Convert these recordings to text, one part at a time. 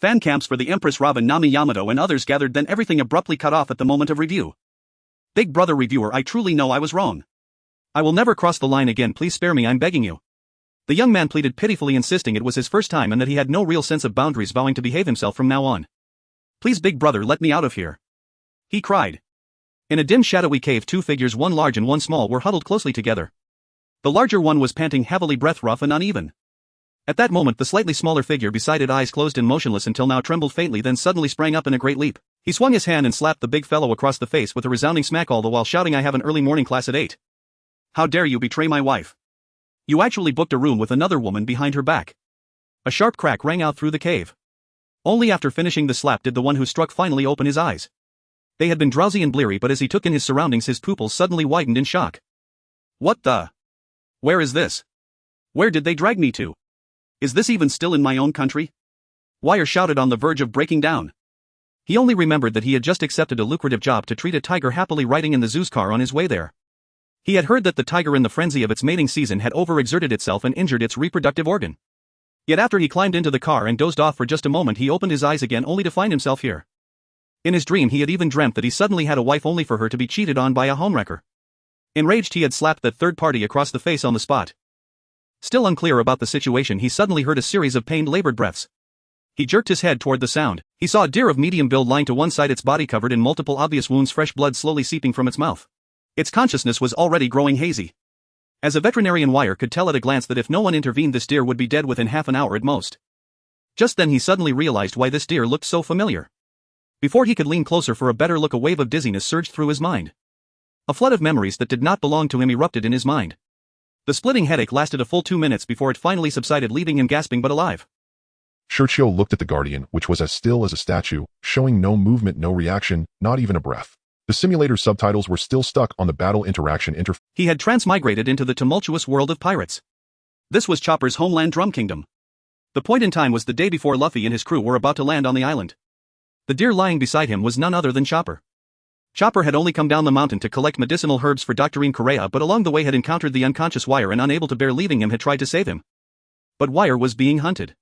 Fan camps for the Empress Raven Nami Yamato and others gathered, then everything abruptly cut off at the moment of review. Big brother reviewer, I truly know I was wrong. I will never cross the line again, please spare me, I'm begging you. The young man pleaded pitifully, insisting it was his first time and that he had no real sense of boundaries, vowing to behave himself from now on. Please big brother, let me out of here. He cried. In a dim shadowy cave, two figures, one large and one small, were huddled closely together. The larger one was panting heavily, breath rough and uneven. At that moment the slightly smaller figure beside it, eyes closed and motionless until now, trembled faintly, then suddenly sprang up in a great leap. He swung his hand and slapped the big fellow across the face with a resounding smack, all the while shouting, I have an early morning class at 8. How dare you betray my wife? You actually booked a room with another woman behind her back. A sharp crack rang out through the cave. Only after finishing the slap did the one who struck finally open his eyes. They had been drowsy and bleary, but as he took in his surroundings his pupils suddenly widened in shock. What the? Where is this? Where did they drag me to? Is this even still in my own country? Wire shouted, on the verge of breaking down. He only remembered that he had just accepted a lucrative job to treat a tiger happily riding in the zoo's car on his way there. He had heard that the tiger in the frenzy of its mating season had overexerted itself and injured its reproductive organ. Yet after he climbed into the car and dozed off for just a moment, he opened his eyes again only to find himself here. In his dream he had even dreamt that he suddenly had a wife, only for her to be cheated on by a homewrecker. Enraged, he had slapped that third party across the face on the spot. Still unclear about the situation, he suddenly heard a series of pained, labored breaths. He jerked his head toward the sound. He saw a deer of medium build lying to one side, its body covered in multiple obvious wounds, fresh blood slowly seeping from its mouth. Its consciousness was already growing hazy. As a veterinarian, Wire could tell at a glance that if no one intervened this deer would be dead within half an hour at most. Just then he suddenly realized why this deer looked so familiar. Before he could lean closer for a better look, a wave of dizziness surged through his mind. A flood of memories that did not belong to him erupted in his mind. The splitting headache lasted a full 2 minutes before it finally subsided, leaving him gasping but alive. Churchill looked at the Guardian, which was as still as a statue, showing no movement, no reaction, not even a breath. The simulator's subtitles were still stuck on the battle interaction interface. He had transmigrated into the tumultuous world of pirates. This was Chopper's homeland, Drum Kingdom. The point in time was the day before Luffy and his crew were about to land on the island. The deer lying beside him was none other than Chopper. Chopper had only come down the mountain to collect medicinal herbs for Dr. Correa, but along the way had encountered the unconscious Wire and, unable to bear leaving him, had tried to save him. But Wire was being hunted.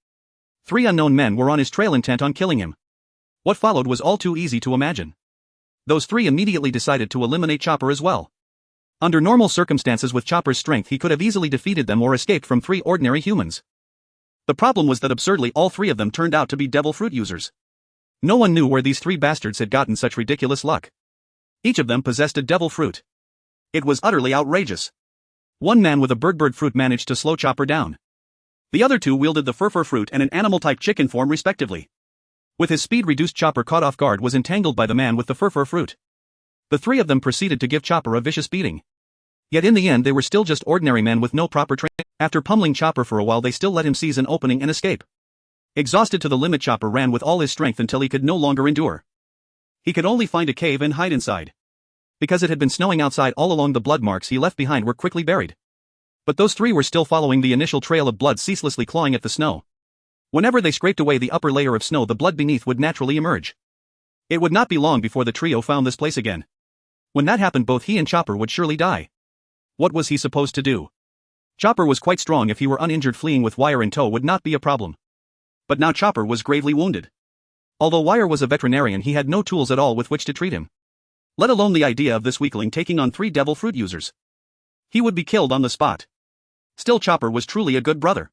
3 unknown men were on his trail, intent on killing him. What followed was all too easy to imagine. Those 3 immediately decided to eliminate Chopper as well. Under normal circumstances, with Chopper's strength, he could have easily defeated them or escaped from 3 ordinary humans. The problem was that absurdly all 3 of them turned out to be devil fruit users. No one knew where these 3 bastards had gotten such ridiculous luck. Each of them possessed a devil fruit. It was utterly outrageous. One man with a bird fruit managed to slow Chopper down. The other 2 wielded the fur fruit and an animal-type chicken form respectively. With his speed reduced, Chopper, caught off guard, was entangled by the man with the fur fruit. The 3 of them proceeded to give Chopper a vicious beating. Yet in the end they were still just ordinary men with no proper training. After pummeling Chopper for a while, they still let him seize an opening and escape. Exhausted to the limit, Chopper ran with all his strength until he could no longer endure. He could only find a cave and hide inside. Because it had been snowing outside all along, the blood marks he left behind were quickly buried. But those 3 were still following the initial trail of blood, ceaselessly clawing at the snow. Whenever they scraped away the upper layer of snow, the blood beneath would naturally emerge. It would not be long before the trio found this place again. When that happened, both he and Chopper would surely die. What was he supposed to do? Chopper was quite strong. If he were uninjured, fleeing with Wire in tow would not be a problem. But now Chopper was gravely wounded. Although Wire was a veterinarian, he had no tools at all with which to treat him. Let alone the idea of this weakling taking on 3 devil fruit users. He would be killed on the spot. Still, Chopper was truly a good brother.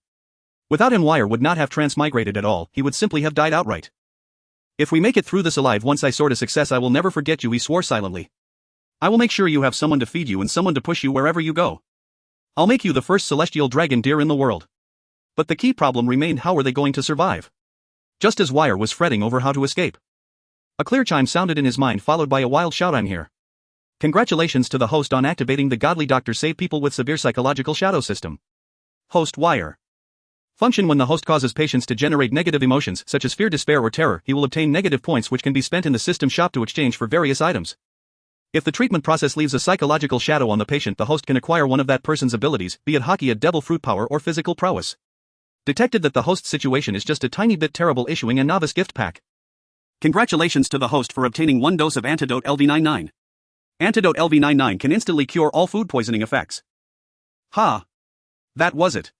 Without him, Wire would not have transmigrated at all, he would simply have died outright. If we make it through this alive, once I soar to success, I will never forget you, he swore silently. I will make sure you have someone to feed you and someone to push you wherever you go. I'll make you the first celestial dragon deer in the world. But the key problem remained: how were they going to survive? Just as Wire was fretting over how to escape, a clear chime sounded in his mind, followed by a wild shout, I'm here. Congratulations to the host on activating the godly Dr. Save People with Severe Psychological Shadow System. Host Wire. Function: when the host causes patients to generate negative emotions such as fear, despair or terror, he will obtain negative points which can be spent in the system shop to exchange for various items. If the treatment process leaves a psychological shadow on the patient, the host can acquire one of that person's abilities, be it Haki and Devil Fruit power or physical prowess. Detected that the host's situation is just a tiny bit terrible, issuing a novice gift pack. Congratulations to the host for obtaining 1 dose of Antidote LV99. Antidote LV99 can instantly cure all food poisoning effects. Ha! That was it.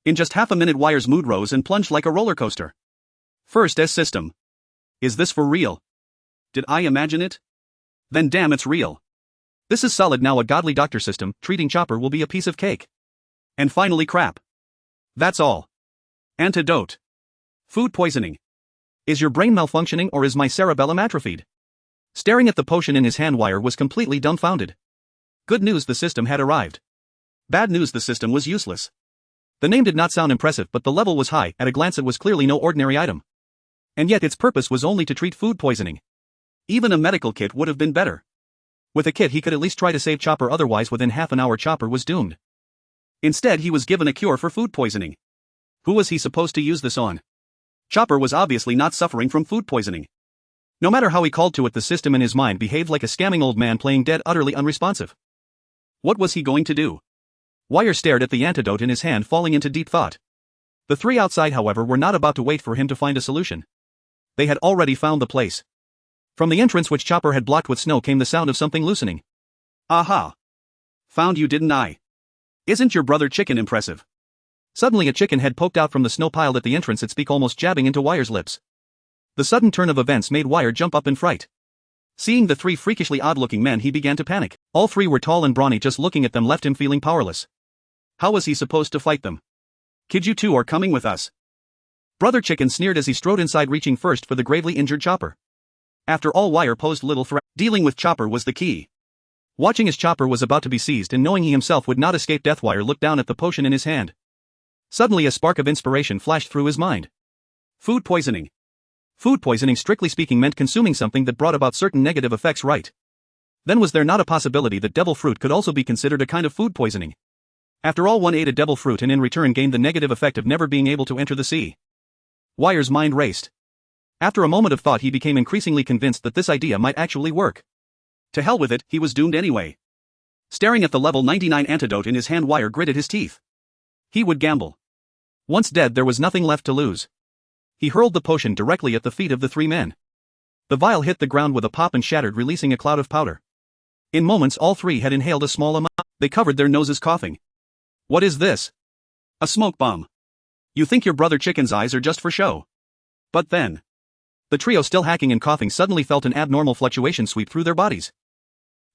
In just half a minute, Wire's mood rose and plunged like a roller coaster. First S system. Is this for real? Did I imagine it? Then damn it's real. This is solid now. A godly doctor system, treating Chopper will be a piece of cake. And finally crap. That's all. Antidote. Food poisoning. Is your brain malfunctioning or is my cerebellum atrophied? Staring at the potion in his hand, Wire was completely dumbfounded. Good news, the system had arrived. Bad news, the system was useless. The name did not sound impressive, but the level was high. At a glance it was clearly no ordinary item. And yet its purpose was only to treat food poisoning. Even a medical kit would have been better. With a kit he could at least try to save Chopper, otherwise within half an hour Chopper was doomed. Instead he was given a cure for food poisoning. Who was he supposed to use this on? Chopper was obviously not suffering from food poisoning. No matter how he called to it, the system in his mind behaved like a scamming old man playing dead, utterly unresponsive. What was he going to do? Wire stared at the antidote in his hand, falling into deep thought. The three outside, however, were not about to wait for him to find a solution. They had already found the place. From the entrance, which Chopper had blocked with snow, came the sound of something loosening. Aha! Found you, didn't I? Isn't your brother Chicken impressive? Suddenly a chicken head poked out from the snow piled at the entrance, its beak almost jabbing into Wire's lips. The sudden turn of events made Wire jump up in fright. Seeing the three freakishly odd-looking men, he began to panic. All three were tall and brawny. Just looking at them left him feeling powerless. How was he supposed to fight them? Kid, you two are coming with us. Brother Chicken sneered as he strode inside, reaching first for the gravely injured Chopper. After all, Wire posed little threat. Dealing with Chopper was the key. Watching as Chopper was about to be seized and knowing he himself would not escape death, Wire looked down at the potion in his hand. Suddenly a spark of inspiration flashed through his mind. Food poisoning. Food poisoning, strictly speaking, meant consuming something that brought about certain negative effects, right? Then was there not a possibility that devil fruit could also be considered a kind of food poisoning? After all, one ate a devil fruit and in return gained the negative effect of never being able to enter the sea. Wire's mind raced. After a moment of thought he became increasingly convinced that this idea might actually work. To hell with it, he was doomed anyway. Staring at the level 99 antidote in his hand, Wire gritted his teeth. He would gamble. Once dead, there was nothing left to lose. He hurled the potion directly at the feet of the three men. The vial hit the ground with a pop and shattered, releasing a cloud of powder. In moments all three had inhaled a small amount. They covered their noses, coughing. What is this? A smoke bomb. You think your brother Chicken's eyes are just for show? But then, the trio, still hacking and coughing, suddenly felt an abnormal fluctuation sweep through their bodies.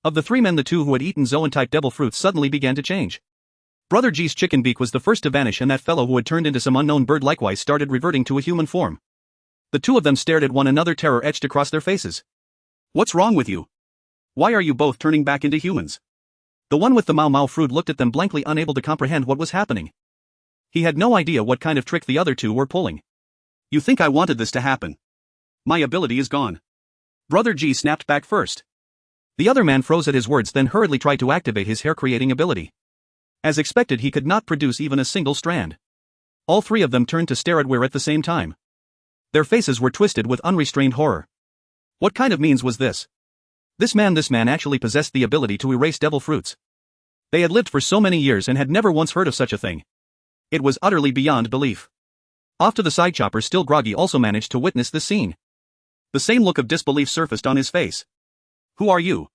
Of the three men, the two who had eaten Zoan-type devil fruits suddenly began to change. Brother G's chicken beak was the first to vanish, and that fellow who had turned into some unknown bird likewise started reverting to a human form. The two of them stared at one another, terror etched across their faces. What's wrong with you? Why are you both turning back into humans? The one with the Mau fruit looked at them blankly, unable to comprehend what was happening. He had no idea what kind of trick the other two were pulling. You think I wanted this to happen? My ability is gone. Brother G snapped back first. The other man froze at his words, then hurriedly tried to activate his hair-creating ability. As expected, he could not produce even a single strand. All three of them turned to stare at Wire at the same time. Their faces were twisted with unrestrained horror. What kind of means was this? This man actually possessed the ability to erase devil fruits. They had lived for so many years and had never once heard of such a thing. It was utterly beyond belief. Off to the side, Chopper, still groggy, also managed to witness this scene. The same look of disbelief surfaced on his face. Who are you?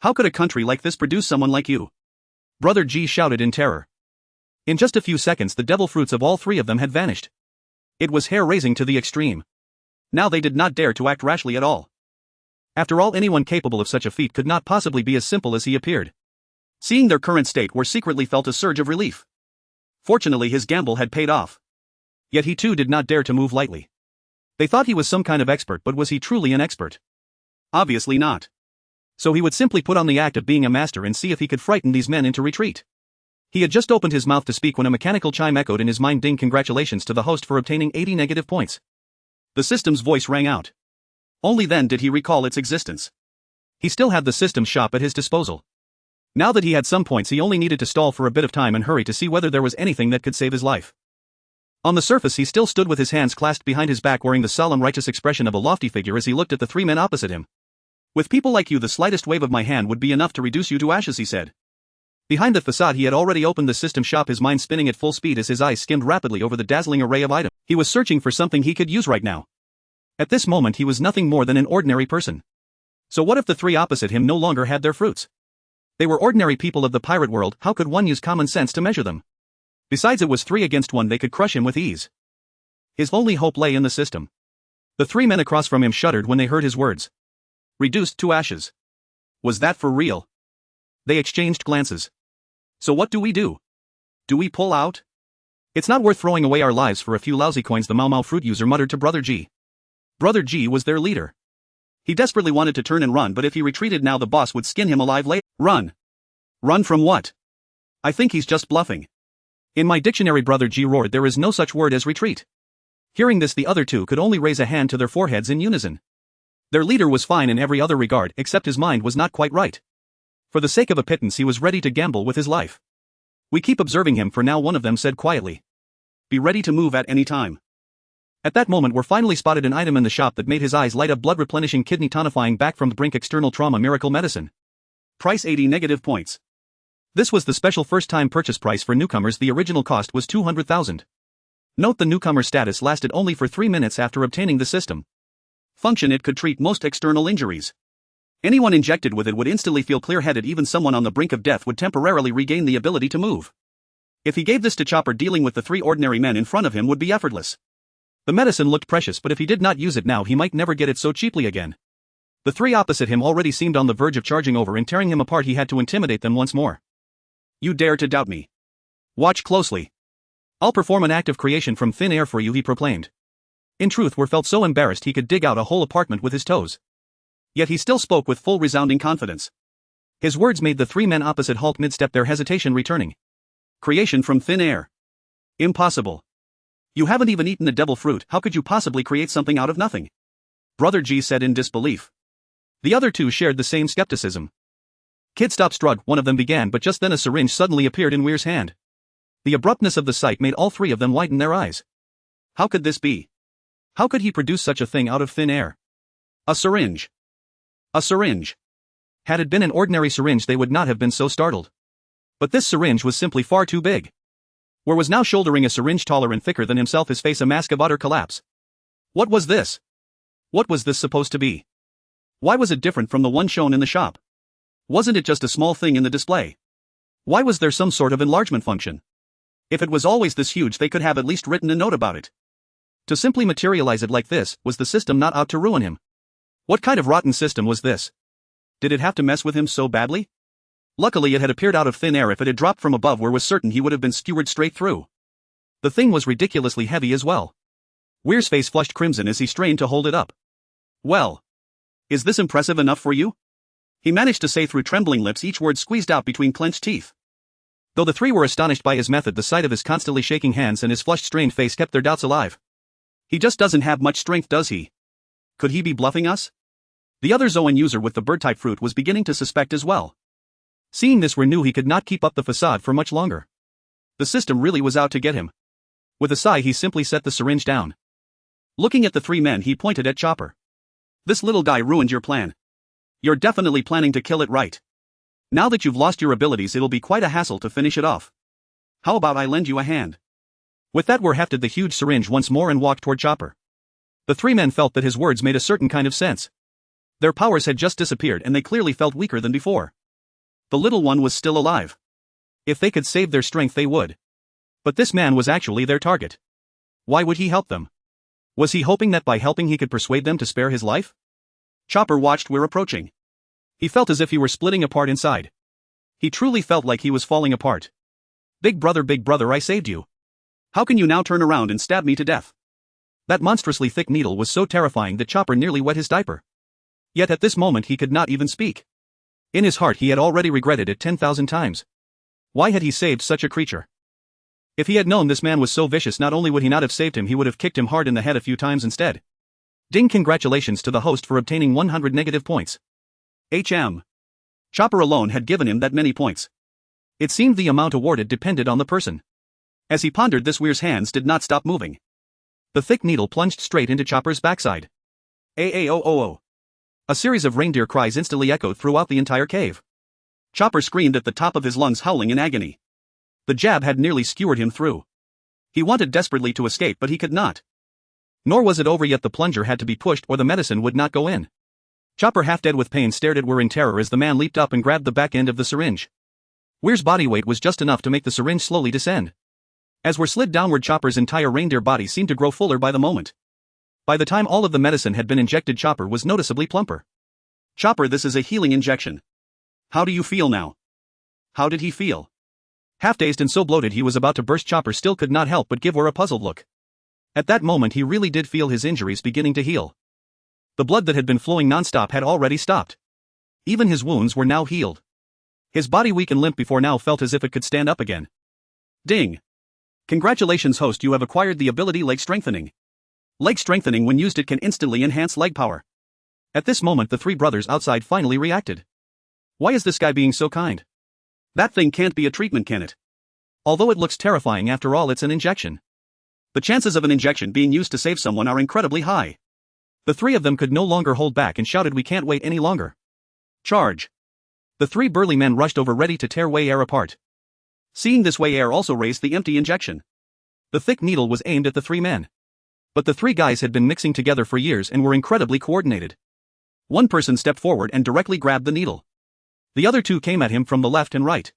How could a country like this produce someone like you? Brother G shouted in terror. In just a few seconds the devil fruits of all three of them had vanished. It was hair-raising to the extreme. Now they did not dare to act rashly at all. After all, anyone capable of such a feat could not possibly be as simple as he appeared. Seeing their current state, Wire secretly felt a surge of relief. Fortunately his gamble had paid off. Yet he too did not dare to move lightly. They thought he was some kind of expert, but was he truly an expert? Obviously not. So he would simply put on the act of being a master and see if he could frighten these men into retreat. He had just opened his mouth to speak when a mechanical chime echoed in his mind. Ding! Congratulations to the host for obtaining 80 negative points. The system's voice rang out. Only then did he recall its existence. He still had the system's shop at his disposal. Now that he had some points, he only needed to stall for a bit of time and hurry to see whether there was anything that could save his life. On the surface he still stood with his hands clasped behind his back, wearing the solemn, righteous expression of a lofty figure as he looked at the three men opposite him. With people like you, the slightest wave of my hand would be enough to reduce you to ashes, he said. Behind the facade he had already opened the system shop, his mind spinning at full speed as his eyes skimmed rapidly over the dazzling array of items. He was searching for something he could use right now. At this moment he was nothing more than an ordinary person. So what if the three opposite him no longer had their fruits? They were ordinary people of the pirate world. How could one use common sense to measure them? Besides, it was 3 against 1, they could crush him with ease. His only hope lay in the system. The three men across from him shuddered when they heard his words. Reduced to ashes. Was that for real? They exchanged glances. So what do we do? Do we pull out? It's not worth throwing away our lives for a few lousy coins, the Mau fruit user muttered to Brother G. Brother G was their leader. He desperately wanted to turn and run, but if he retreated now the boss would skin him alive later. Run. Run from what? I think he's just bluffing. In my dictionary, Brother G roared, there is no such word as retreat. Hearing this, the other two could only raise a hand to their foreheads in unison. Their leader was fine in every other regard, except his mind was not quite right. For the sake of a pittance he was ready to gamble with his life. We keep observing him for now, one of them said quietly. Be ready to move at any time. At that moment were finally spotted an item in the shop that made his eyes light up: blood replenishing kidney tonifying back from the brink external trauma miracle medicine. Price 80 negative points. This was the special first-time purchase price for newcomers. The original cost was 200,000. Note the newcomer status lasted only for 3 minutes after obtaining the system. Function: it could treat most external injuries. Anyone injected with it would instantly feel clear-headed. Even someone on the brink of death would temporarily regain the ability to move. If he gave this to Chopper, dealing with the 3 ordinary men in front of him would be effortless. The medicine looked precious, but if he did not use it now he might never get it so cheaply again. The 3 opposite him already seemed on the verge of charging over and tearing him apart. He had to intimidate them once more. You dare to doubt me? Watch closely. I'll perform an act of creation from thin air for you, he proclaimed. In truth, War felt so embarrassed he could dig out a whole apartment with his toes. Yet he still spoke with full resounding confidence. His words made the 3 men opposite halt mid-step, their hesitation returning. Creation from thin air. Impossible. You haven't even eaten the devil fruit, how could you possibly create something out of nothing? Brother G said in disbelief. The other 2 shared the same skepticism. Kid, stop, Strud, one of them began, but just then a syringe suddenly appeared in Weir's hand. The abruptness of the sight made all 3 of them widen their eyes. How could this be? How could he produce such a thing out of thin air? A syringe. A syringe. Had it been an ordinary syringe they would not have been so startled. But this syringe was simply far too big. War was now shouldering a syringe taller and thicker than himself, his face a mask of utter collapse. What was this? What was this supposed to be? Why was it different from the one shown in the shop? Wasn't it just a small thing in the display? Why was there some sort of enlargement function? If it was always this huge, they could have at least written a note about it. To simply materialize it like this, was the system not out to ruin him? What kind of rotten system was this? Did it have to mess with him so badly? Luckily it had appeared out of thin air. If it had dropped from above, War was certain he would have been skewered straight through. The thing was ridiculously heavy as well. Weir's face flushed crimson as he strained to hold it up. Well. Is this impressive enough for you? He managed to say through trembling lips, each word squeezed out between clenched teeth. Though the 3 were astonished by his method, the sight of his constantly shaking hands and his flushed strained face kept their doubts alive. He just doesn't have much strength, does he? Could he be bluffing us? The other Zoan user with the bird-type fruit was beginning to suspect as well. Seeing this, War knew he could not keep up the facade for much longer. The system really was out to get him. With a sigh he simply set the syringe down. Looking at the 3 men he pointed at Chopper. This little guy ruined your plan. You're definitely planning to kill it, right? Now that you've lost your abilities it'll be quite a hassle to finish it off. How about I lend you a hand? With that, War hefted the huge syringe once more and walked toward Chopper. The 3 men felt that his words made a certain kind of sense. Their powers had just disappeared and they clearly felt weaker than before. The little one was still alive. If they could save their strength they would. But this man was actually their target. Why would he help them? Was he hoping that by helping he could persuade them to spare his life? Chopper watched Weir approaching. He felt as if he were splitting apart inside. He truly felt like he was falling apart. Big brother, I saved you. How can you now turn around and stab me to death? That monstrously thick needle was so terrifying that Chopper nearly wet his diaper. Yet at this moment he could not even speak. In his heart he had already regretted it 10,000 times. Why had he saved such a creature? If he had known this man was so vicious, not only would he not have saved him, he would have kicked him hard in the head a few times instead. Ding! Congratulations to the host for obtaining 100 negative points. Chopper alone had given him that many points. It seemed the amount awarded depended on the person. As he pondered this, Weir's hands did not stop moving. The thick needle plunged straight into Chopper's backside. A series of reindeer cries instantly echoed throughout the entire cave. Chopper screamed at the top of his lungs, howling in agony. The jab had nearly skewered him through. He wanted desperately to escape, but he could not. Nor was it over yet. The plunger had to be pushed or the medicine would not go in. Chopper, half dead with pain, stared at Weir in terror as the man leaped up and grabbed the back end of the syringe. Weir's body weight was just enough to make the syringe slowly descend. As Weir slid downward, Chopper's entire reindeer body seemed to grow fuller by the moment. By the time all of the medicine had been injected, Chopper was noticeably plumper. Chopper, this is a healing injection. How do you feel now? How did he feel? Half dazed and so bloated he was about to burst, Chopper still could not help but give her a puzzled look. At that moment he really did feel his injuries beginning to heal. The blood that had been flowing non-stop had already stopped. Even his wounds were now healed. His body, weak and limp before now, felt as if it could stand up again. Ding! Congratulations host, you have acquired the ability Leg Strengthening. Leg Strengthening, when used, it can instantly enhance leg power. At this moment the three brothers outside finally reacted. Why is this guy being so kind? That thing can't be a treatment, can it? Although it looks terrifying, after all it's an injection. The chances of an injection being used to save someone are incredibly high. The three of them could no longer hold back and shouted, we can't wait any longer. Charge! The three burly men rushed over, ready to tear Wei Air apart. Seeing this, Wei Air also raised the empty injection. The thick needle was aimed at the three men. But the three guys had been mixing together for years and were incredibly coordinated. One person stepped forward and directly grabbed the needle. The other two came at him from the left and right.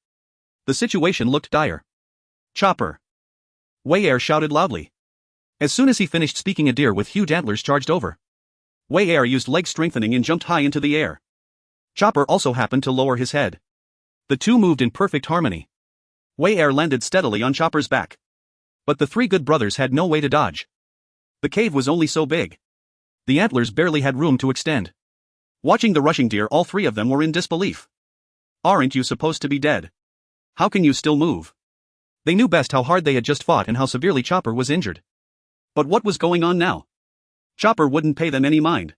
The situation looked dire. Chopper! Wei Air shouted loudly. As soon as he finished speaking, a deer with huge antlers charged over. Wei Air used Leg Strengthening and jumped high into the air. Chopper also happened to lower his head. The two moved in perfect harmony. Wei Air landed steadily on Chopper's back. But the three good brothers had no way to dodge. The cave was only so big. The antlers barely had room to extend. Watching the rushing deer, all three of them were in disbelief. Aren't you supposed to be dead? How can you still move? They knew best how hard they had just fought and how severely Chopper was injured. But what was going on now? Chopper wouldn't pay them any mind.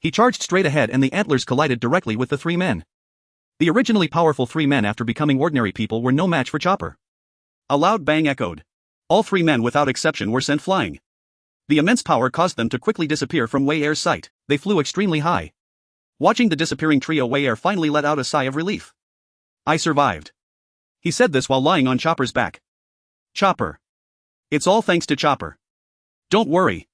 He charged straight ahead and the antlers collided directly with the three men. The originally powerful three men, after becoming ordinary people, were no match for Chopper. A loud bang echoed. All three men without exception were sent flying. The immense power caused them to quickly disappear from Wei Air's sight. They flew extremely high. Watching the disappearing trio, Wei Air finally let out a sigh of relief. I survived. He said this while lying on Chopper's back. Chopper. It's all thanks to Chopper. Don't worry.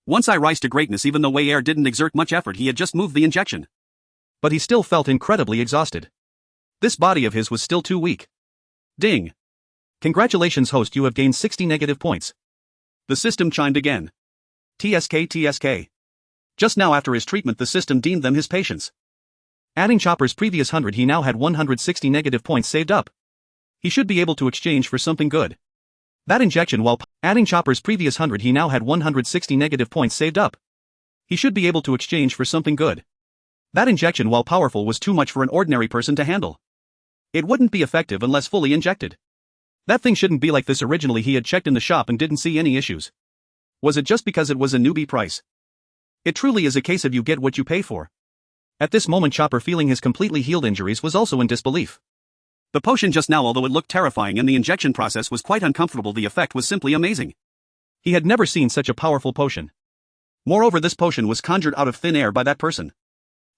Once I rise to greatness, even though Wei Air didn't exert much effort, he had just moved the injection. But he still felt incredibly exhausted. This body of his was still too weak. Ding. Congratulations host, you have gained 60 negative points. The system chimed again. TSK. Just now after his treatment the system deemed them his patients. Adding Chopper's previous 100, he now had 160 negative points saved up. He should be able to exchange for something good. That injection, while adding Chopper's previous 100, he now had 160 negative points saved up. He should be able to exchange for something good. That injection, while powerful, was too much for an ordinary person to handle. It wouldn't be effective unless fully injected. That thing shouldn't be like this. Originally he had checked in the shop and didn't see any issues. Was it just because it was a newbie price? It truly is a case of you get what you pay for. At this moment Chopper, feeling his completely healed injuries, was also in disbelief. The potion just now, although it looked terrifying and the injection process was quite uncomfortable, the effect was simply amazing. He had never seen such a powerful potion. Moreover, this potion was conjured out of thin air by that person.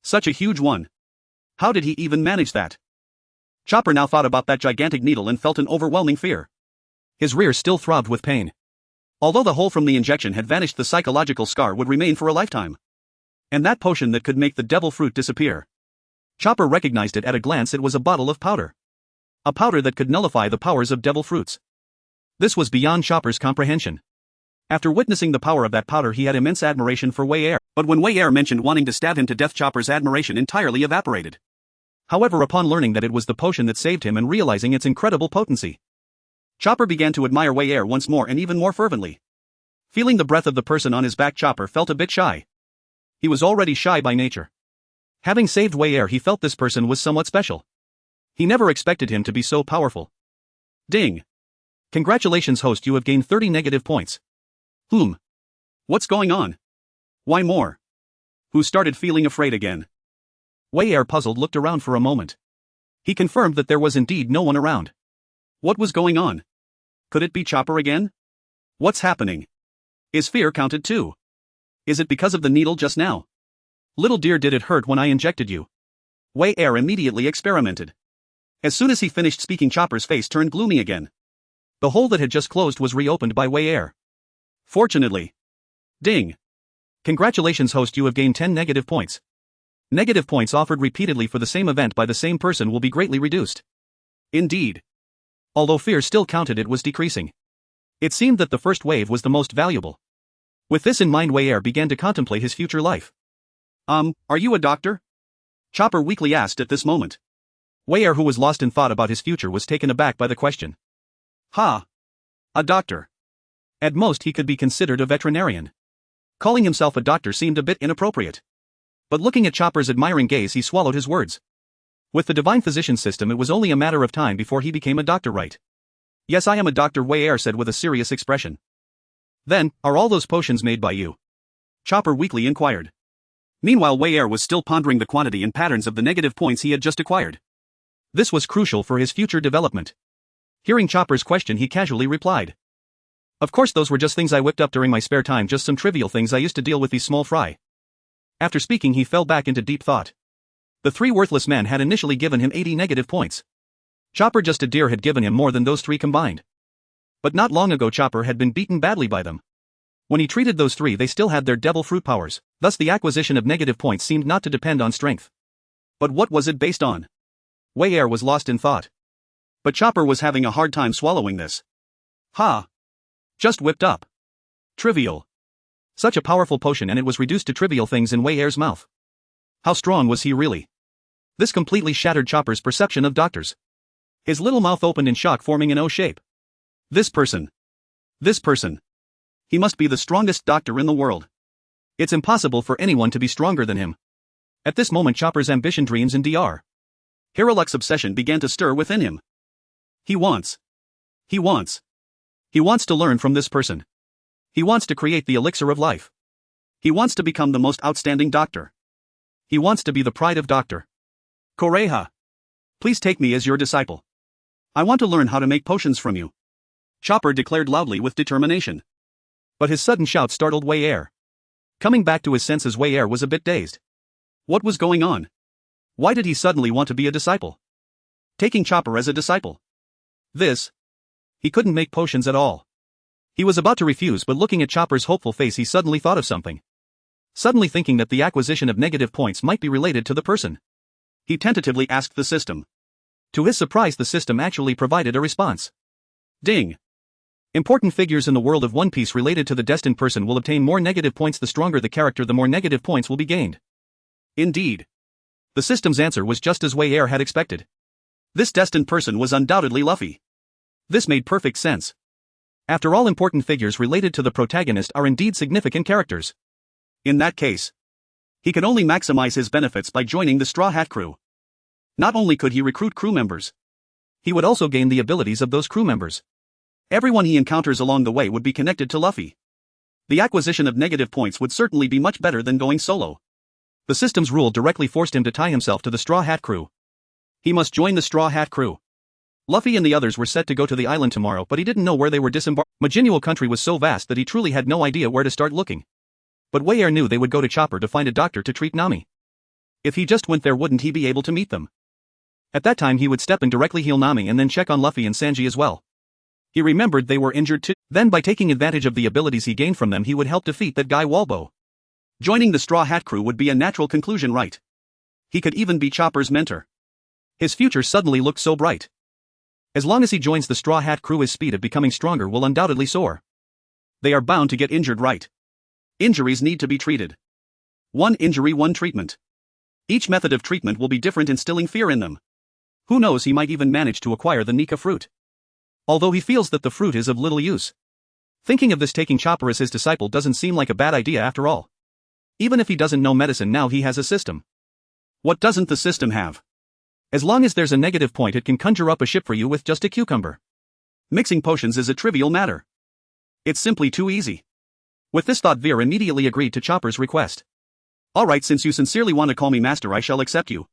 Such a huge one. How did he even manage that? Chopper now thought about that gigantic needle and felt an overwhelming fear. His rear still throbbed with pain. Although the hole from the injection had vanished, the psychological scar would remain for a lifetime. And that potion that could make the devil fruit disappear. Chopper recognized it at a glance. It was a bottle of powder. A powder that could nullify the powers of devil fruits. This was beyond Chopper's comprehension. After witnessing the power of that powder, he had immense admiration for Wei Air, but when Wei Air mentioned wanting to stab him to death, Chopper's admiration entirely evaporated. However, upon learning that it was the potion that saved him and realizing its incredible potency, Chopper began to admire Wei Air once more, and even more fervently. Feeling the breath of the person on his back, Chopper felt a bit shy. He was already shy by nature. Having saved Wei Air, he felt this person was somewhat special. He never expected him to be so powerful. Ding. Congratulations host, you have gained 30 negative points. What's going on? Why more? Who started feeling afraid again? Wei Air, puzzled, looked around for a moment. He confirmed that there was indeed no one around. What was going on? Could it be Chopper again? What's happening? Is fear counted too? Is it because of the needle just now? Little dear, did it hurt when I injected you? Wei Air immediately experimented. As soon as he finished speaking, Chopper's face turned gloomy again. The hole that had just closed was reopened by Wei Air. Fortunately. Ding. Congratulations host, you have gained 10 negative points. Negative points offered repeatedly for the same event by the same person will be greatly reduced. Indeed. Although fear still counted, it was decreasing. It seemed that the first wave was the most valuable. With this in mind, Whitebeard began to contemplate his future life. Are you a doctor? Chopper weakly asked at this moment. Whitebeard, who was lost in thought about his future, was taken aback by the question. Ha! A doctor. At most he could be considered a veterinarian. Calling himself a doctor seemed a bit inappropriate. But looking at Chopper's admiring gaze, he swallowed his words. With the divine physician system, it was only a matter of time before he became a doctor, right? Yes, I am a doctor, Whitebeard said with a serious expression. Then, are all those potions made by you? Chopper weakly inquired. Meanwhile, Whitebeard was still pondering the quantity and patterns of the negative points he had just acquired. This was crucial for his future development. Hearing Chopper's question, he casually replied. Of course, those were just things I whipped up during my spare time, just some trivial things I used to deal with these small fry. After speaking, he fell back into deep thought. The three worthless men had initially given him 80 negative points. Chopper just a deer had given him more than those three combined. But not long ago Chopper had been beaten badly by them. When he treated those three, they still had their devil fruit powers, thus the acquisition of negative points seemed not to depend on strength. But what was it based on? Whitebeard was lost in thought. But Chopper was having a hard time swallowing this. Ha! Just whipped up. Trivial. Such a powerful potion, and it was reduced to trivial things in Whitebeard's mouth. How strong was he really? This completely shattered Chopper's perception of doctors. His little mouth opened in shock, forming an O shape. This person. He must be the strongest doctor in the world. It's impossible for anyone to be stronger than him. At this moment, Chopper's ambition, dreams, and Dr. Hiraluk's obsession began to stir within him. He wants to learn from this person. He wants to create the elixir of life. He wants to become the most outstanding doctor. He wants to be the pride of Dr. Koreha. Please take me as your disciple. I want to learn how to make potions from you. Chopper declared loudly with determination. But his sudden shout startled Whitebeard. Coming back to his senses, Whitebeard was a bit dazed. What was going on? Why did he suddenly want to be a disciple? Taking Chopper as a disciple. He couldn't make potions at all. He was about to refuse, but looking at Chopper's hopeful face, he suddenly thought of something. Suddenly thinking that the acquisition of negative points might be related to the person. He tentatively asked the system. To his surprise, the system actually provided a response. Ding! Important figures in the world of One Piece related to the destined person will obtain more negative points. The stronger the character, the more negative points will be gained. Indeed. The system's answer was just as Whitebeard had expected. This destined person was undoubtedly Luffy. This made perfect sense. After all, important figures related to the protagonist are indeed significant characters. In that case, he could only maximize his benefits by joining the Straw Hat crew. Not only could he recruit crew members, he would also gain the abilities of those crew members. Everyone he encounters along the way would be connected to Luffy. The acquisition of negative points would certainly be much better than going solo. The system's rule directly forced him to tie himself to the Straw Hat crew. He must join the Straw Hat crew. Luffy and the others were set to go to the island tomorrow, but he didn't know where they were disembarking. Majinuo country was so vast that he truly had no idea where to start looking. But Whitebeard knew they would go to Chopper to find a doctor to treat Nami. If he just went there, wouldn't he be able to meet them? At that time he would step and directly heal Nami and then check on Luffy and Sanji as well. He remembered they were injured too. Then by taking advantage of the abilities he gained from them, he would help defeat that guy Walbo. Joining the Straw Hat crew would be a natural conclusion, right? He could even be Chopper's mentor. His future suddenly looked so bright. As long as he joins the Straw Hat crew, his speed of becoming stronger will undoubtedly soar. They are bound to get injured, right? Injuries need to be treated. One injury, one treatment. Each method of treatment will be different, instilling fear in them. Who knows, he might even manage to acquire the Nika fruit. Although he feels that the fruit is of little use. Thinking of this, taking Chopper as his disciple doesn't seem like a bad idea after all. Even if he doesn't know medicine now, he has a system. What doesn't the system have? As long as there's a negative point, it can conjure up a ship for you with just a cucumber. Mixing potions is a trivial matter. It's simply too easy. With this thought, Veer immediately agreed to Chopper's request. Alright, since you sincerely want to call me master, I shall accept you.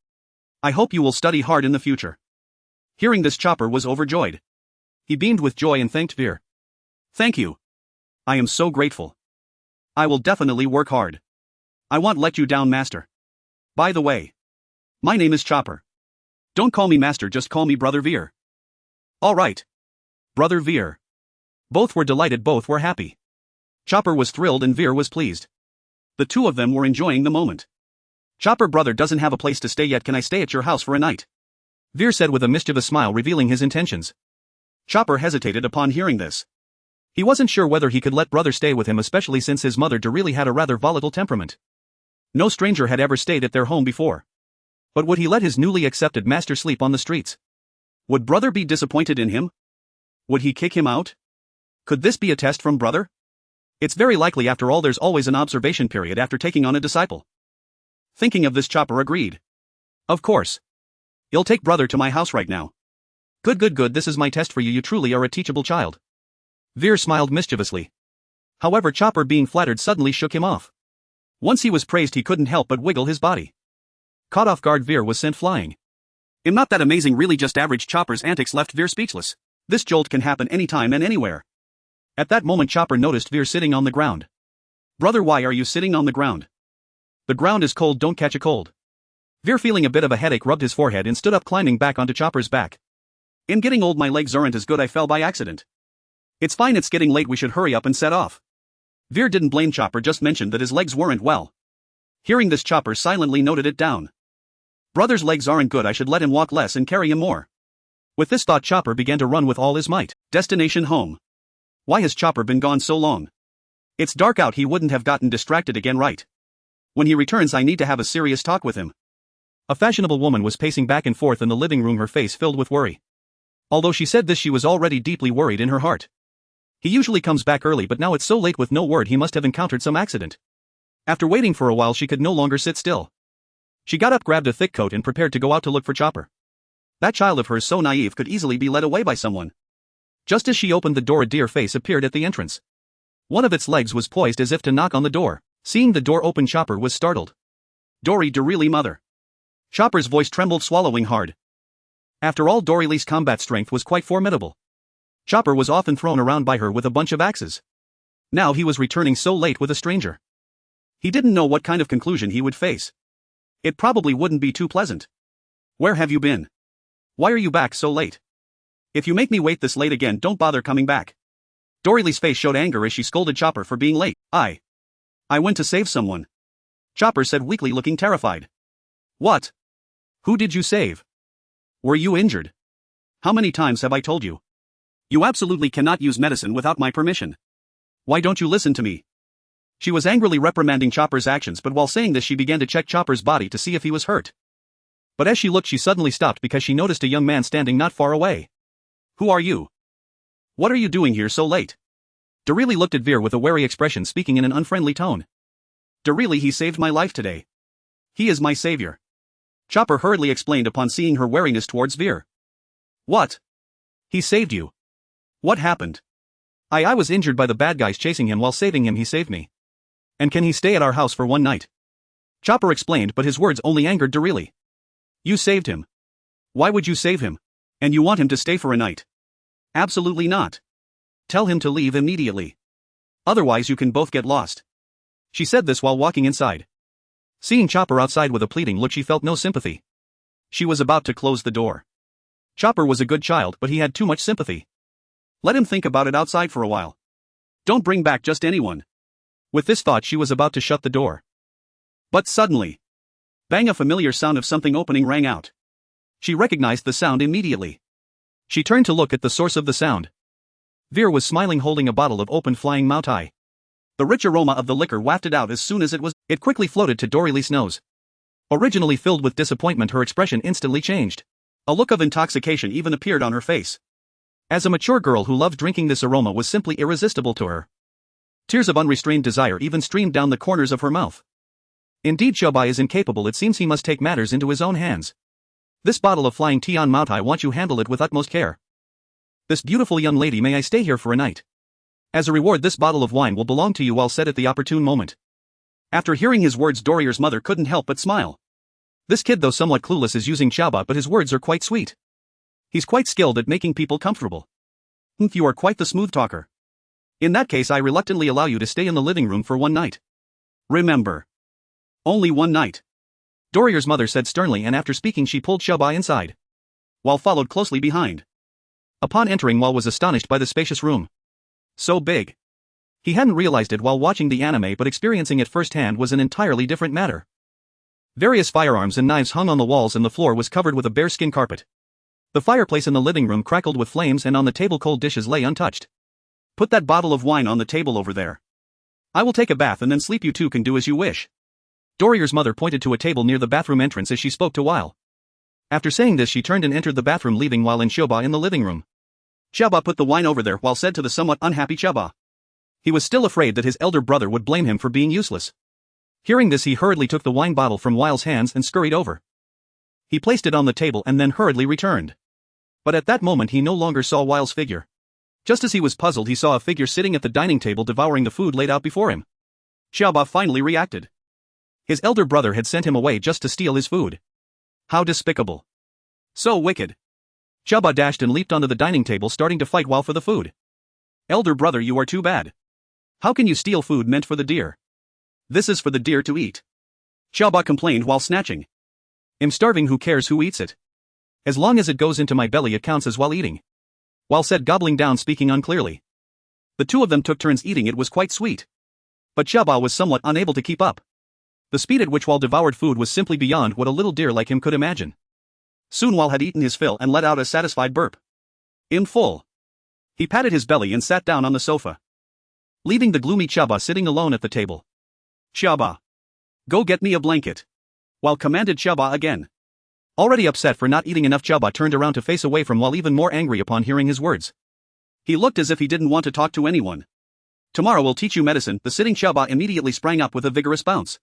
I hope you will study hard in the future. Hearing this, Chopper was overjoyed. He beamed with joy and thanked Veer. Thank you. I am so grateful. I will definitely work hard. I won't let you down, master. By the way, my name is Chopper. Don't call me master, just call me Brother Veer. Alright. Brother Veer. Both were delighted, both were happy. Chopper was thrilled and Veer was pleased. The two of them were enjoying the moment. Chopper, brother doesn't have a place to stay yet, can I stay at your house for a night? Veer said with a mischievous smile, revealing his intentions. Chopper hesitated upon hearing this. He wasn't sure whether he could let brother stay with him, especially since his mother really had a rather volatile temperament. No stranger had ever stayed at their home before. But would he let his newly accepted master sleep on the streets? Would brother be disappointed in him? Would he kick him out? Could this be a test from brother? It's very likely. After all, there's always an observation period after taking on a disciple. Thinking of this, Chopper agreed. Of course. You'll take brother to my house right now. Good. This is my test for you. You truly are a teachable child. Veer smiled mischievously. However, Chopper, being flattered, suddenly shook him off. Once he was praised, he couldn't help but wiggle his body. Caught off guard, Veer was sent flying. I'm not that amazing, really, just average. Chopper's antics left Veer speechless. This jolt can happen anytime and anywhere. At that moment, Chopper noticed Veer sitting on the ground. Brother, why are you sitting on the ground? The ground is cold, don't catch a cold. Veer, feeling a bit of a headache, rubbed his forehead and stood up, climbing back onto Chopper's back. I'm getting old, my legs aren't as good, I fell by accident. It's fine, it's getting late, we should hurry up and set off. Veer didn't blame Chopper, just mentioned that his legs weren't well. Hearing this, Chopper silently noted it down. Brother's legs aren't good, I should let him walk less and carry him more. With this thought, Chopper began to run with all his might. Destination home. Why has Chopper been gone so long? It's dark out, he wouldn't have gotten distracted again, right? When he returns, I need to have a serious talk with him. A fashionable woman was pacing back and forth in the living room, her face filled with worry. Although she said this, she was already deeply worried in her heart. He usually comes back early, but now it's so late with no word, he must have encountered some accident. After waiting for a while, she could no longer sit still. She got up, grabbed a thick coat and prepared to go out to look for Chopper. That child of hers, so naive, could easily be led away by someone. Just as she opened the door, a deer face appeared at the entrance. One of its legs was poised as if to knock on the door. Seeing the door open, Chopper was startled. Dory, really, mother. Chopper's voice trembled, swallowing hard. After all, Dorylee's combat strength was quite formidable. Chopper was often thrown around by her with a bunch of axes. Now he was returning so late with a stranger. He didn't know what kind of conclusion he would face. It probably wouldn't be too pleasant. Where have you been? Why are you back so late? If you make me wait this late again, don't bother coming back. Dorylee's face showed anger as she scolded Chopper for being late. I went to save someone. Chopper said weakly, looking terrified. What? Who did you save? Were you injured? How many times have I told you? You absolutely cannot use medicine without my permission. Why don't you listen to me? She was angrily reprimanding Chopper's actions, but while saying this, she began to check Chopper's body to see if he was hurt. But as she looked, she suddenly stopped because she noticed a young man standing not far away. Who are you? What are you doing here so late? Dorylee looked at Veer with a wary expression, speaking in an unfriendly tone. Dorylee, he saved my life today. He is my savior. Chopper hurriedly explained upon seeing her wariness towards Veer. What? He saved you? What happened? I was injured by the bad guys chasing him. While saving him, he saved me. And can he stay at our house for one night? Chopper explained, but his words only angered Dorylee. You saved him. Why would you save him? And you want him to stay for a night? Absolutely not. Tell him to leave immediately. Otherwise you can both get lost. She said this while walking inside. Seeing Chopper outside with a pleading look, she felt no sympathy. She was about to close the door. Chopper was a good child, but he had too much sympathy. Let him think about it outside for a while. Don't bring back just anyone. With this thought, she was about to shut the door. But suddenly, bang, a familiar sound of something opening rang out. She recognized the sound immediately. She turned to look at the source of the sound. Veer was smiling, holding a bottle of open flying Moutai. The rich aroma of the liquor wafted out as soon as it quickly floated to Dorylee's nose. Originally filled with disappointment, her expression instantly changed. A look of intoxication even appeared on her face. As a mature girl who loved drinking, this aroma was simply irresistible to her. Tears of unrestrained desire even streamed down the corners of her mouth. Indeed, Shobai is incapable. It seems he must take matters into his own hands. This bottle of flying Tian Moutai, want you handle it with utmost care. This beautiful young lady, may I stay here for a night? As a reward, this bottle of wine will belong to you, while said at the opportune moment. After hearing his words, Dorier's mother couldn't help but smile. This kid, though somewhat clueless, is using Xiaoba, but his words are quite sweet. He's quite skilled at making people comfortable. You are quite the smooth talker. In that case, I reluctantly allow you to stay in the living room for one night. Remember. Only one night. Dorier's mother said sternly, and after speaking she pulled Xiaoba inside. While followed closely behind. Upon entering, Wal was astonished by the spacious room. So big. He hadn't realized it while watching the anime, but experiencing it firsthand was an entirely different matter. Various firearms and knives hung on the walls, and the floor was covered with a bearskin carpet. The fireplace in the living room crackled with flames, and on the table cold dishes lay untouched. Put that bottle of wine on the table over there. I will take a bath and then sleep. You two can do as you wish. Dorier's mother pointed to a table near the bathroom entrance as she spoke to Weil. After saying this, she turned and entered the bathroom, leaving Weil and Xiaoba in the living room. Xiaoba put the wine over there, Weil said to the somewhat unhappy Xiaoba. He was still afraid that his elder brother would blame him for being useless. Hearing this, he hurriedly took the wine bottle from Weil's hands and scurried over. He placed it on the table and then hurriedly returned. But at that moment he no longer saw Weil's figure. Just as he was puzzled, he saw a figure sitting at the dining table devouring the food laid out before him. Xiaoba finally reacted. His elder brother had sent him away just to steal his food. How despicable. So wicked. Xiaoba dashed and leaped onto the dining table, starting to fight Weil for the food. Elder brother, you are too bad. How can you steal food meant for the deer? This is for the deer to eat. Xiaoba complained while snatching. I'm starving, who cares who eats it? As long as it goes into my belly it counts as while eating. Weil said, gobbling down, speaking unclearly. The two of them took turns eating. It was quite sweet. But Xiaoba was somewhat unable to keep up. The speed at which Weil devoured food was simply beyond what a little deer like him could imagine. Soon Weil had eaten his fill and let out a satisfied burp. In full. He patted his belly and sat down on the sofa, leaving the gloomy Xiaoba sitting alone at the table. Xiaoba, go get me a blanket. Weil commanded Xiaoba again. Already upset for not eating enough, Xiaoba turned around to face away from Weil, even more angry upon hearing his words. He looked as if he didn't want to talk to anyone. Tomorrow will teach you medicine. The sitting Xiaoba immediately sprang up with a vigorous bounce.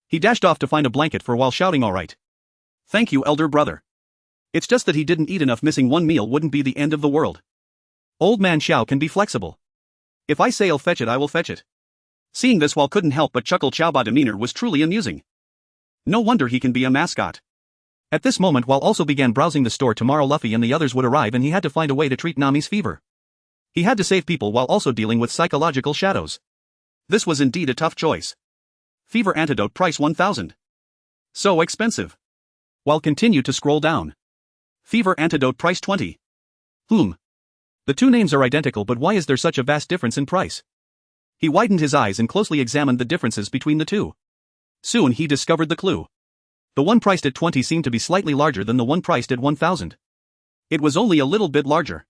He dashed off to find a blanket for Weil, shouting, all right. Thank you, elder brother. It's just that he didn't eat enough. Missing one meal wouldn't be the end of the world. Old man Xiao can be flexible. If I say I'll fetch it, I will fetch it. Seeing this, Weil couldn't help but chuckle. Xiaoba's demeanor was truly amusing. No wonder he can be a mascot. At this moment, Weil also began browsing the store. Tomorrow Luffy and the others would arrive and he had to find a way to treat Nami's fever. He had to save people while also dealing with psychological shadows. This was indeed a tough choice. Fever antidote, price 1,000. So expensive. Weil continued to scroll down. Fever antidote, price 20. The two names are identical, but why is there such a vast difference in price? He widened his eyes and closely examined the differences between the two. Soon he discovered the clue. The one priced at 20 seemed to be slightly larger than the one priced at 1,000. It was only a little bit larger.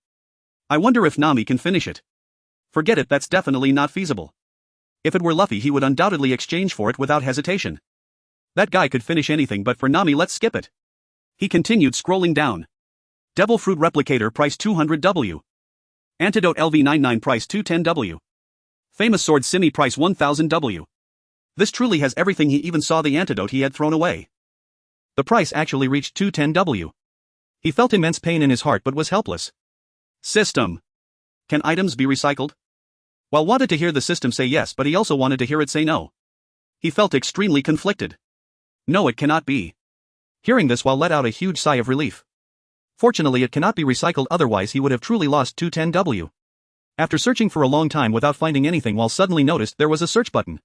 I wonder if Nami can finish it. Forget it, that's definitely not feasible. If it were Luffy, he would undoubtedly exchange for it without hesitation. That guy could finish anything, but for Nami, let's skip it. He continued scrolling down. Devil Fruit Replicator, price 200W. Antidote LV99, price 210W. Famous Sword Simi, price 1000W. This truly has everything. He even saw the antidote he had thrown away. The price actually reached 210W. He felt immense pain in his heart but was helpless. System. Can items be recycled? Weil wanted to hear the system say yes, but he also wanted to hear it say no. He felt extremely conflicted. No, it cannot be. Hearing this, Weil let out a huge sigh of relief. Fortunately, it cannot be recycled, otherwise he would have truly lost 210W. After searching for a long time without finding anything, Weil suddenly noticed there was a search button.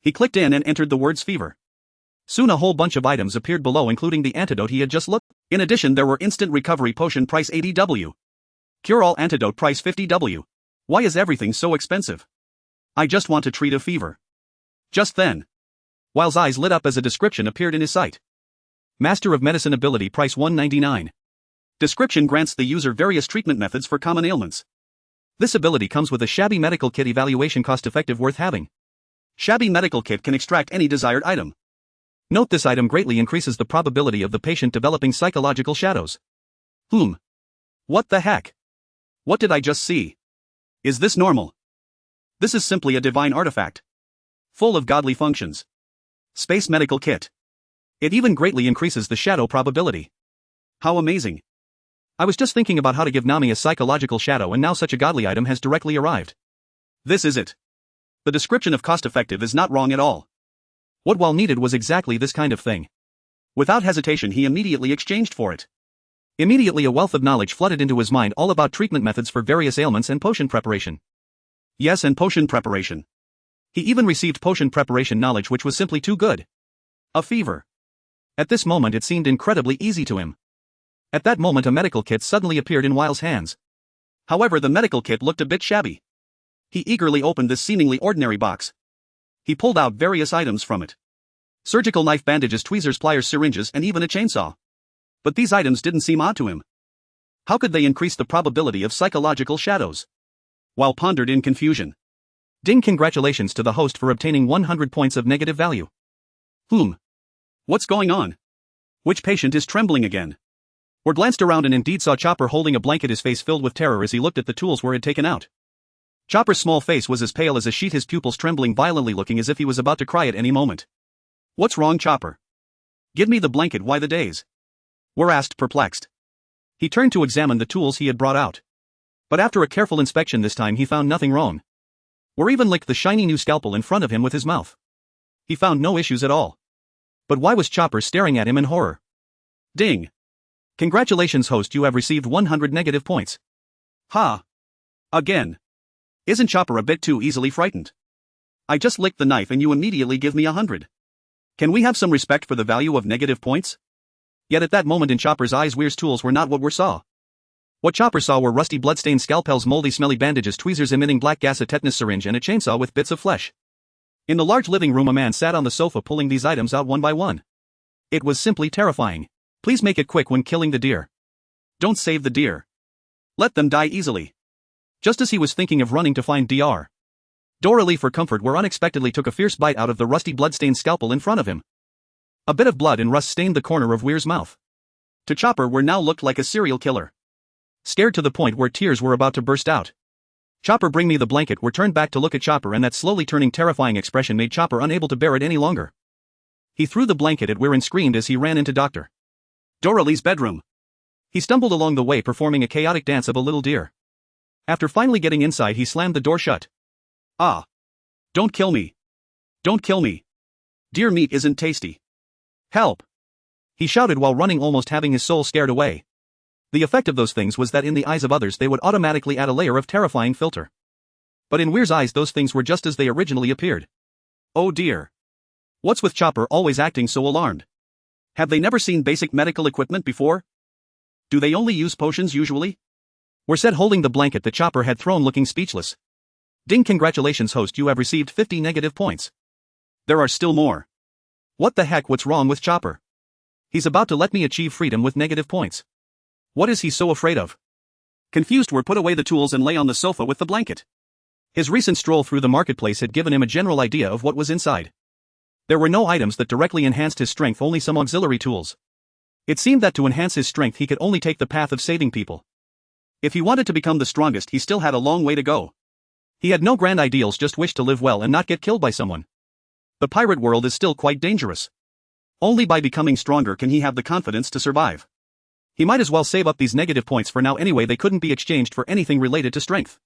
He clicked in and entered the words fever. Soon a whole bunch of items appeared below, including the antidote he had just looked. In addition, there were instant recovery potion, price 80W. Cure-all antidote, price 50W. Why is everything so expensive? I just want to treat a fever. Just then, Weil's eyes lit up as a description appeared in his sight. Master of Medicine ability, price 199. Description grants the user various treatment methods for common ailments. This ability comes with a shabby medical kit. Evaluation, cost effective, worth having. Shabby medical kit can extract any desired item. Note, this item greatly increases the probability of the patient developing psychological shadows. What the heck? What did I just see? Is this normal? This is simply a divine artifact. Full of godly functions. Space medical kit. It even greatly increases the shadow probability. How amazing. I was just thinking about how to give Nami a psychological shadow, and now such a godly item has directly arrived. This is it. The description of cost-effective is not wrong at all. What Weil needed was exactly this kind of thing. Without hesitation, he immediately exchanged for it. Immediately a wealth of knowledge flooded into his mind, all about treatment methods for various ailments and potion preparation. Yes, and potion preparation. He even received potion preparation knowledge, which was simply too good. A fever. At this moment it seemed incredibly easy to him. At that moment a medical kit suddenly appeared in Weil's hands. However, the medical kit looked a bit shabby. He eagerly opened this seemingly ordinary box. He pulled out various items from it. Surgical knife, bandages, tweezers, pliers, syringes, and even a chainsaw. But these items didn't seem odd to him. How could they increase the probability of psychological shadows? while pondered in confusion. Ding, congratulations to the host for obtaining 100 points of negative value. What's going on? Which patient is trembling again? Or glanced around and indeed saw Chopper holding a blanket, his face filled with terror as he looked at the tools where it had taken out. Chopper's small face was as pale as a sheet, his pupils trembling violently, looking as if he was about to cry at any moment. What's wrong, Chopper? Give me the blanket, why the daze? Were asked, perplexed. He turned to examine the tools he had brought out. But after a careful inspection this time he found nothing wrong. Were even licked the shiny new scalpel in front of him with his mouth. He found no issues at all. But why was Chopper staring at him in horror? Ding. Congratulations, host, you have received 100 negative points. Ha! Again. Isn't Chopper a bit too easily frightened? I just licked the knife and you immediately give me 100. Can we have some respect for the value of negative points? Yet at that moment in Chopper's eyes, Weir's tools were not what Weir saw. What Chopper saw were rusty bloodstained scalpels, moldy smelly bandages, tweezers emitting black gas, a tetanus syringe, and a chainsaw with bits of flesh. In the large living room, a man sat on the sofa pulling these items out one by one. It was simply terrifying. Please make it quick when killing the deer. Don't save the deer. Let them die easily. Just as he was thinking of running to find Dr. Doralee for comfort, Weir unexpectedly took a fierce bite out of the rusty bloodstained scalpel in front of him. A bit of blood and rust stained the corner of Weir's mouth. To Chopper, Weir now looked like a serial killer. Scared to the point where tears were about to burst out. Chopper, bring me the blanket. Weir turned back to look at Chopper, and that slowly turning terrifying expression made Chopper unable to bear it any longer. He threw the blanket at Weir and screamed as he ran into Dr. Doralee's bedroom. He stumbled along the way, performing a chaotic dance of a little deer. After finally getting inside, he slammed the door shut. Ah! Don't kill me. Don't kill me. Deer meat isn't tasty. Help! He shouted while running, almost having his soul scared away. The effect of those things was that in the eyes of others they would automatically add a layer of terrifying filter. But in Weir's eyes those things were just as they originally appeared. Oh dear. What's with Chopper always acting so alarmed? Have they never seen basic medical equipment before? Do they only use potions usually? Weir said, holding the blanket that Chopper had thrown, looking speechless. Ding, congratulations, host, you have received 50 negative points. There are still more. What the heck, what's wrong with Chopper? He's about to let me achieve freedom with negative points. What is he so afraid of? Confused, Weir put away the tools and lay on the sofa with the blanket. His recent stroll through the marketplace had given him a general idea of what was inside. There were no items that directly enhanced his strength, only some auxiliary tools. It seemed that to enhance his strength he could only take the path of saving people. If he wanted to become the strongest, he still had a long way to go. He had no grand ideals, just wished to live well and not get killed by someone. The pirate world is still quite dangerous. Only by becoming stronger can he have the confidence to survive. He might as well save up these negative points for now anyway, they couldn't be exchanged for anything related to strength.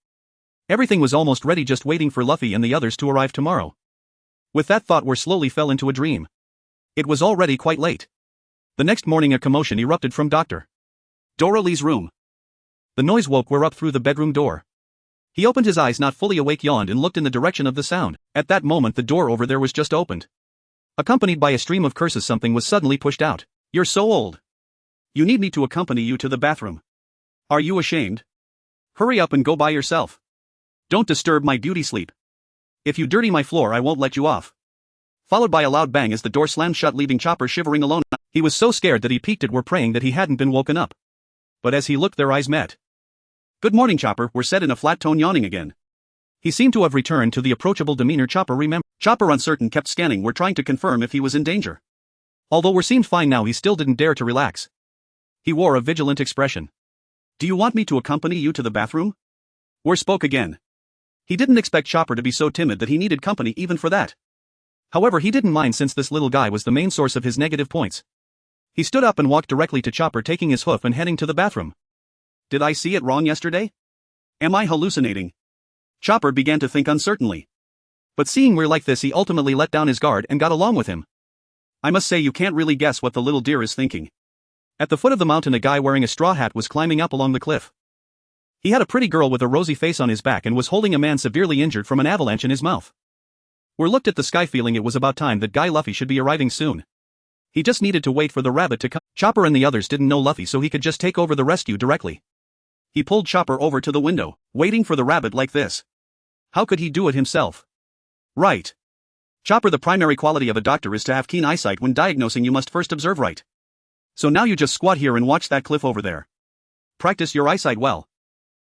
Everything was almost ready, just waiting for Luffy and the others to arrive tomorrow. With that thought, Weir slowly fell into a dream. It was already quite late. The next morning a commotion erupted from Dr. Doralee's room. The noise woke Weir up through the bedroom door. He opened his eyes, not fully awake, yawned and looked in the direction of the sound. At that moment the door over there was just opened. Accompanied by a stream of curses, something was suddenly pushed out. You're so old. You need me to accompany you to the bathroom. Are you ashamed? Hurry up and go by yourself. Don't disturb my beauty sleep. If you dirty my floor I won't let you off. Followed by a loud bang as the door slammed shut, leaving Chopper shivering alone. He was so scared that he peeked at Weir, praying that he hadn't been woken up. But as he looked, their eyes met. Good morning, Chopper, Weir said in a flat tone, yawning again. He seemed to have returned to the approachable demeanor Chopper remembered. Chopper, uncertain, kept scanning Weir, trying to confirm if he was in danger. Although Weir seemed fine now, he still didn't dare to relax. He wore a vigilant expression. Do you want me to accompany you to the bathroom? Weir spoke again. He didn't expect Chopper to be so timid that he needed company even for that. However, he didn't mind since this little guy was the main source of his negative points. He stood up and walked directly to Chopper, taking his hoof and heading to the bathroom. Did I see it wrong yesterday? Am I hallucinating? Chopper began to think uncertainly. But seeing Weir like this, he ultimately let down his guard and got along with him. I must say, you can't really guess what the little deer is thinking. At the foot of the mountain, a guy wearing a straw hat was climbing up along the cliff. He had a pretty girl with a rosy face on his back and was holding a man severely injured from an avalanche in his mouth. Weir looked at the sky, feeling it was about time that guy Luffy should be arriving soon. He just needed to wait for the rabbit to come. Chopper and the others didn't know Luffy, so he could just take over the rescue directly. He pulled Chopper over to the window, waiting for the rabbit like this. How could he do it himself? Right. Chopper, the primary quality of a doctor is to have keen eyesight. When diagnosing, you must first observe right. So now you just squat here and watch that cliff over there. Practice your eyesight well.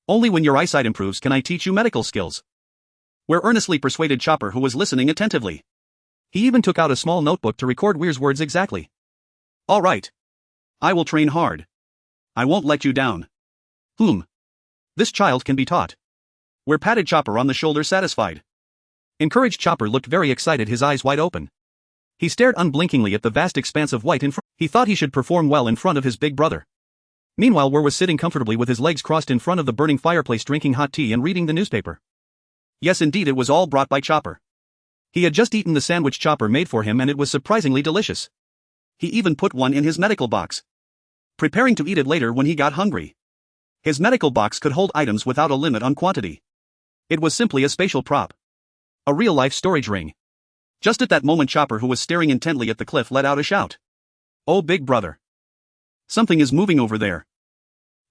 Only when your eyesight improves can I teach you medical skills. Weir earnestly persuaded Chopper, who was listening attentively. He even took out a small notebook to record Weir's words exactly. All right. I will train hard. I won't let you down. This child can be taught. Weir patted Chopper on the shoulder, satisfied. Encouraged Chopper looked very excited, his eyes wide open. He stared unblinkingly at the vast expanse of white in front. He thought he should perform well in front of his big brother. Meanwhile, Weir was sitting comfortably with his legs crossed in front of the burning fireplace, drinking hot tea and reading the newspaper. Yes, indeed, it was all brought by Chopper. He had just eaten the sandwich Chopper made for him and it was surprisingly delicious. He even put one in his medical box, preparing to eat it later when he got hungry. His medical box could hold items without a limit on quantity. It was simply a spatial prop. A real-life storage ring. Just at that moment, Chopper, who was staring intently at the cliff, let out a shout. Oh, big brother. Something is moving over there.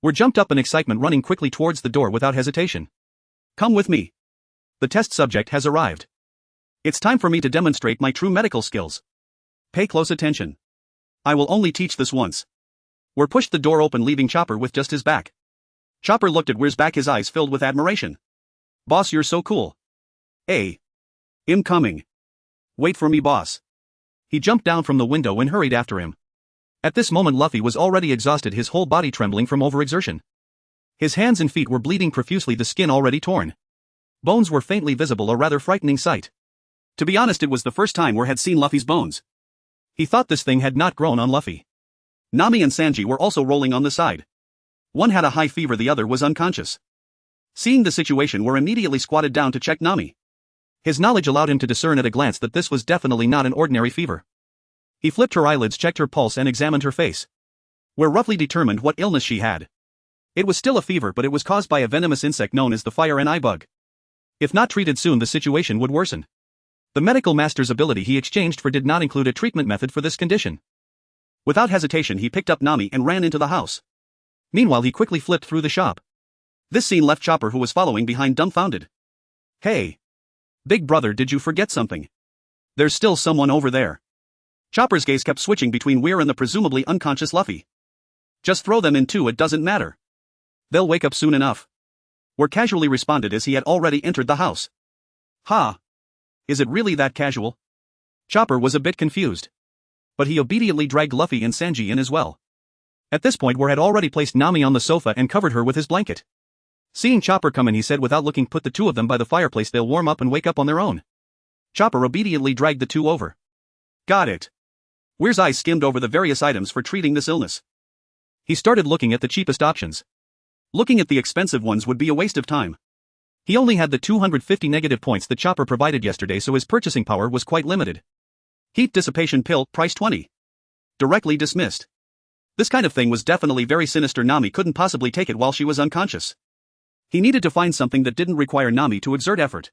Weir jumped up in excitement, running quickly towards the door without hesitation. Come with me. The test subject has arrived. It's time for me to demonstrate my true medical skills. Pay close attention. I will only teach this once. Weir pushed the door open, leaving Chopper with just his back. Chopper looked at Weir's back, his eyes filled with admiration. Boss, you're so cool. Hey. I'm coming. Wait for me, boss. He jumped down from the window and hurried after him. At this moment, Luffy was already exhausted, his whole body trembling from overexertion. His hands and feet were bleeding profusely, the skin already torn. Bones were faintly visible, a rather frightening sight. To be honest, it was the first time Weir had seen Luffy's bones. He thought this thing had not grown on Luffy. Nami and Sanji were also rolling on the side. One had a high fever, the other was unconscious. Seeing the situation, Weir immediately squatted down to check Nami. His knowledge allowed him to discern at a glance that this was definitely not an ordinary fever. He flipped her eyelids, checked her pulse and examined her face. Weir roughly determined what illness she had. It was still a fever, but it was caused by a venomous insect known as the fire and eye bug. If not treated soon, the situation would worsen. The medical master's ability he exchanged for did not include a treatment method for this condition. Without hesitation, he picked up Nami and ran into the house. Meanwhile, he quickly flipped through the shop. This scene left Chopper, who was following behind, dumbfounded. Hey. Big brother, did you forget something? There's still someone over there. Chopper's gaze kept switching between Weir and the presumably unconscious Luffy. Just throw them in too, it doesn't matter. They'll wake up soon enough. Weir casually responded as he had already entered the house. Ha! Is it really that casual? Chopper was a bit confused. But he obediently dragged Luffy and Sanji in as well. At this point, Weir had already placed Nami on the sofa and covered her with his blanket. Seeing Chopper come in, he said without looking, put the two of them by the fireplace, they'll warm up and wake up on their own. Chopper obediently dragged the two over. Got it. Weir's eyes skimmed over the various items for treating this illness. He started looking at the cheapest options. Looking at the expensive ones would be a waste of time. He only had the 250 negative points that Chopper provided yesterday, so his purchasing power was quite limited. Heat dissipation pill, price 20. Directly dismissed. This kind of thing was definitely very sinister. Nami couldn't possibly take it while she was unconscious. He needed to find something that didn't require Nami to exert effort.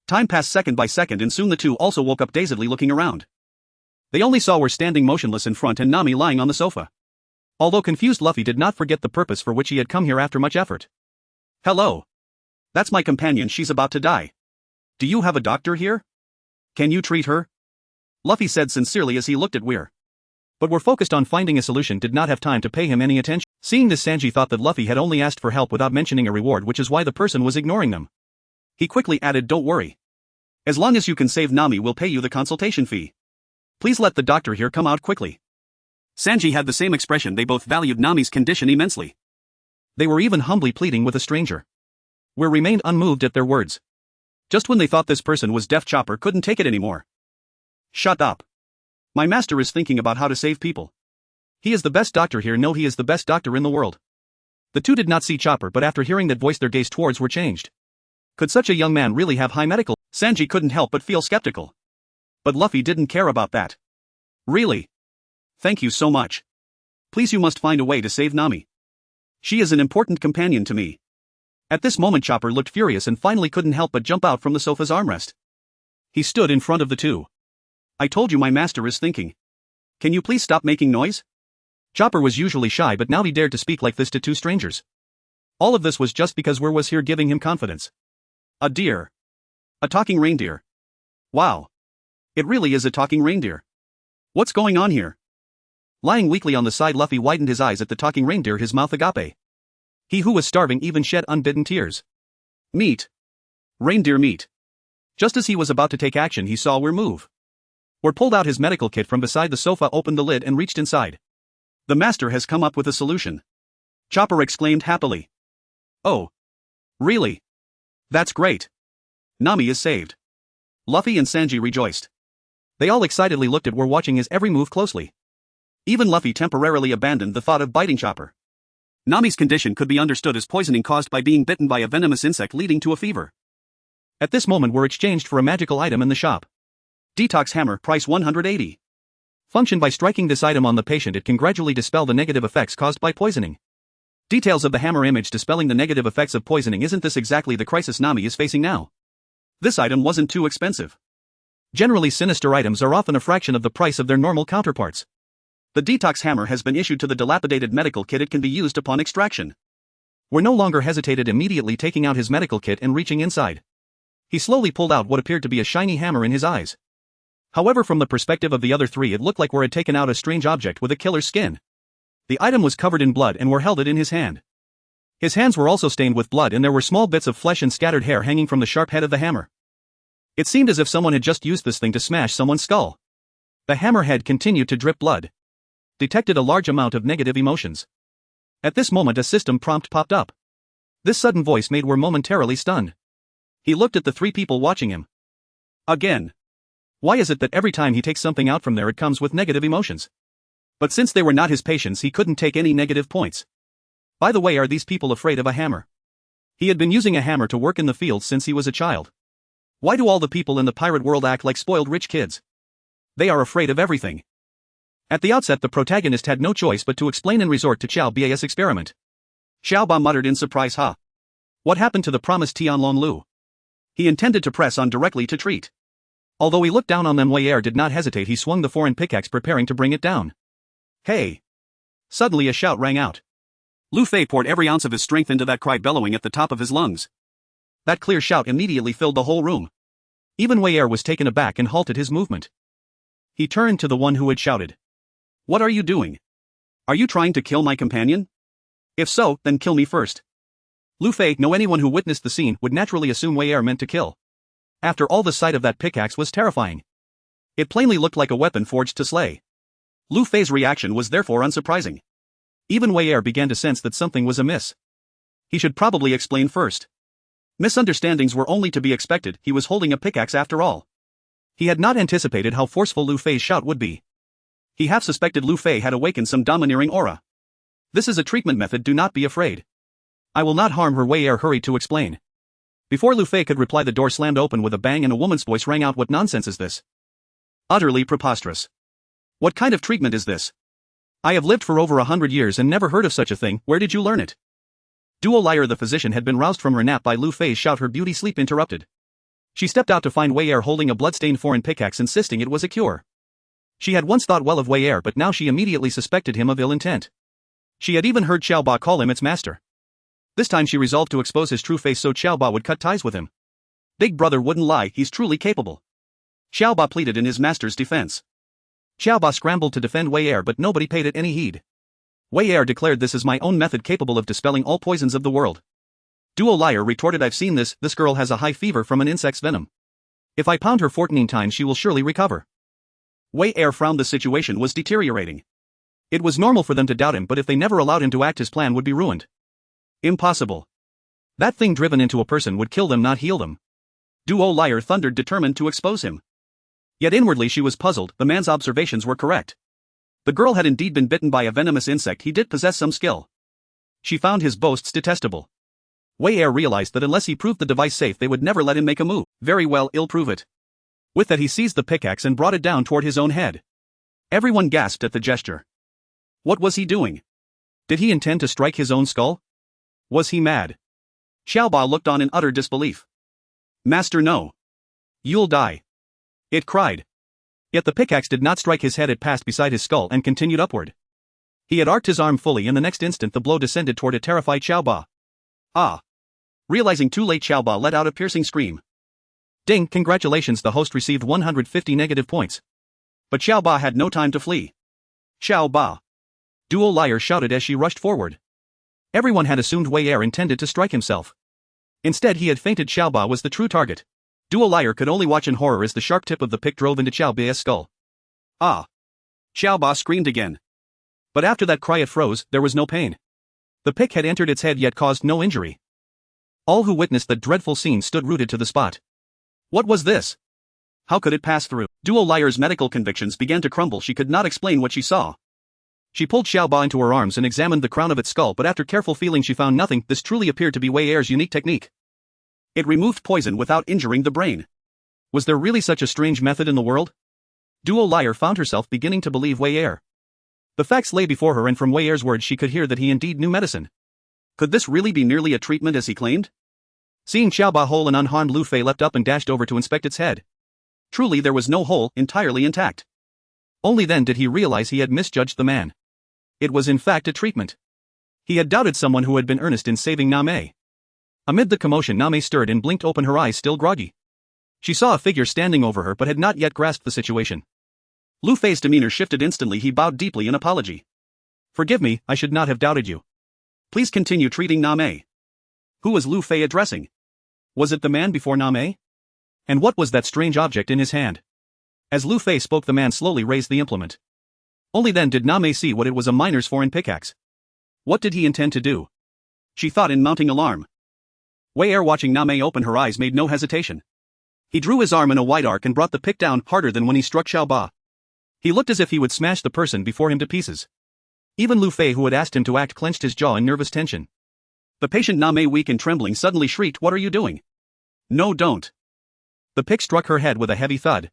Time passed second by second, and soon the two also woke up, dazedly looking around. They only saw Weir standing motionless in front and Nami lying on the sofa. Although confused, Luffy did not forget the purpose for which he had come here after much effort. Hello. That's my companion, she's about to die. Do you have a doctor here? Can you treat her? Luffy said sincerely as he looked at Weir. But Weir, focused on finding a solution, did not have time to pay him any attention. Seeing this, Sanji thought that Luffy had only asked for help without mentioning a reward, which is why the person was ignoring them. He quickly added, don't worry. As long as you can save Nami, we'll pay you the consultation fee. Please let the doctor here come out quickly. Sanji had the same expression. They both valued Nami's condition immensely. They were even humbly pleading with a stranger. Weir remained unmoved at their words. Just when they thought this person was deaf, Chopper couldn't take it anymore. Shut up. My master is thinking about how to save people. He is the best doctor here. No, he is the best doctor in the world. The two did not see Chopper, but after hearing that voice, their gaze towards were changed. Could such a young man really have high medical? Sanji couldn't help but feel skeptical. But Luffy didn't care about that. Really? Thank you so much. Please, you must find a way to save Nami. She is an important companion to me. At this moment, Chopper looked furious and finally couldn't help but jump out from the sofa's armrest. He stood in front of the two. I told you my master is thinking. Can you please stop making noise? Chopper was usually shy, but now he dared to speak like this to two strangers. All of this was just because Weir was here giving him confidence. A deer. A talking reindeer. Wow. It really is a talking reindeer. What's going on here? Lying weakly on the side, Luffy widened his eyes at the talking reindeer, his mouth agape. He who was starving even shed unbidden tears. Meat. Reindeer meat. Just as he was about to take action, he saw Weir move. Weir pulled out his medical kit from beside the sofa, opened the lid and reached inside. The master has come up with a solution. Chopper exclaimed happily. Oh. Really? That's great. Nami is saved. Luffy and Sanji rejoiced. They all excitedly looked at Weir, watching his every move closely. Even Luffy temporarily abandoned the thought of biting Chopper. Nami's condition could be understood as poisoning caused by being bitten by a venomous insect leading to a fever. At this moment Weir exchanged for a magical item in the shop. Detox hammer, price 180. Function: by striking this item on the patient, it can gradually dispel the negative effects caused by poisoning. Details of the hammer image dispelling the negative effects of poisoning. Isn't this exactly the crisis Nami is facing now? This item wasn't too expensive. Generally, sinister items are often a fraction of the price of their normal counterparts. The detox hammer has been issued to the dilapidated medical kit. It can be used upon extraction. Weir no longer hesitated, immediately taking out his medical kit and reaching inside. He slowly pulled out what appeared to be a shiny hammer in his eyes. However, from the perspective of the other three, it looked like Weir had taken out a strange object with a killer's skin. The item was covered in blood and Weir held it in his hand. His hands were also stained with blood, and there were small bits of flesh and scattered hair hanging from the sharp head of the hammer. It seemed as if someone had just used this thing to smash someone's skull. The hammer head continued to drip blood. Detected a large amount of negative emotions. At this moment a system prompt popped up. This sudden voice made Weir momentarily stunned. He looked at the three people watching him. Again. Why is it that every time he takes something out from there it comes with negative emotions? But since they were not his patients, he couldn't take any negative points. By the way, are these people afraid of a hammer? He had been using a hammer to work in the fields since he was a child. Why do all the people in the pirate world act like spoiled rich kids? They are afraid of everything. At the outset, the protagonist had no choice but to explain and resort to Xiao Ba's experiment. Xiao Ba muttered in surprise, "Huh? What happened to the promised Tianlong Lu?" He intended to press on directly to treat. Although he looked down on them, Weir did not hesitate. He swung the foreign pickaxe, preparing to bring it down. Hey! Suddenly a shout rang out. Lu Fei poured every ounce of his strength into that cry, bellowing at the top of his lungs. That clear shout immediately filled the whole room. Even Weir was taken aback and halted his movement. He turned to the one who had shouted. "What are you doing? Are you trying to kill my companion? If so, then kill me first." Lu Fei, anyone who witnessed the scene, would naturally assume Weir meant to kill. After all, the sight of that pickaxe was terrifying. It plainly looked like a weapon forged to slay. Lu Fei's reaction was therefore unsurprising. Even Weir began to sense that something was amiss. He should probably explain first. Misunderstandings were only to be expected. He was holding a pickaxe after all. He had not anticipated how forceful Lu Fei's shout would be. He half suspected Lu Fei had awakened some domineering aura. "This is a treatment method, do not be afraid. I will not harm her," Weir hurried to explain. Before Lu Fei could reply, the door slammed open with a bang and a woman's voice rang out. "What nonsense is this? Utterly preposterous. What kind of treatment is this? I have lived for over 100 years and never heard of such a thing. Where did you learn it?" Duo Liar, the physician, had been roused from her nap by Lu Fei's shout, her beauty sleep interrupted. She stepped out to find Weir holding a bloodstained foreign pickaxe, insisting it was a cure. She had once thought well of Weir, but now she immediately suspected him of ill intent. She had even heard Xiao Ba call him its master. This time she resolved to expose his true face so Xiao Ba would cut ties with him. Big brother wouldn't lie, he's truly capable. Xiao Ba pleaded in his master's defense. Xiao Ba scrambled to defend Weir, but nobody paid it any heed. Weir declared, "This is my own method, capable of dispelling all poisons of the world." Duo Liar retorted, "I've seen this girl has a high fever from an insect's venom. If I pound her 14 times she will surely recover." Weir frowned. The situation was deteriorating. It was normal for them to doubt him, but if they never allowed him to act, his plan would be ruined. Impossible. That thing driven into a person would kill them, not heal them. Duo Liar thundered, determined to expose him. Yet inwardly she was puzzled. The man's observations were correct. The girl had indeed been bitten by a venomous insect. He did possess some skill. She found his boasts detestable. Weir realized that unless he proved the device safe, they would never let him make a move. Very well, I'll prove it. With that, he seized the pickaxe and brought it down toward his own head. Everyone gasped at the gesture. What was he doing? Did he intend to strike his own skull? Was he mad? Xiao Ba looked on in utter disbelief. "Master, no. You'll die," it cried. Yet the pickaxe did not strike his head. It passed beside his skull and continued upward. He had arced his arm fully, and the next instant the blow descended toward a terrified Xiao Ba. Ah! Realizing too late, Xiao Ba let out a piercing scream. Ding, congratulations, the host received 150 negative points. But Xiao Ba had no time to flee. "Xiao Ba!" Duo Liar shouted as she rushed forward. Everyone had assumed Wei Er intended to strike himself. Instead he had feinted. Xiaoba was the true target. Duo Liar could only watch in horror as the sharp tip of the pick drove into Xiaoba's skull. Ah! Xiaoba screamed again. But after that cry it froze, there was no pain. The pick had entered its head yet caused no injury. All who witnessed the dreadful scene stood rooted to the spot. What was this? How could it pass through? Duo Liar's medical convictions began to crumble. She could not explain what she saw. She pulled Xiaoba into her arms and examined the crown of its skull, but after careful feeling she found nothing. This truly appeared to be Wei Er's unique technique. It removed poison without injuring the brain. Was there really such a strange method in the world? Duo Liar found herself beginning to believe Wei Er. The facts lay before her, and from Wei Er's words she could hear that he indeed knew medicine. Could this really be nearly a treatment as he claimed? Seeing Xiaoba whole and unharmed, Lu Fei leapt up and dashed over to inspect its head. Truly there was no hole, entirely intact. Only then did he realize he had misjudged the man. It was in fact a treatment. He had doubted someone who had been earnest in saving Name. Amid the commotion Name stirred and blinked open, her eyes still groggy. She saw a figure standing over her but had not yet grasped the situation. Lu Fei's demeanor shifted instantly. He bowed deeply in apology. Forgive me, I should not have doubted you. Please continue treating Name. Who was Lu Fei addressing? Was it the man before Name? And what was that strange object in his hand? As Lu Fei spoke, the man slowly raised the implement. Only then did Name see what it was: a miner's foreign pickaxe. What did he intend to do? She thought in mounting alarm. Wei Er, watching Name open her eyes, made no hesitation. He drew his arm in a wide arc and brought the pick down harder than when he struck Xiaoba. He looked as if he would smash the person before him to pieces. Even Lu Fei, who had asked him to act, clenched his jaw in nervous tension. The patient Name, weak and trembling, suddenly shrieked, "What are you doing? No, don't." The pick struck her head with a heavy thud.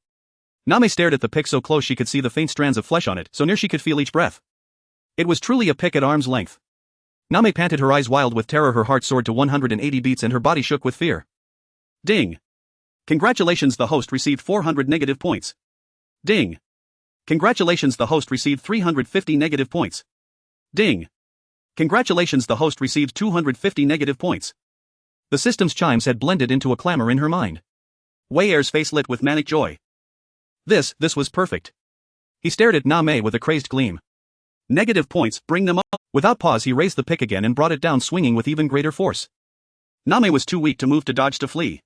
Name stared at the pick so close she could see the faint strands of flesh on it, so near she could feel each breath. It was truly a pick at arm's length. Name panted, her eyes wild with terror. Her heart soared to 180 beats and her body shook with fear. Ding! Congratulations, the host received 400 negative points. Ding! Congratulations, the host received 350 negative points. Ding! Congratulations, the host received 250 negative points. The system's chimes had blended into a clamor in her mind. Wei Er's face lit with manic joy. This was perfect. He stared at Name with a crazed gleam. Negative points, bring them up. Without pause he raised the pick again and brought it down, swinging with even greater force. Name was too weak to move, to dodge, to flee.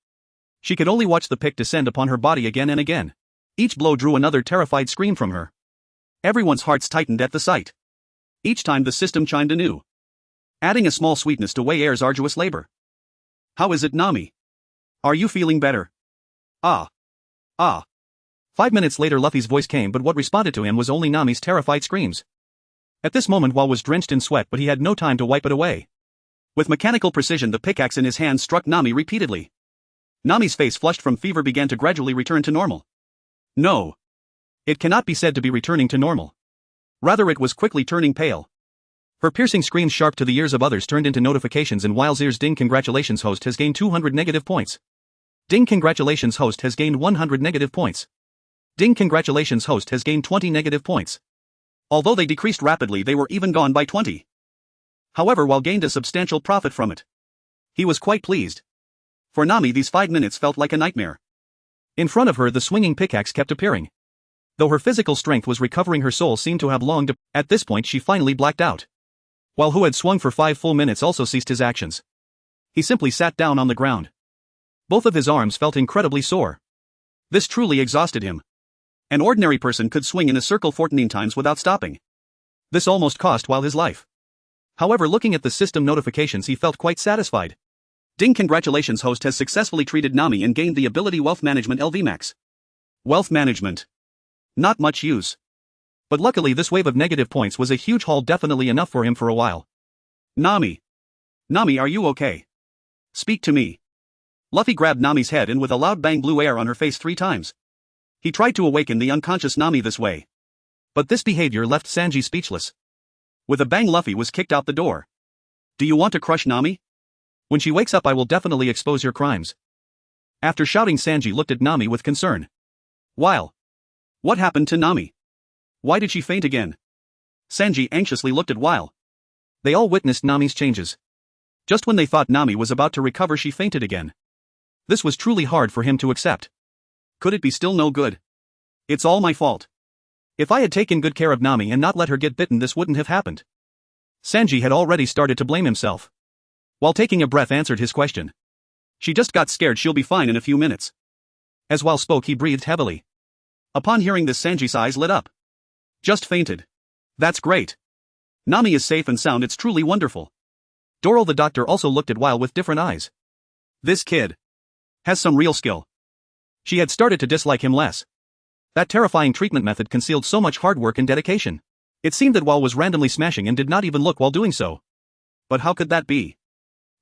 She could only watch the pick descend upon her body again and again. Each blow drew another terrified scream from her. Everyone's hearts tightened at the sight. Each time the system chimed anew, adding a small sweetness to Wei Er's arduous labor. How is it, Nami? Are you feeling better? Ah. 5 minutes later Luffy's voice came, but what responded to him was only Nami's terrified screams. At this moment Wall was drenched in sweat, but he had no time to wipe it away. With mechanical precision the pickaxe in his hand struck Nami repeatedly. Nami's face, flushed from fever, began to gradually return to normal. No. It cannot be said to be returning to normal. Rather, it was quickly turning pale. Her piercing screams, sharp to the ears of others, turned into notifications in Wile's ears. Ding! Congratulations, host has gained 200 negative points. Ding! Congratulations, host has gained 100 negative points. Ding! Congratulations, host has gained 20 negative points. Although they decreased rapidly, they were even gone by 20. However, Wile gained a substantial profit from it. He was quite pleased. For Nami, these 5 minutes felt like a nightmare. In front of her the swinging pickaxe kept appearing. Though her physical strength was recovering, her soul seemed to have long to. At this point she finally blacked out. While who had swung for 5 full minutes also ceased his actions. He simply sat down on the ground. Both of his arms felt incredibly sore. This truly exhausted him. An ordinary person could swing in a circle 14 times without stopping. This almost cost Wile his life. However, looking at the system notifications he felt quite satisfied. Ding! Congratulations, host has successfully treated Nami and gained the ability Wealth Management LV Max. Wealth Management. Not much use. But luckily this wave of negative points was a huge haul, definitely enough for him for a while. Nami. Nami, are you okay? Speak to me. Luffy grabbed Nami's head and with a loud bang blew air on her face 3 times. He tried to awaken the unconscious Nami this way. But this behavior left Sanji speechless. With a bang Luffy was kicked out the door. Do you want to crush Nami? When she wakes up I will definitely expose your crimes. After shouting, Sanji looked at Nami with concern. While. What happened to Nami? Why did she faint again? Sanji anxiously looked at While. They all witnessed Nami's changes. Just when they thought Nami was about to recover, she fainted again. This was truly hard for him to accept. Could it be still no good? It's all my fault. If I had taken good care of Nami and not let her get bitten, this wouldn't have happened. Sanji had already started to blame himself. While taking a breath answered his question. She just got scared, she'll be fine in a few minutes. As while spoke he breathed heavily. Upon hearing this Sanji's eyes lit up. Just fainted. That's great. Nami is safe and sound, it's truly wonderful. Doral the doctor also looked at Weil with different eyes. This kid has some real skill. She had started to dislike him less. That terrifying treatment method concealed so much hard work and dedication. It seemed that Weil was randomly smashing and did not even look while doing so. But how could that be?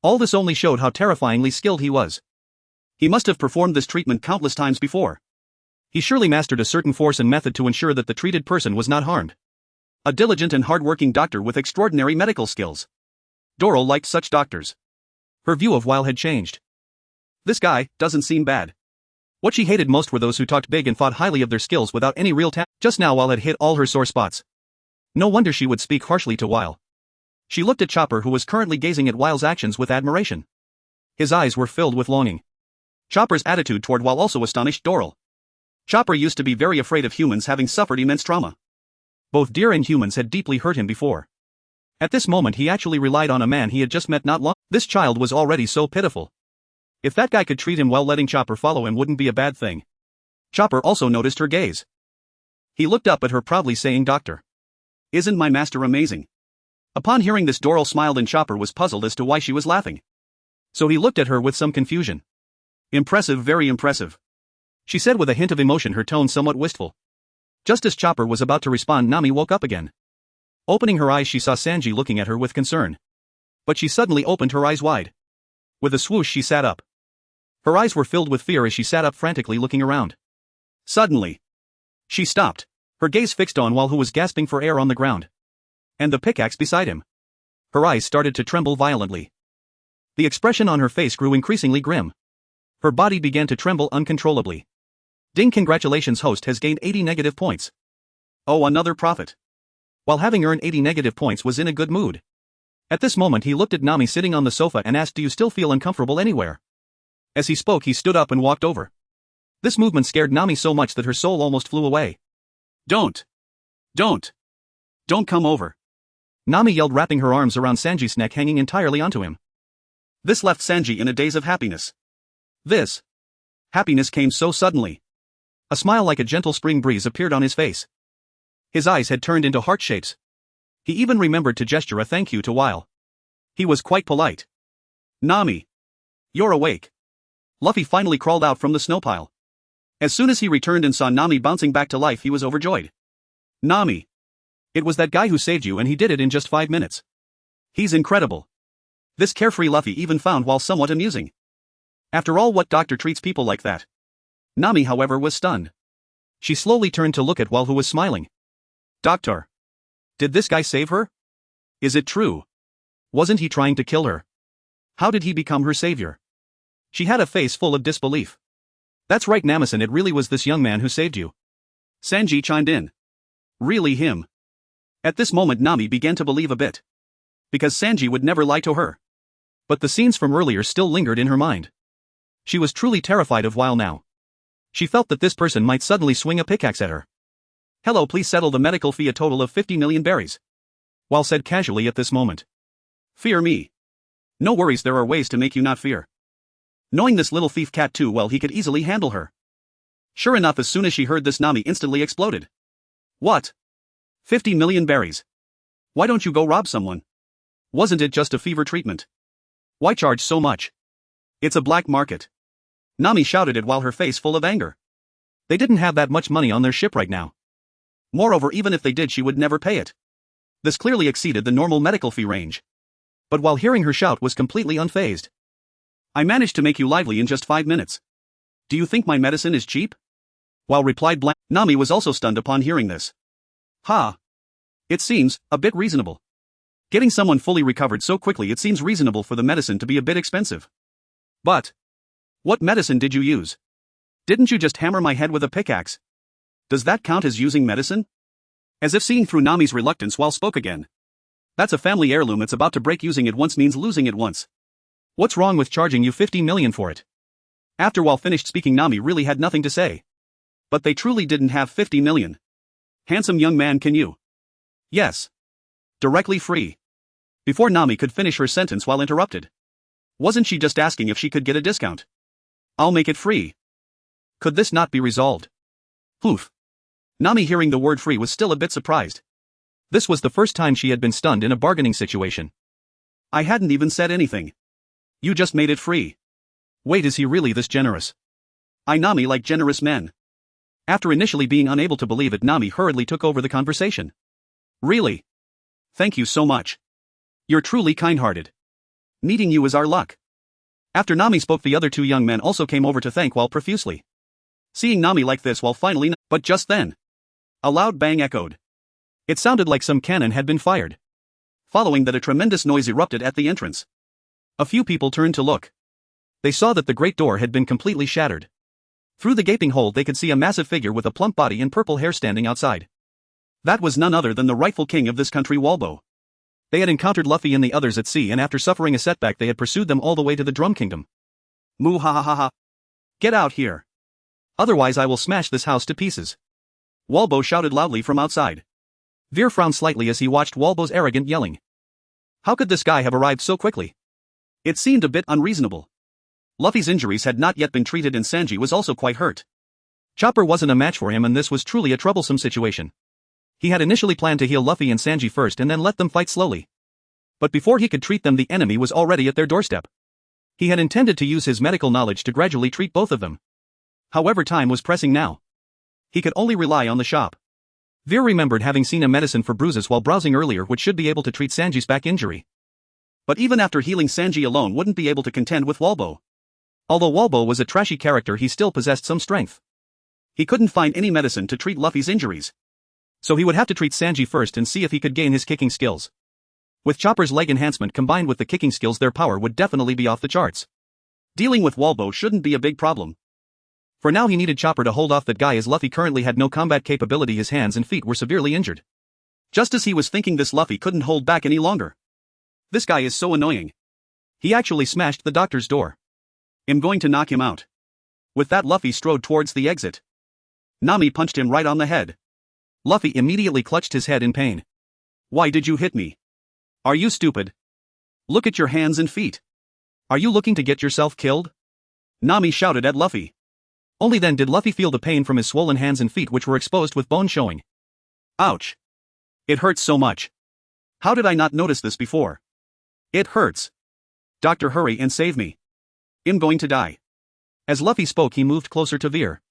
All this only showed how terrifyingly skilled he was. He must have performed this treatment countless times before. He surely mastered a certain force and method to ensure that the treated person was not harmed. A diligent and hard-working doctor with extraordinary medical skills. Doral liked such doctors. Her view of Weil had changed. This guy doesn't seem bad. What she hated most were those who talked big and thought highly of their skills without any real talent. Just now Weil had hit all her sore spots. No wonder she would speak harshly to Weil. She looked at Chopper, who was currently gazing at Weil's actions with admiration. His eyes were filled with longing. Chopper's attitude toward Weil also astonished Doral. Chopper used to be very afraid of humans, having suffered immense trauma. Both deer and humans had deeply hurt him before. At this moment he actually relied on a man he had just met not long. This child was already so pitiful. If that guy could treat him well, letting Chopper follow him wouldn't be a bad thing. Chopper also noticed her gaze. He looked up at her proudly, saying, "Doctor, isn't my master amazing?" Upon hearing this, Doral smiled and Chopper was puzzled as to why she was laughing. So he looked at her with some confusion. "Impressive, very impressive," she said with a hint of emotion, her tone somewhat wistful. Just as Chopper was about to respond, Nami woke up again. Opening her eyes, she saw Sanji looking at her with concern. But she suddenly opened her eyes wide. With a swoosh she sat up. Her eyes were filled with fear as she sat up, frantically looking around. Suddenly, she stopped, her gaze fixed on Weil, who was gasping for air on the ground. And the pickaxe beside him. Her eyes started to tremble violently. The expression on her face grew increasingly grim. Her body began to tremble uncontrollably. "Ding, congratulations, host has gained 80 negative points. Oh, another profit." While having earned 80 negative points was in a good mood. At this moment he looked at Nami sitting on the sofa and asked, "Do you still feel uncomfortable anywhere?" As he spoke he stood up and walked over. This movement scared Nami so much that her soul almost flew away. Don't come over," Nami yelled, wrapping her arms around Sanji's neck, hanging entirely onto him. This left Sanji in a daze of happiness. This happiness came so suddenly. A smile like a gentle spring breeze appeared on his face. His eyes had turned into heart shapes. He even remembered to gesture a thank you to Weil. He was quite polite. "Nami, you're awake." Luffy finally crawled out from the snow pile. As soon as he returned and saw Nami bouncing back to life, he was overjoyed. "Nami, it was that guy who saved you, and he did it in just 5 minutes. He's incredible." This carefree Luffy even found Weil somewhat amusing. After all, what doctor treats people like that? Nami, however, was stunned. She slowly turned to look at Weil, who was smiling. "Doctor, did this guy save her? Is it true? Wasn't he trying to kill her? How did he become her savior?" She had a face full of disbelief. "That's right, Namison, it really was this young man who saved you." Sanji chimed in. "Really him?" At this moment Nami began to believe a bit. Because Sanji would never lie to her. But the scenes from earlier still lingered in her mind. She was truly terrified of Weil now. She felt that this person might suddenly swing a pickaxe at her. "Hello, please settle the medical fee, a total of 50 million berries," Weil said casually at this moment. "Fear me? No worries, there are ways to make you not fear." Knowing this little thief cat too well, he could easily handle her. Sure enough, as soon as she heard this, Nami instantly exploded. "What? 50 million berries? Why don't you go rob someone? Wasn't it just a fever treatment? Why charge so much? It's a black market." Nami shouted it, while her face full of anger. They didn't have that much money on their ship right now. Moreover, even if they did, she would never pay it. This clearly exceeded the normal medical fee range. But while hearing her shout, was completely unfazed. "I managed to make you lively in just 5 minutes. Do you think my medicine is cheap?" Weil replied blank. Nami was also stunned upon hearing this. "Ha! It seems a bit reasonable. Getting someone fully recovered so quickly, it seems reasonable for the medicine to be a bit expensive. But what medicine did you use? Didn't you just hammer my head with a pickaxe? Does that count as using medicine?" As if seeing through Nami's reluctance, Weil spoke again. "That's a family heirloom, it's about to break. Using it once means losing it once. What's wrong with charging you 50 million for it?" After Weil finished speaking, Nami really had nothing to say. But they truly didn't have 50 million. "Handsome young man, can you?" "Yes. Directly free. Before Nami could finish her sentence while interrupted. Wasn't she just asking if she could get a discount? I'll make it free. Could this not be resolved? Poof. Nami, hearing the word free, was still a bit surprised. This was the first time she had been stunned in a bargaining situation. I hadn't even said anything. You just made it free. Wait, is he really this generous? Nami like generous men. After initially being unable to believe it, Nami hurriedly took over the conversation. Really? Thank you so much. You're truly kind-hearted. Meeting you is our luck. After Nami spoke, the other two young men also came over to thank Wal profusely. Seeing Nami like this, Wal finally, but just then, a loud bang echoed. It sounded like some cannon had been fired. Following that, a tremendous noise erupted at the entrance. A few people turned to look. They saw that the great door had been completely shattered. Through the gaping hole they could see a massive figure with a plump body and purple hair standing outside. That was none other than the rightful king of this country, Walbo. They had encountered Luffy and the others at sea, and after suffering a setback they had pursued them all the way to the Drum Kingdom. Moo ha ha ha ha. Get out here. Otherwise I will smash this house to pieces. Walbo shouted loudly from outside. Veer frowned slightly as he watched Walbo's arrogant yelling. How could this guy have arrived so quickly? It seemed a bit unreasonable. Luffy's injuries had not yet been treated and Sanji was also quite hurt. Chopper wasn't a match for him, and this was truly a troublesome situation. He had initially planned to heal Luffy and Sanji first and then let them fight slowly. But before he could treat them, the enemy was already at their doorstep. He had intended to use his medical knowledge to gradually treat both of them. However, time was pressing now. He could only rely on the shop. Veer remembered having seen a medicine for bruises while browsing earlier which should be able to treat Sanji's back injury. But even after healing, Sanji alone wouldn't be able to contend with Walbo. Although Walbo was a trashy character, he still possessed some strength. He couldn't find any medicine to treat Luffy's injuries. So he would have to treat Sanji first and see if he could gain his kicking skills. With Chopper's leg enhancement combined with the kicking skills, their power would definitely be off the charts. Dealing with Walbo shouldn't be a big problem. For now he needed Chopper to hold off that guy, as Luffy currently had no combat capability. His hands and feet were severely injured. Just as he was thinking this, Luffy couldn't hold back any longer. This guy is so annoying. He actually smashed the doctor's door. I'm going to knock him out. With that, Luffy strode towards the exit. Nami punched him right on the head. Luffy immediately clutched his head in pain. Why did you hit me? Are you stupid? Look at your hands and feet. Are you looking to get yourself killed? Nami shouted at Luffy. Only then did Luffy feel the pain from his swollen hands and feet, which were exposed with bone showing. Ouch. It hurts so much. How did I not notice this before? It hurts. Doctor, hurry and save me. I'm going to die. As Luffy spoke, he moved closer to Veer.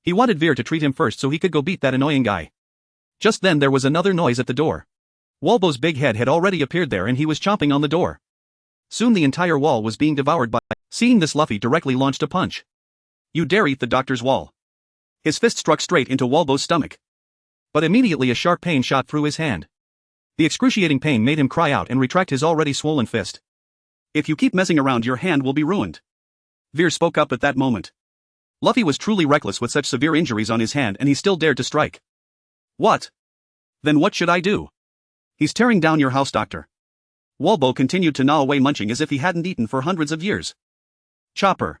He wanted Veer to treat him first so he could go beat that annoying guy. Just then there was another noise at the door. Walbo's big head had already appeared there and he was chomping on the door. Soon the entire wall was being devoured by. Seeing this, Luffy directly launched a punch. You dare eat the doctor's wall. His fist struck straight into Walbo's stomach. But immediately a sharp pain shot through his hand. The excruciating pain made him cry out and retract his already swollen fist. If you keep messing around, your hand will be ruined. Veer spoke up at that moment. Luffy was truly reckless with such severe injuries on his hand, and he still dared to strike. What? Then what should I do? He's tearing down your house, Doctor. Walbo continued to gnaw away, munching as if he hadn't eaten for hundreds of years. Chopper.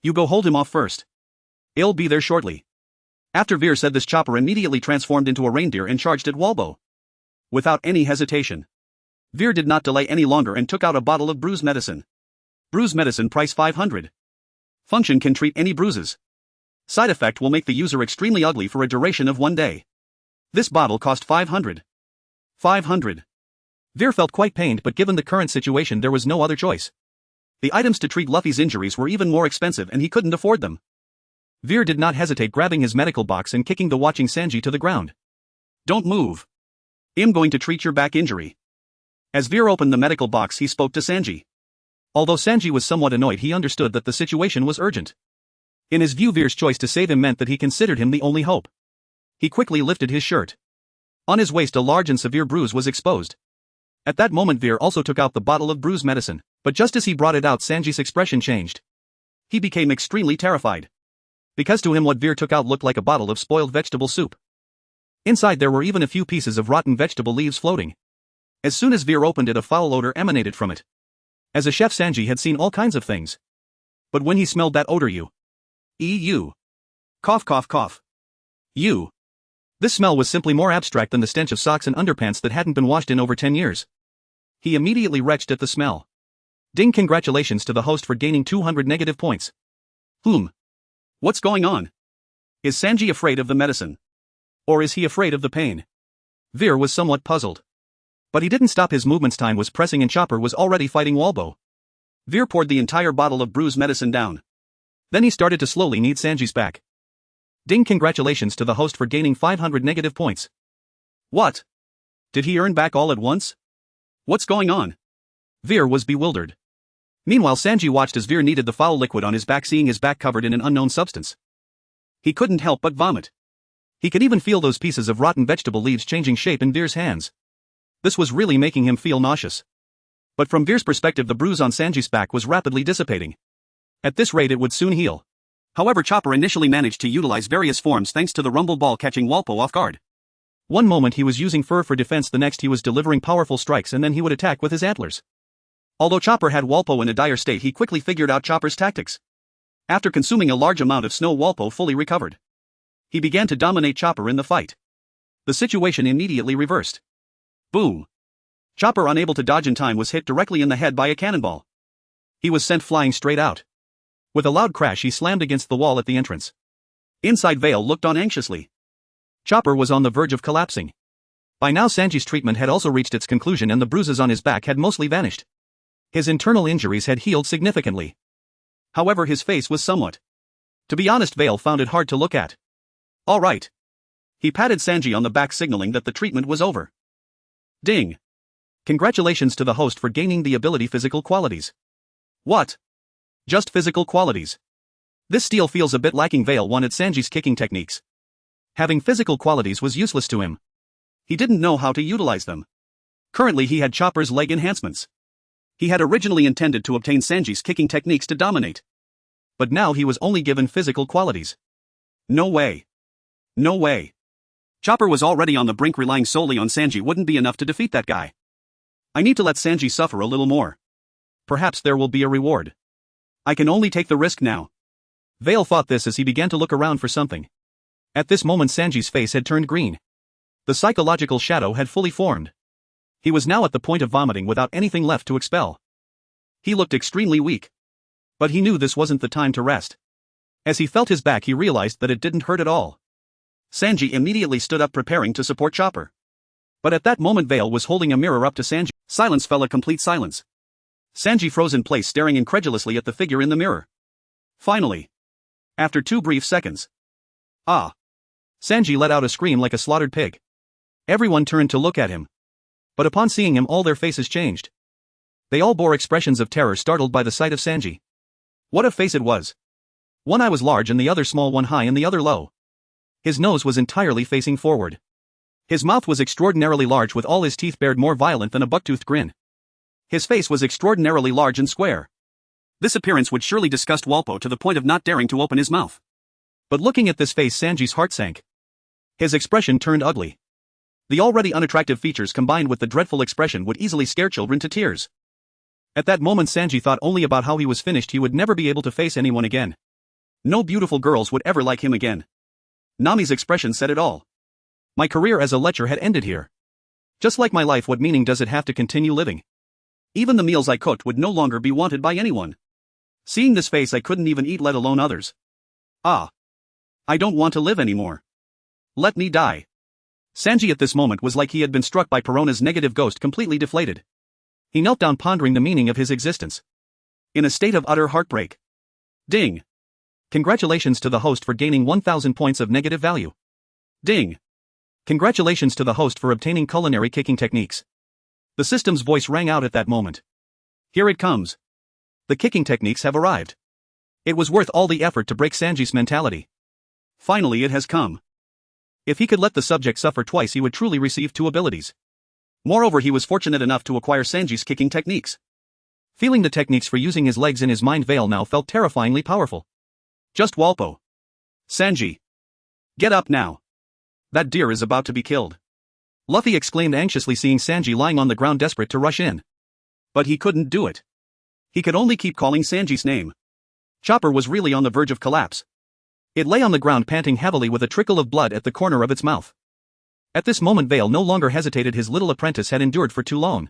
You go hold him off first. I'll be there shortly. After Veer said this, Chopper immediately transformed into a reindeer and charged at Walbo. Without any hesitation. Veer did not delay any longer and took out a bottle of bruise medicine. Bruise medicine, price 500. Function: can treat any bruises. Side effect: will make the user extremely ugly for a duration of 1 day. This bottle cost 500. 500. Veer felt quite pained, but given the current situation there was no other choice. The items to treat Luffy's injuries were even more expensive and he couldn't afford them. Veer did not hesitate, grabbing his medical box and kicking the watching Sanji to the ground. Don't move. I'm going to treat your back injury. As Veer opened the medical box, he spoke to Sanji. Although Sanji was somewhat annoyed, he understood that the situation was urgent. In his view, Veer's choice to save him meant that he considered him the only hope. He quickly lifted his shirt. On his waist a large and severe bruise was exposed. At that moment Veer also took out the bottle of bruise medicine, but just as he brought it out, Sanji's expression changed. He became extremely terrified. Because to him what Veer took out looked like a bottle of spoiled vegetable soup. Inside there were even a few pieces of rotten vegetable leaves floating. As soon as Veer opened it, a foul odor emanated from it. As a chef, Sanji had seen all kinds of things. But when he smelled that odor, cough cough cough. This smell was simply more abstract than the stench of socks and underpants that hadn't been washed in over 10 years. He immediately retched at the smell. Ding! Congratulations to the host for gaining 200 negative points. What's going on? Is Sanji afraid of the medicine? Or is he afraid of the pain? Veer was somewhat puzzled. But he didn't stop. His movements. Time was pressing and Chopper was already fighting Walpo. Veer poured the entire bottle of bruise medicine down. Then he started to slowly knead Sanji's back. Ding! Congratulations to the host for gaining 500 negative points. What? Did he earn back all at once? What's going on? Veer was bewildered. Meanwhile, Sanji watched as Veer kneaded the foul liquid on his back, seeing his back covered in an unknown substance. He couldn't help but vomit. He could even feel those pieces of rotten vegetable leaves changing shape in Veer's hands. This was really making him feel nauseous. But from Veer's perspective, the bruise on Sanji's back was rapidly dissipating. At this rate, it would soon heal. However, Chopper initially managed to utilize various forms thanks to the rumble ball catching Walpo off guard. One moment he was using fur for defense, the next he was delivering powerful strikes, and then he would attack with his antlers. Although Chopper had Walpo in a dire state, he quickly figured out Chopper's tactics. After consuming a large amount of snow, Walpo fully recovered. He began to dominate Chopper in the fight. The situation immediately reversed. Boom! Chopper, unable to dodge in time, was hit directly in the head by a cannonball. He was sent flying straight out. With a loud crash, he slammed against the wall at the entrance. Inside, Vale looked on anxiously. Chopper was on the verge of collapsing. By now, Sanji's treatment had also reached its conclusion and the bruises on his back had mostly vanished. His internal injuries had healed significantly. However, his face was somewhat. To be honest, Vale found it hard to look at. All right. He patted Sanji on the back, signaling that the treatment was over. Ding! Congratulations to the host for gaining the ability physical qualities. What? Just physical qualities? This still feels a bit lacking. Vale wanted Sanji's kicking techniques. Having physical qualities was useless to him. He didn't know how to utilize them. Currently he had Chopper's leg enhancements. He had originally intended to obtain Sanji's kicking techniques to dominate. But now he was only given physical qualities. No way. No way. Chopper was already on the brink. Relying solely on Sanji wouldn't be enough to defeat that guy. I need to let Sanji suffer a little more. Perhaps there will be a reward. I can only take the risk now. Vale thought this as he began to look around for something. At this moment, Sanji's face had turned green. The psychological shadow had fully formed. He was now at the point of vomiting without anything left to expel. He looked extremely weak. But he knew this wasn't the time to rest. As he felt his back, he realized that it didn't hurt at all. Sanji immediately stood up, preparing to support Chopper. But at that moment, Vale was holding a mirror up to Sanji. Silence fell, a complete silence. Sanji froze in place, staring incredulously at the figure in the mirror. Finally. After 2 brief seconds. Ah! Sanji let out a scream like a slaughtered pig. Everyone turned to look at him. But upon seeing him, all their faces changed. They all bore expressions of terror, startled by the sight of Sanji. What a face it was! One eye was large and the other small, one high and the other low. His nose was entirely facing forward. His mouth was extraordinarily large, with all his teeth bared, more violent than a buck-toothed grin. His face was extraordinarily large and square. This appearance would surely disgust Walpo to the point of not daring to open his mouth. But looking at this face, Sanji's heart sank. His expression turned ugly. The already unattractive features combined with the dreadful expression would easily scare children to tears. At that moment, Sanji thought only about how he was finished. He would never be able to face anyone again. No beautiful girls would ever like him again. Nami's expression said it all. My career as a lecher had ended here. Just like my life, what meaning does it have to continue living? Even the meals I cooked would no longer be wanted by anyone. Seeing this face, I couldn't even eat, let alone others. Ah. I don't want to live anymore. Let me die. Sanji at this moment was like he had been struck by Perona's negative ghost, completely deflated. He knelt down, pondering the meaning of his existence. In a state of utter heartbreak. Ding! Congratulations to the host for gaining 1000 points of negative value. Ding! Congratulations to the host for obtaining culinary kicking techniques. The system's voice rang out at that moment. Here it comes. The kicking techniques have arrived. It was worth all the effort to break Sanji's mentality. Finally it has come. If he could let the subject suffer twice, he would truly receive 2 abilities. Moreover, he was fortunate enough to acquire Sanji's kicking techniques. Feeling the techniques for using his legs in his mind, Vale now felt terrifyingly powerful. Just Walpo. Sanji. Get up now. That deer is about to be killed. Luffy exclaimed anxiously, seeing Sanji lying on the ground, desperate to rush in. But he couldn't do it. He could only keep calling Sanji's name. Chopper was really on the verge of collapse. It lay on the ground, panting heavily, with a trickle of blood at the corner of its mouth. At this moment, Vale no longer hesitated. His little apprentice had endured for too long.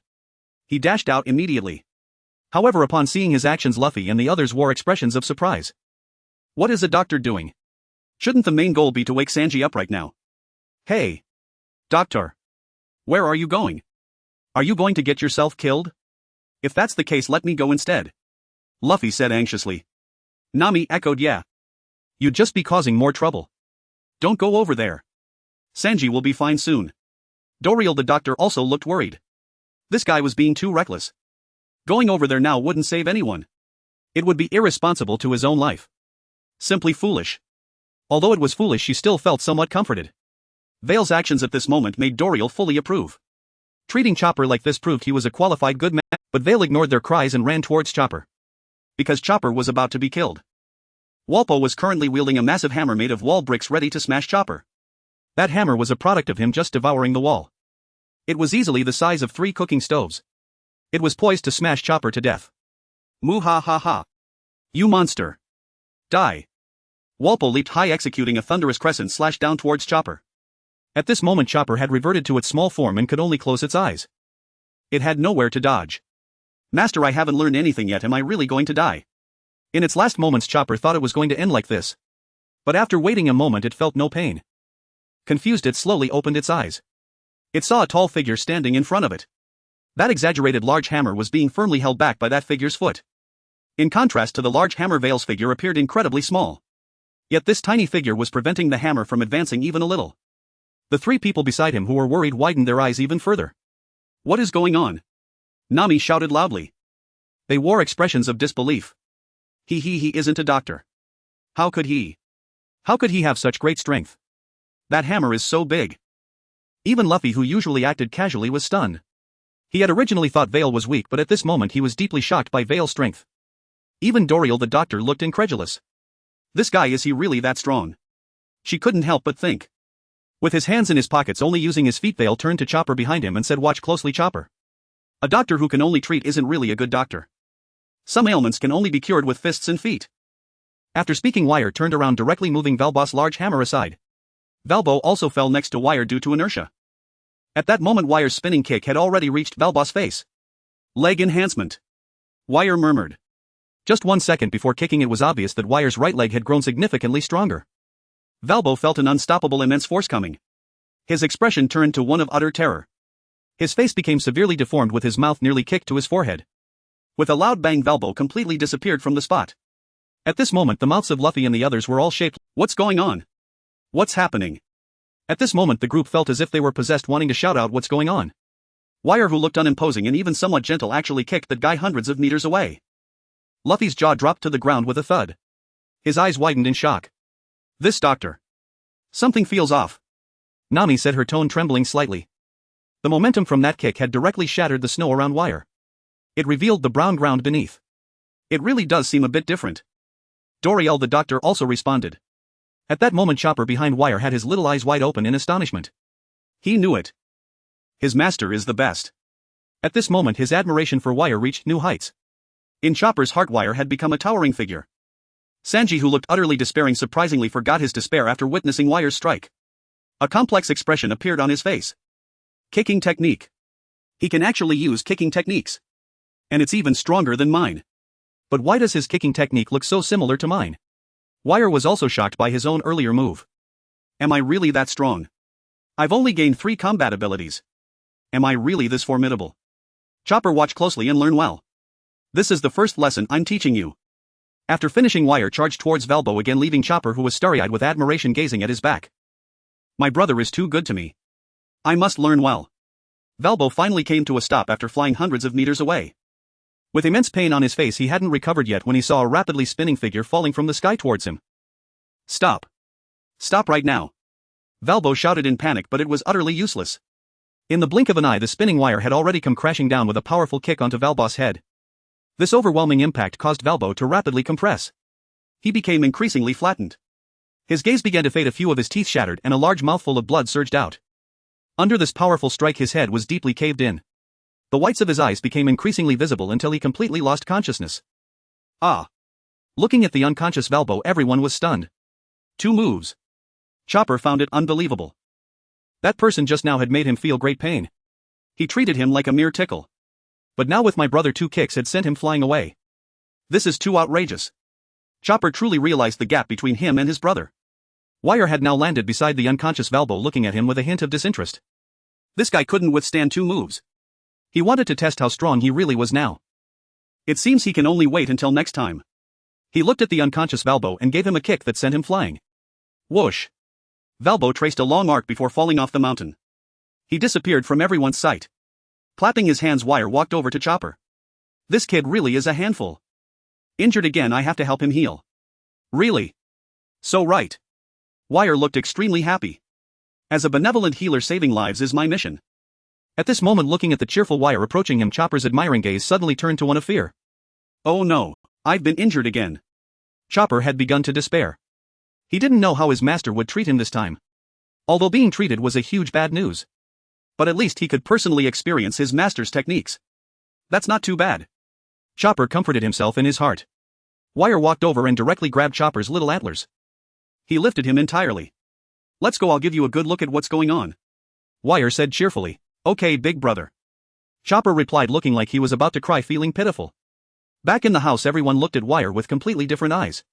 He dashed out immediately. However, upon seeing his actions, Luffy and the others wore expressions of surprise. What is a doctor doing? Shouldn't the main goal be to wake Sanji up right now? Hey! Doctor! Where are you going? Are you going to get yourself killed? If that's the case, let me go instead. Luffy said anxiously. Nami echoed, yeah. You'd just be causing more trouble. Don't go over there. Sanji will be fine soon. Doriel the doctor also looked worried. This guy was being too reckless. Going over there now wouldn't save anyone. It would be irresponsible to his own life. Simply foolish. Although it was foolish, she still felt somewhat comforted. Vale's actions at this moment made Doriel fully approve. Treating Chopper like this proved he was a qualified good man, but Vale ignored their cries and ran towards Chopper. Because Chopper was about to be killed. Walpo was currently wielding a massive hammer made of wall bricks ready to smash Chopper. That hammer was a product of him just devouring the wall. It was easily the size of 3 cooking stoves. It was poised to smash Chopper to death. Moo ha ha ha. You monster. Die. Walpo leaped high, executing a thunderous crescent slash down towards Chopper. At this moment Chopper had reverted to its small form and could only close its eyes. It had nowhere to dodge. Master, I haven't learned anything yet. Am I really going to die? In its last moments Chopper thought it was going to end like this. But after waiting a moment it felt no pain. Confused, it slowly opened its eyes. It saw a tall figure standing in front of it. That exaggerated large hammer was being firmly held back by that figure's foot. In contrast to the large hammer, Vale's figure appeared incredibly small. Yet this tiny figure was preventing the hammer from advancing even a little. The 3 people beside him who were worried widened their eyes even further. What is going on? Nami shouted loudly. They wore expressions of disbelief. He isn't a doctor. How could he? How could he have such great strength? That hammer is so big. Even Luffy, who usually acted casually, was stunned. He had originally thought Vale was weak, but at this moment he was deeply shocked by Vale's strength. Even Doriel the doctor looked incredulous. This guy, is he really that strong? She couldn't help but think. With his hands in his pockets, only using his feet, Vale turned to Chopper behind him and said, watch closely, Chopper. A doctor who can only treat isn't really a good doctor. Some ailments can only be cured with fists and feet. After speaking, Wire turned around, directly moving Valbo's large hammer aside. Valbo also fell next to Wire due to inertia. At that moment Wire's spinning kick had already reached Valbo's face. Leg enhancement. Wire murmured. Just 1 second before kicking, it was obvious that Wire's right leg had grown significantly stronger. Valbo felt an unstoppable immense force coming. His expression turned to one of utter terror. His face became severely deformed with his mouth nearly kicked to his forehead. With a loud bang, Valbo completely disappeared from the spot. At this moment the mouths of Luffy and the others were all shaped. What's going on? What's happening? At this moment the group felt as if they were possessed, wanting to shout out what's going on. Wire, who looked unimposing and even somewhat gentle, actually kicked that guy hundreds of meters away. Luffy's jaw dropped to the ground with a thud. His eyes widened in shock. This doctor. Something feels off. Nami said, her tone trembling slightly. The momentum from that kick had directly shattered the snow around Wire. It revealed the brown ground beneath. It really does seem a bit different. Doriel the doctor also responded. At that moment Chopper behind Wire had his little eyes wide open in astonishment. He knew it. His master is the best. At this moment his admiration for Wire reached new heights. In Chopper's heart, Wire had become a towering figure. Sanji, who looked utterly despairing, surprisingly forgot his despair after witnessing Wire's strike. A complex expression appeared on his face. Kicking technique. He can actually use kicking techniques. And it's even stronger than mine. But why does his kicking technique look so similar to mine? Wire was also shocked by his own earlier move. Am I really that strong? I've only gained 3 combat abilities. Am I really this formidable? Chopper, watch closely and learn well. This is the first lesson I'm teaching you. After finishing, Wire charged towards Valbo again, leaving Chopper, who was starry-eyed with admiration, gazing at his back. My brother is too good to me. I must learn well. Valbo finally came to a stop after flying hundreds of meters away. With immense pain on his face, he hadn't recovered yet when he saw a rapidly spinning figure falling from the sky towards him. Stop. Stop right now. Valbo shouted in panic, but it was utterly useless. In the blink of an eye, the spinning Wire had already come crashing down with a powerful kick onto Valbo's head. This overwhelming impact caused Valbo to rapidly compress. He became increasingly flattened. His gaze began to fade, a few of his teeth shattered, and a large mouthful of blood surged out. Under this powerful strike, his head was deeply caved in. The whites of his eyes became increasingly visible until he completely lost consciousness. Ah! Looking at the unconscious Valbo, everyone was stunned. 2 moves. Chopper found it unbelievable. That person just now had made him feel great pain. He treated him like a mere tickle. But now with my brother 2 kicks had sent him flying away. This is too outrageous. Chopper truly realized the gap between him and his brother. Wire had now landed beside the unconscious Valbo, looking at him with a hint of disinterest. This guy couldn't withstand 2 moves. He wanted to test how strong he really was now. It seems he can only wait until next time. He looked at the unconscious Valbo and gave him a kick that sent him flying. Whoosh! Valbo traced a long arc before falling off the mountain. He disappeared from everyone's sight. Clapping his hands, Wire walked over to Chopper. This kid really is a handful. Injured again, I have to help him heal. Really? So right. Wire looked extremely happy. As a benevolent healer, saving lives is my mission. At this moment, looking at the cheerful Wire approaching him, Chopper's admiring gaze suddenly turned to one of fear. Oh no, I've been injured again. Chopper had begun to despair. He didn't know how his master would treat him this time. Although being treated was a huge bad news. But at least he could personally experience his master's techniques. That's not too bad. Chopper comforted himself in his heart. Wire walked over and directly grabbed Chopper's little antlers. He lifted him entirely. Let's go, I'll give you a good look at what's going on. Wire said cheerfully. Okay, big brother. Chopper replied, looking like he was about to cry, feeling pitiful. Back in the house, everyone looked at Wire with completely different eyes.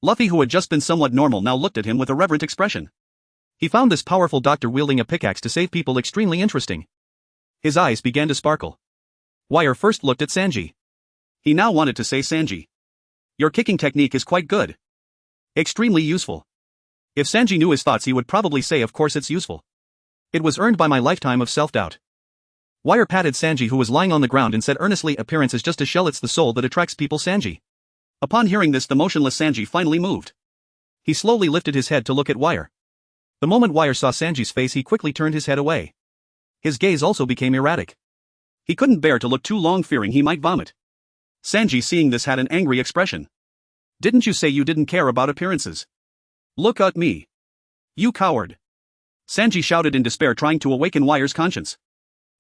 Luffy, who had just been somewhat normal, now looked at him with a reverent expression. He found this powerful doctor wielding a pickaxe to save people extremely interesting. His eyes began to sparkle. Wire first looked at Sanji. He now wanted to say, Sanji, your kicking technique is quite good. Extremely useful. If Sanji knew his thoughts, he would probably say, of course it's useful. It was earned by my lifetime of self-doubt. Wire patted Sanji, who was lying on the ground, and said earnestly, appearance is just a shell, it's the soul that attracts people, Sanji. Upon hearing this, the motionless Sanji finally moved. He slowly lifted his head to look at Wire. The moment Wire saw Sanji's face, he quickly turned his head away. His gaze also became erratic. He couldn't bear to look too long, fearing he might vomit. Sanji, seeing this, had an angry expression. Didn't you say you didn't care about appearances? Look at me. You coward. Sanji shouted in despair, trying to awaken Wire's conscience.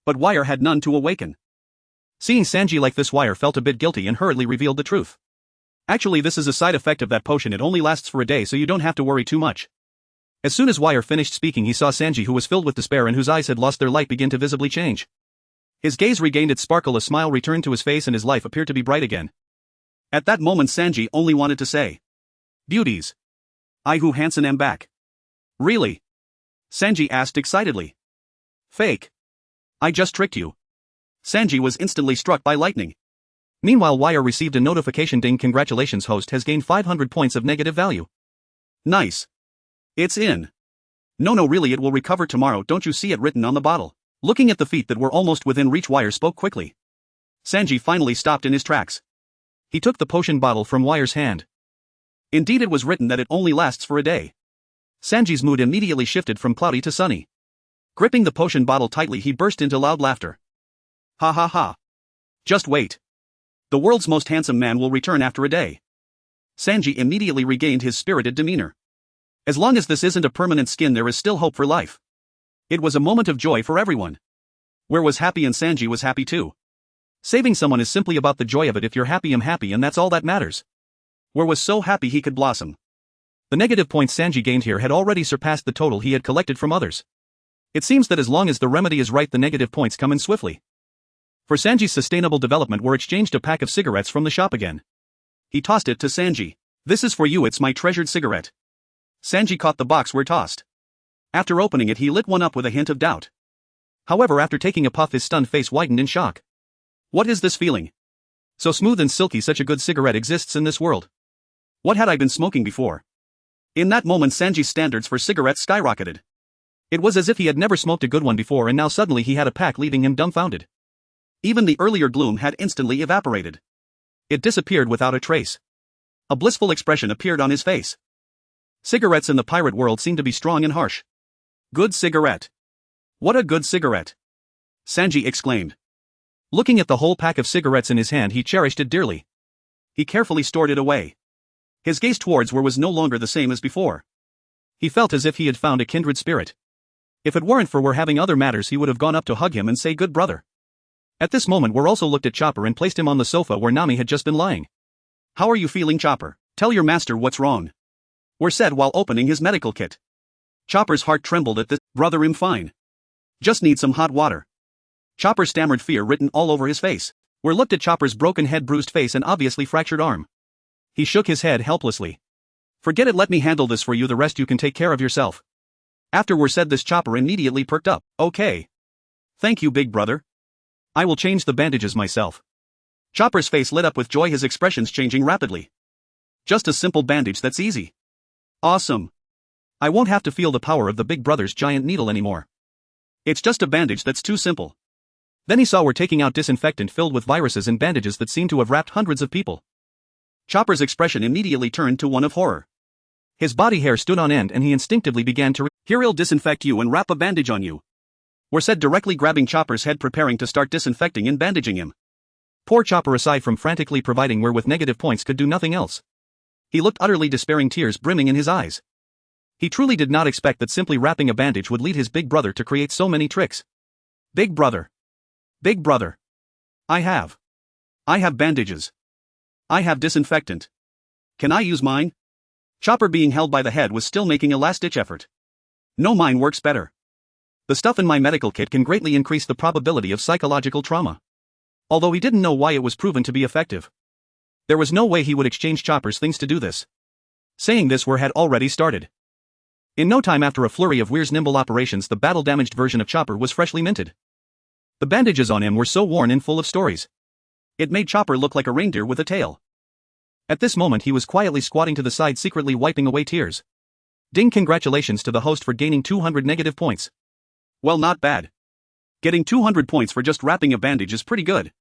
But Wire had none to awaken. Seeing Sanji like this, Wire felt a bit guilty and hurriedly revealed the truth. Actually, this is a side effect of that potion, it only lasts for a day, so you don't have to worry too much. As soon as Wire finished speaking, he saw Sanji, who was filled with despair and whose eyes had lost their light, begin to visibly change. His gaze regained its sparkle, a smile returned to his face, and his life appeared to be bright again. At that moment, Sanji only wanted to say, beauties. I who Hansen am back. Really? Sanji asked excitedly. Fake. I just tricked you. Sanji was instantly struck by lightning. Meanwhile, Wire received a notification, ding, congratulations, host has gained 500 points of negative value. Nice. It's in. No, really, it will recover tomorrow, don't you see it written on the bottle? Looking at the feet that were almost within reach, Wire spoke quickly. Sanji finally stopped in his tracks. He took the potion bottle from Wire's hand. Indeed, it was written that it only lasts for a day. Sanji's mood immediately shifted from cloudy to sunny. Gripping the potion bottle tightly, he burst into loud laughter. Ha ha ha. Just wait. The world's most handsome man will return after a day. Sanji immediately regained his spirited demeanor. As long as this isn't a permanent skin, there is still hope for life. It was a moment of joy for everyone. Where was happy, and Sanji was happy too. Saving someone is simply about the joy of it. If you're happy, I'm happy, and that's all that matters. Where was so happy he could blossom. The negative points Sanji gained here had already surpassed the total he had collected from others. It seems that as long as the remedy is right, the negative points come in swiftly. For Sanji's sustainable development, were exchanged a pack of cigarettes from the shop again. He tossed it to Sanji. This is for you, it's my treasured cigarette. Sanji caught the box where tossed. After opening it, he lit one up with a hint of doubt. However, after taking a puff, his stunned face whitened in shock. What is this feeling? So smooth and silky, such a good cigarette exists in this world. What had I been smoking before? In that moment, Sanji's standards for cigarettes skyrocketed. It was as if he had never smoked a good one before, and now suddenly he had a pack, leaving him dumbfounded. Even the earlier gloom had instantly evaporated. It disappeared without a trace. A blissful expression appeared on his face. Cigarettes in the pirate world seem to be strong and harsh. Good cigarette. What a good cigarette. Sanji exclaimed. Looking at the whole pack of cigarettes in his hand, he cherished it dearly. He carefully stored it away. His gaze towards where was no longer the same as before. He felt as if he had found a kindred spirit. If it weren't for were having other matters, he would have gone up to hug him and say, good brother. At this moment, Were also looked at Chopper and placed him on the sofa where Nami had just been lying. How are you feeling, Chopper? Tell your master what's wrong. Were said while opening his medical kit. Chopper's heart trembled at this. Brother, I'm fine. Just need some hot water. Chopper stammered, fear written all over his face. Weir looked at Chopper's broken head, bruised face and obviously fractured arm. He shook his head helplessly. Forget it, let me handle this for you, the rest you can take care of yourself. After Weir said this, Chopper immediately perked up. Okay. Thank you, big brother. I will change the bandages myself. Chopper's face lit up with joy, his expressions changing rapidly. Just a simple bandage, that's easy. Awesome. I won't have to feel the power of the big brother's giant needle anymore. It's just a bandage that's too simple. Then he saw Weir taking out disinfectant filled with viruses and bandages that seemed to have wrapped hundreds of people. Chopper's expression immediately turned to one of horror. His body hair stood on end and he instinctively began to Here, I'll disinfect you and wrap a bandage on you. Weir said, directly grabbing Chopper's head, preparing to start disinfecting and bandaging him. Poor Chopper, aside from frantically providing Weir with negative points, could do nothing else. He looked utterly despairing, tears brimming in his eyes. He truly did not expect that simply wrapping a bandage would lead his big brother to create so many tricks. Big brother. Big brother. I have bandages. I have disinfectant. Can I use mine? Chopper, being held by the head, was still making a last-ditch effort. No, mine works better. The stuff in my medical kit can greatly increase the probability of psychological trauma. Although he didn't know why it was proven to be effective. There was no way he would exchange Chopper's things to do this. Saying this, Weir had already started. In no time, after a flurry of Weir's nimble operations, the battle-damaged version of Chopper was freshly minted. The bandages on him were so worn and full of stories. It made Chopper look like a reindeer with a tail. At this moment he was quietly squatting to the side, secretly wiping away tears. Ding, congratulations to the host for gaining 200 negative points. Well, not bad. Getting 200 points for just wrapping a bandage is pretty good.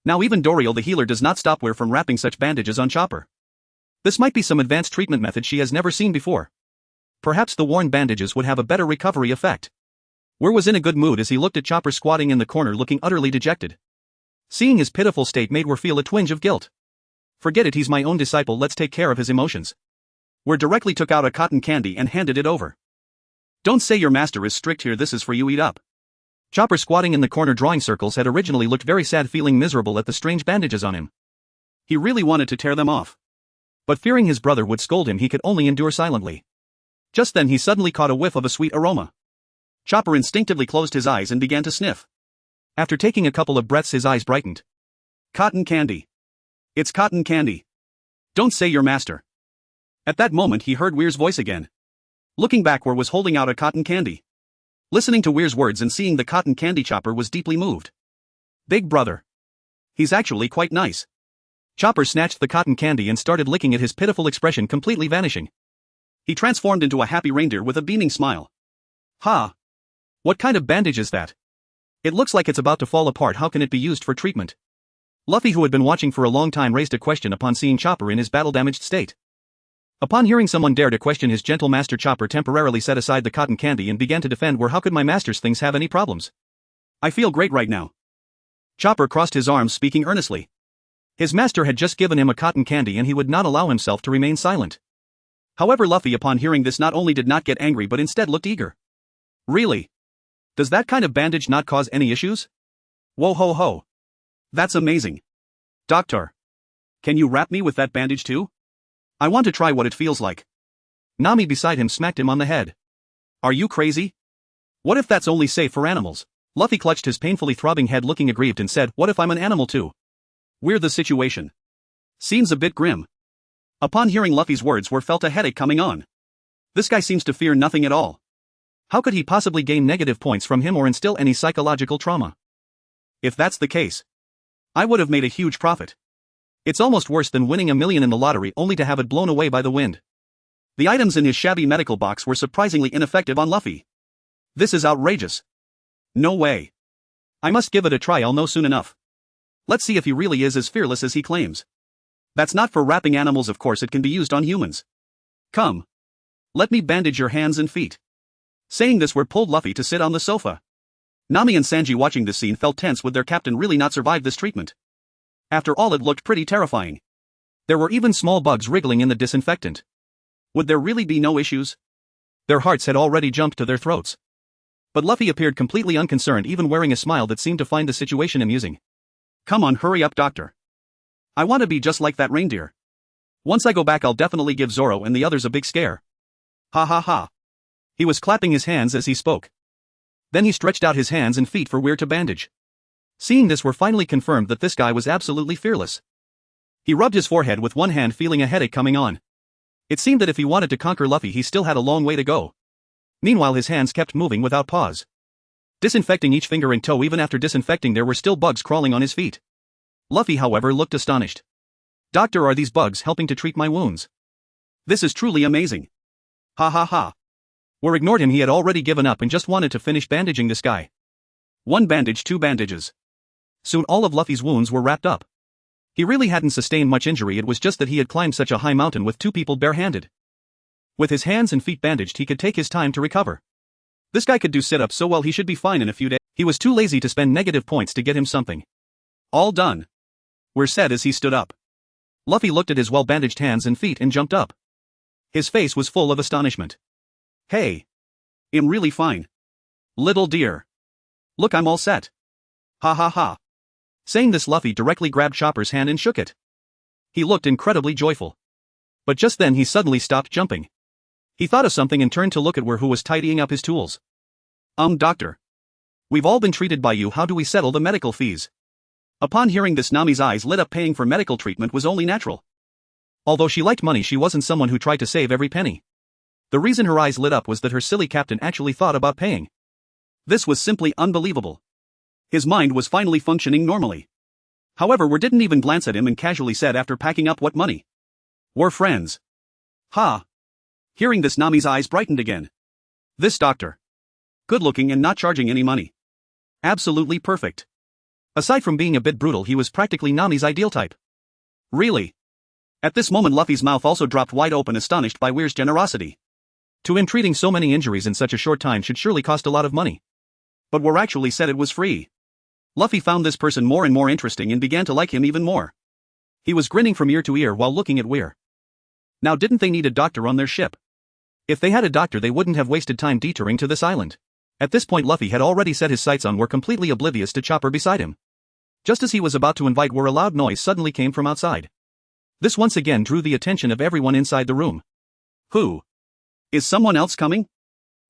Now even Doriel the healer does not stop Weir from wrapping such bandages on Chopper. This might be some advanced treatment method she has never seen before. Perhaps the worn bandages would have a better recovery effect. Weir was in a good mood as he looked at Chopper squatting in the corner looking utterly dejected. Seeing his pitiful state made Weir feel a twinge of guilt. Forget it, he's my own disciple, let's take care of his emotions. Weir directly took out a cotton candy and handed it over. Don't say your master is strict here, this is for you, eat up. Chopper, squatting in the corner drawing circles, had originally looked very sad, feeling miserable at the strange bandages on him. He really wanted to tear them off. But fearing his brother would scold him, he could only endure silently. Just then he suddenly caught a whiff of a sweet aroma. Chopper instinctively closed his eyes and began to sniff. After taking a couple of breaths, his eyes brightened. Cotton candy. It's cotton candy. Don't say your master. At that moment he heard Weir's voice again. Looking back, Weir was holding out a cotton candy. Listening to Weir's words and seeing the cotton candy, Chopper was deeply moved. Big brother. He's actually quite nice. Chopper snatched the cotton candy and started licking it, his pitiful expression completely vanishing. He transformed into a happy reindeer with a beaming smile. Ha! What kind of bandage is that? It looks like it's about to fall apart. How can it be used for treatment? Luffy, who had been watching for a long time, raised a question upon seeing Chopper in his battle-damaged state. Upon hearing someone dare to question his gentle master, Chopper temporarily set aside the cotton candy and began to defend Weir. How could my master's things have any problems? I feel great right now. Chopper crossed his arms, speaking earnestly. His master had just given him a cotton candy and he would not allow himself to remain silent. However, Luffy, upon hearing this, not only did not get angry but instead looked eager. Really? Does that kind of bandage not cause any issues? Whoa ho ho. That's amazing. Doctor. Can you wrap me with that bandage too? I want to try what it feels like. Nami beside him smacked him on the head. Are you crazy? What if that's only safe for animals? Luffy clutched his painfully throbbing head, looking aggrieved, and said, what if I'm an animal too? Weird, the situation seems a bit grim. Upon hearing Luffy's words, Weir felt a headache coming on. This guy seems to fear nothing at all. How could he possibly gain negative points from him or instill any psychological trauma? If that's the case, I would have made a huge profit. It's almost worse than winning $1 million in the lottery only to have it blown away by the wind. The items in his shabby medical box were surprisingly ineffective on Luffy. This is outrageous. No way. I must give it a try, I'll know soon enough. Let's see if he really is as fearless as he claims. That's not for wrapping animals, of course it can be used on humans. Come. Let me bandage your hands and feet. Saying this, Weir pulled Luffy to sit on the sofa. Nami and Sanji, watching this scene, felt tense. Would their captain really not survive this treatment? After all, it looked pretty terrifying. There were even small bugs wriggling in the disinfectant. Would there really be no issues? Their hearts had already jumped to their throats. But Luffy appeared completely unconcerned, even wearing a smile that seemed to find the situation amusing. Come on, hurry up, doctor. I want to be just like that reindeer. Once I go back, I'll definitely give Zoro and the others a big scare. Ha ha ha. He was clapping his hands as he spoke. Then he stretched out his hands and feet for Weir to bandage. Seeing this, we're finally confirmed that this guy was absolutely fearless. He rubbed his forehead with one hand, feeling a headache coming on. It seemed that if he wanted to conquer Luffy, he still had a long way to go. Meanwhile, his hands kept moving without pause, disinfecting each finger and toe. Even after disinfecting, there were still bugs crawling on his feet. Luffy, however, looked astonished. "Doctor, are these bugs helping to treat my wounds? This is truly amazing. Ha ha ha." War ignored him. He had already given up and just wanted to finish bandaging this guy. One bandage, two bandages. Soon all of Luffy's wounds were wrapped up. He really hadn't sustained much injury, it was just that he had climbed such a high mountain with two people barehanded. With his hands and feet bandaged, he could take his time to recover. This guy could do sit-ups so well, he should be fine in a few days. He was too lazy to spend negative points to get him something. All done. War said as he stood up. Luffy looked at his well-bandaged hands and feet and jumped up. His face was full of astonishment. "Hey. I'm really fine. Little dear. Look, I'm all set. Ha ha ha." Saying this, Luffy directly grabbed Chopper's hand and shook it. He looked incredibly joyful. But just then he suddenly stopped jumping. He thought of something and turned to look at War, who was tidying up his tools. Doctor. We've all been treated by you, how do we settle the medical fees?" Upon hearing this, Nami's eyes lit up. Paying for medical treatment was only natural. Although she liked money, she wasn't someone who tried to save every penny. The reason her eyes lit up was that her silly captain actually thought about paying. This was simply unbelievable. His mind was finally functioning normally. However, War didn't even glance at him and casually said after packing up, "What money? We're friends." Ha! Hearing this, Nami's eyes brightened again. This doctor. Good looking and not charging any money. Absolutely perfect. Aside from being a bit brutal, he was practically Nami's ideal type. Really? At this moment, Luffy's mouth also dropped wide open, astonished by Weir's generosity. To him, treating so many injuries in such a short time should surely cost a lot of money. But War actually said it was free. Luffy found this person more and more interesting and began to like him even more. He was grinning from ear to ear while looking at Weir. Now, didn't they need a doctor on their ship? If they had a doctor, they wouldn't have wasted time detouring to this island. At this point, Luffy had already set his sights on War, completely oblivious to Chopper beside him. Just as he was about to invite War, a loud noise suddenly came from outside. This once again drew the attention of everyone inside the room. Who? Is someone else coming?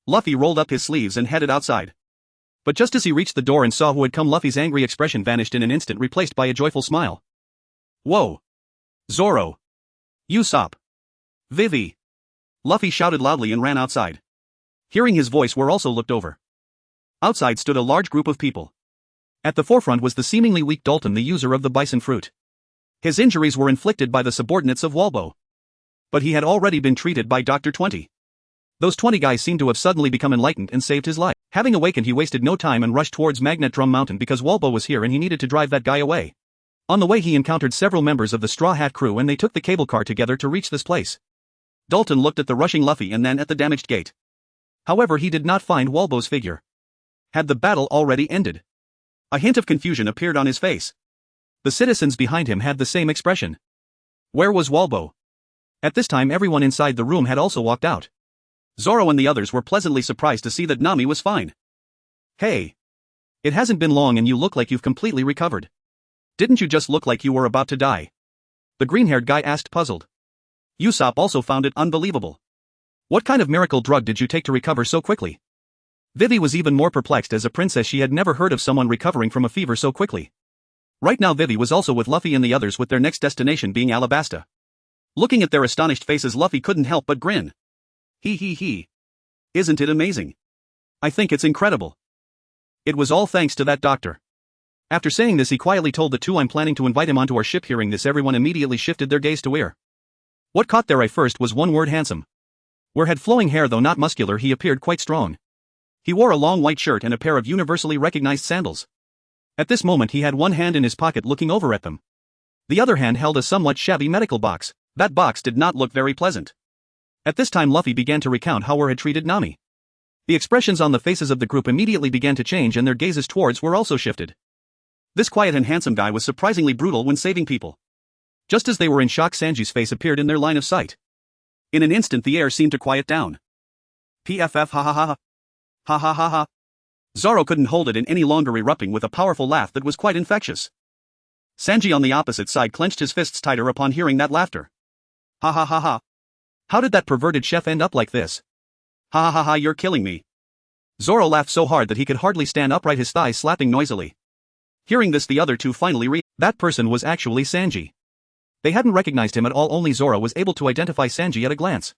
Luffy rolled up his sleeves and headed outside. But just as he reached the door and saw who had come, Luffy's angry expression vanished in an instant, replaced by a joyful smile. Whoa! Zoro! Usopp! Vivi! Luffy shouted loudly and ran outside. Hearing his voice, War also looked over. Outside stood a large group of people. At the forefront was the seemingly weak Dalton, the user of the bison fruit. His injuries were inflicted by the subordinates of Walbo. But he had already been treated by Dr. 20. Those 20 guys seemed to have suddenly become enlightened and saved his life. Having awakened, he wasted no time and rushed towards Magnet Drum Mountain because Walbo was here and he needed to drive that guy away. On the way, he encountered several members of the Straw Hat crew and they took the cable car together to reach this place. Dalton looked at the rushing Luffy and then at the damaged gate. However, he did not find Walbo's figure. Had the battle already ended? A hint of confusion appeared on his face. The citizens behind him had the same expression. Where was Walbo? At this time, everyone inside the room had also walked out. Zoro and the others were pleasantly surprised to see that Nami was fine. Hey. It hasn't been long and you look like you've completely recovered. Didn't you just look like you were about to die? The green-haired guy asked, puzzled. Usopp also found it unbelievable. What kind of miracle drug did you take to recover so quickly? Vivi was even more perplexed. As a princess, she had never heard of someone recovering from a fever so quickly. Right now, Vivi was also with Luffy and the others, with their next destination being Alabasta. Looking at their astonished faces, Luffy couldn't help but grin. He. Isn't it amazing? I think it's incredible. It was all thanks to that doctor. After saying this, he quietly told the two, I'm planning to invite him onto our ship. Hearing this, everyone immediately shifted their gaze to Weir. What caught their eye first was one word: handsome. Weir had flowing hair, though not muscular. He appeared quite strong. He wore a long white shirt and a pair of universally recognized sandals. At this moment, he had one hand in his pocket looking over at them. The other hand held a somewhat shabby medical box. That box did not look very pleasant. At this time, Luffy began to recount how Weir had treated Nami. The expressions on the faces of the group immediately began to change and their gazes towards Weir also shifted. This quiet and handsome guy was surprisingly brutal when saving people. Just as they were in shock, Sanji's face appeared in their line of sight. In an instant, the air seemed to quiet down. PFF, ha ha ha ha. Ha ha ha ha. Zoro couldn't hold it in any longer, erupting with a powerful laugh that was quite infectious. Sanji on the opposite side clenched his fists tighter upon hearing that laughter. Ha ha ha ha. How did that perverted chef end up like this? Ha ha ha ha, you're killing me. Zoro laughed so hard that he could hardly stand upright, his thighs slapping noisily. Hearing this, the other two finally that person was actually Sanji. They hadn't recognized him at all. Only Zoro was able to identify Sanji at a glance.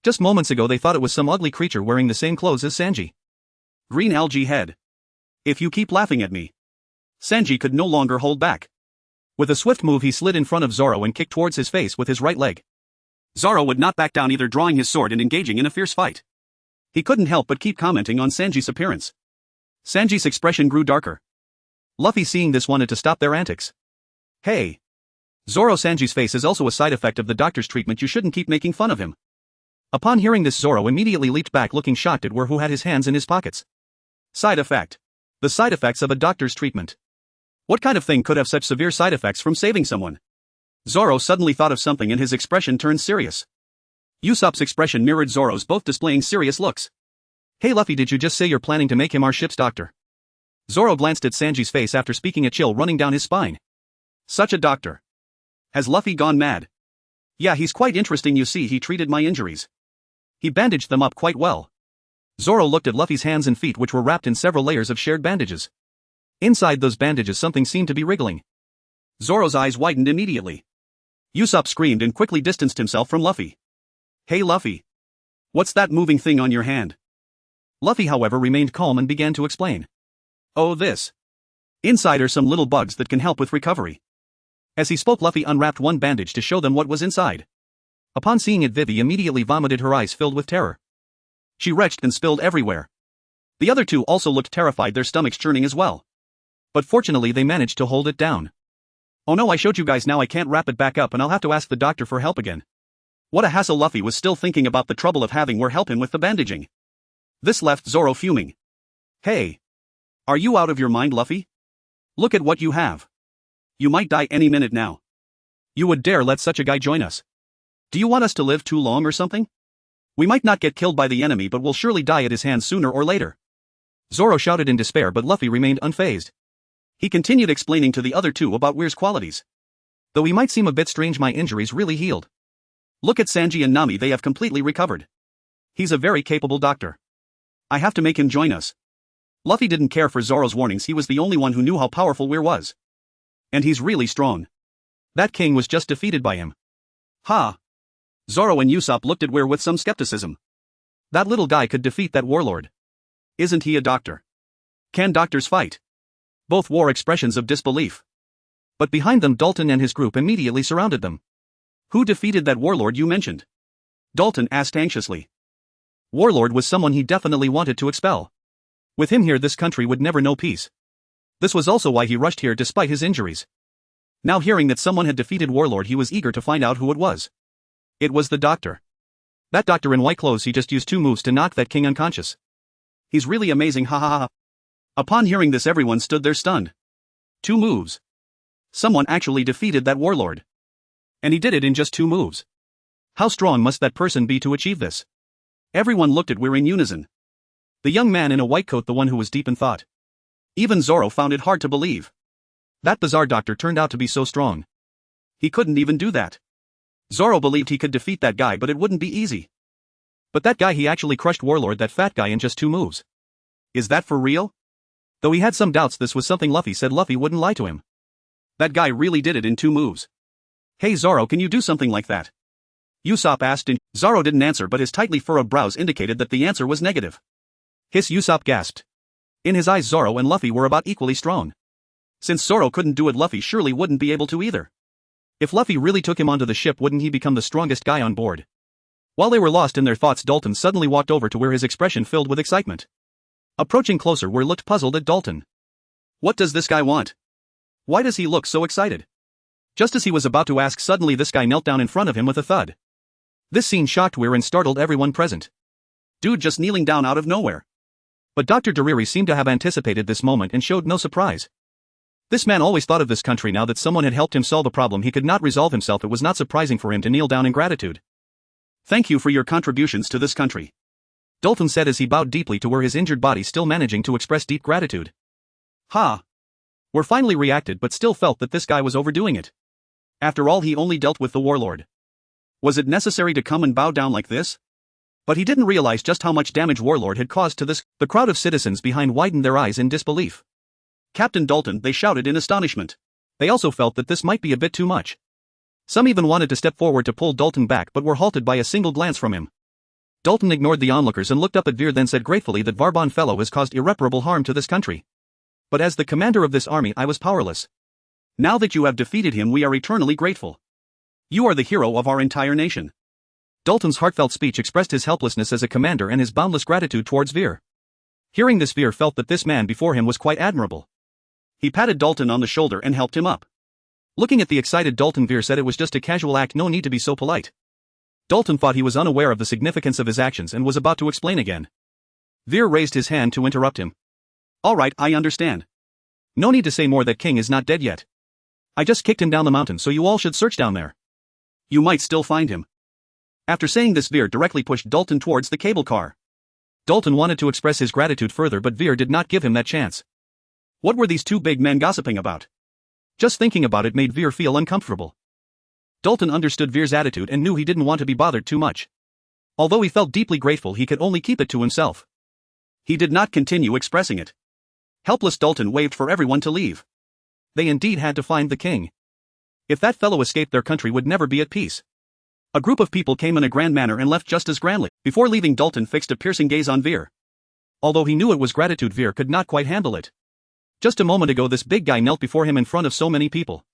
Just moments ago they thought it was some ugly creature wearing the same clothes as Sanji. Green algae head. If you keep laughing at me. Sanji could no longer hold back. With a swift move he slid in front of Zoro and kicked towards his face with his right leg. Zoro would not back down, either drawing his sword and engaging in a fierce fight. He couldn't help but keep commenting on Sanji's appearance. Sanji's expression grew darker. Luffy, seeing this, wanted to stop their antics. Hey! Zoro, Sanji's face is also a side effect of the doctor's treatment. You shouldn't keep making fun of him. Upon hearing this, Zoro immediately leaped back, looking shocked at who had his hands in his pockets. Side effect. The side effects of a doctor's treatment. What kind of thing could have such severe side effects from saving someone? Zoro suddenly thought of something and his expression turned serious. Usopp's expression mirrored Zoro's, both displaying serious looks. Hey Luffy, did you just say you're planning to make him our ship's doctor? Zoro glanced at Sanji's face after speaking, a chill running down his spine. Such a doctor. Has Luffy gone mad? Yeah, he's quite interesting. You see, he treated my injuries. He bandaged them up quite well. Zoro looked at Luffy's hands and feet, which were wrapped in several layers of shared bandages. Inside those bandages something seemed to be wriggling. Zoro's eyes widened immediately. Usopp screamed and quickly distanced himself from Luffy. Hey Luffy. What's that moving thing on your hand? Luffy, however, remained calm and began to explain. Oh, this. Inside are some little bugs that can help with recovery. As he spoke, Luffy unwrapped one bandage to show them what was inside. Upon seeing it, Vivi immediately vomited, her eyes filled with terror. She retched and spilled everywhere. The other two also looked terrified, their stomachs churning as well. But fortunately they managed to hold it down. Oh no, I showed you guys, now I can't wrap it back up and I'll have to ask the doctor for help again. What a hassle. Luffy was still thinking about the trouble of having War help him with the bandaging. This left Zoro fuming. Hey! Are you out of your mind, Luffy? Look at what you have. You might die any minute now. You would dare let such a guy join us? Do you want us to live too long or something? We might not get killed by the enemy, but we'll surely die at his hands sooner or later. Zoro shouted in despair, but Luffy remained unfazed. He continued explaining to the other two about Weir's qualities. Though he might seem a bit strange, my injuries really healed. Look at Sanji and Nami, they have completely recovered. He's a very capable doctor. I have to make him join us. Luffy didn't care for Zoro's warnings, he was the only one who knew how powerful Weir was. And he's really strong. That king was just defeated by him. Ha! Zoro and Usopp looked at Weir with some skepticism. That little guy could defeat that warlord. Isn't he a doctor? Can doctors fight? Both wore expressions of disbelief. But behind them, Dalton and his group immediately surrounded them. Who defeated that warlord you mentioned? Dalton asked anxiously. Warlord was someone he definitely wanted to expel. With him here, this country would never know peace. This was also why he rushed here despite his injuries. Now hearing that someone had defeated Warlord, he was eager to find out who it was. It was the doctor. That doctor in white clothes, he just used 2 moves to knock that king unconscious. He's really amazing, ha ha ha. Upon hearing this, everyone stood there stunned. 2 moves. Someone actually defeated that warlord. And he did it in just 2 moves. How strong must that person be to achieve this? Everyone looked at Weir in unison. The young man in a white coat, the one who was deep in thought. Even Zoro found it hard to believe. That bizarre doctor turned out to be so strong. He couldn't even do that. Zoro believed he could defeat that guy, but it wouldn't be easy. But that guy, he actually crushed Warlord, that fat guy, in just 2 moves. Is that for real? Though he had some doubts, this was something Luffy said. Luffy wouldn't lie to him. That guy really did it in 2 moves. Hey Zoro, can you do something like that? Usopp asked, and Zoro didn't answer, but his tightly furrowed brows indicated that the answer was negative. Hiss, Usopp gasped. In his eyes, Zoro and Luffy were about equally strong. Since Zoro couldn't do it, Luffy surely wouldn't be able to either. If Luffy really took him onto the ship, wouldn't he become the strongest guy on board? While they were lost in their thoughts, Dalton suddenly walked over to Weir, his expression filled with excitement. Approaching closer, Weir looked puzzled at Dalton. What does this guy want? Why does he look so excited? Just as he was about to ask, suddenly this guy knelt down in front of him with a thud. This scene shocked Weir and startled everyone present. Dude just kneeling down out of nowhere. But Dr. Doriri seemed to have anticipated this moment and showed no surprise. This man always thought of this country. Now that someone had helped him solve a problem he could not resolve himself, it was not surprising for him to kneel down in gratitude. Thank you for your contributions to this country, Dalton said as he bowed deeply to Weir, his injured body still managing to express deep gratitude. Ha! Weir finally reacted, but still felt that this guy was overdoing it. After all, he only dealt with the warlord. Was it necessary to come and bow down like this? But he didn't realize just how much damage Warlord had caused to this. The crowd of citizens behind widened their eyes in disbelief. Captain Dalton, they shouted in astonishment. They also felt that this might be a bit too much. Some even wanted to step forward to pull Dalton back but were halted by a single glance from him. Dalton ignored the onlookers and looked up at Veer, then said gratefully that Varbon fellow has caused irreparable harm to this country. But as the commander of this army I was powerless. Now that you have defeated him we are eternally grateful. You are the hero of our entire nation. Dalton's heartfelt speech expressed his helplessness as a commander and his boundless gratitude towards Veer. Hearing this, Veer felt that this man before him was quite admirable. He patted Dalton on the shoulder and helped him up. Looking at the excited Dalton, Veer said it was just a casual act, no need to be so polite. Dalton thought he was unaware of the significance of his actions and was about to explain again. Veer raised his hand to interrupt him. Alright, I understand. No need to say more, that king is not dead yet. I just kicked him down the mountain, so you all should search down there. You might still find him. After saying this, Veer directly pushed Dalton towards the cable car. Dalton wanted to express his gratitude further, but Veer did not give him that chance. What were these two big men gossiping about? Just thinking about it made Veer feel uncomfortable. Dalton understood Veer's attitude and knew he didn't want to be bothered too much. Although he felt deeply grateful, he could only keep it to himself. He did not continue expressing it. Helpless Dalton waved for everyone to leave. They indeed had to find the king. If that fellow escaped, their country would never be at peace. A group of people came in a grand manner and left just as grandly. Before leaving, Dalton fixed a piercing gaze on Veer. Although he knew it was gratitude, Veer could not quite handle it. Just a moment ago this big guy knelt before him in front of so many people.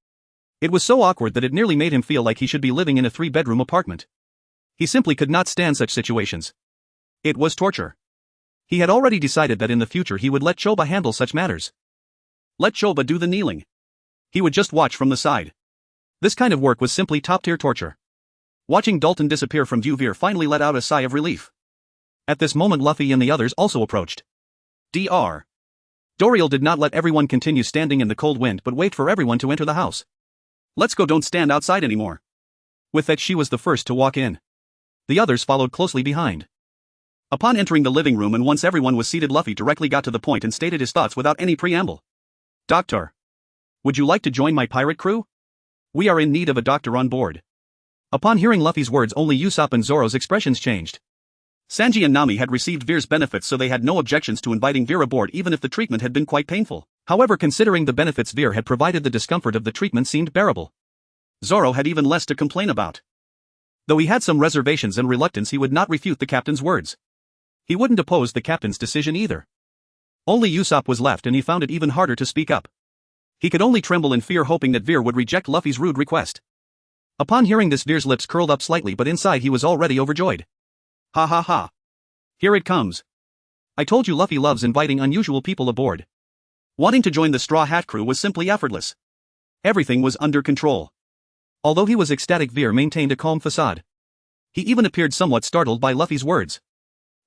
It was so awkward that it nearly made him feel like he should be living in a 3-bedroom apartment. He simply could not stand such situations. It was torture. He had already decided that in the future he would let Choba handle such matters. Let Choba do the kneeling. He would just watch from the side. This kind of work was simply top-tier torture. Watching Dalton disappear from view, Veer finally let out a sigh of relief. At this moment Luffy and the others also approached. Dr. Doriel did not let everyone continue standing in the cold wind but wait for everyone to enter the house. Let's go, don't stand outside anymore. With that she was the first to walk in. The others followed closely behind. Upon entering the living room and once everyone was seated, Luffy directly got to the point and stated his thoughts without any preamble. Doctor. Would you like to join my pirate crew? We are in need of a doctor on board. Upon hearing Luffy's words, only Usopp and Zoro's expressions changed. Sanji and Nami had received Veer's benefits, so they had no objections to inviting Veer aboard even if the treatment had been quite painful. However, considering the benefits Veer had provided, the discomfort of the treatment seemed bearable. Zoro had even less to complain about. Though he had some reservations and reluctance, he would not refute the captain's words. He wouldn't oppose the captain's decision either. Only Usopp was left and he found it even harder to speak up. He could only tremble in fear, hoping that Veer would reject Luffy's rude request. Upon hearing this, Veer's lips curled up slightly, but inside he was already overjoyed. Ha ha ha. Here it comes. I told you Luffy loves inviting unusual people aboard. Wanting to join the Straw Hat crew was simply effortless. Everything was under control. Although he was ecstatic, Veer maintained a calm facade. He even appeared somewhat startled by Luffy's words.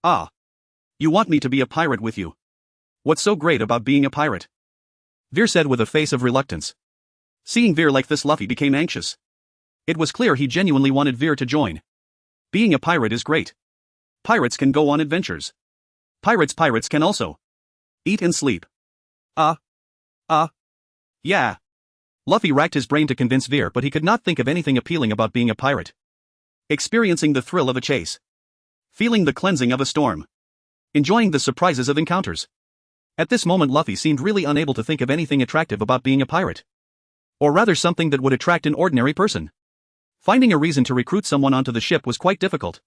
Ah. You want me to be a pirate with you? What's so great about being a pirate? Veer said with a face of reluctance. Seeing Veer like this, Luffy became anxious. It was clear he genuinely wanted Veer to join. Being a pirate is great. Pirates can go on adventures. Pirates can also eat and sleep. Yeah. Luffy racked his brain to convince Veer, but he could not think of anything appealing about being a pirate. Experiencing the thrill of a chase. Feeling the cleansing of a storm. Enjoying the surprises of encounters. At this moment Luffy seemed really unable to think of anything attractive about being a pirate. Or rather something that would attract an ordinary person. Finding a reason to recruit someone onto the ship was quite difficult.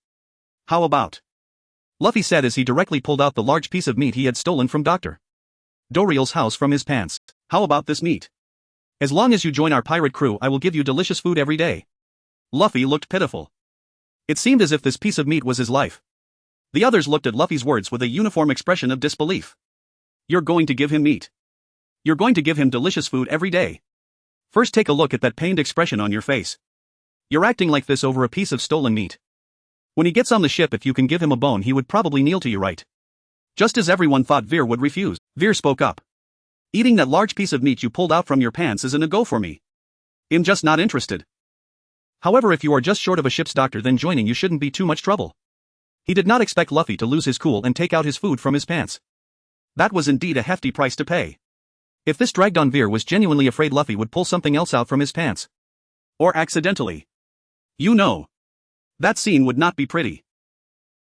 How about? Luffy said as he directly pulled out the large piece of meat he had stolen from Dr. Doriel's house from his pants. How about this meat? As long as you join our pirate crew, I will give you delicious food every day. Luffy looked pitiful. It seemed as if this piece of meat was his life. The others looked at Luffy's words with a uniform expression of disbelief. You're going to give him meat. You're going to give him delicious food every day. First take a look at that pained expression on your face. You're acting like this over a piece of stolen meat. When he gets on the ship, if you can give him a bone, he would probably kneel to you, right? Just as everyone thought Veer would refuse, Veer spoke up. Eating that large piece of meat you pulled out from your pants is a no-go for me. I'm just not interested. However, if you are just short of a ship's doctor, then joining you shouldn't be too much trouble. He did not expect Luffy to lose his cool and take out his food from his pants. That was indeed a hefty price to pay. If this dragged on, Veer was genuinely afraid Luffy would pull something else out from his pants. Or accidentally. You know. That scene would not be pretty.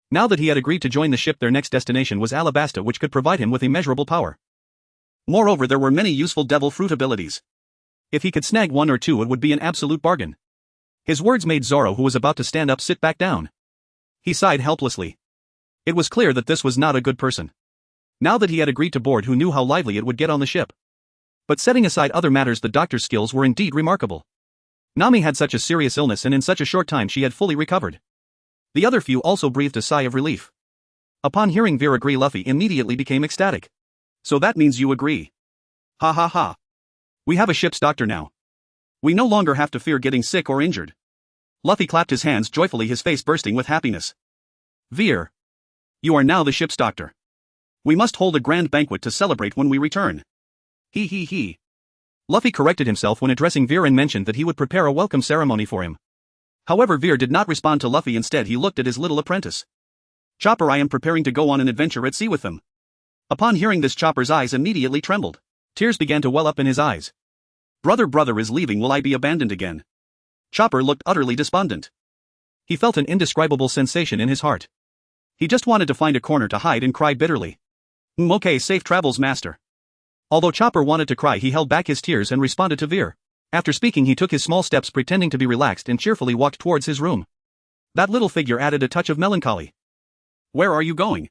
Now that he had agreed to join the ship, their next destination was Alabasta, which could provide him with immeasurable power. Moreover, there were many useful devil fruit abilities. If he could snag one or two, it would be an absolute bargain. His words made Zoro, who was about to stand up, sit back down. He sighed helplessly. It was clear that this was not a good person. Now that he had agreed to board, who knew how lively it would get on the ship. But setting aside other matters, the doctor's skills were indeed remarkable. Nami had such a serious illness, and in such a short time she had fully recovered. The other few also breathed a sigh of relief. Upon hearing Veer agree, Luffy immediately became ecstatic. So that means you agree. Ha ha ha. We have a ship's doctor now. We no longer have to fear getting sick or injured. Luffy clapped his hands joyfully, his face bursting with happiness. Veer. You are now the ship's doctor. We must hold a grand banquet to celebrate when we return. He. Luffy corrected himself when addressing Veer and mentioned that he would prepare a welcome ceremony for him. However, Veer did not respond to Luffy. Instead, he looked at his little apprentice. Chopper, I am preparing to go on an adventure at sea with them. Upon hearing this, Chopper's eyes immediately trembled. Tears began to well up in his eyes. Brother is leaving. Will I be abandoned again? Chopper looked utterly despondent. He felt an indescribable sensation in his heart. He just wanted to find a corner to hide and cry bitterly. Okay, safe travels, master. Although Chopper wanted to cry, he held back his tears and responded to Veer. After speaking, he took his small steps, pretending to be relaxed, and cheerfully walked towards his room. That little figure added a touch of melancholy. Where are you going?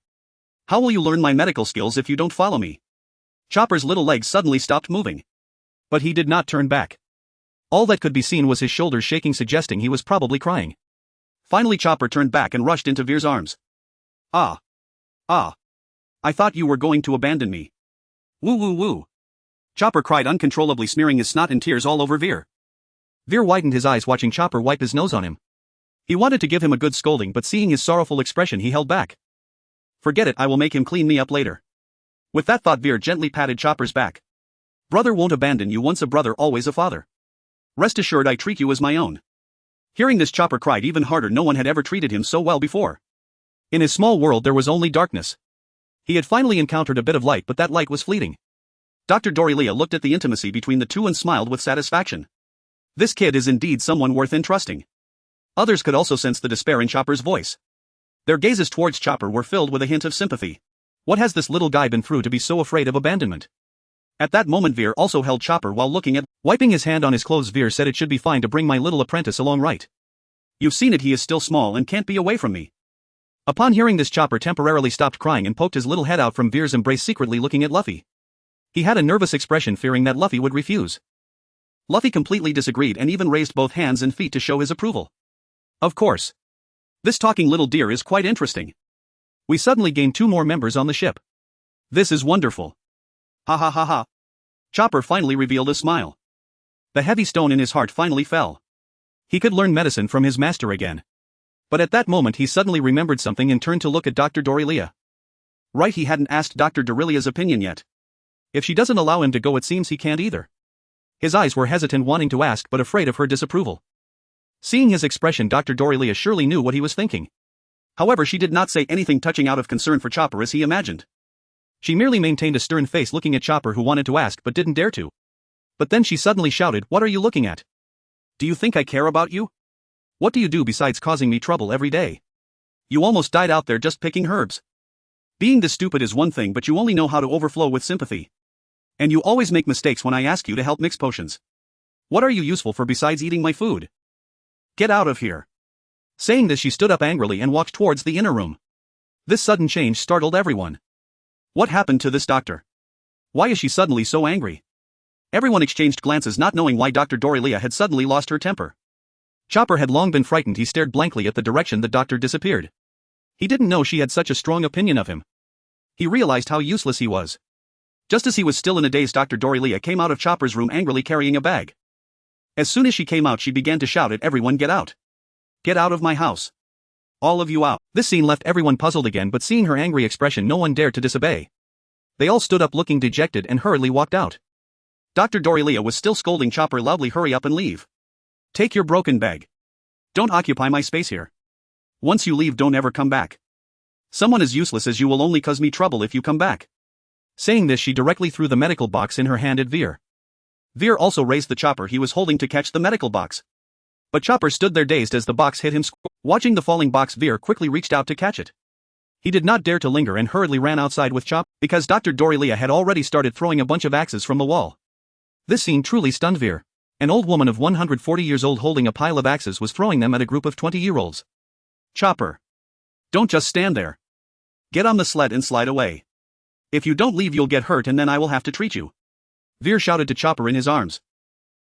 How will you learn my medical skills if you don't follow me? Chopper's little legs suddenly stopped moving. But he did not turn back. All that could be seen was his shoulders shaking, suggesting he was probably crying. Finally, Chopper turned back and rushed into Veer's arms. Ah. I thought you were going to abandon me. Woo. Chopper cried uncontrollably, smearing his snot and tears all over Veer. Veer widened his eyes, watching Chopper wipe his nose on him. He wanted to give him a good scolding, but seeing his sorrowful expression, he held back. Forget it, I will make him clean me up later. With that thought, Veer gently patted Chopper's back. Brother won't abandon you. Once a brother, always a father. Rest assured, I treat you as my own. Hearing this, Chopper cried even harder. No one had ever treated him so well before. In his small world there was only darkness. He had finally encountered a bit of light, but that light was fleeting. Dr. Dorylia looked at the intimacy between the two and smiled with satisfaction. This kid is indeed someone worth entrusting. Others could also sense the despair in Chopper's voice. Their gazes towards Chopper were filled with a hint of sympathy. What has this little guy been through to be so afraid of abandonment? At that moment, Veer also held Chopper while looking at. Wiping his hand on his clothes, Veer said, it should be fine to bring my little apprentice along, right? You've seen it, he is still small and can't be away from me. Upon hearing this, Chopper temporarily stopped crying and poked his little head out from Veer's embrace, secretly looking at Luffy. He had a nervous expression, fearing that Luffy would refuse. Luffy completely disagreed and even raised both hands and feet to show his approval. Of course. This talking little deer is quite interesting. We suddenly gained 2 more members on the ship. This is wonderful. Ha. Chopper finally revealed a smile. The heavy stone in his heart finally fell. He could learn medicine from his master again. But at that moment he suddenly remembered something and turned to look at Dr. Dorylia. Right, he hadn't asked Dr. Dorilia's opinion yet. If she doesn't allow him to go, it seems he can't either. His eyes were hesitant, wanting to ask but afraid of her disapproval. Seeing his expression, Dr. Dorylia surely knew what he was thinking. However, she did not say anything touching out of concern for Chopper as he imagined. She merely maintained a stern face, looking at Chopper, who wanted to ask but didn't dare to. But then she suddenly shouted, "What are you looking at? Do you think I care about you? What do you do besides causing me trouble every day? You almost died out there just picking herbs. Being this stupid is one thing, but you only know how to overflow with sympathy. And you always make mistakes when I ask you to help mix potions. What are you useful for besides eating my food? Get out of here." Saying this, she stood up angrily and walked towards the inner room. This sudden change startled everyone. What happened to this doctor? Why is she suddenly so angry? Everyone exchanged glances, not knowing why Dr. Dorylia had suddenly lost her temper. Chopper had long been frightened. He stared blankly at the direction the doctor disappeared. He didn't know she had such a strong opinion of him. He realized how useless he was. Just as he was still in a daze, Dr. Dorylia came out of Chopper's room angrily carrying a bag. As soon as she came out, she began to shout at everyone, "Get out! Get out of my house! All of you out!" This scene left everyone puzzled again, but seeing her angry expression, no one dared to disobey. They all stood up looking dejected and hurriedly walked out. Dr. Dorylia was still scolding Chopper loudly, "Hurry up and leave. Take your broken bag. Don't occupy my space here. Once you leave, don't ever come back. Someone as useless as you will only cause me trouble if you come back." Saying this, she directly threw the medical box in her hand at Veer. Veer also raised the chopper he was holding to catch the medical box. But Chopper stood there dazed as the box hit him. Watching the falling box, Veer quickly reached out to catch it. He did not dare to linger and hurriedly ran outside with Chop, because Dr. Dorilia had already started throwing a bunch of axes from the wall. This scene truly stunned Veer. An old woman of 140 years old holding a pile of axes was throwing them at a group of 20-year-olds. Chopper. Don't just stand there. Get on the sled and slide away. If you don't leave you'll get hurt and then I will have to treat you. Veer shouted to Chopper in his arms.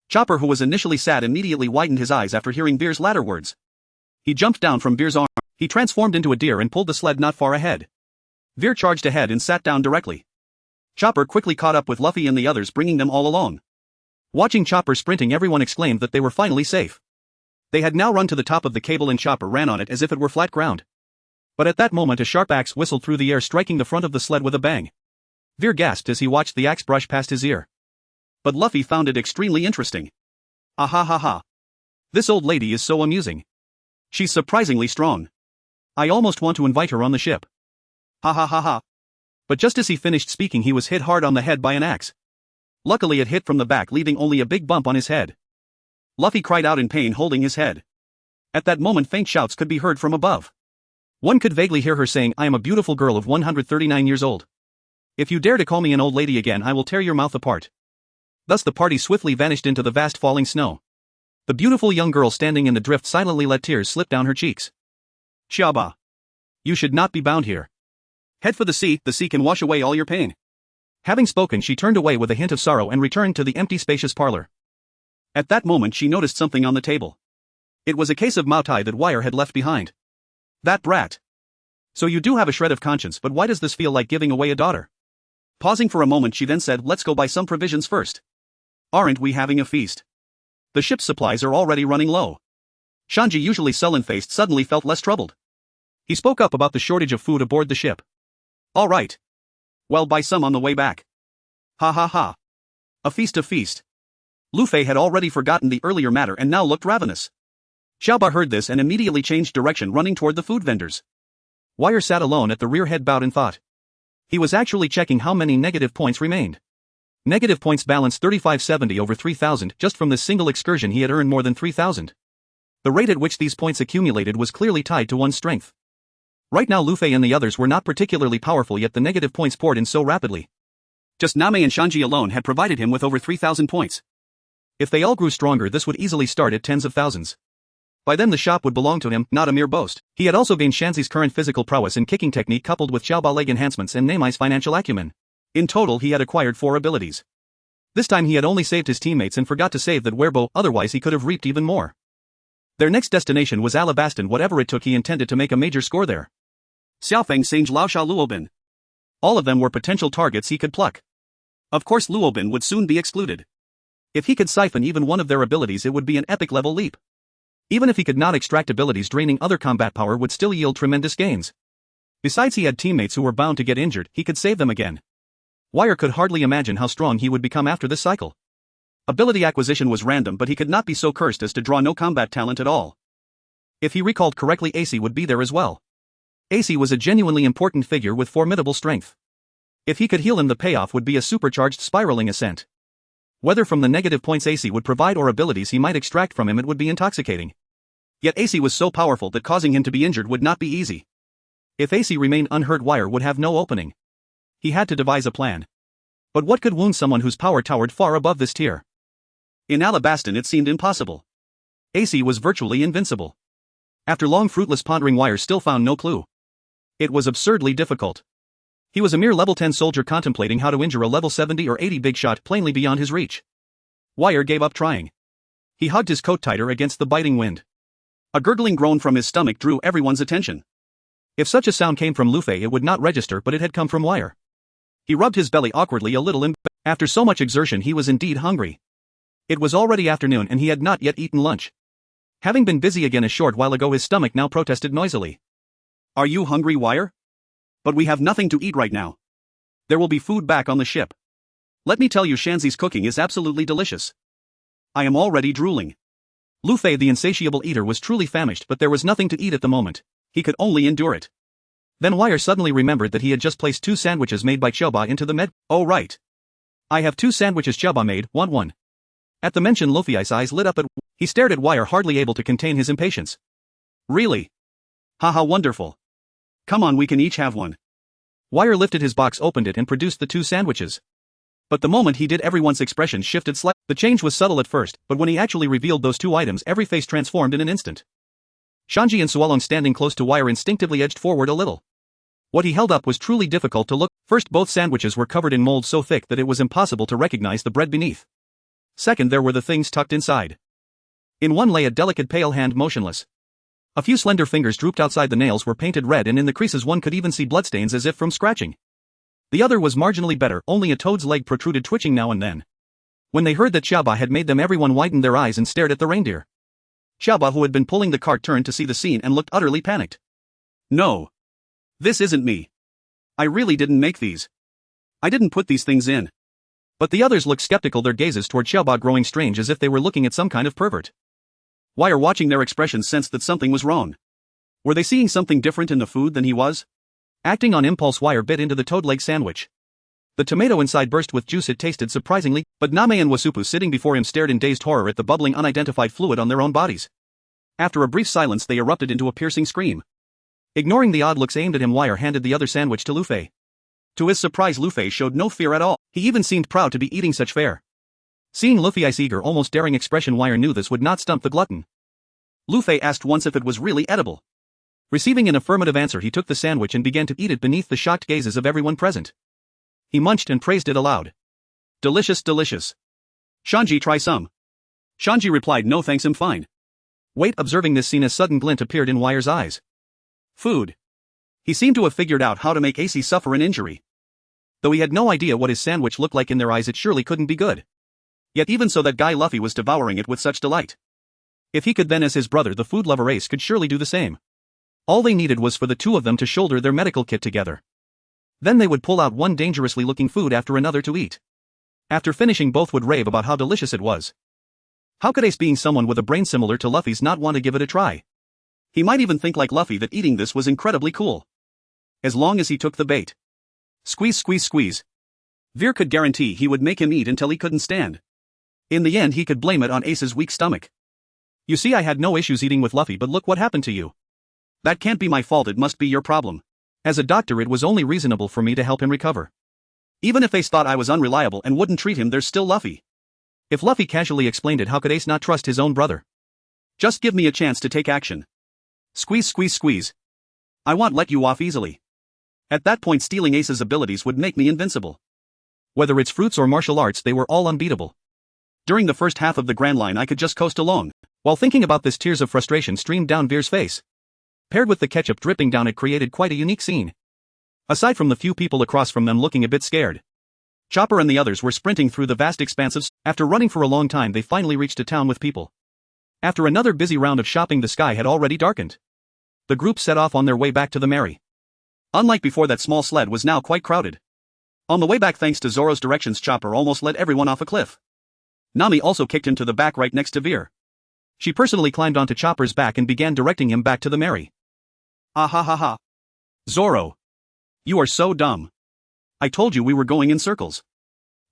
Chopper, who was initially sad, immediately widened his eyes after hearing Veer's latter words. He jumped down from Veer's arm. He transformed into a deer and pulled the sled not far ahead. Veer charged ahead and sat down directly. Chopper quickly caught up with Luffy and the others, bringing them all along. Watching Chopper sprinting, everyone exclaimed that they were finally safe. They had now run to the top of the cable and Chopper ran on it as if it were flat ground. But at that moment a sharp axe whistled through the air, striking the front of the sled with a bang. Veer gasped as he watched the axe brush past his ear. But Luffy found it extremely interesting. Ah ha ha ha. This old lady is so amusing. She's surprisingly strong. I almost want to invite her on the ship. Ha ha ha ha. But just as he finished speaking he was hit hard on the head by an axe. Luckily it hit from the back, leaving only a big bump on his head. Luffy cried out in pain, holding his head. At that moment faint shouts could be heard from above. One could vaguely hear her saying, "I am a beautiful girl of 139 years old. If you dare to call me an old lady again I will tear your mouth apart." Thus the party swiftly vanished into the vast falling snow. The beautiful young girl standing in the drift silently let tears slip down her cheeks. Chiaba. You should not be bound here. Head for the sea can wash away all your pain. Having spoken she turned away with a hint of sorrow and returned to the empty spacious parlor. At that moment she noticed something on the table. It was a case of Mao Tai that Wire had left behind. That brat. So you do have a shred of conscience, but why does this feel like giving away a daughter? Pausing for a moment she then said, let's go buy some provisions first. Aren't we having a feast? The ship's supplies are already running low. Shanji, usually sullen-faced, suddenly felt less troubled. He spoke up about the shortage of food aboard the ship. All right. Well, buy some on the way back. Ha ha ha. A feast. Luffy had already forgotten the earlier matter and now looked ravenous. Xiaoba heard this and immediately changed direction, running toward the food vendors. Wire sat alone at the rear, head bowed in thought. He was actually checking how many negative points remained. Negative points balanced 3570 over 3000. Just from this single excursion he had earned more than 3000. The rate at which these points accumulated was clearly tied to one's strength. Right now Luffy and the others were not particularly powerful, yet the negative points poured in so rapidly. Just Name and Shanji alone had provided him with over 3000 points. If they all grew stronger this would easily start at tens of thousands. By then the shop would belong to him, not a mere boast. He had also gained Shanzi's current physical prowess and kicking technique coupled with Xiaoba leg enhancements and Namai's financial acumen. In total he had acquired 4 abilities. This time he had only saved his teammates and forgot to save that Werebo, otherwise he could have reaped even more. Their next destination was Alabaston. Whatever it took, he intended to make a major score there. Xiaofeng, Sange, Laosha, Luobin. All of them were potential targets he could pluck. Of course Luobin would soon be excluded. If he could siphon even one of their abilities it would be an epic level leap. Even if he could not extract abilities draining other combat power would still yield tremendous gains. Besides he had teammates who were bound to get injured, he could save them again. Wire could hardly imagine how strong he would become after this cycle. Ability acquisition was random, but he could not be so cursed as to draw no combat talent at all. If he recalled correctly, Ace would be there as well. Ace was a genuinely important figure with formidable strength. If he could heal him the payoff would be a supercharged spiraling ascent. Whether from the negative points Ace would provide or abilities he might extract from him, it would be intoxicating. Yet Ace was so powerful that causing him to be injured would not be easy. If Ace remained unhurt, Wire would have no opening. He had to devise a plan. But what could wound someone whose power towered far above this tier? In Alabaston it seemed impossible. Ace was virtually invincible. After long fruitless pondering, Wire still found no clue. It was absurdly difficult. He was a mere level 10 soldier contemplating how to injure a level 70 or 80 big shot plainly beyond his reach. Wire gave up trying. He hugged his coat tighter against the biting wind. A gurgling groan from his stomach drew everyone's attention. If such a sound came from Luffy it would not register, but it had come from Wire. He rubbed his belly awkwardly a little, and after so much exertion he was indeed hungry. It was already afternoon and he had not yet eaten lunch. Having been busy again a short while ago, his stomach now protested noisily. Are you hungry, Wire? But we have nothing to eat right now. There will be food back on the ship. Let me tell you, Shanzi's cooking is absolutely delicious. I am already drooling. Luffy the insatiable eater was truly famished, but there was nothing to eat at the moment. He could only endure it. Then Wire suddenly remembered that he had just placed 2 sandwiches made by Xiaoba into the med. Oh right. I have 2 sandwiches Xiaoba made, want one. At the mention Luffy's eyes lit up he stared at Wire, hardly able to contain his impatience. Really? Haha, wonderful. Come on, we can each have one. Wire lifted his box, opened it and produced the 2 sandwiches. But the moment he did, everyone's expression shifted slightly. The change was subtle at first, but when he actually revealed those 2 items, every face transformed in an instant. Shanji and Sualong, standing close to Wire, instinctively edged forward a little. What he held up was truly difficult to look. First, both sandwiches were covered in mold so thick that it was impossible to recognize the bread beneath. Second, there were the things tucked inside. In one lay a delicate pale hand, motionless. A few slender fingers drooped outside, the nails were painted red, and in the creases one could even see bloodstains as if from scratching. The other was marginally better, only a toad's leg protruded, twitching now and then. When they heard that Xiaoba had made them, everyone widened their eyes and stared at the reindeer. Xiaoba, who had been pulling the cart, turned to see the scene and looked utterly panicked. No. This isn't me. I really didn't make these. I didn't put these things in. But the others looked skeptical, their gazes toward Xiaoba growing strange, as if they were looking at some kind of pervert. Wire, watching their expressions, sensed that something was wrong. Were they seeing something different in the food than he was? Acting on impulse, Wire bit into the toad leg sandwich. The tomato inside burst with juice, it tasted surprisingly, but Name and Wasupu, sitting before him, stared in dazed horror at the bubbling unidentified fluid on their own bodies. After a brief silence, they erupted into a piercing scream. Ignoring the odd looks aimed at him, Wire handed the other sandwich to Lu Fei. To his surprise, Lu Fei showed no fear at all. He even seemed proud to be eating such fare. Seeing Lu Fei's eager, almost daring expression, Wire knew this would not stump the glutton. Lu Fei asked once if it was really edible. Receiving an affirmative answer, he took the sandwich and began to eat it beneath the shocked gazes of everyone present. He munched and praised it aloud. Delicious, delicious. Shanji, try some. Shanji replied, no thanks, I'm fine. Wait, observing this scene, a sudden glint appeared in Wire's eyes. Food. He seemed to have figured out how to make Ace suffer an injury. Though he had no idea what his sandwich looked like in their eyes, it surely couldn't be good. Yet even so, that guy Luffy was devouring it with such delight. If he could, then as his brother, the food lover Ace, could surely do the same. All they needed was for the 2 of them to shoulder their medical kit together. Then they would pull out one dangerously looking food after another to eat. After finishing, both would rave about how delicious it was. How could Ace, being someone with a brain similar to Luffy's, not want to give it a try? He might even think like Luffy that eating this was incredibly cool. As long as he took the bait. Squeeze, squeeze, squeeze. Veer could guarantee he would make him eat until he couldn't stand. In the end, he could blame it on Ace's weak stomach. You see, I had no issues eating with Luffy, but look what happened to you. That can't be my fault, it must be your problem. As a doctor, it was only reasonable for me to help him recover. Even if Ace thought I was unreliable and wouldn't treat him, there's still Luffy. If Luffy casually explained it, how could Ace not trust his own brother? Just give me a chance to take action. Squeeze, squeeze, squeeze. I won't let you off easily. At that point, stealing Ace's abilities would make me invincible. Whether it's fruits or martial arts, they were all unbeatable. During the first half of the Grand Line, I could just coast along. While thinking about this, tears of frustration streamed down Veer's face. Paired with the ketchup dripping down, it created quite a unique scene. Aside from the few people across from them looking a bit scared, Chopper and the others were sprinting through the vast expanses. After running for a long time, they finally reached a town with people. After another busy round of shopping, the sky had already darkened. The group set off on their way back to the Mary. Unlike before, that small sled was now quite crowded. On the way back, thanks to Zoro's directions, Chopper almost led everyone off a cliff. Nami also kicked him to the back right next to Veer. She personally climbed onto Chopper's back and began directing him back to the Mary. Ah ha ha ha. Zoro. You are so dumb. I told you we were going in circles.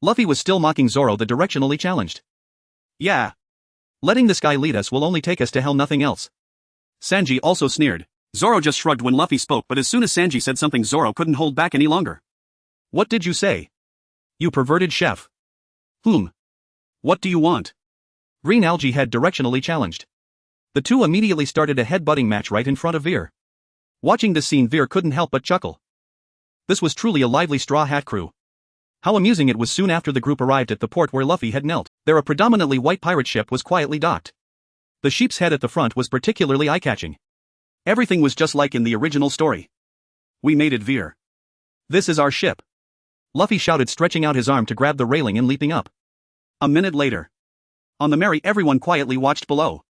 Luffy was still mocking Zoro, the directionally challenged. Yeah. Letting this guy lead us will only take us to hell, nothing else. Sanji also sneered. Zoro just shrugged when Luffy spoke, but as soon as Sanji said something, Zoro couldn't hold back any longer. What did you say? You perverted chef. What do you want? Green Algae Head directionally challenged. The two immediately started a head-butting match right in front of Veer. Watching this scene, Veer couldn't help but chuckle. This was truly a lively Straw Hat crew. How amusing it was. Soon after the group arrived at the port where Luffy had knelt, there a predominantly white pirate ship was quietly docked. The sheep's head at the front was particularly eye-catching. Everything was just like in the original story. We made it, Veer. This is our ship. Luffy shouted, stretching out his arm to grab the railing and leaping up. A minute later. On the Mary, everyone quietly watched below.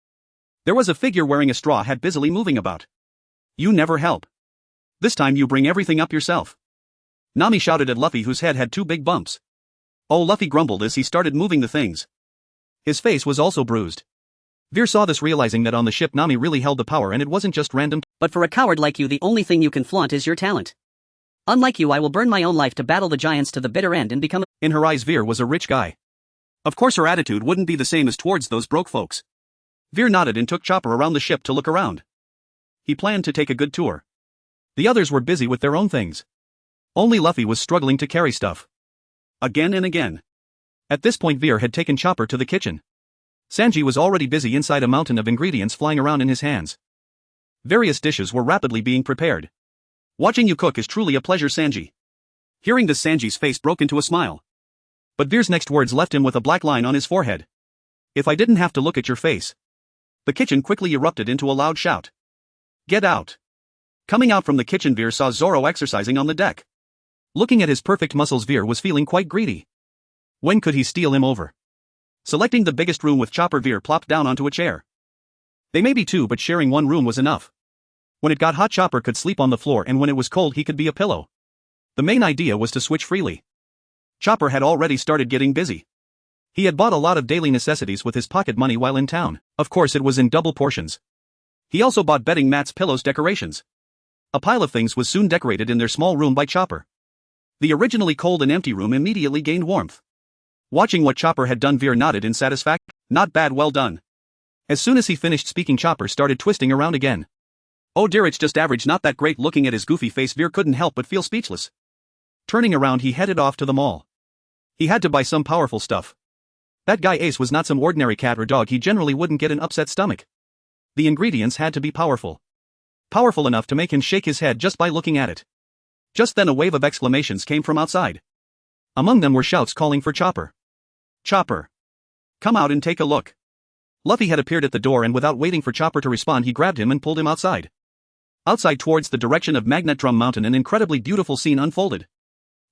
There was a figure wearing a straw hat busily moving about. You never help. This time you bring everything up yourself. Nami shouted at Luffy, whose head had 2 big bumps. Oh, Luffy grumbled as he started moving the things. His face was also bruised. Veer saw this, realizing that on the ship Nami really held the power and it wasn't just random. But for a coward like you, the only thing you can flaunt is your talent. Unlike you, I will burn my own life to battle the giants to the bitter end and become. In her eyes, Veer was a rich guy. Of course her attitude wouldn't be the same as towards those broke folks. Veer nodded and took Chopper around the ship to look around. He planned to take a good tour. The others were busy with their own things. Only Luffy was struggling to carry stuff. Again and again. At this point Veer had taken Chopper to the kitchen. Sanji was already busy inside a mountain of ingredients flying around in his hands. Various dishes were rapidly being prepared. Watching you cook is truly a pleasure, Sanji. Hearing this, Sanji's face broke into a smile. But Veer's next words left him with a black line on his forehead. If I didn't have to look at your face. The kitchen quickly erupted into a loud shout. Get out. Coming out from the kitchen, Veer saw Zoro exercising on the deck. Looking at his perfect muscles, Veer was feeling quite greedy. When could he steal him over? Selecting the biggest room with Chopper, Veer plopped down onto a chair. They may be two, but sharing one room was enough. When it got hot, Chopper could sleep on the floor, and when it was cold he could be a pillow. The main idea was to switch freely. Chopper had already started getting busy. He had bought a lot of daily necessities with his pocket money while in town. Of course it was in double portions. He also bought bedding mats, pillows, decorations. A pile of things was soon decorated in their small room by Chopper. The originally cold and empty room immediately gained warmth. Watching what Chopper had done, Veer nodded in satisfaction. Not bad, well done. As soon as he finished speaking, Chopper started twisting around again. Oh dear, it's just average, not that great. Looking at his goofy face, Veer couldn't help but feel speechless. Turning around, he headed off to the mall. He had to buy some powerful stuff. That guy Ace was not some ordinary cat or dog. He generally wouldn't get an upset stomach. The ingredients had to be powerful. Powerful enough to make him shake his head just by looking at it. Just then a wave of exclamations came from outside. Among them were shouts calling for Chopper. Chopper! Come out and take a look. Luffy had appeared at the door, and without waiting for Chopper to respond, he grabbed him and pulled him outside. Outside towards the direction of Magnet Drum Mountain, an incredibly beautiful scene unfolded.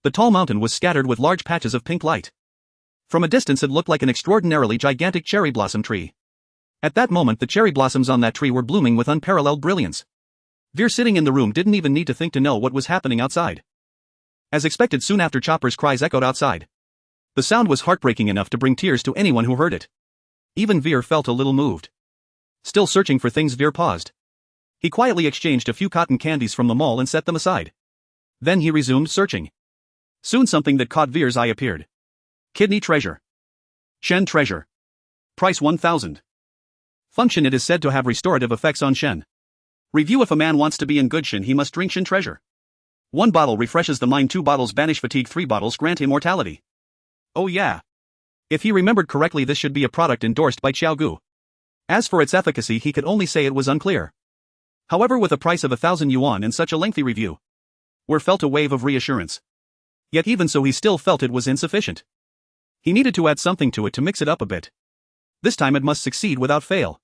The tall mountain was scattered with large patches of pink light. From a distance it looked like an extraordinarily gigantic cherry blossom tree. At that moment the cherry blossoms on that tree were blooming with unparalleled brilliance. Veer, sitting in the room, didn't even need to think to know what was happening outside. As expected, soon after, Chopper's cries echoed outside. The sound was heartbreaking enough to bring tears to anyone who heard it. Even Veer felt a little moved. Still searching for things, Veer paused. He quietly exchanged a few cotton candies from the mall and set them aside. Then he resumed searching. Soon something that caught Veer's eye appeared. Kidney treasure. Shen treasure. Price 1,000. Function: it is said to have restorative effects on Shen. Review: if a man wants to be in good Shen, he must drink Shen treasure. 1 bottle refreshes the mind, 2 bottles banish fatigue, 3 bottles grant immortality. Oh yeah. If he remembered correctly, this should be a product endorsed by Xiao Gu. As for its efficacy, he could only say it was unclear. However, with a price of 1,000 yuan and such a lengthy review, Veer felt a wave of reassurance. Yet even so, he still felt it was insufficient. He needed to add something to it to mix it up a bit. This time it must succeed without fail.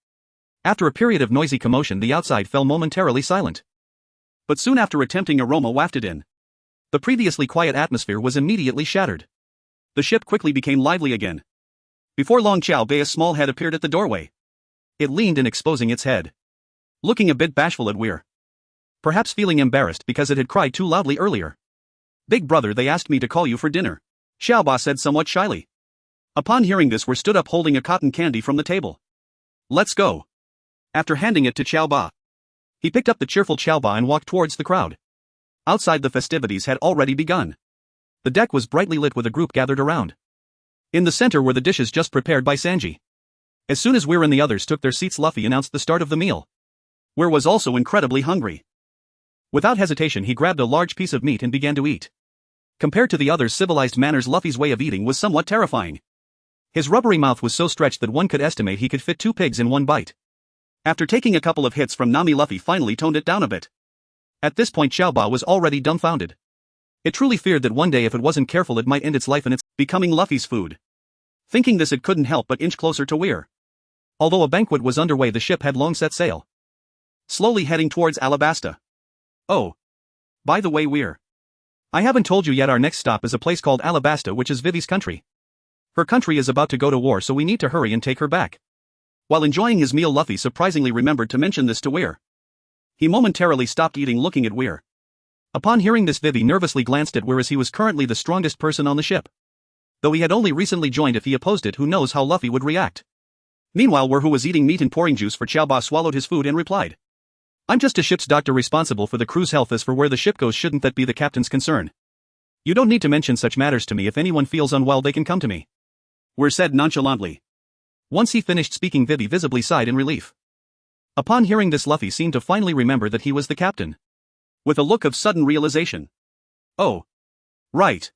After a period of noisy commotion, the outside fell momentarily silent. But soon after, a aroma wafted in. The previously quiet atmosphere was immediately shattered. The ship quickly became lively again. Before long, Chow Bei's small head appeared at the doorway. It leaned in, exposing its head. Looking a bit bashful at Veer. Perhaps feeling embarrassed because it had cried too loudly earlier. Big brother, they asked me to call you for dinner, Xiaoba said somewhat shyly. Upon hearing this, Veer stood up holding a cotton candy from the table. Let's go. After handing it to Xiaoba, he picked up the cheerful Xiaoba and walked towards the crowd. Outside, the festivities had already begun. The deck was brightly lit with a group gathered around. In the center were the dishes just prepared by Sanji. As soon as Veer and the others took their seats, Luffy announced the start of the meal. Veer was also incredibly hungry. Without hesitation, he grabbed a large piece of meat and began to eat. Compared to the others' civilized manners, Luffy's way of eating was somewhat terrifying. His rubbery mouth was so stretched that one could estimate he could fit 2 pigs in one bite. After taking a couple of hits from Nami, Luffy finally toned it down a bit. At this point, Xiaoba was already dumbfounded. It truly feared that one day, if it wasn't careful, it might end its life in its becoming Luffy's food. Thinking this, it couldn't help but inch closer to Veer. Although a banquet was underway, the ship had long set sail, slowly heading towards Alabasta. Oh. By the way, Veer, I haven't told you yet, our next stop is a place called Alabasta, which is Vivi's country. Her country is about to go to war, so we need to hurry and take her back. While enjoying his meal, Luffy surprisingly remembered to mention this to Veer. He momentarily stopped eating, looking at Veer. Upon hearing this, Vivi nervously glanced at Veer, as he was currently the strongest person on the ship. Though he had only recently joined, if he opposed it, who knows how Luffy would react. Meanwhile, Veer, who was eating meat and pouring juice for Xiaoba, swallowed his food and replied, I'm just a ship's doctor responsible for the crew's health. As for where the ship goes, shouldn't that be the captain's concern? You don't need to mention such matters to me. If anyone feels unwell, they can come to me, Veer said nonchalantly. Once he finished speaking, Vivi visibly sighed in relief. Upon hearing this, Luffy seemed to finally remember that he was the captain. with a look of sudden realization. Oh. Right.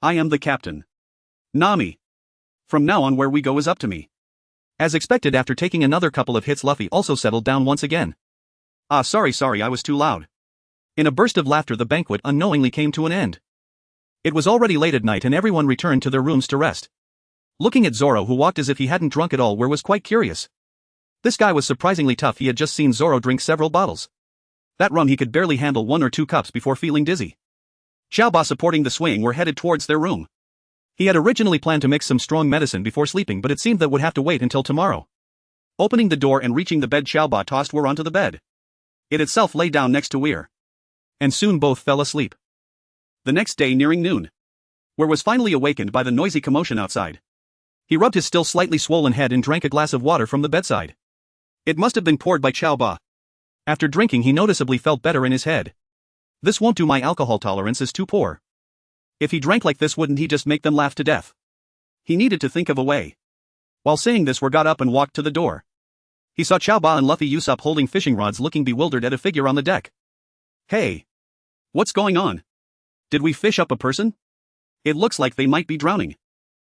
I am the captain. Nami. From now on where we go is up to me. As expected, after taking another couple of hits, Luffy also settled down once again. Ah, sorry, I was too loud. In a burst of laughter, the banquet unknowingly came to an end. It was already late at night and everyone returned to their rooms to rest. Looking at Zoro, who walked as if he hadn't drunk at all, was quite curious. This guy was surprisingly tough. He had just seen Zoro drink several bottles. That rum he could barely handle 1 or 2 cups before feeling dizzy. Xiaoba supporting the swing were headed towards their room. He had originally planned to mix some strong medicine before sleeping, but it seemed that would have to wait until tomorrow. Opening the door and reaching the bed, Xiaoba tossed War onto the bed. It itself lay down next to Weir. And soon both fell asleep. The next day, nearing noon, Weir was finally awakened by the noisy commotion outside. He rubbed his still slightly swollen head and drank a glass of water from the bedside. It must have been poured by Xiaoba. After drinking, he noticeably felt better in his head. This won't do, my alcohol tolerance is too poor. If he drank like this, wouldn't he just make them laugh to death? He needed to think of a way. While saying this, Weir got up and walked to the door. He saw Xiaoba and Luffy Usopp holding fishing rods, looking bewildered at a figure on the deck. Hey! What's going on? Did we fish up a person? It looks like they might be drowning.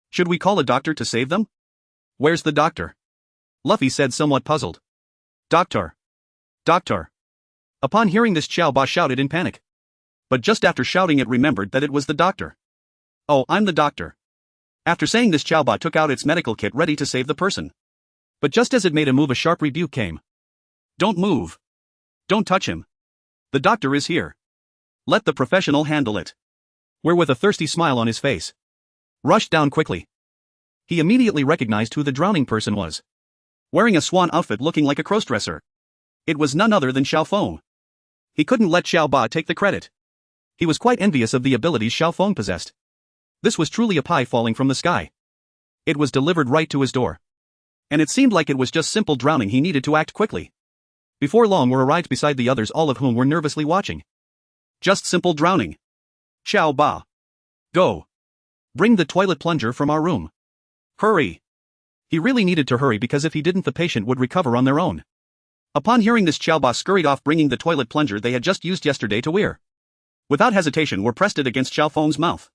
Should we call a doctor to save them? Where's the doctor? Luffy said, somewhat puzzled. Doctor. Doctor. Upon hearing this, Xiaoba shouted in panic. But just after shouting it, remembered that it was the doctor. Oh, I'm the doctor. After saying this, Xiaoba took out its medical kit ready to save the person. But just as it made a move, a sharp rebuke came. Don't move. Don't touch him. The doctor is here. Let the professional handle it. Weir, with a thirsty smile on his face, rushed down quickly. He immediately recognized who the drowning person was. Wearing a swan outfit, looking like a crossdresser. It was none other than Xiaofeng. He couldn't let Xiaoba take the credit. He was quite envious of the abilities Xiaofeng possessed. This was truly a pie falling from the sky. It was delivered right to his door. And it seemed like it was just simple drowning. He needed to act quickly. Before long, Weir arrived beside the others, all of whom were nervously watching. Just simple drowning. Xiaoba. Go. Bring the toilet plunger from our room. Hurry. He really needed to hurry, because if he didn't, the patient would recover on their own. Upon hearing this, Xiaoba scurried off, bringing the toilet plunger they had just used yesterday to Weir. Without hesitation, Weir pressed it against Xiaofeng's mouth.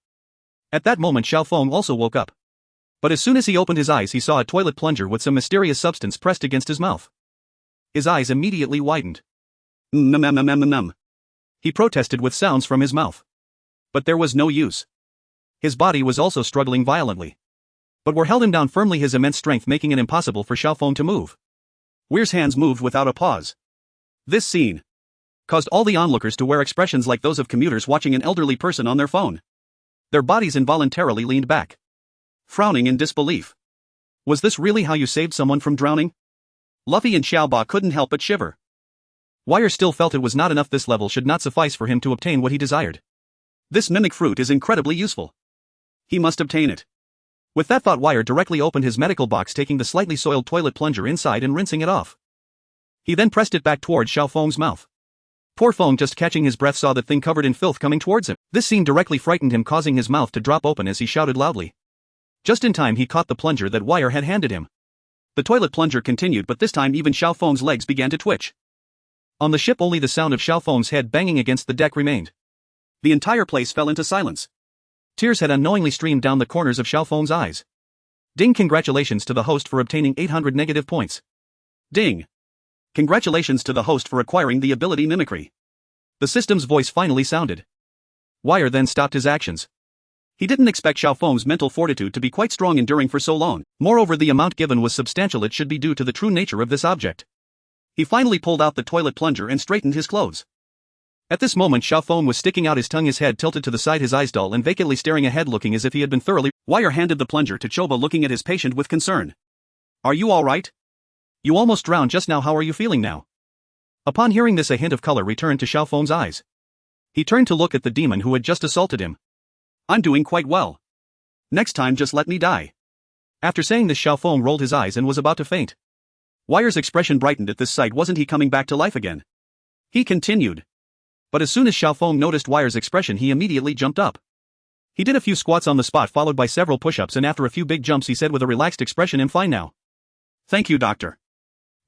At that moment, Xiaofeng also woke up. But as soon as he opened his eyes, he saw a toilet plunger with some mysterious substance pressed against his mouth. His eyes immediately widened. He protested with sounds from his mouth. But there was no use. His body was also struggling violently. But Weir held him down firmly, his immense strength making it impossible for Xiaofeng to move. Weir's hands moved without a pause. This scene caused all the onlookers to wear expressions like those of commuters watching an elderly person on their phone. Their bodies involuntarily leaned back, frowning in disbelief. Was this really how you saved someone from drowning? Luffy and Xiaoba couldn't help but shiver. Weir still felt it was not enough. This level should not suffice for him to obtain what he desired. This mimic fruit is incredibly useful. He must obtain it. With that thought, Weir directly opened his medical box, taking the slightly soiled toilet plunger inside and rinsing it off. He then pressed it back towards Xiaofeng's mouth. Poor Feng, just catching his breath, saw the thing covered in filth coming towards him. This scene directly frightened him, causing his mouth to drop open as he shouted loudly. Just in time, he caught the plunger that Weir had handed him. The toilet plunger continued, but this time even Xiaofeng's legs began to twitch. On the ship, only the sound of Xiaofeng's head banging against the deck remained. The entire place fell into silence. Tears had unknowingly streamed down the corners of Xiaofeng's eyes. Ding! Congratulations to the host for obtaining 800 negative points. Ding! Congratulations to the host for acquiring the ability Mimicry. The system's voice finally sounded. Weir then stopped his actions. He didn't expect Xiaofeng's mental fortitude to be quite strong, enduring for so long. Moreover, the amount given was substantial. It should be due to the true nature of this object. He finally pulled out the toilet plunger and straightened his clothes. At this moment, Xiaofeng was sticking out his tongue, his head tilted to the side, his eyes dull and vacantly staring ahead, looking as if he had been thoroughly. Weir handed the plunger to Choba, looking at his patient with concern. Are you all right? You almost drowned just now. How are you feeling now? Upon hearing this, a hint of color returned to Xiaofeng's eyes. He turned to look at the demon who had just assaulted him. I'm doing quite well. Next time, just let me die. After saying this, Xiaofeng rolled his eyes and was about to faint. Weir's expression brightened at this sight. Wasn't he coming back to life again? He continued. But as soon as Xiaofeng noticed Weir's expression, he immediately jumped up. He did a few squats on the spot, followed by several push-ups, and after a few big jumps, he said with a relaxed expression, I'm fine now. Thank you, doctor.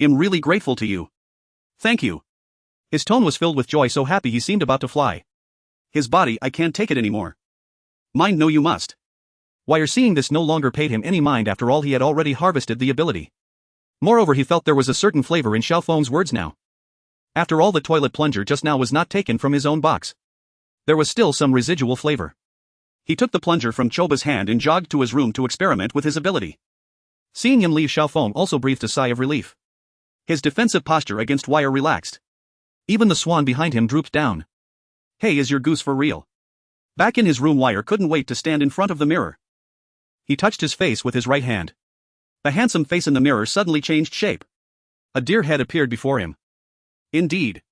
I'm really grateful to you. Thank you. His tone was filled with joy, so happy he seemed about to fly. His body, I can't take it anymore. Mind, no you must. Wire seeing this no longer paid him any mind. After all, he had already harvested the ability. Moreover, he felt there was a certain flavor in Xiaofeng's words now. After all, the toilet plunger just now was not taken from his own box. There was still some residual flavor. He took the plunger from Choba's hand and jogged to his room to experiment with his ability. Seeing him leave, Xiaofeng also breathed a sigh of relief. His defensive posture against Wire relaxed. Even the swan behind him drooped down. Hey, is your goose for real? Back in his room, Wire couldn't wait to stand in front of the mirror. He touched his face with his right hand. The handsome face in the mirror suddenly changed shape. A deer head appeared before him. Indeed.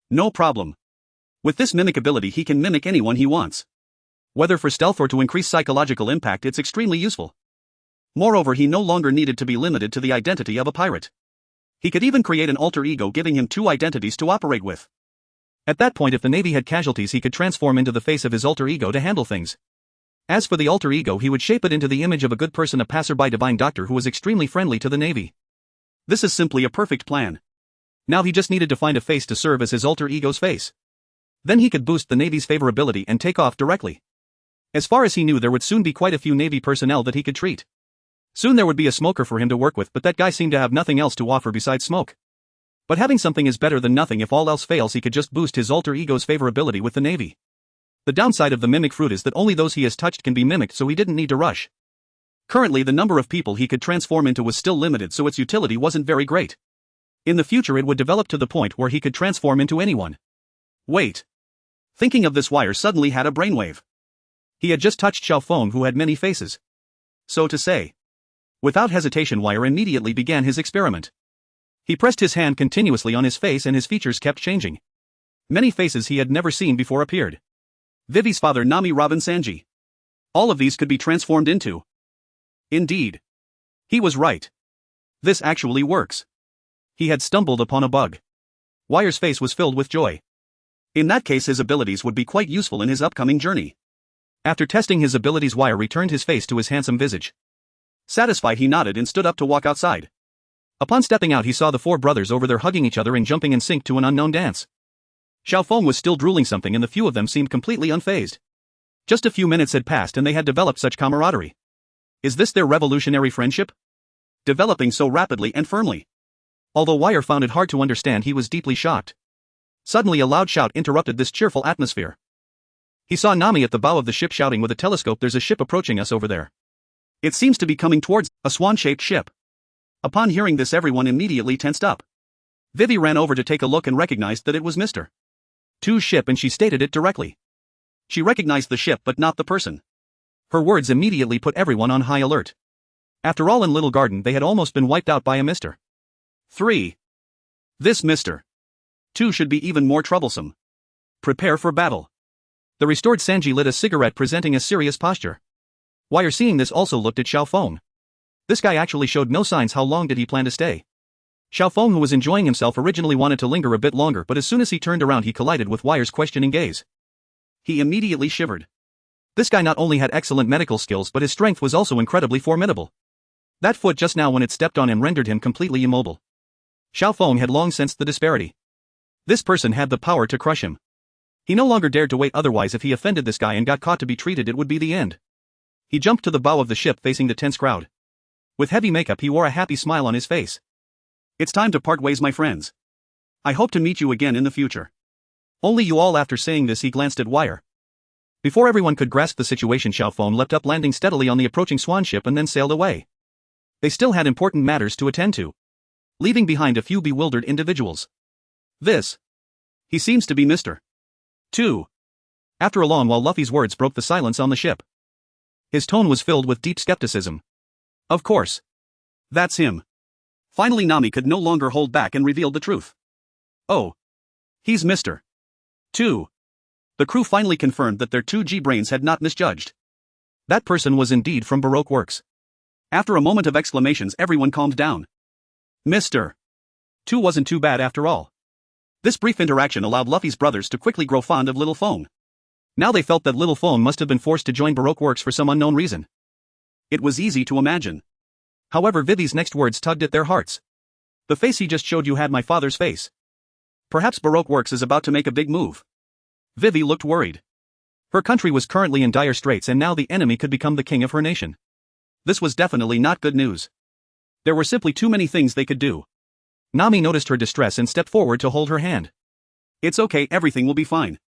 No problem. With this mimic ability, he can mimic anyone he wants. Whether for stealth or to increase psychological impact, it's extremely useful. Moreover, he no longer needed to be limited to the identity of a pirate. He could even create an alter ego, giving him two identities to operate with. At that point, if the Navy had casualties, he could transform into the face of his alter ego to handle things. As for the alter ego, he would shape it into the image of a good person, a passerby divine doctor who was extremely friendly to the Navy. This is simply a perfect plan. Now he just needed to find a face to serve as his alter ego's face. Then he could boost the Navy's favorability and take off directly. As far as he knew, there would soon be quite a few Navy personnel that he could treat. Soon there would be a smoker for him to work with, but that guy seemed to have nothing else to offer besides smoke. But having something is better than nothing. If all else fails, he could just boost his alter ego's favorability with the Navy. The downside of the mimic fruit is that only those he has touched can be mimicked, so he didn't need to rush. Currently, the number of people he could transform into was still limited, so its utility wasn't very great. In the future, it would develop to the point where he could transform into anyone. Wait. Thinking of this, Wire suddenly had a brainwave. He had just touched Xiaofeng, who had many faces. So to say. Without hesitation, Wire immediately began his experiment. He pressed his hand continuously on his face and his features kept changing. Many faces he had never seen before appeared. Vivi's father, Nami, Robin, Sanji. All of these could be transformed into. Indeed. He was right. This actually works. He had stumbled upon a bug. Wire's face was filled with joy. In that case, his abilities would be quite useful in his upcoming journey. After testing his abilities, Wire returned his face to his handsome visage. Satisfied, he nodded and stood up to walk outside. Upon stepping out, he saw the four brothers over there hugging each other and jumping in sync to an unknown dance. Xiaofeng was still drooling something, and the few of them seemed completely unfazed. Just a few minutes had passed and they had developed such camaraderie. Is this their revolutionary friendship? Developing so rapidly and firmly. Although Wire found it hard to understand, he was deeply shocked. Suddenly a loud shout interrupted this cheerful atmosphere. He saw Nami at the bow of the ship shouting with a telescope, "There's a ship approaching us over there. It seems to be coming towards a swan-shaped ship." Upon hearing this, everyone immediately tensed up. Vivi ran over to take a look and recognized that it was Mr. Two's ship, and she stated it directly. She recognized the ship but not the person. Her words immediately put everyone on high alert. After all, in Little Garden they had almost been wiped out by a Mr. 3. This Mr. 2 should be even more troublesome. Prepare for battle. The restored Sanji lit a cigarette, presenting a serious posture. Wire seeing this also looked at Xiaofeng. This guy actually showed no signs. How long did he plan to stay? Xiaofeng, who was enjoying himself, originally wanted to linger a bit longer, but as soon as he turned around he collided with Wire's questioning gaze. He immediately shivered. This guy not only had excellent medical skills, but his strength was also incredibly formidable. That foot just now, when it stepped on him, rendered him completely immobile. Xiaofeng had long sensed the disparity. This person had the power to crush him. He no longer dared to wait, otherwise if he offended this guy and got caught to be treated, it would be the end. He jumped to the bow of the ship facing the tense crowd. With heavy makeup, he wore a happy smile on his face. It's time to part ways, my friends. I hope to meet you again in the future. Only you all. After saying this, he glanced at Wire. Before everyone could grasp the situation, Xiaofeng leapt up, landing steadily on the approaching swan ship, and then sailed away. They still had important matters to attend to, leaving behind a few bewildered individuals. This. He seems to be Mr. 2. After a long while, Luffy's words broke the silence on the ship. His tone was filled with deep skepticism. Of course. That's him. Finally, Nami could no longer hold back and revealed the truth. Oh. He's Mr. 2. The crew finally confirmed that their 2G brains had not misjudged. That person was indeed from Baroque Works. After a moment of exclamations, everyone calmed down. Mr. 2 wasn't too bad after all. This brief interaction allowed Luffy's brothers to quickly grow fond of Little Phone. Now they felt that Little Phone must have been forced to join Baroque Works for some unknown reason. It was easy to imagine. However, Vivi's next words tugged at their hearts. The face he just showed you had my father's face. Perhaps Baroque Works is about to make a big move. Vivi looked worried. Her country was currently in dire straits and now the enemy could become the king of her nation. This was definitely not good news. There were simply too many things they could do. Nami noticed her distress and stepped forward to hold her hand. It's okay, everything will be fine.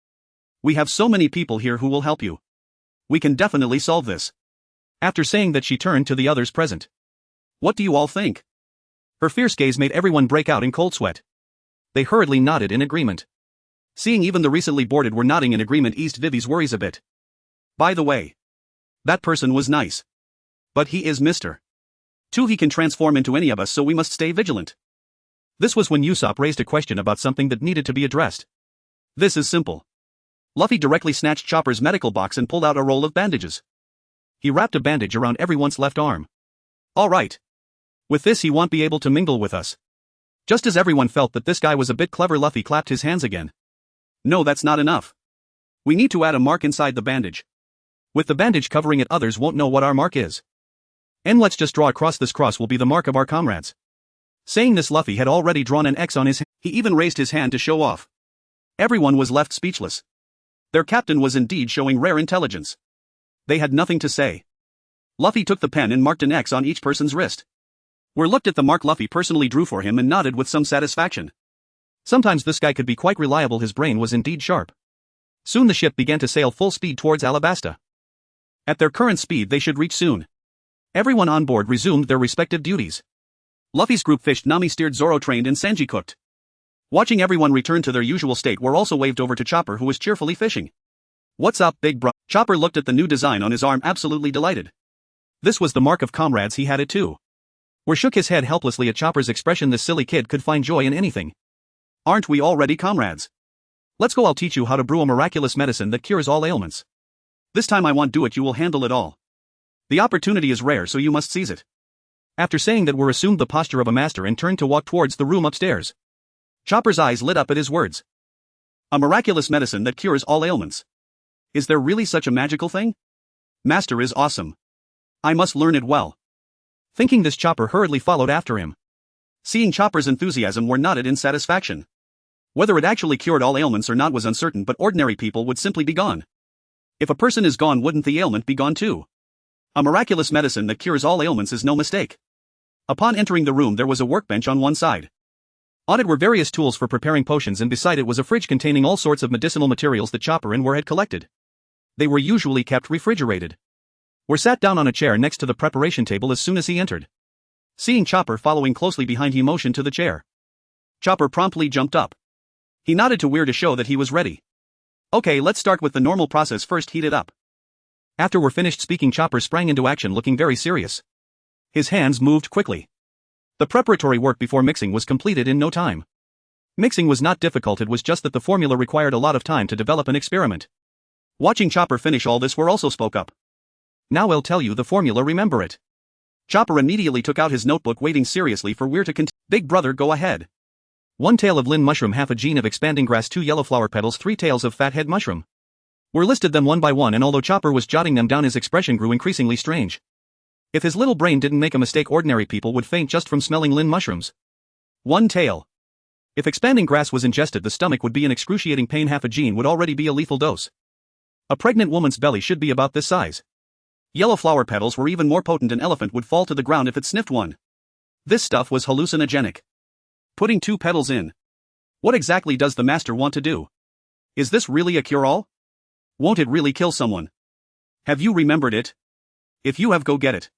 We have so many people here who will help you. We can definitely solve this. After saying that, she turned to the others present. What do you all think? Her fierce gaze made everyone break out in cold sweat. They hurriedly nodded in agreement. Seeing even the recently boarded were nodding in agreement eased Vivi's worries a bit. By the way, that person was nice. But he is Mr. 2. He can transform into any of us, so we must stay vigilant. This was when Usopp raised a question about something that needed to be addressed. This is simple. Luffy directly snatched Chopper's medical box and pulled out a roll of bandages. He wrapped a bandage around everyone's left arm. Alright. With this he won't be able to mingle with us. Just as everyone felt that this guy was a bit clever, Luffy clapped his hands again. No, that's not enough. We need to add a mark inside the bandage. With the bandage covering it, others won't know what our mark is. And let's just draw across. This cross will be the mark of our comrades. Saying this, Luffy had already drawn an X on his hand. He even raised his hand to show off. Everyone was left speechless. Their captain was indeed showing rare intelligence. They had nothing to say. Luffy took the pen and marked an X on each person's wrist. Weir looked at the mark Luffy personally drew for him and nodded with some satisfaction. Sometimes this guy could be quite reliable, his brain was indeed sharp. Soon the ship began to sail full speed towards Alabasta. At their current speed they should reach soon. Everyone on board resumed their respective duties. Luffy's group fished, Nami steered, Zoro trained, and Sanji cooked. Watching everyone return to their usual state, War also waved over to Chopper, who was cheerfully fishing. What's up, big bro? Chopper looked at the new design on his arm, absolutely delighted. This was the mark of comrades, he had it too. War shook his head helplessly at Chopper's expression. This silly kid could find joy in anything. Aren't we already comrades? Let's go, I'll teach you how to brew a miraculous medicine that cures all ailments. This time I won't do it, you will handle it all. The opportunity is rare, so you must seize it. After saying that, War assumed the posture of a master and turned to walk towards the room upstairs. Chopper's eyes lit up at his words. A miraculous medicine that cures all ailments. Is there really such a magical thing? Master is awesome. I must learn it well. Thinking this, Chopper hurriedly followed after him. Seeing Chopper's enthusiasm, War nodded in satisfaction. Whether it actually cured all ailments or not was uncertain, but ordinary people would simply be gone. If a person is gone, wouldn't the ailment be gone too? A miraculous medicine that cures all ailments is no mistake. Upon entering the room, there was a workbench on one side. On it were various tools for preparing potions, and beside it was a fridge containing all sorts of medicinal materials that Chopper and War had collected. They were usually kept refrigerated. War sat down on a chair next to the preparation table as soon as he entered. Seeing Chopper following closely behind, he motioned to the chair. Chopper promptly jumped up. He nodded to Weir to show that he was ready. Okay, let's start with the normal process first, heat it up. After War finished speaking, Chopper sprang into action looking very serious. His hands moved quickly. The preparatory work before mixing was completed in no time. Mixing was not difficult, it was just that the formula required a lot of time to develop an experiment. Watching Chopper finish all this, War also spoke up. Now I'll tell you the formula, remember it. Chopper immediately took out his notebook, waiting seriously for Weir to continue. Big brother, go ahead. 1 tail of Lin mushroom, half a gene of expanding grass, 2 yellow flower petals, 3 tails of fathead mushroom. Weir listed them one by one, and although Chopper was jotting them down, his expression grew increasingly strange. If his little brain didn't make a mistake, ordinary people would faint just from smelling Lin mushrooms. 1 tail. If expanding grass was ingested, the stomach would be in excruciating pain. Half a gene would already be a lethal dose. A pregnant woman's belly should be about this size. Yellow flower petals were even more potent, an elephant would fall to the ground if it sniffed one. This stuff was hallucinogenic. Putting 2 petals in. What exactly does the master want to do? Is this really a cure-all? Won't it really kill someone? Have you remembered it? If you have, go get it.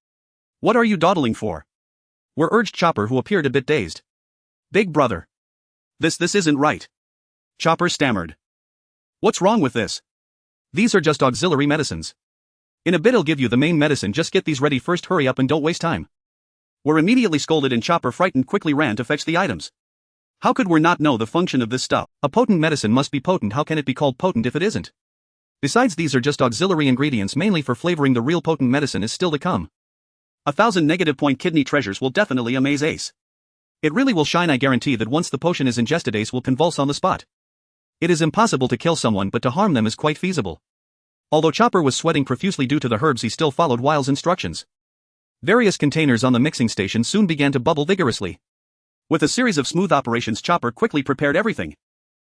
What are you dawdling for? Weir urged Chopper, who appeared a bit dazed. Big brother. This isn't right. Chopper stammered. What's wrong with this? These are just auxiliary medicines. In a bit I'll give you the main medicine, just get these ready first, hurry up and don't waste time. Weir immediately scolded, and Chopper, frightened, quickly ran to fetch the items. How could Weir not know the function of this stuff? A potent medicine must be potent, how can it be called potent if it isn't? Besides, these are just auxiliary ingredients mainly for flavoring, the real potent medicine is still to come. 1,000 negative point kidney treasures will definitely amaze Ace. It really will shine, I guarantee that once the potion is ingested, Ace will convulse on the spot. It is impossible to kill someone, but to harm them is quite feasible. Although Chopper was sweating profusely due to the herbs, he still followed Weir's instructions. Various containers on the mixing station soon began to bubble vigorously. With a series of smooth operations, Chopper quickly prepared everything.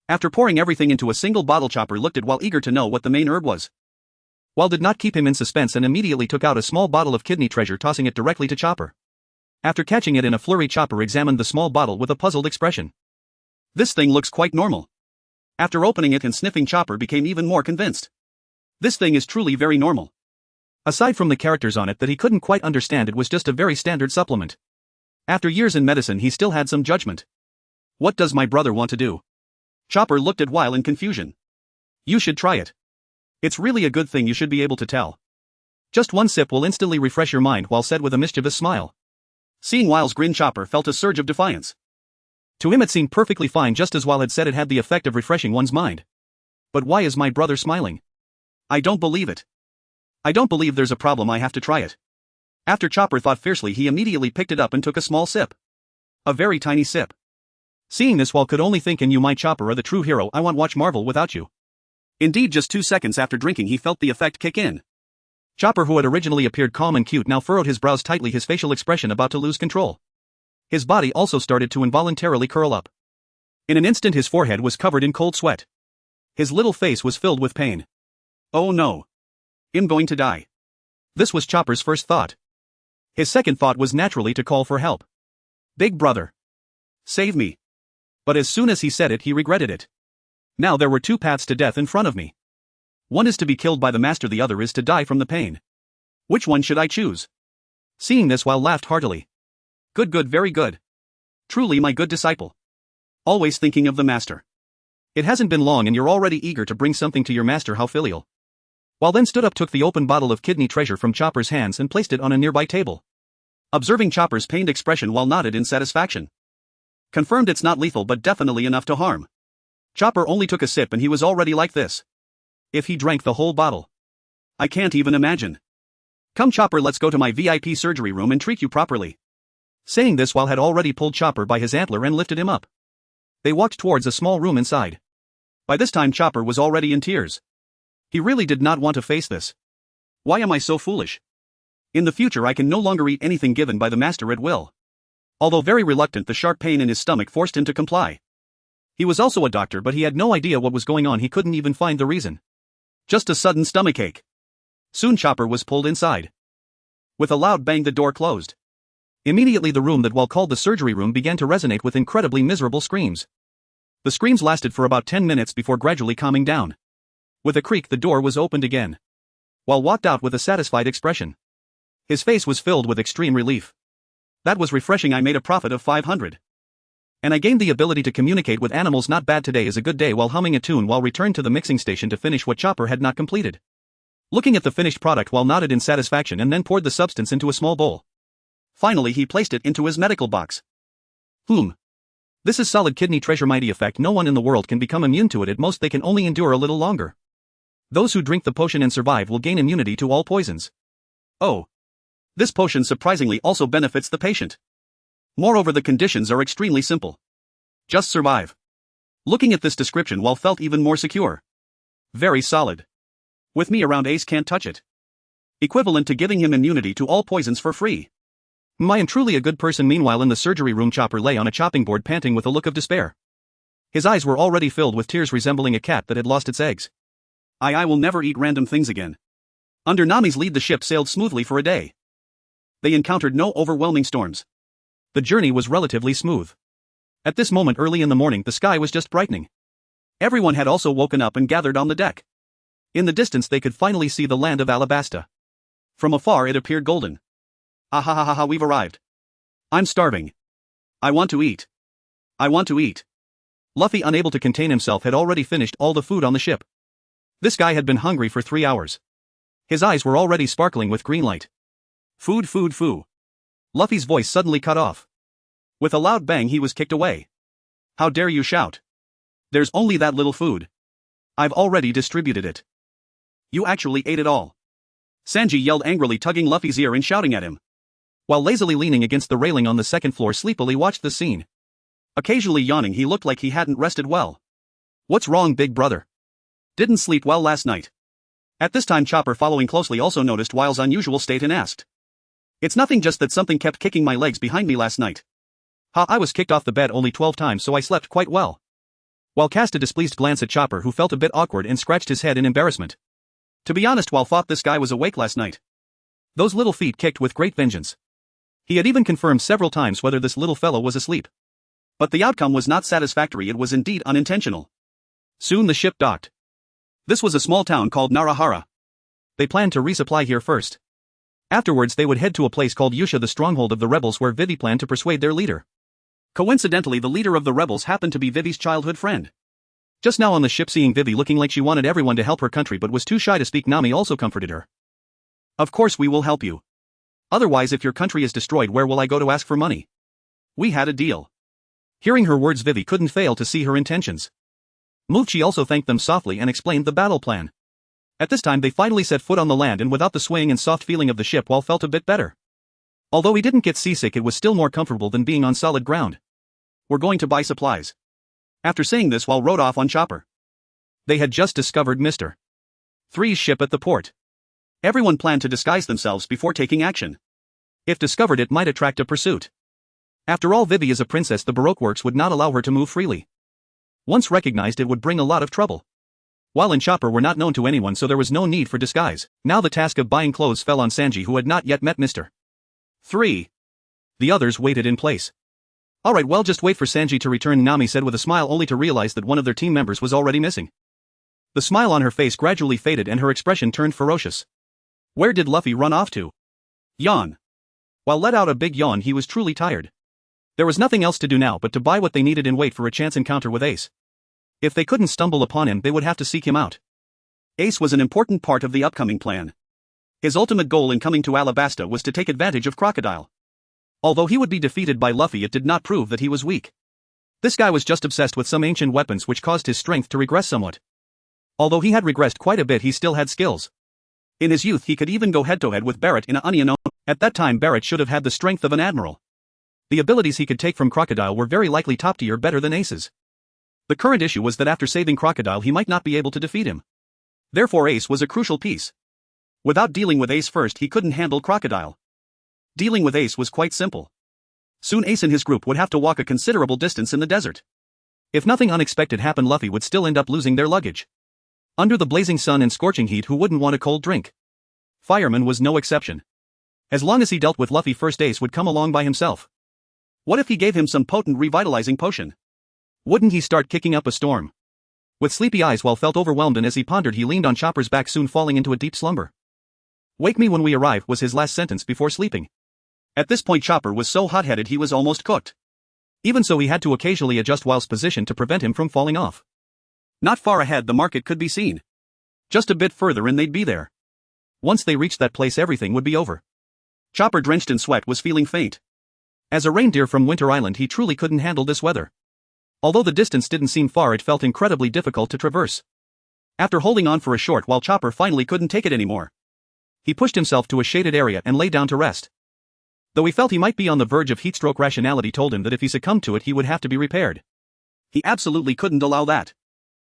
After pouring everything into a single bottle, Chopper looked at While eager to know what the main herb was. While did not keep him in suspense and immediately took out a small bottle of kidney treasure, tossing it directly to Chopper. After catching it in a flurry, Chopper examined the small bottle with a puzzled expression. This thing looks quite normal. After opening it and sniffing, Chopper became even more convinced. This thing is truly very normal. Aside from the characters on it that he couldn't quite understand, it was just a very standard supplement. After years in medicine, he still had some judgment. What does my brother want to do? Chopper looked at Weil in confusion. You should try it. It's really a good thing, you should be able to tell. Just one sip will instantly refresh your mind, Weil said with a mischievous smile. Seeing Weil's grin, Chopper felt a surge of defiance. To him it seemed perfectly fine, just as Weil had said it had the effect of refreshing one's mind. But why is my brother smiling? I don't believe it. I don't believe there's a problem, I have to try it. After Chopper thought fiercely, he immediately picked it up and took a small sip. A very tiny sip. Seeing this, Weil could only think, and you, my Chopper, are the true hero, I won't watch Marvel without you. Indeed, just 2 seconds after drinking he felt the effect kick in. Chopper, who had originally appeared calm and cute, now furrowed his brows tightly, his facial expression about to lose control. His body also started to involuntarily curl up. In an instant his forehead was covered in cold sweat. His little face was filled with pain. Oh no. I'm going to die. This was Chopper's first thought. His second thought was naturally to call for help. Big brother. Save me. But as soon as he said it, he regretted it. Now there were 2 paths to death in front of me. One is to be killed by the master, the other is to die from the pain. Which one should I choose? Seeing this, Weil laughed heartily. Good, very good. Truly my good disciple. Always thinking of the master. It hasn't been long and you're already eager to bring something to your master, how filial. Weil then stood up, took the open bottle of kidney treasure from Chopper's hands and placed it on a nearby table. Observing Chopper's pained expression, Weil nodded in satisfaction. Confirmed it's not lethal, but definitely enough to harm. Chopper only took a sip and he was already like this. If he drank the whole bottle. I can't even imagine. Come Chopper, let's go to my VIP surgery room and treat you properly. Saying this, Weil had already pulled Chopper by his antler and lifted him up. They walked towards a small room inside. By this time Chopper was already in tears. He really did not want to face this. Why am I so foolish? In the future I can no longer eat anything given by the master at will. Although very reluctant, the sharp pain in his stomach forced him to comply. He was also a doctor, but he had no idea what was going on, he couldn't even find the reason. Just a sudden stomachache. Soon Chopper was pulled inside. With a loud bang the door closed. Immediately the room that Weil called the surgery room began to resonate with incredibly miserable screams. The screams lasted for about 10 minutes before gradually calming down. With a creak the door was opened again. Weil walked out with a satisfied expression. His face was filled with extreme relief. That was refreshing, I made a profit of 500. And I gained the ability to communicate with animals, not bad, today is a good day. While humming a tune, Weil returned to the mixing station to finish what Chopper had not completed. Looking at the finished product, Weil nodded in satisfaction and then poured the substance into a small bowl. Finally he placed it into his medical box. This is solid kidney treasure, mighty effect, no one in the world can become immune to it, at most they can only endure a little longer. Those who drink the potion and survive will gain immunity to all poisons. Oh. This potion surprisingly also benefits the patient. Moreover, the conditions are extremely simple. Just survive. Looking at this description, Weil felt even more secure. Very solid. With me around, Ace can't touch it. Equivalent to giving him immunity to all poisons for free. I am truly a good person. Meanwhile in the surgery room, Chopper lay on a chopping board panting with a look of despair. His eyes were already filled with tears, resembling a cat that had lost its eggs. I will never eat random things again. Under Nami's lead the ship sailed smoothly for a day. They encountered no overwhelming storms. The journey was relatively smooth. At this moment early in the morning the sky was just brightening. Everyone had also woken up and gathered on the deck. In the distance they could finally see the land of Alabasta. From afar it appeared golden. Ah, we've arrived. I'm starving. I want to eat. I want to eat. Luffy, unable to contain himself, had already finished all the food on the ship. This guy had been hungry for 3 hours. His eyes were already sparkling with green light. Food. Luffy's voice suddenly cut off. With a loud bang he was kicked away. How dare you shout? There's only that little food. I've already distributed it. You actually ate it all. Sanji yelled angrily, tugging Luffy's ear and shouting at him. While lazily leaning against the railing on the second floor, sleepily watched the scene. Occasionally yawning, he looked like he hadn't rested well. What's wrong, big brother? Didn't sleep well last night. At this time Chopper, following closely, also noticed Weil's unusual state and asked. It's nothing, just that something kept kicking my legs behind me last night. I was kicked off the bed only 12 times, so I slept quite well. while cast a displeased glance at Chopper, who felt a bit awkward and scratched his head in embarrassment. To be honest, Wal thought this guy was awake last night. Those little feet kicked with great vengeance. He had even confirmed several times whether this little fellow was asleep. But the outcome was not satisfactory, it was indeed unintentional. Soon the ship docked. This was a small town called Narahara. They planned to resupply here first. Afterwards they would head to a place called Yusha, the stronghold of the rebels, where Vivi planned to persuade their leader. Coincidentally, the leader of the rebels happened to be Vivi's childhood friend. Just now on the ship, seeing Vivi looking like she wanted everyone to help her country but was too shy to speak, Nami also comforted her. Of course we will help you. Otherwise, if your country is destroyed, where will I go to ask for money? We had a deal. Hearing her words, Vivi couldn't fail to see her intentions. Movchi also thanked them softly and explained the battle plan. At this time they finally set foot on the land, and without the swaying and soft feeling of the ship, Wal felt a bit better. Although he didn't get seasick, it was still more comfortable than being on solid ground. We're going to buy supplies. After saying this, Wal rode off on Chopper. They had just discovered Mr. 3's ship at the port. Everyone planned to disguise themselves before taking action. If discovered, it might attract a pursuit. After all, Vivi is a princess, the Baroque works would not allow her to move freely. Once recognized, it would bring a lot of trouble. Wal and Chopper were not known to anyone, so there was no need for disguise. Now the task of buying clothes fell on Sanji, who had not yet met Mr. 3. The others waited in place. Alright, well, just wait for Sanji to return, Nami said with a smile, only to realize that one of their team members was already missing. The smile on her face gradually faded and her expression turned ferocious. Where did Luffy run off to? Yawn. While let out a big yawn, he was truly tired. There was nothing else to do now but to buy what they needed and wait for a chance encounter with Ace. If they couldn't stumble upon him, they would have to seek him out. Ace was an important part of the upcoming plan. His ultimate goal in coming to Alabasta was to take advantage of Crocodile. Although he would be defeated by Luffy, it did not prove that he was weak. This guy was just obsessed with some ancient weapons which caused his strength to regress somewhat. Although he had regressed quite a bit, he still had skills. In his youth he could even go head-to-head with Barrett in a Onion. At that time Barrett should have had the strength of an admiral. The abilities he could take from Crocodile were very likely top tier, better than Ace's. The current issue was that after saving Crocodile he might not be able to defeat him. Therefore Ace was a crucial piece. Without dealing with Ace first, he couldn't handle Crocodile. Dealing with Ace was quite simple. Soon Ace and his group would have to walk a considerable distance in the desert. If nothing unexpected happened, Luffy would still end up losing their luggage. Under the blazing sun and scorching heat, who wouldn't want a cold drink? Fireman was no exception. As long as he dealt with Luffy first, Ace would come along by himself. What if he gave him some potent revitalizing potion? Wouldn't he start kicking up a storm? With sleepy eyes, Wal felt overwhelmed, and as he pondered, he leaned on Chopper's back, soon falling into a deep slumber. "Wake me when we arrive," was his last sentence before sleeping. At this point Chopper was so hot-headed he was almost cooked. Even so, he had to occasionally adjust Wal's position to prevent him from falling off. Not far ahead the market could be seen. Just a bit further and they'd be there. Once they reached that place, everything would be over. Chopper, drenched in sweat, was feeling faint. As a reindeer from Winter Island, he truly couldn't handle this weather. Although the distance didn't seem far, it felt incredibly difficult to traverse. After holding on for a short while, Chopper finally couldn't take it anymore. He pushed himself to a shaded area and lay down to rest. Though he felt he might be on the verge of heatstroke, rationality told him that if he succumbed to it he would have to be repaired. He absolutely couldn't allow that.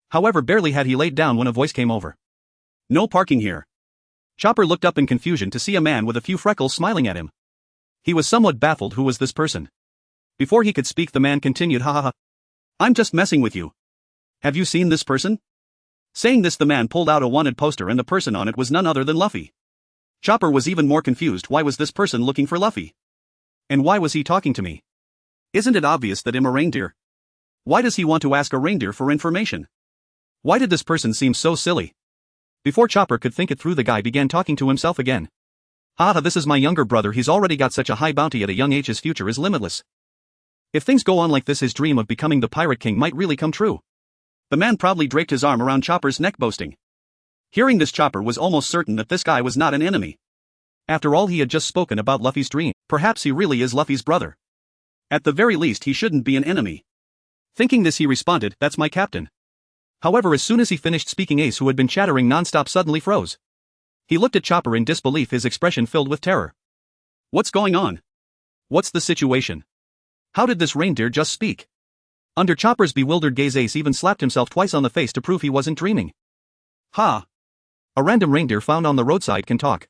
However, barely had he laid down when a voice came over. "No parking here." Chopper looked up in confusion to see a man with a few freckles smiling at him. He was somewhat baffled. Who was this person? Before he could speak, the man continued, "Ha ha ha. I'm just messing with you. Have you seen this person?" Saying this, the man pulled out a wanted poster, and the person on it was none other than Luffy. Chopper was even more confused. Why was this person looking for Luffy? And why was he talking to me? Isn't it obvious that I'm a reindeer? Why does he want to ask a reindeer for information? Why did this person seem so silly? Before Chopper could think it through, the guy began talking to himself again. "Haha, this is my younger brother. He's already got such a high bounty at a young age. His future is limitless. If things go on like this, his dream of becoming the Pirate King might really come true." The man proudly draped his arm around Chopper's neck, boasting. Hearing this, Chopper was almost certain that this guy was not an enemy. After all, he had just spoken about Luffy's dream. Perhaps he really is Luffy's brother. At the very least, he shouldn't be an enemy. Thinking this, he responded, "That's my captain." However, as soon as he finished speaking, Ace, who had been chattering non-stop, suddenly froze. He looked at Chopper in disbelief, his expression filled with terror. "What's going on? What's the situation? How did this reindeer just speak?" Under Chopper's bewildered gaze, Ace even slapped himself twice on the face to prove he wasn't dreaming. "Ha! A random reindeer found on the roadside can talk."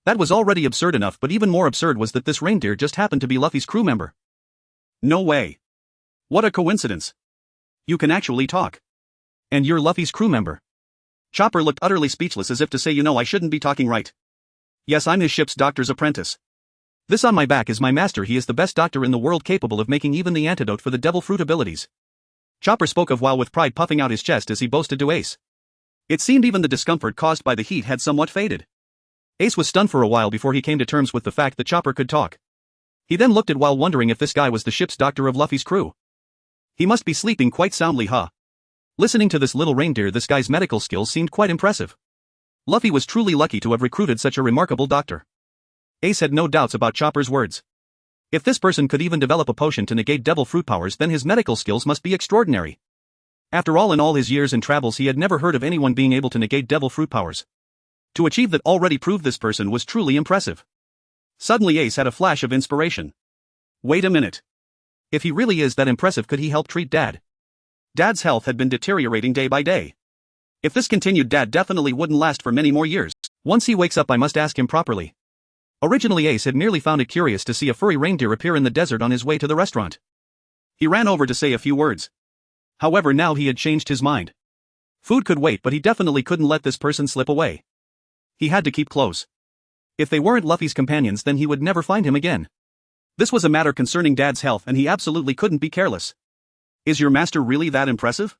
That was already absurd enough, but even more absurd was that this reindeer just happened to be Luffy's crew member. No way. What a coincidence. You can actually talk. And you're Luffy's crew member. Chopper looked utterly speechless as if to say, you know, I shouldn't be talking right. Yes, I'm his ship's doctor's apprentice. This on my back is my master. He is the best doctor in the world, capable of making even the antidote for the devil fruit abilities. Chopper spoke of while with pride puffing out his chest as he boasted to Ace. It seemed even the discomfort caused by the heat had somewhat faded. Ace was stunned for a while before he came to terms with the fact that Chopper could talk. He then looked at While, wondering if this guy was the ship's doctor of Luffy's crew. He must be sleeping quite soundly, huh? Listening to this little reindeer, this guy's medical skills seemed quite impressive. Luffy was truly lucky to have recruited such a remarkable doctor. Ace had no doubts about Chopper's words. If this person could even develop a potion to negate devil fruit powers, then his medical skills must be extraordinary. After all, in all his years and travels, he had never heard of anyone being able to negate devil fruit powers. To achieve that already proved this person was truly impressive. Suddenly Ace had a flash of inspiration. Wait a minute. If he really is that impressive, could he help treat Dad? Dad's health had been deteriorating day by day. If this continued, Dad definitely wouldn't last for many more years. Once he wakes up, I must ask him properly. Originally Ace had merely found it curious to see a furry reindeer appear in the desert on his way to the restaurant. He ran over to say a few words. However, now he had changed his mind. Food could wait, but he definitely couldn't let this person slip away. He had to keep close. If they weren't Luffy's companions, then he would never find him again. This was a matter concerning Dad's health, and he absolutely couldn't be careless. Is your master really that impressive?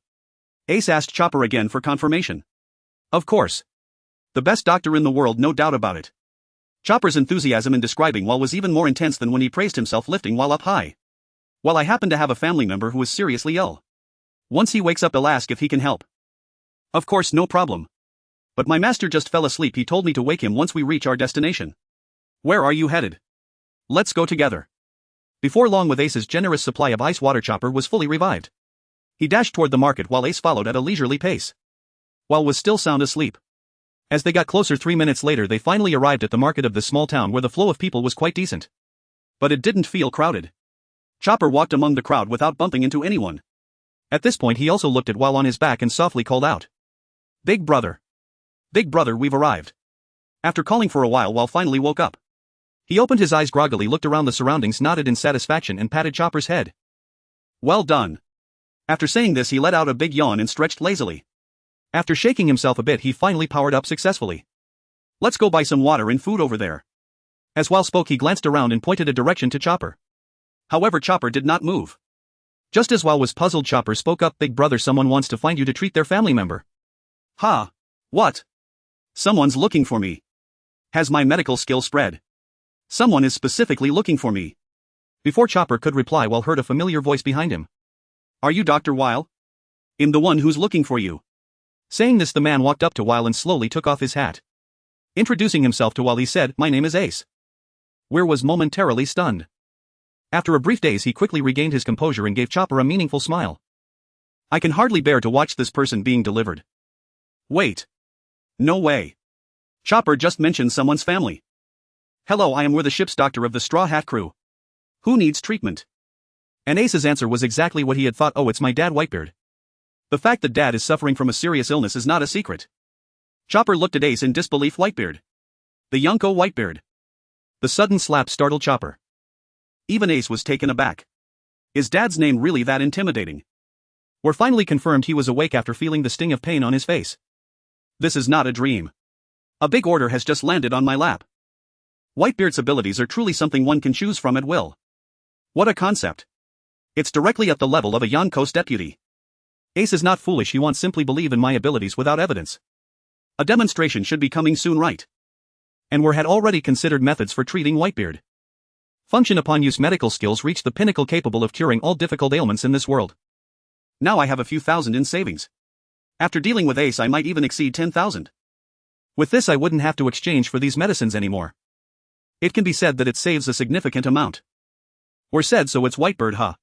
Ace asked Chopper again for confirmation. Of course. The best doctor in the world, no doubt about it. Chopper's enthusiasm in describing While was even more intense than when he praised himself lifting While up high. Well, I happen to have a family member who is seriously ill. Once he wakes up, I'll ask if he can help. Of course, no problem. But my master just fell asleep. He told me to wake him once we reach our destination. Where are you headed? Let's go together. Before long, with Ace's generous supply of ice water, Chopper was fully revived. He dashed toward the market while Ace followed at a leisurely pace. While was still sound asleep. As they got closer, 3 minutes later, they finally arrived at the market of this small town, where the flow of people was quite decent. But it didn't feel crowded. Chopper walked among the crowd without bumping into anyone. At this point, he also looked at While on his back and softly called out. Big brother. Big brother, we've arrived. After calling for a while, finally woke up. He opened his eyes groggily, looked around the surroundings, nodded in satisfaction, and patted Chopper's head. Well done. After saying this, he let out a big yawn and stretched lazily. After shaking himself a bit, he finally powered up successfully. Let's go buy some water and food over there. As While spoke, he glanced around and pointed a direction to Chopper. However, Chopper did not move. Just as While was puzzled, Chopper spoke up. Big brother, someone wants to find you to treat their family member. Ha! What? Someone's looking for me. Has my medical skill spread? Someone is specifically looking for me. Before Chopper could reply, While heard a familiar voice behind him. Are you Dr. While? I'm the one who's looking for you. Saying this, the man walked up to While and slowly took off his hat. Introducing himself to While, he said, My name is Ace. While was momentarily stunned. After a brief daze, he quickly regained his composure and gave Chopper a meaningful smile. I can hardly bear to watch this person being delivered. Wait. No way. Chopper just mentioned someone's family. Hello, I am the ship's doctor of the Straw Hat crew. Who needs treatment? And Ace's answer was exactly what he had thought. Oh, it's my dad, Whitebeard. The fact that Dad is suffering from a serious illness is not a secret. Chopper looked at Ace in disbelief. Whitebeard. The Yonko Whitebeard. The sudden slap startled Chopper. Even Ace was taken aback. Is Dad's name really that intimidating? We're finally confirmed he was awake after feeling the sting of pain on his face. This is not a dream. A big order has just landed on my lap. Whitebeard's abilities are truly something one can choose from at will. What a concept. It's directly at the level of a Yonko's deputy. Ace is not foolish. He won't simply believe in my abilities without evidence. A demonstration should be coming soon, right? And we had already considered methods for treating Whitebeard. Function upon use, medical skills reach the pinnacle, capable of curing all difficult ailments in this world. Now I have a few thousand in savings. After dealing with Ace, I might even exceed 10,000. With this, I wouldn't have to exchange for these medicines anymore. It can be said that it saves a significant amount. Or said so, it's Whitebeard, huh?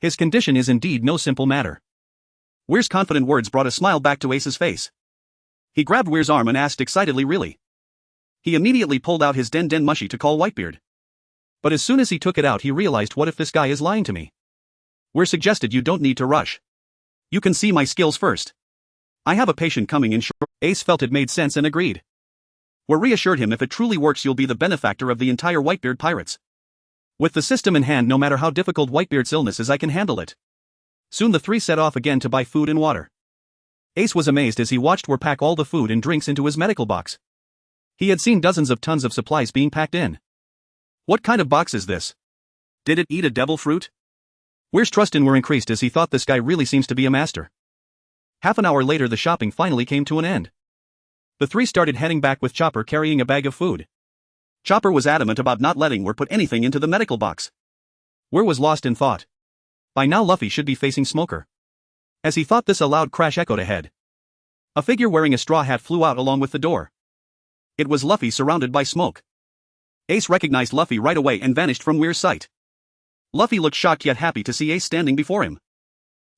His condition is indeed no simple matter. Weir's confident words brought a smile back to Ace's face. He grabbed Weir's arm and asked excitedly, really? He immediately pulled out his den mushy to call Whitebeard. But as soon as he took it out, he realized, what if this guy is lying to me? Weir suggested, you don't need to rush. You can see my skills first. I have a patient coming in short. Ace felt it made sense and agreed. Weir reassured him, if it truly works, you'll be the benefactor of the entire Whitebeard pirates. With the system in hand, no matter how difficult Whitebeard's illness is, I can handle it. Soon the three set off again to buy food and water. Ace was amazed as he watched War pack all the food and drinks into his medical box. He had seen dozens of tons of supplies being packed in. What kind of box is this? Did it eat a devil fruit? Weir's trust in War increased as he thought this guy really seems to be a master. Half an hour later the shopping finally came to an end. The three started heading back with Chopper carrying a bag of food. Chopper was adamant about not letting War put anything into the medical box. War was lost in thought. By now Luffy should be facing Smoker. As he thought this, a loud crash echoed ahead. A figure wearing a straw hat flew out along with the door. It was Luffy surrounded by smoke. Ace recognized Luffy right away and vanished from Weir's sight. Luffy looked shocked yet happy to see Ace standing before him.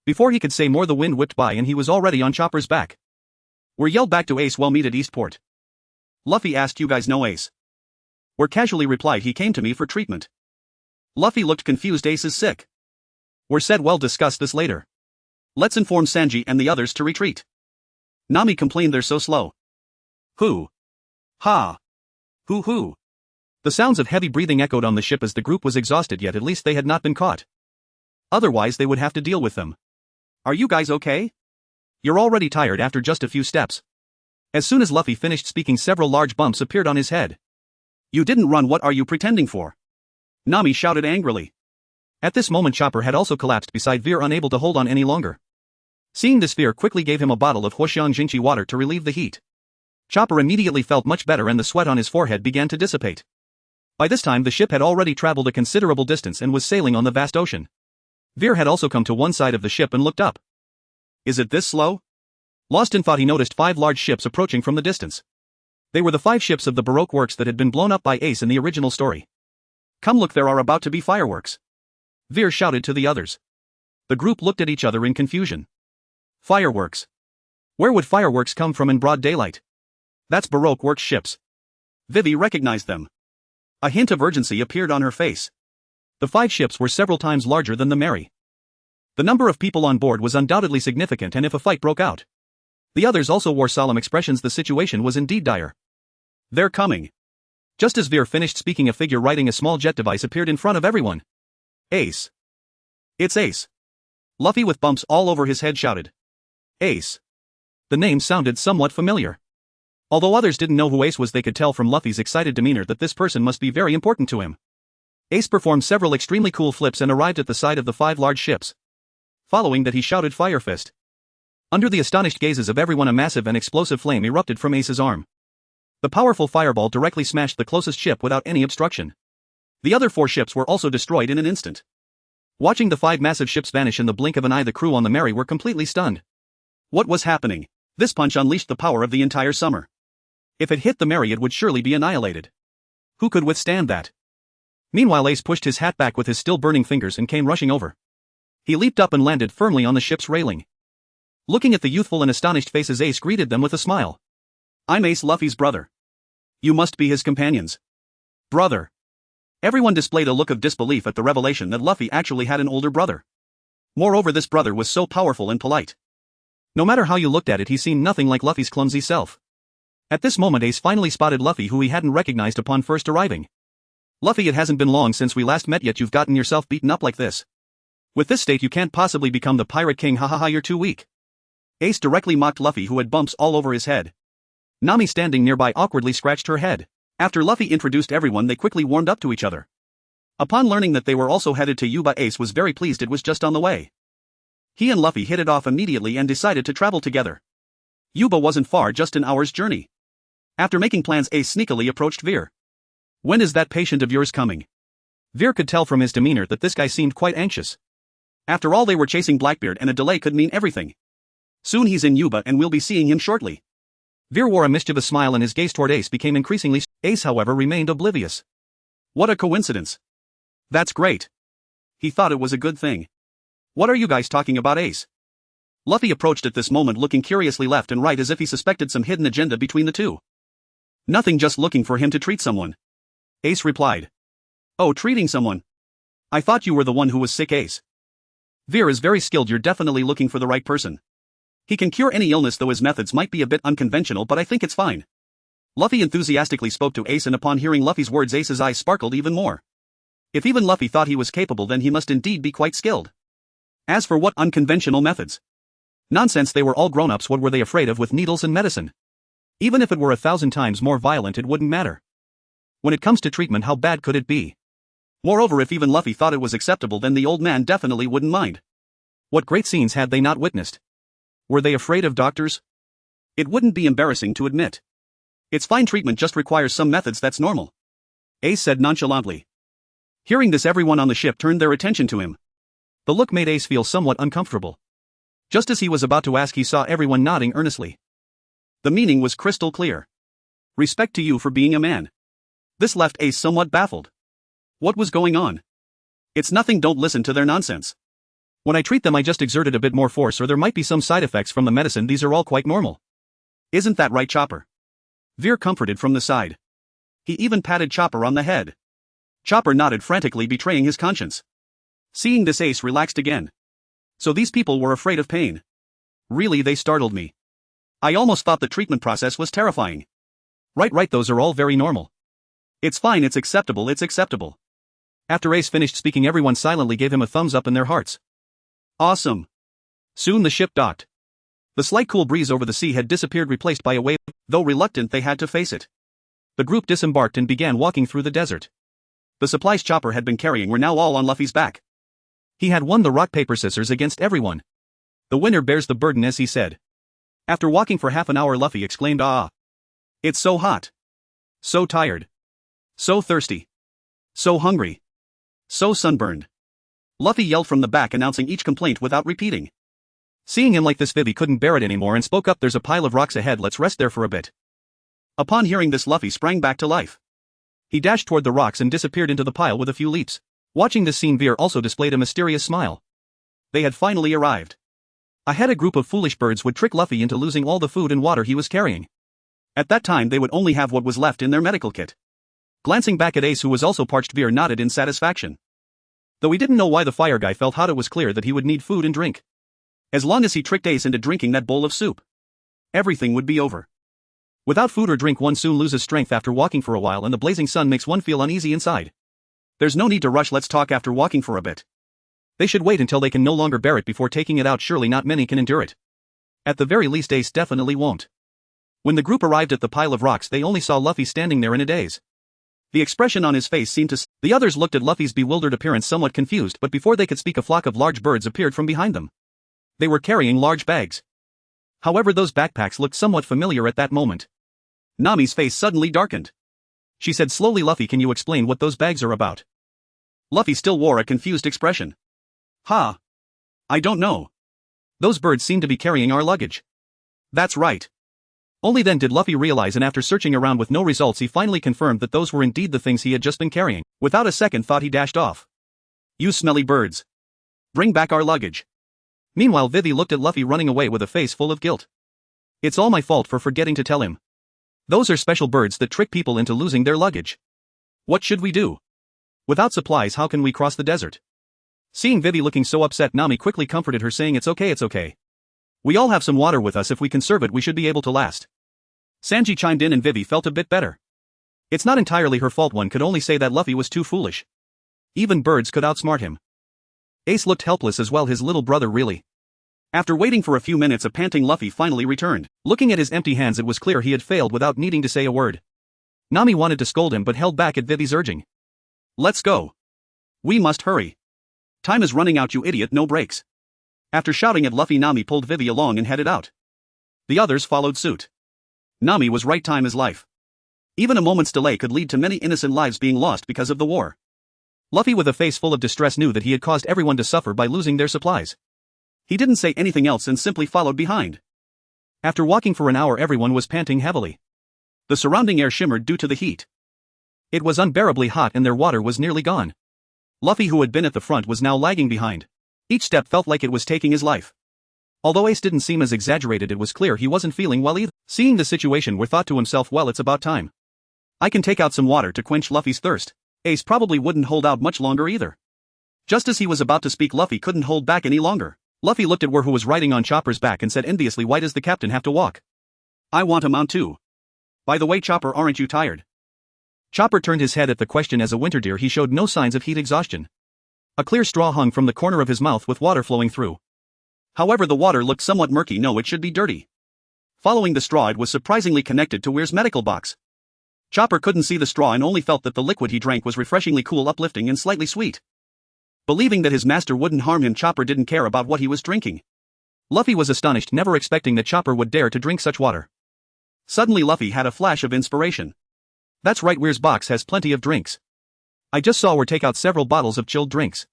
Before he could say more the wind whipped by and he was already on Chopper's back. Weir yelled back to Ace while meet at Eastport. Luffy asked, "You guys know Ace?" Weir casually replied, "He came to me for treatment." Luffy looked confused. "Ace is sick." Weir said, "We'll discuss this later. Let's inform Sanji and the others to retreat." Nami complained, "They're so slow." Who? Ha! Who? The sounds of heavy breathing echoed on the ship as the group was exhausted, yet at least they had not been caught. Otherwise they would have to deal with them. "Are you guys okay? You're already tired after just a few steps." As soon as Luffy finished speaking, several large bumps appeared on his head. "You didn't run, what are you pretending for?" Nami shouted angrily. At this moment Chopper had also collapsed beside Veer, unable to hold on any longer. Seeing this, Veer quickly gave him a bottle of Huoxiang Jingqi water to relieve the heat. Chopper immediately felt much better and the sweat on his forehead began to dissipate. By this time the ship had already traveled a considerable distance and was sailing on the vast ocean. Veer had also come to one side of the ship and looked up. Is it this slow? Lost in thought, he noticed 5 large ships approaching from the distance. They were the 5 ships of the Baroque works that had been blown up by Ace in the original story. "Come look, there are about to be fireworks," Veer shouted to the others. The group looked at each other in confusion. Fireworks? Where would fireworks come from in broad daylight? That's Baroque works ships. Vivi recognized them. A hint of urgency appeared on her face. The 5 ships were several times larger than the Mary. The number of people on board was undoubtedly significant, and if a fight broke out. The others also wore solemn expressions. The situation was indeed dire. "They're coming." Just as Veer finished speaking, a figure riding a small jet device appeared in front of everyone. "Ace. It's Ace." Luffy, with bumps all over his head, shouted. "Ace." The name sounded somewhat familiar. Although others didn't know who Ace was, they could tell from Luffy's excited demeanor that this person must be very important to him. Ace performed several extremely cool flips and arrived at the side of the 5 large ships. Following that, he shouted, "Fire Fist." Under the astonished gazes of everyone, a massive and explosive flame erupted from Ace's arm. The powerful fireball directly smashed the closest ship without any obstruction. The other 4 ships were also destroyed in an instant. Watching the 5 massive ships vanish in the blink of an eye, the crew on the Mary were completely stunned. What was happening? This punch unleashed the power of the entire summer. If it hit the Mary, it would surely be annihilated. Who could withstand that? Meanwhile, Ace pushed his hat back with his still burning fingers and came rushing over. He leaped up and landed firmly on the ship's railing. Looking at the youthful and astonished faces, Ace greeted them with a smile. "I'm Ace, Luffy's brother. You must be his companions." Brother. Everyone displayed a look of disbelief at the revelation that Luffy actually had an older brother. Moreover, this brother was so powerful and polite. No matter how you looked at it, he seemed nothing like Luffy's clumsy self. At this moment, Ace finally spotted Luffy, who he hadn't recognized upon first arriving. "Luffy, it hasn't been long since we last met, yet you've gotten yourself beaten up like this. With this state, you can't possibly become the Pirate King. Ha ha ha, you're too weak." Ace directly mocked Luffy, who had bumps all over his head. Nami, standing nearby, awkwardly scratched her head. After Luffy introduced everyone, they quickly warmed up to each other. Upon learning that they were also headed to Yuba, Ace was very pleased it was just on the way. He and Luffy hit it off immediately and decided to travel together. Yuba wasn't far, just an hour's journey. After making plans, Ace sneakily approached Veer. "When is that patient of yours coming?" Veer could tell from his demeanor that this guy seemed quite anxious. After all, they were chasing Blackbeard and a delay could mean everything. "Soon he's in Yuba and we'll be seeing him shortly." Veer wore a mischievous smile and his gaze toward Ace became increasingly. Ace, however, remained oblivious. What a coincidence. That's great. He thought it was a good thing. "What are you guys talking about, Ace?" Luffy approached at this moment, looking curiously left and right as if he suspected some hidden agenda between the two. "Nothing, just looking for him to treat someone," Ace replied. "Oh, treating someone? I thought you were the one who was sick, Ace." "Veer is very skilled, you're definitely looking for the right person. He can cure any illness, though his methods might be a bit unconventional, but I think it's fine." Luffy enthusiastically spoke to Ace, and upon hearing Luffy's words, Ace's eyes sparkled even more. If even Luffy thought he was capable, then he must indeed be quite skilled. As for what unconventional methods? Nonsense, they were all grown-ups. What were they afraid of with needles and medicine? Even if it were 1,000 times more violent, it wouldn't matter. When it comes to treatment, how bad could it be? Moreover, if even Luffy thought it was acceptable, then the old man definitely wouldn't mind. What great scenes had they not witnessed? Were they afraid of doctors? It wouldn't be embarrassing to admit. It's fine, treatment just requires some methods, that's normal. Ace said nonchalantly. Hearing this, everyone on the ship turned their attention to him. The look made Ace feel somewhat uncomfortable. Just as he was about to ask, he saw everyone nodding earnestly. The meaning was crystal clear. Respect to you for being a man. This left Ace somewhat baffled. What was going on? It's nothing, don't listen to their nonsense. When I treat them, I just exerted a bit more force, or there might be some side effects from the medicine. These are all quite normal. Isn't that right, Chopper? Veer comforted from the side. He even patted Chopper on the head. Chopper nodded frantically, betraying his conscience. Seeing this, Ace relaxed again. So these people were afraid of pain. Really, they startled me. I almost thought the treatment process was terrifying. Right, those are all very normal. It's fine, it's acceptable, it's acceptable. After Ace finished speaking, everyone silently gave him a thumbs up in their hearts. Awesome. Soon the ship docked. The slight cool breeze over the sea had disappeared, replaced by a wave. Though reluctant, they had to face it. The group disembarked and began walking through the desert. The supplies Chopper had been carrying were now all on Luffy's back. He had won the rock paper scissors against everyone. The winner bears the burden, as he said. After walking for half an hour, Luffy exclaimed, "Ah! It's so hot. So tired. So thirsty. So hungry. So sunburned." Luffy yelled from the back, announcing each complaint without repeating. Seeing him like this, Vivi couldn't bear it anymore and spoke up, "There's a pile of rocks ahead, let's rest there for a bit." Upon hearing this, Luffy sprang back to life. He dashed toward the rocks and disappeared into the pile with a few leaps. Watching this scene, Veer also displayed a mysterious smile. They had finally arrived. Ahead, a group of foolish birds would trick Luffy into losing all the food and water he was carrying. At that time, they would only have what was left in their medical kit. Glancing back at Ace, who was also parched, Veer nodded in satisfaction. Though he didn't know why the fire guy felt hot, it was clear that he would need food and drink. As long as he tricked Ace into drinking that bowl of soup, everything would be over. Without food or drink, one soon loses strength after walking for a while, and the blazing sun makes one feel uneasy inside. There's no need to rush, let's talk after walking for a bit. They should wait until they can no longer bear it before taking it out, surely not many can endure it. At the very least, Ace definitely won't. When the group arrived at the pile of rocks, they only saw Luffy standing there in a daze. The expression on his face seemed to The others looked at Luffy's bewildered appearance, somewhat confused, but before they could speak, a flock of large birds appeared from behind them. They were carrying large bags. However, those backpacks looked somewhat familiar at that moment. Nami's face suddenly darkened. She said slowly, "Luffy, can you explain what those bags are about?" Luffy still wore a confused expression. I don't know. Those birds seem to be carrying our luggage." "That's right." Only then did Luffy realize, and after searching around with no results, he finally confirmed that those were indeed the things he had just been carrying. Without a second thought, he dashed off. "You smelly birds. Bring back our luggage." Meanwhile, Vivi looked at Luffy running away with a face full of guilt. "It's all my fault for forgetting to tell him. Those are special birds that trick people into losing their luggage. What should we do? Without supplies, how can we cross the desert?" Seeing Vivi looking so upset, Nami quickly comforted her, saying, "It's okay. We all have some water with us. If we conserve it, we should be able to last." Sanji chimed in and Vivi felt a bit better. It's not entirely her fault, one could only say that Luffy was too foolish. Even birds could outsmart him. Ace looked helpless as well, his little brother really. After waiting for a few minutes, a panting Luffy finally returned. Looking at his empty hands, it was clear he had failed without needing to say a word. Nami wanted to scold him but held back at Vivi's urging. "Let's go. We must hurry. Time is running out, you idiot, no breaks." After shouting at Luffy, Nami pulled Vivi along and headed out. The others followed suit. Nami was right, time is life. Even a moment's delay could lead to many innocent lives being lost because of the war. Luffy, with a face full of distress, knew that he had caused everyone to suffer by losing their supplies. He didn't say anything else and simply followed behind. After walking for an hour, everyone was panting heavily. The surrounding air shimmered due to the heat. It was unbearably hot and their water was nearly gone. Luffy, who had been at the front, was now lagging behind. Each step felt like it was taking his life. Although Ace didn't seem as exaggerated, it was clear he wasn't feeling well either. Seeing the situation, War thought to himself, well, it's about time. I can take out some water to quench Luffy's thirst. Ace probably wouldn't hold out much longer either. Just as he was about to speak, Luffy couldn't hold back any longer. Luffy looked at War, who was riding on Chopper's back, and said enviously, "Why does the captain have to walk? I want to mount too. By the way, Chopper, aren't you tired?" Chopper turned his head at the question. As a winter deer, he showed no signs of heat exhaustion. A clear straw hung from the corner of his mouth with water flowing through. However, the water looked somewhat murky. No, it should be dirty. Following the straw, it was surprisingly connected to Weir's medical box. Chopper couldn't see the straw and only felt that the liquid he drank was refreshingly cool, uplifting, and slightly sweet. Believing that his master wouldn't harm him, Chopper didn't care about what he was drinking. Luffy was astonished, never expecting that Chopper would dare to drink such water. Suddenly Luffy had a flash of inspiration. That's right, Weir's box has plenty of drinks. I just saw Weir take out several bottles of chilled drinks.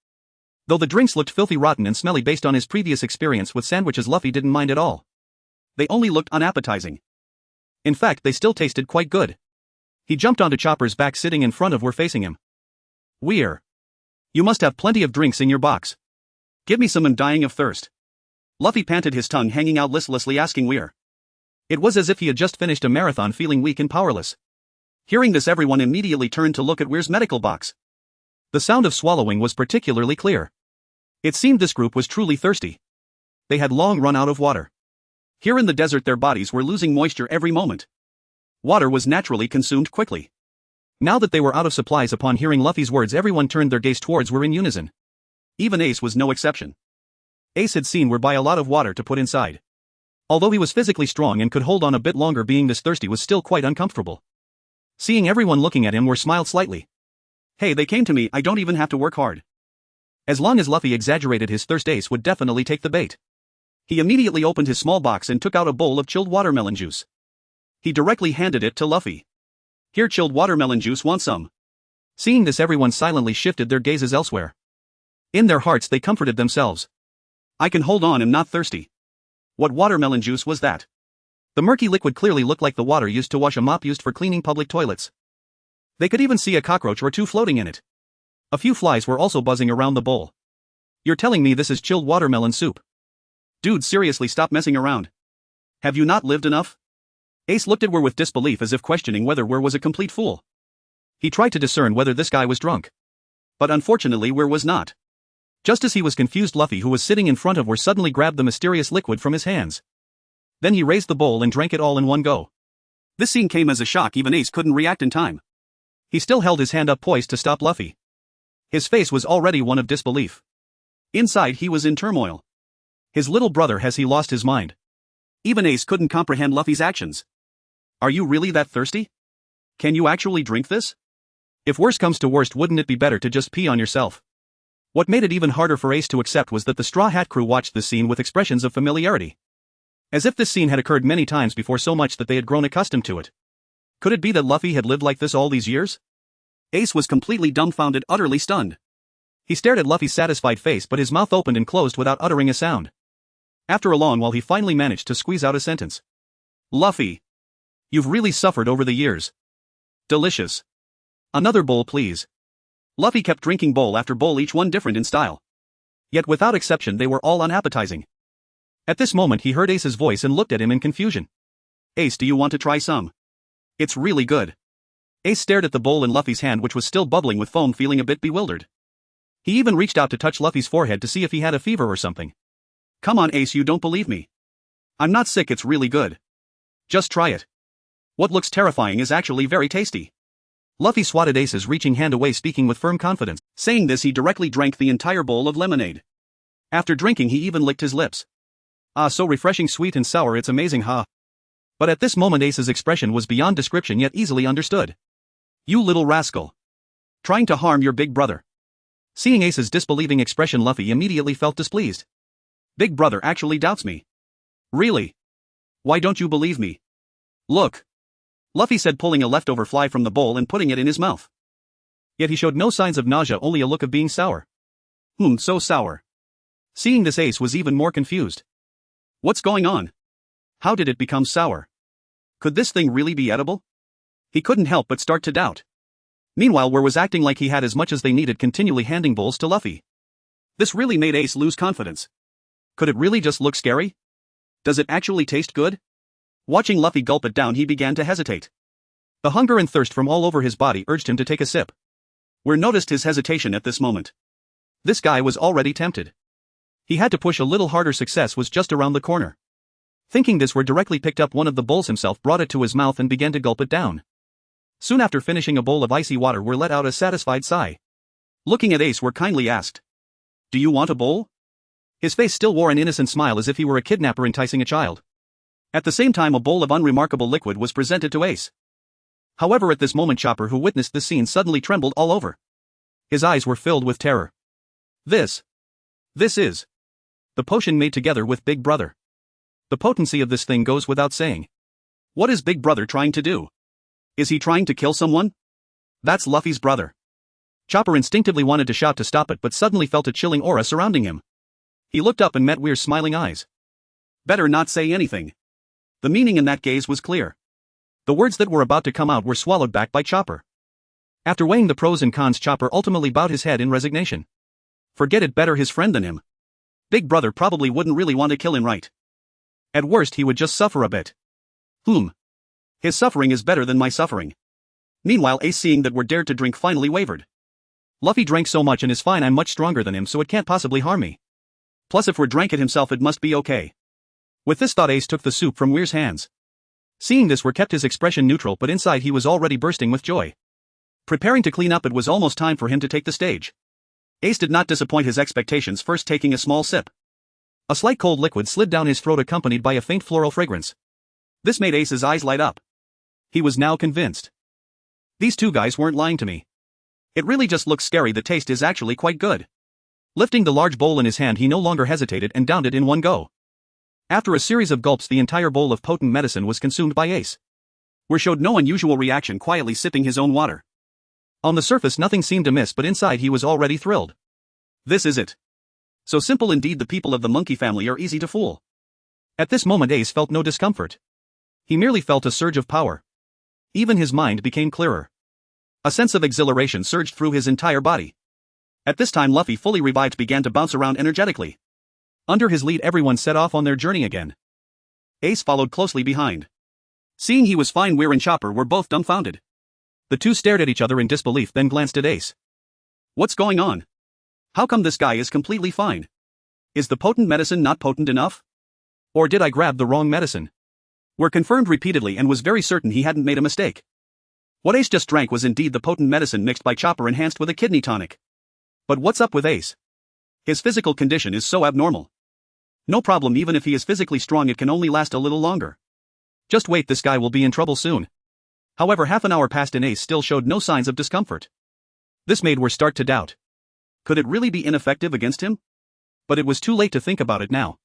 Though the drinks looked filthy rotten and smelly based on his previous experience with sandwiches, Luffy didn't mind at all. They only looked unappetizing. In fact, they still tasted quite good. He jumped onto Chopper's back, sitting in front of Weir, facing him. Weir, you must have plenty of drinks in your box. Give me some, I'm dying of thirst. Luffy panted, his tongue hanging out listlessly, asking Weir. It was as if he had just finished a marathon, feeling weak and powerless. Hearing this, everyone immediately turned to look at Weir's medical box. The sound of swallowing was particularly clear. It seemed this group was truly thirsty. They had long run out of water. Here in the desert, their bodies were losing moisture every moment. Water was naturally consumed quickly. Now that they were out of supplies, upon hearing Luffy's words, everyone turned their gaze towards Weir in unison. Even Ace was no exception. Ace had seen Weir buy a lot of water to put inside. Although he was physically strong and could hold on a bit longer, being this thirsty was still quite uncomfortable. Seeing everyone looking at him, Weir smiled slightly. Hey, they came to me, I don't even have to work hard. As long as Luffy exaggerated his thirst, Ace would definitely take the bait. He immediately opened his small box and took out a bowl of chilled watermelon juice. He directly handed it to Luffy. Here, chilled watermelon juice, want some? Seeing this, everyone silently shifted their gazes elsewhere. In their hearts, they comforted themselves. I can hold on, I'm not thirsty. What watermelon juice was that? The murky liquid clearly looked like the water used to wash a mop used for cleaning public toilets. They could even see a cockroach or two floating in it. A few flies were also buzzing around the bowl. You're telling me this is chilled watermelon soup? Dude, seriously, stop messing around. Have you not lived enough? Ace looked at Weir with disbelief, as if questioning whether Weir was a complete fool. He tried to discern whether this guy was drunk. But unfortunately, Weir was not. Just as he was confused, Luffy, who was sitting in front of Weir, suddenly grabbed the mysterious liquid from his hands. Then he raised the bowl and drank it all in one go. This scene came as a shock, even Ace couldn't react in time. He still held his hand up, poised to stop Luffy. His face was already one of disbelief. Inside, he was in turmoil. His little brother, has he lost his mind? Even Ace couldn't comprehend Luffy's actions. Are you really that thirsty? Can you actually drink this? If worst comes to worst, wouldn't it be better to just pee on yourself? What made it even harder for Ace to accept was that the Straw Hat crew watched this scene with expressions of familiarity. As if this scene had occurred many times before, so much that they had grown accustomed to it. Could it be that Luffy had lived like this all these years? Ace was completely dumbfounded, utterly stunned. He stared at Luffy's satisfied face, but his mouth opened and closed without uttering a sound. After a long while, he finally managed to squeeze out a sentence. Luffy, you've really suffered over the years. Delicious. Another bowl, please. Luffy kept drinking bowl after bowl, each one different in style. Yet without exception, they were all unappetizing. At this moment, he heard Ace's voice and looked at him in confusion. Ace, do you want to try some? It's really good. Ace stared at the bowl in Luffy's hand, which was still bubbling with foam, feeling a bit bewildered. He even reached out to touch Luffy's forehead to see if he had a fever or something. Come on, Ace, you don't believe me. I'm not sick, it's really good. Just try it. What looks terrifying is actually very tasty. Luffy swatted Ace's reaching hand away, speaking with firm confidence. Saying this, he directly drank the entire bowl of lemonade. After drinking, he even licked his lips. Ah, so refreshing, sweet and sour, it's amazing, huh? But at this moment, Ace's expression was beyond description, yet easily understood. You little rascal. Trying to harm your big brother. Seeing Ace's disbelieving expression, Luffy immediately felt displeased. Big brother actually doubts me. Really? Why don't you believe me? Look. Luffy said, pulling a leftover fly from the bowl and putting it in his mouth. Yet he showed no signs of nausea, only a look of being sour. So sour. Seeing this, Ace was even more confused. What's going on? How did it become sour? Could this thing really be edible? He couldn't help but start to doubt. Meanwhile, Weir was acting like he had as much as they needed, continually handing bowls to Luffy. This really made Ace lose confidence. Could it really just look scary? Does it actually taste good? Watching Luffy gulp it down, he began to hesitate. The hunger and thirst from all over his body urged him to take a sip. Weir noticed his hesitation at this moment. This guy was already tempted. He had to push a little harder. Success was just around the corner. Thinking this, Weir directly picked up one of the bowls himself, brought it to his mouth and began to gulp it down. Soon after finishing a bowl of icy water, Weir let out a satisfied sigh. Looking at Ace, Weir kindly asked, Do you want a bowl? His face still wore an innocent smile as if he were a kidnapper enticing a child. At the same time, a bowl of unremarkable liquid was presented to Ace. However, at this moment, Chopper, who witnessed this scene, suddenly trembled all over. His eyes were filled with terror. This is the potion made together with Big Brother. The potency of this thing goes without saying. What is Big Brother trying to do? Is he trying to kill someone? That's Luffy's brother. Chopper instinctively wanted to shout to stop it, but suddenly felt a chilling aura surrounding him. He looked up and met Weir's smiling eyes. Better not say anything. The meaning in that gaze was clear. The words that were about to come out were swallowed back by Chopper. After weighing the pros and cons, Chopper ultimately bowed his head in resignation. Forget it, better his friend than him. Big Brother probably wouldn't really want to kill him, right? At worst, he would just suffer a bit. His suffering is better than my suffering. Meanwhile, Ace, seeing that we're dared to drink, finally wavered. Luffy drank so much and is fine, I'm much stronger than him, so it can't possibly harm me. Plus, if we're drank it himself, it must be okay. With this thought, Ace took the soup from Weir's hands. Seeing this, Weir kept his expression neutral, but inside he was already bursting with joy. Preparing to clean up, it was almost time for him to take the stage. Ace did not disappoint his expectations, first taking a small sip. A slight cold liquid slid down his throat, accompanied by a faint floral fragrance. This made Ace's eyes light up. He was now convinced. These two guys weren't lying to me. It really just looks scary. The taste is actually quite good. Lifting the large bowl in his hand, he no longer hesitated and downed it in one go. After a series of gulps, the entire bowl of potent medicine was consumed by Ace. Weir showed no unusual reaction, quietly sipping his own water. On the surface, nothing seemed amiss, but inside he was already thrilled. This is it. So simple indeed. The people of the monkey family are easy to fool. At this moment, Ace felt no discomfort. He merely felt a surge of power. Even his mind became clearer. A sense of exhilaration surged through his entire body. At this time, Luffy, fully revived, began to bounce around energetically. Under his lead, everyone set off on their journey again. Ace followed closely behind. Seeing he was fine, Weir and Chopper were both dumbfounded. The two stared at each other in disbelief, then glanced at Ace. What's going on? How come this guy is completely fine? Is the potent medicine not potent enough? Or did I grab the wrong medicine? Weir confirmed repeatedly and was very certain he hadn't made a mistake. What Ace just drank was indeed the potent medicine mixed by Chopper, enhanced with a kidney tonic. But what's up with Ace? His physical condition is so abnormal. No problem, even if he is physically strong, it can only last a little longer. Just wait, this guy will be in trouble soon. However, half an hour passed and Ace still showed no signs of discomfort. This made Weir start to doubt. Could it really be ineffective against him? But it was too late to think about it now.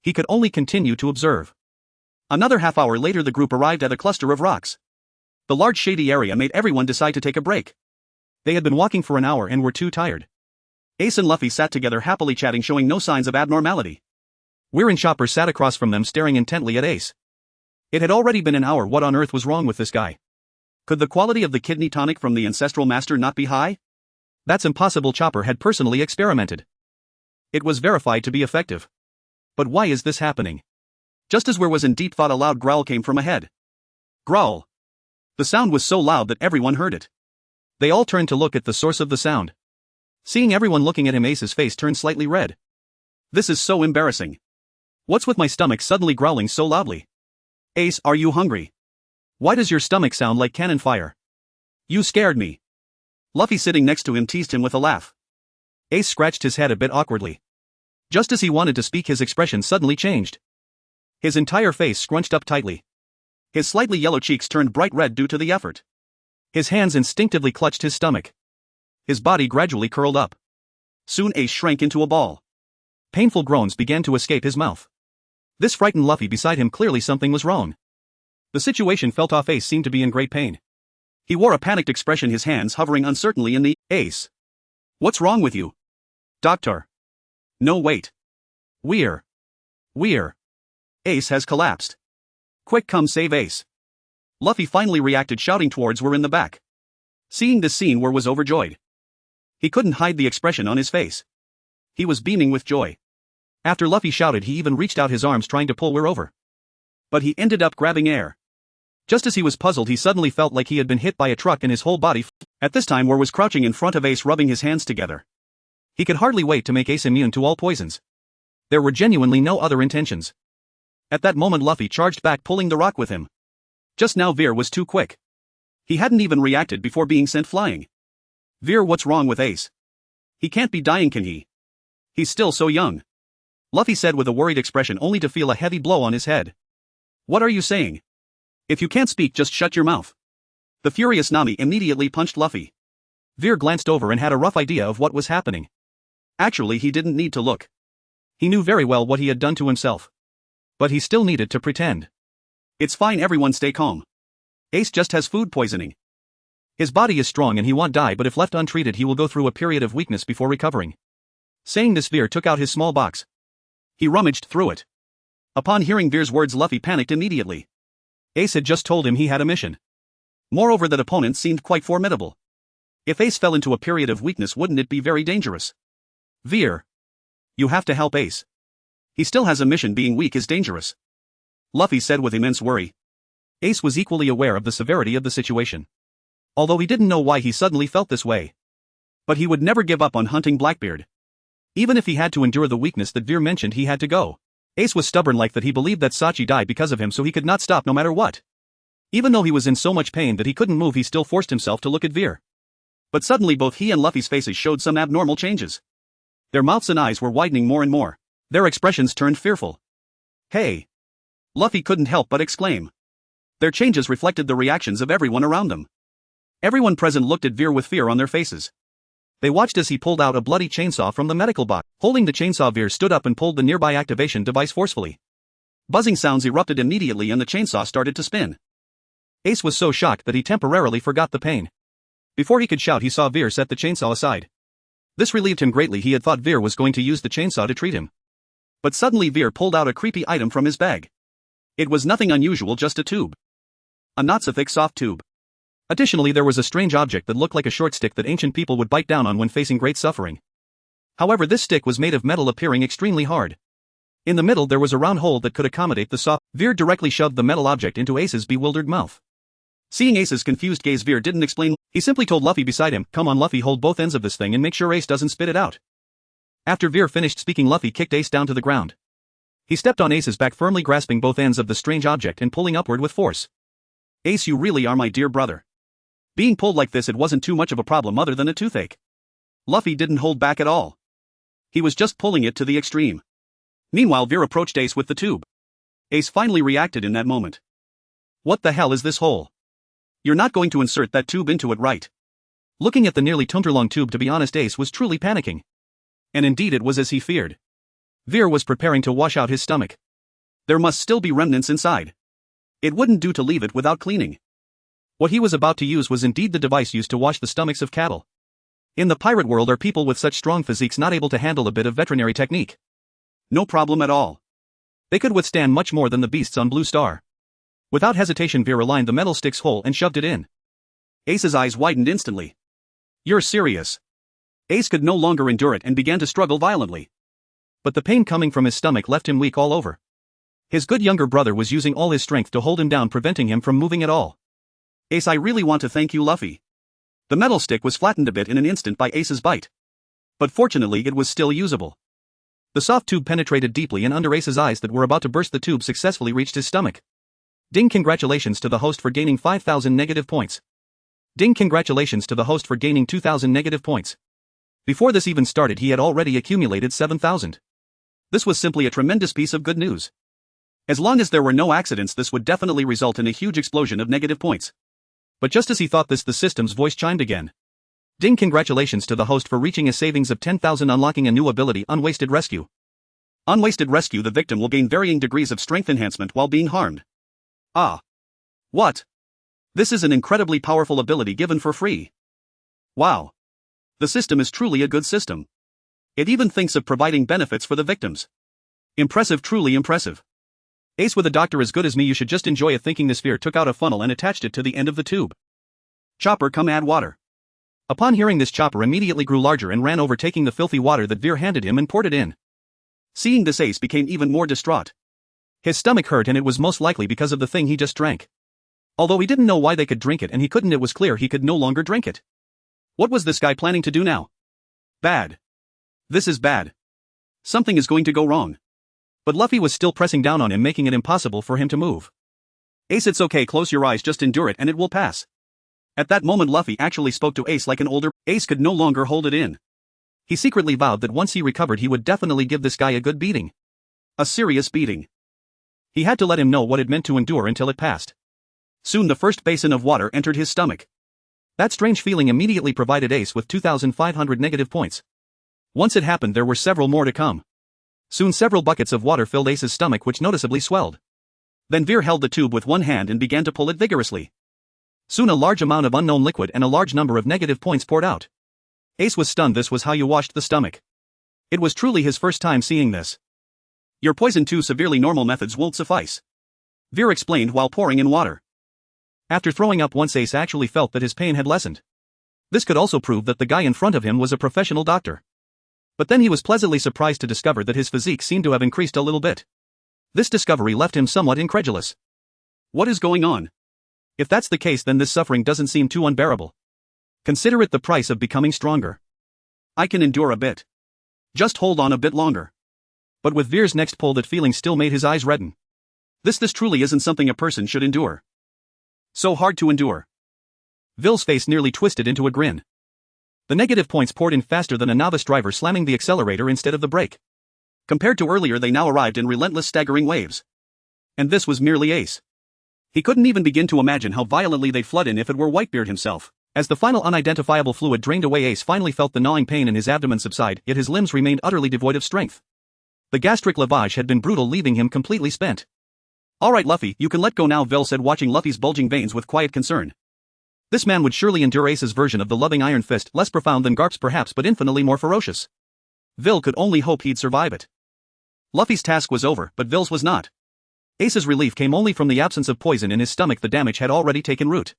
He could only continue to observe. Another half hour later, the group arrived at a cluster of rocks. The large shady area made everyone decide to take a break. They had been walking for an hour and were too tired. Ace and Luffy sat together happily chatting, showing no signs of abnormality. Weir and Chopper sat across from them, staring intently at Ace. It had already been an hour. What on earth was wrong with this guy? Could the quality of the kidney tonic from the ancestral master not be high? That's impossible. Chopper had personally experimented. It was verified to be effective. But why is this happening? Just as Weir was in deep thought, a loud growl came from ahead. Growl. The sound was so loud that everyone heard it. They all turned to look at the source of the sound. Seeing everyone looking at him, Ace's face turned slightly red. This is so embarrassing. What's with my stomach suddenly growling so loudly? Ace, are you hungry? Why does your stomach sound like cannon fire? You scared me. Luffy, sitting next to him, teased him with a laugh. Ace scratched his head a bit awkwardly. Just as he wanted to speak, his expression suddenly changed. His entire face scrunched up tightly. His slightly yellow cheeks turned bright red due to the effort. His hands instinctively clutched his stomach. His body gradually curled up. Soon Ace shrank into a ball. Painful groans began to escape his mouth. This frightened Luffy beside him. Clearly something was wrong. The situation felt off. Ace seemed to be in great pain. He wore a panicked expression, his hands hovering uncertainly in the Ace. What's wrong with you? Doctor. No, wait. Weir. Ace has collapsed. Quick, come save Ace. Luffy finally reacted, shouting towards Weir in the back. Seeing this scene, Weir was overjoyed. He couldn't hide the expression on his face. He was beaming with joy. After Luffy shouted, he even reached out his arms trying to pull Weir over. But he ended up grabbing air. Just as he was puzzled, he suddenly felt like he had been hit by a truck and his whole body. At this time, Weir was crouching in front of Ace, rubbing his hands together. He could hardly wait to make Ace immune to all poisons. There were genuinely no other intentions. At that moment, Luffy charged back, pulling the rock with him. Just now, Weir was too quick. He hadn't even reacted before being sent flying. Weir, what's wrong with Ace? He can't be dying, can he? He's still so young. Luffy said with a worried expression only to feel a heavy blow on his head. What are you saying? If you can't speak, just shut your mouth. The furious Nami immediately punched Luffy. Veer glanced over and had a rough idea of what was happening. Actually, he didn't need to look. He knew very well what he had done to himself. But he still needed to pretend. It's fine, everyone, stay calm. Ace just has food poisoning. His body is strong and he won't die, but if left untreated he will go through a period of weakness before recovering. Saying this, Veer took out his small box. He rummaged through it. Upon hearing Veer's words, Luffy panicked immediately. Ace had just told him he had a mission. Moreover, that opponent seemed quite formidable. If Ace fell into a period of weakness, wouldn't it be very dangerous? Veer. You have to help Ace. He still has a mission. Being weak is dangerous. Luffy said with immense worry. Ace was equally aware of the severity of the situation. Although he didn't know why he suddenly felt this way. But he would never give up on hunting Blackbeard. Even if he had to endure the weakness that Veer mentioned, he had to go. Ace was stubborn like that. He believed that Sachi died because of him, so he could not stop no matter what. Even though he was in so much pain that he couldn't move, he still forced himself to look at Veer. But suddenly both he and Luffy's faces showed some abnormal changes. Their mouths and eyes were widening more and more. Their expressions turned fearful. Hey! Luffy couldn't help but exclaim. Their changes reflected the reactions of everyone around them. Everyone present looked at Veer with fear on their faces. They watched as he pulled out a bloody chainsaw from the medical box. Holding the chainsaw, Veer stood up and pulled the nearby activation device forcefully. Buzzing sounds erupted immediately and the chainsaw started to spin. Ace was so shocked that he temporarily forgot the pain. Before he could shout, he saw Veer set the chainsaw aside. This relieved him greatly. He had thought Veer was going to use the chainsaw to treat him. But suddenly Veer pulled out a creepy item from his bag. It was nothing unusual, just a tube. A not-so-thick soft tube. Additionally, there was a strange object that looked like a short stick that ancient people would bite down on when facing great suffering. However, this stick was made of metal, appearing extremely hard. In the middle there was a round hole that could accommodate the soft. Veer directly shoved the metal object into Ace's bewildered mouth. Seeing Ace's confused gaze, Veer didn't explain. He simply told Luffy beside him, "Come on Luffy, hold both ends of this thing and make sure Ace doesn't spit it out." After Veer finished speaking, Luffy kicked Ace down to the ground. He stepped on Ace's back, firmly grasping both ends of the strange object and pulling upward with force. "Ace, you really are my dear brother. Being pulled like this, it wasn't too much of a problem other than a toothache." Luffy didn't hold back at all. He was just pulling it to the extreme. Meanwhile, Veer approached Ace with the tube. Ace finally reacted in that moment. "What the hell is this hole? You're not going to insert that tube into it, right?" Looking at the nearly 2-meter-long tube, to be honest, Ace was truly panicking. And indeed it was as he feared. Veer was preparing to wash out his stomach. There must still be remnants inside. It wouldn't do to leave it without cleaning. What he was about to use was indeed the device used to wash the stomachs of cattle. In the pirate world, are people with such strong physiques not able to handle a bit of veterinary technique? No problem at all. They could withstand much more than the beasts on Blue Star. Without hesitation, Veer aligned the metal stick's hole and shoved it in. Ace's eyes widened instantly. "You're serious?" Ace could no longer endure it and began to struggle violently. But the pain coming from his stomach left him weak all over. His good younger brother was using all his strength to hold him down, preventing him from moving at all. "Ace, I really want to thank you, Luffy." The metal stick was flattened a bit in an instant by Ace's bite. But fortunately it was still usable. The soft tube penetrated deeply, and under Ace's eyes that were about to burst, the tube successfully reached his stomach. Ding! Congratulations to the host for gaining 5,000 negative points. Ding! Congratulations to the host for gaining 2,000 negative points. Before this even started, he had already accumulated 7,000. This was simply a tremendous piece of good news. As long as there were no accidents, this would definitely result in a huge explosion of negative points. But just as he thought this, the system's voice chimed again. Ding! Congratulations to the host for reaching a savings of 10,000, unlocking a new ability, Unwasted Rescue. Unwasted Rescue, the victim will gain varying degrees of strength enhancement while being harmed. Ah. What? This is an incredibly powerful ability given for free. Wow. The system is truly a good system. It even thinks of providing benefits for the victims. Impressive, truly impressive. Ace, with a doctor as good as me, you should just enjoy it. Thinking this, Veer took out a funnel and attached it to the end of the tube. "Chopper, come add water." Upon hearing this, Chopper immediately grew larger and ran over, taking the filthy water that Veer handed him and poured it in. Seeing this, Ace became even more distraught. His stomach hurt, and it was most likely because of the thing he just drank. Although he didn't know why they could drink it and he couldn't, it was clear he could no longer drink it. What was this guy planning to do now? Bad. This is bad. Something is going to go wrong. But Luffy was still pressing down on him, making it impossible for him to move. "Ace, it's okay, close your eyes, just endure it and it will pass." At that moment, Luffy actually spoke to Ace like an older. Ace could no longer hold it in. He secretly vowed that once he recovered he would definitely give this guy a good beating. A serious beating. He had to let him know what it meant to endure until it passed. Soon the first basin of water entered his stomach. That strange feeling immediately provided Ace with 2,500 negative points. Once it happened there were several more to come. Soon several buckets of water filled Ace's stomach, which noticeably swelled. Then Veer held the tube with one hand and began to pull it vigorously. Soon a large amount of unknown liquid and a large number of negative points poured out. Ace was stunned. This was how you washed the stomach. It was truly his first time seeing this. Your poison 2 severely normal methods won't suffice, Veer explained while pouring in water. After throwing up once, Ace actually felt that his pain had lessened. This could also prove that the guy in front of him was a professional doctor. But then he was pleasantly surprised to discover that his physique seemed to have increased a little bit. This discovery left him somewhat incredulous. What is going on? If that's the case, then this suffering doesn't seem too unbearable. Consider it the price of becoming stronger. I can endure a bit. Just hold on a bit longer. But with Veer's next pull, that feeling still made his eyes redden. This truly isn't something a person should endure. So hard to endure. Vill's face nearly twisted into a grin. The negative points poured in faster than a novice driver slamming the accelerator instead of the brake. Compared to earlier, they now arrived in relentless, staggering waves. And this was merely Ace. He couldn't even begin to imagine how violently they'd flood in if it were Whitebeard himself. As the final unidentifiable fluid drained away, Ace finally felt the gnawing pain in his abdomen subside, yet his limbs remained utterly devoid of strength. The gastric lavage had been brutal, leaving him completely spent. Alright Luffy, you can let go now, Vil said, watching Luffy's bulging veins with quiet concern. This man would surely endure Ace's version of the loving iron fist, less profound than Garp's perhaps, but infinitely more ferocious. Vil could only hope he'd survive it. Luffy's task was over, but Vil's was not. Ace's relief came only from the absence of poison in his stomach. The damage had already taken root.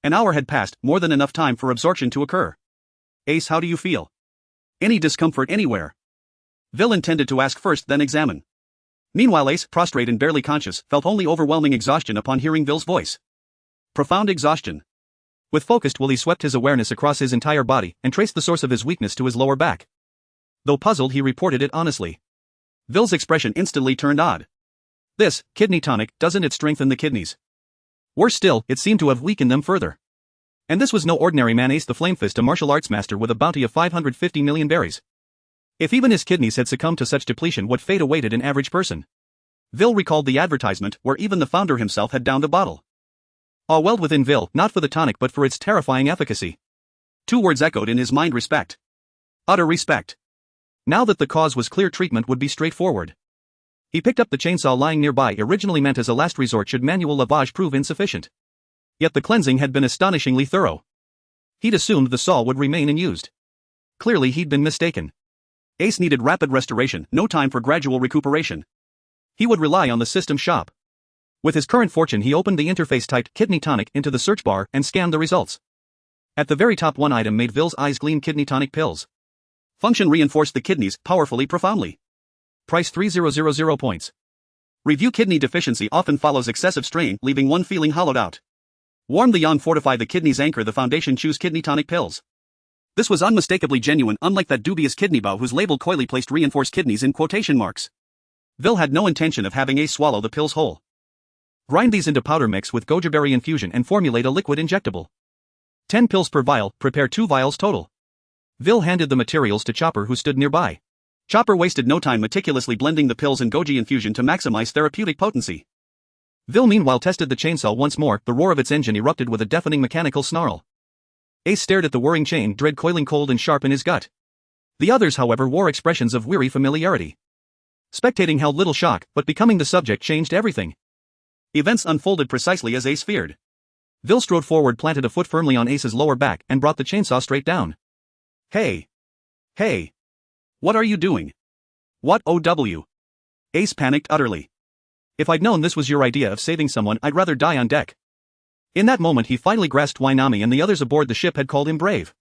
An hour had passed, more than enough time for absorption to occur. Ace, how do you feel? Any discomfort anywhere? Vil intended to ask first, then examine. Meanwhile Ace, prostrate and barely conscious, felt only overwhelming exhaustion upon hearing Vil's voice. Profound exhaustion. With focused will he swept his awareness across his entire body and traced the source of his weakness to his lower back. Though puzzled, he reported it honestly. Vil's expression instantly turned odd. This, kidney tonic, doesn't it strengthen the kidneys? Worse still, it seemed to have weakened them further. And this was no ordinary man. Ace the Flame Fist, a martial arts master with a bounty of 550 million berries. If even his kidneys had succumbed to such depletion, what fate awaited an average person? Vil recalled the advertisement, where even the founder himself had downed a bottle. Awe welled within Vil, not for the tonic but for its terrifying efficacy. Two words echoed in his mind: respect. Utter respect. Now that the cause was clear, treatment would be straightforward. He picked up the chainsaw lying nearby, originally meant as a last resort should manual lavage prove insufficient. Yet the cleansing had been astonishingly thorough. He'd assumed the saw would remain unused. Clearly he'd been mistaken. Ace needed rapid restoration, no time for gradual recuperation. He would rely on the system shop. With his current fortune, he opened the interface, typed kidney tonic into the search bar, and scanned the results. At the very top, one item made Vil's eyes gleam: kidney tonic pills. Function: reinforced the kidneys, powerfully, profoundly. Price 3000 points. Review: kidney deficiency often follows excessive strain, leaving one feeling hollowed out. Warm the yawn, fortify the kidneys, anchor the foundation, choose kidney tonic pills. This was unmistakably genuine, unlike that dubious kidney bow whose label coyly placed reinforced kidneys in quotation marks. Vil had no intention of having Ace swallow the pills whole. Grind these into powder, mix with goji berry infusion and formulate a liquid injectable. 10 pills per vial, prepare 2 vials total. Vil handed the materials to Chopper, who stood nearby. Chopper wasted no time meticulously blending the pills and goji infusion to maximize therapeutic potency. Vil meanwhile tested the chainsaw once more. The roar of its engine erupted with a deafening mechanical snarl. Ace stared at the whirring chain, dread coiling cold and sharp in his gut. The others, however, wore expressions of weary familiarity. Spectating held little shock, but becoming the subject changed everything. Events unfolded precisely as Ace feared. Vil strode forward, planted a foot firmly on Ace's lower back, and brought the chainsaw straight down. Hey! Hey! What are you doing? What OW? Ace panicked utterly. If I'd known this was your idea of saving someone, I'd rather die on deck. In that moment he finally grasped why Nami and the others aboard the ship had called him brave.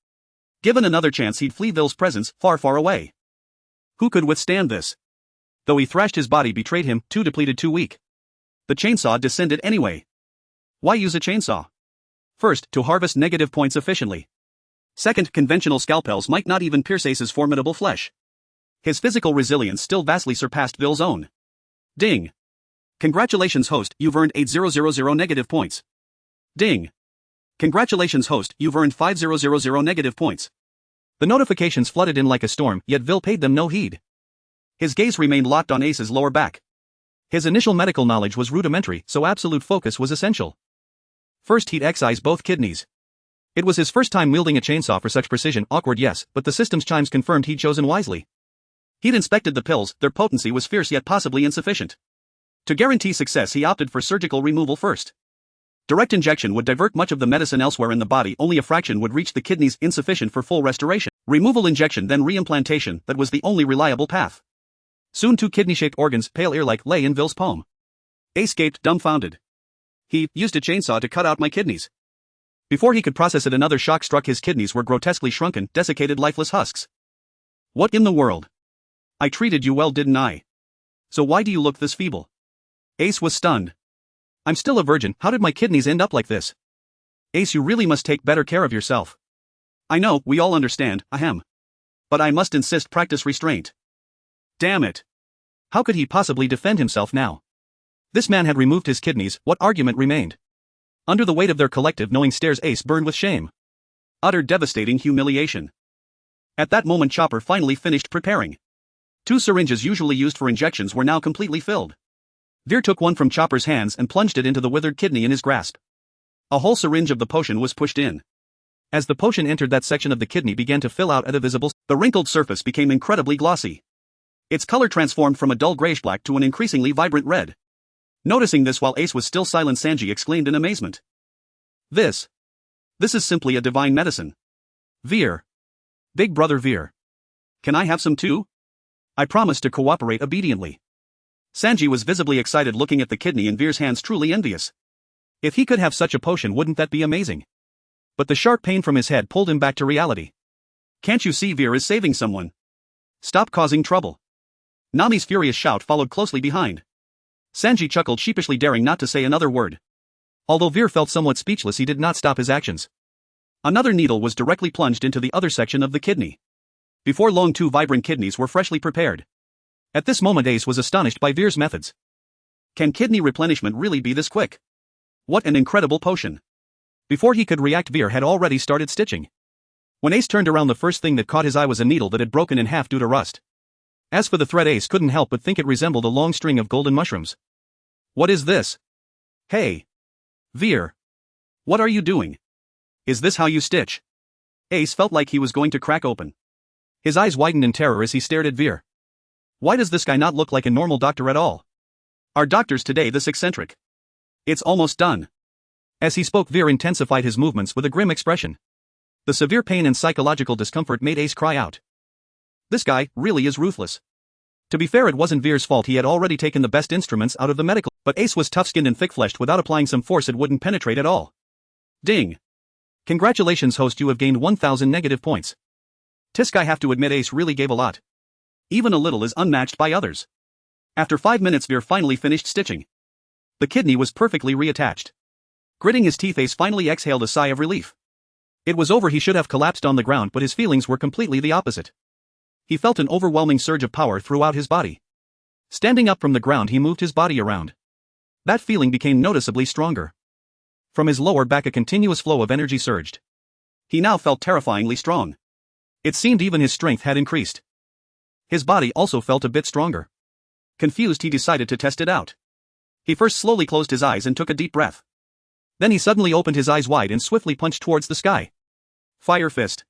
Given another chance, he'd flee Vil's presence, far, far away. Who could withstand this? Though he thrashed, his body betrayed him, too depleted, too weak. The chainsaw descended anyway. Why use a chainsaw? First, to harvest negative points efficiently. Second, conventional scalpels might not even pierce Ace's formidable flesh. His physical resilience still vastly surpassed Vil's own. Ding. Congratulations host, you've earned 8000 negative points. Ding. Congratulations host, you've earned 5000 negative points. The notifications flooded in like a storm, yet Vil paid them no heed. His gaze remained locked on Ace's lower back. His initial medical knowledge was rudimentary, so absolute focus was essential. First he'd excise both kidneys. It was his first time wielding a chainsaw for such precision, awkward yes, but the system's chimes confirmed he'd chosen wisely. He'd inspected the pills, their potency was fierce yet possibly insufficient. To guarantee success he opted for surgical removal first. Direct injection would divert much of the medicine elsewhere in the body, only a fraction would reach the kidneys, insufficient for full restoration. Removal injection then reimplantation, that was the only reliable path. Soon 2 kidney-shaped organs, pale ear-like, lay in Vil's palm. Ace gaped, dumbfounded. He used a chainsaw to cut out my kidneys. Before he could process it, another shock struck. His kidneys were grotesquely shrunken, desiccated, lifeless husks. What in the world? I treated you well, didn't I? So why do you look this feeble? Ace was stunned. I'm still a virgin, how did my kidneys end up like this? Ace, you really must take better care of yourself. I know, we all understand, ahem. But I must insist, practice restraint. Damn it. How could he possibly defend himself now? This man had removed his kidneys, what argument remained? Under the weight of their collective knowing stares, Ace burned with shame. Utter devastating humiliation. At that moment Chopper finally finished preparing. 2 syringes usually used for injections were now completely filled. Vir took one from Chopper's hands and plunged it into the withered kidney in his grasp. A whole syringe of the potion was pushed in. As the potion entered, that section of the kidney began to fill out at a visible. The wrinkled surface became incredibly glossy. Its color transformed from a dull grayish-black to an increasingly vibrant red. Noticing this while Ace was still silent, Sanji exclaimed in amazement. This is simply a divine medicine. Vir. Big brother Vir. Can I have some too? I promise to cooperate obediently. Sanji was visibly excited, looking at the kidney in Vir's hands, truly envious. If he could have such a potion, wouldn't that be amazing? But the sharp pain from his head pulled him back to reality. Can't you see Vir is saving someone? Stop causing trouble. Nami's furious shout followed closely behind. Sanji chuckled sheepishly, daring not to say another word. Although Vir felt somewhat speechless, he did not stop his actions. Another needle was directly plunged into the other section of the kidney. Before long, 2 vibrant kidneys were freshly prepared. At this moment Ace was astonished by Vir's methods. Can kidney replenishment really be this quick? What an incredible potion. Before he could react, Vir had already started stitching. When Ace turned around, the first thing that caught his eye was a needle that had broken in half due to rust. As for the thread, Ace couldn't help but think it resembled a long string of golden mushrooms. What is this? Hey. Vir. What are you doing? Is this how you stitch? Ace felt like he was going to crack open. His eyes widened in terror as he stared at Vir. Why does this guy not look like a normal doctor at all? Are doctors today this eccentric? It's almost done. As he spoke, Vir intensified his movements with a grim expression. The severe pain and psychological discomfort made Ace cry out. This guy really is ruthless. To be fair, it wasn't Vir's fault. He had already taken the best instruments out of the medical, but Ace was tough-skinned and thick-fleshed. Without applying some force, it wouldn't penetrate at all. Ding. Congratulations, host, you have gained 1,000 negative points. Tisk, I have to admit, Ace really gave a lot. Even a little is unmatched by others. After 5 minutes, Vir finally finished stitching. The kidney was perfectly reattached. Gritting his teeth, Ace finally exhaled a sigh of relief. It was over. He should have collapsed on the ground, but his feelings were completely the opposite. He felt an overwhelming surge of power throughout his body. Standing up from the ground, he moved his body around. That feeling became noticeably stronger. From his lower back, a continuous flow of energy surged. He now felt terrifyingly strong. It seemed even his strength had increased. His body also felt a bit stronger. Confused, he decided to test it out. He first slowly closed his eyes and took a deep breath. Then he suddenly opened his eyes wide and swiftly punched towards the sky. Fire fist.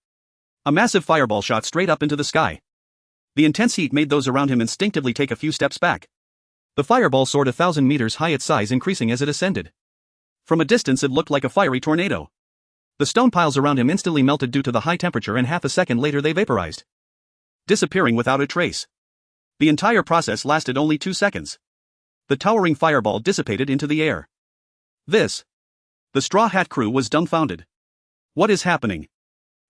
A massive fireball shot straight up into the sky. The intense heat made those around him instinctively take a few steps back. The fireball soared 1,000 meters high, its size increasing as it ascended. From a distance, it looked like a fiery tornado. The stone piles around him instantly melted due to the high temperature, and half a second later they vaporized, disappearing without a trace. The entire process lasted only 2 seconds. The towering fireball dissipated into the air. The Straw Hat crew was dumbfounded. What is happening?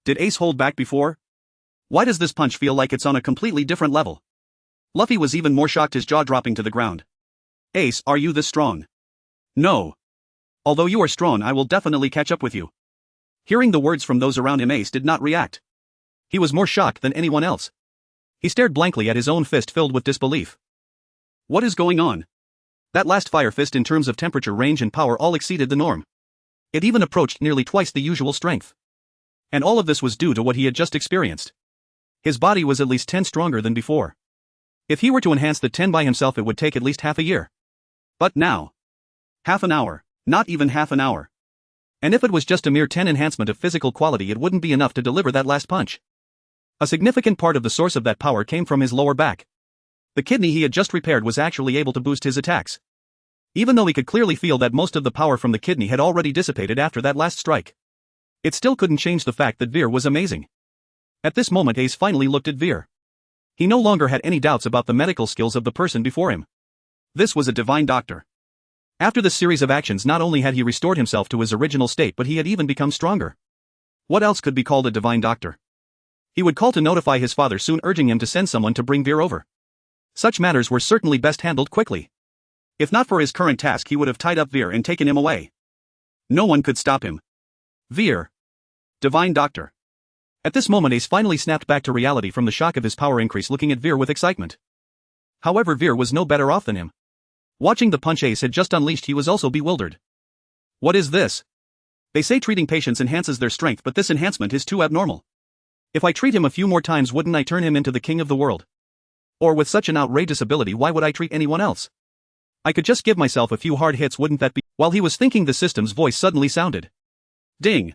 Did Ace hold back before? Why does this punch feel like it's on a completely different level? Luffy was even more shocked, his jaw dropping to the ground. Ace, are you this strong? No. Although you are strong, I will definitely catch up with you. Hearing the words from those around him, Ace did not react. He was more shocked than anyone else. He stared blankly at his own fist, filled with disbelief. What is going on? That last fire fist, in terms of temperature, range, and power, all exceeded the norm. It even approached nearly twice the usual strength. And all of this was due to what he had just experienced. His body was at least 10 stronger than before. If he were to enhance the 10 by himself, it would take at least half a year. But now, half an hour, not even half an hour. And if it was just a mere 10 enhancement of physical quality, it wouldn't be enough to deliver that last punch. A significant part of the source of that power came from his lower back. The kidney he had just repaired was actually able to boost his attacks. Even though he could clearly feel that most of the power from the kidney had already dissipated after that last strike, it still couldn't change the fact that Veer was amazing. At this moment, Ace finally looked at Veer. He no longer had any doubts about the medical skills of the person before him. This was a divine doctor. After this series of actions, not only had he restored himself to his original state, but he had even become stronger. What else could be called a divine doctor? He would call to notify his father soon, urging him to send someone to bring Veer over. Such matters were certainly best handled quickly. If not for his current task, he would have tied up Veer and taken him away. No one could stop him. Veer. Divine Doctor. At this moment, Ace finally snapped back to reality from the shock of his power increase, looking at Veer with excitement. However, Veer was no better off than him. Watching the punch Ace had just unleashed, he was also bewildered. What is this? They say treating patients enhances their strength, but this enhancement is too abnormal. If I treat him a few more times, wouldn't I turn him into the king of the world? Or with such an outrageous ability, why would I treat anyone else? I could just give myself a few hard hits, wouldn't that be? While he was thinking, the system's voice suddenly sounded. Ding.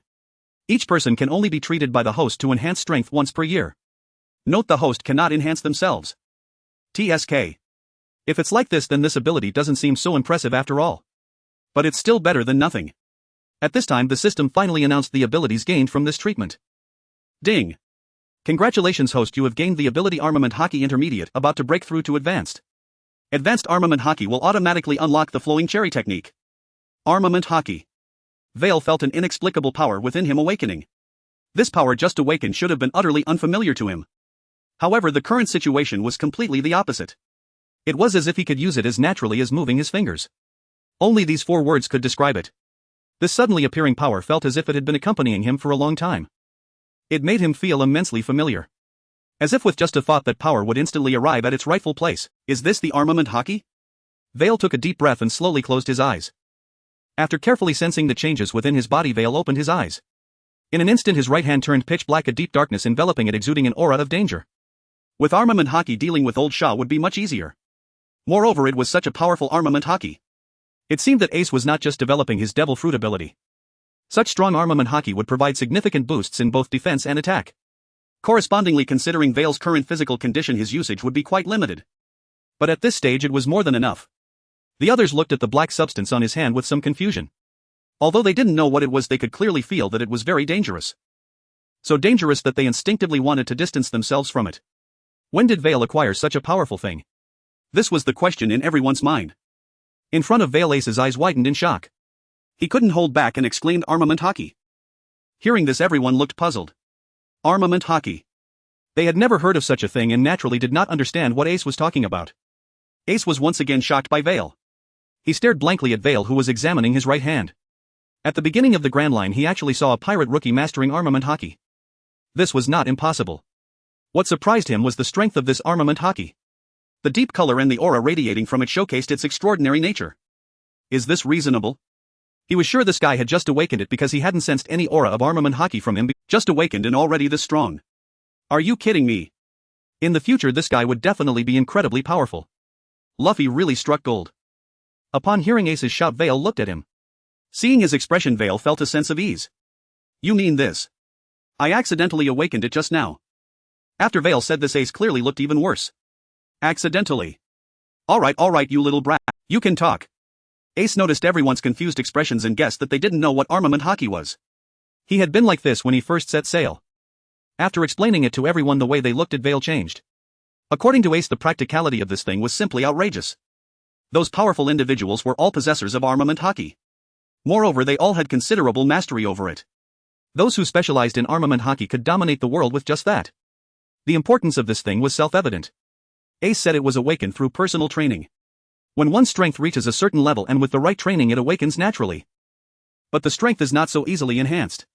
Each person can only be treated by the host to enhance strength once per year. Note: the host cannot enhance themselves. TSK. If it's like this, then this ability doesn't seem so impressive after all. But it's still better than nothing. At this time, the system finally announced the abilities gained from this treatment. Ding. Congratulations, host, you have gained the ability Armament Haki Intermediate, about to break through to Advanced. Advanced Armament Haki will automatically unlock the Flowing Cherry technique. Armament Haki. Vale felt an inexplicable power within him awakening. This power just awakened should have been utterly unfamiliar to him. However, the current situation was completely the opposite. It was as if he could use it as naturally as moving his fingers. Only these 4 words could describe it. This suddenly appearing power felt as if it had been accompanying him for a long time. It made him feel immensely familiar. As if with just a thought, that power would instantly arrive at its rightful place. Is this the Armament Haki? Vale took a deep breath and slowly closed his eyes. After carefully sensing the changes within his body, Vale opened his eyes. In an instant, his right hand turned pitch black, a deep darkness enveloping it, exuding an aura of danger. With Armament Haki, dealing with Old Shah would be much easier. Moreover, it was such a powerful Armament Haki. It seemed that Ace was not just developing his Devil Fruit ability. Such strong Armament Haki would provide significant boosts in both defense and attack. Correspondingly, considering Vale's current physical condition, his usage would be quite limited. But at this stage, it was more than enough. The others looked at the black substance on his hand with some confusion. Although they didn't know what it was, they could clearly feel that it was very dangerous. So dangerous that they instinctively wanted to distance themselves from it. When did Vale acquire such a powerful thing? This was the question in everyone's mind. In front of Vale, Ace's eyes widened in shock. He couldn't hold back and exclaimed, Armament Haki. Hearing this, everyone looked puzzled. Armament Haki. They had never heard of such a thing and naturally did not understand what Ace was talking about. Ace was once again shocked by Vale. He stared blankly at Vale, who was examining his right hand. At the beginning of the Grand Line, he actually saw a pirate rookie mastering Armament Haki. This was not impossible. What surprised him was the strength of this Armament Haki. The deep color and the aura radiating from it showcased its extraordinary nature. Is this reasonable? He was sure this guy had just awakened it because he hadn't sensed any aura of Armament Haki from him. Just awakened and already this strong. Are you kidding me? In the future, this guy would definitely be incredibly powerful. Luffy really struck gold. Upon hearing Ace's shout, Vale looked at him. Seeing his expression, Vale felt a sense of ease. You mean this? I accidentally awakened it just now. After Vale said this, Ace clearly looked even worse. Accidentally. Alright, you little brat. You can talk. Ace noticed everyone's confused expressions and guessed that they didn't know what Armament Haki was. He had been like this when he first set sail. After explaining it to everyone, the way they looked at Vale changed. According to Ace, the practicality of this thing was simply outrageous. Those powerful individuals were all possessors of Armament Haki. Moreover, they all had considerable mastery over it. Those who specialized in Armament Haki could dominate the world with just that. The importance of this thing was self-evident. Ace said it was awakened through personal training. When one's strength reaches a certain level and with the right training, it awakens naturally. But the strength is not so easily enhanced.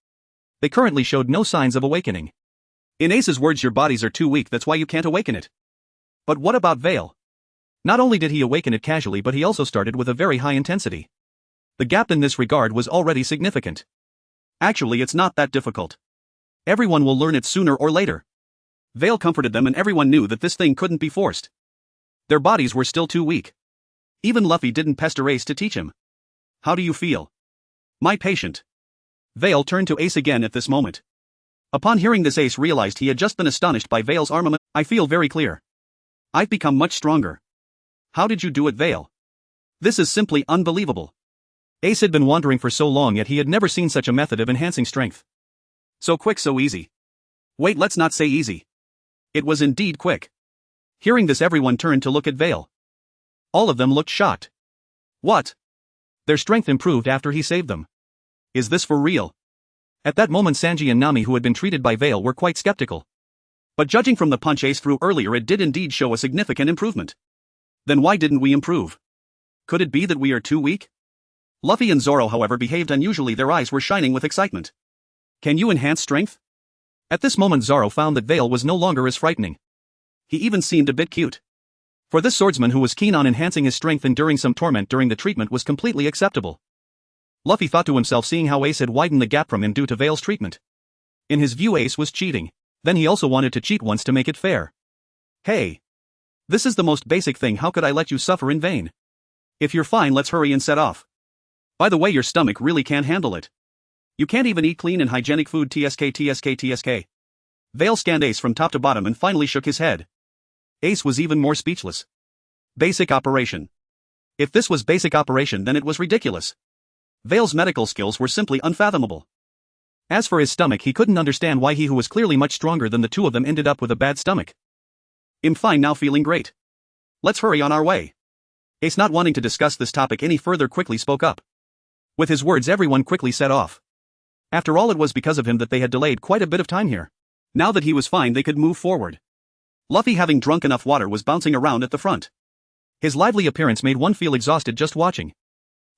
They currently showed no signs of awakening. In Ace's words, your bodies are too weak, that's why you can't awaken it. But what about Vale? Not only did he awaken it casually, but he also started with a very high intensity. The gap in this regard was already significant. Actually, it's not that difficult. Everyone will learn it sooner or later. Vale comforted them and everyone knew that this thing couldn't be forced. Their bodies were still too weak. Even Luffy didn't pester Ace to teach him. How do you feel? My patient. Vale turned to Ace again at this moment. Upon hearing this, Ace realized he had just been astonished by Vale's armament. I feel very clear. I've become much stronger. How did you do it, Vale? This is simply unbelievable. Ace had been wandering for so long, yet he had never seen such a method of enhancing strength. So quick, so easy. Wait, let's not say easy. It was indeed quick. Hearing this, everyone turned to look at Vale. All of them looked shocked. What? Their strength improved after he saved them. Is this for real? At that moment, Sanji and Nami, who had been treated by Vale, were quite skeptical. But judging from the punch Ace threw earlier, it did indeed show a significant improvement. Then why didn't we improve? Could it be that we are too weak? Luffy and Zoro, however, behaved unusually. Their eyes were shining with excitement. Can you enhance strength? At this moment, Zoro found that Vale was no longer as frightening. He even seemed a bit cute. For this swordsman who was keen on enhancing his strength, enduring some torment during the treatment was completely acceptable. Luffy thought to himself, seeing how Ace had widened the gap from him due to Vale's treatment. In his view, Ace was cheating. Then he also wanted to cheat once to make it fair. Hey. This is the most basic thing. How could I let you suffer in vain? If you're fine, let's hurry and set off. By the way, your stomach really can't handle it. You can't even eat clean and hygienic food. TSK. Vale scanned Ace from top to bottom and finally shook his head. Ace was even more speechless. Basic operation. If this was basic operation, then it was ridiculous. Vale's medical skills were simply unfathomable. As for his stomach, he couldn't understand why he, who was clearly much stronger than the two of them, ended up with a bad stomach. I'm fine now, feeling great. Let's hurry on our way. Ace, not wanting to discuss this topic any further, quickly spoke up. With his words, everyone quickly set off. After all, it was because of him that they had delayed quite a bit of time here. Now that he was fine, they could move forward. Luffy, having drunk enough water, was bouncing around at the front. His lively appearance made one feel exhausted just watching.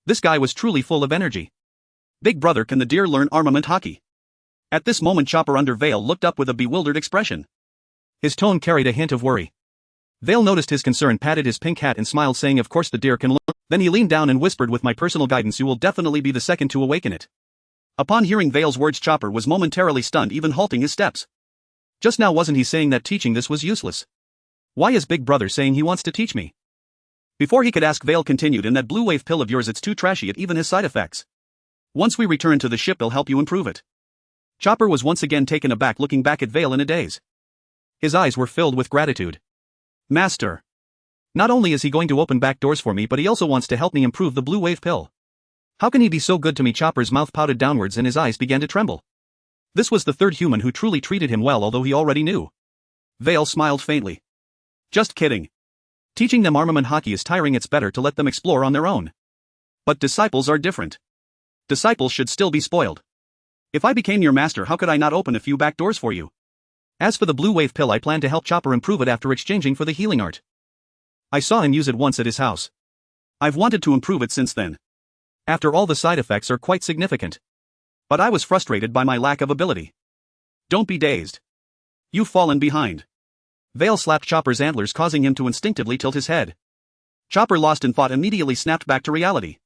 This guy was truly full of energy. Big brother, can the deer learn armament haki? At this moment, Chopper under Vale looked up with a bewildered expression. His tone carried a hint of worry. Vale noticed his concern, patted his pink hat and smiled, saying, of course the deer can learn. Then he leaned down and whispered, with my personal guidance you will definitely be the second to awaken it. Upon hearing Vale's words, Chopper was momentarily stunned, even halting his steps. Just now wasn't he saying that teaching this was useless? Why is Big Brother saying he wants to teach me? Before he could ask, Vale continued, in that blue wave pill of yours, it's too trashy, it even has side effects. Once we return to the ship, it'll help you improve it. Chopper was once again taken aback, looking back at Vale in a daze. His eyes were filled with gratitude. Master. Not only is he going to open back doors for me, but he also wants to help me improve the blue wave pill. How can he be so good to me? Chopper's mouth pouted downwards and his eyes began to tremble. This was the third human who truly treated him well, although he already knew. Vale smiled faintly. Just kidding. Teaching them armament haki is tiring, it's better to let them explore on their own. But disciples are different. Disciples should still be spoiled. If I became your master, how could I not open a few back doors for you? As for the blue wave pill, I plan to help Chopper improve it after exchanging for the healing art. I saw him use it once at his house. I've wanted to improve it since then. After all, the side effects are quite significant. But I was frustrated by my lack of ability. Don't be dazed. You've fallen behind. Vale slapped Chopper's antlers, causing him to instinctively tilt his head. Chopper, lost in thought, immediately snapped back to reality.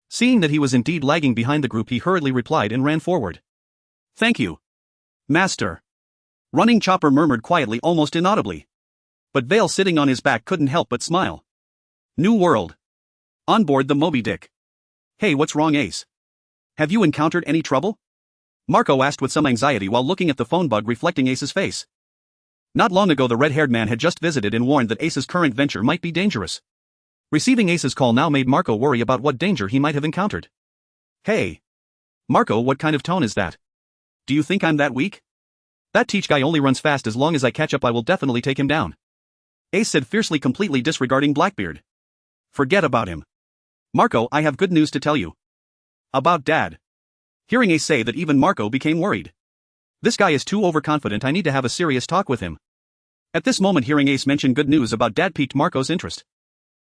Seeing that he was indeed lagging behind the group, he hurriedly replied and ran forward. Thank you, Master. Running, Chopper murmured quietly, almost inaudibly. But Vale, sitting on his back, couldn't help but smile. New world. On board the Moby Dick. Hey, what's wrong, Ace? Have you encountered any trouble? Marco asked with some anxiety while looking at the phone bug reflecting Ace's face. Not long ago, the red-haired man had just visited and warned that Ace's current venture might be dangerous. Receiving Ace's call now made Marco worry about what danger he might have encountered. Hey. Marco, what kind of tone is that? Do you think I'm that weak? That Teach guy only runs fast. As long as I catch up, I will definitely take him down. Ace said fiercely, completely disregarding Blackbeard. Forget about him. Marco, I have good news to tell you. About Dad. Hearing Ace say that, even Marco became worried. This guy is too overconfident, I need to have a serious talk with him. At this moment, hearing Ace mention good news about Dad piqued Marco's interest.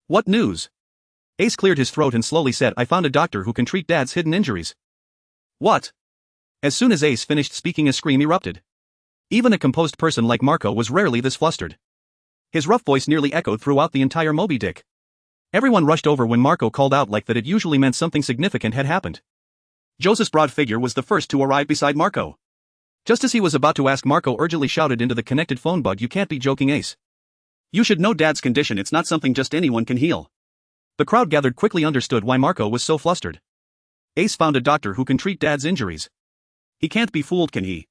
What news? Ace cleared his throat and slowly said, I found a doctor who can treat Dad's hidden injuries. What? As soon as Ace finished speaking, a scream erupted. Even a composed person like Marco was rarely this flustered. His rough voice nearly echoed throughout the entire Moby Dick. Everyone rushed over when Marco called out like that. It usually meant something significant had happened. Joseph's broad figure was the first to arrive beside Marco. Just as he was about to ask, Marco urgently shouted into the connected phone bug, "You can't be joking, Ace. You should know Dad's condition, it's not something just anyone can heal." The crowd gathered quickly understood why Marco was so flustered. Ace found a doctor who can treat Dad's injuries. He can't be fooled, can he?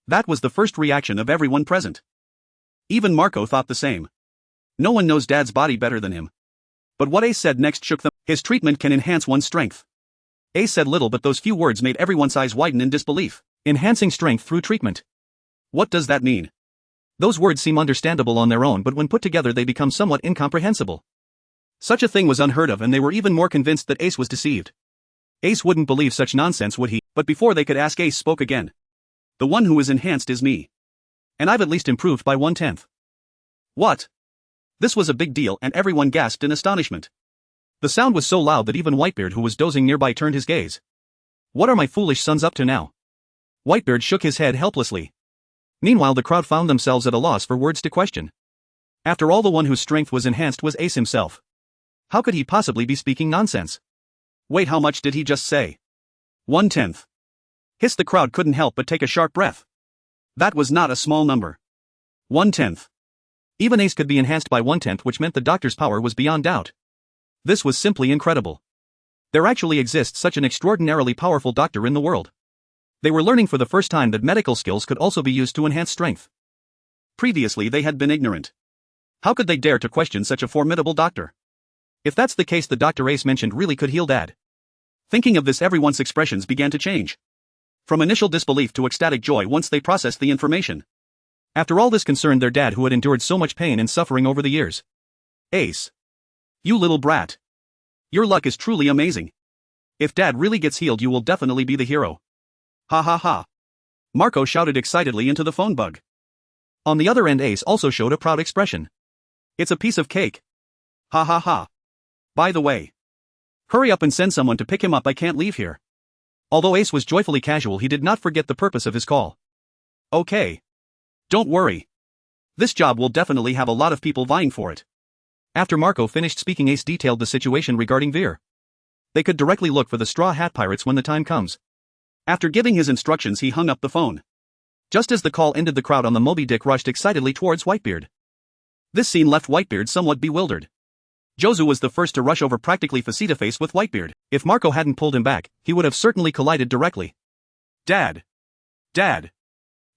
That was the first reaction of everyone present. Even Marco thought the same. No one knows Dad's body better than him. But what Ace said next shook them. His treatment can enhance one's strength. Ace said little, but those few words made everyone's eyes widen in disbelief. Enhancing strength through treatment. What does that mean? Those words seem understandable on their own, but when put together they become somewhat incomprehensible. Such a thing was unheard of, and they were even more convinced that Ace was deceived. Ace wouldn't believe such nonsense, would he? But before they could ask, Ace spoke again. "The one who is enhanced is me. And I've at least improved by 1/10. What? This was a big deal, and everyone gasped in astonishment. The sound was so loud that even Whitebeard, who was dozing nearby, turned his gaze. What are my foolish sons up to now? Whitebeard shook his head helplessly. Meanwhile, the crowd found themselves at a loss for words to question. After all, the one whose strength was enhanced was Ace himself. How could he possibly be speaking nonsense? Wait, how much did he just say? 1/10. Hiss, the crowd couldn't help but take a sharp breath. That was not a small number. 1/10. Even Ace could be enhanced by 1/10, which meant the doctor's power was beyond doubt. This was simply incredible. There actually exists such an extraordinarily powerful doctor in the world. They were learning for the first time that medical skills could also be used to enhance strength. Previously they had been ignorant. How could they dare to question such a formidable doctor? If that's the case, the Dr. Ace mentioned really could heal Dad. Thinking of this, everyone's expressions began to change. From initial disbelief to ecstatic joy once they processed the information. After all, this concerned their dad, who had endured so much pain and suffering over the years. Ace. You little brat. Your luck is truly amazing. If Dad really gets healed, you will definitely be the hero. Ha ha ha. Marco shouted excitedly into the phone bug. On the other end, Ace also showed a proud expression. It's a piece of cake. Ha ha ha. By the way, hurry up and send someone to pick him up, I can't leave here. Although Ace was joyfully casual, he did not forget the purpose of his call. Okay. Don't worry. This job will definitely have a lot of people vying for it. After Marco finished speaking, Ace detailed the situation regarding Veer. They could directly look for the Straw Hat Pirates when the time comes. After giving his instructions, he hung up the phone. Just as the call ended, the crowd on the Moby Dick rushed excitedly towards Whitebeard. This scene left Whitebeard somewhat bewildered. Jozu was the first to rush over, practically face-to-face with Whitebeard. If Marco hadn't pulled him back, he would have certainly collided directly. Dad. Dad.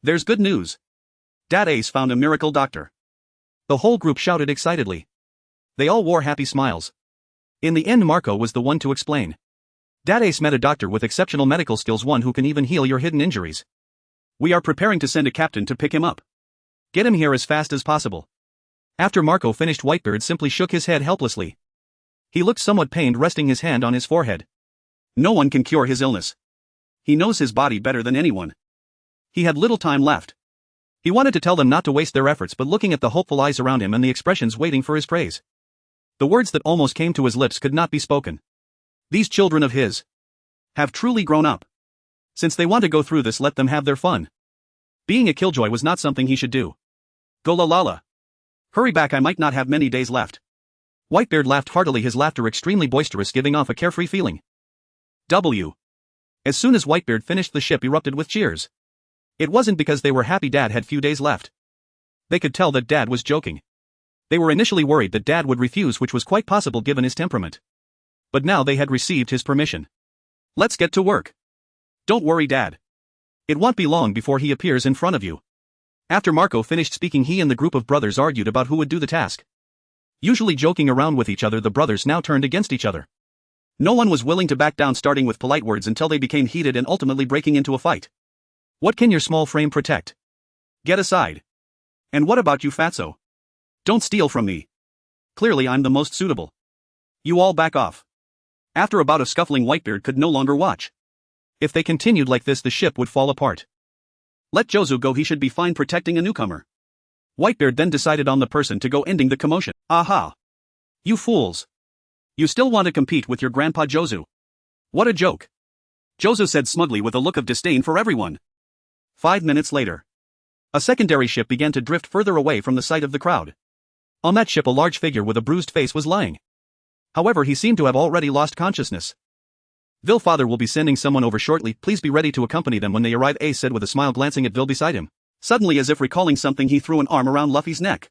There's good news. Dad, Ace found a miracle doctor. The whole group shouted excitedly. They all wore happy smiles. In the end, Marco was the one to explain. Dad, Ace met a doctor with exceptional medical skills, one who can even heal your hidden injuries. We are preparing to send a captain to pick him up. Get him here as fast as possible. After Marco finished, Whitebeard simply shook his head helplessly. He looked somewhat pained, resting his hand on his forehead. No one can cure his illness. He knows his body better than anyone. He had little time left. He wanted to tell them not to waste their efforts, but looking at the hopeful eyes around him and the expressions waiting for his praise, the words that almost came to his lips could not be spoken. These children of his have truly grown up. Since they want to go through this, let them have their fun. Being a killjoy was not something he should do. Go la la la. Hurry back, I might not have many days left. Whitebeard laughed heartily, his laughter extremely boisterous, giving off a carefree feeling. As soon as Whitebeard finished, the ship erupted with cheers. It wasn't because they were happy Dad had few days left. They could tell that Dad was joking. They were initially worried that Dad would refuse, which was quite possible given his temperament. But now they had received his permission. Let's get to work. Don't worry, Dad. It won't be long before he appears in front of you. After Marco finished speaking, he and the group of brothers argued about who would do the task. Usually joking around with each other, the brothers now turned against each other. No one was willing to back down, starting with polite words until they became heated and ultimately breaking into a fight. What can your small frame protect? Get aside. And what about you, Fatso? Don't steal from me. Clearly I'm the most suitable. You all back off. After a bout of scuffling, Whitebeard could no longer watch. If they continued like this, the ship would fall apart. Let Jozu go, he should be fine protecting a newcomer. Whitebeard then decided on the person to go, ending the commotion. Aha! You fools! You still want to compete with your grandpa Jozu? What a joke! Jozu said smugly with a look of disdain for everyone. 5 minutes later, a secondary ship began to drift further away from the sight of the crowd. On that ship, a large figure with a bruised face was lying. However, he seemed to have already lost consciousness. Vil father will be sending someone over shortly, please be ready to accompany them when they arrive, Ace said with a smile, glancing at Vil beside him. Suddenly, as if recalling something, he threw an arm around Luffy's neck.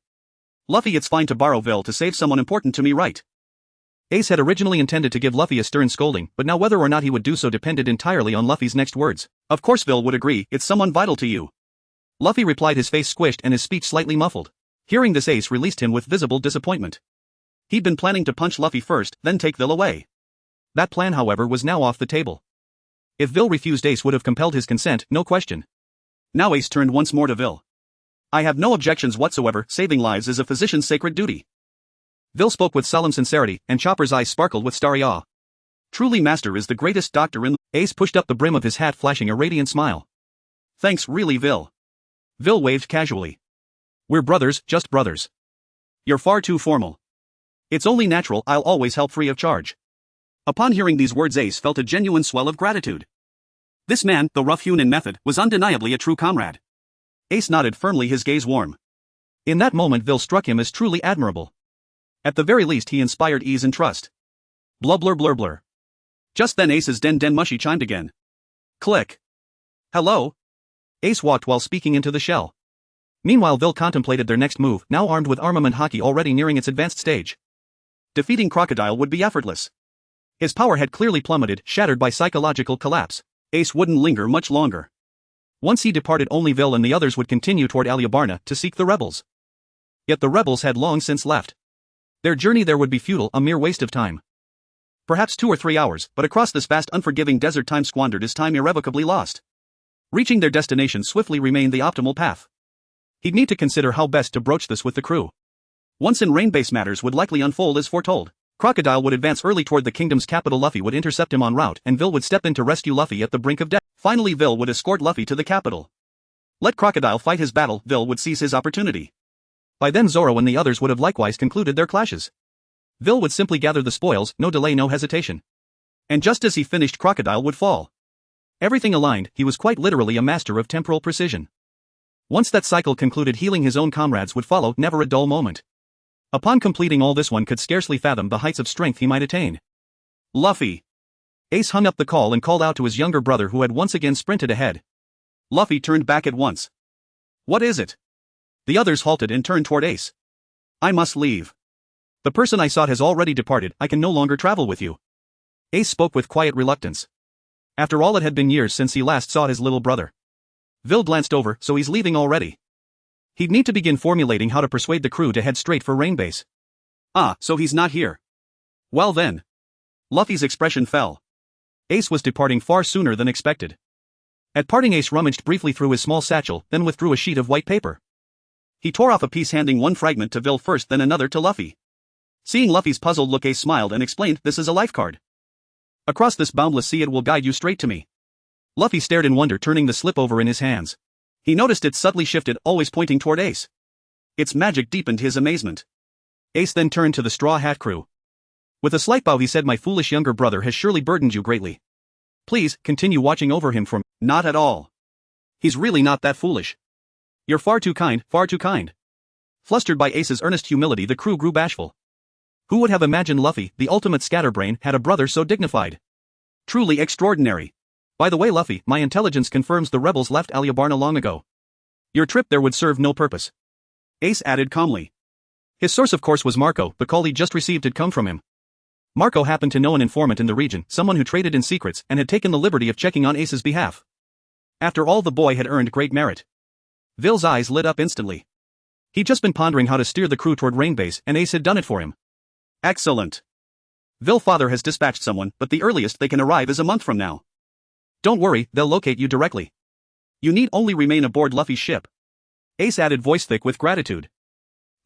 Luffy, it's fine to borrow Vil to save someone important to me, right? Ace had originally intended to give Luffy a stern scolding, but now whether or not he would do so depended entirely on Luffy's next words. Of course Vil would agree, it's someone vital to you. Luffy replied, his face squished and his speech slightly muffled. Hearing this, Ace released him with visible disappointment. He'd been planning to punch Luffy first, then take Vil away. That plan, however, was now off the table. If Vil refused, Ace would have compelled his consent, no question. Now Ace turned once more to Vil. I have no objections whatsoever, saving lives is a physician's sacred duty. Vil spoke with solemn sincerity, and Chopper's eyes sparkled with starry awe. Truly, Master is the greatest doctor in the— Ace pushed up the brim of his hat, flashing a radiant smile. Thanks, really, Vil. Vil waved casually. We're brothers, just brothers. You're far too formal. It's only natural, I'll always help free of charge. Upon hearing these words, Ace felt a genuine swell of gratitude. This man, though rough-hewn in method, was undeniably a true comrade. Ace nodded firmly, his gaze warm. In that moment Vil struck him as truly admirable. At the very least he inspired ease and trust. Blur blur blur blur. Just then Ace's den mushy chimed again. Click. Hello? Ace walked while speaking into the shell. Meanwhile Vil contemplated their next move, now armed with armament, Haki already nearing its advanced stage. Defeating Crocodile would be effortless. His power had clearly plummeted, shattered by psychological collapse. Ace wouldn't linger much longer. Once he departed, only Vil and the others would continue toward Aliabarna to seek the rebels. Yet the rebels had long since left. Their journey there would be futile, a mere waste of time. Perhaps 2 or 3 hours, but across this vast unforgiving desert time squandered is time irrevocably lost. Reaching their destination swiftly remained the optimal path. He'd need to consider how best to broach this with the crew. Once in Rainbase, matters would likely unfold as foretold. Crocodile would advance early toward the kingdom's capital, Luffy would intercept him en route, and Vil would step in to rescue Luffy at the brink of death. Finally Vil would escort Luffy to the capital. Let Crocodile fight his battle, Vil would seize his opportunity. By then Zoro and the others would have likewise concluded their clashes. Vil would simply gather the spoils, no delay, no hesitation. And just as he finished, Crocodile would fall. Everything aligned, he was quite literally a master of temporal precision. Once that cycle concluded, healing his own comrades would follow, never a dull moment. Upon completing all this, one could scarcely fathom the heights of strength he might attain. Luffy! Ace hung up the call and called out to his younger brother, who had once again sprinted ahead. Luffy turned back at once. What is it? The others halted and turned toward Ace. I must leave. The person I sought has already departed, I can no longer travel with you. Ace spoke with quiet reluctance. After all, it had been years since he last saw his little brother. Vil glanced over, so he's leaving already. He'd need to begin formulating how to persuade the crew to head straight for Rainbase. Ah, so he's not here. Well then. Luffy's expression fell. Ace was departing far sooner than expected. At parting, Ace rummaged briefly through his small satchel, then withdrew a sheet of white paper. He tore off a piece, handing one fragment to Vil first, then another to Luffy. Seeing Luffy's puzzled look, Ace smiled and explained, this is a life card. Across this boundless sea it will guide you straight to me. Luffy stared in wonder, turning the slip over in his hands. He noticed it subtly shifted, always pointing toward Ace. Its magic deepened his amazement. Ace then turned to the Straw Hat crew. With a slight bow he said, my foolish younger brother has surely burdened you greatly. Please, continue watching over him for— Not at all. He's really not that foolish. You're far too kind, far too kind. Flustered by Ace's earnest humility, the crew grew bashful. Who would have imagined Luffy, the ultimate scatterbrain, had a brother so dignified? Truly extraordinary. By the way, Luffy, my intelligence confirms the rebels left Aliabarna long ago. Your trip there would serve no purpose. Ace added calmly. His source, of course, was Marco. The call he just received had come from him. Marco happened to know an informant in the region, someone who traded in secrets, and had taken the liberty of checking on Ace's behalf. After all, the boy had earned great merit. Vil's eyes lit up instantly. He'd just been pondering how to steer the crew toward Rainbase, and Ace had done it for him. Excellent. Vil father has dispatched someone, but the earliest they can arrive is a month from now. Don't worry, they'll locate you directly. You need only remain aboard Luffy's ship. Ace added, voice thick with gratitude.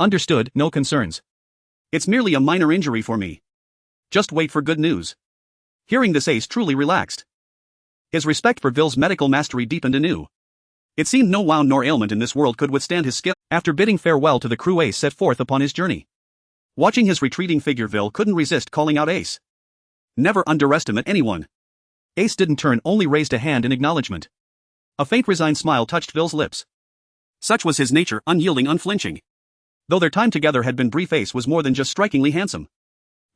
Understood, no concerns. It's merely a minor injury for me. Just wait for good news. Hearing this, Ace truly relaxed. His respect for Vil's medical mastery deepened anew. It seemed no wound nor ailment in this world could withstand his skill. After bidding farewell to the crew, Ace set forth upon his journey. Watching his retreating figure, Vil couldn't resist calling out Ace. Never underestimate anyone. Ace didn't turn, only raised a hand in acknowledgement. A faint resigned smile touched Vil's lips. Such was his nature, unyielding, unflinching. Though their time together had been brief, Ace was more than just strikingly handsome.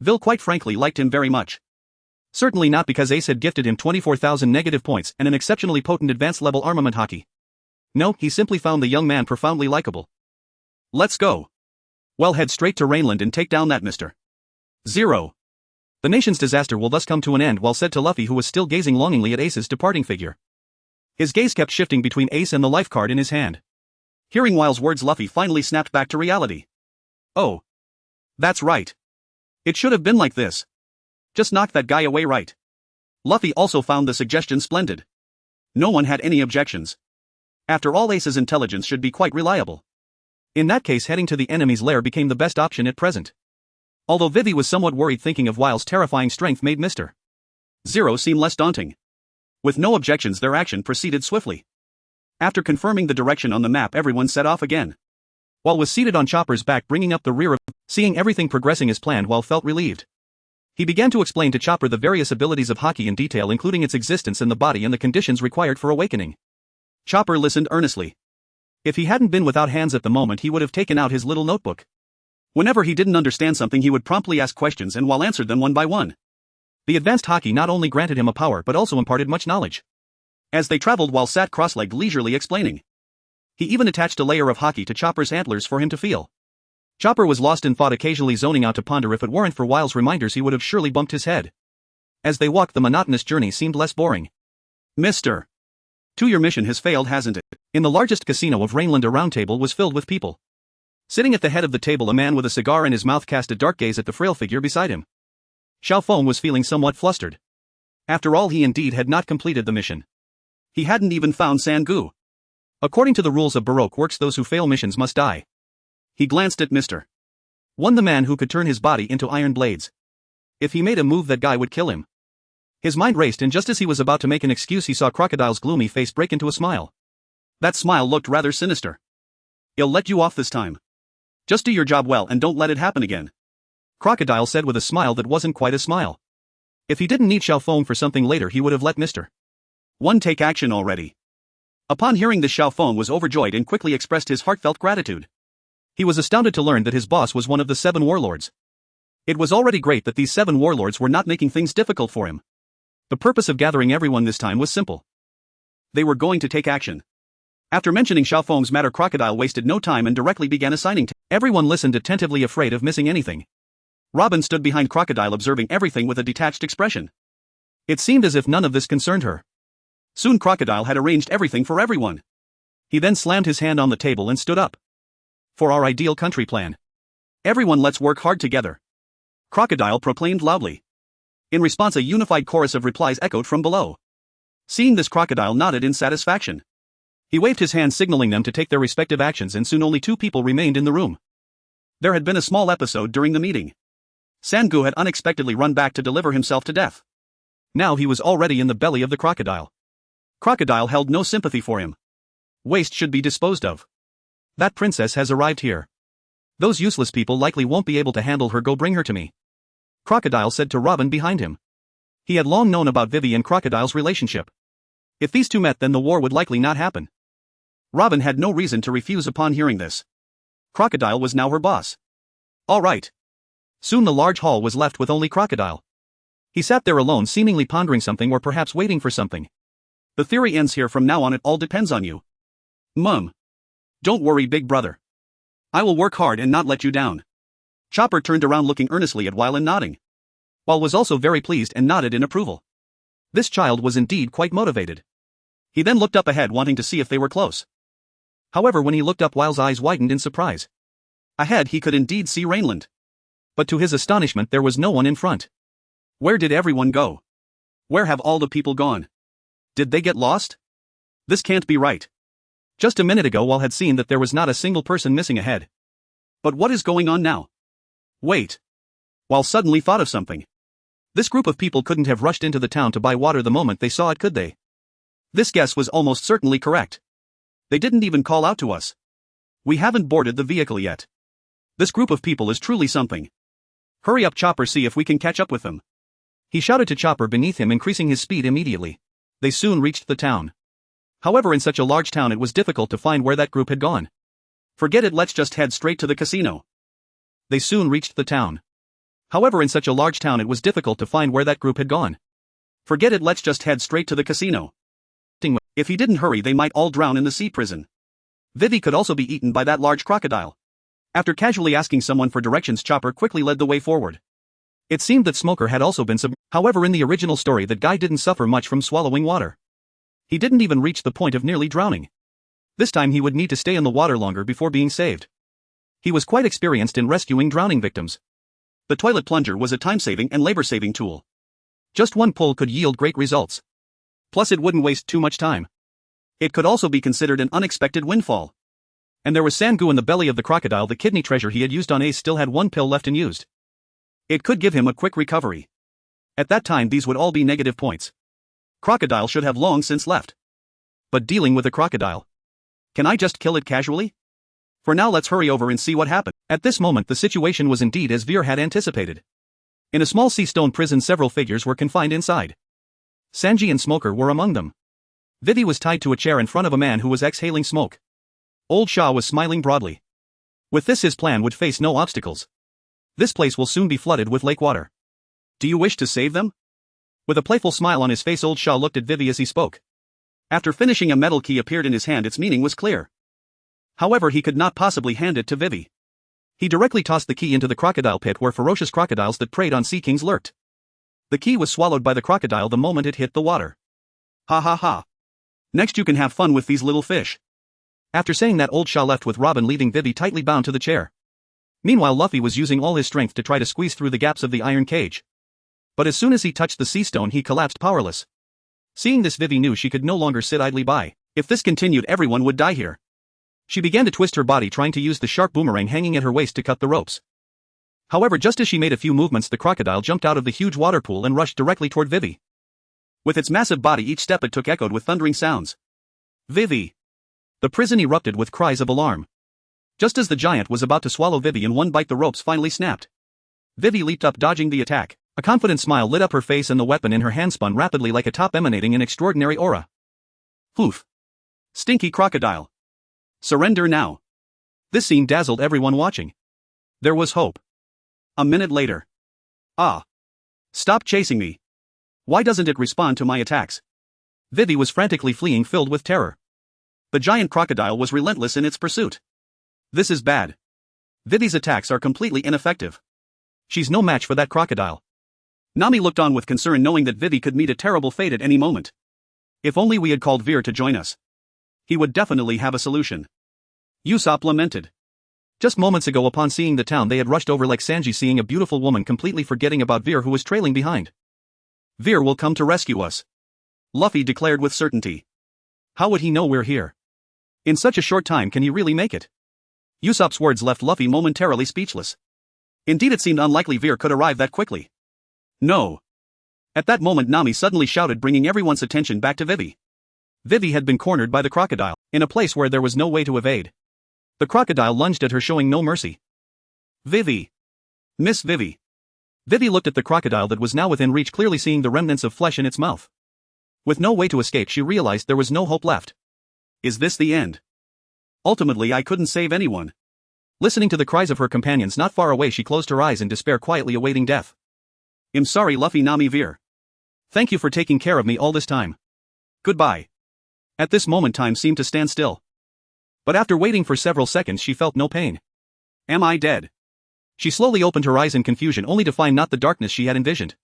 Vil quite frankly liked him very much. Certainly not because Ace had gifted him 24,000 negative points and an exceptionally potent advanced level armament Haki. No, he simply found the young man profoundly likable. Let's go. Well, head straight to Rainland and take down that Mr. Zero. The nation's disaster will thus come to an end, well said to Luffy, who was still gazing longingly at Ace's departing figure. His gaze kept shifting between Ace and the life card in his hand. Hearing Wile's words, Luffy finally snapped back to reality. Oh. That's right. It should have been like this. Just knock that guy away, right? Luffy also found the suggestion splendid. No one had any objections. After all, Ace's intelligence should be quite reliable. In that case, heading to the enemy's lair became the best option at present. Although Vivi was somewhat worried, thinking of Wile's terrifying strength made Mr. Zero seem less daunting. With no objections, their action proceeded swiftly. After confirming the direction on the map, everyone set off again. Wile was seated on Chopper's back, bringing up the rear of, seeing everything progressing as planned, Wile felt relieved. He began to explain to Chopper the various abilities of Haki in detail, including its existence in the body and the conditions required for awakening. Chopper listened earnestly. If he hadn't been without hands at the moment, he would have taken out his little notebook. Whenever he didn't understand something, he would promptly ask questions, and Wile answered them one by one. The advanced Haki not only granted him a power but also imparted much knowledge. As they traveled, Wile sat cross-legged, leisurely explaining. He even attached a layer of Haki to Chopper's antlers for him to feel. Chopper was lost in thought, occasionally zoning out to ponder. If it weren't for Wile's reminders, he would have surely bumped his head. As they walked, the monotonous journey seemed less boring. Mr. 2, your mission has failed, hasn't it? In the largest casino of Rainland, a round table was filled with people. Sitting at the head of the table, a man with a cigar in his mouth cast a dark gaze at the frail figure beside him. Xiao Feng was feeling somewhat flustered. After all, he indeed had not completed the mission. He hadn't even found Sangu. According to the rules of Baroque works, those who fail missions must die. He glanced at Mr. 1, the man who could turn his body into iron blades. If he made a move, that guy would kill him. His mind raced, and just as he was about to make an excuse, he saw Crocodile's gloomy face break into a smile. That smile looked rather sinister. I'll let you off this time. Just do your job well and don't let it happen again. Crocodile said with a smile that wasn't quite a smile. If he didn't need Xiao Feng for something later, he would have let Mr. 1 take action already. Upon hearing this, Xiao Feng was overjoyed and quickly expressed his heartfelt gratitude. He was astounded to learn that his boss was one of the 7 warlords. It was already great that these 7 warlords were not making things difficult for him. The purpose of gathering everyone this time was simple. They were going to take action. After mentioning Xiao Feng's matter, Crocodile wasted no time and directly began assigning. Everyone listened attentively, afraid of missing anything. Robin stood behind Crocodile, observing everything with a detached expression. It seemed as if none of this concerned her. Soon Crocodile had arranged everything for everyone. He then slammed his hand on the table and stood up. For our ideal country plan. Everyone, let's work hard together. Crocodile proclaimed loudly. In response, a unified chorus of replies echoed from below. Seeing this, Crocodile nodded in satisfaction. He waved his hand, signaling them to take their respective actions, and soon only 2 people remained in the room. There had been a small episode during the meeting. Sangu had unexpectedly run back to deliver himself to death. Now he was already in the belly of the crocodile. Crocodile held no sympathy for him. Waste should be disposed of. That princess has arrived here. Those useless people likely won't be able to handle her. Go bring her to me. Crocodile said to Robin behind him. He had long known about Vivi and Crocodile's relationship. If these two met, then the war would likely not happen. Robin had no reason to refuse upon hearing this. Crocodile was now her boss. All right. Soon the large hall was left with only Crocodile. He sat there alone, seemingly pondering something, or perhaps waiting for something. The theory ends here. From now on, it all depends on you. Mum. Don't worry, big brother. I will work hard and not let you down. Chopper turned around, looking earnestly at Wile and nodding. Wile was also very pleased and nodded in approval. This child was indeed quite motivated. He then looked up ahead, wanting to see if they were close. However, when he looked up, Wile's eyes widened in surprise. Ahead he could indeed see Rainland. But to his astonishment, there was no one in front. Where did everyone go? Where have all the people gone? Did they get lost? This can't be right. Just a minute ago, Wile had seen that there was not a single person missing ahead. But what is going on now? Wait. Wile suddenly thought of something. This group of people couldn't have rushed into the town to buy water the moment they saw it, could they? This guess was almost certainly correct. They didn't even call out to us. We haven't boarded the vehicle yet. This group of people is truly something. Hurry up, Chopper, see if we can catch up with them. He shouted to Chopper beneath him, increasing his speed immediately. They soon reached the town. However, in such a large town, it was difficult to find where that group had gone. Forget it, let's just head straight to the casino. They soon reached the town. However, in such a large town it was difficult to find where that group had gone. Forget it, let's just head straight to the casino. If he didn't hurry they might all drown in the sea prison. Vivi could also be eaten by that large crocodile. After casually asking someone for directions, Chopper quickly led the way forward. It seemed that Smoker had also been However, in the original story that guy didn't suffer much from swallowing water. He didn't even reach the point of nearly drowning. This time he would need to stay in the water longer before being saved. He was quite experienced in rescuing drowning victims. The toilet plunger was a time-saving and labor-saving tool. Just one pull could yield great results. Plus it wouldn't waste too much time. It could also be considered an unexpected windfall. And there was sand goo in the belly of the crocodile. The kidney treasure he had used on Ace still had one pill left unused. It could give him a quick recovery. At that time these would all be negative points. Crocodile should have long since left. But dealing with a crocodile. Can I just kill it casually? For now let's hurry over and see what happened. At this moment the situation was indeed as Veer had anticipated. In a small sea stone prison several figures were confined inside. Sanji and Smoker were among them. Vivi was tied to a chair in front of a man who was exhaling smoke. Old Shah was smiling broadly. With this his plan would face no obstacles. This place will soon be flooded with lake water. Do you wish to save them? With a playful smile on his face Old Shah looked at Vivi as he spoke. After finishing a metal key appeared in his hand. Its meaning was clear. However, he could not possibly hand it to Vivi. He directly tossed the key into the crocodile pit where ferocious crocodiles that preyed on sea kings lurked. The key was swallowed by the crocodile the moment it hit the water. Ha ha ha. Next you can have fun with these little fish. After saying that, Old Shah left with Robin, leaving Vivi tightly bound to the chair. Meanwhile Luffy was using all his strength to try to squeeze through the gaps of the iron cage. But as soon as he touched the sea stone he collapsed powerless. Seeing this, Vivi knew she could no longer sit idly by. If this continued everyone would die here. She began to twist her body, trying to use the sharp boomerang hanging at her waist to cut the ropes. However, just as she made a few movements the crocodile jumped out of the huge water pool and rushed directly toward Vivi. With its massive body each step it took echoed with thundering sounds. Vivi! The prison erupted with cries of alarm. Just as the giant was about to swallow Vivi in one bite the ropes finally snapped. Vivi leaped up, dodging the attack. A confident smile lit up her face and the weapon in her hand spun rapidly like a top, emanating an extraordinary aura. Poof! Stinky crocodile! Surrender now! This scene dazzled everyone watching. There was hope. A minute later. Ah! Stop chasing me! Why doesn't it respond to my attacks? Vivi was frantically fleeing, filled with terror. The giant crocodile was relentless in its pursuit. This is bad. Vivi's attacks are completely ineffective. She's no match for that crocodile. Nami looked on with concern, knowing that Vivi could meet a terrible fate at any moment. If only we had called Veer to join us. He would definitely have a solution. Usopp lamented. Just moments ago, upon seeing the town, they had rushed over like Sanji seeing a beautiful woman, completely forgetting about Veer, who was trailing behind. Veer will come to rescue us, Luffy declared with certainty. How would he know we're here? In such a short time, can he really make it? Usopp's words left Luffy momentarily speechless. Indeed, it seemed unlikely Veer could arrive that quickly. No. At that moment Nami suddenly shouted, bringing everyone's attention back to Vivi. Vivi had been cornered by the crocodile, in a place where there was no way to evade. The crocodile lunged at her, showing no mercy. Vivi! Miss Vivi! Vivi looked at the crocodile that was now within reach, clearly seeing the remnants of flesh in its mouth. With no way to escape, she realized there was no hope left. Is this the end? Ultimately, I couldn't save anyone. Listening to the cries of her companions not far away, she closed her eyes in despair, quietly awaiting death. I'm sorry, Luffy, Nami, Veer. Thank you for taking care of me all this time. Goodbye. At this moment time seemed to stand still. But after waiting for several seconds she felt no pain. Am I dead? She slowly opened her eyes in confusion, only to find not the darkness she had envisioned.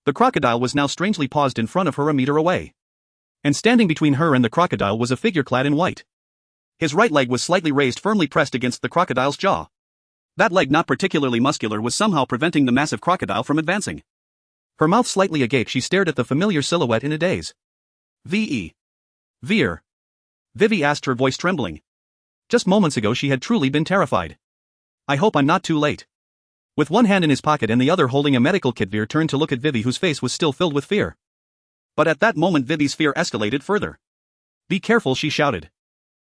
The crocodile was now strangely paused in front of her, a meter away. And standing between her and the crocodile was a figure clad in white. His right leg was slightly raised, firmly pressed against the crocodile's jaw. That leg, not particularly muscular, was somehow preventing the massive crocodile from advancing. Her mouth slightly agape, she stared at the familiar silhouette in a daze. V.E. Veer? Vivi asked, her voice trembling. Just moments ago she had truly been terrified. I hope I'm not too late. With one hand in his pocket and the other holding a medical kit, Veer turned to look at Vivi, whose face was still filled with fear. But at that moment Vivi's fear escalated further. Be careful, she shouted.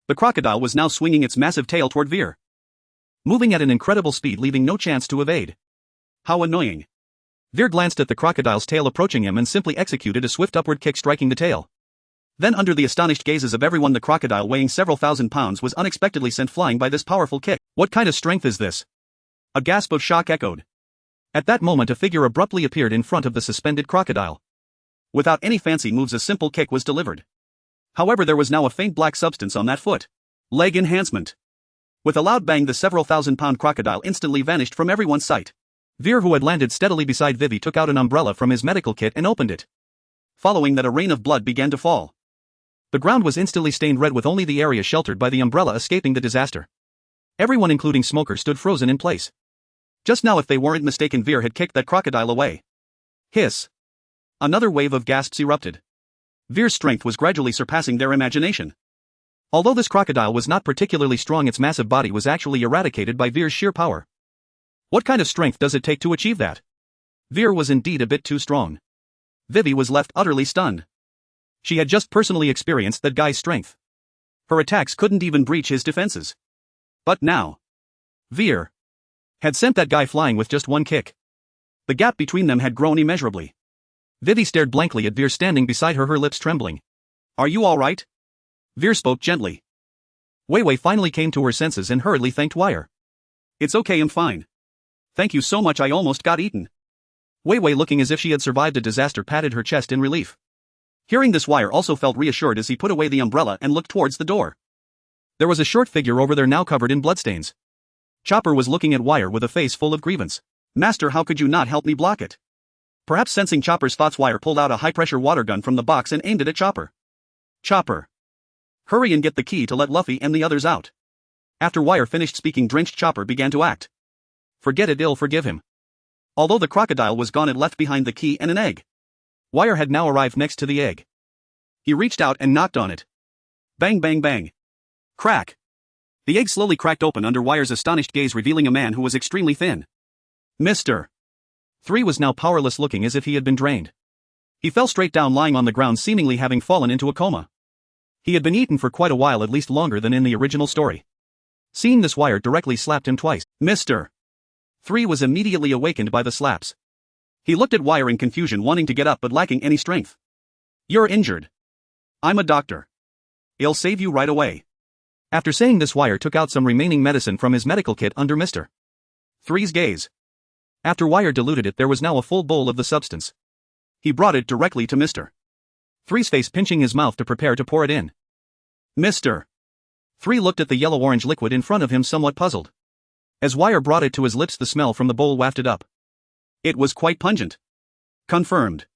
The crocodile was now swinging its massive tail toward Veer, moving at an incredible speed, leaving no chance to evade. How annoying. Veer glanced at the crocodile's tail approaching him and simply executed a swift upward kick, striking the tail. Then, under the astonished gazes of everyone, the crocodile, weighing several thousand pounds, was unexpectedly sent flying by this powerful kick. What kind of strength is this? A gasp of shock echoed. At that moment a figure abruptly appeared in front of the suspended crocodile. Without any fancy moves a simple kick was delivered. However, there was now a faint black substance on that foot. Leg enhancement. With a loud bang, the several thousand-pound crocodile instantly vanished from everyone's sight. Veer, who had landed steadily beside Vivi, took out an umbrella from his medical kit and opened it. Following that, a rain of blood began to fall. The ground was instantly stained red, with only the area sheltered by the umbrella escaping the disaster. Everyone, including Smoker, stood frozen in place. Just now, if they weren't mistaken, Veer had kicked that crocodile away. Hiss. Another wave of gasps erupted. Veer's strength was gradually surpassing their imagination. Although this crocodile was not particularly strong, its massive body was actually eradicated by Veer's sheer power. What kind of strength does it take to achieve that? Veer was indeed a bit too strong. Vivi was left utterly stunned. She had just personally experienced that guy's strength. Her attacks couldn't even breach his defenses. But now, Veer had sent that guy flying with just one kick. The gap between them had grown immeasurably. Vivi stared blankly at Veer standing beside her, her lips trembling. "Are you all right?" Veer spoke gently. Wei Wei finally came to her senses and hurriedly thanked Wire. "It's okay, I'm fine. Thank you so much, I almost got eaten." Wei Wei, looking as if she had survived a disaster, patted her chest in relief. Hearing this, Wire also felt reassured as he put away the umbrella and looked towards the door. There was a short figure over there, now covered in bloodstains. Chopper was looking at Wire with a face full of grievance. "Master, how could you not help me block it?" Perhaps sensing Chopper's thoughts, Wire pulled out a high-pressure water gun from the box and aimed it at Chopper. "Chopper, hurry and get the key to let Luffy and the others out." After Wire finished speaking, drenched Chopper began to act. Forget it, I'll forgive him. Although the crocodile was gone, it left behind the key and an egg. Wire had now arrived next to the egg. He reached out and knocked on it. Bang bang bang. Crack. The egg slowly cracked open under Wire's astonished gaze, revealing a man who was extremely thin. Mr. 3 was now powerless, looking as if he had been drained. He fell straight down, lying on the ground, seemingly having fallen into a coma. He had been eaten for quite a while, at least longer than in the original story. Seeing this, Wire directly slapped him twice. Mr. 3 was immediately awakened by the slaps. He looked at Wire in confusion, wanting to get up but lacking any strength. "You're injured. I'm a doctor. I'll save you right away." After saying this, Wire took out some remaining medicine from his medical kit under Mr. 3's gaze. After Wire diluted it, there was now a full bowl of the substance. He brought it directly to Mr. 3's face, pinching his mouth to prepare to pour it in. Mr. 3 looked at the yellow-orange liquid in front of him, somewhat puzzled. As Wire brought it to his lips, the smell from the bowl wafted up. It was quite pungent. Confirmed.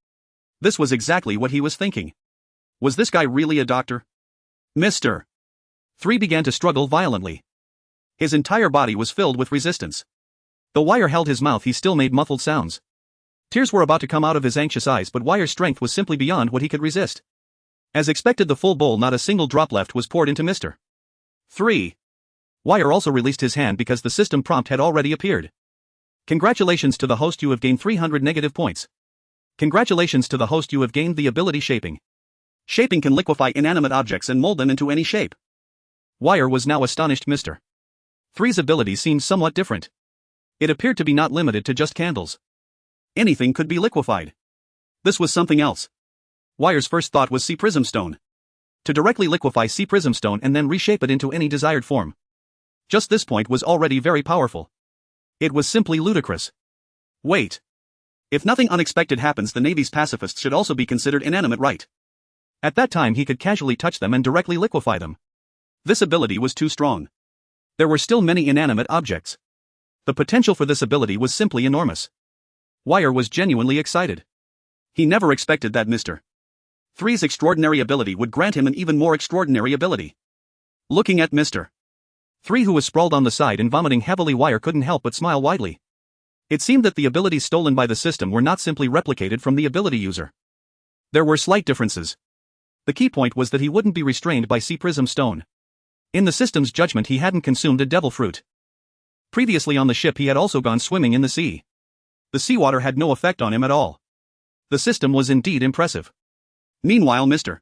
This was exactly what he was thinking. Was this guy really a doctor? Mr. 3 began to struggle violently. His entire body was filled with resistance. Though Wire held his mouth, he still made muffled sounds. Tears were about to come out of his anxious eyes, but Wire's strength was simply beyond what he could resist. As expected, the full bowl, not a single drop left, was poured into Mr. 3. Wire also released his hand because the system prompt had already appeared. Congratulations to the host, you have gained 300 negative points. Congratulations to the host, you have gained the ability Shaping. Shaping can liquefy inanimate objects and mold them into any shape. Wire was now astonished. Mr. 3's ability seemed somewhat different. It appeared to be not limited to just candles. Anything could be liquefied. This was something else. Wire's first thought was sea prism stone. To directly liquefy sea prism stone and then reshape it into any desired form. Just this point was already very powerful. It was simply ludicrous. Wait. If nothing unexpected happens, the Navy's pacifists should also be considered inanimate, right? At that time he could casually touch them and directly liquefy them. This ability was too strong. There were still many inanimate objects. The potential for this ability was simply enormous. Wire was genuinely excited. He never expected that Mr. 3's extraordinary ability would grant him an even more extraordinary ability. Looking at Mr. 3, who was sprawled on the side and vomiting heavily, Wire couldn't help but smile widely. It seemed that the abilities stolen by the system were not simply replicated from the ability user. There were slight differences. The key point was that he wouldn't be restrained by sea prism stone. In the system's judgment, he hadn't consumed a devil fruit. Previously on the ship, he had also gone swimming in the sea. The seawater had no effect on him at all. The system was indeed impressive. Meanwhile, Mr.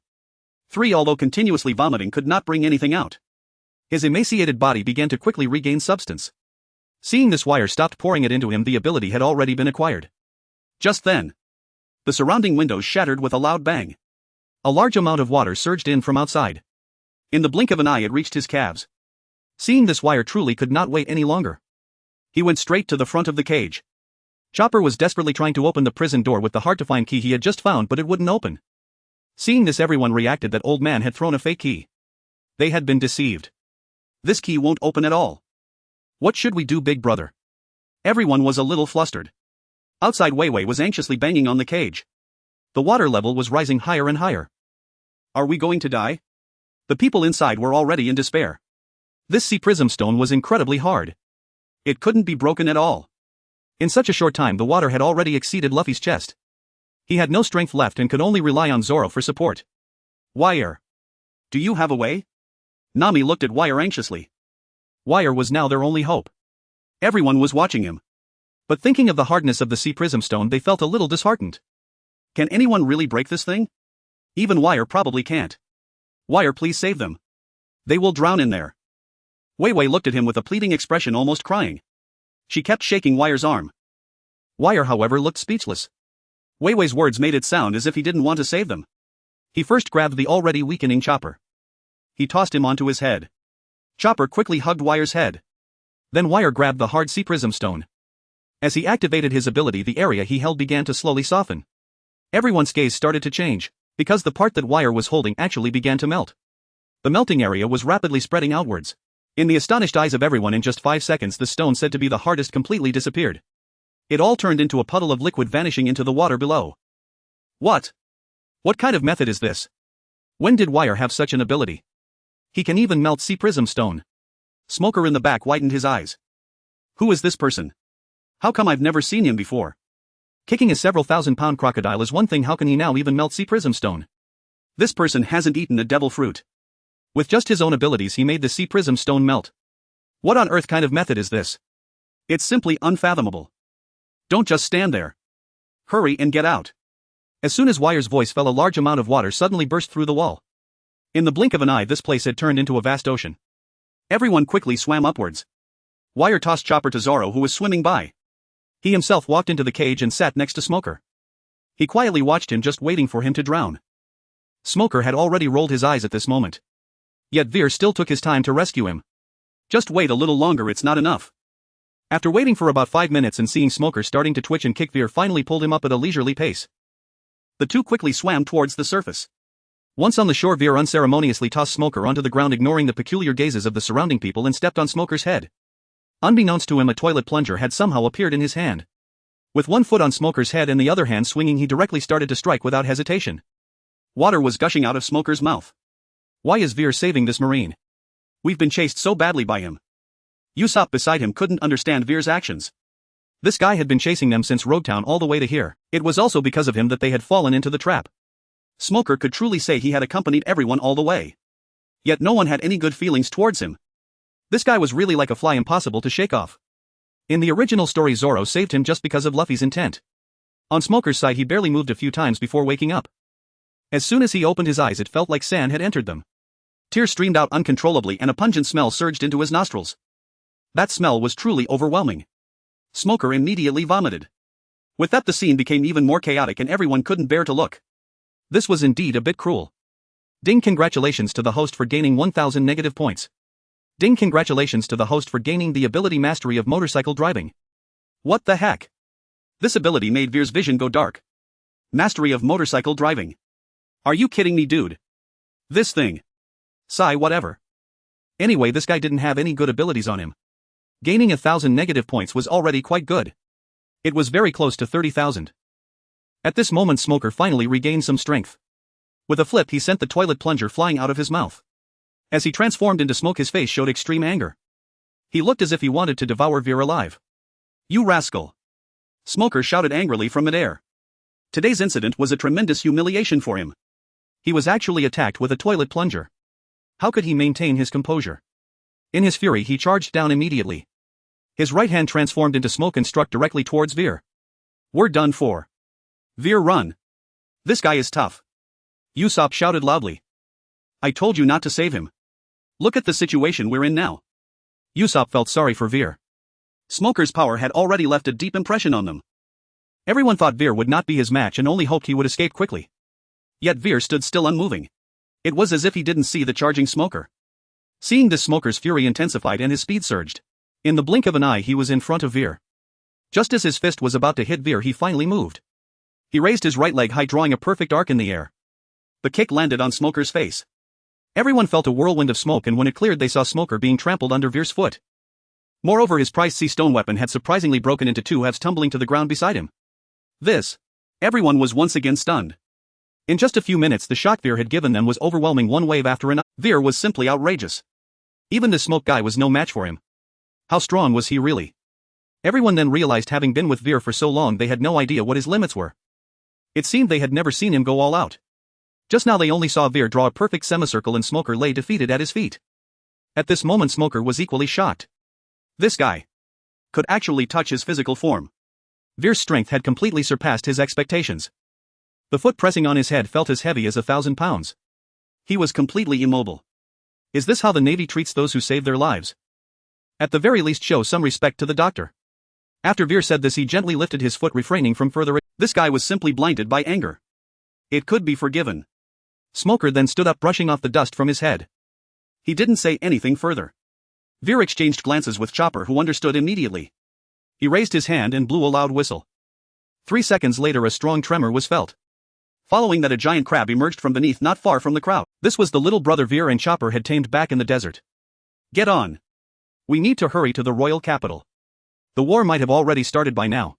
3, although continuously vomiting, could not bring anything out. His emaciated body began to quickly regain substance. Seeing this, Wire stopped pouring it into him. The ability had already been acquired. Just then, the surrounding windows shattered with a loud bang. A large amount of water surged in from outside. In the blink of an eye, it reached his calves. Seeing this, Wire truly could not wait any longer. He went straight to the front of the cage. Chopper was desperately trying to open the prison door with the hard-to-find key he had just found, but it wouldn't open. Seeing this, everyone reacted that old man had thrown a fake key. They had been deceived. This key won't open at all. What should we do, big brother? Everyone was a little flustered. Outside, Weiwei was anxiously banging on the cage. The water level was rising higher and higher. Are we going to die? The people inside were already in despair. This sea prism stone was incredibly hard. It couldn't be broken at all. In such a short time, the water had already exceeded Luffy's chest. He had no strength left and could only rely on Zoro for support. Wire. Do you have a way? Nami looked at Wire anxiously. Wire was now their only hope. Everyone was watching him. But thinking of the hardness of the sea prism stone, they felt a little disheartened. Can anyone really break this thing? Even Wire probably can't. Wire, please save them. They will drown in there. Weiwei looked at him with a pleading expression, almost crying. She kept shaking Wire's arm. Wire, however, looked speechless. Weiwei's words made it sound as if he didn't want to save them. He first grabbed the already weakening Chopper. He tossed him onto his head. Chopper quickly hugged Wire's head. Then Wire grabbed the hard sea prism stone. As he activated his ability, the area he held began to slowly soften. Everyone's gaze started to change, because the part that Wire was holding actually began to melt. The melting area was rapidly spreading outwards. In the astonished eyes of everyone, in just 5 seconds, the stone said to be the hardest completely disappeared. It all turned into a puddle of liquid, vanishing into the water below. What? What kind of method is this? When did Wire have such an ability? He can even melt sea prism stone. Smoker in the back widened his eyes. Who is this person? How come I've never seen him before? Kicking a several thousand-pound crocodile is one thing, how can he now even melt sea prism stone? This person hasn't eaten a devil fruit. With just his own abilities, he made the sea prism stone melt. What on earth kind of method is this? It's simply unfathomable. Don't just stand there. Hurry and get out. As soon as Wire's voice fell, a large amount of water suddenly burst through the wall. In the blink of an eye, this place had turned into a vast ocean. Everyone quickly swam upwards. Wire tossed Chopper to Zoro, who was swimming by. He himself walked into the cage and sat next to Smoker. He quietly watched him, just waiting for him to drown. Smoker had already rolled his eyes at this moment. Yet Veer still took his time to rescue him. Just wait a little longer, it's not enough. After waiting for about 5 minutes and seeing Smoker starting to twitch and kick, Veer finally pulled him up at a leisurely pace. The two quickly swam towards the surface. Once on the shore, Veer unceremoniously tossed Smoker onto the ground, ignoring the peculiar gazes of the surrounding people, and stepped on Smoker's head. Unbeknownst to him, a toilet plunger had somehow appeared in his hand. With one foot on Smoker's head and the other hand swinging, he directly started to strike without hesitation. Water was gushing out of Smoker's mouth. Why is Veer saving this Marine? We've been chased so badly by him. Usopp beside him couldn't understand Veer's actions. This guy had been chasing them since Roguetown all the way to here. It was also because of him that they had fallen into the trap. Smoker could truly say he had accompanied everyone all the way. Yet no one had any good feelings towards him. This guy was really like a fly, impossible to shake off. In the original story, Zoro saved him just because of Luffy's intent. On Smoker's side, he barely moved a few times before waking up. As soon as he opened his eyes, it felt like sand had entered them. Tears streamed out uncontrollably and a pungent smell surged into his nostrils. That smell was truly overwhelming. Smoker immediately vomited. With that, the scene became even more chaotic and everyone couldn't bear to look. This was indeed a bit cruel. Ding, congratulations to the host for gaining 1000 negative points. Ding, congratulations to the host for gaining the ability Mastery of Motorcycle Driving. What the heck? This ability made Veer's vision go dark. Mastery of Motorcycle Driving. Are you kidding me, dude? This thing. Sigh, whatever. Anyway, this guy didn't have any good abilities on him. Gaining 1000 negative points was already quite good. It was very close to 30,000. At this moment, Smoker finally regained some strength. With a flip, he sent the toilet plunger flying out of his mouth. As he transformed into smoke, his face showed extreme anger. He looked as if he wanted to devour Veer alive. You rascal! Smoker shouted angrily from midair. Today's incident was a tremendous humiliation for him. He was actually attacked with a toilet plunger. How could he maintain his composure? In his fury, he charged down immediately. His right hand transformed into smoke and struck directly towards Veer. We're done for. Veer, run. This guy is tough. Usopp shouted loudly. I told you not to save him. Look at the situation we're in now. Usopp felt sorry for Veer. Smoker's power had already left a deep impression on them. Everyone thought Veer would not be his match and only hoped he would escape quickly. Yet Veer stood still, unmoving. It was as if he didn't see the charging Smoker. Seeing this, Smoker's fury intensified and his speed surged. In the blink of an eye, he was in front of Veer. Just as his fist was about to hit Veer, he finally moved. He raised his right leg high, drawing a perfect arc in the air. The kick landed on Smoker's face. Everyone felt a whirlwind of smoke, and when it cleared they saw Smoker being trampled under Veer's foot. Moreover, his prized sea stone weapon had surprisingly broken into two halves, tumbling to the ground beside him. Everyone was once again stunned. In just a few minutes the shock Veer had given them was overwhelming, one wave after another. Veer was simply outrageous. Even the smoke guy was no match for him. How strong was he really? Everyone then realized, having been with Veer for so long, they had no idea what his limits were. It seemed they had never seen him go all out. Just now they only saw Veer draw a perfect semicircle and Smoker lay defeated at his feet. At this moment Smoker was equally shocked. This guy could actually touch his physical form. Veer's strength had completely surpassed his expectations. The foot pressing on his head felt as heavy as 1,000 pounds. He was completely immobile. Is this how the Navy treats those who save their lives? At the very least, show some respect to the doctor. After Veer said this, he gently lifted his foot, refraining from further. This guy was simply blinded by anger. It could be forgiven. Smoker then stood up, brushing off the dust from his head. He didn't say anything further. Veer exchanged glances with Chopper, who understood immediately. He raised his hand and blew a loud whistle. 3 seconds later a strong tremor was felt. Following that, a giant crab emerged from beneath, not far from the crowd. This was the little brother Veer and Chopper had tamed back in the desert. Get on. We need to hurry to the royal capital. The war might have already started by now.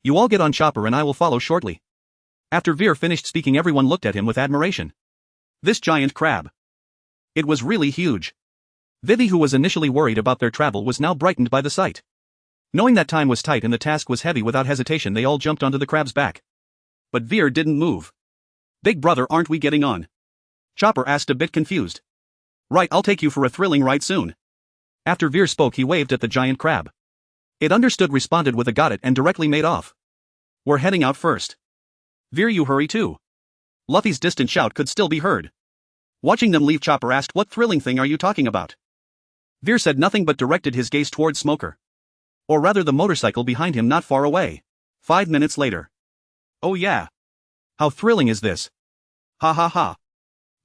You all get on Chopper and I will follow shortly. After Veer finished speaking, everyone looked at him with admiration. This giant crab. It was really huge. Vivi, who was initially worried about their travel, was now brightened by the sight. Knowing that time was tight and the task was heavy, without hesitation they all jumped onto the crab's back. But Veer didn't move. Big brother, aren't we getting on? Chopper asked, a bit confused. Right, I'll take you for a thrilling ride soon. After Veer spoke, he waved at the giant crab. It understood, responded with a got it, and directly made off. We're heading out first. Veer, you hurry too. Luffy's distant shout could still be heard. Watching them leave, Chopper asked, what thrilling thing are you talking about? Veer said nothing but directed his gaze towards Smoker. Or rather the motorcycle behind him, not far away. 5 minutes later. Oh yeah. How thrilling is this? Ha ha ha.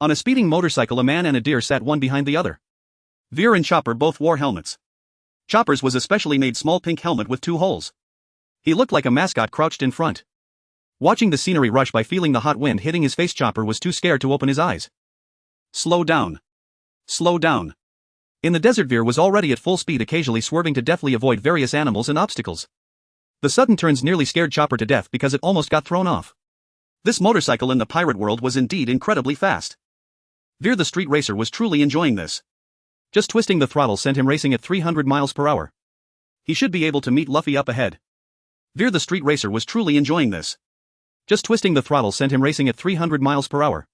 On a speeding motorcycle, a man and a deer sat one behind the other. Veer and Chopper both wore helmets. Chopper's was a specially made small pink helmet with 2 holes. He looked like a mascot crouched in front. Watching the scenery rush by, feeling the hot wind hitting his face, Chopper was too scared to open his eyes. Slow down. Slow down. In the desert, Veer was already at full speed, occasionally swerving to deftly avoid various animals and obstacles. The sudden turns nearly scared Chopper to death because it almost got thrown off. This motorcycle in the pirate world was indeed incredibly fast. Veer the street racer was truly enjoying this. Just twisting the throttle sent him racing at 300 miles per hour. He should be able to meet Luffy up ahead. Veer the street racer was truly enjoying this. Just twisting the throttle sent him racing at 300 miles per hour.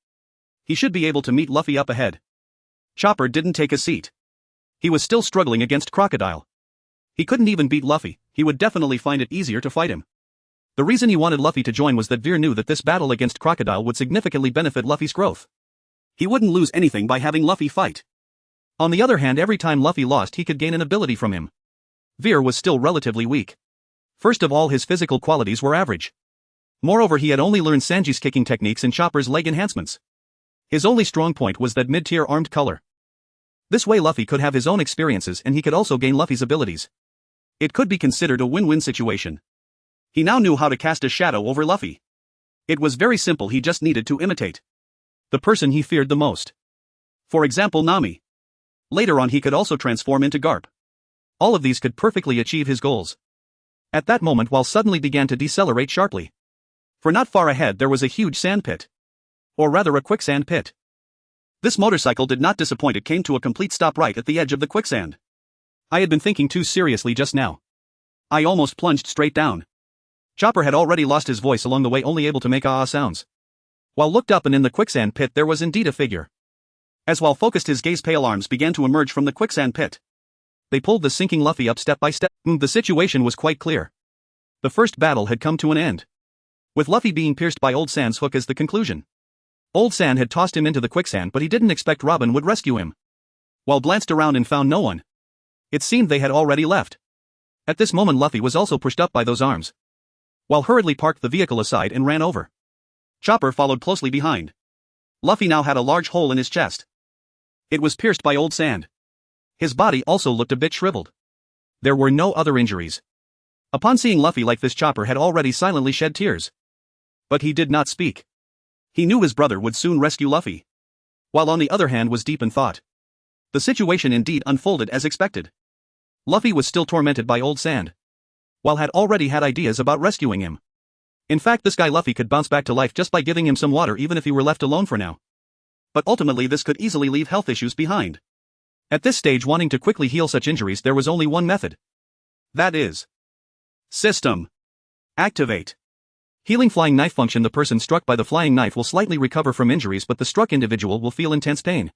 He should be able to meet Luffy up ahead. Chopper didn't take a seat. He was still struggling against Crocodile. He couldn't even beat Luffy, he would definitely find it easier to fight him. The reason he wanted Luffy to join was that Veer knew that this battle against Crocodile would significantly benefit Luffy's growth. He wouldn't lose anything by having Luffy fight. On the other hand, every time Luffy lost, he could gain an ability from him. Veer was still relatively weak. First of all, his physical qualities were average. Moreover, he had only learned Sanji's kicking techniques and Chopper's leg enhancements. His only strong point was that mid-tier armed color. This way Luffy could have his own experiences and he could also gain Luffy's abilities. It could be considered a win-win situation. He now knew how to cast a shadow over Luffy. It was very simple, he just needed to imitate the person he feared the most. For example, Nami. Later on he could also transform into Garp. All of these could perfectly achieve his goals. At that moment, while suddenly began to decelerate sharply. For not far ahead there was a huge sand pit. Or rather a quicksand pit. This motorcycle did not disappoint, it came to a complete stop right at the edge of the quicksand. I had been thinking too seriously just now. I almost plunged straight down. Chopper had already lost his voice along the way, only able to make ah sounds. While looked up and in the quicksand pit there was indeed a figure. As while focused his gaze, pale arms began to emerge from the quicksand pit. They pulled the sinking Luffy up step by step. The situation was quite clear. The first battle had come to an end. With Luffy being pierced by Old Sand's hook as the conclusion. Old Sand had tossed him into the quicksand, but he didn't expect Robin would rescue him. While glanced around and found no one. It seemed they had already left. At this moment Luffy was also pushed up by those arms. While hurriedly parked the vehicle aside and ran over. Chopper followed closely behind. Luffy now had a large hole in his chest. It was pierced by Old Sand. His body also looked a bit shriveled. There were no other injuries. Upon seeing Luffy like this, Chopper had already silently shed tears. But he did not speak. He knew his brother would soon rescue Luffy. While on the other hand was deep in thought. The situation indeed unfolded as expected. Luffy was still tormented by old sand. While had already had ideas about rescuing him. In fact, this guy Luffy could bounce back to life just by giving him some water even if he were left alone for now. But ultimately this could easily leave health issues behind. At this stage, wanting to quickly heal such injuries, there was only one method. That is. System. Activate. Healing flying knife function. The person struck by the flying knife will slightly recover from injuries, but the struck individual will feel intense pain.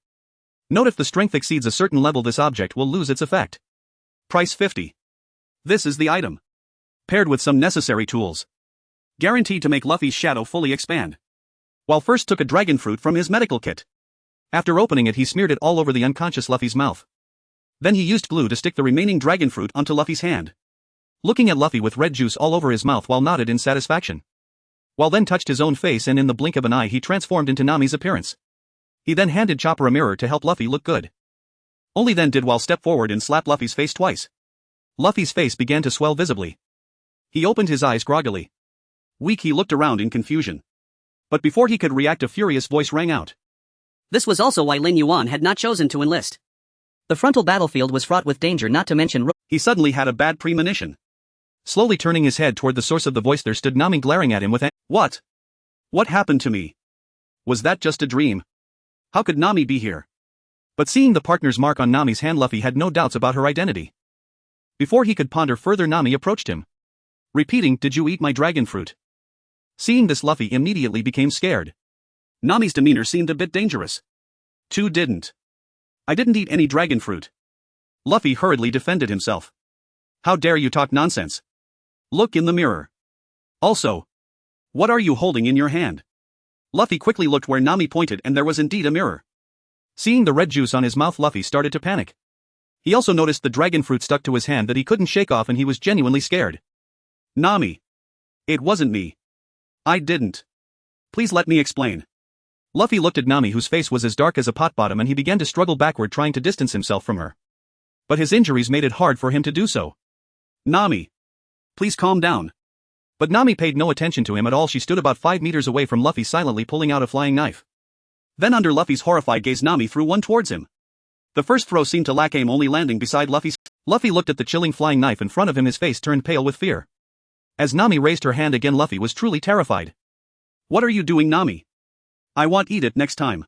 Note if the strength exceeds a certain level, this object will lose its effect. Price 50. This is the item. Paired with some necessary tools. Guaranteed to make Luffy's shadow fully expand. While first took a dragon fruit from his medical kit. After opening it, he smeared it all over the unconscious Luffy's mouth. Then he used glue to stick the remaining dragon fruit onto Luffy's hand. Looking at Luffy with red juice all over his mouth while nodded in satisfaction. While then touched his own face, and in the blink of an eye he transformed into Nami's appearance. He then handed Chopper a mirror to help Luffy look good. Only then did Wall step forward and slap Luffy's face twice. Luffy's face began to swell visibly. He opened his eyes groggily. Weak, he looked around in confusion. But before he could react, a furious voice rang out. This was also why Lin Yuan had not chosen to enlist. The frontal battlefield was fraught with danger, not to mention He suddenly had a bad premonition. Slowly turning his head toward the source of the voice, there stood Nami glaring at him with What? What happened to me? Was that just a dream? How could Nami be here? But seeing the partner's mark on Nami's hand, Luffy had no doubts about her identity. Before he could ponder further, Nami approached him. Repeating, "Did you eat my dragon fruit?" Seeing this, Luffy immediately became scared. Nami's demeanor seemed a bit dangerous. "Two didn't. I didn't eat any dragon fruit." Luffy hurriedly defended himself. "How dare you talk nonsense? Look in the mirror. Also, what are you holding in your hand?" Luffy quickly looked where Nami pointed, and there was indeed a mirror. Seeing the red juice on his mouth, Luffy started to panic. He also noticed the dragon fruit stuck to his hand that he couldn't shake off, and he was genuinely scared. "Nami. It wasn't me. I didn't. Please let me explain." Luffy looked at Nami, whose face was as dark as a pot bottom, and he began to struggle backward, trying to distance himself from her. But his injuries made it hard for him to do so. "Nami. Please calm down." But Nami paid no attention to him at all. She stood about 5 meters away from Luffy, silently pulling out a flying knife. Then under Luffy's horrified gaze, Nami threw one towards him. The first throw seemed to lack aim, only landing beside Luffy's. Luffy looked at the chilling flying knife in front of him, his face turned pale with fear. As Nami raised her hand again, Luffy was truly terrified. "What are you doing, Nami? I won't eat it next time.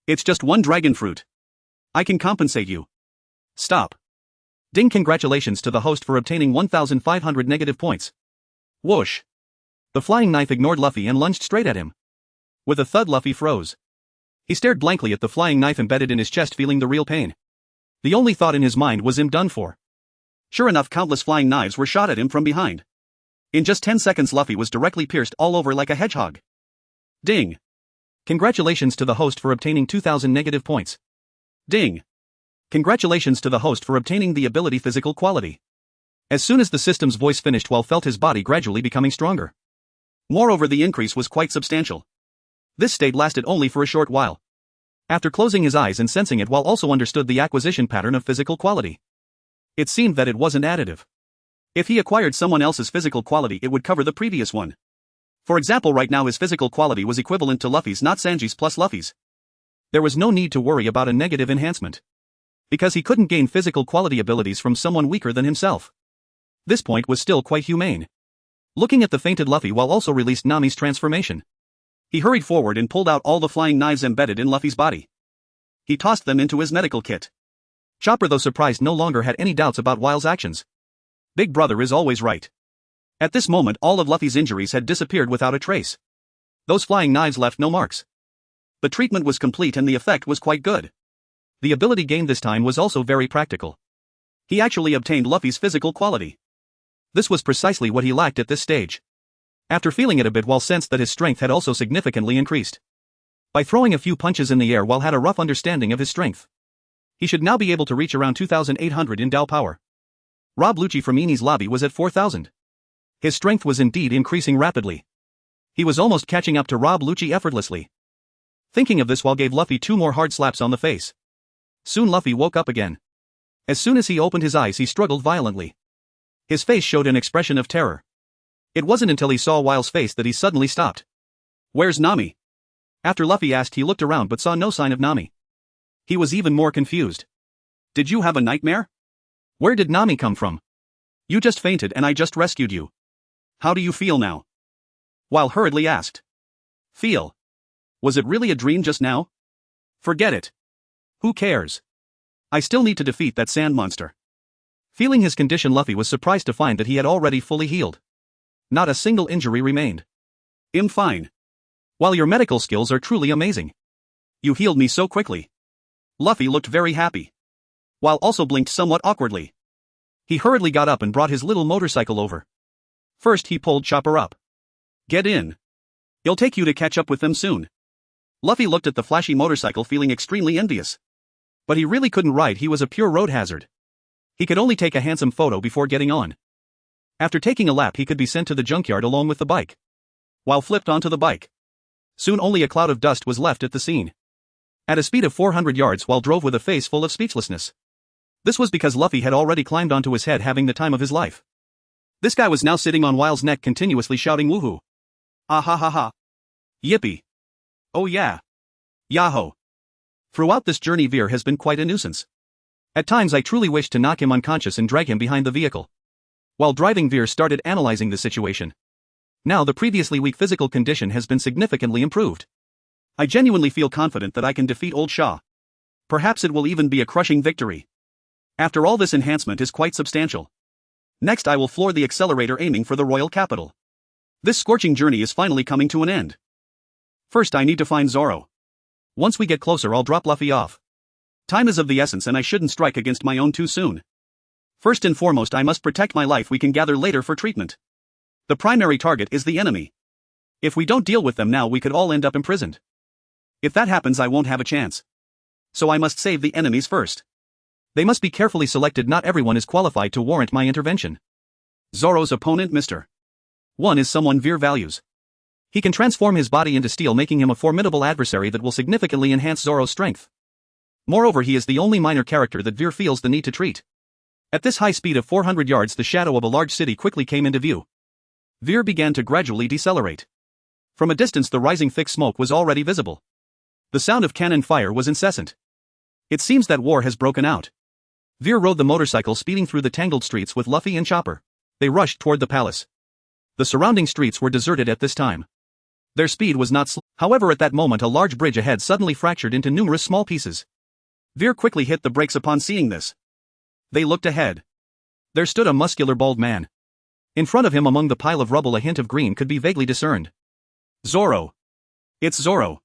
It's just one dragon fruit. I can compensate you. Stop." Ding! Congratulations to the host for obtaining 1,500 negative points. Whoosh. The flying knife ignored Luffy and lunged straight at him. With a thud, Luffy froze. He stared blankly at the flying knife embedded in his chest, feeling the real pain. The only thought in his mind was him done for. Sure enough, countless flying knives were shot at him from behind. In just 10 seconds, Luffy was directly pierced all over like a hedgehog. Ding. Congratulations to the host for obtaining 2,000 negative points. Ding. Congratulations to the host for obtaining the ability physical quality. As soon as the system's voice finished, Wall felt his body gradually becoming stronger. Moreover, the increase was quite substantial. This state lasted only for a short while. After closing his eyes and sensing it, Wall also understood the acquisition pattern of physical quality. It seemed that it wasn't additive. If he acquired someone else's physical quality, it would cover the previous one. For example, right now his physical quality was equivalent to Luffy's, not Sanji's plus Luffy's. There was no need to worry about a negative enhancement. Because he couldn't gain physical quality abilities from someone weaker than himself. This point was still quite humane. Looking at the fainted Luffy, Wall also released Nami's transformation. He hurried forward and pulled out all the flying knives embedded in Luffy's body. He tossed them into his medical kit. Chopper, though surprised, no longer had any doubts about Wild's actions. Big brother is always right. At this moment, all of Luffy's injuries had disappeared without a trace. Those flying knives left no marks. The treatment was complete and the effect was quite good. The ability gained this time was also very practical. He actually obtained Luffy's physical quality. This was precisely what he lacked at this stage. After feeling it a bit, Wall sensed that his strength had also significantly increased. By throwing a few punches in the air, Wall had a rough understanding of his strength. He should now be able to reach around 2,800 in Dao power. Rob Lucci from Eni's lobby was at 4,000. His strength was indeed increasing rapidly. He was almost catching up to Rob Lucci effortlessly. Thinking of this, Wall gave Luffy 2 more hard slaps on the face. Soon Luffy woke up again. As soon as he opened his eyes, he struggled violently. His face showed an expression of terror. It wasn't until he saw Wile's face that he suddenly stopped. "Where's Nami?" After Luffy asked, he looked around but saw no sign of Nami. He was even more confused. "Did you have a nightmare? Where did Nami come from? You just fainted and I just rescued you. How do you feel now?" Wile hurriedly asked. "Feel? Was it really a dream just now? Forget it. Who cares? I still need to defeat that sand monster." Feeling his condition, Luffy was surprised to find that he had already fully healed. Not a single injury remained. "I'm fine. While your medical skills are truly amazing. You healed me so quickly." Luffy looked very happy. Wile also blinked somewhat awkwardly. He hurriedly got up and brought his little motorcycle over. First he pulled Chopper up. "Get in. It'll take you to catch up with them soon." Luffy looked at the flashy motorcycle feeling extremely envious. But he really couldn't ride, he was a pure road hazard. He could only take a handsome photo before getting on. After taking a lap he could be sent to the junkyard along with the bike. Wile flipped onto the bike. Soon only a cloud of dust was left at the scene. At a speed of 400 yards, Wile drove with a face full of speechlessness. This was because Luffy had already climbed onto his head, having the time of his life. This guy was now sitting on Wile's neck, continuously shouting woohoo. Ah ha ha ha. Yippee. Oh yeah. Yahoo. Throughout this journey Veer has been quite a nuisance. At times I truly wished to knock him unconscious and drag him behind the vehicle. While driving, Veer started analyzing the situation. Now the previously weak physical condition has been significantly improved. I genuinely feel confident that I can defeat Old Shaw. Perhaps it will even be a crushing victory. After all, this enhancement is quite substantial. Next I will floor the accelerator, aiming for the royal capital. This scorching journey is finally coming to an end. First I need to find Zoro. Once we get closer I'll drop Luffy off. Time is of the essence and I shouldn't strike against my own too soon. First and foremost I must protect my life. We can gather later for treatment. The primary target is the enemy. If we don't deal with them now we could all end up imprisoned. If that happens I won't have a chance. So I must save the enemies first. They must be carefully selected, not everyone is qualified to warrant my intervention. Zoro's opponent, Mr. 1, is someone Veer values. He can transform his body into steel, making him a formidable adversary that will significantly enhance Zoro's strength. Moreover, he is the only minor character that Veer feels the need to treat. At this high speed of 400 yards the shadow of a large city quickly came into view. Veer began to gradually decelerate. From a distance the rising thick smoke was already visible. The sound of cannon fire was incessant. It seems that war has broken out. Veer rode the motorcycle, speeding through the tangled streets with Luffy and Chopper. They rushed toward the palace. The surrounding streets were deserted at this time. Their speed was not slow. However, at that moment a large bridge ahead suddenly fractured into numerous small pieces. Veer quickly hit the brakes upon seeing this. They looked ahead. There stood a muscular bald man. In front of him among the pile of rubble a hint of green could be vaguely discerned. Zoro. It's Zoro.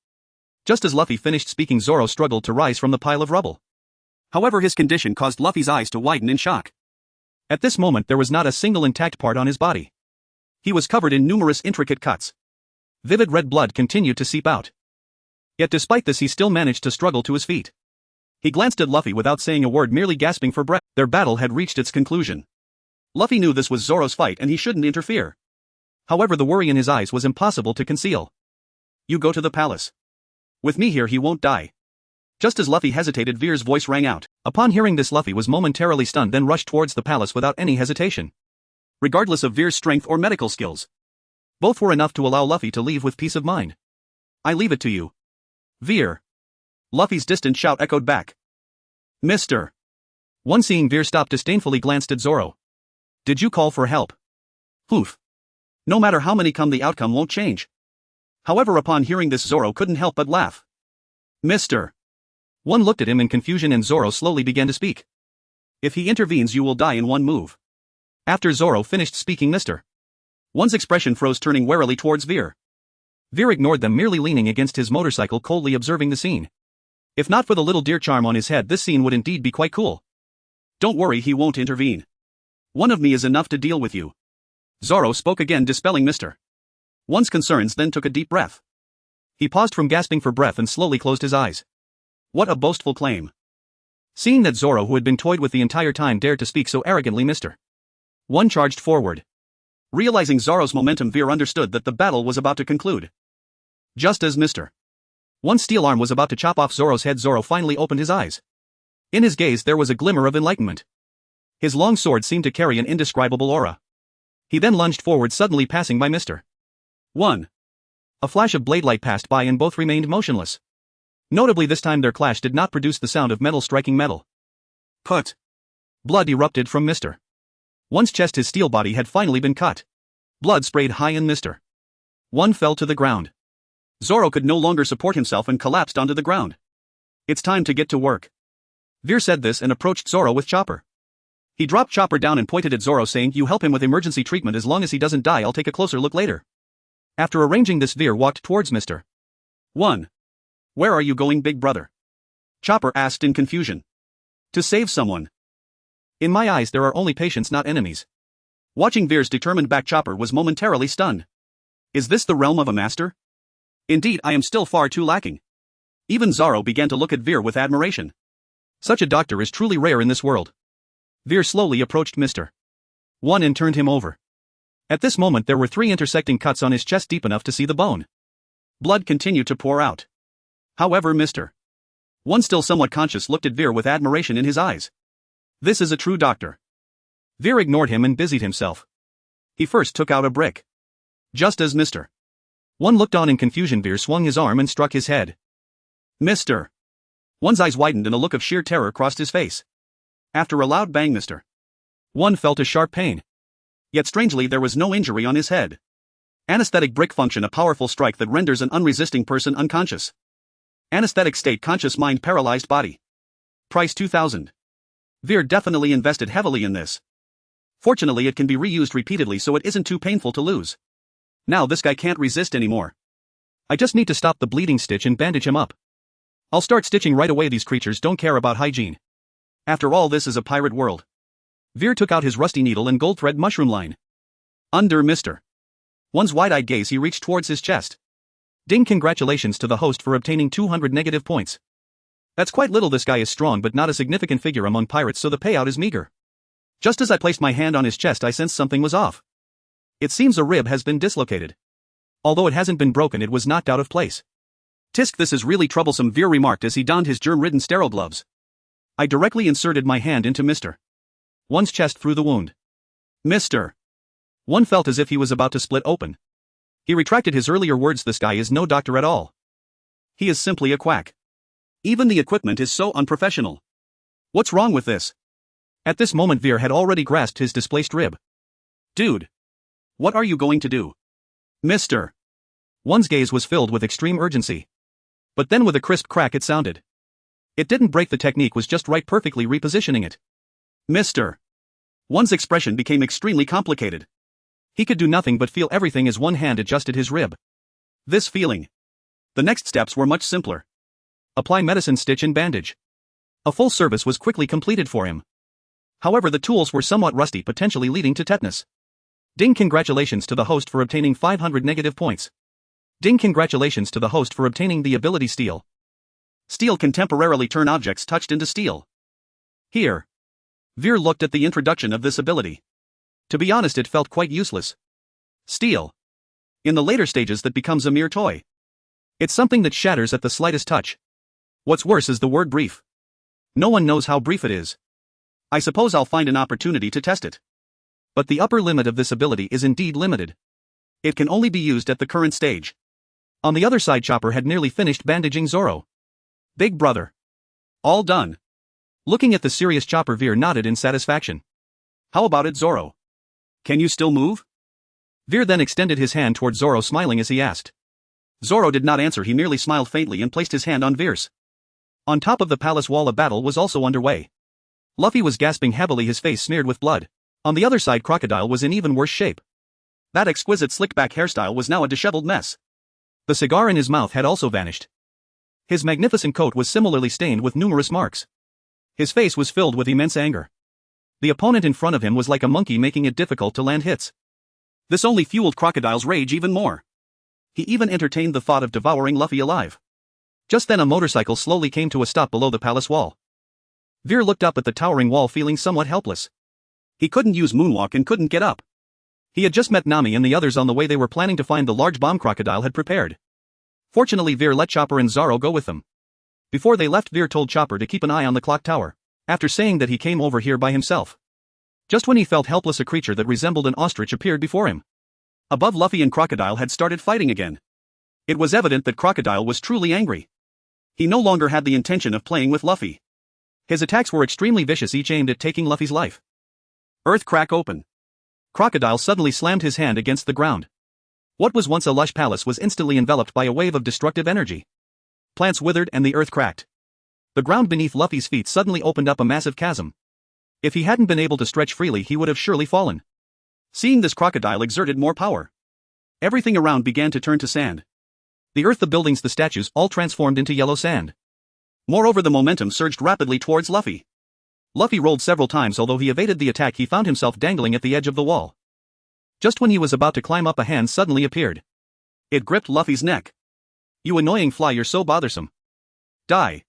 Just as Luffy finished speaking Zoro struggled to rise from the pile of rubble. However, his condition caused Luffy's eyes to widen in shock. At this moment there was not a single intact part on his body. He was covered in numerous intricate cuts. Vivid red blood continued to seep out. Yet despite this he still managed to struggle to his feet. He glanced at Luffy without saying a word, merely gasping for breath. Their battle had reached its conclusion. Luffy knew this was Zoro's fight and he shouldn't interfere. However, the worry in his eyes was impossible to conceal. You go to the palace. With me here he won't die. Just as Luffy hesitated, Veer's voice rang out. Upon hearing this, Luffy was momentarily stunned, then rushed towards the palace without any hesitation. Regardless of Veer's strength or medical skills, both were enough to allow Luffy to leave with peace of mind. I leave it to you, Veer. Luffy's distant shout echoed back. Mr. 1, seeing Veer stop, disdainfully glanced at Zoro. Did you call for help? Poof. No matter how many come, the outcome won't change. However, upon hearing this, Zoro couldn't help but laugh. Mr. 1 looked at him in confusion and Zoro slowly began to speak. If he intervenes you will die in one move. After Zoro finished speaking, Mr. 1's expression froze, turning warily towards Veer. Veer ignored them, merely leaning against his motorcycle, coldly observing the scene. If not for the little deer charm on his head, this scene would indeed be quite cool. Don't worry, he won't intervene. One of me is enough to deal with you. Zoro spoke again, dispelling Mr. 1's concerns, then took a deep breath. He paused from gasping for breath and slowly closed his eyes. What a boastful claim. Seeing that Zoro, who had been toyed with the entire time, dared to speak so arrogantly, Mr. 1 charged forward. Realizing Zoro's momentum, Veer understood that the battle was about to conclude. Just as Mr. 1's steel arm was about to chop off Zoro's head, Zoro finally opened his eyes. In his gaze there was a glimmer of enlightenment. His long sword seemed to carry an indescribable aura. He then lunged forward, suddenly passing by Mr. 1. A flash of blade light passed by and both remained motionless. Notably, this time their clash did not produce the sound of metal striking metal. Put. Blood erupted from Mr. 1's chest. His steel body had finally been cut. Blood sprayed high and Mr. 1 fell to the ground. Zoro could no longer support himself and collapsed onto the ground. It's time to get to work. Veer said this and approached Zoro with Chopper. He dropped Chopper down and pointed at Zoro, saying, "You help him with emergency treatment. As long as he doesn't die, I'll take a closer look later." After arranging this, Veer walked towards Mr. 1. "Where are you going, big brother?" Chopper asked in confusion. "To save someone. In my eyes there are only patients, not enemies." Watching Veer's determined back, Chopper was momentarily stunned. Is this the realm of a master? Indeed, I am still far too lacking. Even Zoro began to look at Veer with admiration. Such a doctor is truly rare in this world. Veer slowly approached Mr. 1 and turned him over. At this moment there were 3 intersecting cuts on his chest, deep enough to see the bone. Blood continued to pour out. However, Mr. 1, still somewhat conscious, looked at Veer with admiration in his eyes. This is a true doctor. Veer ignored him and busied himself. He first took out a brick. Just as Mr. 1 looked on in confusion, Veer swung his arm and struck his head. Mr. 1's eyes widened and a look of sheer terror crossed his face. After a loud bang, Mr. 1 felt a sharp pain. Yet strangely, there was no injury on his head. Anesthetic brick function, a powerful strike that renders an unresisting person unconscious. Anesthetic state, conscious mind, paralyzed body. Price 2,000. Veer definitely invested heavily in this. Fortunately, it can be reused repeatedly, so it isn't too painful to lose. Now this guy can't resist anymore. I just need to stop the bleeding, stitch and bandage him up. I'll start stitching right away. These creatures don't care about hygiene. After all, this is a pirate world. Veer took out his rusty needle and gold thread mushroom line. Under Mr. 1's wide-eyed gaze, he reached towards his chest. Ding! Congratulations to the host for obtaining 200 negative points. That's quite little. This guy is strong but not a significant figure among pirates, so the payout is meager. Just as I placed my hand on his chest, I sensed something was off. It seems a rib has been dislocated. Although it hasn't been broken, it was knocked out of place. Tisk, this is really troublesome, Veer remarked as he donned his germ-ridden sterile gloves. I directly inserted my hand into Mr. 1's chest through the wound. Mr. 1 felt as if he was about to split open. He retracted his earlier words. This guy is no doctor at all. He is simply a quack. Even the equipment is so unprofessional. What's wrong with this? At this moment, Veer had already grasped his displaced rib. Dude. What are you going to do? Mr. 1's gaze was filled with extreme urgency. But then with a crisp crack it sounded. It didn't break, the technique was just right, perfectly repositioning it. Mr. 1's expression became extremely complicated. He could do nothing but feel everything as one hand adjusted his rib. This feeling. The next steps were much simpler. Apply medicine, stitch and bandage. A full service was quickly completed for him. However, the tools were somewhat rusty, potentially leading to tetanus. Ding! Congratulations to the host for obtaining 500 negative points. Ding! Congratulations to the host for obtaining the ability Steel. Steel can temporarily turn objects touched into steel. Here. Veer looked at the introduction of this ability. To be honest, it felt quite useless. Steel. In the later stages, that becomes a mere toy. It's something that shatters at the slightest touch. What's worse is the word brief. No one knows how brief it is. I suppose I'll find an opportunity to test it. But the upper limit of this ability is indeed limited. It can only be used at the current stage. On the other side, Chopper had nearly finished bandaging Zoro. Big brother. All done. Looking at the serious Chopper, Veer nodded in satisfaction. How about it, Zoro? Can you still move? Veer then extended his hand toward Zoro, smiling as he asked. Zoro did not answer, he merely smiled faintly and placed his hand on Veer's. On top of the palace wall, a battle was also underway. Luffy was gasping heavily, his face smeared with blood. On the other side, Crocodile was in even worse shape. That exquisite slicked-back hairstyle was now a disheveled mess. The cigar in his mouth had also vanished. His magnificent coat was similarly stained with numerous marks. His face was filled with immense anger. The opponent in front of him was like a monkey, making it difficult to land hits. This only fueled Crocodile's rage even more. He even entertained the thought of devouring Luffy alive. Just then a motorcycle slowly came to a stop below the palace wall. Veer looked up at the towering wall, feeling somewhat helpless. He couldn't use moonwalk and couldn't get up. He had just met Nami and the others on the way. They were planning to find the large bomb Crocodile had prepared. Fortunately, Veer let Chopper and Zoro go with them. Before they left, Veer told Chopper to keep an eye on the clock tower, after saying that he came over here by himself. Just when he felt helpless, a creature that resembled an ostrich appeared before him. Above, Luffy and Crocodile had started fighting again. It was evident that Crocodile was truly angry. He no longer had the intention of playing with Luffy. His attacks were extremely vicious, each aimed at taking Luffy's life. Earth crack open. Crocodile suddenly slammed his hand against the ground. What was once a lush palace was instantly enveloped by a wave of destructive energy. Plants withered and the earth cracked. The ground beneath Luffy's feet suddenly opened up a massive chasm. If he hadn't been able to stretch freely, he would have surely fallen. Seeing this, Crocodile exerted more power. Everything around began to turn to sand. The earth, the buildings, the statues, all transformed into yellow sand. Moreover, the momentum surged rapidly towards Luffy. Luffy rolled several times. Although he evaded the attack, he found himself dangling at the edge of the wall. Just when he was about to climb up, a hand suddenly appeared. It gripped Luffy's neck. "You annoying fly, you're so bothersome. Die."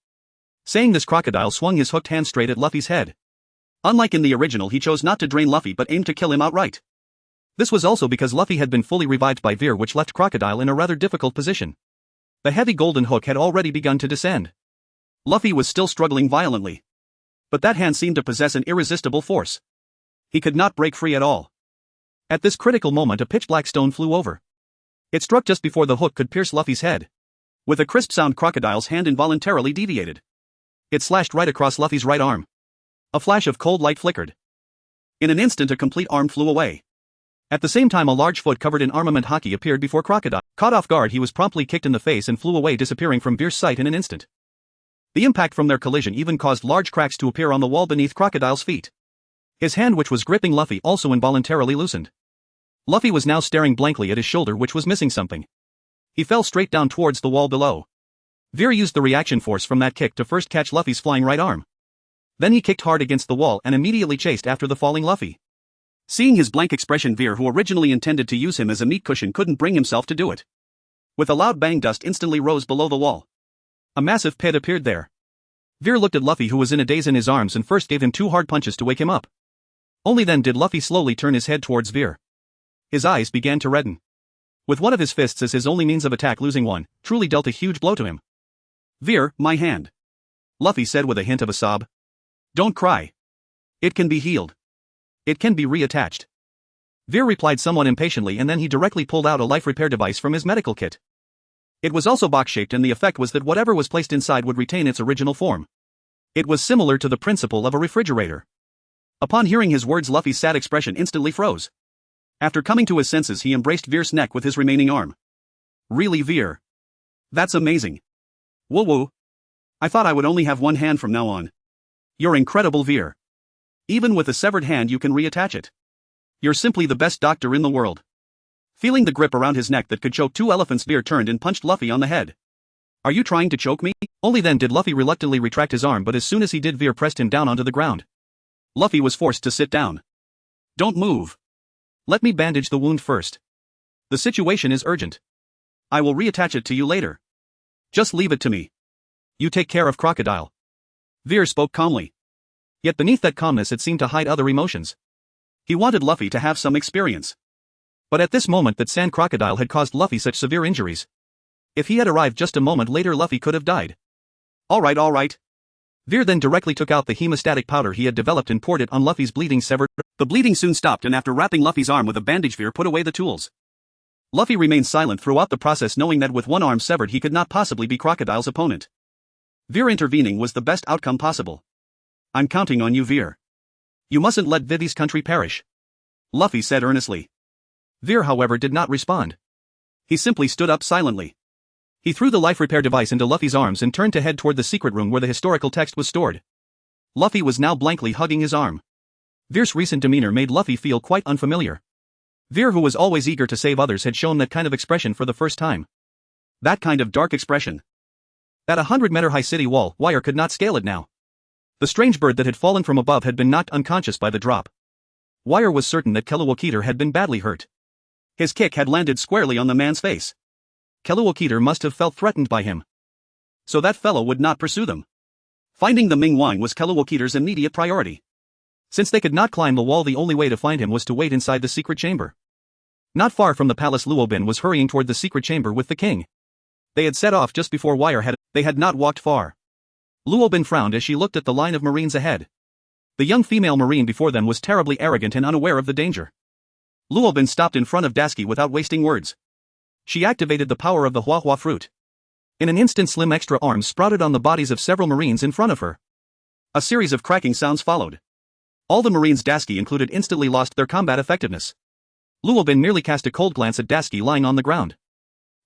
Saying this, Crocodile swung his hooked hand straight at Luffy's head. Unlike in the original, he chose not to drain Luffy but aimed to kill him outright. This was also because Luffy had been fully revived by Veer, which left Crocodile in a rather difficult position. The heavy golden hook had already begun to descend. Luffy was still struggling violently. But that hand seemed to possess an irresistible force. He could not break free at all. At this critical moment, a pitch-black stone flew over. It struck just before the hook could pierce Luffy's head. With a crisp sound, Crocodile's hand involuntarily deviated. It slashed right across Luffy's right arm. A flash of cold light flickered. In an instant, a complete arm flew away. At the same time, a large foot covered in armament Haki appeared before Crocodile. Caught off guard, he was promptly kicked in the face and flew away, disappearing from Veer's sight in an instant. The impact from their collision even caused large cracks to appear on the wall beneath Crocodile's feet. His hand, which was gripping Luffy, also involuntarily loosened. Luffy was now staring blankly at his shoulder, which was missing something. He fell straight down towards the wall below. Veer used the reaction force from that kick to first catch Luffy's flying right arm. Then he kicked hard against the wall and immediately chased after the falling Luffy. Seeing his blank expression, Veer, who originally intended to use him as a meat cushion, couldn't bring himself to do it. With a loud bang, dust instantly rose below the wall. A massive pit appeared there. Veer looked at Luffy, who was in a daze, in his arms, and first gave him 2 hard punches to wake him up. Only then did Luffy slowly turn his head towards Veer. His eyes began to redden. With one of his fists as his only means of attack, losing one truly dealt a huge blow to him. "Veer, my hand," Luffy said with a hint of a sob. "Don't cry. It can be healed. It can be reattached." Veer replied somewhat impatiently, and then he directly pulled out a life repair device from his medical kit. It was also box-shaped, and the effect was that whatever was placed inside would retain its original form. It was similar to the principle of a refrigerator. Upon hearing his words, Luffy's sad expression instantly froze. After coming to his senses, he embraced Veer's neck with his remaining arm. "Really, Veer? That's amazing. Woo-woo. I thought I would only have one hand from now on. You're incredible, Veer. Even with a severed hand, you can reattach it. You're simply the best doctor in the world." Feeling the grip around his neck that could choke 2 elephants, Veer turned and punched Luffy on the head. "Are you trying to choke me?" Only then did Luffy reluctantly retract his arm, but as soon as he did, Veer pressed him down onto the ground. Luffy was forced to sit down. "Don't move. Let me bandage the wound first. The situation is urgent. I will reattach it to you later. Just leave it to me. You take care of Crocodile." Veer spoke calmly. Yet beneath that calmness it seemed to hide other emotions. He wanted Luffy to have some experience. But at this moment, that sand crocodile had caused Luffy such severe injuries. If he had arrived just a moment later, Luffy could have died. All right. Veer then directly took out the hemostatic powder he had developed and poured it on Luffy's bleeding severed. The bleeding soon stopped, and after wrapping Luffy's arm with a bandage, Veer put away the tools. Luffy remained silent throughout the process, knowing that with one arm severed he could not possibly be Crocodile's opponent. Veer intervening was the best outcome possible. "I'm counting on you, Veer. You mustn't let Vivi's country perish," Luffy said earnestly. Veer, however, did not respond. He simply stood up silently. He threw the life repair device into Luffy's arms and turned to head toward the secret room where the historical text was stored. Luffy was now blankly hugging his arm. Veer's recent demeanor made Luffy feel quite unfamiliar. Veer, who was always eager to save others, had shown that kind of expression for the first time. That kind of dark expression. That 100-meter-high city wall, wire could not scale it now. The strange bird that had fallen from above had been knocked unconscious by the drop. Wire was certain that Keluoketer had been badly hurt. His kick had landed squarely on the man's face. Keluoketer must have felt threatened by him. So that fellow would not pursue them. Finding the Ming Wang was Keluoketer's immediate priority. Since they could not climb the wall, the only way to find him was to wait inside the secret chamber. Not far from the palace, Luobin was hurrying toward the secret chamber with the king. They had set off just before Wire had. They had not walked far. Luobin frowned as she looked at the line of marines ahead. The young female marine before them was terribly arrogant and unaware of the danger. Luobin stopped in front of Dasky without wasting words. She activated the power of the Hua fruit. In an instant, slim extra arms sprouted on the bodies of several marines in front of her. A series of cracking sounds followed. All the marines Dasky included instantly lost their combat effectiveness. Luobin merely cast a cold glance at Dasky lying on the ground.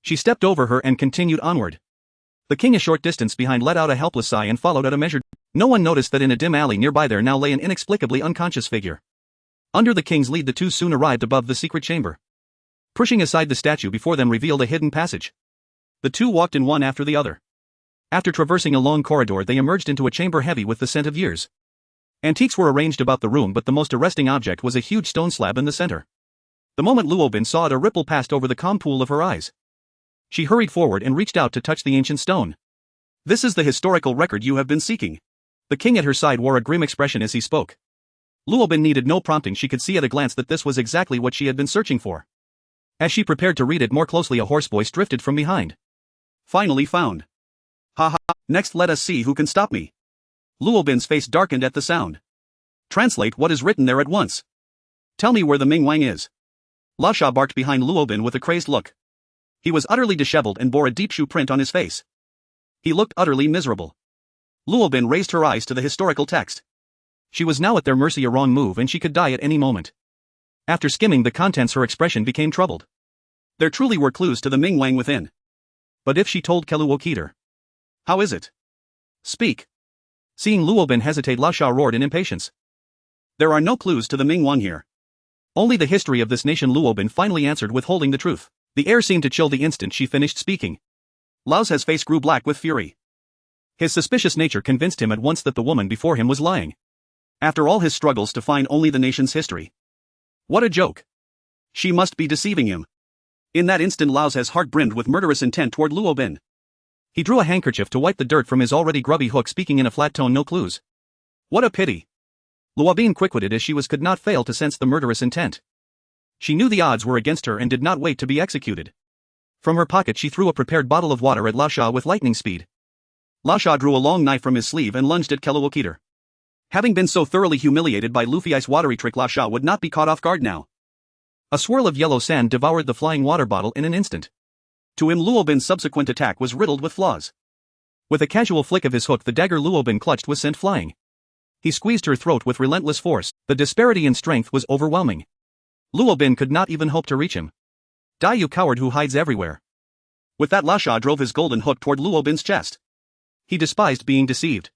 She stepped over her and continued onward. The king a short distance behind let out a helpless sigh and followed at a measured. No one noticed that in a dim alley nearby there now lay an inexplicably unconscious figure. Under the king's lead the two soon arrived above the secret chamber. Pushing aside the statue before them revealed a hidden passage. The two walked in one after the other. After traversing a long corridor they emerged into a chamber heavy with the scent of years. Antiques were arranged about the room, but the most arresting object was a huge stone slab in the center. The moment Luobin saw it, a ripple passed over the calm pool of her eyes. She hurried forward and reached out to touch the ancient stone. "This is the historical record you have been seeking." The king at her side wore a grim expression as he spoke. Luobin needed no prompting, she could see at a glance that this was exactly what she had been searching for. As she prepared to read it more closely, a hoarse voice drifted from behind. "Finally found. Ha ha, next let us see who can stop me." Luobin's face darkened at the sound. "Translate what is written there at once. Tell me where the Ming Wang is." Lasha barked behind Luobin with a crazed look. He was utterly disheveled and bore a deep shoe print on his face. He looked utterly miserable. Luobin raised her eyes to the historical text. She was now at their mercy, a wrong move and she could die at any moment. After skimming the contents her expression became troubled. There truly were clues to the Ming Wang within. But if she told Keluokiter? How is it? Speak. Seeing Luobin hesitate, Lasha roared in impatience. There are no clues to the Ming Wang here. Only the history of this nation, Luobin finally answered, withholding the truth. The air seemed to chill the instant she finished speaking. Lao's face grew black with fury. His suspicious nature convinced him at once that the woman before him was lying. After all his struggles to find only the nation's history. What a joke. She must be deceiving him. In that instant Lao's heart brimmed with murderous intent toward Luobin. He drew a handkerchief to wipe the dirt from his already grubby hook, speaking in a flat tone, "No clues. What a pity." Luobin, quick-witted as she was, could not fail to sense the murderous intent. She knew the odds were against her and did not wait to be executed. From her pocket she threw a prepared bottle of water at Lasha with lightning speed. Lasha drew a long knife from his sleeve and lunged at Keluokiter. Having been so thoroughly humiliated by Luffy's watery trick, Lasha would not be caught off guard now. A swirl of yellow sand devoured the flying water bottle in an instant. To him, Luobin's subsequent attack was riddled with flaws. With a casual flick of his hook, the dagger Luobin clutched was sent flying. He squeezed her throat with relentless force. The disparity in strength was overwhelming. Luobin could not even hope to reach him. "Die, you coward who hides everywhere." With that, Lasha drove his golden hook toward Luobin's chest. He despised being deceived.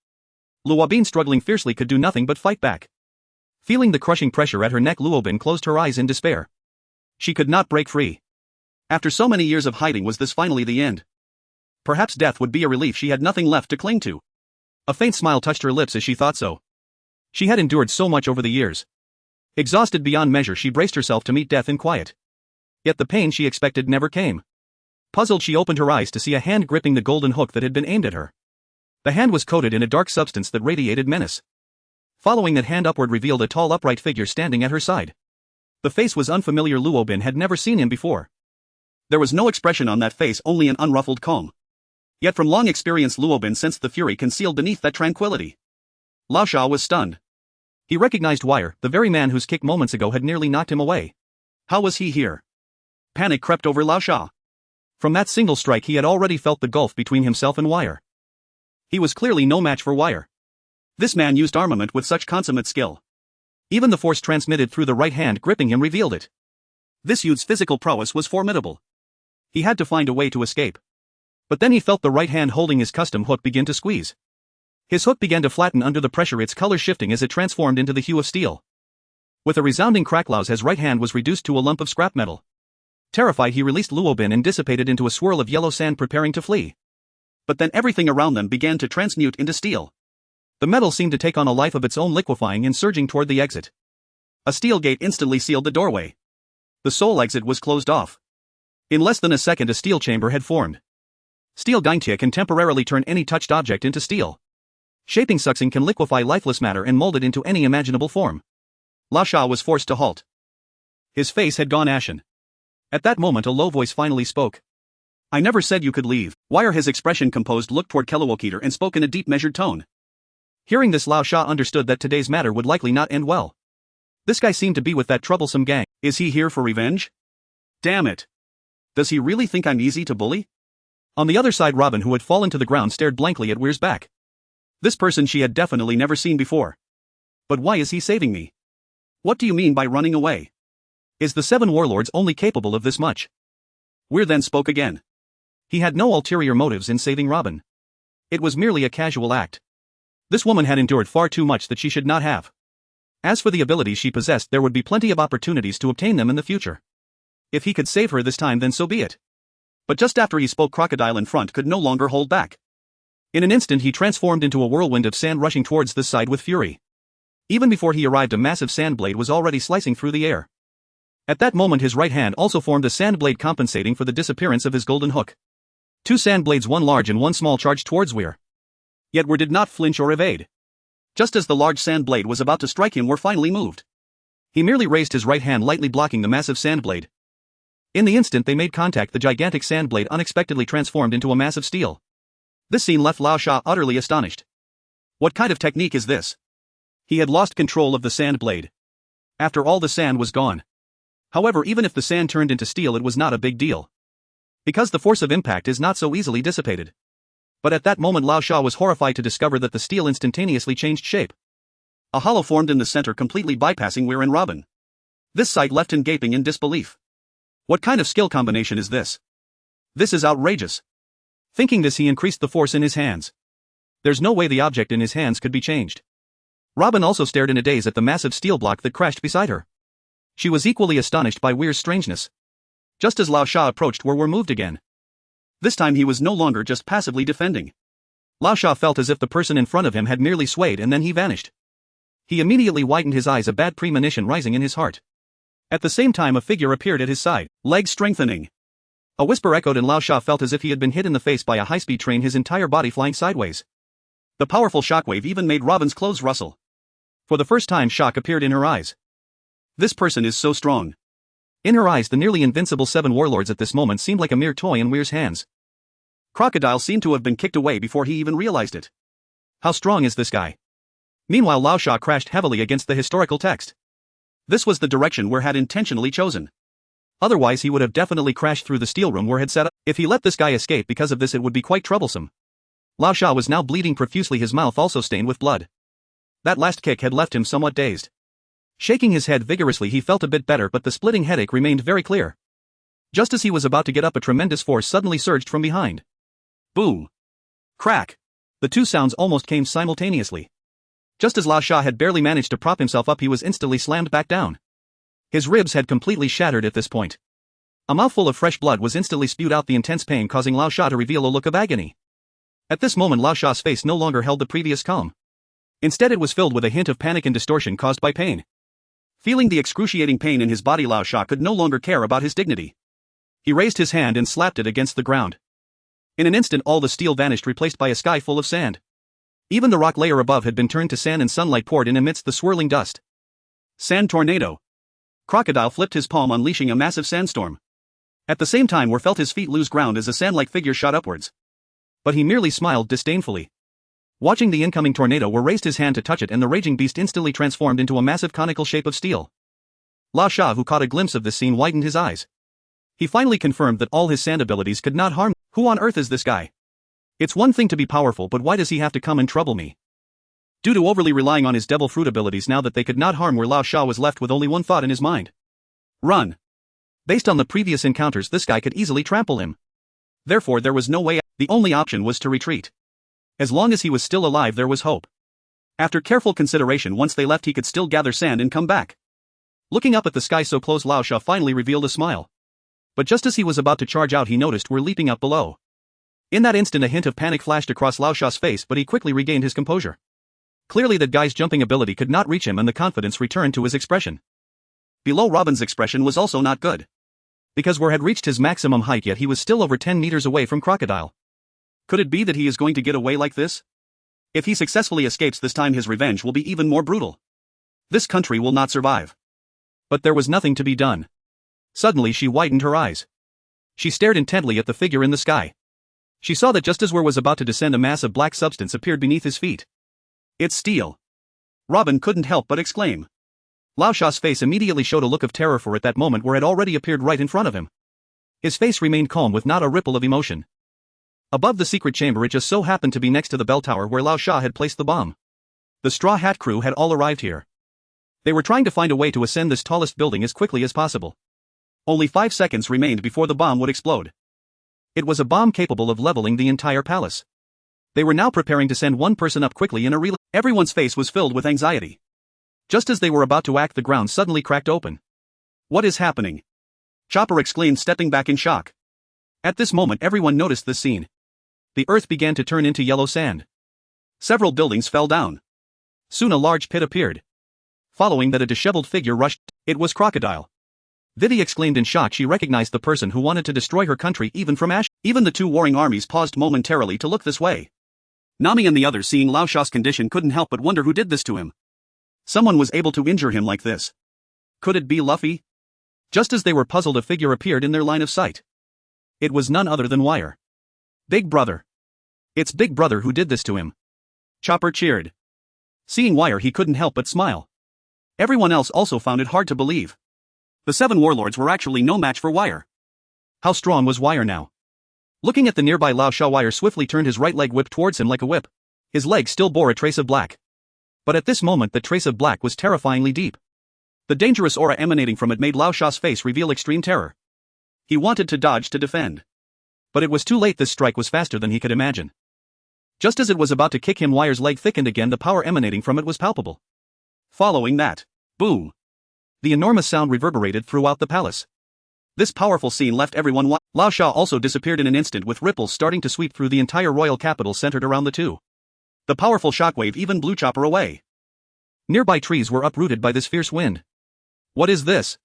Luobin, struggling fiercely, could do nothing but fight back. Feeling the crushing pressure at her neck, Luobin closed her eyes in despair. She could not break free. After so many years of hiding, was this finally the end? Perhaps death would be a relief. She had nothing left to cling to. A faint smile touched her lips as she thought so. She had endured so much over the years. Exhausted beyond measure, she braced herself to meet death in quiet. Yet the pain she expected never came. Puzzled, she opened her eyes to see a hand gripping the golden hook that had been aimed at her. The hand was coated in a dark substance that radiated menace. Following that hand upward revealed a tall, upright figure standing at her side. The face was unfamiliar. Luobin had never seen him before. There was no expression on that face, only an unruffled calm. Yet from long experience, Luobin sensed the fury concealed beneath that tranquility. Lasha was stunned. He recognized Wire, the very man whose kick moments ago had nearly knocked him away. How was he here? Panic crept over Lasha. From that single strike he had already felt the gulf between himself and Wire. He was clearly no match for Wire. This man used armament with such consummate skill. Even the force transmitted through the right hand gripping him revealed it. This youth's physical prowess was formidable. He had to find a way to escape. But then he felt the right hand holding his custom hook begin to squeeze. His hook began to flatten under the pressure, its color shifting as it transformed into the hue of steel. With a resounding crack, Lao's right hand was reduced to a lump of scrap metal. Terrified, he released Luobin and dissipated into a swirl of yellow sand, preparing to flee. But then everything around them began to transmute into steel. The metal seemed to take on a life of its own, liquefying and surging toward the exit. A steel gate instantly sealed the doorway. The sole exit was closed off. In less than a second, a steel chamber had formed. Steel Gaintia can temporarily turn any touched object into steel. Shaping suction can liquefy lifeless matter and mold it into any imaginable form. Lasha was forced to halt. His face had gone ashen. At that moment, a low voice finally spoke. "I never said you could leave." Wire, his expression composed, looked toward Keluokiter and spoke in a deep, measured tone. Hearing this, Lao Sha understood that today's matter would likely not end well. This guy seemed to be with that troublesome gang. Is he here for revenge? Damn it. Does he really think I'm easy to bully? On the other side, Robin, who had fallen to the ground, stared blankly at Weir's back. This person she had definitely never seen before. But why is he saving me? What do you mean by running away? Is the 7 warlords only capable of this much? Weir then spoke again. He had no ulterior motives in saving Robin. It was merely a casual act. This woman had endured far too much that she should not have. As for the abilities she possessed, there would be plenty of opportunities to obtain them in the future. If he could save her this time, then so be it. But just after he spoke, Crocodile in front could no longer hold back. In an instant he transformed into a whirlwind of sand, rushing towards this side with fury. Even before he arrived, a massive sand blade was already slicing through the air. At that moment his right hand also formed a sand blade, compensating for the disappearance of his golden hook. 2 sand blades, one large and one small, charged towards Weir. Yet Weir did not flinch or evade. Just as the large sand blade was about to strike him, Weir finally moved. He merely raised his right hand, lightly blocking the massive sand blade. In the instant they made contact, the gigantic sand blade unexpectedly transformed into a massive steel. This scene left Lao Sha utterly astonished. What kind of technique is this? He had lost control of the sand blade. After all, the sand was gone. However, even if the sand turned into steel, it was not a big deal, because the force of impact is not so easily dissipated. But at that moment Lao Sha was horrified to discover that the steel instantaneously changed shape. A hollow formed in the center, completely bypassing Weir and Robin. This sight left him gaping in disbelief. What kind of skill combination is this? This is outrageous. Thinking this, he increased the force in his hands. There's no way the object in his hands could be changed. Robin also stared in a daze at the massive steel block that crashed beside her. She was equally astonished by Weir's strangeness. Just as Lao Sha approached, Weir moved again. This time he was no longer just passively defending. Lao Sha felt as if the person in front of him had merely swayed and then he vanished. He immediately widened his eyes, a bad premonition rising in his heart. At the same time a figure appeared at his side, legs strengthening. A whisper echoed and Lao Sha felt as if he had been hit in the face by a high-speed train, his entire body flying sideways. The powerful shockwave even made Robin's clothes rustle. For the first time shock appeared in her eyes. This person is so strong. In her eyes the nearly invincible 7 warlords at this moment seemed like a mere toy in Weir's hands. Crocodile seemed to have been kicked away before he even realized it. How strong is this guy? Meanwhile Lao Sha crashed heavily against the historical text. This was the direction Weir had intentionally chosen. Otherwise he would have definitely crashed through the steel room Weir had set up. If he let this guy escape because of this, it would be quite troublesome. Lao Sha was now bleeding profusely, his mouth also stained with blood. That last kick had left him somewhat dazed. Shaking his head vigorously he felt a bit better, but the splitting headache remained very clear. Just as he was about to get up, a tremendous force suddenly surged from behind. Boom! Crack! The 2 sounds almost came simultaneously. Just as Lao Sha had barely managed to prop himself up, he was instantly slammed back down. His ribs had completely shattered at this point. A mouthful of fresh blood was instantly spewed out, the intense pain causing Lao Sha to reveal a look of agony. At this moment Lao Sha's face no longer held the previous calm. Instead it was filled with a hint of panic and distortion caused by pain. Feeling the excruciating pain in his body, Lao Sha could no longer care about his dignity. He raised his hand and slapped it against the ground. In an instant all the steel vanished, replaced by a sky full of sand. Even the rock layer above had been turned to sand and sunlight poured in amidst the swirling dust. Sand tornado. Crocodile flipped his palm, unleashing a massive sandstorm. At the same time Weir felt his feet lose ground as a sand-like figure shot upwards. But he merely smiled disdainfully. Watching the incoming tornado, Weir raised his hand to touch it and the raging beast instantly transformed into a massive conical shape of steel. Lao Sha, who caught a glimpse of this scene, widened his eyes. He finally confirmed that all his sand abilities could not harm. Who on earth is this guy? It's one thing to be powerful, but why does he have to come and trouble me? Due to overly relying on his devil fruit abilities now that they could not harm Weir, Lao Sha was left with only one thought in his mind. Run. Based on the previous encounters, this guy could easily trample him. Therefore there was no way out. The only option was to retreat. As long as he was still alive there was hope. After careful consideration, once they left he could still gather sand and come back. Looking up at the sky so close, Lao Sha finally revealed a smile. But just as he was about to charge out he noticed Weir leaping up below. In that instant a hint of panic flashed across Lao Sha's face, but he quickly regained his composure. Clearly that guy's jumping ability could not reach him and the confidence returned to his expression. Below, Robin's expression was also not good. Because Weir had reached his maximum height, yet he was still over 10 meters away from Crocodile. Could it be that he is going to get away like this? If he successfully escapes this time, his revenge will be even more brutal. This country will not survive. But there was nothing to be done. Suddenly she widened her eyes. She stared intently at the figure in the sky. She saw that just as Weir was about to descend, a mass of black substance appeared beneath his feet. It's steel. Robin couldn't help but exclaim. Lao Sha's face immediately showed a look of terror, for at that moment War had already appeared right in front of him. His face remained calm with not a ripple of emotion. Above the secret chamber, it just so happened to be next to the bell tower where Lao Sha had placed the bomb. The Straw Hat crew had all arrived here. They were trying to find a way to ascend this tallest building as quickly as possible. Only 5 seconds remained before the bomb would explode. It was a bomb capable of leveling the entire palace. They were now preparing to send one person up quickly in a relay. Everyone's face was filled with anxiety. Just as they were about to act, the ground suddenly cracked open. What is happening? Chopper exclaimed, stepping back in shock. At this moment everyone noticed this scene. The earth began to turn into yellow sand. Several buildings fell down. Soon a large pit appeared. Following that, a disheveled figure rushed. It was Crocodile. Vivi exclaimed in shock. She recognized the person who wanted to destroy her country even from ash. Even the two warring armies paused momentarily to look this way. Nami and the others, seeing Lao Sha's condition, couldn't help but wonder who did this to him. Someone was able to injure him like this. Could it be Luffy? Just as they were puzzled, a figure appeared in their line of sight. It was none other than Wire. Big Brother. It's Big Brother who did this to him. Chopper cheered. Seeing Wire, he couldn't help but smile. Everyone else also found it hard to believe. The 7 warlords were actually no match for Wire. How strong was Wire now? Looking at the nearby Lao Sha, Wire swiftly turned his right leg whip towards him like a whip. His leg still bore a trace of black. But at this moment the trace of black was terrifyingly deep. The dangerous aura emanating from it made Lao Sha's face reveal extreme terror. He wanted to dodge, to defend. But it was too late. This strike was faster than he could imagine. Just as it was about to kick him, Wire's leg thickened again. The power emanating from it was palpable. Following that, boom! The enormous sound reverberated throughout the palace. This powerful scene left everyone. Lao Sha also disappeared in an instant, with ripples starting to sweep through the entire royal capital centered around the two. The powerful shockwave even blew Chopper away. Nearby trees were uprooted by this fierce wind. What is this?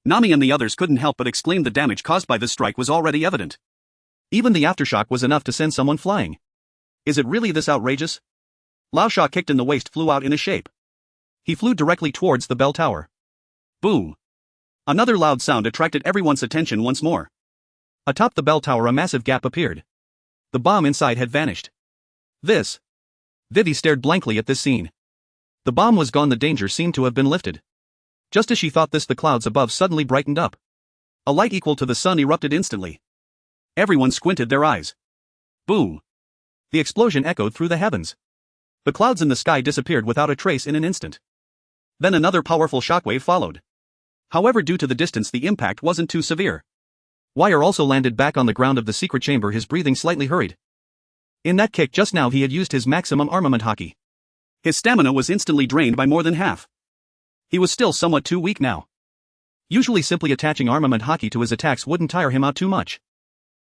Nami and the others couldn't help but exclaim. The damage caused by this strike was already evident. Even the aftershock was enough to send someone flying. Is it really this outrageous? Lao Sha, kicked in the waist, flew out in a shape. He flew directly towards the bell tower. Boom! Another loud sound attracted everyone's attention once more. Atop the bell tower, a massive gap appeared. The bomb inside had vanished. This. Vivi stared blankly at this scene. The bomb was gone. The danger seemed to have been lifted. Just as she thought this, the clouds above suddenly brightened up. A light equal to the sun erupted instantly. Everyone squinted their eyes. Boom! The explosion echoed through the heavens. The clouds in the sky disappeared without a trace in an instant. Then another powerful shockwave followed. However, due to the distance, the impact wasn't too severe. Wire also landed back on the ground of the secret chamber, his breathing slightly hurried. In that kick just now, he had used his maximum armament Haki. His stamina was instantly drained by more than half. He was still somewhat too weak now. Usually simply attaching armament Haki to his attacks wouldn't tire him out too much.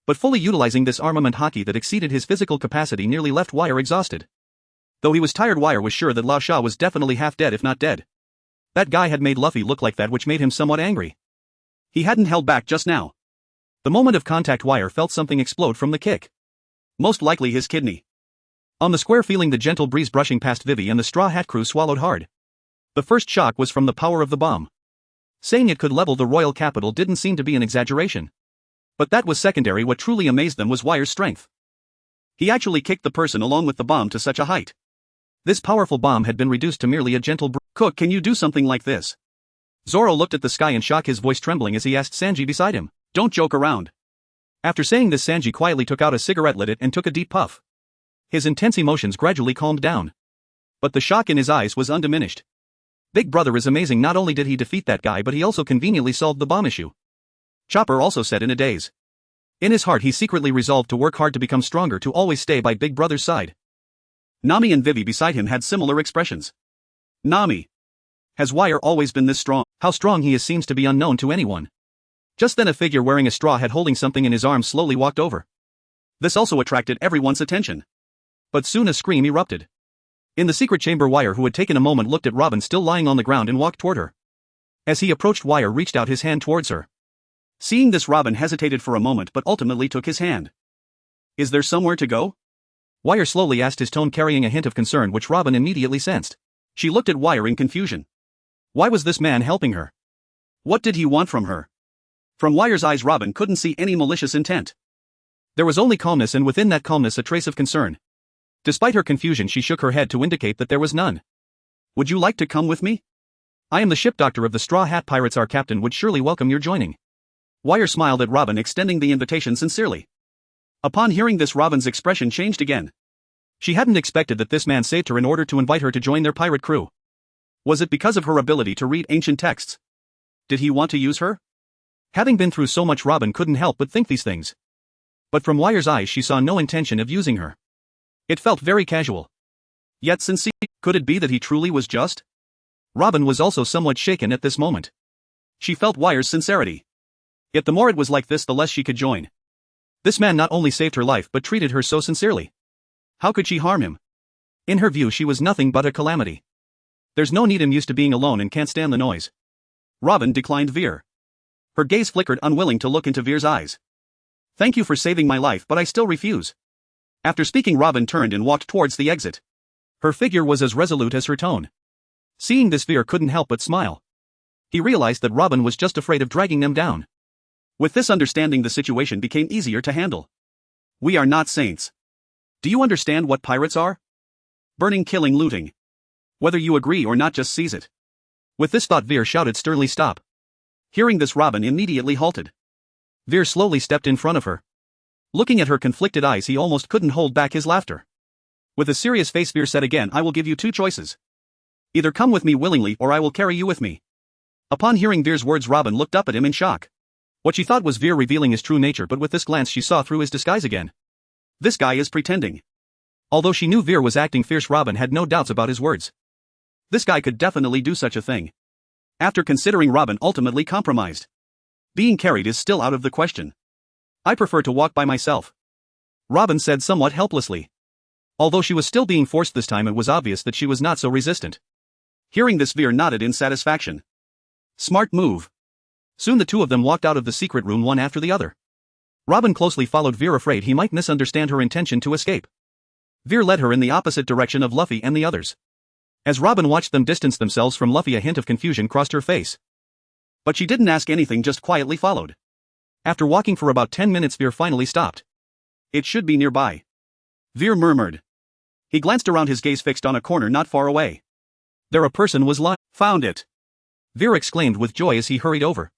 But fully utilizing this armament Haki that exceeded his physical capacity nearly left Wire exhausted. Though he was tired, Wire was sure that Lao Sha was definitely half dead, if not dead. That guy had made Luffy look like that, which made him somewhat angry. He hadn't held back just now. The moment of contact, Wire felt something explode from the kick. Most likely his kidney. On the square, feeling the gentle breeze brushing past, Vivi and the Straw Hat crew swallowed hard. The first shock was from the power of the bomb. Saying it could level the royal capital didn't seem to be an exaggeration. But that was secondary. What truly amazed them was Wire's strength. He actually kicked the person along with the bomb to such a height. This powerful bomb had been reduced to merely a gentle Cook, can you do something like this? Zoro looked at the sky in shock, his voice trembling as he asked Sanji beside him. Don't joke around. After saying this, Sanji quietly took out a cigarette, lit it, and took a deep puff. His intense emotions gradually calmed down. But the shock in his eyes was undiminished. Big Brother is amazing. Not only did he defeat that guy, but he also conveniently solved the bomb issue. Chopper also said in a daze. In his heart, he secretly resolved to work hard to become stronger, to always stay by Big Brother's side. Nami and Vivi beside him had similar expressions. Nami. Has Wire always been this strong? How strong he is seems to be unknown to anyone. Just then a figure wearing a straw hat holding something in his arms slowly walked over. This also attracted everyone's attention. But soon a scream erupted. In the secret chamber, Wire, who had taken a moment, looked at Robin still lying on the ground and walked toward her. As he approached, Wire reached out his hand towards her. Seeing this, Robin hesitated for a moment but ultimately took his hand. Is there somewhere to go? Wire slowly asked, his tone carrying a hint of concern which Robin immediately sensed. She looked at Wire in confusion. Why was this man helping her? What did he want from her? From Wire's eyes, Robin couldn't see any malicious intent. There was only calmness, and within that calmness a trace of concern. Despite her confusion, she shook her head to indicate that there was none. Would you like to come with me? I am the ship doctor of the Straw Hat Pirates. Our captain would surely welcome your joining. Wire smiled at Robin, extending the invitation sincerely. Upon hearing this, Robin's expression changed again. She hadn't expected that this man saved her in order to invite her to join their pirate crew. Was it because of her ability to read ancient texts? Did he want to use her? Having been through so much, Robin couldn't help but think these things. But from Wire's eyes she saw no intention of using her. It felt very casual. Yet sincere. Could it be that he truly was just? Robin was also somewhat shaken at this moment. She felt Wire's sincerity. Yet the more it was like this, the less she could join. This man not only saved her life but treated her so sincerely. How could she harm him? In her view, she was nothing but a calamity. There's no need. I'm used to being alone and can't stand the noise. Robin declined Veer. Her gaze flickered, unwilling to look into Veer's eyes. Thank you for saving my life, but I still refuse. After speaking, Robin turned and walked towards the exit. Her figure was as resolute as her tone. Seeing this, Veer couldn't help but smile. He realized that Robin was just afraid of dragging them down. With this understanding, the situation became easier to handle. We are not saints. Do you understand what pirates are? Burning, killing, looting. Whether you agree or not, just seize it. With this thought, Veer shouted sternly, stop. Hearing this, Robin immediately halted. Veer slowly stepped in front of her. Looking at her conflicted eyes, he almost couldn't hold back his laughter. With a serious face, Veer said again, I will give you two choices. Either come with me willingly or I will carry you with me. Upon hearing Veer's words, Robin looked up at him in shock. What she thought was Veer revealing his true nature, but with this glance she saw through his disguise again. This guy is pretending. Although she knew Veer was acting fierce, Robin had no doubts about his words. This guy could definitely do such a thing. After considering, Robin ultimately compromised. Being carried is still out of the question. I prefer to walk by myself. Robin said somewhat helplessly. Although she was still being forced this time, it was obvious that she was not so resistant. Hearing this, Veer nodded in satisfaction. Smart move. Soon the two of them walked out of the secret room one after the other. Robin closely followed Veer, afraid he might misunderstand her intention to escape. Veer led her in the opposite direction of Luffy and the others. As Robin watched them distance themselves from Luffy, a hint of confusion crossed her face. But she didn't ask anything, just quietly followed. After walking for about 10 minutes, Veer finally stopped. It should be nearby. Veer murmured. He glanced around, his gaze fixed on a corner not far away. There a person was lying. Found it! Veer exclaimed with joy as he hurried over.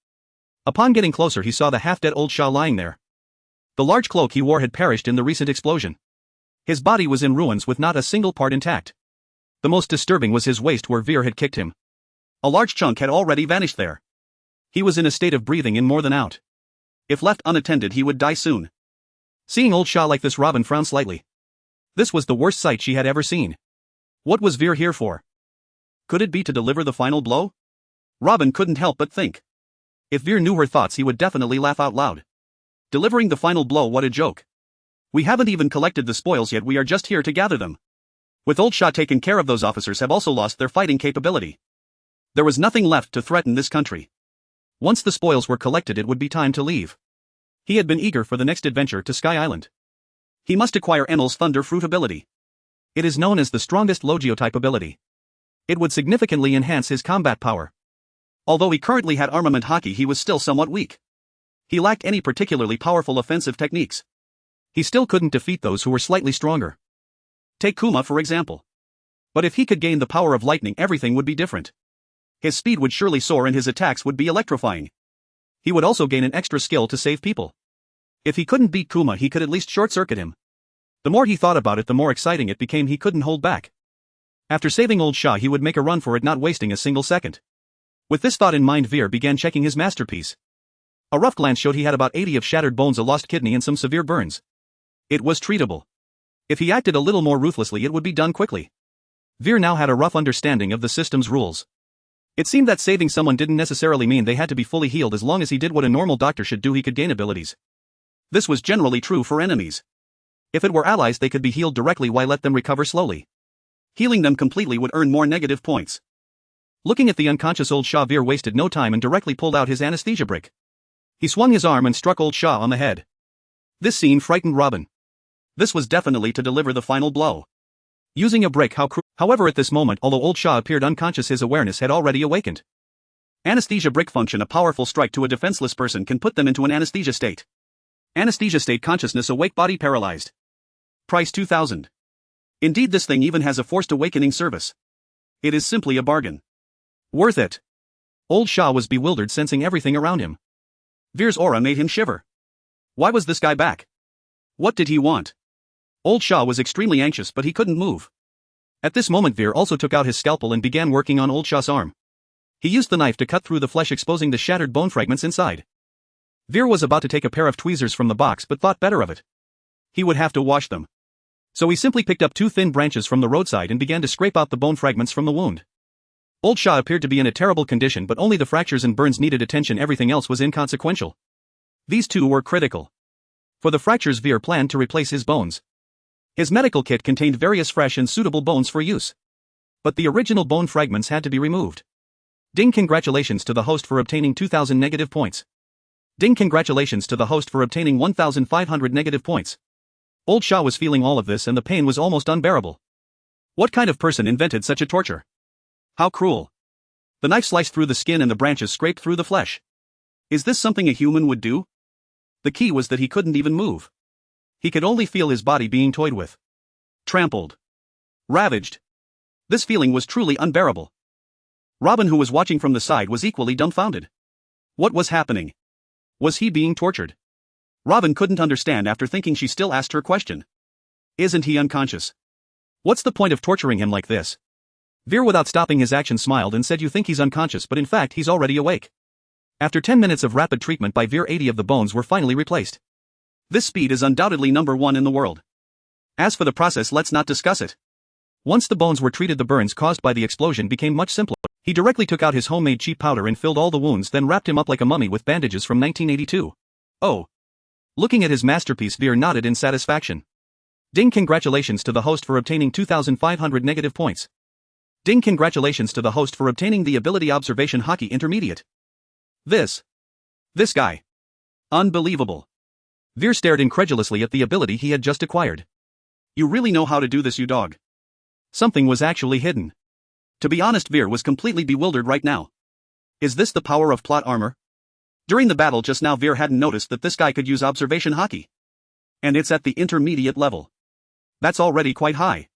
Upon getting closer, he saw the half-dead old Shah lying there. The large cloak he wore had perished in the recent explosion. His body was in ruins with not a single part intact. The most disturbing was his waist, where Veer had kicked him. A large chunk had already vanished there. He was in a state of breathing in more than out. If left unattended, he would die soon. Seeing old Shah like this, Robin frowned slightly. This was the worst sight she had ever seen. What was Veer here for? Could it be to deliver the final blow? Robin couldn't help but think. If Veer knew her thoughts, he would definitely laugh out loud. Delivering the final blow, what a joke. We haven't even collected the spoils yet, we are just here to gather them. With old Shah taken care of, those officers have also lost their fighting capability. There was nothing left to threaten this country. Once the spoils were collected, it would be time to leave. He had been eager for the next adventure to Sky Island. He must acquire Emel's Thunder Fruit ability. It is known as the strongest Logio-type ability. It would significantly enhance his combat power. Although he currently had armament Haki, he was still somewhat weak. He lacked any particularly powerful offensive techniques. He still couldn't defeat those who were slightly stronger. Take Kuma for example. But if he could gain the power of lightning, everything would be different. His speed would surely soar and his attacks would be electrifying. He would also gain an extra skill to save people. If he couldn't beat Kuma, he could at least short-circuit him. The more he thought about it, the more exciting it became. He couldn't hold back. After saving old Shah, he would make a run for it, not wasting a single second. With this thought in mind, Veer began checking his masterpiece. A rough glance showed he had about 80 of shattered bones, a lost kidney, and some severe burns. It was treatable. If he acted a little more ruthlessly, it would be done quickly. Veer now had a rough understanding of the system's rules. It seemed that saving someone didn't necessarily mean they had to be fully healed. As long as he did what a normal doctor should do, he could gain abilities. This was generally true for enemies. If it were allies, they could be healed directly, while let them recover slowly. Healing them completely would earn more negative points. Looking at the unconscious old Shah, Veer wasted no time and directly pulled out his anesthesia brick. He swung his arm and struck old Shah on the head. This scene frightened Robin. This was definitely to deliver the final blow. Using a brick, however, at this moment, although old Shah appeared unconscious, his awareness had already awakened. Anesthesia brick function: a powerful strike to a defenseless person can put them into an anesthesia state. Anesthesia state: consciousness awake, body paralyzed. Price 2,000. Indeed, this thing even has a forced awakening service. It is simply a bargain. Worth it. Old Shaw was bewildered, sensing everything around him. Veer's aura made him shiver. Why was this guy back? What did he want? Old Shaw was extremely anxious, but he couldn't move. At this moment, Veer also took out his scalpel and began working on Old Shaw's arm. He used the knife to cut through the flesh, exposing the shattered bone fragments inside. Veer was about to take a pair of tweezers from the box, but thought better of it. He would have to wash them. So he simply picked up 2 thin branches from the roadside and began to scrape out the bone fragments from the wound. Old Shaw appeared to be in a terrible condition, but only the fractures and burns needed attention, everything else was inconsequential. These two were critical. For the fractures, Veer planned to replace his bones. His medical kit contained various fresh and suitable bones for use. But the original bone fragments had to be removed. Ding, congratulations to the host for obtaining 2,000 negative points. Ding, congratulations to the host for obtaining 1,500 negative points. Old Shaw was feeling all of this and the pain was almost unbearable. What kind of person invented such a torture? How cruel. The knife sliced through the skin and the branches scraped through the flesh. Is this something a human would do? The key was that he couldn't even move. He could only feel his body being toyed with. Trampled. Ravaged. This feeling was truly unbearable. Robin, who was watching from the side, was equally dumbfounded. What was happening? Was he being tortured? Robin couldn't understand after thinking. She still asked her question. Isn't he unconscious? What's the point of torturing him like this? Veer, without stopping his action, smiled and said, you think he's unconscious, but in fact he's already awake. After 10 minutes of rapid treatment by Veer, 80 of the bones were finally replaced. This speed is undoubtedly #1 in the world. As for the process, let's not discuss it. Once the bones were treated, the burns caused by the explosion became much simpler. He directly took out his homemade cheap powder and filled all the wounds, then wrapped him up like a mummy with bandages from 1982. Oh. Looking at his masterpiece, Veer nodded in satisfaction. Ding, congratulations to the host for obtaining 2,500 negative points. Ding, congratulations to the host for obtaining the ability Observation Haki Intermediate. This guy. Unbelievable. Veer stared incredulously at the ability he had just acquired. You really know how to do this, you dog. Something was actually hidden. To be honest, Veer was completely bewildered right now. Is this the power of plot armor? During the battle just now, Veer hadn't noticed that this guy could use Observation Haki. And it's at the intermediate level. That's already quite high.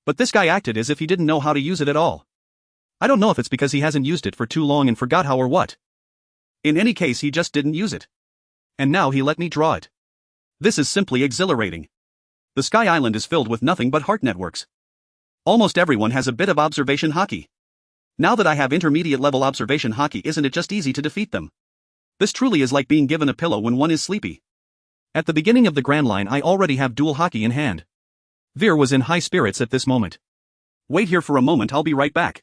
But this guy acted as if he didn't know how to use it at all. I don't know if it's because he hasn't used it for too long and forgot how or what. In any case, he just didn't use it. And now he let me draw it. This is simply exhilarating. The Sky Island is filled with nothing but heart networks. Almost everyone has a bit of Observation Haki. Now that I have intermediate level Observation Haki, isn't it just easy to defeat them? This truly is like being given a pillow when one is sleepy. At the beginning of the Grand Line, I already have dual Haki in hand. Veer was in high spirits at this moment. Wait here for a moment, I'll be right back.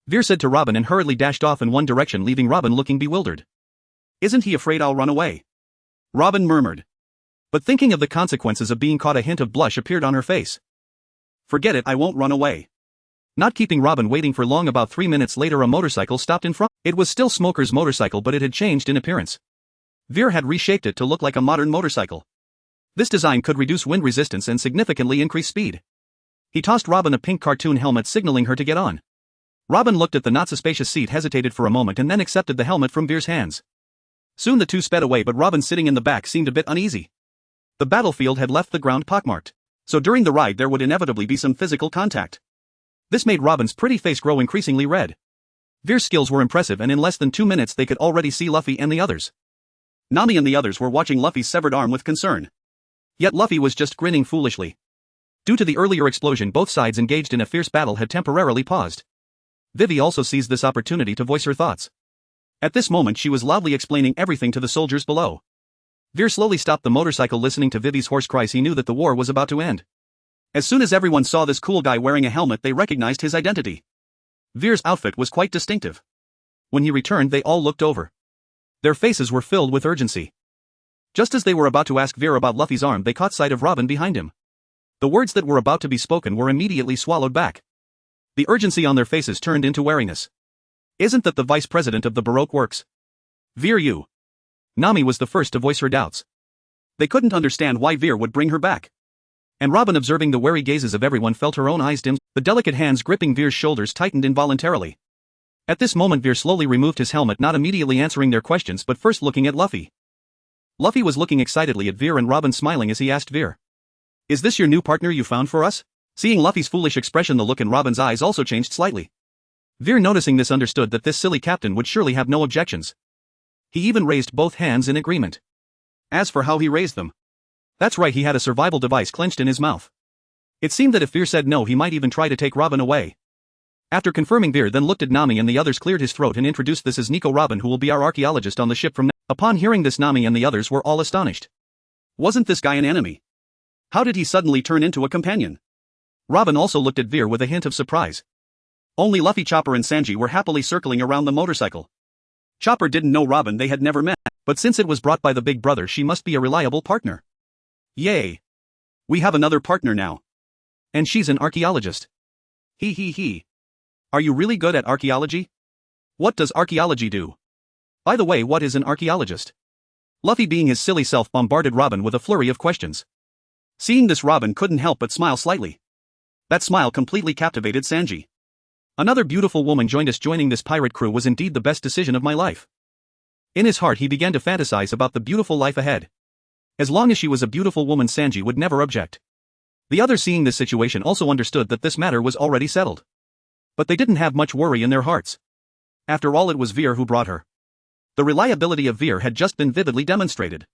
Veer said to Robin and hurriedly dashed off in one direction, leaving Robin looking bewildered. Isn't he afraid I'll run away? Robin murmured. But thinking of the consequences of being caught, a hint of blush appeared on her face. Forget it, I won't run away. Not keeping Robin waiting for long, about 3 minutes later a motorcycle stopped in front. It was still Smoker's motorcycle, but it had changed in appearance. Veer had reshaped it to look like a modern motorcycle. This design could reduce wind resistance and significantly increase speed. He tossed Robin a pink cartoon helmet, signaling her to get on. Robin looked at the not-so-spacious seat, hesitated for a moment, and then accepted the helmet from Veer's hands. Soon the two sped away, but Robin, sitting in the back, seemed a bit uneasy. The battlefield had left the ground pockmarked, so during the ride there would inevitably be some physical contact. This made Robin's pretty face grow increasingly red. Veer's skills were impressive, and in less than 2 minutes they could already see Luffy and the others. Nami and the others were watching Luffy's severed arm with concern. Yet Luffy was just grinning foolishly. Due to the earlier explosion, both sides engaged in a fierce battle had temporarily paused. Vivi also seized this opportunity to voice her thoughts. At this moment she was loudly explaining everything to the soldiers below. Veer slowly stopped the motorcycle, listening to Vivi's hoarse cries. He knew that the war was about to end. As soon as everyone saw this cool guy wearing a helmet, they recognized his identity. Veer's outfit was quite distinctive. When he returned, they all looked over. Their faces were filled with urgency. Just as they were about to ask Veer about Luffy's arm, they caught sight of Robin behind him. The words that were about to be spoken were immediately swallowed back. The urgency on their faces turned into wariness. Isn't that the vice president of the Baroque Works? Veer, you. Nami was the first to voice her doubts. They couldn't understand why Veer would bring her back. And Robin, observing the wary gazes of everyone, felt her own eyes dim. The delicate hands gripping Veer's shoulders tightened involuntarily. At this moment Veer slowly removed his helmet, not immediately answering their questions but first looking at Luffy. Luffy was looking excitedly at Veer and Robin, smiling as he asked Veer. Is this your new partner you found for us? Seeing Luffy's foolish expression, the look in Robin's eyes also changed slightly. Veer, noticing this, understood that this silly captain would surely have no objections. He even raised both hands in agreement. As for how he raised them, that's right, he had a survival device clenched in his mouth. It seemed that if Veer said no, he might even try to take Robin away. After confirming, Veer then looked at Nami and the others, cleared his throat and introduced, "This is Nico Robin, who will be our archaeologist on the ship from now." Upon hearing this, Nami and the others were all astonished. Wasn't this guy an enemy? How did he suddenly turn into a companion? Robin also looked at Veer with a hint of surprise. Only Luffy, Chopper and Sanji were happily circling around the motorcycle. Chopper didn't know Robin, they had never met, but since it was brought by the big brother, she must be a reliable partner. Yay! We have another partner now. And she's an archaeologist. He. Are you really good at archaeology? What does archaeology do? By the way, what is an archaeologist? Luffy, being his silly self, bombarded Robin with a flurry of questions. Seeing this, Robin couldn't help but smile slightly. That smile completely captivated Sanji. Another beautiful woman joined us. Joining this pirate crew was indeed the best decision of my life. In his heart, he began to fantasize about the beautiful life ahead. As long as she was a beautiful woman, Sanji would never object. The others, seeing this situation, also understood that this matter was already settled. But they didn't have much worry in their hearts. After all, it was Veer who brought her. The reliability of Veer had just been vividly demonstrated.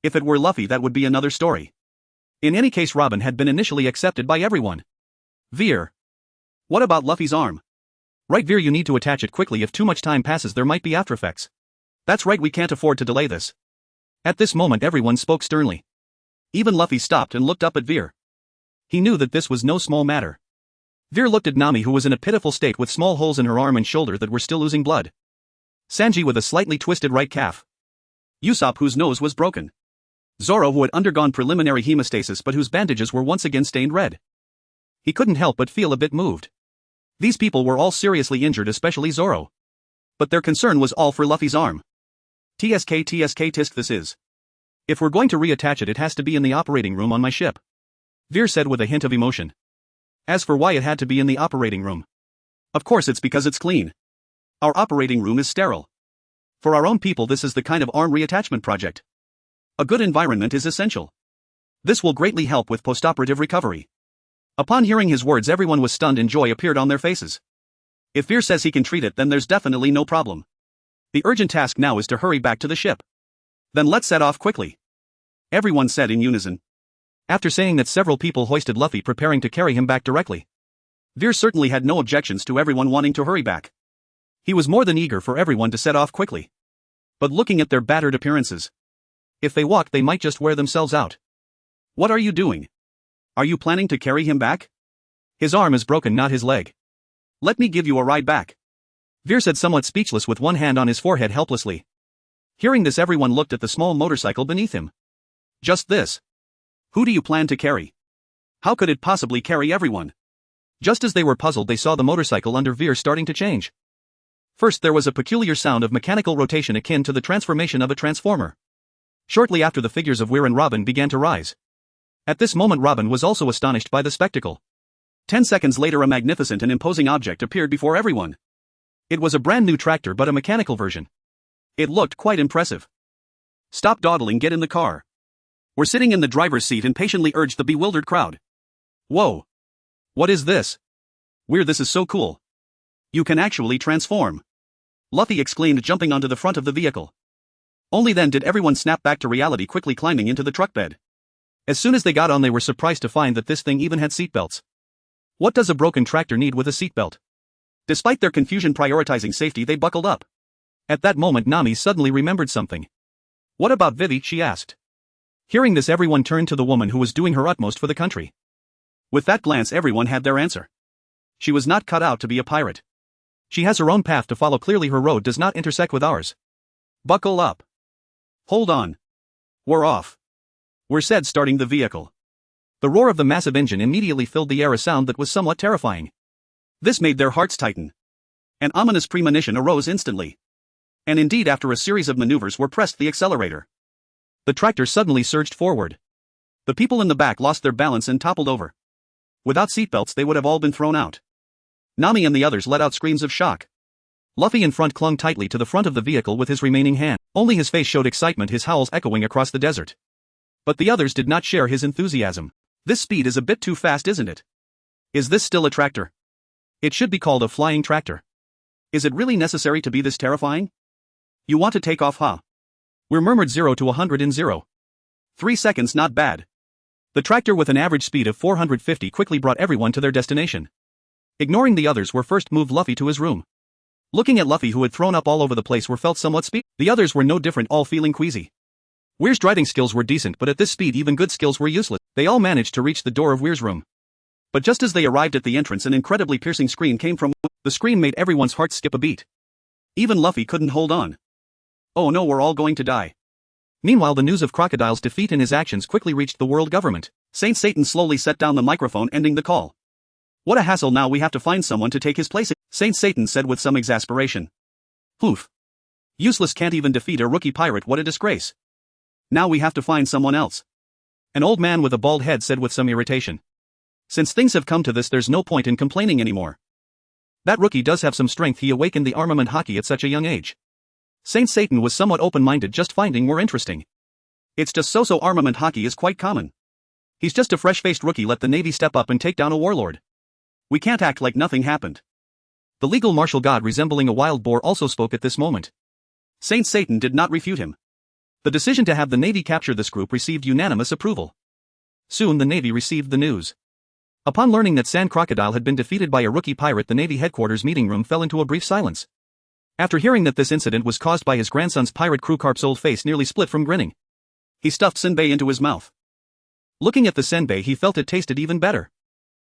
If it were Luffy, that would be another story. In any case, Robin had been initially accepted by everyone. Veer. What about Luffy's arm? Right, Veer, you need to attach it quickly. If too much time passes, there might be after effects. That's right, we can't afford to delay this. At this moment, everyone spoke sternly. Even Luffy stopped and looked up at Veer. He knew that this was no small matter. Veer looked at Nami, who was in a pitiful state with small holes in her arm and shoulder that were still oozing blood. Sanji with a slightly twisted right calf. Usopp, whose nose was broken. Zoro, who had undergone preliminary hemostasis but whose bandages were once again stained red. He couldn't help but feel a bit moved. These people were all seriously injured, especially Zoro. But their concern was all for Luffy's arm. TSK tisk, this is. If we're going to reattach it, it has to be in the operating room on my ship. Veer said with a hint of emotion. As for why it had to be in the operating room, of course it's because it's clean. Our operating room is sterile. For our own people, this is the kind of arm reattachment project. A good environment is essential. This will greatly help with postoperative recovery. Upon hearing his words, everyone was stunned and joy appeared on their faces. If Veer says he can treat it, then there's definitely no problem. The urgent task now is to hurry back to the ship. Then let's set off quickly. Everyone said in unison. After saying that, several people hoisted Luffy, preparing to carry him back directly. Veer certainly had no objections to everyone wanting to hurry back. He was more than eager for everyone to set off quickly. But looking at their battered appearances, if they walked, they might just wear themselves out. What are you doing? Are you planning to carry him back? His arm is broken, not his leg. Let me give you a ride back. Veer said, somewhat speechless, with one hand on his forehead helplessly. Hearing this, everyone looked at the small motorcycle beneath him. Just this. Who do you plan to carry? How could it possibly carry everyone? Just as they were puzzled, they saw the motorcycle under Veer starting to change. First, there was a peculiar sound of mechanical rotation akin to the transformation of a transformer. Shortly after, the figures of Weir and Robin began to rise. At this moment, Robin was also astonished by the spectacle. 10 seconds later, a magnificent and imposing object appeared before everyone. It was a brand new tractor, but a mechanical version. It looked quite impressive. Stop dawdling, get in the car. We're sitting in the driver's seat, impatiently urged the bewildered crowd. Whoa. What is this? Weir, this is so cool. You can actually transform. Luffy exclaimed, jumping onto the front of the vehicle. Only then did everyone snap back to reality, quickly climbing into the truck bed. As soon as they got on, they were surprised to find that this thing even had seatbelts. What does a broken tractor need with a seatbelt? Despite their confusion prioritizing safety, they buckled up. At that moment, Nami suddenly remembered something. What about Vivi? She asked. Hearing this, everyone turned to the woman who was doing her utmost for the country. With that glance, everyone had their answer. She was not cut out to be a pirate. She has her own path to follow. Clearly, her road does not intersect with ours. Buckle up. Hold on. We're off. We're said, starting the vehicle. The roar of the massive engine immediately filled the air, a sound that was somewhat terrifying. This made their hearts tighten. An ominous premonition arose instantly. And indeed, after a series of maneuvers were pressed the accelerator. The tractor suddenly surged forward. The people in the back lost their balance and toppled over. Without seatbelts, they would have all been thrown out. Nami and the others let out screams of shock. Luffy in front clung tightly to the front of the vehicle with his remaining hand. Only his face showed excitement, his howls echoing across the desert. But the others did not share his enthusiasm. This speed is a bit too fast, isn't it? Is this still a tractor? It should be called a flying tractor. Is it really necessary to be this terrifying? You want to take off, huh? We're murmured 0 to 100 in 0. 3 seconds, not bad. The tractor with an average speed of 450 quickly brought everyone to their destination. Ignoring the others were first moved Luffy to his room. Looking at Luffy, who had thrown up all over the place, were felt somewhat speed. The others were no different, all feeling queasy. Weir's driving skills were decent, but at this speed even good skills were useless. They all managed to reach the door of Weir's room. But just as they arrived at the entrance, an incredibly piercing scream came from. The scream made everyone's heart skip a beat. Even Luffy couldn't hold on. Oh no, we're all going to die. Meanwhile, the news of Crocodile's defeat and his actions quickly reached the world government. Saint Satan slowly set down the microphone, ending the call. What a hassle, now we have to find someone to take his place, Saint Satan said with some exasperation. Poof. Useless, can't even defeat a rookie pirate, what a disgrace. Now we have to find someone else. An old man with a bald head said with some irritation. Since things have come to this, there's no point in complaining anymore. That rookie does have some strength, he awakened the armament Haki at such a young age. Saint Satan was somewhat open-minded, just finding more interesting. It's just so armament Haki is quite common. He's just a fresh-faced rookie, let the Navy step up and take down a warlord. We can't act like nothing happened. The legal martial god resembling a wild boar also spoke at this moment. Saint Satan did not refute him. The decision to have the Navy capture this group received unanimous approval. Soon the Navy received the news. Upon learning that Sand Crocodile had been defeated by a rookie pirate, the Navy headquarters meeting room fell into a brief silence. After hearing that this incident was caused by his grandson's pirate crew, Carp's old face nearly split from grinning. He stuffed senbei into his mouth. Looking at the senbei, he felt it tasted even better.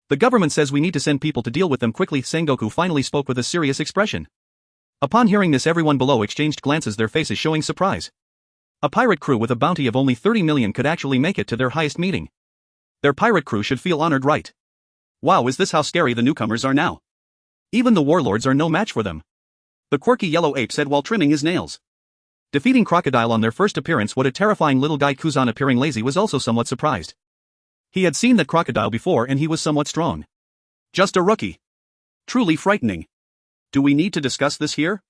The government says we need to send people to deal with them quickly, Sengoku finally spoke with a serious expression. Upon hearing this, everyone below exchanged glances, their faces showing surprise. A pirate crew with a bounty of only 30 million could actually make it to their highest meeting. Their pirate crew should feel honored, right? Wow, is this how scary the newcomers are now? Even the warlords are no match for them. The quirky yellow ape said while trimming his nails. Defeating Crocodile on their first appearance, what a terrifying little guy. Kuzan, appearing lazy, was also somewhat surprised. He had seen that Crocodile before and he was somewhat strong. Just a rookie. Truly frightening. Do we need to discuss this here?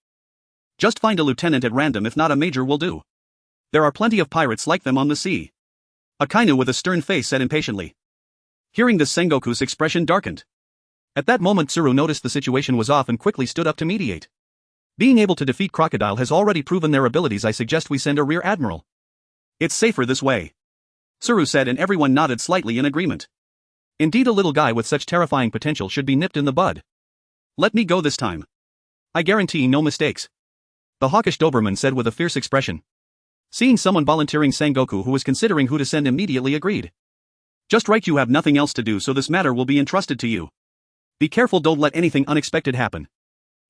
Just find a lieutenant at random, if not a major will do. There are plenty of pirates like them on the sea. Akainu with a stern face said impatiently. Hearing this, Sengoku's expression darkened. At that moment, Tsuru noticed the situation was off and quickly stood up to mediate. Being able to defeat Crocodile has already proven their abilities. I suggest we send a rear admiral. It's safer this way, Tsuru said, and everyone nodded slightly in agreement. Indeed, a little guy with such terrifying potential should be nipped in the bud. Let me go this time. I guarantee no mistakes, the hawkish Doberman said with a fierce expression. Seeing someone volunteering, Sengoku, who was considering who to send, immediately agreed. Just right, you have nothing else to do, so this matter will be entrusted to you. Be careful, don't let anything unexpected happen.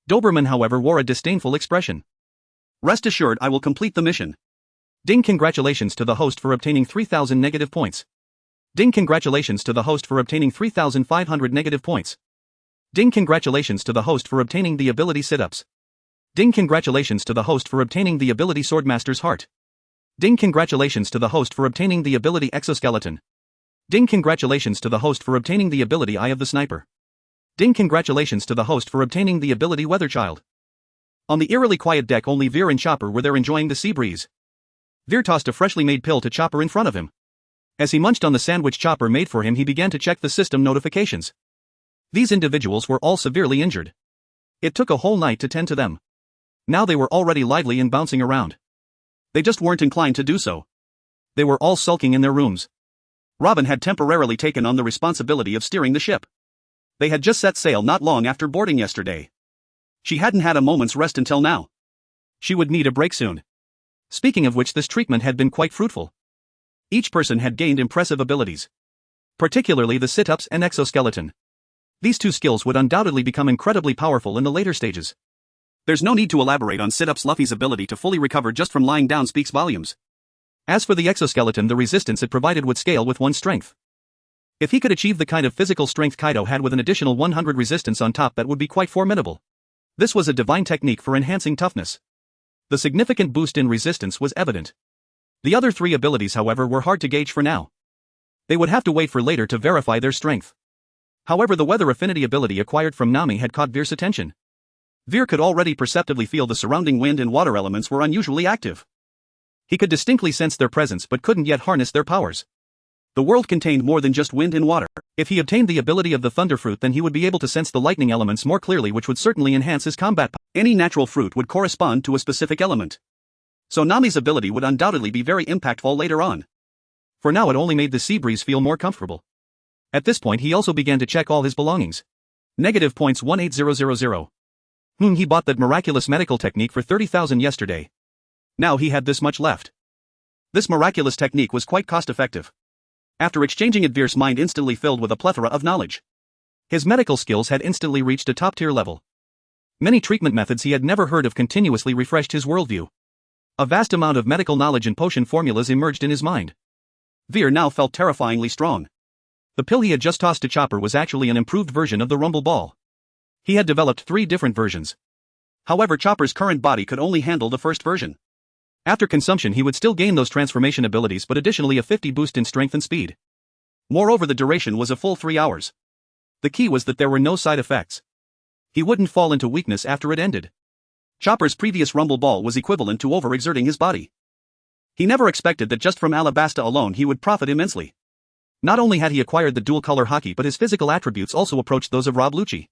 Doberman, however, wore a disdainful expression. Rest assured, I will complete the mission. Ding, congratulations to the host for obtaining 3,000 negative points. Ding, congratulations to the host for obtaining 3,500 negative points. Ding, congratulations to the host for obtaining the ability sit-ups. Ding, congratulations to the host for obtaining the ability Swordmaster's Heart. Ding, congratulations to the host for obtaining the ability Exoskeleton. Ding, congratulations to the host for obtaining the ability Eye of the Sniper. Ding, congratulations to the host for obtaining the ability Weatherchild. On the eerily quiet deck, only Veer and Chopper were there enjoying the sea breeze. Veer tossed a freshly made pill to Chopper in front of him. As he munched on the sandwich Chopper made for him, he began to check the system notifications. These individuals were all severely injured. It took a whole night to tend to them. Now they were already lively and bouncing around. They just weren't inclined to do so. They were all sulking in their rooms. Robin had temporarily taken on the responsibility of steering the ship. They had just set sail not long after boarding yesterday. She hadn't had a moment's rest until now. She would need a break soon. Speaking of which, this treatment had been quite fruitful. Each person had gained impressive abilities. Particularly the sit-ups and exoskeleton. These two skills would undoubtedly become incredibly powerful in the later stages. There's no need to elaborate on sit-ups. Luffy's ability to fully recover just from lying down speaks volumes. As for the exoskeleton, the resistance it provided would scale with one's strength. If he could achieve the kind of physical strength Kaido had with an additional 100 resistance on top, that would be quite formidable. This was a divine technique for enhancing toughness. The significant boost in resistance was evident. The other three abilities, however, were hard to gauge for now. They would have to wait for later to verify their strength. However, the weather affinity ability acquired from Nami had caught Veer's attention. Veer could already perceptibly feel the surrounding wind and water elements were unusually active. He could distinctly sense their presence but couldn't yet harness their powers. The world contained more than just wind and water. If he obtained the ability of the thunder fruit, then he would be able to sense the lightning elements more clearly, which would certainly enhance his combat power. Any natural fruit would correspond to a specific element. So Nami's ability would undoubtedly be very impactful later on. For now it only made the sea breeze feel more comfortable. At this point he also began to check all his belongings. Negative points 18000. He bought that miraculous medical technique for 30,000 yesterday. Now he had this much left. This miraculous technique was quite cost-effective. After exchanging it, Veer's mind instantly filled with a plethora of knowledge. His medical skills had instantly reached a top-tier level. Many treatment methods he had never heard of continuously refreshed his worldview. A vast amount of medical knowledge and potion formulas emerged in his mind. Veer now felt terrifyingly strong. The pill he had just tossed to Chopper was actually an improved version of the Rumble Ball. He had developed 3 different versions. However, Chopper's current body could only handle the first version. After consumption he would still gain those transformation abilities, but additionally a 50 boost in strength and speed. Moreover, the duration was a full 3 hours. The key was that there were no side effects. He wouldn't fall into weakness after it ended. Chopper's previous Rumble Ball was equivalent to overexerting his body. He never expected that just from Alabasta alone he would profit immensely. Not only had he acquired the dual-color Haki, but his physical attributes also approached those of Rob Lucci.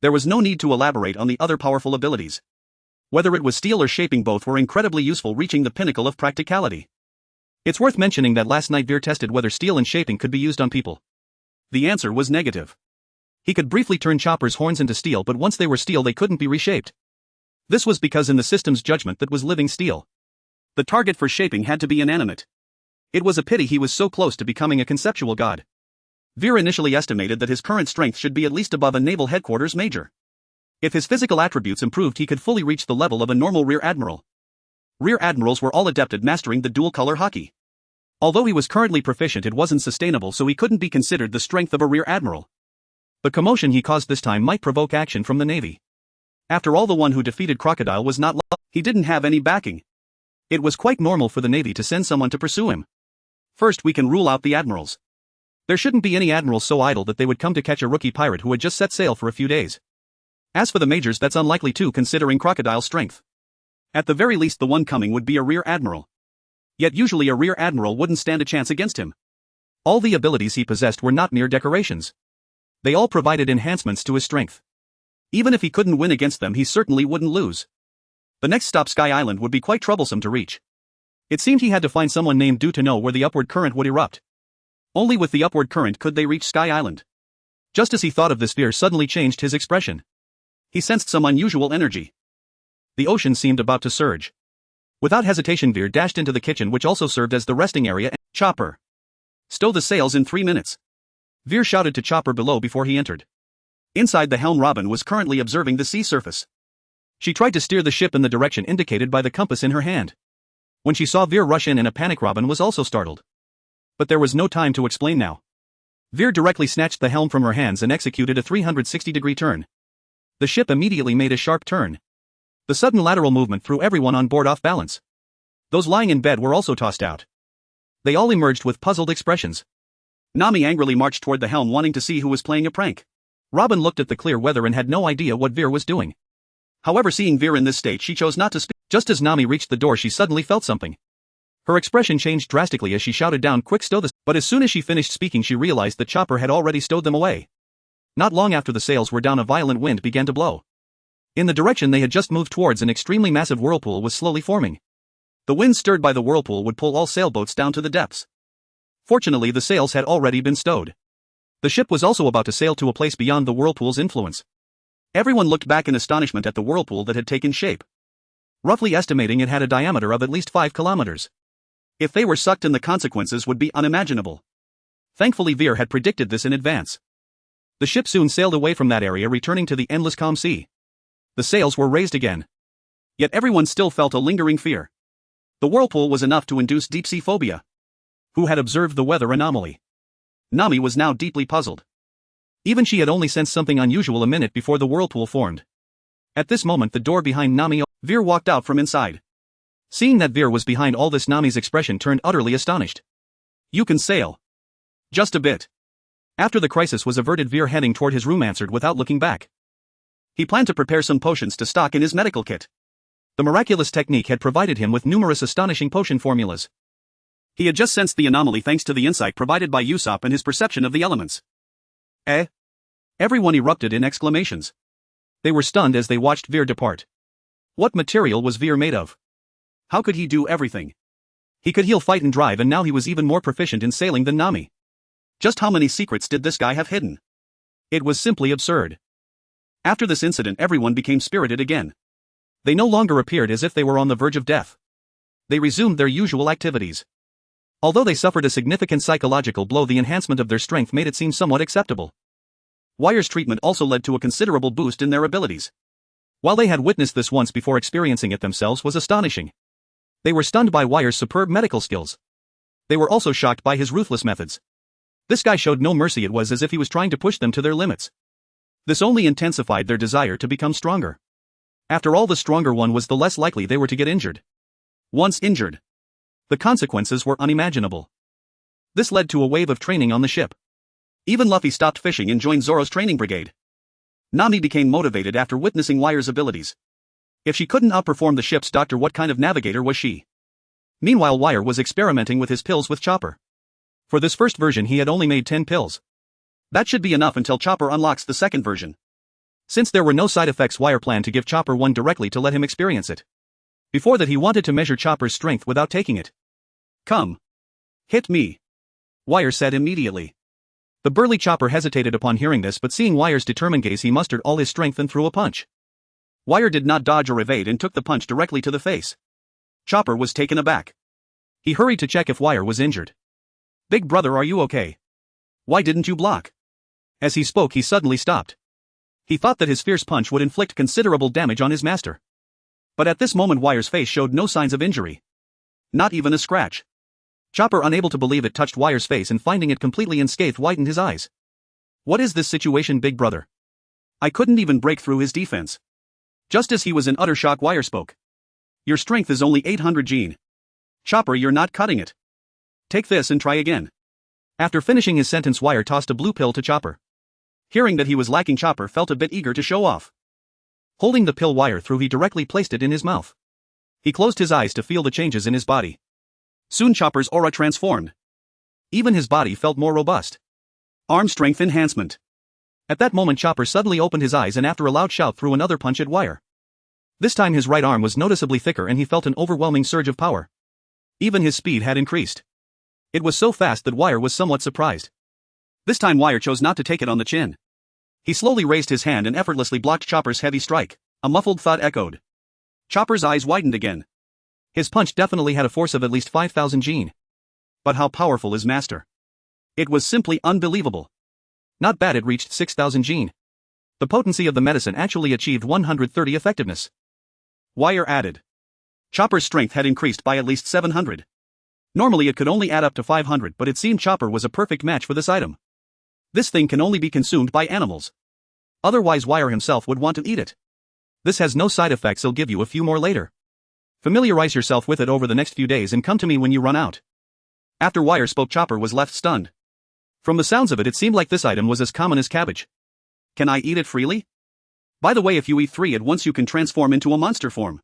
There was no need to elaborate on the other powerful abilities. Whether it was steel or shaping, both were incredibly useful, reaching the pinnacle of practicality. It's worth mentioning that last night Veer tested whether steel and shaping could be used on people. The answer was negative. He could briefly turn Chopper's horns into steel, but once they were steel they couldn't be reshaped. This was because in the system's judgment that was living steel. The target for shaping had to be inanimate. It was a pity he was so close to becoming a conceptual god. Veer initially estimated that his current strength should be at least above a naval headquarters major. If his physical attributes improved, he could fully reach the level of a normal rear admiral. Rear admirals were all adept at mastering the dual-color Haki. Although he was currently proficient, it wasn't sustainable, so he couldn't be considered the strength of a rear admiral. The commotion he caused this time might provoke action from the Navy. After all, the one who defeated Crocodile was not he didn't have any backing. It was quite normal for the Navy to send someone to pursue him. First, we can rule out the admirals. There shouldn't be any admirals so idle that they would come to catch a rookie pirate who had just set sail for a few days. As for the majors, that's unlikely too, considering Crocodile's strength. At the very least, the one coming would be a rear admiral. Yet usually a rear admiral wouldn't stand a chance against him. All the abilities he possessed were not mere decorations. They all provided enhancements to his strength. Even if he couldn't win against them, he certainly wouldn't lose. The next stop, Sky Island, would be quite troublesome to reach. It seemed he had to find someone named Du to know where the upward current would erupt. Only with the upward current could they reach Sky Island. Just as he thought of this, Veer suddenly changed his expression. He sensed some unusual energy. The ocean seemed about to surge. Without hesitation, Veer dashed into the kitchen, which also served as the resting area. Chopper, stow the sails in 3 minutes. Veer shouted to Chopper below before he entered. Inside the helm, Robin was currently observing the sea surface. She tried to steer the ship in the direction indicated by the compass in her hand. When she saw Veer rush in a panic, Robin was also startled. But there was no time to explain now. Veer directly snatched the helm from her hands and executed a 360-degree turn. The ship immediately made a sharp turn. The sudden lateral movement threw everyone on board off balance. Those lying in bed were also tossed out. They all emerged with puzzled expressions. Nami angrily marched toward the helm, wanting to see who was playing a prank. Robin looked at the clear weather and had no idea what Veer was doing. However, seeing Veer in this state, she chose not to speak. Just as Nami reached the door, she suddenly felt something. Her expression changed drastically as she shouted down, "Quick, stow the..." But as soon as she finished speaking, she realized that Chopper had already stowed them away. Not long after the sails were down, a violent wind began to blow. In the direction they had just moved towards, an extremely massive whirlpool was slowly forming. The wind stirred by the whirlpool would pull all sailboats down to the depths. Fortunately, the sails had already been stowed. The ship was also about to sail to a place beyond the whirlpool's influence. Everyone looked back in astonishment at the whirlpool that had taken shape. Roughly estimating, it had a diameter of at least 5 kilometers. If they were sucked in, the consequences would be unimaginable. Thankfully, Veer had predicted this in advance. The ship soon sailed away from that area, returning to the endless calm sea. The sails were raised again. Yet everyone still felt a lingering fear. The whirlpool was enough to induce deep-sea phobia. Who had observed the weather anomaly? Nami was now deeply puzzled. Even she had only sensed something unusual a minute before the whirlpool formed. At this moment, the door behind Nami opened. Veer walked out from inside. Seeing that Veer was behind all this, Nami's expression turned utterly astonished. "You can sail." "Just a bit." After the crisis was averted, Veer, heading toward his room, answered without looking back. He planned to prepare some potions to stock in his medical kit. The miraculous technique had provided him with numerous astonishing potion formulas. He had just sensed the anomaly thanks to the insight provided by Usopp and his perception of the elements. Eh? Everyone erupted in exclamations. They were stunned as they watched Veer depart. What material was Veer made of? How could he do everything? He could heal, fight and drive, and now he was even more proficient in sailing than Nami. Just how many secrets did this guy have hidden? It was simply absurd. After this incident, everyone became spirited again. They no longer appeared as if they were on the verge of death. They resumed their usual activities. Although they suffered a significant psychological blow, the enhancement of their strength made it seem somewhat acceptable. Wire's treatment also led to a considerable boost in their abilities. While they had witnessed this once before, experiencing it themselves was astonishing. They were stunned by Wire's superb medical skills. They were also shocked by his ruthless methods. This guy showed no mercy. It was as if he was trying to push them to their limits. This only intensified their desire to become stronger. After all, the stronger one was the less likely they were to get injured. Once injured, the consequences were unimaginable. This led to a wave of training on the ship. Even Luffy stopped fishing and joined Zoro's training brigade. Nami became motivated after witnessing Wire's abilities. If she couldn't outperform the ship's doctor, what kind of navigator was she? Meanwhile, Wire was experimenting with his pills with Chopper. For this first version, he had only made 10 pills. That should be enough until Chopper unlocks the second version. Since there were no side effects, Wire planned to give Chopper one directly to let him experience it. Before that, he wanted to measure Chopper's strength without taking it. Come. Hit me. Wire said immediately. The burly Chopper hesitated upon hearing this, but seeing Wire's determined gaze, he mustered all his strength and threw a punch. Wire did not dodge or evade and took the punch directly to the face. Chopper was taken aback. He hurried to check if Wire was injured. Big brother, are you okay? Why didn't you block? As he spoke, he suddenly stopped. He thought that his fierce punch would inflict considerable damage on his master. But at this moment, Wire's face showed no signs of injury. Not even a scratch. Chopper, unable to believe it, touched Wire's face and finding it completely unscathed, widened his eyes. What is this situation, big brother? I couldn't even break through his defense. Just as he was in utter shock, Wire spoke. Your strength is only 800 gene. Chopper, you're not cutting it. Take this and try again. After finishing his sentence, Wire tossed a blue pill to Chopper. Hearing that he was lacking, Chopper felt a bit eager to show off. Holding the pill Wire threw, he directly placed it in his mouth. He closed his eyes to feel the changes in his body. Soon Chopper's aura transformed. Even his body felt more robust. Arm strength enhancement. At that moment, Chopper suddenly opened his eyes and after a loud shout threw another punch at Wire. This time his right arm was noticeably thicker and he felt an overwhelming surge of power. Even his speed had increased. It was so fast that Wire was somewhat surprised. This time Wire chose not to take it on the chin. He slowly raised his hand and effortlessly blocked Chopper's heavy strike. A muffled thud echoed. Chopper's eyes widened again. His punch definitely had a force of at least 5,000 gene. But how powerful is Master? It was simply unbelievable. Not bad, it reached 6,000 gene. The potency of the medicine actually achieved 130 effectiveness. Wire added. Chopper's strength had increased by at least 700. Normally it could only add up to 500, but it seemed Chopper was a perfect match for this item. This thing can only be consumed by animals. Otherwise Wire himself would want to eat it. This has no side effects, he'll give you a few more later. Familiarize yourself with it over the next few days and come to me when you run out. After Wire spoke, Chopper was left stunned. From the sounds of it, it seemed like this item was as common as cabbage. Can I eat it freely? By the way, if you eat 3 at once you can transform into a monster form.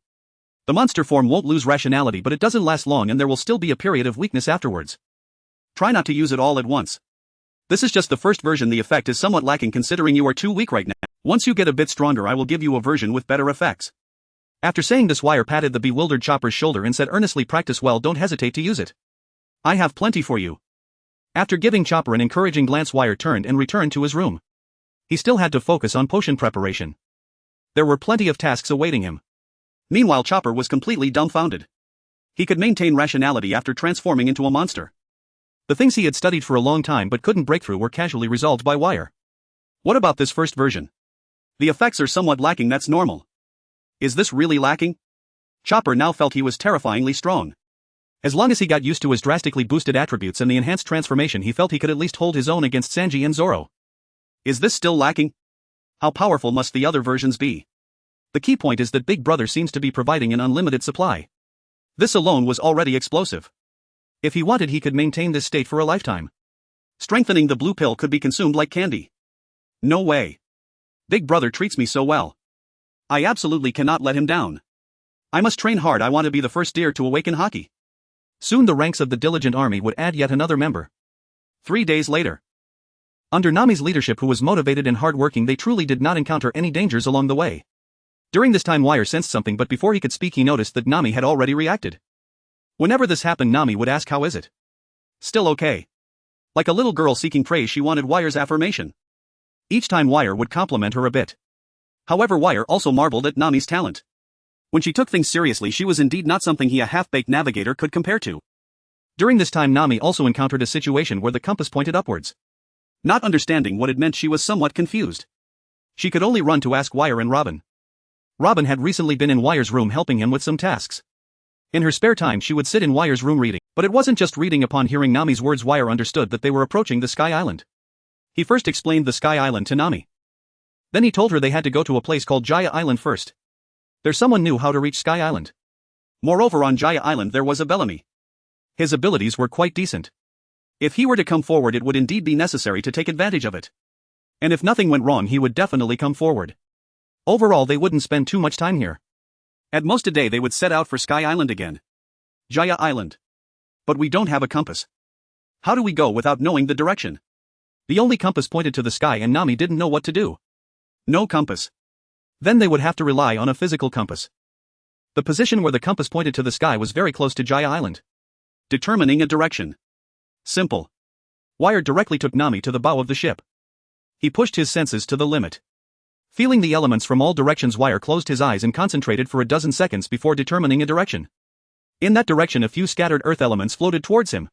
The monster form won't lose rationality, but it doesn't last long and there will still be a period of weakness afterwards. Try not to use it all at once. This is just the first version, the effect is somewhat lacking considering you are too weak right now. Once you get a bit stronger I will give you a version with better effects. After saying this, Wire patted the bewildered Chopper's shoulder and said earnestly, practice well, don't hesitate to use it. I have plenty for you. After giving Chopper an encouraging glance, Wire turned and returned to his room. He still had to focus on potion preparation. There were plenty of tasks awaiting him. Meanwhile, Chopper was completely dumbfounded. He could maintain rationality after transforming into a monster. The things he had studied for a long time but couldn't break through were casually resolved by Wire. What about this first version? The effects are somewhat lacking, that's normal. Is this really lacking? Chopper now felt he was terrifyingly strong. As long as he got used to his drastically boosted attributes and the enhanced transformation, he felt he could at least hold his own against Sanji and Zoro. Is this still lacking? How powerful must the other versions be? The key point is that Big Brother seems to be providing an unlimited supply. This alone was already explosive. If he wanted, he could maintain this state for a lifetime. Strengthening the blue pill could be consumed like candy. No way. Big Brother treats me so well. I absolutely cannot let him down. I must train hard, I want to be the first deer to awaken Haki. Soon the ranks of the diligent army would add yet another member. 3 days later. Under Nami's leadership, who was motivated and hardworking, they truly did not encounter any dangers along the way. During this time Wire sensed something, but before he could speak he noticed that Nami had already reacted. Whenever this happened Nami would ask, "How is it?" "Still okay." Like a little girl seeking praise, she wanted Wire's affirmation. Each time Wire would compliment her a bit. However, Wire also marveled at Nami's talent. When she took things seriously, she was indeed not something he, a half-baked navigator, could compare to. During this time Nami also encountered a situation where the compass pointed upwards. Not understanding what it meant, she was somewhat confused. She could only run to ask Wire and Robin. Robin had recently been in Wire's room helping him with some tasks. In her spare time she would sit in Wire's room reading, but it wasn't just reading. Upon hearing Nami's words, Wire understood that they were approaching the Sky Island. He first explained the Sky Island to Nami. Then he told her they had to go to a place called Jaya Island first. There someone knew how to reach Sky Island. Moreover, on Jaya Island there was a Bellamy. His abilities were quite decent. If he were to come forward, it would indeed be necessary to take advantage of it. And if nothing went wrong, he would definitely come forward. Overall, they wouldn't spend too much time here. At most a day they would set out for Sky Island again. Jaya Island. But we don't have a compass. How do we go without knowing the direction? The only compass pointed to the sky and Nami didn't know what to do. No compass. Then they would have to rely on a physical compass. The position where the compass pointed to the sky was very close to Jaya Island. Determining a direction. Simple. Wire directly took Nami to the bow of the ship. He pushed his senses to the limit. Feeling the elements from all directions, Wire closed his eyes and concentrated for a dozen seconds before determining a direction. In that direction a few scattered earth elements floated towards him.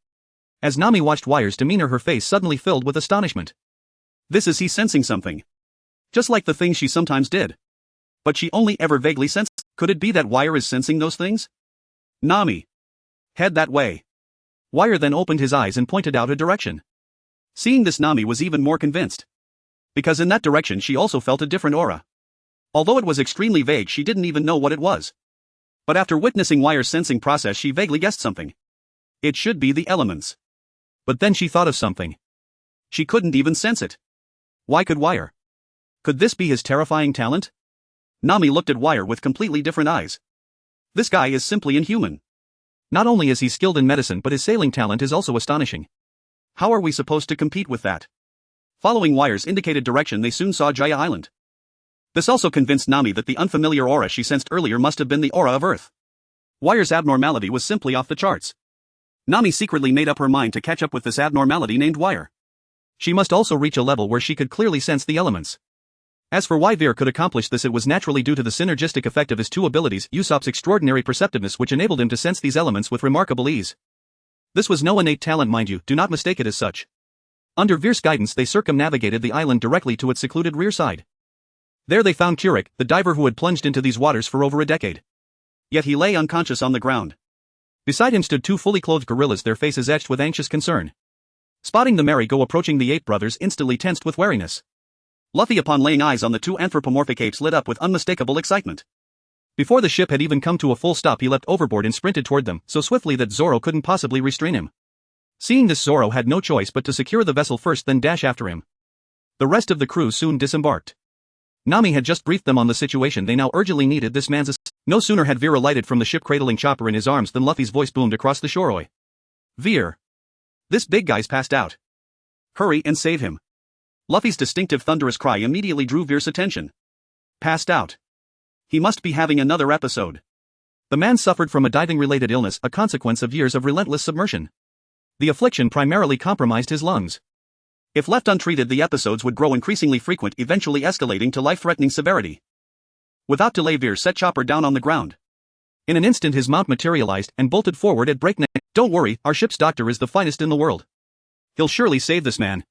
As Nami watched Wire's demeanor, her face suddenly filled with astonishment. This is he sensing something. Just like the things she sometimes did. But she only ever vaguely sensed. Could it be that Wire is sensing those things? Nami. Head that way. Wire then opened his eyes and pointed out a direction. Seeing this, Nami was even more convinced. Because in that direction she also felt a different aura. Although it was extremely vague, she didn't even know what it was. But after witnessing Wire's sensing process, she vaguely guessed something. It should be the elements. But then she thought of something. She couldn't even sense it. Why could Wire? Could this be his terrifying talent? Nami looked at Wire with completely different eyes. This guy is simply inhuman. Not only is he skilled in medicine, but his sailing talent is also astonishing. How are we supposed to compete with that? Following Wire's indicated direction, they soon saw Jaya Island. This also convinced Nami that the unfamiliar aura she sensed earlier must have been the aura of Earth. Wire's abnormality was simply off the charts. Nami secretly made up her mind to catch up with this abnormality named Wire. She must also reach a level where she could clearly sense the elements. As for why Veer could accomplish this, it was naturally due to the synergistic effect of his two abilities, Usopp's extraordinary perceptiveness, which enabled him to sense these elements with remarkable ease. This was no innate talent, mind you, do not mistake it as such. Under Veer's guidance they circumnavigated the island directly to its secluded rear side. There they found Kurik, the diver who had plunged into these waters for over a decade. Yet he lay unconscious on the ground. Beside him stood two fully clothed gorillas, their faces etched with anxious concern. Spotting the merry-go approaching, the ape brothers instantly tensed with wariness. Luffy, upon laying eyes on the two anthropomorphic apes, lit up with unmistakable excitement. Before the ship had even come to a full stop, he leapt overboard and sprinted toward them, so swiftly that Zoro couldn't possibly restrain him. Seeing this, Zoro had no choice but to secure the vessel first, then dash after him. The rest of the crew soon disembarked. Nami had just briefed them on the situation. They now urgently needed this man's assistance. No sooner had Veer alighted from the ship, cradling Chopper in his arms, than Luffy's voice boomed across the shore. "Oi! Veer! This big guy's passed out. Hurry and save him." Luffy's distinctive thunderous cry immediately drew Veer's attention. Passed out. He must be having another episode. The man suffered from a diving-related illness, a consequence of years of relentless submersion. The affliction primarily compromised his lungs. If left untreated, the episodes would grow increasingly frequent, eventually escalating to life-threatening severity. Without delay, Veer set Chopper down on the ground. In an instant his mount materialized and bolted forward at breakneck. "Don't worry, our ship's doctor is the finest in the world. He'll surely save this man."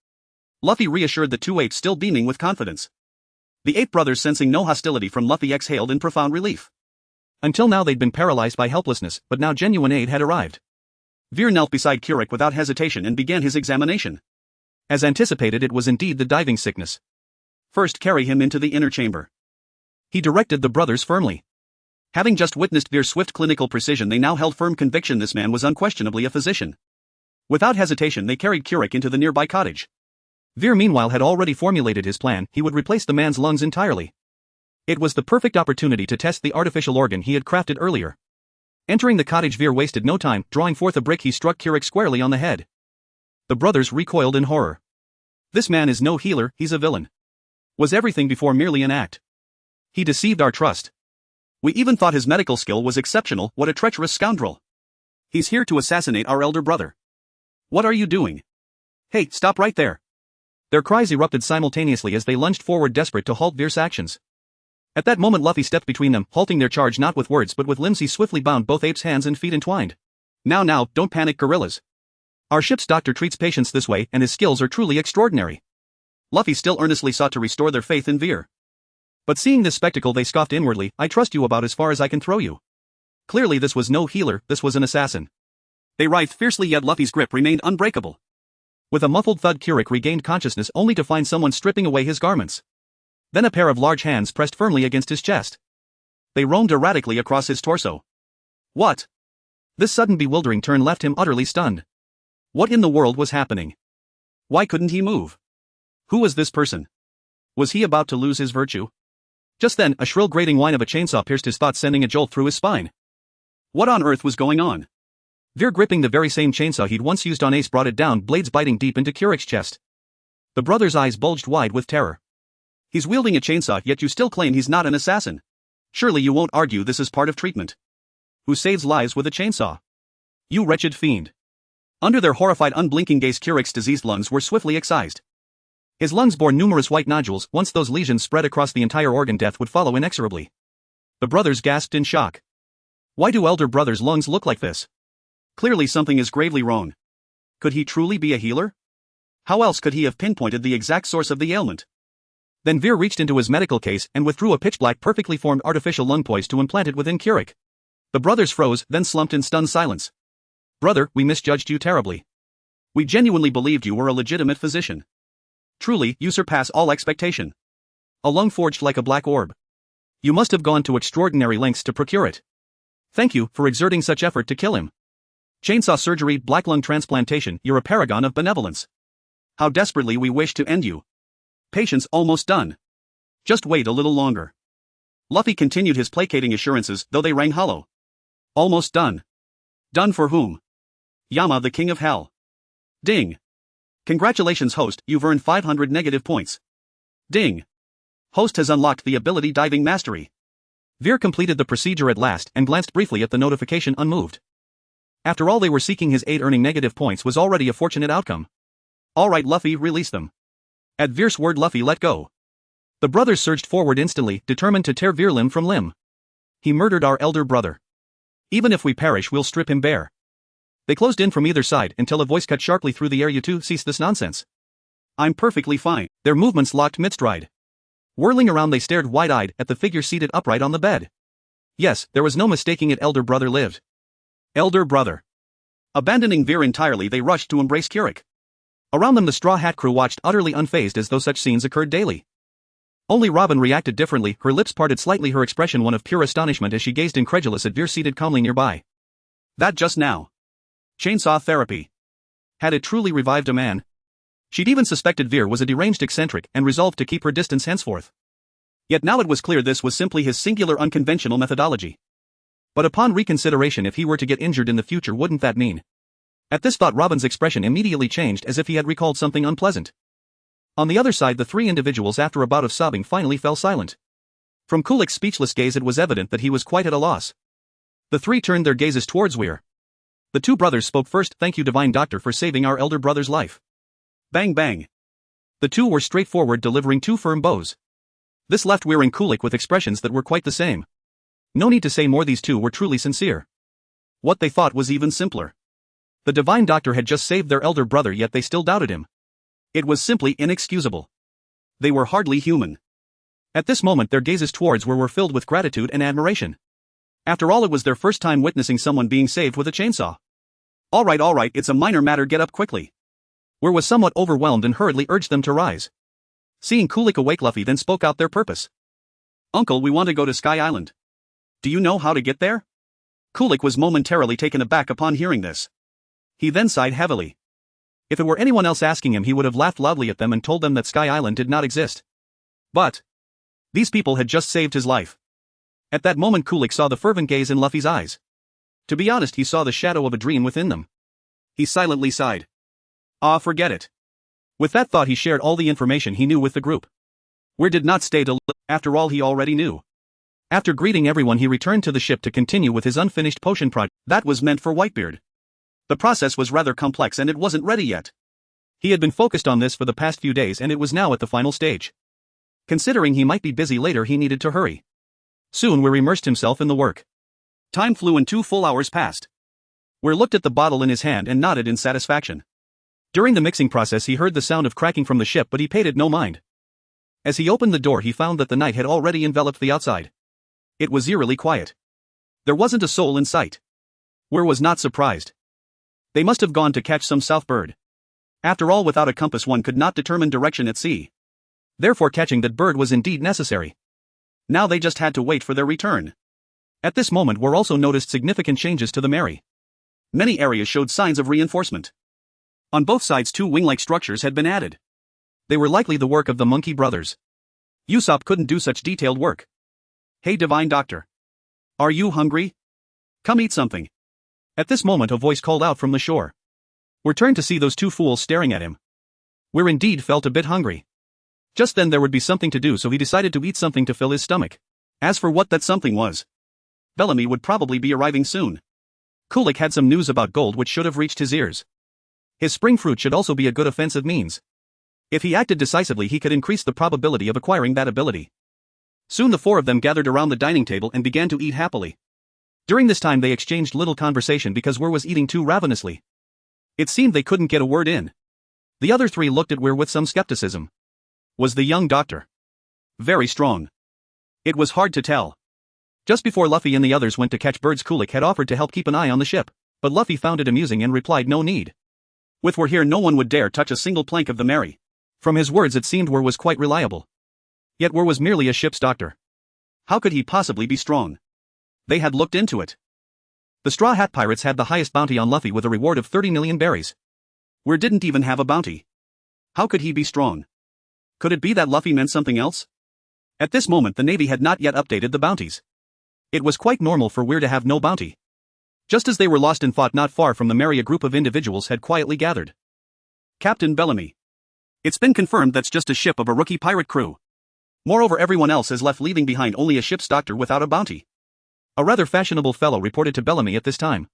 Luffy reassured the two apes, still beaming with confidence. The ape brothers, sensing no hostility from Luffy, exhaled in profound relief. Until now they'd been paralyzed by helplessness, but now genuine aid had arrived. Veer knelt beside Kurik without hesitation and began his examination. As anticipated, it was indeed the diving sickness. First, carry him into the inner chamber. He directed the brothers firmly. Having just witnessed Veer's swift clinical precision, they now held firm conviction this man was unquestionably a physician. Without hesitation they carried Kurik into the nearby cottage. Veer meanwhile had already formulated his plan. He would replace the man's lungs entirely. It was the perfect opportunity to test the artificial organ he had crafted earlier. Entering the cottage, Veer wasted no time. Drawing forth a brick, he struck Kirik squarely on the head. The brothers recoiled in horror. This man is no healer, he's a villain. Was everything before merely an act? He deceived our trust. We even thought his medical skill was exceptional. What a treacherous scoundrel. He's here to assassinate our elder brother. What are you doing? Hey, stop right there. Their cries erupted simultaneously as they lunged forward, desperate to halt Veer's actions. At that moment, Luffy stepped between them, halting their charge not with words but with limbs. He swiftly bound both apes' hands and feet entwined. Now, don't panic, gorillas. Our ship's doctor treats patients this way, and his skills are truly extraordinary. Luffy still earnestly sought to restore their faith in Veer. But seeing this spectacle, they scoffed inwardly. I trust you about as far as I can throw you. Clearly this was no healer, this was an assassin. They writhed fiercely, yet Luffy's grip remained unbreakable. With a muffled thud, Kirik regained consciousness, only to find someone stripping away his garments. Then a pair of large hands pressed firmly against his chest. They roamed erratically across his torso. What? This sudden bewildering turn left him utterly stunned. What in the world was happening? Why couldn't he move? Who was this person? Was he about to lose his virtue? Just then, a shrill grating whine of a chainsaw pierced his thoughts, sending a jolt through his spine. What on earth was going on? Veer, gripping the very same chainsaw he'd once used on Ace, brought it down, blades biting deep into Kirik's chest. The brothers' eyes bulged wide with terror. He's wielding a chainsaw, yet you still claim he's not an assassin. Surely you won't argue this is part of treatment. Who saves lives with a chainsaw? You wretched fiend. Under their horrified, unblinking gaze, Kirik's diseased lungs were swiftly excised. His lungs bore numerous white nodules. Once those lesions spread across the entire organ, death would follow inexorably. The brothers gasped in shock. Why do elder brother's lungs look like this? Clearly something is gravely wrong. Could he truly be a healer? How else could he have pinpointed the exact source of the ailment? Then Veer reached into his medical case and withdrew a pitch-black, perfectly formed artificial lung, poised to implant it within Kirik. The brothers froze, then slumped in stunned silence. Brother, we misjudged you terribly. We genuinely believed you were a legitimate physician. Truly, you surpass all expectation. A lung forged like a black orb. You must have gone to extraordinary lengths to procure it. Thank you for exerting such effort to kill him. Chainsaw surgery, black lung transplantation, you're a paragon of benevolence. How desperately we wish to end you. Patience almost done. Just wait a little longer. Luffy continued his placating assurances, though they rang hollow. Almost done. Done for whom? Yama, the king of hell. Ding. Congratulations, host, you've earned 500 negative points. Ding. Host has unlocked the ability diving mastery. Veer completed the procedure at last and glanced briefly at the notification, unmoved. After all, they were seeking his aid. Earning negative points was already a fortunate outcome. Alright, Luffy, release them. At Veer's word, Luffy let go. The brothers surged forward instantly, determined to tear Veer limb from limb. He murdered our elder brother. Even if we perish, we'll strip him bare. They closed in from either side until a voice cut sharply through the air. You two, cease this nonsense. I'm perfectly fine. Their movements locked mid-stride. Whirling around, they stared wide-eyed at the figure seated upright on the bed. Yes, there was no mistaking it, elder brother lived. Elder brother. Abandoning Veer entirely, they rushed to embrace Kirik. Around them the Straw Hat crew watched, utterly unfazed, as though such scenes occurred daily. Only Robin reacted differently, her lips parted slightly, her expression one of pure astonishment as she gazed incredulous at Veer seated calmly nearby. That just now. Chainsaw therapy. Had it truly revived a man? She'd even suspected Veer was a deranged eccentric and resolved to keep her distance henceforth. Yet now it was clear this was simply his singular unconventional methodology. But upon reconsideration, if he were to get injured in the future, wouldn't that mean? At this thought, Robin's expression immediately changed, as if he had recalled something unpleasant. On the other side, the three individuals, after a bout of sobbing, finally fell silent. From Kulik's speechless gaze it was evident that he was quite at a loss. The three turned their gazes towards Veer. The two brothers spoke first. Thank you, divine doctor, for saving our elder brother's life. Bang bang. The two were straightforward, delivering two firm blows. This left Veer and Kulik with expressions that were quite the same. No need to say more, these two were truly sincere. What they thought was even simpler. The divine doctor had just saved their elder brother, yet they still doubted him. It was simply inexcusable. They were hardly human. At this moment their gazes towards Veer were filled with gratitude and admiration. After all, it was their first time witnessing someone being saved with a chainsaw. Alright, it's a minor matter, get up quickly. Veer was somewhat overwhelmed and hurriedly urged them to rise. Seeing Kulik awake, Luffy then spoke out their purpose. Uncle, we want to go to Sky Island. Do you know how to get there? Kulik was momentarily taken aback upon hearing this. He then sighed heavily. If it were anyone else asking him, he would have laughed loudly at them and told them that Sky Island did not exist. But these people had just saved his life. At that moment Kulik saw the fervent gaze in Luffy's eyes. To be honest, he saw the shadow of a dream within them. He silently sighed. Ah, forget it. With that thought, he shared all the information he knew with the group. Where did not stay to live, after all he already knew. After greeting everyone, he returned to the ship to continue with his unfinished potion project that was meant for Whitebeard. The process was rather complex and it wasn't ready yet. He had been focused on this for the past few days and it was now at the final stage. Considering he might be busy later, he needed to hurry. Soon Weir immersed himself in the work. Time flew and 2 full hours passed. Weir looked at the bottle in his hand and nodded in satisfaction. During the mixing process he heard the sound of cracking from the ship, but he paid it no mind. As he opened the door, he found that the night had already enveloped the outside. It was eerily quiet. There wasn't a soul in sight. Weir was not surprised. They must have gone to catch some south bird. After all, without a compass one could not determine direction at sea. Therefore catching that bird was indeed necessary. Now they just had to wait for their return. At this moment Weir also noticed significant changes to the Mary. Many areas showed signs of reinforcement. On both sides 2 wing-like structures had been added. They were likely the work of the Monkey brothers. Usopp couldn't do such detailed work. Hey divine doctor. Are you hungry? Come eat something. At this moment a voice called out from the shore. Weir turned to see those 2 fools staring at him. Weir indeed felt a bit hungry. Just then there would be something to do, so he decided to eat something to fill his stomach. As for what that something was, Bellamy would probably be arriving soon. Kulik had some news about gold which should have reached his ears. His spring fruit should also be a good offensive means. If he acted decisively, he could increase the probability of acquiring that ability. Soon the 4 of them gathered around the dining table and began to eat happily. During this time they exchanged little conversation because Weir was eating too ravenously. It seemed they couldn't get a word in. The other 3 looked at Weir with some skepticism. Was the young doctor very strong? It was hard to tell. Just before Luffy and the others went to catch birds, Kulik had offered to help keep an eye on the ship, but Luffy found it amusing and replied no need. With Weir here, no one would dare touch a single plank of the Mary. From his words it seemed Weir was quite reliable. Yet Weir was merely a ship's doctor. How could he possibly be strong? They had looked into it. The Straw Hat Pirates had the highest bounty on Luffy with a reward of 30 million berries. Weir didn't even have a bounty. How could he be strong? Could it be that Luffy meant something else? At this moment the Navy had not yet updated the bounties. It was quite normal for Weir to have no bounty. Just as they were lost in thought, not far from the Mary a group of individuals had quietly gathered. Captain Bellamy. It's been confirmed that's just a ship of a rookie pirate crew. Moreover, everyone else has left, leaving behind only a ship's doctor without a bounty. A rather fashionable fellow reported to Bellamy at this time.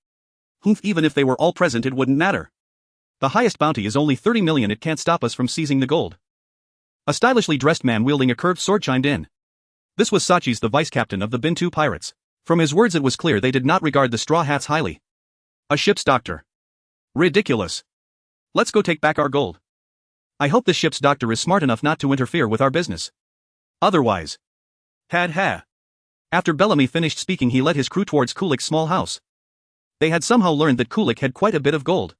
Humph, even if they were all present it wouldn't matter. The highest bounty is only 30 million, it can't stop us from seizing the gold. A stylishly dressed man wielding a curved sword chimed in. This was Sachi's, the vice-captain of the Bintu pirates. From his words it was clear they did not regard the Straw Hats highly. A ship's doctor. Ridiculous. Let's go take back our gold. I hope the ship's doctor is smart enough not to interfere with our business. Otherwise. Ha. After Bellamy finished speaking he led his crew towards Kulik's small house. They had somehow learned that Kulik had quite a bit of gold.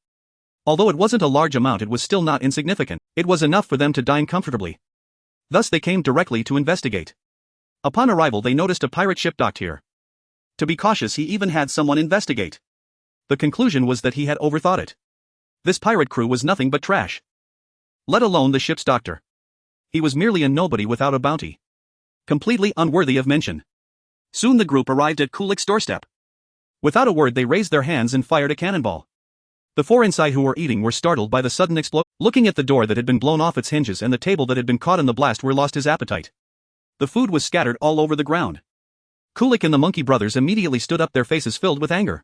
Although it wasn't a large amount, it was still not insignificant. It was enough for them to dine comfortably. Thus they came directly to investigate. Upon arrival they noticed a pirate ship docked here. To be cautious he even had someone investigate. The conclusion was that he had overthought it. This pirate crew was nothing but trash. Let alone the ship's doctor. He was merely a nobody without a bounty. Completely unworthy of mention. Soon the group arrived at Kulik's doorstep. Without a word they raised their hands and fired a cannonball. The 4 inside who were eating were startled by the sudden explosion. Looking at the door that had been blown off its hinges and the table that had been caught in the blast, Weir lost his appetite. The food was scattered all over the ground. Kulik and the Monkey brothers immediately stood up, their faces filled with anger.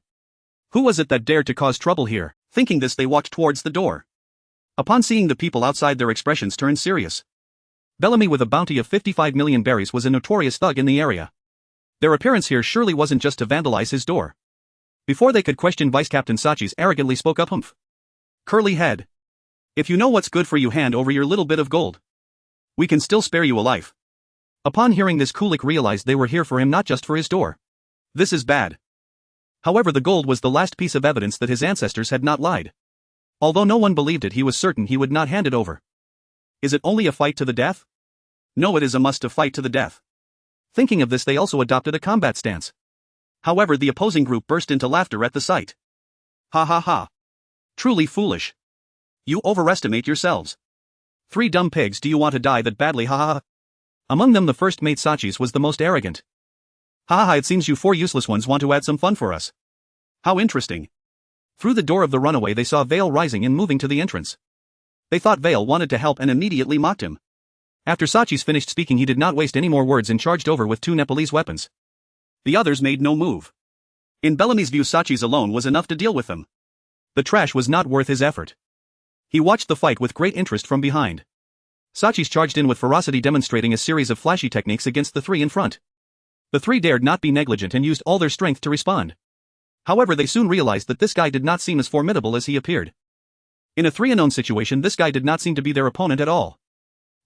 Who was it that dared to cause trouble here? Thinking this, they walked towards the door. Upon seeing the people outside, their expressions turned serious. Bellamy, with a bounty of 55 million berries, was a notorious thug in the area. Their appearance here surely wasn't just to vandalize his door. Before they could question, Vice Captain Sachi's arrogantly spoke up. Humph. Curly head. If you know what's good for you, hand over your little bit of gold. We can still spare you a life. Upon hearing this, Kulik realized they were here for him, not just for his door. This is bad. However, the gold was the last piece of evidence that his ancestors had not lied. Although no one believed it, he was certain he would not hand it over. Is it only a fight to the death? No, it is a must to fight to the death. Thinking of this, they also adopted a combat stance. However, the opposing group burst into laughter at the sight. Ha ha ha. Truly foolish. You overestimate yourselves. 3 dumb pigs, do you want to die that badly? Ha ha ha. Among them the first mate, Sachi's, was the most arrogant. Ha ha ha, it seems you 4 useless ones want to add some fun for us. How interesting. Through the door of the runaway they saw Vale rising and moving to the entrance. They thought Vale wanted to help and immediately mocked him. After Sachi's finished speaking he did not waste any more words and charged over with 2 Nepalese weapons. The others made no move. In Bellamy's view Sachi's alone was enough to deal with them. The trash was not worth his effort. He watched the fight with great interest from behind. Sachi's charged in with ferocity, demonstrating a series of flashy techniques against the 3 in front. The 3 dared not be negligent and used all their strength to respond. However, they soon realized that this guy did not seem as formidable as he appeared. In a 3-unknown situation this guy did not seem to be their opponent at all.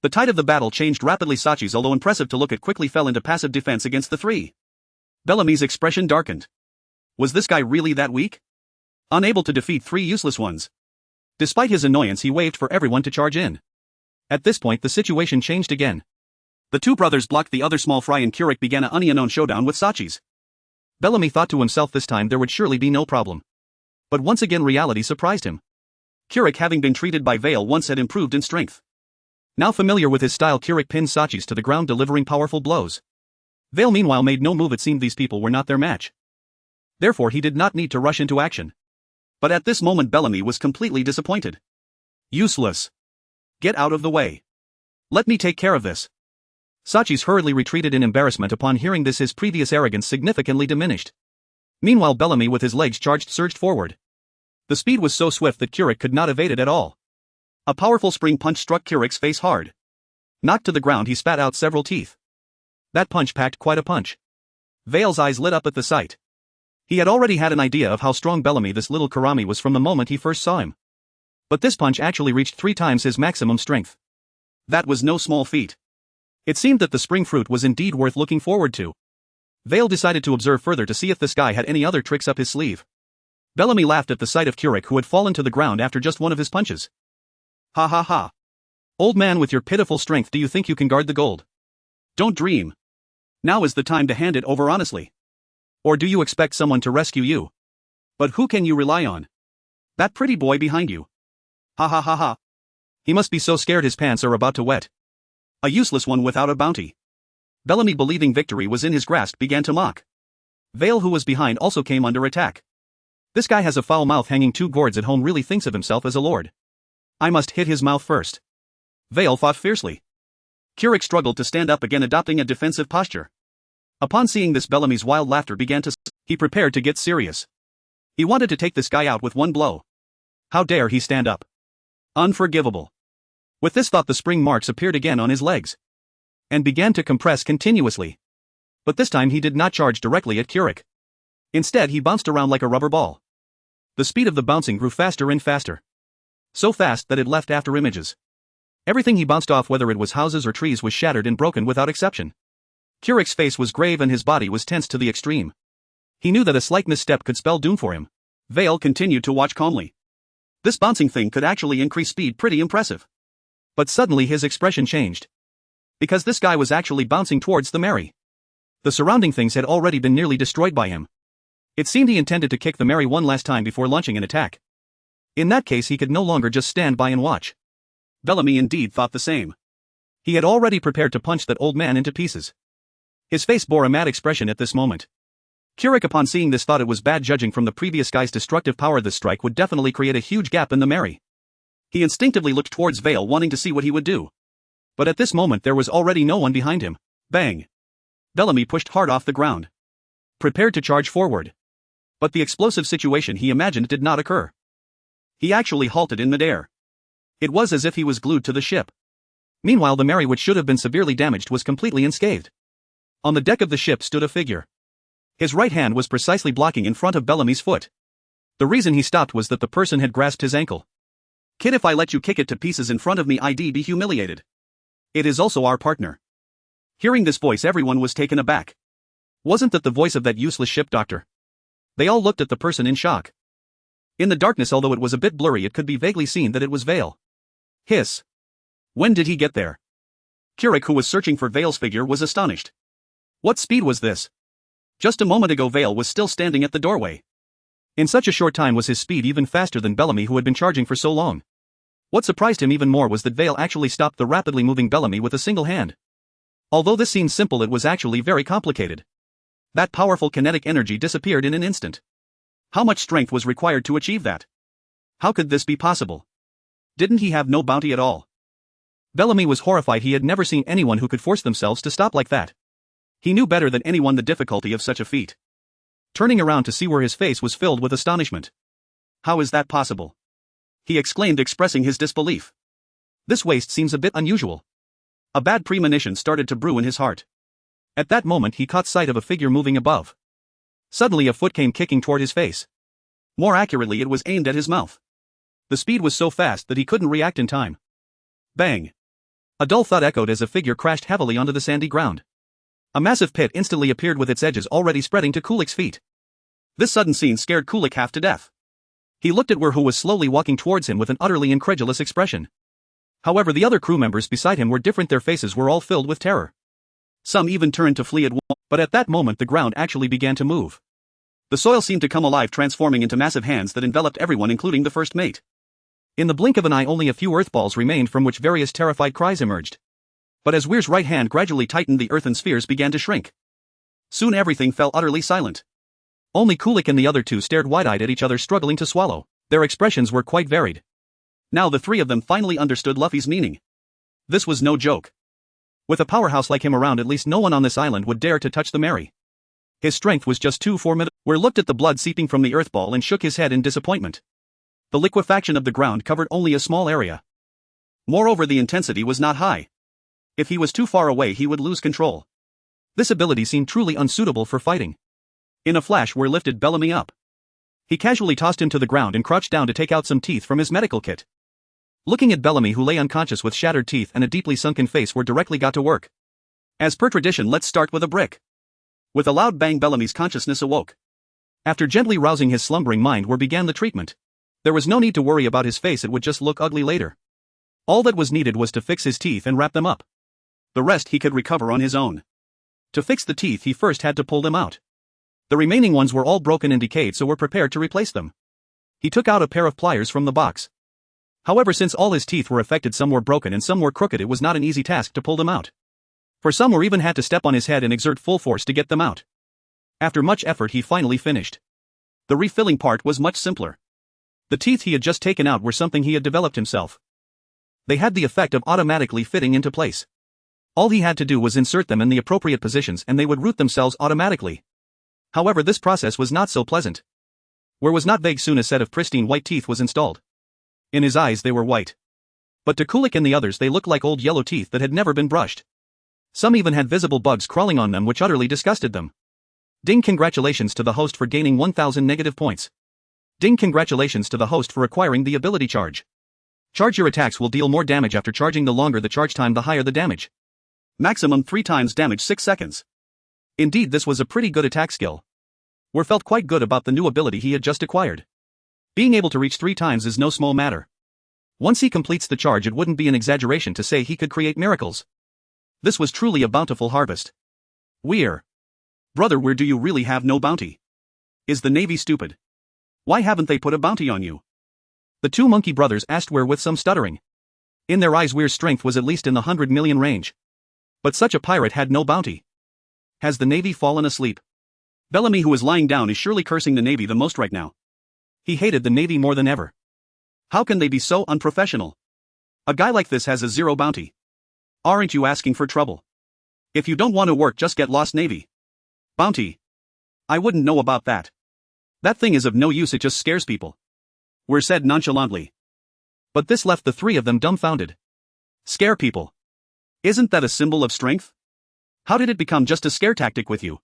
The tide of the battle changed rapidly. Sachi's, although impressive to look at, quickly fell into passive defense against the 3. Bellamy's expression darkened. Was this guy really that weak? Unable to defeat 3 useless ones. Despite his annoyance he waved for everyone to charge in. At this point the situation changed again. The 2 brothers blocked the other small fry and Keurig began an unknown showdown with Sachi's. Bellamy thought to himself this time there would surely be no problem. But once again reality surprised him. Keurig, having been treated by Vale once, had improved in strength. Now familiar with his style, Keurig pinned Sachi's to the ground, delivering powerful blows. Vale meanwhile made no move. It seemed these people were not their match. Therefore he did not need to rush into action. But at this moment Bellamy was completely disappointed. Useless. Get out of the way. Let me take care of this. Sachi's hurriedly retreated in embarrassment. Upon hearing this his previous arrogance significantly diminished. Meanwhile Bellamy with his legs charged surged forward. The speed was so swift that Keurig could not evade it at all. A powerful spring punch struck Keurig's face hard. Knocked to the ground he spat out several teeth. That punch packed quite a punch. Vale's eyes lit up at the sight. He had already had an idea of how strong Bellamy, this little Karami, was from the moment he first saw him. But this punch actually reached 3 times his maximum strength. That was no small feat. It seemed that the spring fruit was indeed worth looking forward to. Vale decided to observe further to see if this guy had any other tricks up his sleeve. Bellamy laughed at the sight of Keurig, who had fallen to the ground after just one of his punches. Ha ha ha. Old man, with your pitiful strength, do you think you can guard the gold? Don't dream. Now is the time to hand it over honestly. Or do you expect someone to rescue you? But who can you rely on? That pretty boy behind you. Ha ha ha ha. He must be so scared his pants are about to wet. A useless one without a bounty. Bellamy, believing victory was in his grasp, began to mock. Vale, who was behind, also came under attack. This guy has a foul mouth, hanging 2 gourds at home, really thinks of himself as a lord. I must hit his mouth first. Vale fought fiercely. Keurig struggled to stand up again, adopting a defensive posture. Upon seeing this Bellamy's wild laughter began to he prepared to get serious. He wanted to take this guy out with one blow. How dare he stand up? Unforgivable. With this thought the spring marks appeared again on his legs. And began to compress continuously. But this time he did not charge directly at Keurig. Instead he bounced around like a rubber ball. The speed of the bouncing grew faster and faster. So fast that it left after images. Everything he bounced off, whether it was houses or trees, was shattered and broken without exception. Keurig's face was grave and his body was tense to the extreme. He knew that a slight misstep could spell doom for him. Vale continued to watch calmly. This bouncing thing could actually increase speed, pretty impressive. But suddenly his expression changed. Because this guy was actually bouncing towards the Mary. The surrounding things had already been nearly destroyed by him. It seemed he intended to kick the Mary one last time before launching an attack. In that case he could no longer just stand by and watch. Bellamy indeed thought the same. He had already prepared to punch that old man into pieces. His face bore a mad expression at this moment. Keurig, upon seeing this, thought it was bad. Judging from the previous guy's destructive power, this strike would definitely create a huge gap in the Mary. He instinctively looked towards Vale, wanting to see what he would do. But at this moment there was already no one behind him. Bang! Bellamy pushed hard off the ground. Prepared to charge forward. But the explosive situation he imagined did not occur. He actually halted in midair. It was as if he was glued to the ship. Meanwhile the Mary, which should have been severely damaged, was completely unscathed. On the deck of the ship stood a figure. His right hand was precisely blocking in front of Bellamy's foot. The reason he stopped was that the person had grasped his ankle. Kid, if I let you kick it to pieces in front of me, I'd be humiliated. It is also our partner. Hearing this voice everyone was taken aback. Wasn't that the voice of that useless ship doctor? They all looked at the person in shock. In the darkness, although it was a bit blurry, it could be vaguely seen that it was Vale. Hiss. When did he get there? Keurig, who was searching for Vale's figure, was astonished. What speed was this? Just a moment ago Vale was still standing at the doorway. In such a short time was his speed even faster than Bellamy, who had been charging for so long. What surprised him even more was that Vale actually stopped the rapidly moving Bellamy with a single hand. Although this seemed simple, it was actually very complicated. That powerful kinetic energy disappeared in an instant. How much strength was required to achieve that? How could this be possible? Didn't he have no bounty at all? Bellamy was horrified. He had never seen anyone who could force themselves to stop like that. He knew better than anyone the difficulty of such a feat. Turning around to see where his face was filled with astonishment. How is that possible? He exclaimed, expressing his disbelief. This waste seems a bit unusual. A bad premonition started to brew in his heart. At that moment he caught sight of a figure moving above. Suddenly a foot came kicking toward his face. More accurately, it was aimed at his mouth. The speed was so fast that he couldn't react in time. Bang! A dull thud echoed as a figure crashed heavily onto the sandy ground. A massive pit instantly appeared with its edges already spreading to Kulik's feet. This sudden scene scared Kulik half to death. He looked at who was slowly walking towards him with an utterly incredulous expression. However, the other crew members beside him were different. Their faces were all filled with terror. Some even turned to flee at once, but at that moment the ground actually began to move. The soil seemed to come alive, transforming into massive hands that enveloped everyone, including the first mate. In the blink of an eye, only a few earth balls remained from which various terrified cries emerged. But as Weir's right hand gradually tightened, the earthen spheres began to shrink. Soon everything fell utterly silent. Only Kulik and the other two stared wide-eyed at each other, struggling to swallow. Their expressions were quite varied. Now the three of them finally understood Luffy's meaning. This was no joke. With a powerhouse like him around, at least no one on this island would dare to touch the Mary. His strength was just too formidable. Weir looked at the blood seeping from the earth ball and shook his head in disappointment. The liquefaction of the ground covered only a small area. Moreover, the intensity was not high. If he was too far away, he would lose control. This ability seemed truly unsuitable for fighting. In a flash, Weir lifted Bellamy up. He casually tossed him to the ground and crouched down to take out some teeth from his medical kit. Looking at Bellamy, who lay unconscious with shattered teeth and a deeply sunken face, Weir directly got to work. As per tradition, let's start with a brick. With a loud bang, Bellamy's consciousness awoke. After gently rousing his slumbering mind, Weir began the treatment. There was no need to worry about his face, it would just look ugly later. All that was needed was to fix his teeth and wrap them up. The rest he could recover on his own. To fix the teeth, he first had to pull them out. The remaining ones were all broken and decayed, so Weir prepared to replace them. He took out a pair of pliers from the box. However, since all his teeth were affected, some were broken and some were crooked, it was not an easy task to pull them out. For some, Weir even had to step on his head and exert full force to get them out. After much effort, he finally finished. The refilling part was much simpler. The teeth he had just taken out were something he had developed himself. They had the effect of automatically fitting into place. All he had to do was insert them in the appropriate positions and they would root themselves automatically. However, this process was not so pleasant. Weir was not vague. Soon a set of pristine white teeth was installed. In his eyes they were white. But to Kulik and the others they looked like old yellow teeth that had never been brushed. Some even had visible bugs crawling on them, which utterly disgusted them. Ding! Congratulations to the host for gaining 1000 negative points. Ding! Congratulations to the host for acquiring the ability charge. Charge. Your attacks will deal more damage after charging. The longer the charge time, the higher the damage. Maximum 3 times damage, 6 seconds. Indeed, this was a pretty good attack skill. Weir felt quite good about the new ability he had just acquired. Being able to reach 3 times is no small matter. Once he completes the charge, it wouldn't be an exaggeration to say he could create miracles. This was truly a bountiful harvest. Weir. Brother Weir, do you really have no bounty? Is the Navy stupid? Why haven't they put a bounty on you? The two monkey brothers asked Weir with some stuttering. In their eyes, Weir's strength was at least in the 100 million range. But such a pirate had no bounty. Has the Navy fallen asleep? Bellamy, who is lying down, is surely cursing the Navy the most right now. He hated the Navy more than ever. How can they be so unprofessional? A guy like this has a 0 bounty. Aren't you asking for trouble? If you don't want to work, just get lost. Navy bounty? I wouldn't know about that. That thing is of no use, it just scares people. Weir said nonchalantly. But this left the three of them dumbfounded. Scare people? Isn't that a symbol of strength? How did it become just a scare tactic with you?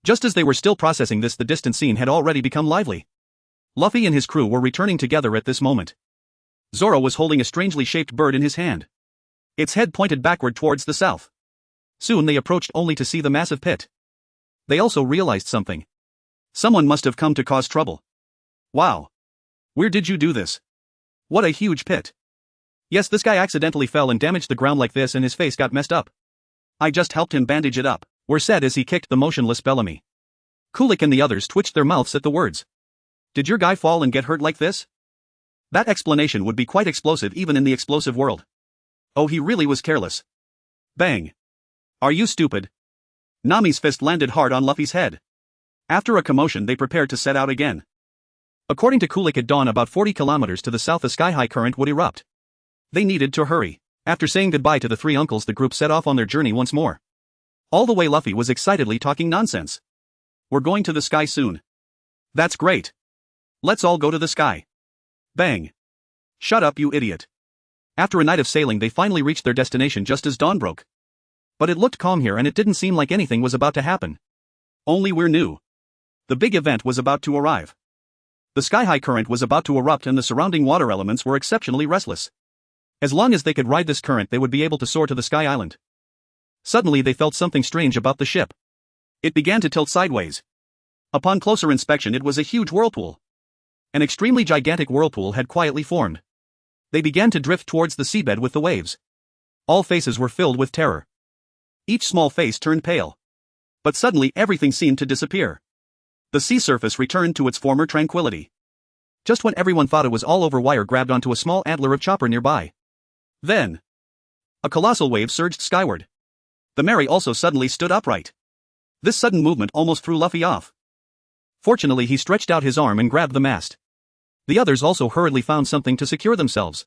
Just as they were still processing this, the distant scene had already become lively. Luffy and his crew were returning together at this moment. Zoro was holding a strangely shaped bird in his hand. Its head pointed backward towards the south. Soon they approached only to see the massive pit. They also realized something. Someone must have come to cause trouble. Wow. Where did you do this? What a huge pit. Yes, this guy accidentally fell and damaged the ground like this and his face got messed up. I just helped him bandage it up, Weir said as he kicked the motionless Bellamy. Kulik and the others twitched their mouths at the words. Did your guy fall and get hurt like this? That explanation would be quite explosive even in the explosive world. Oh, he really was careless. Bang. Are you stupid? Nami's fist landed hard on Luffy's head. After a commotion, they prepared to set out again. According to Kulik, at dawn about 40 kilometers to the south a sky-high current would erupt. They needed to hurry. After saying goodbye to the three uncles, the group set off on their journey once more. All the way Luffy was excitedly talking nonsense. We're going to the sky soon. That's great. Let's all go to the sky. Bang. Shut up, you idiot. After a night of sailing, they finally reached their destination just as dawn broke. But it looked calm here and it didn't seem like anything was about to happen. Only we're new. The big event was about to arrive. The sky-high current was about to erupt and the surrounding water elements were exceptionally restless. As long as they could ride this current, they would be able to soar to the sky island. Suddenly they felt something strange about the ship. It began to tilt sideways. Upon closer inspection, it was a huge whirlpool. An extremely gigantic whirlpool had quietly formed. They began to drift towards the seabed with the waves. All faces were filled with terror. Each small face turned pale. But suddenly everything seemed to disappear. The sea surface returned to its former tranquility. Just when everyone thought it was all over, Wire grabbed onto a small antler of Chopper nearby. Then, a colossal wave surged skyward. The Mary also suddenly stood upright. This sudden movement almost threw Luffy off. Fortunately, he stretched out his arm and grabbed the mast. The others also hurriedly found something to secure themselves.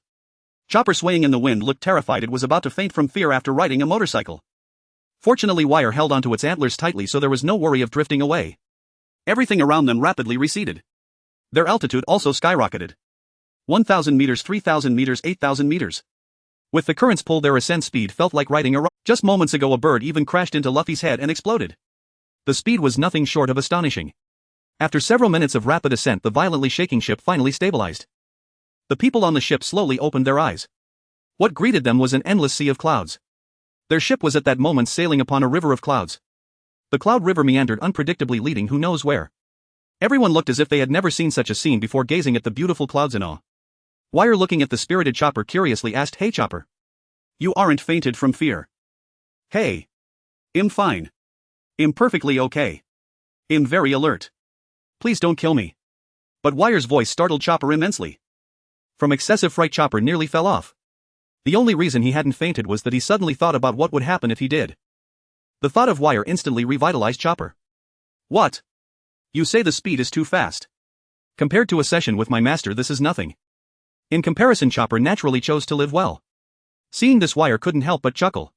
Chopper, swaying in the wind, looked terrified. It was about to faint from fear after riding a motorcycle. Fortunately, Wire held onto its antlers tightly, so there was no worry of drifting away. Everything around them rapidly receded. Their altitude also skyrocketed. 1,000 meters, 3,000 meters, 8,000 meters. With the current's pull, their ascent speed felt like riding a rock. Just moments ago, a bird even crashed into Luffy's head and exploded. The speed was nothing short of astonishing. After several minutes of rapid ascent, the violently shaking ship finally stabilized. The people on the ship slowly opened their eyes. What greeted them was an endless sea of clouds. Their ship was at that moment sailing upon a river of clouds. The cloud river meandered unpredictably, leading who knows where. Everyone looked as if they had never seen such a scene before, gazing at the beautiful clouds in awe. Wire, looking at the spirited Chopper, curiously asked, "Hey Chopper, you aren't fainted from fear?" "Hey. I'm fine. I'm perfectly okay. I'm very alert. Please don't kill me." But Wire's voice startled Chopper immensely. From excessive fright, Chopper nearly fell off. The only reason he hadn't fainted was that he suddenly thought about what would happen if he did. The thought of Wire instantly revitalized Chopper. "What? You say the speed is too fast? Compared to a session with my master, this is nothing." In comparison, Chopper naturally chose to live well. Seeing this, Wire couldn't help but chuckle.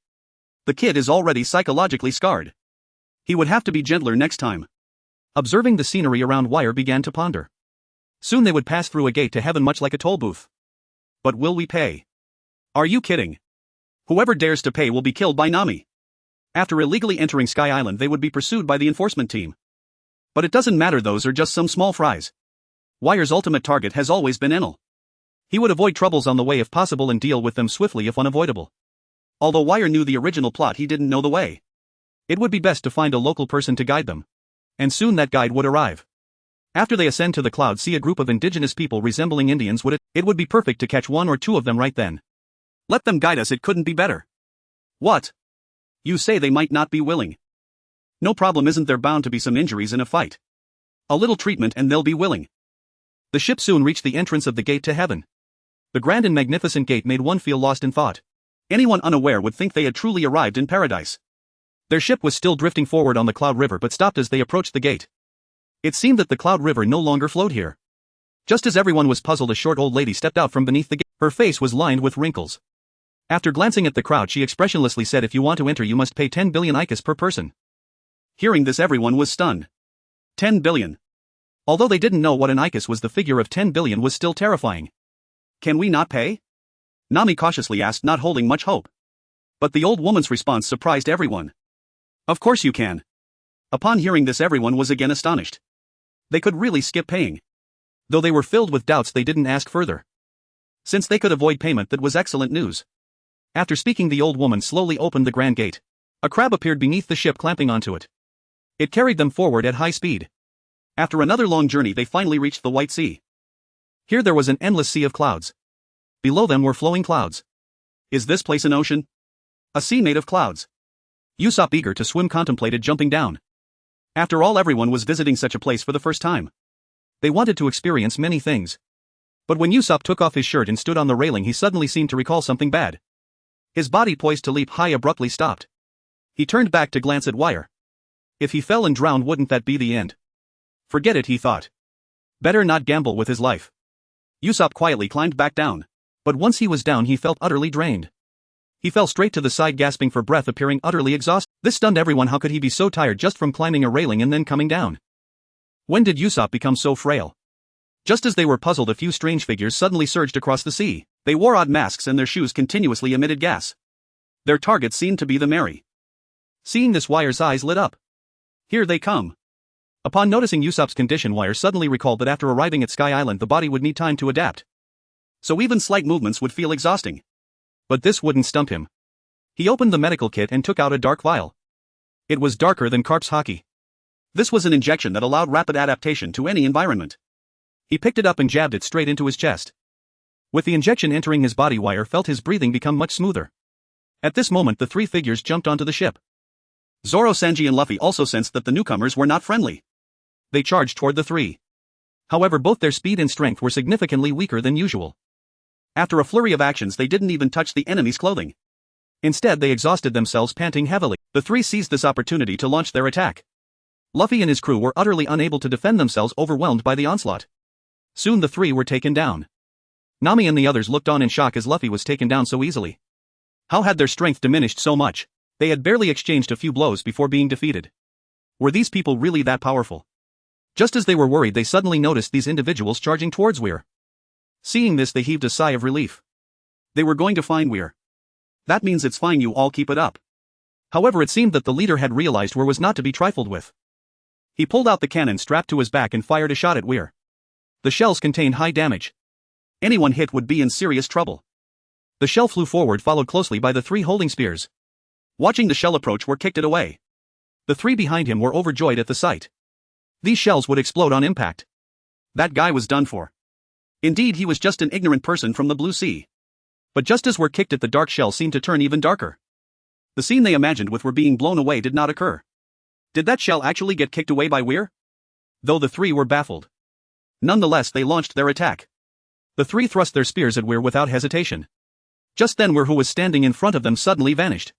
The kid is already psychologically scarred. He would have to be gentler next time. Observing the scenery around, Wire began to ponder. Soon they would pass through a gate to heaven, much like a toll booth. But will we pay? Are you kidding? Whoever dares to pay will be killed by Nami. After illegally entering Sky Island, they would be pursued by the enforcement team. But it doesn't matter, those are just some small fries. Wire's ultimate target has always been Enel. He would avoid troubles on the way if possible and deal with them swiftly if unavoidable. Although Wire knew the original plot, he didn't know the way. It would be best to find a local person to guide them. And soon that guide would arrive. After they ascend to the clouds, see a group of indigenous people resembling Indians, it would be perfect to catch one or two of them right then. Let them guide us, it couldn't be better. What? You say they might not be willing? No problem, isn't there bound to be some injuries in a fight? A little treatment and they'll be willing. The ship soon reached the entrance of the gate to heaven. The grand and magnificent gate made one feel lost in thought. Anyone unaware would think they had truly arrived in paradise. Their ship was still drifting forward on the Cloud River but stopped as they approached the gate. It seemed that the Cloud River no longer flowed here. Just as everyone was puzzled, a short old lady stepped out from beneath the gate. Her face was lined with wrinkles. After glancing at the crowd, she expressionlessly said, "If you want to enter, you must pay 10 billion IKAs per person." Hearing this, everyone was stunned. 10 billion. Although they didn't know what an IKAs was, the figure of 10 billion was still terrifying. "Can we not pay?" Nami cautiously asked, not holding much hope. But the old woman's response surprised everyone. "Of course you can." Upon hearing this, everyone was again astonished. They could really skip paying. Though they were filled with doubts, they didn't ask further. Since they could avoid payment, that was excellent news. After speaking, the old woman slowly opened the grand gate. A crab appeared beneath the ship, clamping onto it. It carried them forward at high speed. After another long journey, they finally reached the White Sea. Here there was an endless sea of clouds. Below them were flowing clouds. Is this place an ocean? A sea made of clouds? Usopp, eager to swim, contemplated jumping down. After all, everyone was visiting such a place for the first time. They wanted to experience many things. But when Usopp took off his shirt and stood on the railing, he suddenly seemed to recall something bad. His body, poised to leap high, abruptly stopped. He turned back to glance at Wire. If he fell and drowned, wouldn't that be the end? Forget it, he thought. Better not gamble with his life. Usopp quietly climbed back down. But once he was down he felt utterly drained. He fell straight to the side gasping for breath, appearing utterly exhausted. This stunned everyone. How could he be so tired just from climbing a railing and then coming down? When did Usopp become so frail? Just as they were puzzled, a few strange figures suddenly surged across the sea. They wore odd masks and their shoes continuously emitted gas. Their target seemed to be the Mary. Seeing this, Wire's eyes lit up. Here they come. Upon noticing Usopp's condition, Wire suddenly recalled that after arriving at Sky Island the body would need time to adapt. So even slight movements would feel exhausting. But this wouldn't stump him. He opened the medical kit and took out a dark vial. It was darker than Carp's Haki. This was an injection that allowed rapid adaptation to any environment. He picked it up and jabbed it straight into his chest. With the injection entering his body, Wire felt his breathing become much smoother. At this moment the three figures jumped onto the ship. Zoro, Sanji and Luffy also sensed that the newcomers were not friendly. They charged toward the three. However, both their speed and strength were significantly weaker than usual. After a flurry of actions they didn't even touch the enemy's clothing. Instead they exhausted themselves, panting heavily. The three seized this opportunity to launch their attack. Luffy and his crew were utterly unable to defend themselves, overwhelmed by the onslaught. Soon the three were taken down. Nami and the others looked on in shock as Luffy was taken down so easily. How had their strength diminished so much? They had barely exchanged a few blows before being defeated. Were these people really that powerful? Just as they were worried, they suddenly noticed these individuals charging towards Weir. Seeing this, they heaved a sigh of relief. They were going to find Weir. That means it's fine, you all keep it up. However, it seemed that the leader had realized Weir was not to be trifled with. He pulled out the cannon strapped to his back and fired a shot at Weir. The shells contained high damage. Anyone hit would be in serious trouble. The shell flew forward, followed closely by the three holding spears. Watching the shell approach, Weir kicked it away. The three behind him were overjoyed at the sight. These shells would explode on impact. That guy was done for. Indeed, he was just an ignorant person from the Blue Sea. But just as Weir kicked it, the dark shell seemed to turn even darker. The scene they imagined with Weir being blown away did not occur. Did that shell actually get kicked away by Weir? Though the three were baffled. Nonetheless, they launched their attack. The three thrust their spears at Weir without hesitation. Just then Weir, who was standing in front of them, suddenly vanished.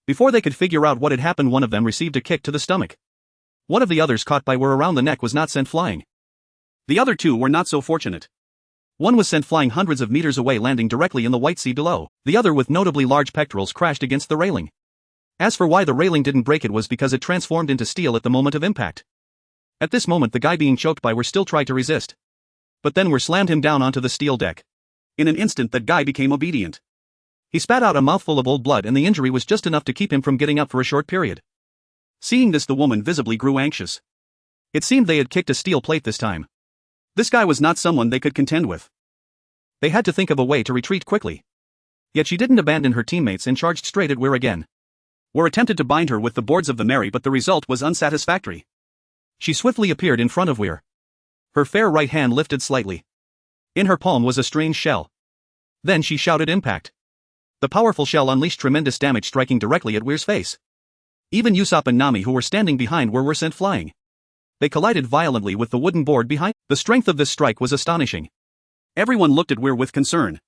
Before they could figure out what had happened, one of them received a kick to the stomach. One of the others, caught by Weir around the neck, was not sent flying. The other two were not so fortunate. One was sent flying hundreds of meters away, landing directly in the White Sea below. The other, with notably large pectorals, crashed against the railing. As for why the railing didn't break, it was because it transformed into steel at the moment of impact. At this moment the guy being choked by Weir still tried to resist. But then Weir slammed him down onto the steel deck. In an instant that guy became obedient. He spat out a mouthful of old blood, and the injury was just enough to keep him from getting up for a short period. Seeing this, the woman visibly grew anxious. It seemed they had kicked a steel plate this time. This guy was not someone they could contend with. They had to think of a way to retreat quickly. Yet she didn't abandon her teammates and charged straight at Weir again. Weir attempted to bind her with the boards of the Mary, but the result was unsatisfactory. She swiftly appeared in front of Weir. Her fair right hand lifted slightly. In her palm was a strange shell. Then she shouted impact. The powerful shell unleashed tremendous damage, striking directly at Weir's face. Even Usopp and Nami, who were standing behind Weir, were sent flying. They collided violently with the wooden board behind. The strength of this strike was astonishing. Everyone looked at Weir with concern.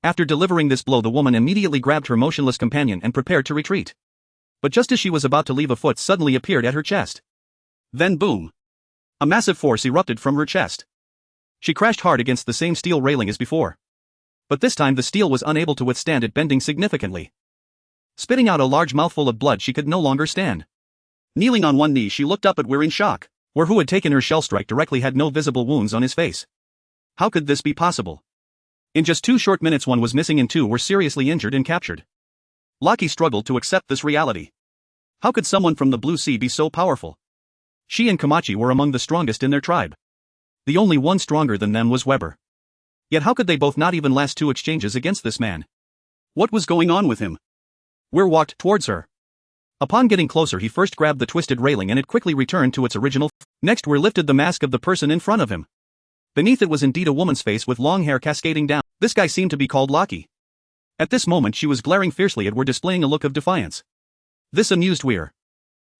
After delivering this blow, the woman immediately grabbed her motionless companion and prepared to retreat. But just as she was about to leave, a foot suddenly appeared at her chest. Then boom! A massive force erupted from her chest. She crashed hard against the same steel railing as before. But this time the steel was unable to withstand it, bending significantly. Spitting out a large mouthful of blood, she could no longer stand. Kneeling on one knee, she looked up at Weir in shock. Weir, who had taken her shell strike directly, had no visible wounds on his face. How could this be possible? In just 2 short minutes, one was missing and 2 were seriously injured and captured. Lucky struggled to accept this reality. How could someone from the Blue Sea be so powerful? She and Komachi were among the strongest in their tribe. The only one stronger than them was Weber. Yet how could they both not even last 2 exchanges against this man? What was going on with him? Weir walked towards her. Upon getting closer, he first grabbed the twisted railing and it quickly returned to its original. Next, Weir lifted the mask of the person in front of him. Beneath it was indeed a woman's face with long hair cascading down. This guy seemed to be called Lucky. At this moment she was glaring fiercely at Weir, displaying a look of defiance. This amused Weir.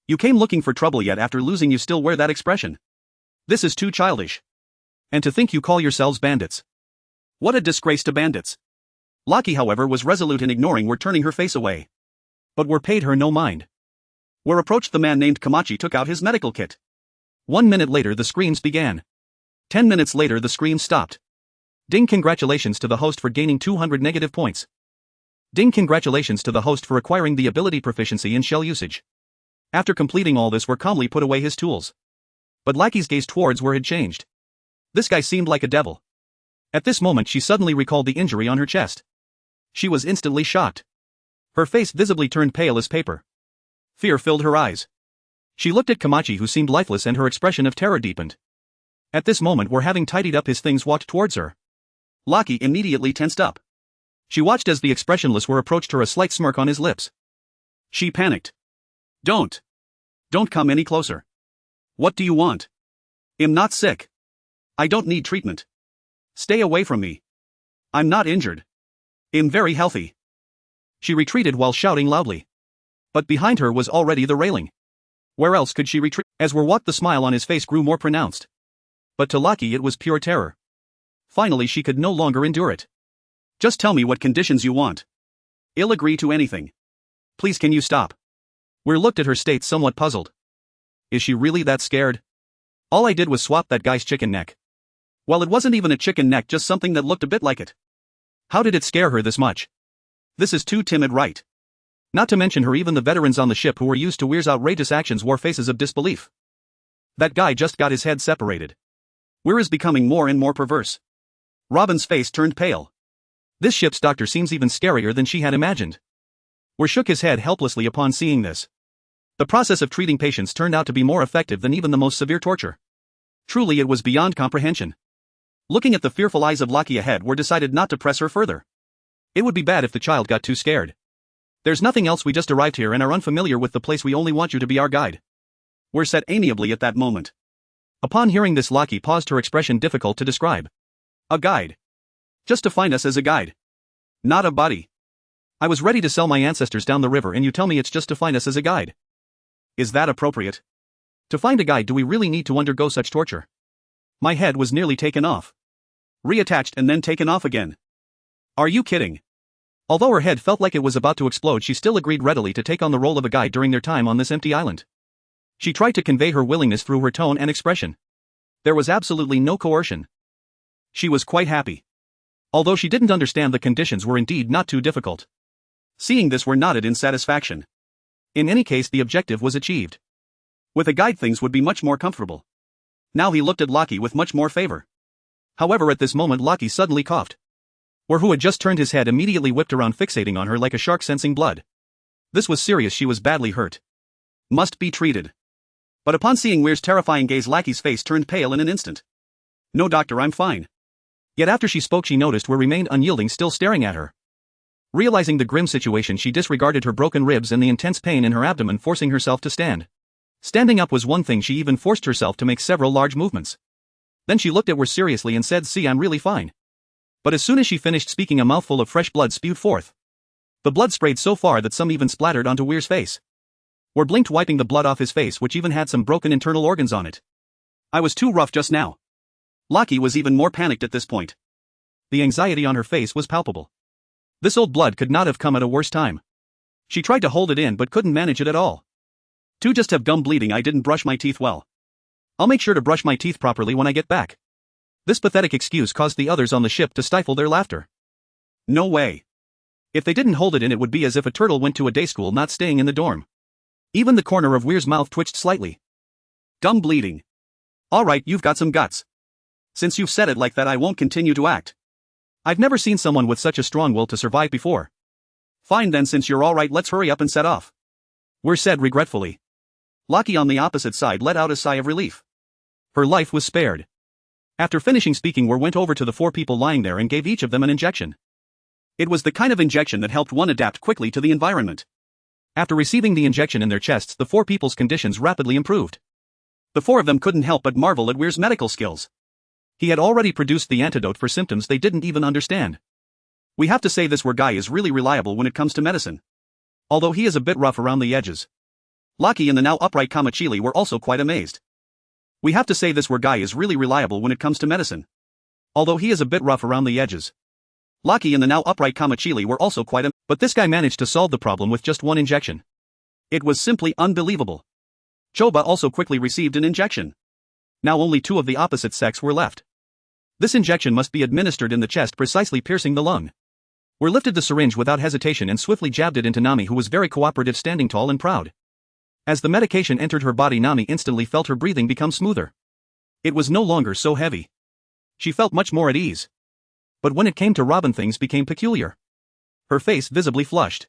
You came looking for trouble, yet after losing you still wear that expression. This is too childish. And to think you call yourselves bandits. What a disgrace to bandits. Lucky, however, was resolute in ignoring Weir, turning her face away. But Weir paid her no mind. Weir approached the man named Komachi, took out his medical kit. 1 minute later the screams began. 10 minutes later the scream stopped. Ding, congratulations to the host for gaining 200 negative points. Ding, congratulations to the host for acquiring the ability proficiency in shell usage. After completing all this, War calmly put away his tools. But Lackey's gaze towards War had changed. This guy seemed like a devil. At this moment she suddenly recalled the injury on her chest. She was instantly shocked. Her face visibly turned pale as paper. Fear filled her eyes. She looked at Komachi, who seemed lifeless, and her expression of terror deepened. At this moment War, having tidied up his things, walked towards her. Lucky immediately tensed up. She watched as the expressionless War approached her, a slight smirk on his lips. She panicked. Don't come any closer. What do you want? I'm not sick. I don't need treatment. Stay away from me. I'm not injured. I'm very healthy. She retreated while shouting loudly. But behind her was already the railing. Where else could she retreat? As War walked, the smile on his face grew more pronounced. But to Lucky it was pure terror. Finally she could no longer endure it. Just tell me what conditions you want. I'll agree to anything. Please, can you stop? War looked at her state, somewhat puzzled. Is she really that scared? All I did was swap that guy's chicken neck. Well, it wasn't even a chicken neck, just something that looked a bit like it. How did it scare her this much? This is too timid, right? Not to mention her, even the veterans on the ship who were used to Weir's outrageous actions wore faces of disbelief. That guy just got his head separated. Weir is becoming more and more perverse. Robin's face turned pale. This ship's doctor seems even scarier than she had imagined. Weir shook his head helplessly upon seeing this. The process of treating patients turned out to be more effective than even the most severe torture. Truly, it was beyond comprehension. Looking at the fearful eyes of Lucky ahead, Weir decided not to press her further. It would be bad if the child got too scared. There's nothing else, we just arrived here and are unfamiliar with the place, we only want you to be our guide. Weir said amiably at that moment. Upon hearing this, Lucky paused, her expression difficult to describe. A guide? Just to find us as a guide? Not a buddy. I was ready to sell my ancestors down the river and you tell me it's just to find us as a guide. Is that appropriate? To find a guide, do we really need to undergo such torture? My head was nearly taken off. Reattached and then taken off again. Are you kidding? Although her head felt like it was about to explode, she still agreed readily to take on the role of a guide during their time on this empty island. She tried to convey her willingness through her tone and expression. There was absolutely no coercion. She was quite happy. Although she didn't understand, the conditions were indeed not too difficult. Seeing this, Weir nodded in satisfaction. In any case, the objective was achieved. With a guide, things would be much more comfortable. Now he looked at Lucky with much more favor. However, at this moment Lucky suddenly coughed. Weir, who had just turned his head, immediately whipped around, fixating on her like a shark sensing blood. This was serious, she was badly hurt. Must be treated. But upon seeing Weir's terrifying gaze, Lucky's face turned pale in an instant. No doctor, I'm fine. Yet after she spoke, she noticed Weir remained unyielding, still staring at her. Realizing the grim situation, she disregarded her broken ribs and the intense pain in her abdomen, forcing herself to stand. Standing up was one thing, she even forced herself to make several large movements. Then she looked at Weir seriously and said, "See, I'm really fine." But as soon as she finished speaking, a mouthful of fresh blood spewed forth. The blood sprayed so far that some even splattered onto Weir's face. Weir blinked, wiping the blood off his face, which even had some broken internal organs on it. I was too rough just now. Lucky was even more panicked at this point. The anxiety on her face was palpable. This old blood could not have come at a worse time. She tried to hold it in but couldn't manage it at all. To just have gum bleeding, I didn't brush my teeth well. I'll make sure to brush my teeth properly when I get back. This pathetic excuse caused the others on the ship to stifle their laughter. No way. If they didn't hold it in, it would be as if a turtle went to a day school, not staying in the dorm. Even the corner of Weir's mouth twitched slightly. Gum bleeding. Alright, you've got some guts. Since you've said it like that, I won't continue to act. I've never seen someone with such a strong will to survive before. Fine then, since you're alright, let's hurry up and set off. Weir said regretfully. Lucky on the opposite side let out a sigh of relief. Her life was spared. After finishing speaking, Weir went over to the 4 people lying there and gave each of them an injection. It was the kind of injection that helped one adapt quickly to the environment. After receiving the injection in their chests, the 4 people's conditions rapidly improved. The 4 of them couldn't help but marvel at Weir's medical skills. He had already produced the antidote for symptoms they didn't even understand. We have to say this Weir guy is really reliable when it comes to medicine. Although he is a bit rough around the edges. Lucky and the now upright Kamachili were also quite amazed. We have to say this Weir guy is really reliable when it comes to medicine. Although he is a bit rough around the edges. Lucky and the now upright Kamachili were also quite amazed. But this guy managed to solve the problem with just 1 injection. It was simply unbelievable. Choba also quickly received an injection. Now only 2 of the opposite sex were left. This injection must be administered in the chest, precisely piercing the lung. Weir lifted the syringe without hesitation and swiftly jabbed it into Nami, who was very cooperative, standing tall and proud. As the medication entered her body, Nami instantly felt her breathing become smoother. It was no longer so heavy. She felt much more at ease. But when it came to Robin, things became peculiar. Her face visibly flushed.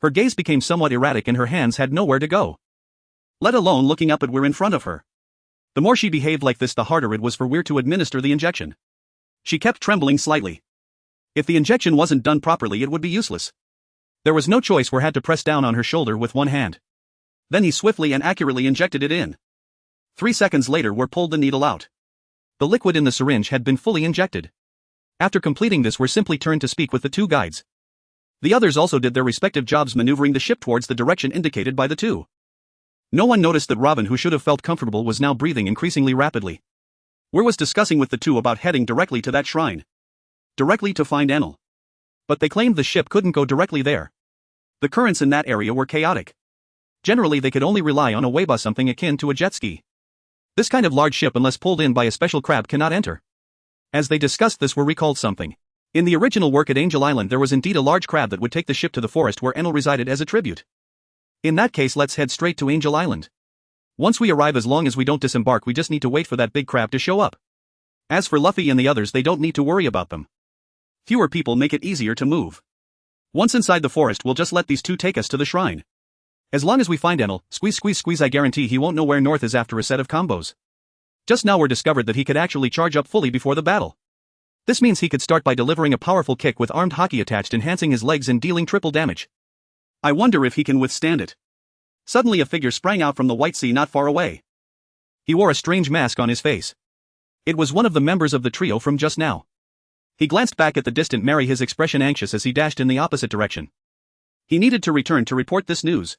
Her gaze became somewhat erratic and her hands had nowhere to go. Let alone looking up at Weir in front of her. The more she behaved like this, the harder it was for Weir to administer the injection. She kept trembling slightly. If the injection wasn't done properly, it would be useless. There was no choice. Weir had to press down on her shoulder with one hand. Then he swiftly and accurately injected it in. 3 seconds later, Weir pulled the needle out. The liquid in the syringe had been fully injected. After completing this, Weir simply turned to speak with the 2 guides. The others also did their respective jobs, maneuvering the ship towards the direction indicated by the 2. No one noticed that Robin, who should have felt comfortable, was now breathing increasingly rapidly. Weir was discussing with the 2 about heading directly to that shrine. Directly to find Enel. But they claimed the ship couldn't go directly there. The currents in that area were chaotic. Generally, they could only rely on a wayba, something akin to a jet ski. This kind of large ship, unless pulled in by a special crab, cannot enter. As they discussed this, Weir recalled something. In the original work at Angel Island, there was indeed a large crab that would take the ship to the forest where Enel resided as a tribute. In that case, let's head straight to Angel Island. Once we arrive, as long as we don't disembark, we just need to wait for that big crab to show up. As for Luffy and the others, they don't need to worry about them. Fewer people make it easier to move. Once inside the forest, we'll just let these 2 take us to the shrine. As long as we find Enel, squeeze, I guarantee he won't know where north is after a set of combos. Just now Weir discovered that he could actually charge up fully before the battle. This means he could start by delivering a powerful kick with armed haki attached, enhancing his legs and dealing triple damage. I wonder if he can withstand it. Suddenly a figure sprang out from the White Sea not far away. He wore a strange mask on his face. It was one of the members of the trio from just now. He glanced back at the distant Mary, his expression anxious as he dashed in the opposite direction. He needed to return to report this news.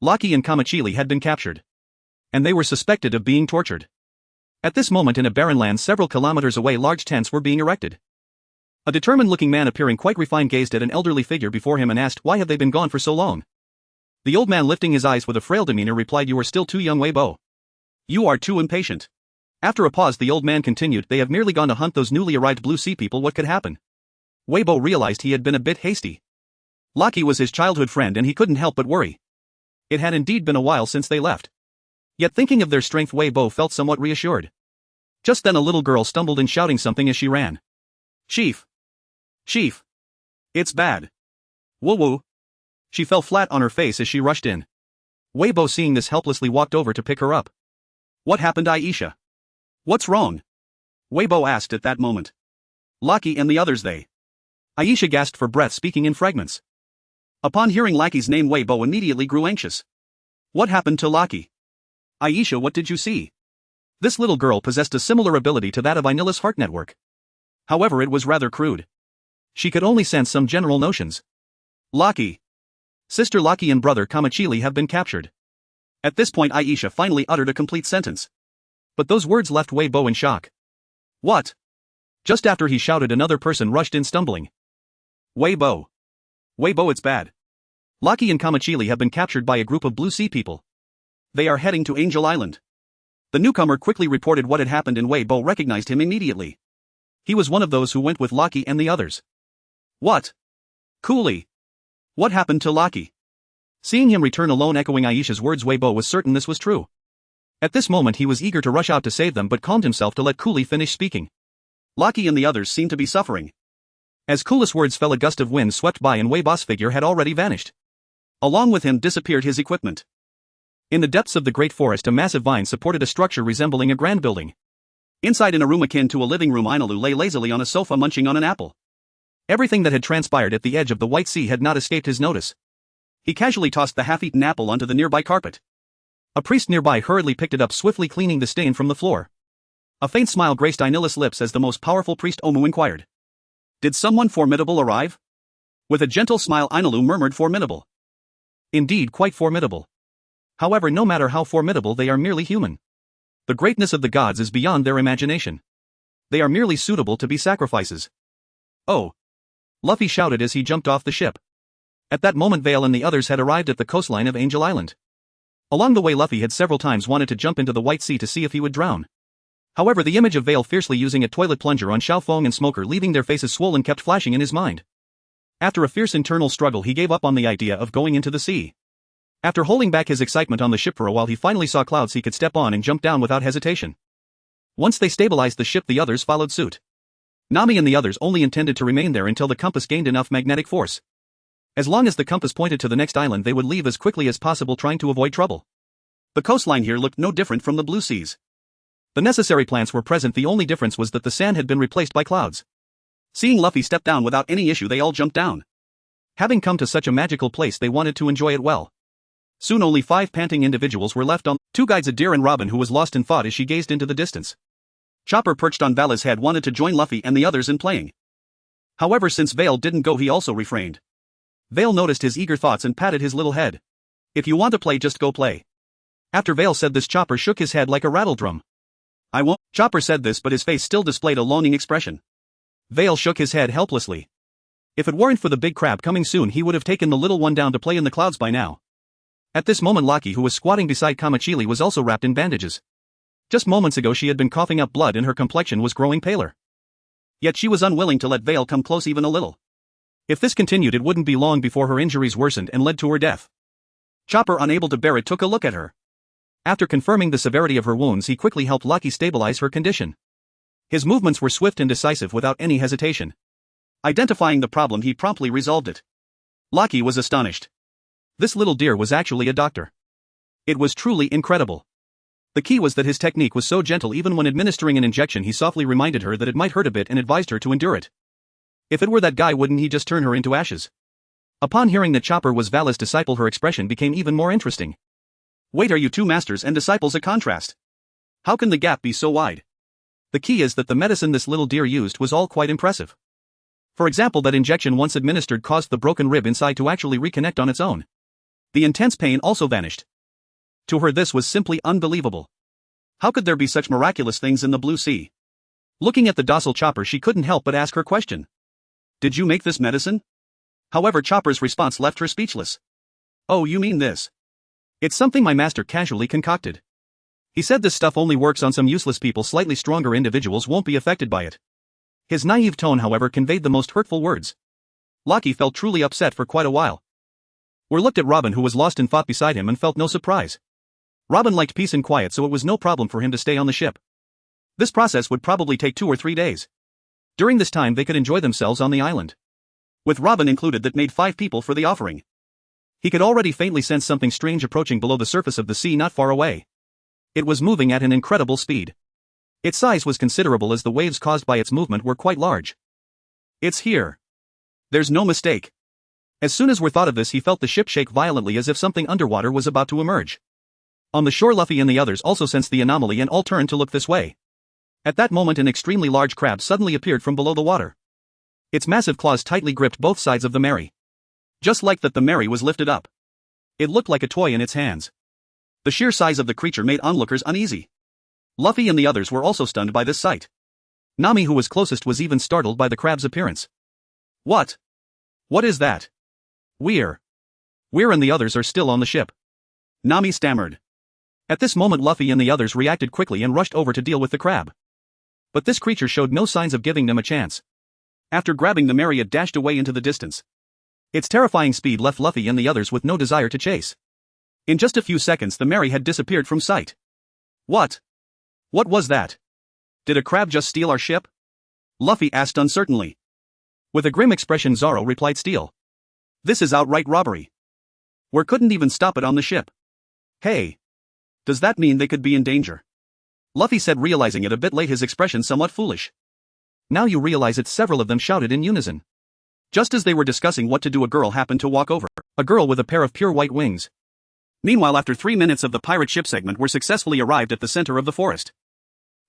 Haki and Kamachili had been captured. And they were suspected of being tortured. At this moment, in a barren land several kilometers away, large tents were being erected. A determined-looking man, appearing quite refined, gazed at an elderly figure before him and asked, "Why have they been gone for so long?" The old man, lifting his eyes with a frail demeanor, replied, "You are still too young, Weibo. You are too impatient." After a pause, the old man continued, "They have merely gone to hunt those newly arrived Blue Sea people. What could happen?" Weibo realized he had been a bit hasty. Haki was his childhood friend and he couldn't help but worry. It had indeed been a while since they left. Yet thinking of their strength, Weibo felt somewhat reassured. Just then a little girl stumbled in, shouting something as she ran. "Chief! Chief! It's bad! Woo woo!" She fell flat on her face as she rushed in. Weibo, seeing this, helplessly walked over to pick her up. "What happened, Aisha? What's wrong?" Weibo asked at that moment. "Haki and the others, they..." Aisha gasped for breath, speaking in fragments. Upon hearing Haki's name, Weibo immediately grew anxious. "What happened to Haki? Aisha, what did you see?" This little girl possessed a similar ability to that of Inila's heart network. However, it was rather crude. She could only sense some general notions. "Haki. Sister Haki and brother Kamachili have been captured." At this point, Aisha finally uttered a complete sentence. But those words left Weibo in shock. "What?" Just after he shouted, another person rushed in, stumbling. "Weibo. Weibo, it's bad. Haki and Kamachili have been captured by a group of Blue Sea people. They are heading to Angel Island." The newcomer quickly reported what had happened and Weibo recognized him immediately. He was one of those who went with Haki and the others. "What? Coolly. What happened to Haki?" Seeing him return alone, echoing Aisha's words, Weibo was certain this was true. At this moment he was eager to rush out to save them, but calmed himself to let Cooley finish speaking. Haki and the others seemed to be suffering. As Cooley's words fell, a gust of wind swept by and Weibo's figure had already vanished. Along with him disappeared his equipment. In the depths of the great forest, a massive vine supported a structure resembling a grand building. Inside, in a room akin to a living room, Inalu lay lazily on a sofa munching on an apple. Everything that had transpired at the edge of the White Sea had not escaped his notice. He casually tossed the half-eaten apple onto the nearby carpet. A priest nearby hurriedly picked it up, swiftly cleaning the stain from the floor. A faint smile graced Inila's lips as the most powerful priest Omu inquired. "Did someone formidable arrive?" With a gentle smile, Inalu murmured, "Formidable. Indeed, quite formidable. However, no matter how formidable, they are merely human. The greatness of the gods is beyond their imagination. They are merely suitable to be sacrifices." "Oh!" Luffy shouted as he jumped off the ship. At that moment, Vale and the others had arrived at the coastline of Angel Island. Along the way, Luffy had several times wanted to jump into the White Sea to see if he would drown. However, the image of Vale fiercely using a toilet plunger on Xiaofeng and Smoker leaving their faces swollen kept flashing in his mind. After a fierce internal struggle he gave up on the idea of going into the sea. After holding back his excitement on the ship for a while he finally saw clouds he could step on and jumped down without hesitation. Once they stabilized the ship the others followed suit. Nami and the others only intended to remain there until the compass gained enough magnetic force. As long as the compass pointed to the next island they would leave as quickly as possible trying to avoid trouble. The coastline here looked no different from the blue seas. The necessary plants were present, the only difference was that the sand had been replaced by clouds. Seeing Luffy step down without any issue they all jumped down. Having come to such a magical place they wanted to enjoy it well. Soon only 5 panting individuals were left on. 2 guides, a deer and Robin who was lost in thought as she gazed into the distance. Chopper perched on Vala's head wanted to join Luffy and the others in playing. However, since Vale didn't go he also refrained. Vale noticed his eager thoughts and patted his little head. If you want to play just go play. After Vale said this Chopper shook his head like a rattledrum. I won't. Chopper said this but his face still displayed a longing expression. Vale shook his head helplessly. If it weren't for the big crab coming soon he would have taken the little one down to play in the clouds by now. At this moment Laki, who was squatting beside Kamachili, was also wrapped in bandages. Just moments ago she had been coughing up blood and her complexion was growing paler. Yet she was unwilling to let Vale come close even a little. If this continued it wouldn't be long before her injuries worsened and led to her death. Chopper, unable to bear it, took a look at her. After confirming the severity of her wounds he quickly helped Laki stabilize her condition. His movements were swift and decisive without any hesitation. Identifying the problem he promptly resolved it. Laki was astonished. This little deer was actually a doctor. It was truly incredible. The key was that his technique was so gentle even when administering an injection he softly reminded her that it might hurt a bit and advised her to endure it. If it were that guy wouldn't he just turn her into ashes? Upon hearing that Chopper was Vala's disciple her expression became even more interesting. Wait, are you 2 masters and disciples a contrast? How can the gap be so wide? The key is that the medicine this little deer used was all quite impressive. For example, that injection once administered caused the broken rib inside to actually reconnect on its own. The intense pain also vanished. To her this was simply unbelievable. How could there be such miraculous things in the blue sea? Looking at the docile Chopper she couldn't help but ask her question. Did you make this medicine? However, Chopper's response left her speechless. Oh, you mean this? It's something my master casually concocted. He said this stuff only works on some useless people, slightly stronger individuals won't be affected by it. His naive tone however conveyed the most hurtful words. Laki felt truly upset for quite a while. We looked at Robin, who was lost in thought beside him, and felt no surprise. Robin liked peace and quiet, so it was no problem for him to stay on the ship. This process would probably take 2 or 3 days. During this time they could enjoy themselves on the island. With Robin included, that made 5 people for the offering. He could already faintly sense something strange approaching below the surface of the sea not far away. It was moving at an incredible speed. Its size was considerable as the waves caused by its movement were quite large. It's here. There's no mistake. As soon as we thought of this he felt the ship shake violently as if something underwater was about to emerge. On the shore Luffy and the others also sensed the anomaly and all turned to look this way. At that moment an extremely large crab suddenly appeared from below the water. Its massive claws tightly gripped both sides of the Mary. Just like that the Mary was lifted up. It looked like a toy in its hands. The sheer size of the creature made onlookers uneasy. Luffy and the others were also stunned by this sight. Nami, who was closest, was even startled by the crab's appearance. What? What is that? We're and the others are still on the ship. Nami stammered. At this moment Luffy and the others reacted quickly and rushed over to deal with the crab. But this creature showed no signs of giving them a chance. After grabbing the Mary it dashed away into the distance. Its terrifying speed left Luffy and the others with no desire to chase. In just a few seconds the Mary had disappeared from sight. What? What was that? Did a crab just steal our ship? Luffy asked uncertainly. With a grim expression Zoro replied, steal. This is outright robbery. We couldn't even stop it on the ship. Hey. Does that mean they could be in danger? Luffy said, realizing it a bit late, his expression somewhat foolish. Now you realize it, several of them shouted in unison. Just as they were discussing what to do a girl happened to walk over. A girl with a pair of pure white wings. Meanwhile, after 3 minutes of the pirate ship segment were successfully arrived at the center of the forest.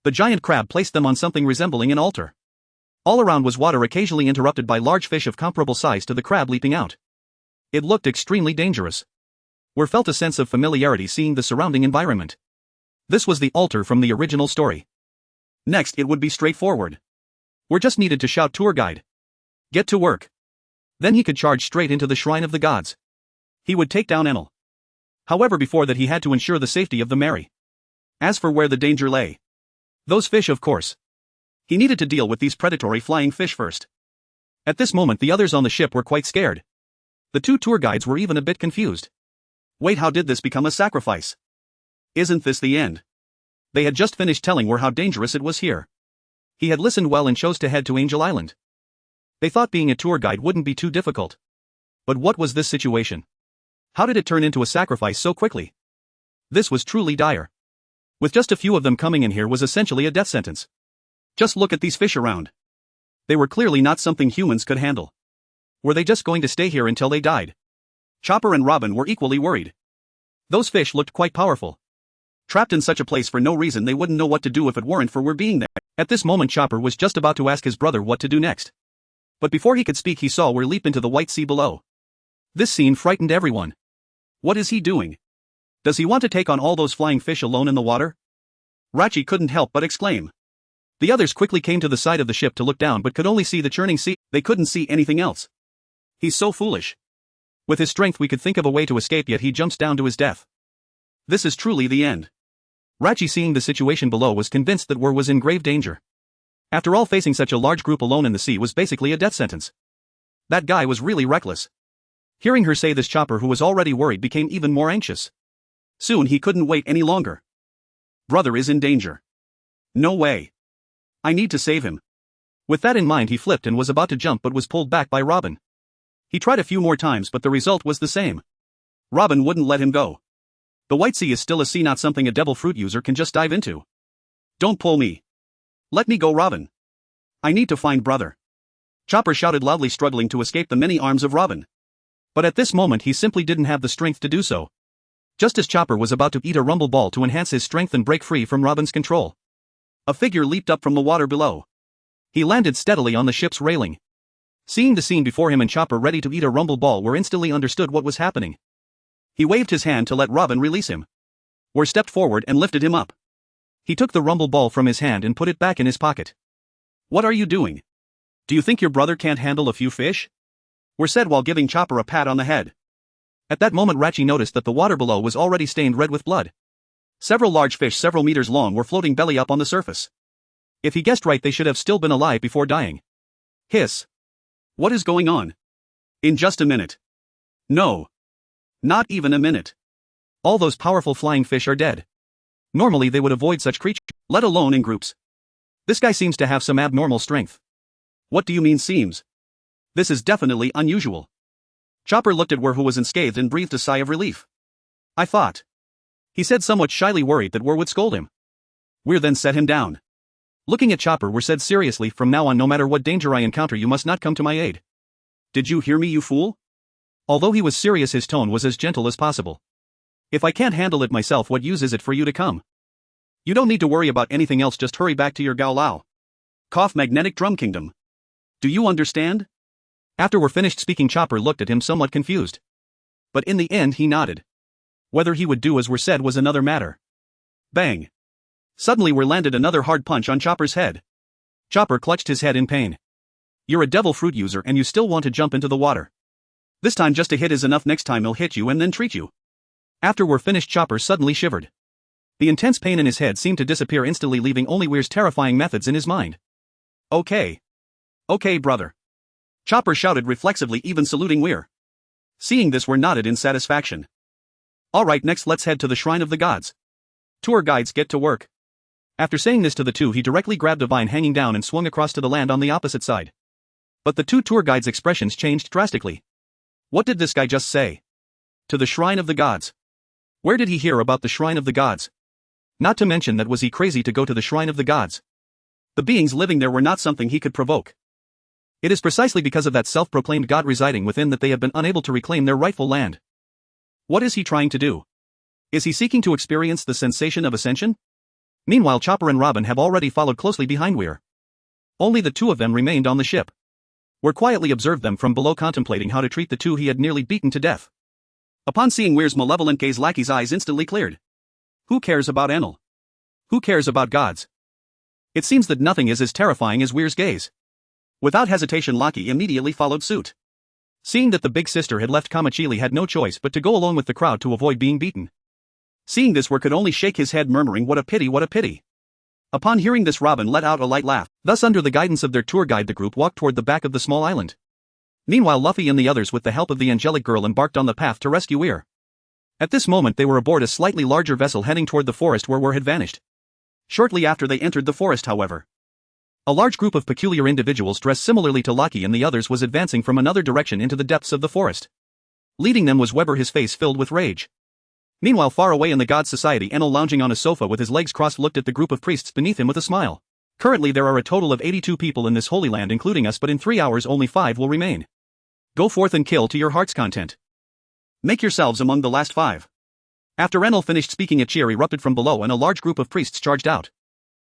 The giant crab placed them on something resembling an altar. All around was water, occasionally interrupted by large fish of comparable size to the crab leaping out. It looked extremely dangerous. We felt a sense of familiarity seeing the surrounding environment. This was the altar from the original story. Next it would be straightforward. We just needed to shout tour guide. Get to work. Then he could charge straight into the shrine of the gods. He would take down Enel. However, before that he had to ensure the safety of the Mary. As for where the danger lay, Those fish, of course. He needed to deal with these predatory flying fish first. At this moment the others on the ship were quite scared. The two tour guides were even a bit confused. Wait, how did this become a sacrifice? Isn't this the end? They had just finished telling War how dangerous it was here. He had listened well and chose to head to Angel Island. They thought being a tour guide wouldn't be too difficult. But what was this situation? How did it turn into a sacrifice so quickly? This was truly dire. With just a few of them coming in here was essentially a death sentence. Just look at these fish around. They were clearly not something humans could handle. Were they just going to stay here until they died? Chopper and Robin were equally worried. Those fish looked quite powerful. Trapped in such a place for no reason, they wouldn't know what to do if it weren't for War being there. At this moment Chopper was just about to ask his brother what to do next. But before he could speak he saw War leap into the white sea below. This scene frightened everyone. What is he doing? Does he want to take on all those flying fish alone in the water? Rachi couldn't help but exclaim. The others quickly came to the side of the ship to look down but could only see the churning sea. They couldn't see anything else. He's so foolish. With his strength we could think of a way to escape, yet he jumps down to his death. This is truly the end. Rachi, seeing the situation below, was convinced that War was in grave danger. After all, facing such a large group alone in the sea was basically a death sentence. That guy was really reckless. Hearing her say this, Chopper, who was already worried, became even more anxious. Soon he couldn't wait any longer. Brother is in danger. No way. I need to save him. With that in mind he flipped and was about to jump but was pulled back by Robin. He tried a few more times but the result was the same. Robin wouldn't let him go. The White Sea is still a sea, not something a devil fruit user can just dive into. Don't pull me. Let me go, Robin. I need to find brother. Chopper shouted loudly, struggling to escape the many arms of Robin. But at this moment he simply didn't have the strength to do so. Just as Chopper was about to eat a rumble ball to enhance his strength and break free from Robin's control, a figure leaped up from the water below. He landed steadily on the ship's railing. Seeing the scene before him and Chopper ready to eat a rumble ball, War instantly understood what was happening. He waved his hand to let Robin release him. War stepped forward and lifted him up. He took the rumble ball from his hand and put it back in his pocket. What are you doing? Do you think your brother can't handle a few fish? War said while giving Chopper a pat on the head. At that moment Rachi noticed that the water below was already stained red with blood. Several large fish several meters long were floating belly up on the surface. If he guessed right, they should have still been alive before dying. Hiss. What is going on? In just a minute. No. Not even a minute. All those powerful flying fish are dead. Normally they would avoid such creatures, let alone in groups. This guy seems to have some abnormal strength. What do you mean seems? This is definitely unusual. Chopper looked at War, who was unscathed, and breathed a sigh of relief. I thought. He said, somewhat shyly, worried that War would scold him. War then set him down. Looking at Chopper, War said seriously, from now on, no matter what danger I encounter, you must not come to my aid. Did you hear me, you fool? Although he was serious, his tone was as gentle as possible. If I can't handle it myself, what use is it for you to come? You don't need to worry about anything else, just hurry back to your Gaolao. Cough, magnetic drum kingdom. Do you understand? After War finished speaking, Chopper looked at him somewhat confused. But in the end he nodded. Whether he would do as War said was another matter. Bang. Suddenly War landed another hard punch on Chopper's head. Chopper clutched his head in pain. You're a devil fruit user and you still want to jump into the water. This time just a hit is enough, next time he'll hit you and then treat you. After War finished, Chopper suddenly shivered. The intense pain in his head seemed to disappear instantly, leaving only Weir's terrifying methods in his mind. Okay. Okay, brother. Chopper shouted reflexively, even saluting Weir. Seeing this, Weir nodded in satisfaction. Alright, next let's head to the Shrine of the Gods. Tour guides, get to work. After saying this to the two, he directly grabbed a vine hanging down and swung across to the land on the opposite side. But the two tour guides' expressions changed drastically. What did this guy just say? To the Shrine of the Gods. Where did he hear about the Shrine of the Gods? Not to mention that, was he crazy to go to the Shrine of the Gods? The beings living there were not something he could provoke. It is precisely because of that self-proclaimed god residing within that they have been unable to reclaim their rightful land. What is he trying to do? Is he seeking to experience the sensation of ascension? Meanwhile, Chopper and Robin have already followed closely behind Weir. Only the two of them remained on the ship. Weir quietly observed them from below, contemplating how to treat the two he had nearly beaten to death. Upon seeing Weir's malevolent gaze, Lackey's eyes instantly cleared. Who cares about Enel? Who cares about gods? It seems that nothing is as terrifying as Weir's gaze. Without hesitation, Lackey immediately followed suit. Seeing that the big sister had left, Kamachili had no choice but to go along with the crowd to avoid being beaten. Seeing this, Weir could only shake his head, murmuring, what a pity, what a pity. Upon hearing this, Robin let out a light laugh. Thus, under the guidance of their tour guide, the group walked toward the back of the small island. Meanwhile, Luffy and the others, with the help of the angelic girl, embarked on the path to rescue Weir. At this moment they were aboard a slightly larger vessel heading toward the forest where Weir had vanished. Shortly after they entered the forest, however, a large group of peculiar individuals dressed similarly to Lucky and the others was advancing from another direction into the depths of the forest. Leading them was Weber, his face filled with rage. Meanwhile, far away in the God's Society, Enel, lounging on a sofa with his legs crossed, looked at the group of priests beneath him with a smile. Currently there are a total of 82 people in this holy land, including us, but in 3 hours only 5 will remain. Go forth and kill to your heart's content. Make yourselves among the last 5. After Enel finished speaking, a cheer erupted from below and a large group of priests charged out,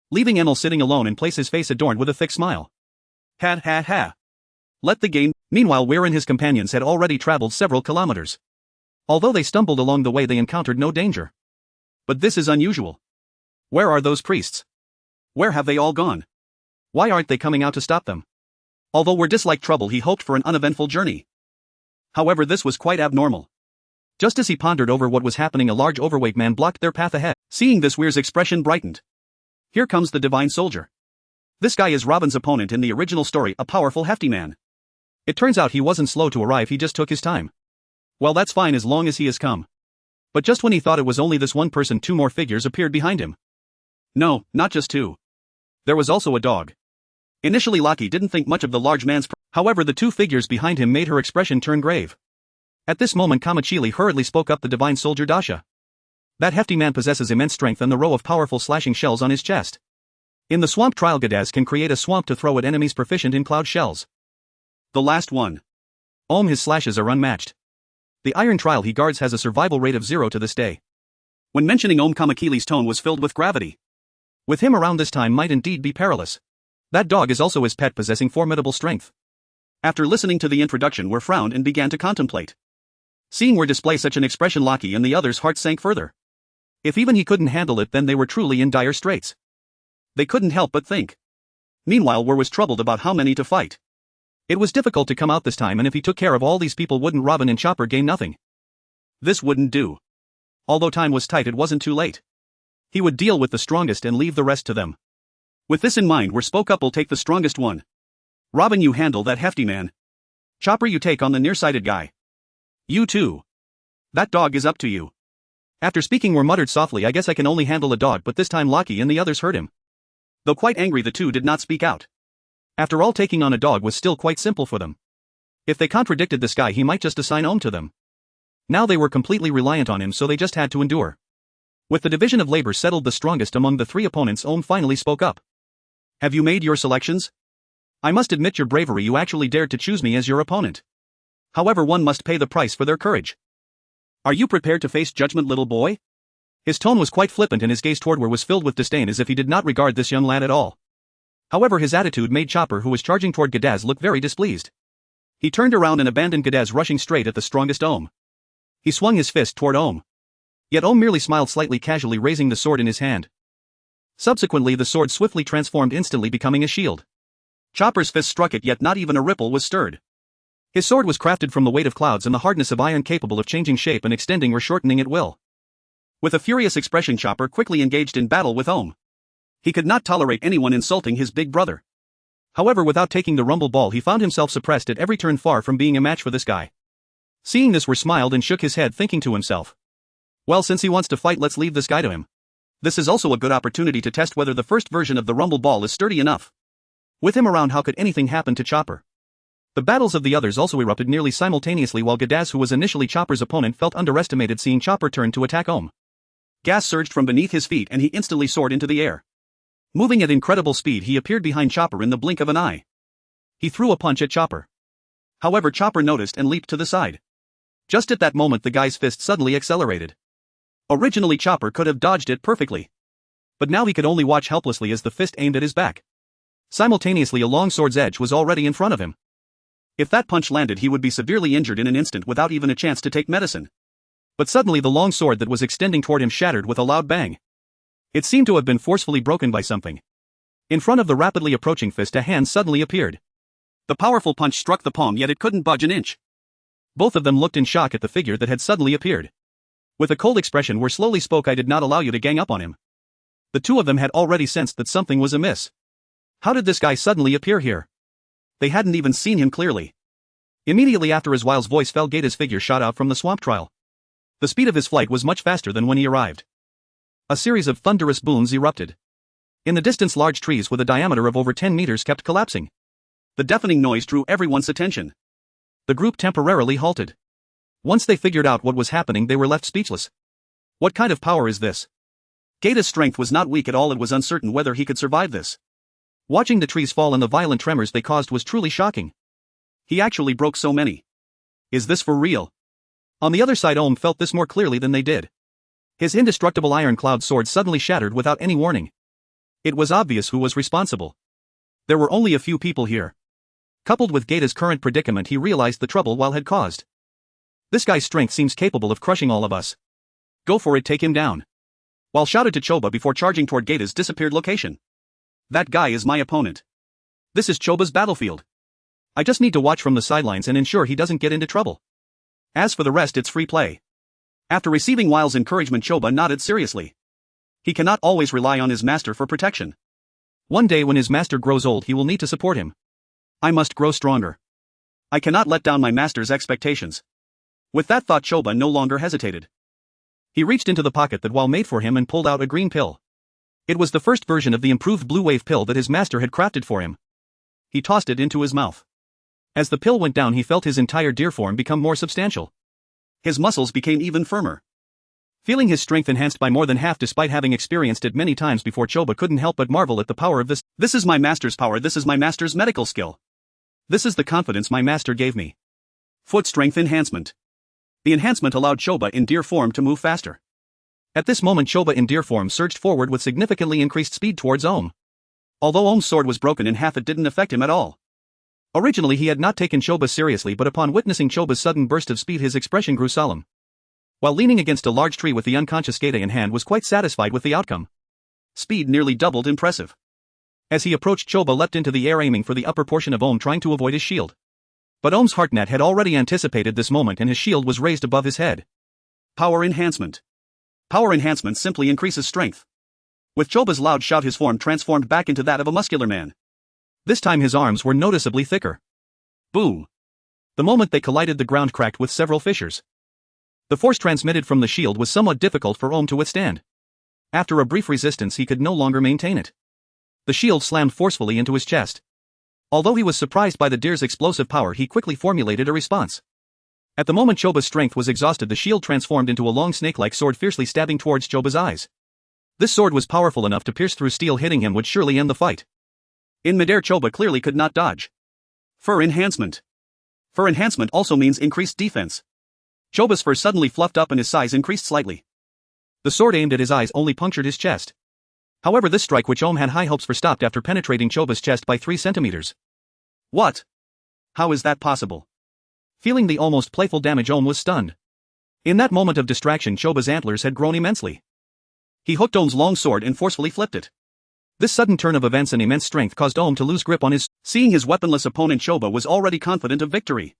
leaving Enel sitting alone in place, his face adorned with a thick smile. Ha ha ha. Let the game. Meanwhile, Weir and his companions had already traveled several kilometers. Although they stumbled along the way, they encountered no danger. But this is unusual. Where are those priests? Where have they all gone? Why aren't they coming out to stop them? Although Weir disliked trouble, he hoped for an uneventful journey. However, this was quite abnormal. Just as he pondered over what was happening, a large overweight man blocked their path ahead. Seeing this, Weir's expression brightened. Here comes the divine soldier. This guy is Robin's opponent in the original story, a powerful, hefty man. It turns out he wasn't slow to arrive, he just took his time. Well, that's fine as long as he has come. But just when he thought it was only this one person, 2 more figures appeared behind him. No, not just 2. There was also a dog. Initially, Lucky didn't think much of the large man's however, the 2 figures behind him made her expression turn grave. At this moment, Kamachili hurriedly spoke up, the divine soldier Dasha. That hefty man possesses immense strength and the row of powerful slashing shells on his chest. In the swamp trial, Gadaz can create a swamp to throw at enemies proficient in cloud shells. The last one. His slashes are unmatched. The iron trial he guards has a survival rate of 0 to this day. When mentioning Kamakili's tone was filled with gravity. With him around, this time might indeed be perilous. That dog is also his pet, possessing formidable strength. After listening to the introduction, Weir frowned and began to contemplate. Seeing Weir display such an expression, Lucky and the others' hearts sank further. If even he couldn't handle it, then they were truly in dire straits. They couldn't help but think. Meanwhile, Weir was troubled about how many to fight. It was difficult to come out this time, and if he took care of all these people, wouldn't Robin and Chopper gain nothing? This wouldn't do. Although time was tight, it wasn't too late. He would deal with the strongest and leave the rest to them. With this in mind, Weir spoke up, "We'll take the strongest one. Robin, you handle that hefty man. Chopper, you take on the nearsighted guy. You too. That dog is up to you." After speaking, Weir muttered softly, "I guess I can only handle a dog," but this time Lucky and the others heard him. Though quite angry, the 2 did not speak out. After all, taking on a dog was still quite simple for them. If they contradicted this guy, he might just assign to them. Now they were completely reliant on him, so they just had to endure. With the division of labor settled, the strongest among the 3 opponents, finally spoke up. "Have you made your selections? I must admit your bravery, you actually dared to choose me as your opponent. However, one must pay the price for their courage. Are you prepared to face judgment, little boy?" His tone was quite flippant and his gaze toward Weir was filled with disdain, as if he did not regard this young lad at all. However, his attitude made Chopper, who was charging toward Gadaz, look very displeased. He turned around and abandoned Gadaz, rushing straight at the strongest He swung his fist toward Yet merely smiled slightly, casually raising the sword in his hand. Subsequently, the sword swiftly transformed, instantly becoming a shield. Chopper's fist struck it, yet not even a ripple was stirred. His sword was crafted from the weight of clouds and the hardness of iron, capable of changing shape and extending or shortening at will. With a furious expression, Chopper quickly engaged in battle with He could not tolerate anyone insulting his big brother. However, without taking the rumble ball, he found himself suppressed at every turn, far from being a match for this guy. Seeing this, Weir smiled and shook his head, thinking to himself, "Well, since he wants to fight, let's leave this guy to him. This is also a good opportunity to test whether the first version of the rumble ball is sturdy enough." With him around, how could anything happen to Chopper? The battles of the others also erupted nearly simultaneously, while Gadaz, who was initially Chopper's opponent, felt underestimated seeing Chopper turn to attack Gas surged from beneath his feet and he instantly soared into the air. Moving at incredible speed, he appeared behind Chopper in the blink of an eye. He threw a punch at Chopper. However, Chopper noticed and leaped to the side. Just at that moment, the guy's fist suddenly accelerated. Originally, Chopper could have dodged it perfectly. But now he could only watch helplessly as the fist aimed at his back. Simultaneously, a long sword's edge was already in front of him. If that punch landed, he would be severely injured in an instant without even a chance to take medicine. But suddenly, the long sword that was extending toward him shattered with a loud bang. It seemed to have been forcefully broken by something. In front of the rapidly approaching fist, a hand suddenly appeared. The powerful punch struck the palm, yet it couldn't budge an inch. Both of them looked in shock at the figure that had suddenly appeared. With a cold expression, Weir slowly spoke, "I did not allow you to gang up on him. The two of them had already sensed that something was amiss. How did this guy suddenly appear here? They hadn't even seen him clearly. Immediately after his Wiles' voice fell, Gata's figure shot out from the swamp trial. The speed of his flight was much faster than when he arrived. A series of thunderous booms erupted. In the distance, large trees with a diameter of over 10 meters kept collapsing. The deafening noise drew everyone's attention. The group temporarily halted. Once they figured out what was happening, they were left speechless. What kind of power is this? Gata's strength was not weak at all. It was uncertain whether he could survive this. Watching the trees fall and the violent tremors they caused was truly shocking. He actually broke so many. Is this for real? On the other side, Ohm felt this more clearly than they did. His indestructible ironclad sword suddenly shattered without any warning. It was obvious who was responsible. There were only a few people here. Coupled with Gata's current predicament, he realized the trouble Weil had caused. This guy's strength seems capable of crushing all of us. Go for it, take him down. Weil shouted to Choba before charging toward Gata's disappeared location. That guy is my opponent. This is Choba's battlefield. I just need to watch from the sidelines and ensure he doesn't get into trouble. As for the rest, it's free play. After receiving Weil's encouragement, Choba nodded seriously. He cannot always rely on his master for protection. One day when his master grows old, he will need to support him. I must grow stronger. I cannot let down my master's expectations. With that thought, Choba no longer hesitated. He reached into the pocket that Weil made for him and pulled out a green pill. It was the first version of the improved blue wave pill that his master had crafted for him. He tossed it into his mouth. As the pill went down, he felt his entire deer form become more substantial. His muscles became even firmer. Feeling his strength enhanced by more than half despite having experienced it many times before, Choba couldn't help but marvel at the power of this. This is my master's power. This is my master's medical skill. This is the confidence my master gave me. Foot strength enhancement. The enhancement allowed Choba in deer form to move faster. At this moment, Choba in deer form surged forward with significantly increased speed towards Ohm. Although Ohm's sword was broken in half, it didn't affect him at all. Originally he had not taken Choba seriously, but upon witnessing Choba's sudden burst of speed, his expression grew solemn. While leaning against a large tree with the unconscious Gata in hand, was quite satisfied with the outcome. Speed nearly doubled, impressive. As he approached, Choba leapt into the air, aiming for the upper portion of Ohm, trying to avoid his shield. But Ohm's heartnet had already anticipated this moment and his shield was raised above his head. Power enhancement. Power enhancement simply increases strength. With Choba's loud shout, his form transformed back into that of a muscular man. This time his arms were noticeably thicker. Boom. The moment they collided, the ground cracked with several fissures. The force transmitted from the shield was somewhat difficult for Ohm to withstand. After a brief resistance, he could no longer maintain it. The shield slammed forcefully into his chest. Although he was surprised by the deer's explosive power, he quickly formulated a response. At the moment Choba's strength was exhausted, the shield transformed into a long snake-like sword, fiercely stabbing towards Choba's eyes. This sword was powerful enough to pierce through steel. Hitting him would surely end the fight. In midair, Choba clearly could not dodge. Fur enhancement. Fur enhancement also means increased defense. Choba's fur suddenly fluffed up and his size increased slightly. The sword aimed at his eyes only punctured his chest. However, this strike, which Ohm had high hopes for, stopped after penetrating Choba's chest by 3 centimeters. What? How is that possible? Feeling the almost playful damage, Ohm was stunned. In that moment of distraction, Choba's antlers had grown immensely. He hooked Ohm's long sword and forcefully flipped it. This sudden turn of events and immense strength caused Ohm to lose grip on his. Seeing his weaponless opponent, Choba was already confident of victory.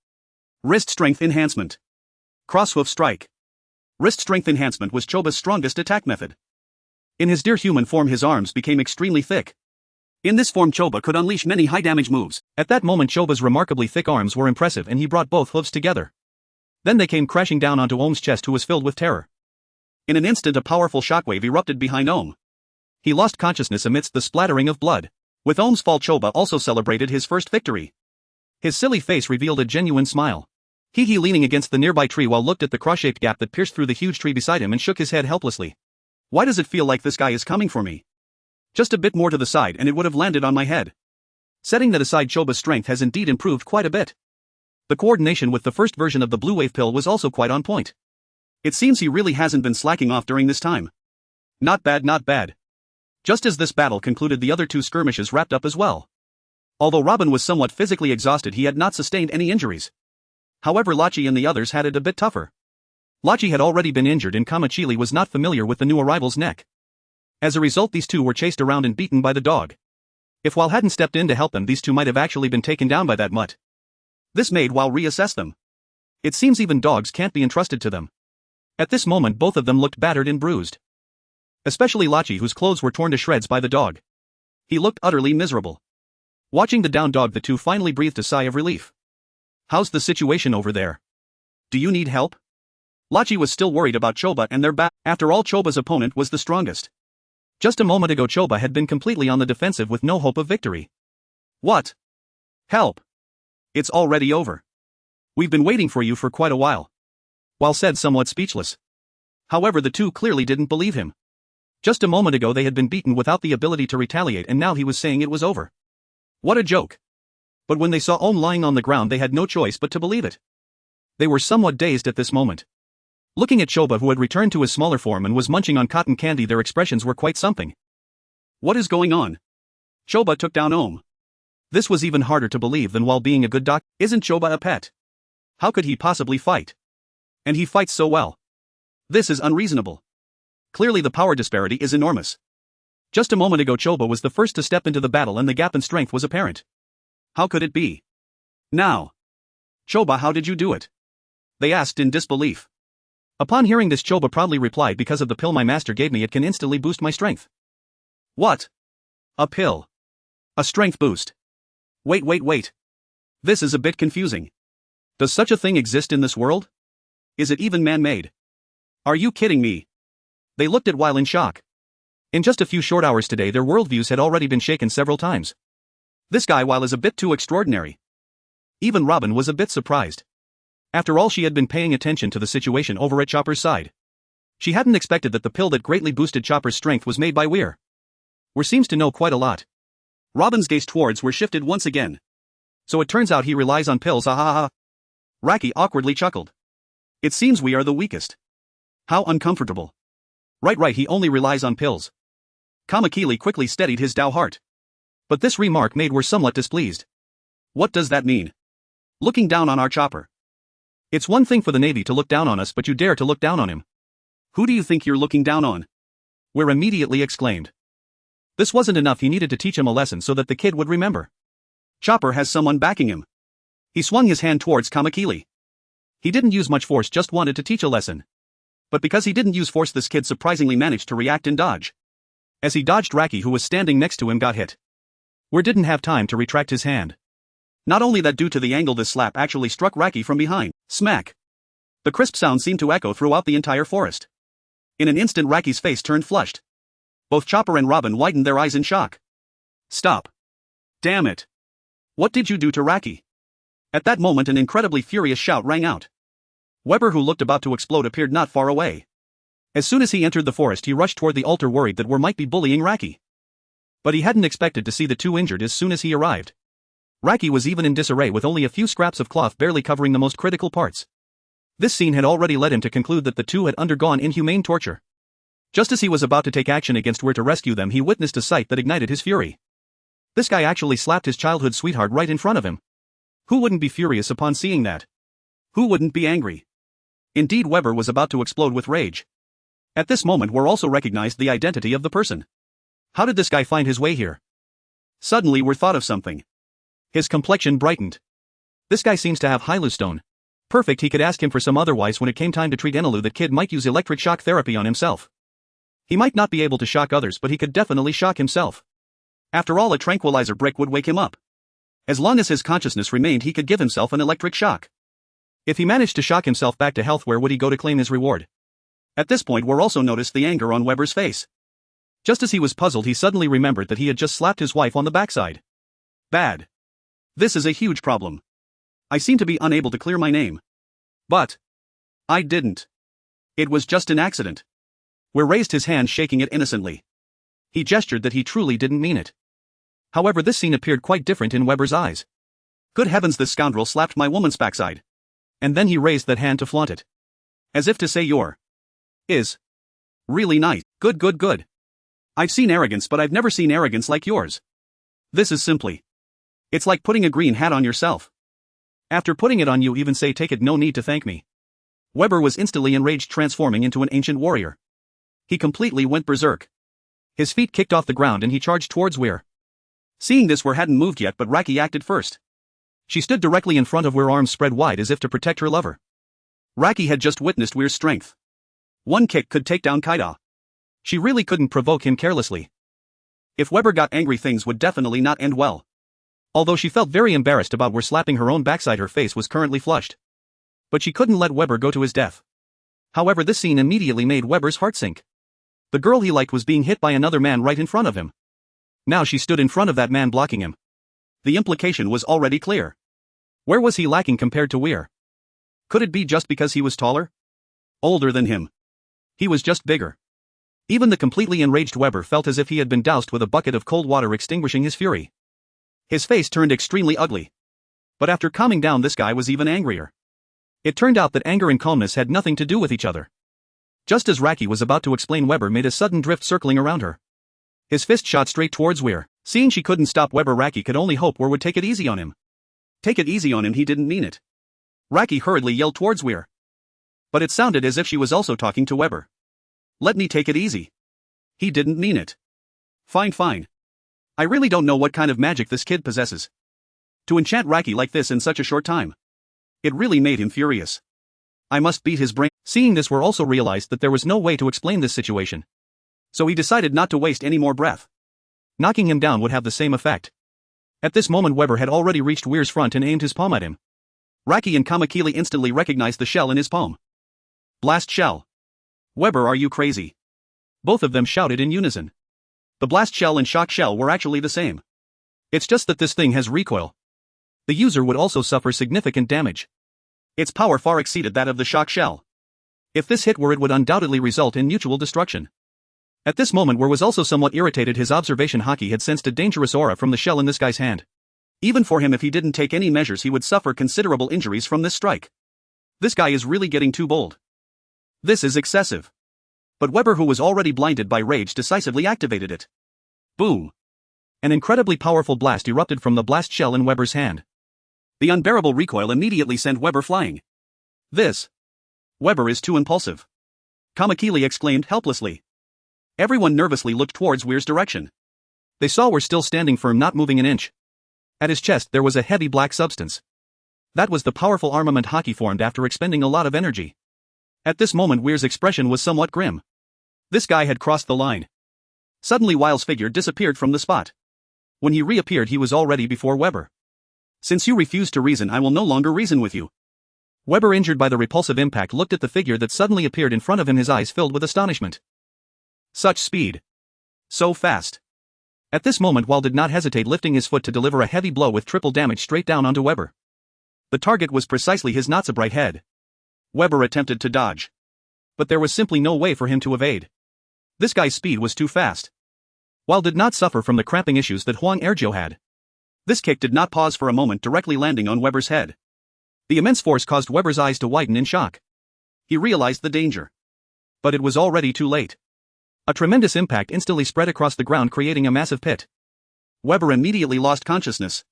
Wrist strength enhancement. Crosshoof strike. Wrist strength enhancement was Choba's strongest attack method. In his deer human form, his arms became extremely thick. In this form, Choba could unleash many high-damage moves. At that moment, Choba's remarkably thick arms were impressive and he brought both hooves together. Then they came crashing down onto Ohm's chest, who was filled with terror. In an instant, a powerful shockwave erupted behind Ohm. He lost consciousness amidst the splattering of blood. With Ohm's fall, Choba also celebrated his first victory. His silly face revealed a genuine smile. He leaning against the nearby tree while looked at the cross-shaped gap that pierced through the huge tree beside him and shook his head helplessly. Why does it feel like this guy is coming for me? Just a bit more to the side and it would have landed on my head. Setting that aside, Choba's strength has indeed improved quite a bit. The coordination with the first version of the blue wave pill was also quite on point. It seems he really hasn't been slacking off during this time. Not bad, not bad. Just as this battle concluded, the other 2 skirmishes wrapped up as well. Although Robin was somewhat physically exhausted, he had not sustained any injuries. However, Lachi and the others had it a bit tougher. Lachi had already been injured and Kamachili was not familiar with the new arrival's neck. As a result, these 2 were chased around and beaten by the dog. If Weil hadn't stepped in to help them, these 2 might have actually been taken down by that mutt. This made Weil reassess them. It seems even dogs can't be entrusted to them. At this moment, both of them looked battered and bruised. Especially Lachi, whose clothes were torn to shreds by the dog. He looked utterly miserable. Watching the downed dog, the two finally breathed a sigh of relief. How's the situation over there? Do you need help? Lachi was still worried about Choba and their battle. After all, Choba's opponent was the strongest. Just a moment ago Choba had been completely on the defensive with no hope of victory. What? Help! It's already over. We've been waiting for you for quite a while. While said somewhat speechless. However, the two clearly didn't believe him. Just a moment ago they had been beaten without the ability to retaliate, and now he was saying it was over. What a joke. But when they saw Ohm lying on the ground they had no choice but to believe it. They were somewhat dazed at this moment. Looking at Choba, who had returned to his smaller form and was munching on cotton candy, their expressions were quite something. What is going on? Choba took down Ohm. This was even harder to believe than while being a good doc. Isn't Choba a pet? How could he possibly fight? And he fights so well. This is unreasonable. Clearly the power disparity is enormous. Just a moment ago Choba was the first to step into the battle and the gap in strength was apparent. How could it be? Now. Choba, how did you do it? They asked in disbelief. Upon hearing this, Choba proudly replied, because of the pill my master gave me, it can instantly boost my strength. What? A pill? A strength boost? Wait. This is a bit confusing. Does such a thing exist in this world? Is it even man-made? Are you kidding me? They looked at Weil in shock. In just a few short hours today their worldviews had already been shaken several times. This guy Weil is a bit too extraordinary. Even Robin was a bit surprised. After all, she had been paying attention to the situation over at Chopper's side. She hadn't expected that the pill that greatly boosted Chopper's strength was made by Weir. Weir seems to know quite a lot. Robin's gaze towards Weir shifted once again. So it turns out he relies on pills, ha. Raki awkwardly chuckled. It seems we are the weakest. How uncomfortable. Right, he only relies on pills. Kamakili quickly steadied his Dao heart. But this remark made Weir somewhat displeased. What does that mean? Looking down on our Chopper. It's one thing for the Navy to look down on us, but you dare to look down on him. Who do you think you're looking down on? Weir immediately exclaimed. This wasn't enough, he needed to teach him a lesson so that the kid would remember. Chopper has someone backing him. He swung his hand towards Kamakili. He didn't use much force, just wanted to teach a lesson. But because he didn't use force, this kid surprisingly managed to react and dodge. As he dodged, Raki, who was standing next to him, got hit. Weir didn't have time to retract his hand. Not only that, due to the angle, this slap actually struck Raki from behind. Smack! The crisp sound seemed to echo throughout the entire forest. In an instant Raki's face turned flushed. Both Chopper and Robin widened their eyes in shock. Stop. Damn it. What did you do to Raki? At that moment an incredibly furious shout rang out. Weber, who looked about to explode, appeared not far away. As soon as he entered the forest he rushed toward the altar, worried that Weir might be bullying Raki. But he hadn't expected to see the two injured as soon as he arrived. Raki was even in disarray, with only a few scraps of cloth barely covering the most critical parts. This scene had already led him to conclude that the two had undergone inhumane torture. Just as he was about to take action against Weir to rescue them, he witnessed a sight that ignited his fury. This guy actually slapped his childhood sweetheart right in front of him. Who wouldn't be furious upon seeing that? Who wouldn't be angry? Indeed, Weber was about to explode with rage. At this moment Weir also recognized the identity of the person. How did this guy find his way here? Suddenly Weir thought of something. His complexion brightened. This guy seems to have Hylustone. Perfect, he could ask him for some, otherwise when it came time to treat Enelu that kid might use electric shock therapy on himself. He might not be able to shock others, but he could definitely shock himself. After all, a tranquilizer brick would wake him up. As long as his consciousness remained he could give himself an electric shock. If he managed to shock himself back to health, where would he go to claim his reward? At this point Weir also noticed the anger on Weber's face. Just as he was puzzled he suddenly remembered that he had just slapped his wife on the backside. Bad. This is a huge problem. I seem to be unable to clear my name. But I didn't. It was just an accident. Weir raised his hand, shaking it innocently. He gestured that he truly didn't mean it. However, this scene appeared quite different in Weber's eyes. Good heavens, this scoundrel slapped my woman's backside. And then he raised that hand to flaunt it. As if to say, your is really nice. Good. I've seen arrogance, but I've never seen arrogance like yours. This is simply. It's like putting a green hat on yourself. After putting it on, you even say take it, no need to thank me. Weber was instantly enraged, transforming into an ancient warrior. He completely went berserk. His feet kicked off the ground and he charged towards Weir. Seeing this, Weir hadn't moved yet, but Raki acted first. She stood directly in front of Weir, arms spread wide as if to protect her lover. Raki had just witnessed Weir's strength. One kick could take down Kaida. She really couldn't provoke him carelessly. If Weber got angry, things would definitely not end well. Although she felt very embarrassed about where slapping her own backside, her face was currently flushed. But she couldn't let Weber go to his death. However, this scene immediately made Weber's heart sink. The girl he liked was being hit by another man right in front of him. Now she stood in front of that man blocking him. The implication was already clear. Where was he lacking compared to Weir? Could it be just because he was taller? Older than him? He was just bigger. Even the completely enraged Weber felt as if he had been doused with a bucket of cold water, extinguishing his fury. His face turned extremely ugly. But after calming down, this guy was even angrier. It turned out that anger and calmness had nothing to do with each other. Just as Raki was about to explain, Weber made a sudden drift circling around her. His fist shot straight towards Weir. Seeing she couldn't stop Weber, Raki could only hope Weir would take it easy on him. Take it easy on him, he didn't mean it. Raki hurriedly yelled towards Weir. But it sounded as if she was also talking to Weber. Let me take it easy. He didn't mean it. Fine, fine. I really don't know what kind of magic this kid possesses. To enchant Raki like this in such a short time. It really made him furious. I must beat his brain. Seeing this, Weir also realized that there was no way to explain this situation. So he decided not to waste any more breath. Knocking him down would have the same effect. At this moment, Weber had already reached Weir's front and aimed his palm at him. Raki and Kamakili instantly recognized the shell in his palm. Blast shell. Weber, are you crazy? Both of them shouted in unison. The blast shell and shock shell were actually the same. It's just that this thing has recoil. The user would also suffer significant damage. Its power far exceeded that of the shock shell. If this hit Weir, it would undoubtedly result in mutual destruction. At this moment, Weir was also somewhat irritated. His observation Haki had sensed a dangerous aura from the shell in this guy's hand. Even for him, if he didn't take any measures, he would suffer considerable injuries from this strike. This guy is really getting too bold. This is excessive. But Weber, who was already blinded by rage, decisively activated it. Boom! An incredibly powerful blast erupted from the blast shell in Weber's hand. The unbearable recoil immediately sent Weber flying. This. Weber is too impulsive. Kamakili exclaimed helplessly. Everyone nervously looked towards Weir's direction. They saw Weir still standing firm, not moving an inch. At his chest there was a heavy black substance. That was the powerful armament Haki formed after expending a lot of energy. At this moment, Weir's expression was somewhat grim. This guy had crossed the line. Suddenly, Weil's figure disappeared from the spot. When he reappeared, he was already before Weber. Since you refuse to reason, I will no longer reason with you. Weber, injured by the repulsive impact, looked at the figure that suddenly appeared in front of him, his eyes filled with astonishment. Such speed. So fast. At this moment, Weil did not hesitate, lifting his foot to deliver a heavy blow with triple damage straight down onto Weber. The target was precisely his not so bright head. Weber attempted to dodge. But there was simply no way for him to evade. This guy's speed was too fast. Weil did not suffer from the cramping issues that Huang Erjo had. This kick did not pause for a moment, directly landing on Weber's head. The immense force caused Weber's eyes to widen in shock. He realized the danger. But it was already too late. A tremendous impact instantly spread across the ground, creating a massive pit. Weber immediately lost consciousness.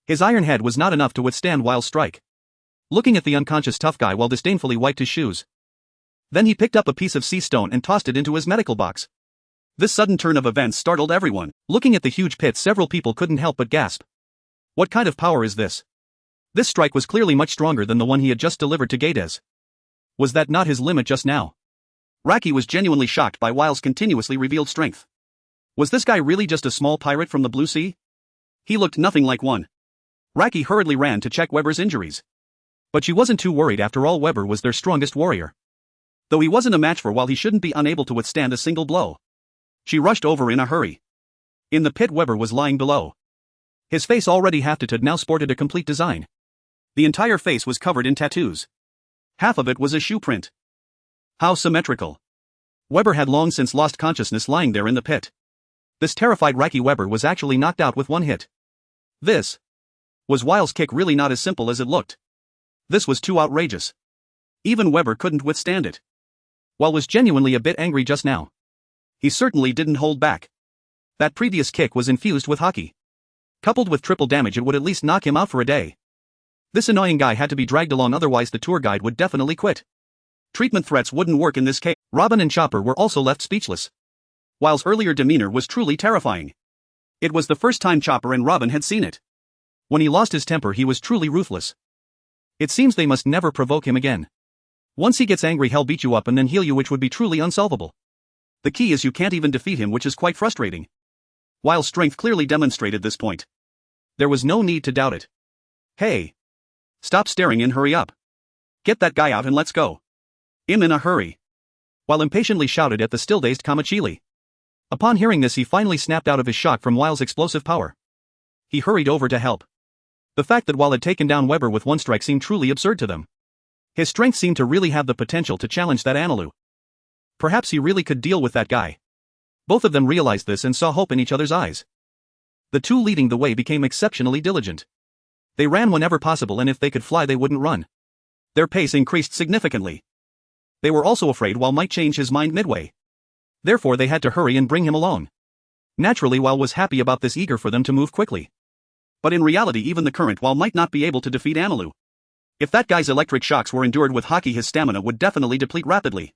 His iron head was not enough to withstand Weil's strike. Looking at the unconscious tough guy, Weil disdainfully wiped his shoes. Then he picked up a piece of sea stone and tossed it into his medical box. This sudden turn of events startled everyone. Looking at the huge pit, several people couldn't help but gasp. What kind of power is this? This strike was clearly much stronger than the one he had just delivered to Gades. Was that not his limit just now? Raki was genuinely shocked by Weil's continuously revealed strength. Was this guy really just a small pirate from the Blue Sea? He looked nothing like one. Raki hurriedly ran to check Weber's injuries. But she wasn't too worried, after all Weber was their strongest warrior. Though he wasn't a match for Weil, he shouldn't be unable to withstand a single blow. She rushed over in a hurry. In the pit, Weber was lying below. His face, already half tattooed, now sported a complete design. The entire face was covered in tattoos. Half of it was a shoe print. How symmetrical. Weber had long since lost consciousness, lying there in the pit. This terrified Raki, Weber was actually knocked out with one hit. This. Was Weil's kick really not as simple as it looked? This was too outrageous. Even Weber couldn't withstand it. Weil was genuinely a bit angry just now. He certainly didn't hold back. That previous kick was infused with Haki. Coupled with triple damage, it would at least knock him out for a day. This annoying guy had to be dragged along, otherwise the tour guide would definitely quit. Treatment threats wouldn't work in this case. Robin and Chopper were also left speechless. Weil's earlier demeanor was truly terrifying. It was the first time Chopper and Robin had seen it. When he lost his temper, he was truly ruthless. It seems they must never provoke him again. Once he gets angry, he'll beat you up and then heal you, which would be truly unsolvable. The key is you can't even defeat him, which is quite frustrating. While strength clearly demonstrated this point, there was no need to doubt it. Hey! Stop staring and hurry up. Get that guy out and let's go. I'm in a hurry. While impatiently shouted at the still-dazed Kamachili. Upon hearing this, he finally snapped out of his shock from Wile's explosive power. He hurried over to help. The fact that Wile had taken down Weber with one strike seemed truly absurd to them. His strength seemed to really have the potential to challenge that Anilu. Perhaps he really could deal with that guy. Both of them realized this and saw hope in each other's eyes. The two leading the way became exceptionally diligent. They ran whenever possible, and if they could fly they wouldn't run. Their pace increased significantly. They were also afraid Wile might change his mind midway. Therefore they had to hurry and bring him along. Naturally, Wile was happy about this, eager for them to move quickly. But in reality, even the current Wile might not be able to defeat Anilu. If that guy's electric shocks were endured with Haki, his stamina would definitely deplete rapidly.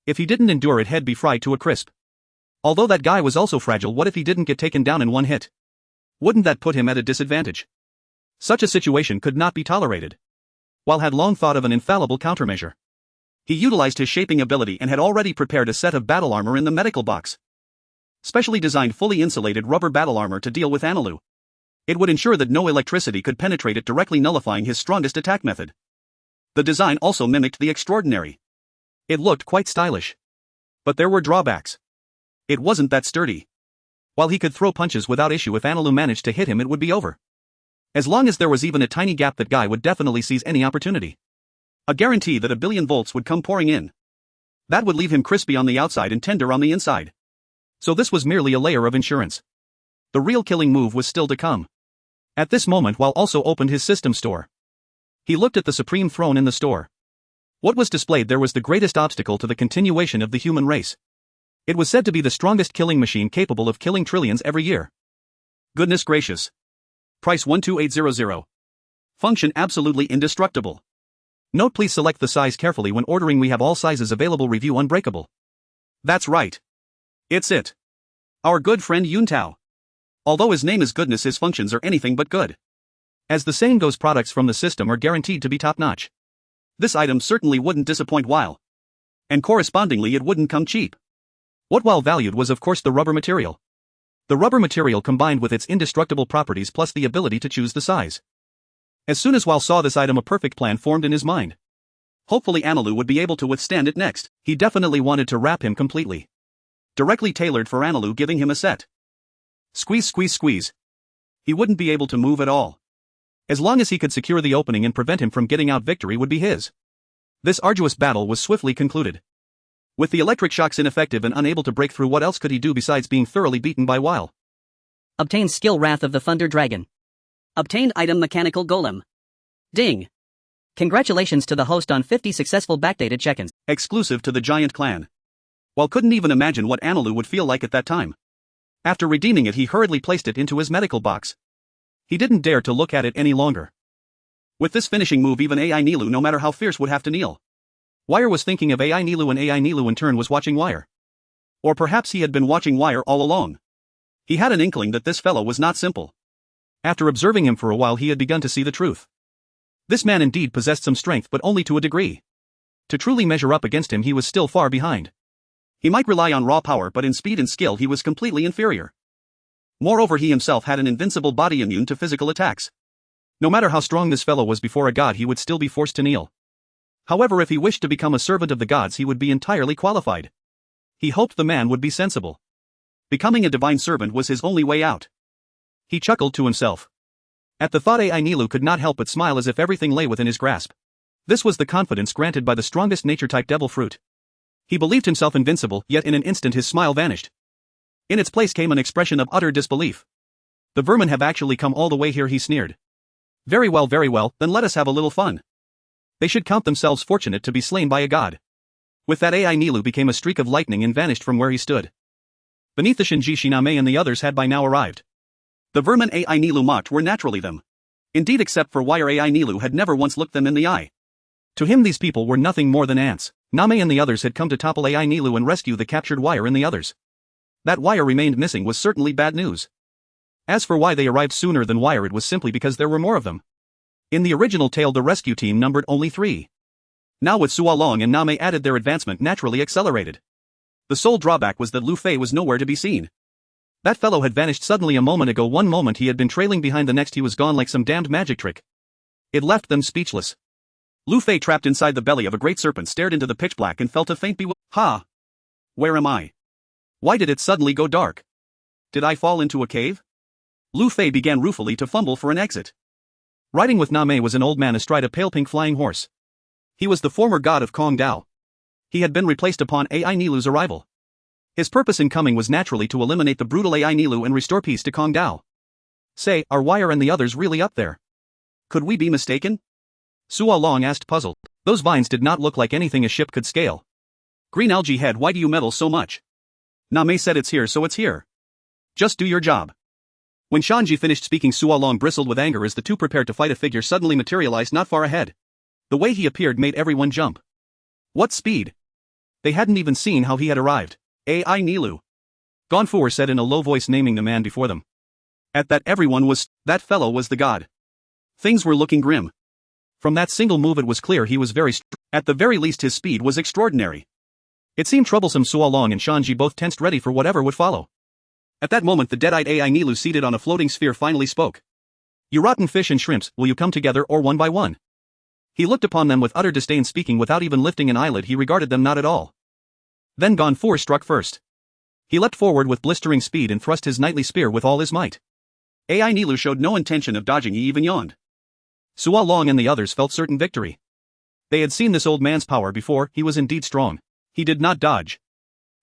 If he didn't endure it, he'd be fried to a crisp. Although that guy was also fragile, what if he didn't get taken down in one hit? Wouldn't that put him at a disadvantage? Such a situation could not be tolerated. Wile had long thought of an infallible countermeasure. He utilized his shaping ability and had already prepared a set of battle armor in the medical box. Specially designed, fully insulated rubber battle armor to deal with Anilu. It would ensure that no electricity could penetrate it, directly nullifying his strongest attack method. The design also mimicked the extraordinary. It looked quite stylish. But there were drawbacks. It wasn't that sturdy. While he could throw punches without issue, if Anilu managed to hit him, it would be over. As long as there was even a tiny gap, that guy would definitely seize any opportunity. A guarantee that 1,000,000,000 volts would come pouring in. That would leave him crispy on the outside and tender on the inside. So this was merely a layer of insurance. The real killing move was still to come. At this moment, Wile also opened his system store. He looked at the supreme throne in the store. What was displayed there was the greatest obstacle to the continuation of the human race. It was said to be the strongest killing machine, capable of killing trillions every year. Goodness gracious. Price 12800. Function absolutely indestructible. Note: please select the size carefully when ordering. We have all sizes available. Review unbreakable. That's right. It's it. Our good friend Yuntao. Although his name is Goodness, his functions are anything but good. As the saying goes, products from the system are guaranteed to be top-notch. This item certainly wouldn't disappoint Wile. And correspondingly, it wouldn't come cheap. What Wile valued was, of course, the rubber material. The rubber material, combined with its indestructible properties plus the ability to choose the size. As soon as Wile saw this item, a perfect plan formed in his mind. Hopefully Anilu would be able to withstand it next. He definitely wanted to wrap him completely. Directly tailored for Anilu, giving him a set. Squeeze, squeeze, squeeze. He wouldn't be able to move at all. As long as he could secure the opening and prevent him from getting out, victory would be his. This arduous battle was swiftly concluded. With the electric shocks ineffective and unable to break through, what else could he do besides being thoroughly beaten by Wile? Obtained skill Wrath of the Thunder Dragon. Obtained item Mechanical Golem. Ding. Congratulations to the host on 50 successful backdated check-ins. Exclusive to the Giant Clan. Wile couldn't even imagine what Anilu would feel like at that time. After redeeming it, he hurriedly placed it into his medical box. He didn't dare to look at it any longer. With this finishing move, even AI Nilu, no matter how fierce, would have to kneel. Wire was thinking of AI Nilu, and AI Nilu in turn was watching Wire. Or perhaps he had been watching Wire all along. He had an inkling that this fellow was not simple. After observing him for a while, he had begun to see the truth. This man indeed possessed some strength, but only to a degree. To truly measure up against him, he was still far behind. He might rely on raw power, but in speed and skill he was completely inferior. Moreover, he himself had an invincible body immune to physical attacks. No matter how strong this fellow was before a god, he would still be forced to kneel. However, if he wished to become a servant of the gods, he would be entirely qualified. He hoped the man would be sensible. Becoming a divine servant was his only way out. He chuckled to himself. At the thought, AI Nilu could not help but smile, as if everything lay within his grasp. This was the confidence granted by the strongest nature-type devil fruit. He believed himself invincible, yet in an instant his smile vanished. In its place came an expression of utter disbelief. The vermin have actually come all the way here, he sneered. Very well, then let us have a little fun. They should count themselves fortunate to be slain by a god. With that, AI Nilu became a streak of lightning and vanished from where he stood. Beneath, the Shinji Shiname and the others had by now arrived. The vermin AI Nilu mocked were naturally them. Indeed, except for Wire, AI Nilu had never once looked them in the eye. To him, these people were nothing more than ants. Name and the others had come to topple AI Nilu and rescue the captured Wire and the others. That Wire remained missing was certainly bad news. As for why they arrived sooner than Wire, it was simply because there were more of them. In the original tale, the rescue team numbered only 3. Now with Sualong and Name added, their advancement naturally accelerated. The sole drawback was that Lu Fei was nowhere to be seen. That fellow had vanished suddenly a moment ago. One moment he had been trailing behind, the next he was gone like some damned magic trick. It left them speechless. Lu Fei, trapped inside the belly of a great serpent, stared into the pitch black and felt a faint bewilderment. Ha! Where am I? Why did it suddenly go dark? Did I fall into a cave? Lu Fei began ruefully to fumble for an exit. Riding with Na Mei was an old man astride a pale pink flying horse. He was the former god of Kong Dao. He had been replaced upon Ai Nilu's arrival. His purpose in coming was naturally to eliminate the brutal Ai Nilu and restore peace to Kong Dao. Say, are Wire and the others really up there? Could we be mistaken? Suo Long asked, puzzled. Those vines did not look like anything a ship could scale. Green algae head, why do you meddle so much? Na Mei said, it's here, so it's here. Just do your job. When Shanji finished speaking, Suo Long bristled with anger as the two prepared to fight. A figure suddenly materialized not far ahead. The way he appeared made everyone jump. What speed? They hadn't even seen how he had arrived. Ai Nilu. Gonfuer said in a low voice, naming the man before them. At that, everyone was. That fellow was the god. Things were looking grim. From that single move it was clear he was very at the very least his speed was extraordinary. It seemed troublesome. Suo Long and Shanji both tensed, ready for whatever would follow. At that moment the dead-eyed Ai Nilu seated on a floating sphere finally spoke. You rotten fish and shrimps, will you come together or one by one? He looked upon them with utter disdain, speaking without even lifting an eyelid. He regarded them not at all. Then Gonfuer struck first. He leapt forward with blistering speed and thrust his knightly spear with all his might. Ai Nilu showed no intention of dodging, he even yawned. Suo Long and the others felt certain victory. They had seen this old man's power before. He was indeed strong. He did not dodge.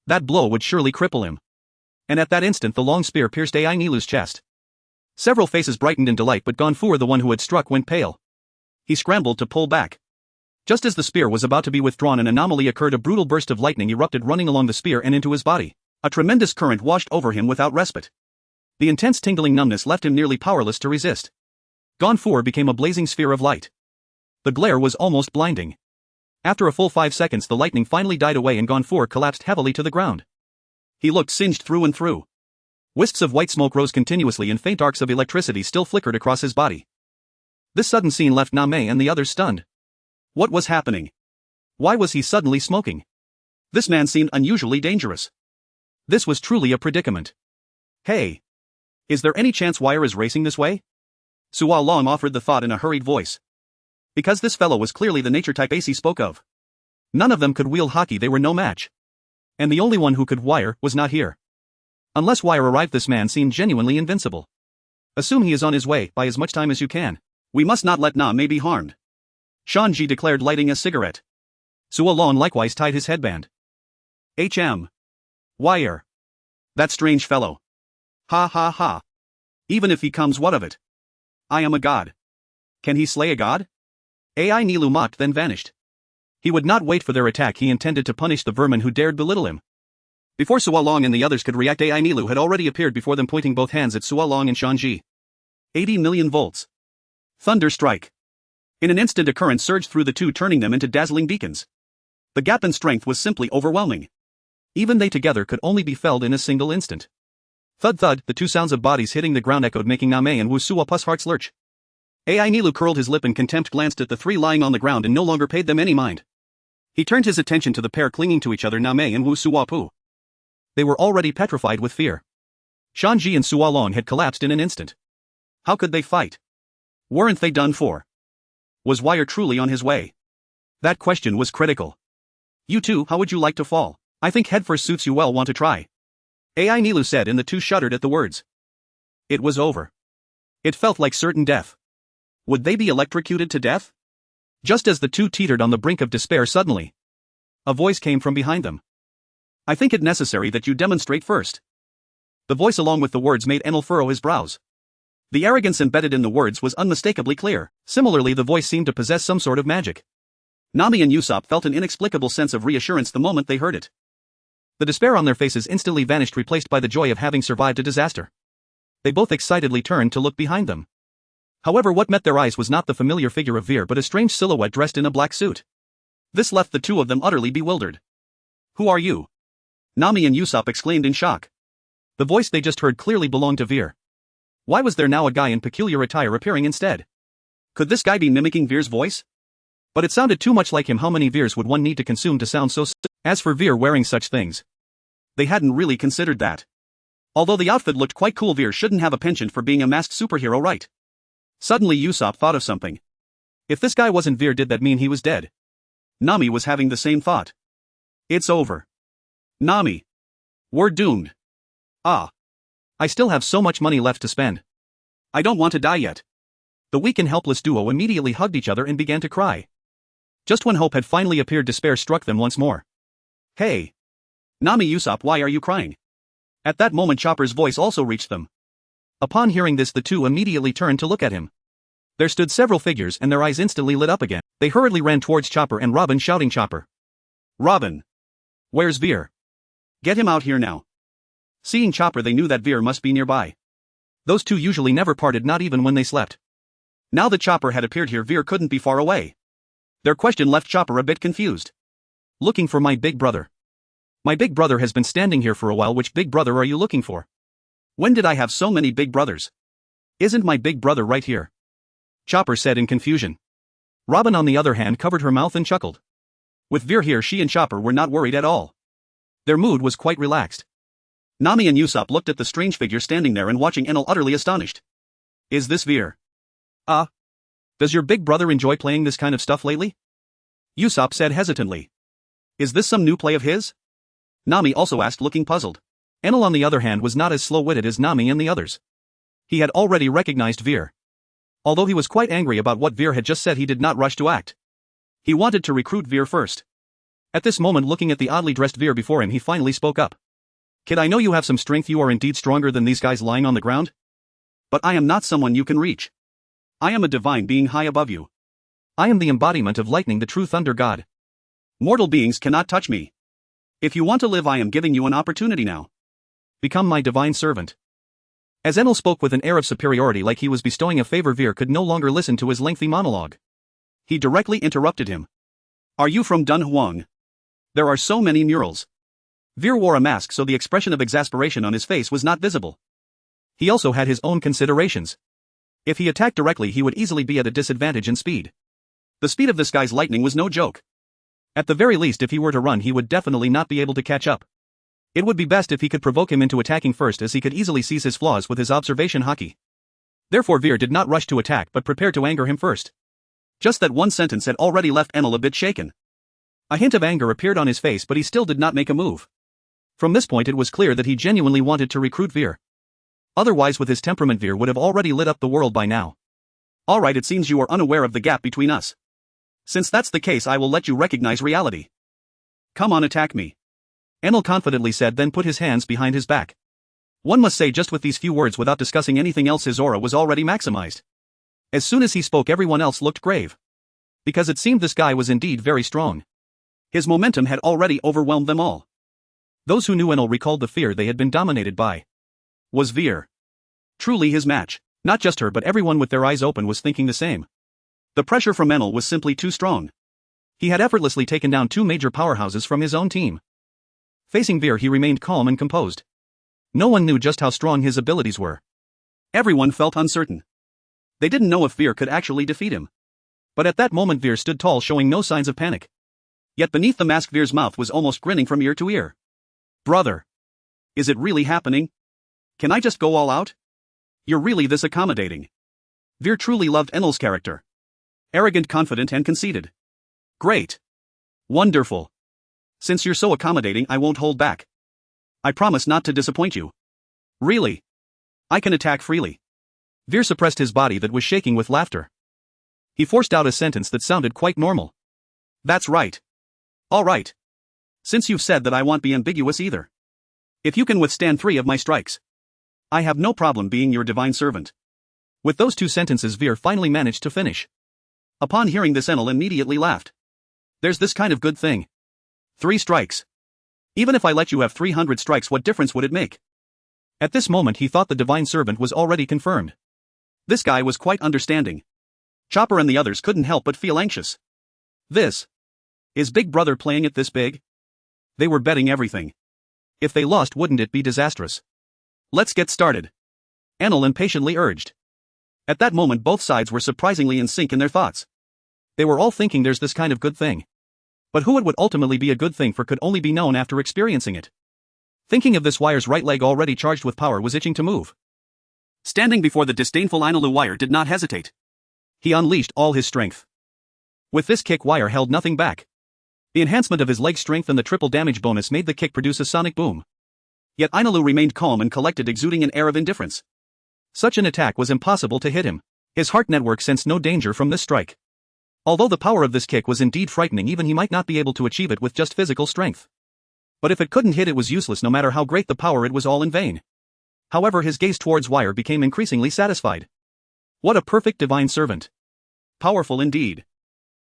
That blow would surely cripple him. And at that instant the long spear pierced Ai Nilu's chest. Several faces brightened in delight, but Gonfuer, the one who had struck, went pale. He scrambled to pull back. Just as the spear was about to be withdrawn, an anomaly occurred. A brutal burst of lightning erupted, running along the spear and into his body. A tremendous current washed over him without respite. The intense tingling numbness left him nearly powerless to resist. Gonfuer became a blazing sphere of light. The glare was almost blinding. After a full 5 seconds the lightning finally died away and Gonfuer collapsed heavily to the ground. He looked singed through and through. Wisps of white smoke rose continuously and faint arcs of electricity still flickered across his body. This sudden scene left Na Mei and the others stunned. What was happening? Why was he suddenly smoking? This man seemed unusually dangerous. This was truly a predicament. Hey! Is there any chance Wire is racing this way? Suo Long offered the thought in a hurried voice. Because this fellow was clearly the nature type Ace spoke of. None of them could wield Haki, they were no match. And the only one who could Wire was not here. Unless Wire arrived, this man seemed genuinely invincible. Assume he is on his way, buy as much time as you can. We must not let Na Mei be harmed. Shanji declared, lighting a cigarette. Suo Long likewise tied his headband. Wire. That strange fellow. Ha ha ha. Even if he comes, what of it? I am a god. Can he slay a god? Ai Nilu mocked, then vanished. He would not wait for their attack. He intended to punish the vermin who dared belittle him. Before Suo Long and the others could react, Ai Nilu had already appeared before them, pointing both hands at Suo Long and Shanji. 80 million volts. Thunder strike. In an instant a current surged through the two, turning them into dazzling beacons. The gap in strength was simply overwhelming. Even they together could only be felled in a single instant. Thud thud, the two sounds of bodies hitting the ground echoed, making Na Mei and Wu Suo Pu's hearts lurch. Ai Nilu curled his lip in contempt, glanced at the three lying on the ground and no longer paid them any mind. He turned his attention to the pair clinging to each other, Na Mei and Wu Suo Pu. They were already petrified with fear. Shanji and Suo Long had collapsed in an instant. How could they fight? Weren't they done for? Was Wire truly on his way? That question was critical. You two, how would you like to fall? I think headfirst suits you well. Want to try? Ai Nilu said, and the two shuddered at the words. It was over. It felt like certain death. Would they be electrocuted to death? Just as the two teetered on the brink of despair, suddenly a voice came from behind them. I think it necessary that you demonstrate first. The voice, along with the words, made Enel furrow his brows. The arrogance embedded in the words was unmistakably clear. Similarly, the voice seemed to possess some sort of magic. Nami and Usopp felt an inexplicable sense of reassurance the moment they heard it. The despair on their faces instantly vanished, replaced by the joy of having survived a disaster. They both excitedly turned to look behind them. However, what met their eyes was not the familiar figure of Veer, but a strange silhouette dressed in a black suit. This left the two of them utterly bewildered. Who are you? Nami and Usopp exclaimed in shock. The voice they just heard clearly belonged to Veer. Why was there now a guy in peculiar attire appearing instead? Could this guy be mimicking Veer's voice? But it sounded too much like him. How many Veers would one need to consume to sound so As for Veer wearing such things, They hadn't really considered that. Although the outfit looked quite cool, Veer shouldn't have a penchant for being a masked superhero, right? Suddenly Usopp thought of something. If this guy wasn't Veer, did that mean he was dead? Nami was having the same thought. It's over. Nami. We're doomed. Ah. I still have so much money left to spend. I don't want to die yet. The weak and helpless duo immediately hugged each other and began to cry. Just when hope had finally appeared, despair struck them once more. Hey. Nami, Usopp, why are you crying? At that moment Chopper's voice also reached them. Upon hearing this, the two immediately turned to look at him. There stood several figures and their eyes instantly lit up again. They hurriedly ran towards Chopper and Robin, shouting, Chopper. Robin. Where's Veer? Get him out here now. Seeing Chopper, they knew that Veer must be nearby. Those two usually never parted, not even when they slept. Now that Chopper had appeared here, Veer couldn't be far away. Their question left Chopper a bit confused. Looking for my big brother. My big brother has been standing here for a while. Which big brother are you looking for? When did I have so many big brothers? Isn't my big brother right here? Chopper said in confusion. Robin, on the other hand, covered her mouth and chuckled. With Veer here, she and Chopper were not worried at all. Their mood was quite relaxed. Nami and Usopp looked at the strange figure standing there and watching Enel, utterly astonished. Is this Veer? Does your big brother enjoy playing this kind of stuff lately? Usopp said hesitantly. Is this some new play of his? Nami also asked, looking puzzled. Enel, on the other hand, was not as slow-witted as Nami and the others. He had already recognized Veer. Although he was quite angry about what Veer had just said, he did not rush to act. He wanted to recruit Veer first. At this moment, looking at the oddly dressed Veer before him, he finally spoke up. Kid, I know you have some strength. You are indeed stronger than these guys lying on the ground. But I am not someone you can reach. I am a divine being high above you. I am the embodiment of lightning, the true thunder god. Mortal beings cannot touch me. If you want to live, I am giving you an opportunity now. Become my divine servant. As Enel spoke with an air of superiority, like he was bestowing a favor, Veer could no longer listen to his lengthy monologue. He directly interrupted him. Are you from Dunhuang? There are so many murals. Veer wore a mask, so the expression of exasperation on his face was not visible. He also had his own considerations. If he attacked directly, he would easily be at a disadvantage in speed. The speed of this guy's lightning was no joke. At the very least, if he were to run, he would definitely not be able to catch up. It would be best if he could provoke him into attacking first, as he could easily seize his flaws with his observation haki. Therefore Veer did not rush to attack, but prepared to anger him first. Just that one sentence had already left Enel a bit shaken. A hint of anger appeared on his face, but he still did not make a move. From this point it was clear that he genuinely wanted to recruit Veer. Otherwise, with his temperament, Veer would have already lit up the world by now. Alright, it seems you are unaware of the gap between us. Since that's the case, I will let you recognize reality. Come on, attack me. Enel confidently said, then put his hands behind his back. One must say, just with these few words, without discussing anything else, his aura was already maximized. As soon as he spoke, everyone else looked grave. Because it seemed this guy was indeed very strong. His momentum had already overwhelmed them all. Those who knew Enel recalled the fear they had been dominated by. Was Veer truly his match? Not just her, but everyone with their eyes open was thinking the same. The pressure from Enel was simply too strong. He had effortlessly taken down two major powerhouses from his own team. Facing Veer, he remained calm and composed. No one knew just how strong his abilities were. Everyone felt uncertain. They didn't know if Veer could actually defeat him. But at that moment Veer stood tall, showing no signs of panic. Yet beneath the mask, Veer's mouth was almost grinning from ear to ear. Brother. Is it really happening? Can I just go all out? You're really this accommodating. Veer truly loved Enel's character. Arrogant, confident, and conceited. Great. Wonderful. Since you're so accommodating, I won't hold back. I promise not to disappoint you. Really? I can attack freely. Veer suppressed his body that was shaking with laughter. He forced out a sentence that sounded quite normal. That's right. All right. Since you've said that, I won't be ambiguous either. If you can withstand 3 of my strikes, I have no problem being your divine servant. With those 2 sentences, Veer finally managed to finish. Upon hearing this, Enel immediately laughed. There's this kind of good thing. 3 strikes. Even if I let you have 300 strikes, what difference would it make? At this moment he thought the divine servant was already confirmed. This guy was quite understanding. Chopper and the others couldn't help but feel anxious. Is Big Brother playing it this big? They were betting everything. If they lost, wouldn't it be disastrous? Let's get started. Enel impatiently urged. At that moment both sides were surprisingly in sync in their thoughts. They were all thinking there's this kind of good thing. But who it would ultimately be a good thing for could only be known after experiencing it. Thinking of this, Wire's right leg already charged with power was itching to move. Standing before the disdainful Ainalu, Wire did not hesitate. He unleashed all his strength. With this kick, Wire held nothing back. The enhancement of his leg strength and the triple damage bonus made the kick produce a sonic boom. Yet Ainalu remained calm and collected, exuding an air of indifference. Such an attack was impossible to hit him. His heart network sensed no danger from this strike. Although the power of this kick was indeed frightening, even he might not be able to achieve it with just physical strength. But if it couldn't hit, it was useless. No matter how great the power, it was all in vain. However, his gaze towards Wire became increasingly satisfied. What a perfect divine servant. Powerful indeed.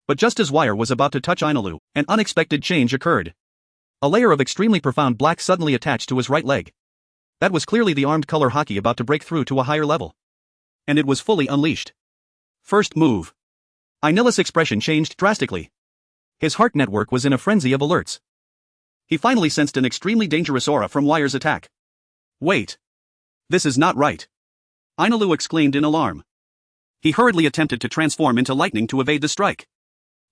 But just as Wire was about to touch Ainalu, an unexpected change occurred. A layer of extremely profound black suddenly attached to his right leg. That was clearly the armed color Haki about to break through to a higher level. And it was fully unleashed. First move. Ainila's expression changed drastically. His heart network was in a frenzy of alerts. He finally sensed an extremely dangerous aura from Wire's attack. Wait. This is not right. Ainalu exclaimed in alarm. He hurriedly attempted to transform into lightning to evade the strike.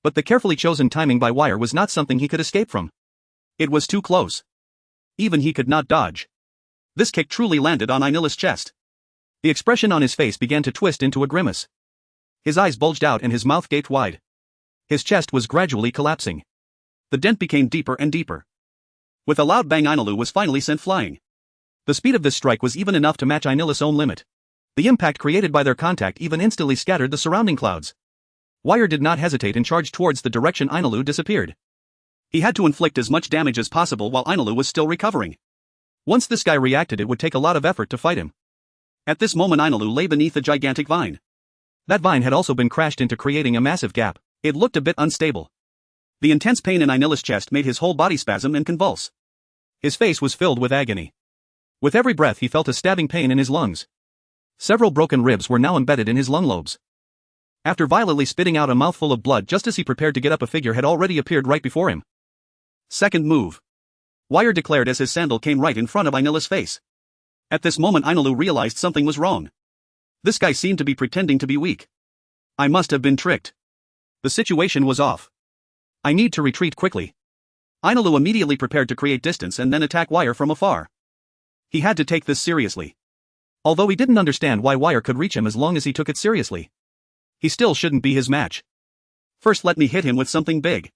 But the carefully chosen timing by Wire was not something he could escape from. It was too close. Even he could not dodge. This kick truly landed on Ainila's chest. The expression on his face began to twist into a grimace. His eyes bulged out and his mouth gaped wide. His chest was gradually collapsing. The dent became deeper and deeper. With a loud bang, Ainalu was finally sent flying. The speed of this strike was even enough to match Ainila's own limit. The impact created by their contact even instantly scattered the surrounding clouds. Wire did not hesitate and charged towards the direction Ainalu disappeared. He had to inflict as much damage as possible while Ainalu was still recovering. Once this guy reacted, it would take a lot of effort to fight him. At this moment, Ainalu lay beneath a gigantic vine. That vine had also been crashed into, creating a massive gap. It looked a bit unstable. The intense pain in Ainila's chest made his whole body spasm and convulse. His face was filled with agony. With every breath he felt a stabbing pain in his lungs. Several broken ribs were now embedded in his lung lobes. After violently spitting out a mouthful of blood just as he prepared to get up, a figure had already appeared right before him. Second move. Wire declared as his sandal came right in front of Ainila's face. At this moment, Ainalu realized something was wrong. This guy seemed to be pretending to be weak. I must have been tricked. The situation was off. I need to retreat quickly. Ainalu immediately prepared to create distance and then attack Wire from afar. He had to take this seriously. Although he didn't understand why Wire could reach him as long as he took it seriously. He still shouldn't be his match. First, let me hit him with something big.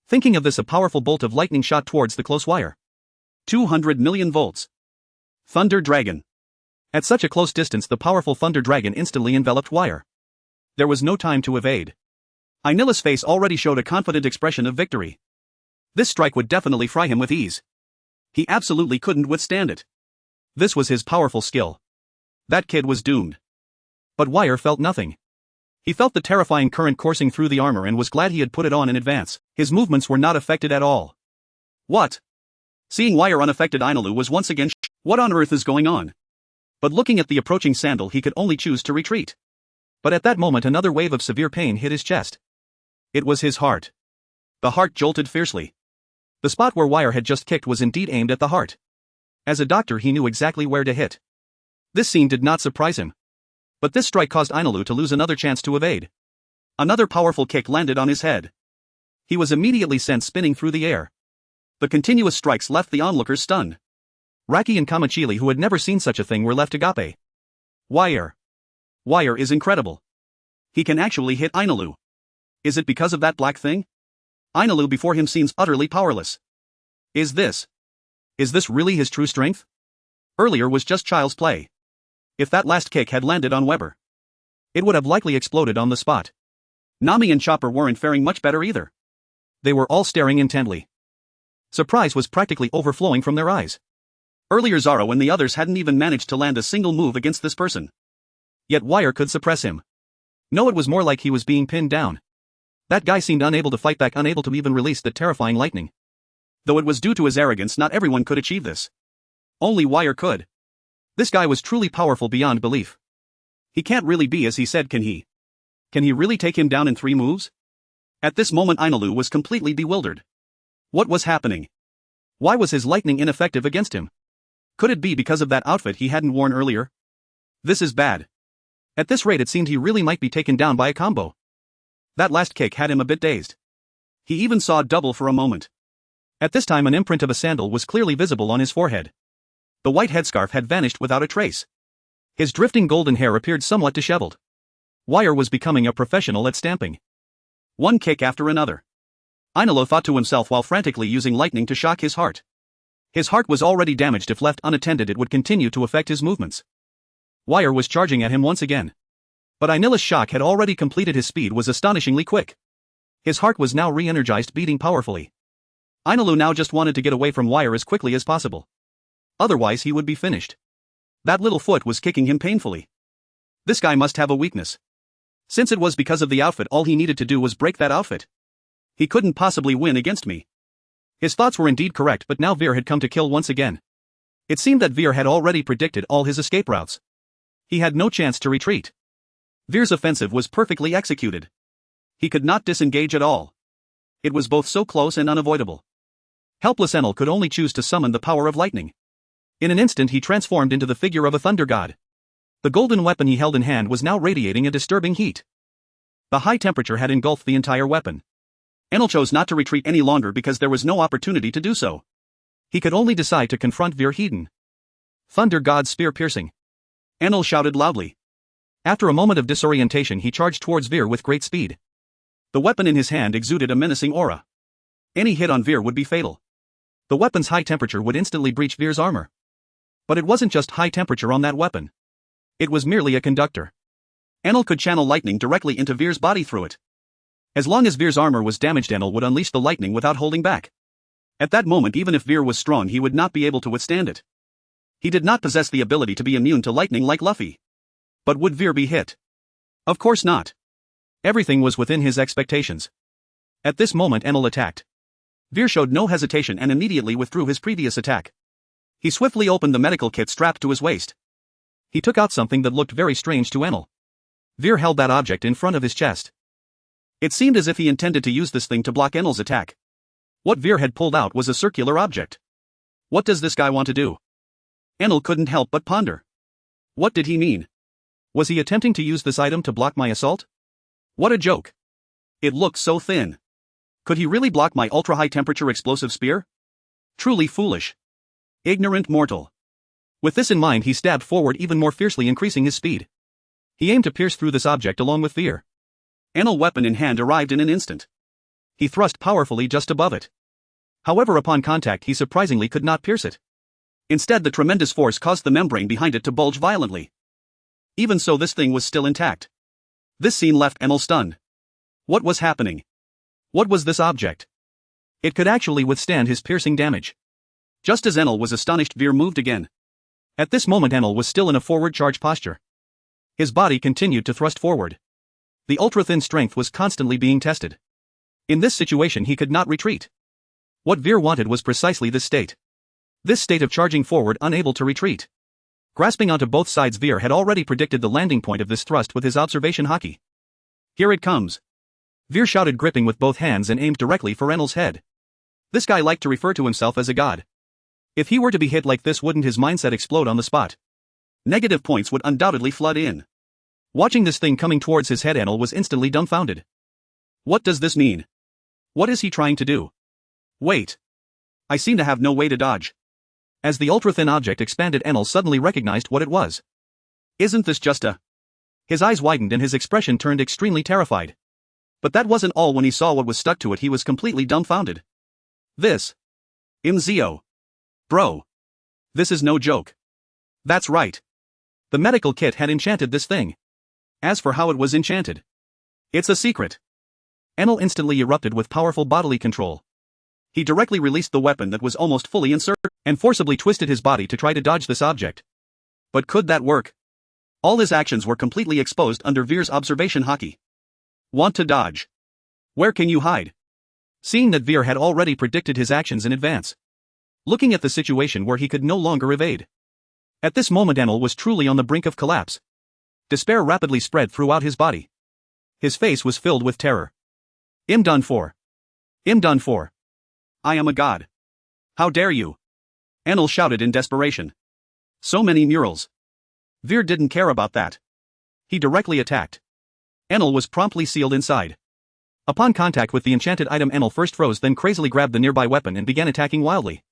Thinking of this, a powerful bolt of lightning shot towards the close Wire. 200 million volts. Thunder Dragon. At such a close distance, the powerful Thunder Dragon instantly enveloped Wire. There was no time to evade. Ainila's face already showed a confident expression of victory. This strike would definitely fry him with ease. He absolutely couldn't withstand it. This was his powerful skill. That kid was doomed. But Wire felt nothing. He felt the terrifying current coursing through the armor and was glad he had put it on in advance. His movements were not affected at all. What? Seeing Wire unaffected, Ainalu was once again what on earth is going on? But looking at the approaching sandal, he could only choose to retreat. But at that moment, another wave of severe pain hit his chest. It was his heart. The heart jolted fiercely. The spot where Wire had just kicked was indeed aimed at the heart. As a doctor, he knew exactly where to hit. This scene did not surprise him. But this strike caused Ainalu to lose another chance to evade. Another powerful kick landed on his head. He was immediately sent spinning through the air. The continuous strikes left the onlookers stunned. Raki and Kamachili, who had never seen such a thing, were left agape. Wire is incredible. He can actually hit Ainalu. Is it because of that black thing? Ainalu before him seems utterly powerless. Is this really his true strength? Earlier was just child's play. If that last kick had landed on Weber, it would have likely exploded on the spot. Nami and Chopper weren't faring much better either. They were all staring intently. Surprise was practically overflowing from their eyes. Earlier Zaro and the others hadn't even managed to land a single move against this person. Yet Wire could suppress him. No, it was more like he was being pinned down. That guy seemed unable to fight back, unable to even release the terrifying lightning. Though it was due to his arrogance, not everyone could achieve this. Only Wire could. This guy was truly powerful beyond belief. He can't really be as he said, can he? Can he really take him down in 3 moves? At this moment, Ainalu was completely bewildered. What was happening? Why was his lightning ineffective against him? Could it be because of that outfit he hadn't worn earlier? This is bad. At this rate, it seemed he really might be taken down by a combo. That last kick had him a bit dazed. He even saw double for a moment. At this time an imprint of a sandal was clearly visible on his forehead. The white headscarf had vanished without a trace. His drifting golden hair appeared somewhat disheveled. Wire was becoming a professional at stamping. One kick after another. Ainolo thought to himself while frantically using lightning to shock his heart. His heart was already damaged. If left unattended it would continue to affect his movements. Wire was charging at him once again. But Ainola's shock had already completed. His speed was astonishingly quick. His heart was now re-energized, beating powerfully. Ainolo now just wanted to get away from Wire as quickly as possible. Otherwise he would be finished. That little foot was kicking him painfully. This guy must have a weakness. Since it was because of the outfit, all he needed to do was break that outfit. He couldn't possibly win against me. His thoughts were indeed correct, but now Vir had come to kill once again. It seemed that Vir had already predicted all his escape routes. He had no chance to retreat. Vir's offensive was perfectly executed. He could not disengage at all. It was both so close and unavoidable. Helpless Enel could only choose to summon the power of lightning. In an instant he transformed into the figure of a thunder god. The golden weapon he held in hand was now radiating a disturbing heat. The high temperature had engulfed the entire weapon. Enel chose not to retreat any longer because there was no opportunity to do so. He could only decide to confront Vir Hedon. Thunder God spear piercing. Enel shouted loudly. After a moment of disorientation he charged towards Vir with great speed. The weapon in his hand exuded a menacing aura. Any hit on Vir would be fatal. The weapon's high temperature would instantly breach Vir's armor. But it wasn't just high temperature on that weapon. It was merely a conductor. Enel could channel lightning directly into Vir's body through it. As long as Vir's armor was damaged, Enel would unleash the lightning without holding back. At that moment, even if Vir was strong, he would not be able to withstand it. He did not possess the ability to be immune to lightning like Luffy. But would Vir be hit? Of course not. Everything was within his expectations. At this moment Enel attacked. Vir showed no hesitation and immediately withdrew his previous attack. He swiftly opened the medical kit strapped to his waist. He took out something that looked very strange to Enel. Vir held that object in front of his chest. It seemed as if he intended to use this thing to block Enel's attack. What Vir had pulled out was a circular object. What does this guy want to do? Enel couldn't help but ponder. What did he mean? Was he attempting to use this item to block my assault? What a joke. It looked so thin. Could he really block my ultra-high temperature explosive spear? Truly foolish. Ignorant mortal. With this in mind he stabbed forward even more fiercely, increasing his speed. He aimed to pierce through this object along with Vir. Enel, weapon in hand, arrived in an instant. He thrust powerfully just above it. However, upon contact he surprisingly could not pierce it. Instead, the tremendous force caused the membrane behind it to bulge violently. Even so, this thing was still intact. This scene left Enel stunned. What was happening? What was this object? It could actually withstand his piercing damage. Just as Enel was astonished, Vir moved again. At this moment Enel was still in a forward charge posture. His body continued to thrust forward. The ultra-thin strength was constantly being tested. In this situation he could not retreat. What Vir wanted was precisely this state. This state of charging forward, unable to retreat. Grasping onto both sides, Vir had already predicted the landing point of this thrust with his observation haki. Here it comes. Vir shouted, gripping with both hands and aimed directly for Enel's head. This guy liked to refer to himself as a god. If he were to be hit like this, wouldn't his mindset explode on the spot? Negative points would undoubtedly flood in. Watching this thing coming towards his head, Enel was instantly dumbfounded. What does this mean? What is he trying to do? Wait. I seem to have no way to dodge. As the ultra-thin object expanded, Enel suddenly recognized what it was. Isn't this just a... His eyes widened and his expression turned extremely terrified. But that wasn't all. When he saw what was stuck to it, he was completely dumbfounded. This. Imzio. Bro. This is no joke. That's right. The medical kit had enchanted this thing. As for how it was enchanted, it's a secret. Enel instantly erupted with powerful bodily control. He directly released the weapon that was almost fully inserted, and forcibly twisted his body to try to dodge this object. But could that work? All his actions were completely exposed under Vir's observation haki. Want to dodge? Where can you hide? Seeing that Vir had already predicted his actions in advance. Looking at the situation where he could no longer evade. At this moment Enel was truly on the brink of collapse. Despair rapidly spread throughout his body. His face was filled with terror. I'm done for. I'm done for. I am a god. How dare you? Enel shouted in desperation. So many murals. Vir didn't care about that. He directly attacked. Enel was promptly sealed inside. Upon contact with the enchanted item, Enel first froze, then crazily grabbed the nearby weapon and began attacking wildly.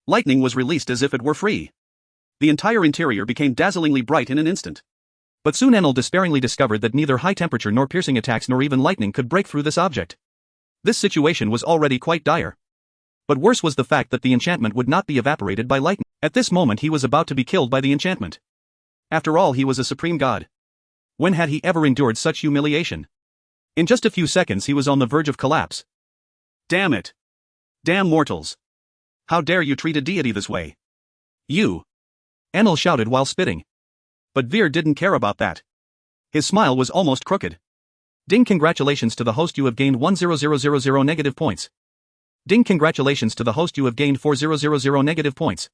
Lightning was released as if it were free. The entire interior became dazzlingly bright in an instant. But soon Enel despairingly discovered that neither high temperature nor piercing attacks nor even lightning could break through this object. This situation was already quite dire. But worse was the fact that the enchantment would not be evaporated by lightning. At this moment he was about to be killed by the enchantment. After all, he was a supreme god. When had he ever endured such humiliation? In just a few seconds he was on the verge of collapse. Damn it! Damn mortals! How dare you treat a deity this way? You! Enel shouted while spitting. But Veer didn't care about that. His smile was almost crooked. Ding, congratulations to the host, you have gained 10000 negative points. Ding, congratulations to the host, you have gained 4000 negative points.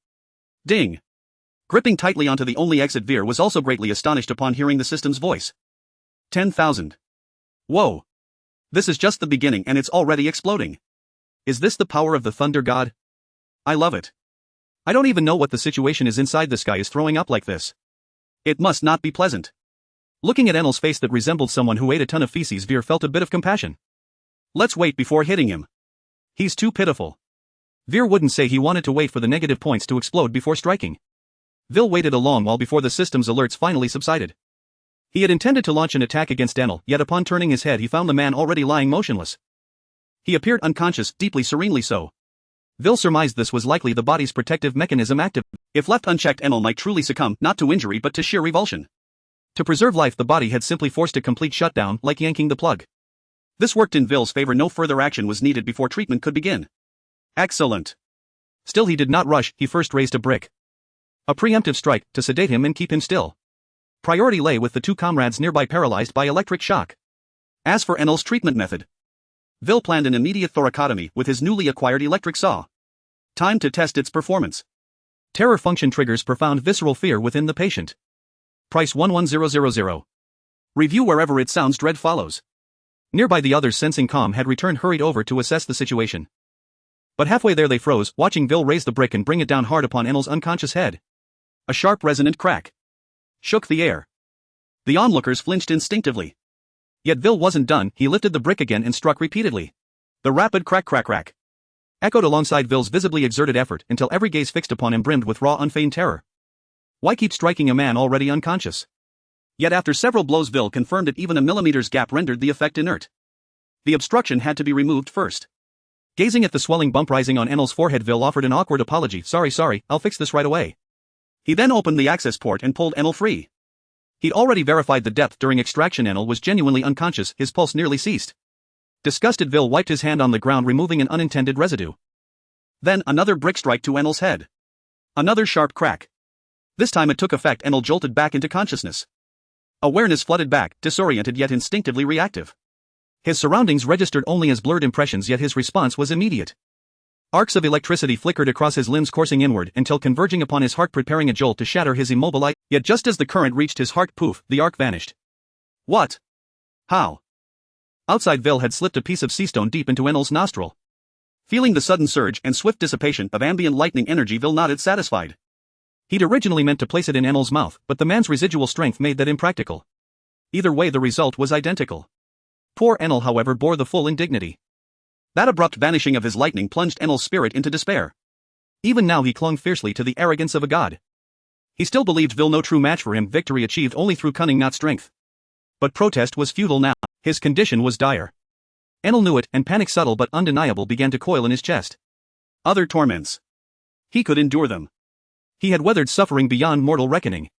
Ding. Gripping tightly onto the only exit, Veer was also greatly astonished upon hearing the system's voice. 10,000. Whoa. This is just the beginning and it's already exploding. Is this the power of the Thunder God? I love it. I don't even know what the situation is inside this guy is throwing up like this. It must not be pleasant. Looking at Enel's face that resembled someone who ate a ton of feces, Veer felt a bit of compassion. Let's wait before hitting him. He's too pitiful. Veer wouldn't say he wanted to wait for the negative points to explode before striking. Vil waited a long while before the system's alerts finally subsided. He had intended to launch an attack against Enel, yet upon turning his head he found the man already lying motionless. He appeared unconscious, deeply serenely so. Vil surmised this was likely the body's protective mechanism active. If left unchecked, Enel might truly succumb, not to injury but to sheer revulsion. To preserve life, the body had simply forced a complete shutdown, like yanking the plug. This worked in Vil's favor. No further action was needed before treatment could begin. Excellent. Still he did not rush, he first raised a brick. A preemptive strike, to sedate him and keep him still. Priority lay with the two comrades nearby paralyzed by electric shock. As for Enel's treatment method, Vil planned an immediate thoracotomy with his newly acquired electric saw. Time to test its performance. Terror function triggers profound visceral fear within the patient. Price 11000. Review wherever it sounds dread follows. Nearby, the others, sensing calm had returned, hurried over to assess the situation. But halfway there they froze, watching Vil raise the brick and bring it down hard upon Enel's unconscious head. A sharp resonant crack shook the air. The onlookers flinched instinctively. Yet Vil wasn't done. He lifted the brick again and struck repeatedly. The rapid crack crack crack echoed alongside Vil's visibly exerted effort until every gaze fixed upon him brimmed with raw, unfeigned terror. Why keep striking a man already unconscious? Yet after several blows Vil confirmed that even a millimeter's gap rendered the effect inert. The obstruction had to be removed first. Gazing at the swelling bump rising on Enel's forehead, Vil offered an awkward apology. Sorry, I'll fix this right away. He then opened the access port and pulled Enel free. He'd already verified the depth during extraction. Enel was genuinely unconscious, his pulse nearly ceased. Disgusted, Vil wiped his hand on the ground, removing an unintended residue. Then another brick strike to Enel's head. Another sharp crack. This time it took effect. Enel jolted back into consciousness. Awareness flooded back, disoriented yet instinctively reactive. His surroundings registered only as blurred impressions, yet his response was immediate. Arcs of electricity flickered across his limbs, coursing inward until converging upon his heart, preparing a jolt to shatter his immobilized. Yet just as the current reached his heart, poof, the arc vanished. What? How? Outside, Vil had slipped a piece of sea stone deep into Enel's nostril. Feeling the sudden surge and swift dissipation of ambient lightning energy, Vil nodded, satisfied. He'd originally meant to place it in Enel's mouth, but the man's residual strength made that impractical. Either way, the result was identical. Poor Enel, however, bore the full indignity. That abrupt vanishing of his lightning plunged Enel's spirit into despair. Even now he clung fiercely to the arrogance of a god. He still believed Vil no true match for him, victory achieved only through cunning, not strength. But protest was futile now. His condition was dire. Enel knew it, and panic, subtle but undeniable, began to coil in his chest. Other torments. He could endure them. He had weathered suffering beyond mortal reckoning.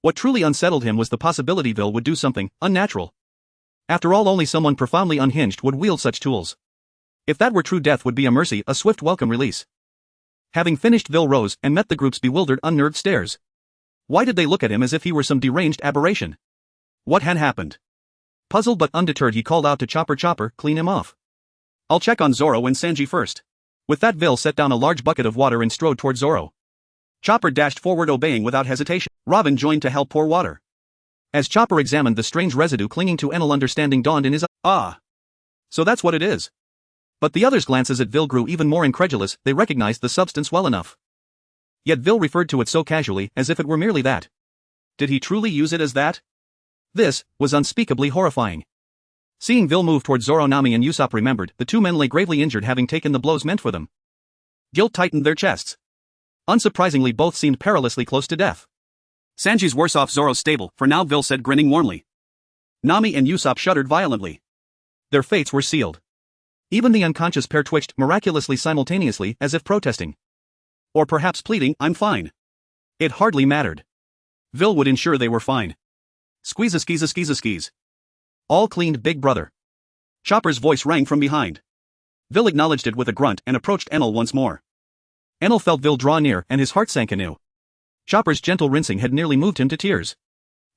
What truly unsettled him was the possibility Vil would do something unnatural. After all, only someone profoundly unhinged would wield such tools. If that were true, death would be a mercy, a swift welcome release. Having finished, Vil rose and met the group's bewildered, unnerved stares. Why did they look at him as if he were some deranged aberration? What had happened? Puzzled but undeterred, he called out to Chopper, clean him off. I'll check on Zoro and Sanji first. With that, Vil set down a large bucket of water and strode toward Zoro. Chopper dashed forward, obeying without hesitation. Robin joined to help pour water. As Chopper examined the strange residue clinging to Enel, understanding dawned in his eyes. Ah. So that's what it is. But the others' glances at Vil grew even more incredulous. They recognized the substance well enough. Yet Vil referred to it so casually, as if it were merely that. Did he truly use it as that? This was unspeakably horrifying. Seeing Vil move toward Zoro, Nami and Usopp remembered the two men lay gravely injured, having taken the blows meant for them. Guilt tightened their chests. Unsurprisingly, both seemed perilously close to death. Sanji's worse off Zoro's stable, for now, Vil said, grinning warmly. Nami and Usopp shuddered violently. Their fates were sealed. Even the unconscious pair twitched miraculously simultaneously, as if protesting. Or perhaps pleading, I'm fine. It hardly mattered. Vil would ensure they were fine. Squeeze. All cleaned, big brother. Chopper's voice rang from behind. Vil acknowledged it with a grunt and approached Enel once more. Enel felt Vil draw near and his heart sank anew. Chopper's gentle rinsing had nearly moved him to tears.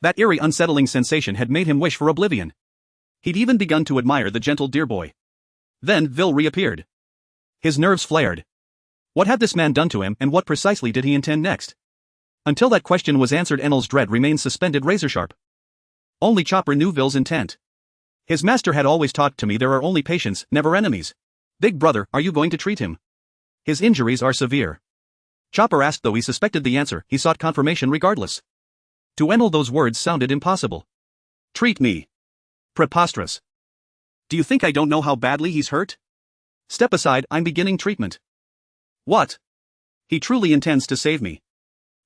That eerie, unsettling sensation had made him wish for oblivion. He'd even begun to admire the gentle dear boy. Then Vil reappeared. His nerves flared. What had this man done to him, and what precisely did he intend next? Until that question was answered, Enel's dread remained suspended razor-sharp. Only Chopper knew Vil's intent. His master had always taught to me there are only patients, never enemies. Big brother, are you going to treat him? His injuries are severe. Chopper asked, though he suspected the answer, he sought confirmation regardless. To Enel those words sounded impossible. Treat me. Preposterous. Do you think I don't know how badly he's hurt? Step aside, I'm beginning treatment. What? He truly intends to save me.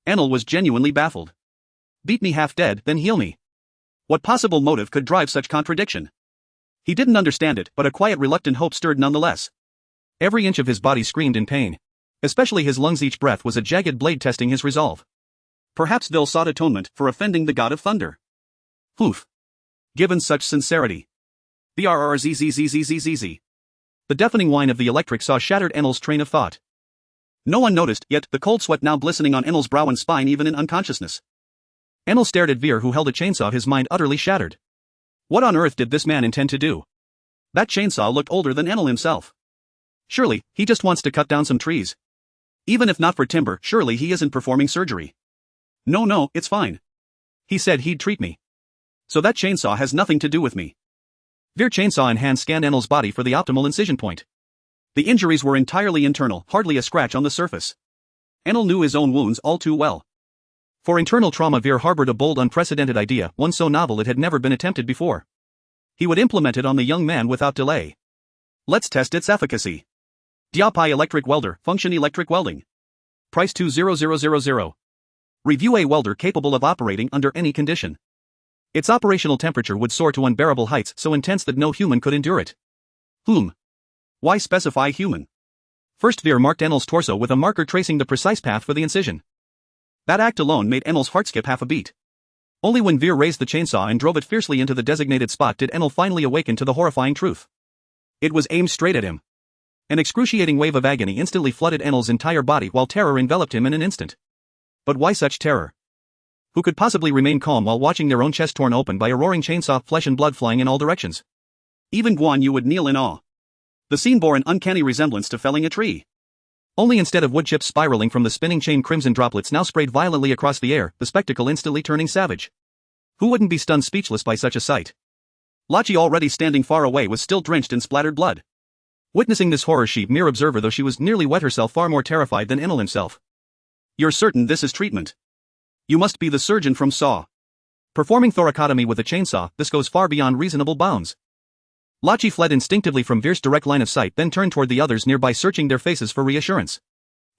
Enel was genuinely baffled. Beat me half dead, then heal me. What possible motive could drive such contradiction? He didn't understand it, but a quiet reluctant hope stirred nonetheless. Every inch of his body screamed in pain. Especially his lungs, each breath was a jagged blade testing his resolve. Perhaps Vil sought atonement for offending the god of thunder. Oof. Given such sincerity. Brrrzzzzzzzzz. The deafening whine of the electric saw shattered Enel's train of thought. No one noticed, yet the cold sweat now glistening on Enel's brow and spine even in unconsciousness. Enel stared at Veer, who held a chainsaw, his mind utterly shattered. What on earth did this man intend to do? That chainsaw looked older than Enel himself. Surely, he just wants to cut down some trees. Even if not for timber, surely he isn't performing surgery. No, it's fine. He said he'd treat me. So that chainsaw has nothing to do with me. Veer, chainsaw in hand, scanned Enel's body for the optimal incision point. The injuries were entirely internal, hardly a scratch on the surface. Enel knew his own wounds all too well. For internal trauma, Veer harbored a bold, unprecedented idea, one so novel it had never been attempted before. He would implement it on the young man without delay. Let's test its efficacy. Diapai electric welder, function electric welding. Price 20000. Review: a welder capable of operating under any condition. Its operational temperature would soar to unbearable heights, so intense that no human could endure it. Why specify human? First, Veer marked Enel's torso with a marker tracing the precise path for the incision. That act alone made Enel's heart skip half a beat. Only when Veer raised the chainsaw and drove it fiercely into the designated spot did Enel finally awaken to the horrifying truth. It was aimed straight at him. An excruciating wave of agony instantly flooded Enel's entire body, while terror enveloped him in an instant. But why such terror? Who could possibly remain calm while watching their own chest torn open by a roaring chainsaw, flesh and blood flying in all directions? Even Guan Yu would kneel in awe. The scene bore an uncanny resemblance to felling a tree. Only instead of wood chips spiraling from the spinning chain, crimson droplets now sprayed violently across the air, the spectacle instantly turning savage. Who wouldn't be stunned speechless by such a sight? Lachi, already standing far away, was still drenched in splattered blood. Witnessing this horror, she, mere observer though she was, nearly wet herself, far more terrified than Enel himself. You're certain this is treatment? You must be the surgeon from Saw. Performing thoracotomy with a chainsaw, this goes far beyond reasonable bounds. Lachi fled instinctively from Veer's direct line of sight, then turned toward the others nearby, searching their faces for reassurance.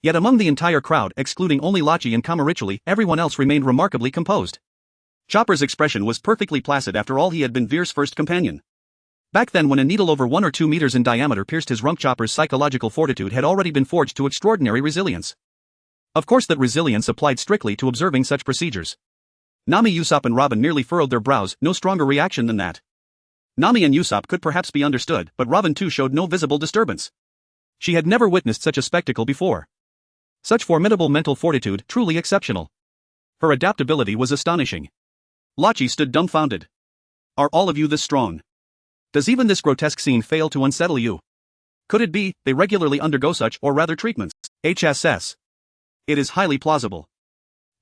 Yet among the entire crowd, excluding only Lachi and Kamarichui, everyone else remained remarkably composed. Chopper's expression was perfectly placid. After all, he had been Veer's first companion. Back then, when a needle over 1 or 2 meters in diameter pierced his rump, Chopper's psychological fortitude had already been forged to extraordinary resilience. Of course, that resilience applied strictly to observing such procedures. Nami, Usopp and Robin merely furrowed their brows, no stronger reaction than that. Nami and Usopp could perhaps be understood, but Robin too showed no visible disturbance. She had never witnessed such a spectacle before. Such formidable mental fortitude, truly exceptional. Her adaptability was astonishing. Lachi stood dumbfounded. Are all of you this strong? Does even this grotesque scene fail to unsettle you? Could it be they regularly undergo such, or rather, treatments? HSS. It is highly plausible.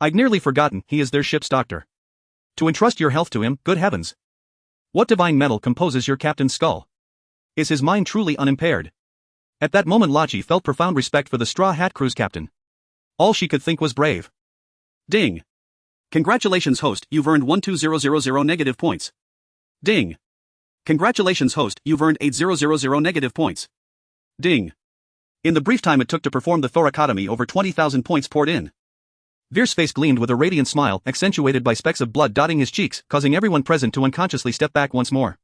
I'd nearly forgotten, he is their ship's doctor. To entrust your health to him, good heavens. What divine metal composes your captain's skull? Is his mind truly unimpaired? At that moment, Lachi felt profound respect for the Straw Hat Crew's captain. All she could think was brave. Ding. Congratulations, host, you've earned 12000 negative points. Ding. Congratulations host, you've earned 8000 negative points. Ding. In the brief time it took to perform the thoracotomy, over 20,000 points poured in. Veer's face gleamed with a radiant smile, accentuated by specks of blood dotting his cheeks, causing everyone present to unconsciously step back once more.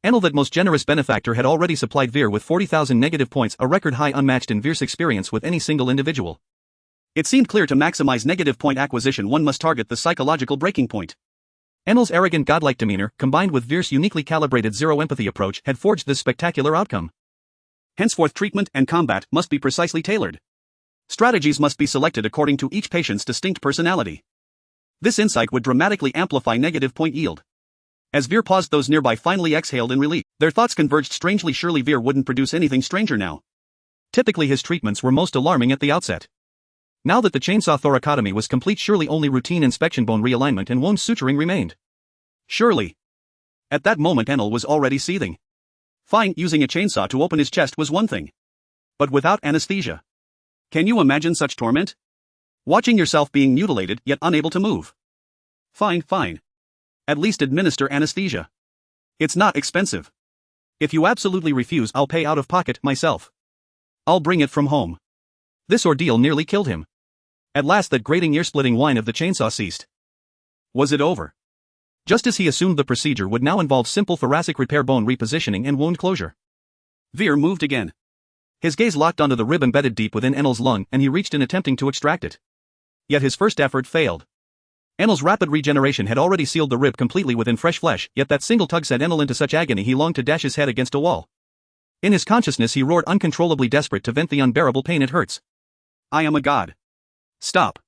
Enel, that most generous benefactor, had already supplied Veer with 40,000 negative points, a record high unmatched in Veer's experience with any single individual. It seemed clear to maximize negative point acquisition one must target the psychological breaking point. Enel's arrogant godlike demeanor, combined with Veer's uniquely calibrated zero empathy approach, had forged this spectacular outcome. Henceforth treatment and combat must be precisely tailored. Strategies must be selected according to each patient's distinct personality. This insight would dramatically amplify negative point yield. As Veer paused, those nearby finally exhaled in relief. Their thoughts converged strangely. Surely Veer wouldn't produce anything stranger now. Typically his treatments were most alarming at the outset. Now that the chainsaw thoracotomy was complete, surely only routine inspection, bone realignment and wound suturing remained. Surely. At that moment Enel was already seething. Fine, using a chainsaw to open his chest was one thing. But without anesthesia. Can you imagine such torment? Watching yourself being mutilated yet unable to move. Fine. At least administer anesthesia. It's not expensive. If you absolutely refuse, I'll pay out of pocket myself. I'll bring it from home. This ordeal nearly killed him. At last that grating ear-splitting whine of the chainsaw ceased. Was it over? Just as he assumed the procedure would now involve simple thoracic repair, bone repositioning and wound closure. Veer moved again. His gaze locked onto the rib embedded deep within Enel's lung, and he reached in attempting to extract it. Yet his first effort failed. Enel's rapid regeneration had already sealed the rib completely within fresh flesh, yet that single tug sent Enel into such agony he longed to dash his head against a wall. In his consciousness he roared, uncontrollably desperate to vent the unbearable pain. It hurts. I am a god. Stop.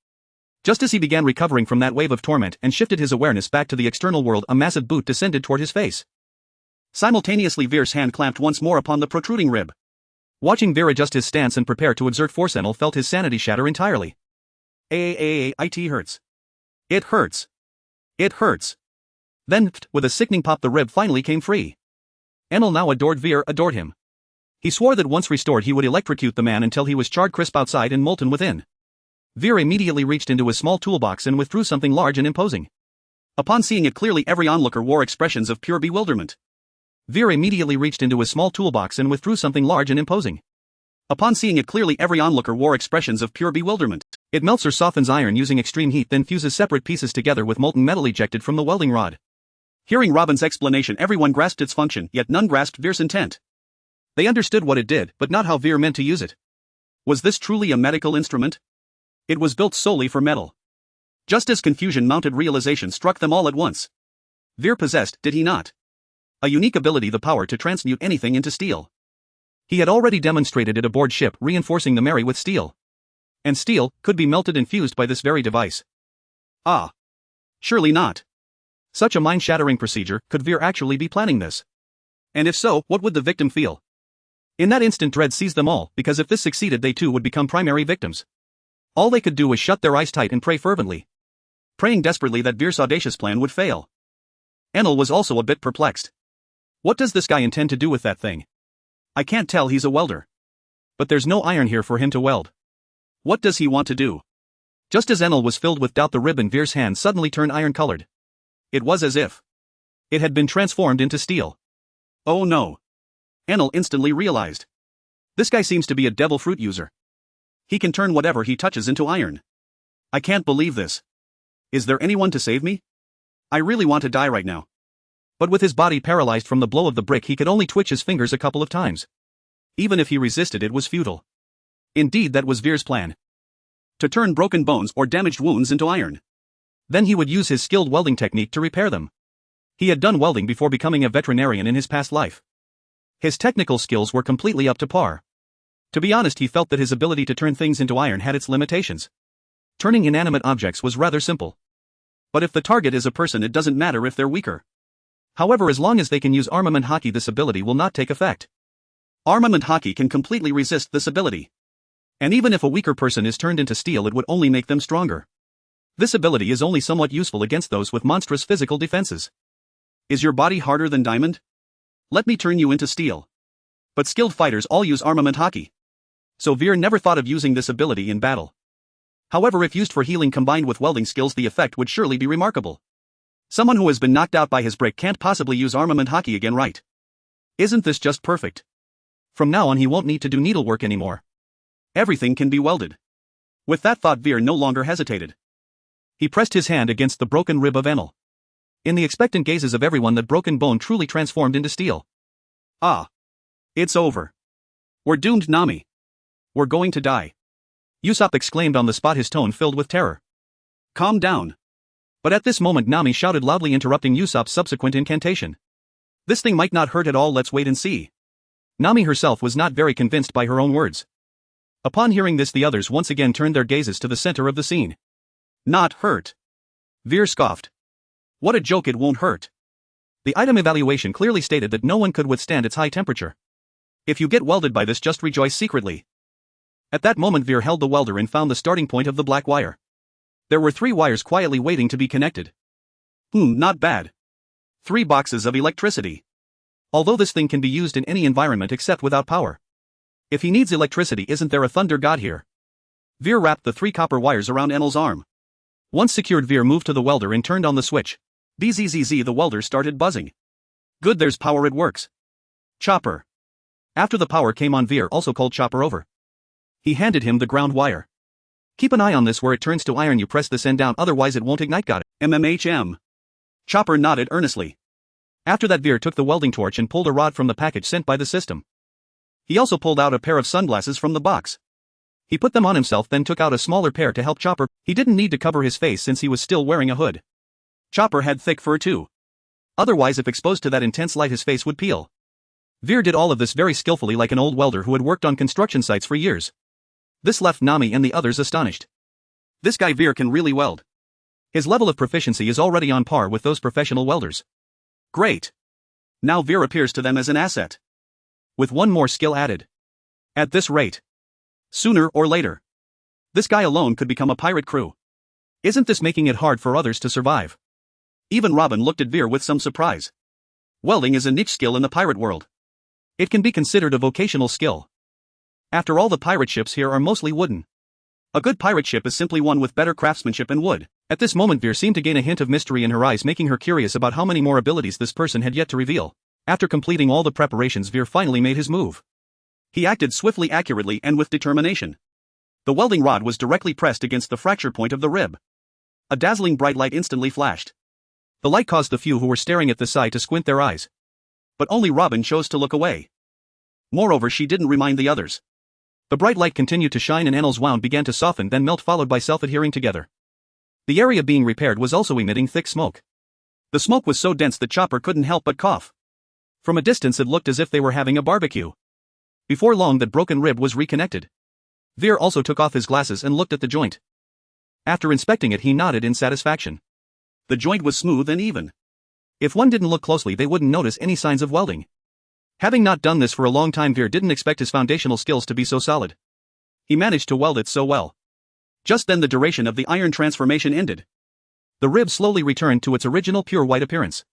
Just as he began recovering from that wave of torment and shifted his awareness back to the external world, a massive boot descended toward his face. Simultaneously Veer's hand clamped once more upon the protruding rib. Watching Veer adjust his stance and prepare to exert force, Enel felt his sanity shatter entirely. It hurts. It hurts. It hurts. Then, with a sickening pop, the rib finally came free. Enel now adored Veer, adored him. He swore that once restored he would electrocute the man until he was charred crisp outside and molten within. Veer immediately reached into his small toolbox and withdrew something large and imposing. Upon seeing it clearly, every onlooker wore expressions of pure bewilderment. Veer immediately reached into his small toolbox and withdrew something large and imposing. Upon seeing it clearly, every onlooker wore expressions of pure bewilderment. It melts or softens iron using extreme heat, then fuses separate pieces together with molten metal ejected from the welding rod. Hearing Robin's explanation, everyone grasped its function, yet none grasped Veer's intent. They understood what it did, but not how Veer meant to use it. Was this truly a medical instrument? It was built solely for metal. Just as confusion-mounted realization struck them all at once. Veer possessed, did he not? A unique ability, the power to transmute anything into steel. He had already demonstrated it aboard ship, reinforcing the Mary with steel. And steel could be melted and fused by this very device. Ah. Surely not. Such a mind-shattering procedure, could Veer actually be planning this? And if so, what would the victim feel? In that instant dread seized them all, because if this succeeded they too would become primary victims. All they could do was shut their eyes tight and pray fervently. Praying desperately that Veer's audacious plan would fail. Enel was also a bit perplexed. What does this guy intend to do with that thing? I can't tell, he's a welder. But there's no iron here for him to weld. What does he want to do? Just as Enel was filled with doubt, the rib in Veer's hand suddenly turned iron-colored. It was as if it had been transformed into steel. Oh no. Enel instantly realized. This guy seems to be a devil fruit user. He can turn whatever he touches into iron. I can't believe this. Is there anyone to save me? I really want to die right now. But with his body paralyzed from the blow of the brick, he could only twitch his fingers a couple of times. Even if he resisted, it was futile. Indeed, that was Veer's plan. To turn broken bones or damaged wounds into iron. Then he would use his skilled welding technique to repair them. He had done welding before becoming a veterinarian in his past life. His technical skills were completely up to par. To be honest, he felt that his ability to turn things into iron had its limitations. Turning inanimate objects was rather simple. But if the target is a person, it doesn't matter if they're weaker. However, as long as they can use armament Haki, this ability will not take effect. Armament Haki can completely resist this ability. And even if a weaker person is turned into steel, it would only make them stronger. This ability is only somewhat useful against those with monstrous physical defenses. Is your body harder than diamond? Let me turn you into steel. But skilled fighters all use armament Haki. So Veer never thought of using this ability in battle. However, if used for healing combined with welding skills, the effect would surely be remarkable. Someone who has been knocked out by his brick can't possibly use armament Haki again, right? Isn't this just perfect? From now on he won't need to do needlework anymore. Everything can be welded. With that thought, Veer no longer hesitated. He pressed his hand against the broken rib of Enel. In the expectant gazes of everyone, that broken bone truly transformed into steel. Ah. It's over. We're doomed, Nami. We're going to die. Usopp exclaimed on the spot, his tone filled with terror. Calm down. But at this moment Nami shouted loudly, interrupting Usopp's subsequent incantation. This thing might not hurt at all, let's wait and see. Nami herself was not very convinced by her own words. Upon hearing this, the others once again turned their gazes to the center of the scene. Not hurt. Veer scoffed. What a joke, it won't hurt. The item evaluation clearly stated that no one could withstand its high temperature. If you get welded by this, just rejoice secretly. At that moment Veer held the welder and found the starting point of the black wire. There were 3 wires quietly waiting to be connected. Not bad. 3 boxes of electricity. Although this thing can be used in any environment except without power. If he needs electricity, isn't there a thunder god here? Veer wrapped the 3 copper wires around Enel's arm. Once secured, Veer moved to the welder and turned on the switch. Bzzz, the welder started buzzing. Good, there's power, it works. Chopper. After the power came on, Veer also called Chopper over. He handed him the ground wire. Keep an eye on this, where it turns to iron you press this end down, otherwise it won't ignite, got it? MMHM. Chopper nodded earnestly. After that, Veer took the welding torch and pulled a rod from the package sent by the system. He also pulled out a pair of sunglasses from the box. He put them on himself, then took out a smaller pair to help Chopper. He didn't need to cover his face since he was still wearing a hood. Chopper had thick fur too. Otherwise, if exposed to that intense light, his face would peel. Veer did all of this very skillfully, like an old welder who had worked on construction sites for years. This left Nami and the others astonished. This guy Veer can really weld. His level of proficiency is already on par with those professional welders. Great. Now Veer appears to them as an asset. With one more skill added. At this rate. Sooner or later. This guy alone could become a pirate crew. Isn't this making it hard for others to survive? Even Robin looked at Veer with some surprise. Welding is a niche skill in the pirate world. It can be considered a vocational skill. After all, the pirate ships here are mostly wooden. A good pirate ship is simply one with better craftsmanship and wood. At this moment Veer seemed to gain a hint of mystery in her eyes, making her curious about how many more abilities this person had yet to reveal. After completing all the preparations, Veer finally made his move. He acted swiftly, accurately, and with determination. The welding rod was directly pressed against the fracture point of the rib. A dazzling bright light instantly flashed. The light caused the few who were staring at the sight to squint their eyes. But only Robin chose to look away. Moreover, she didn't remind the others. The bright light continued to shine and Enel's wound began to soften, then melt, followed by self-adhering together. The area being repaired was also emitting thick smoke. The smoke was so dense that Chopper couldn't help but cough. From a distance it looked as if they were having a barbecue. Before long that broken rib was reconnected. Veer also took off his glasses and looked at the joint. After inspecting it, he nodded in satisfaction. The joint was smooth and even. If one didn't look closely, they wouldn't notice any signs of welding. Having not done this for a long time, Veer didn't expect his foundational skills to be so solid. He managed to weld it so well. Just then the duration of the iron transformation ended. The rib slowly returned to its original pure white appearance.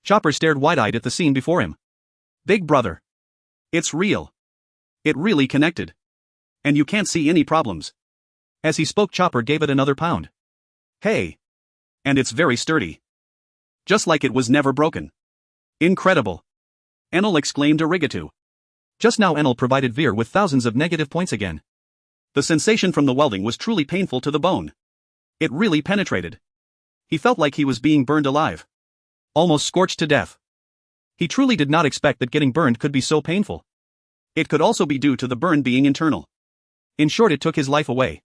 Chopper stared wide-eyed at the scene before him. Big brother. It's real. It really connected. And you can't see any problems. As he spoke, Chopper gave it another pound. Hey. And it's very sturdy. Just like it was never broken. Incredible. Enel exclaimed arigato. Just now Enel provided Veer with thousands of negative points again. The sensation from the welding was truly painful to the bone. It really penetrated. He felt like he was being burned alive. Almost scorched to death. He truly did not expect that getting burned could be so painful. It could also be due to the burn being internal. In short, it took his life away.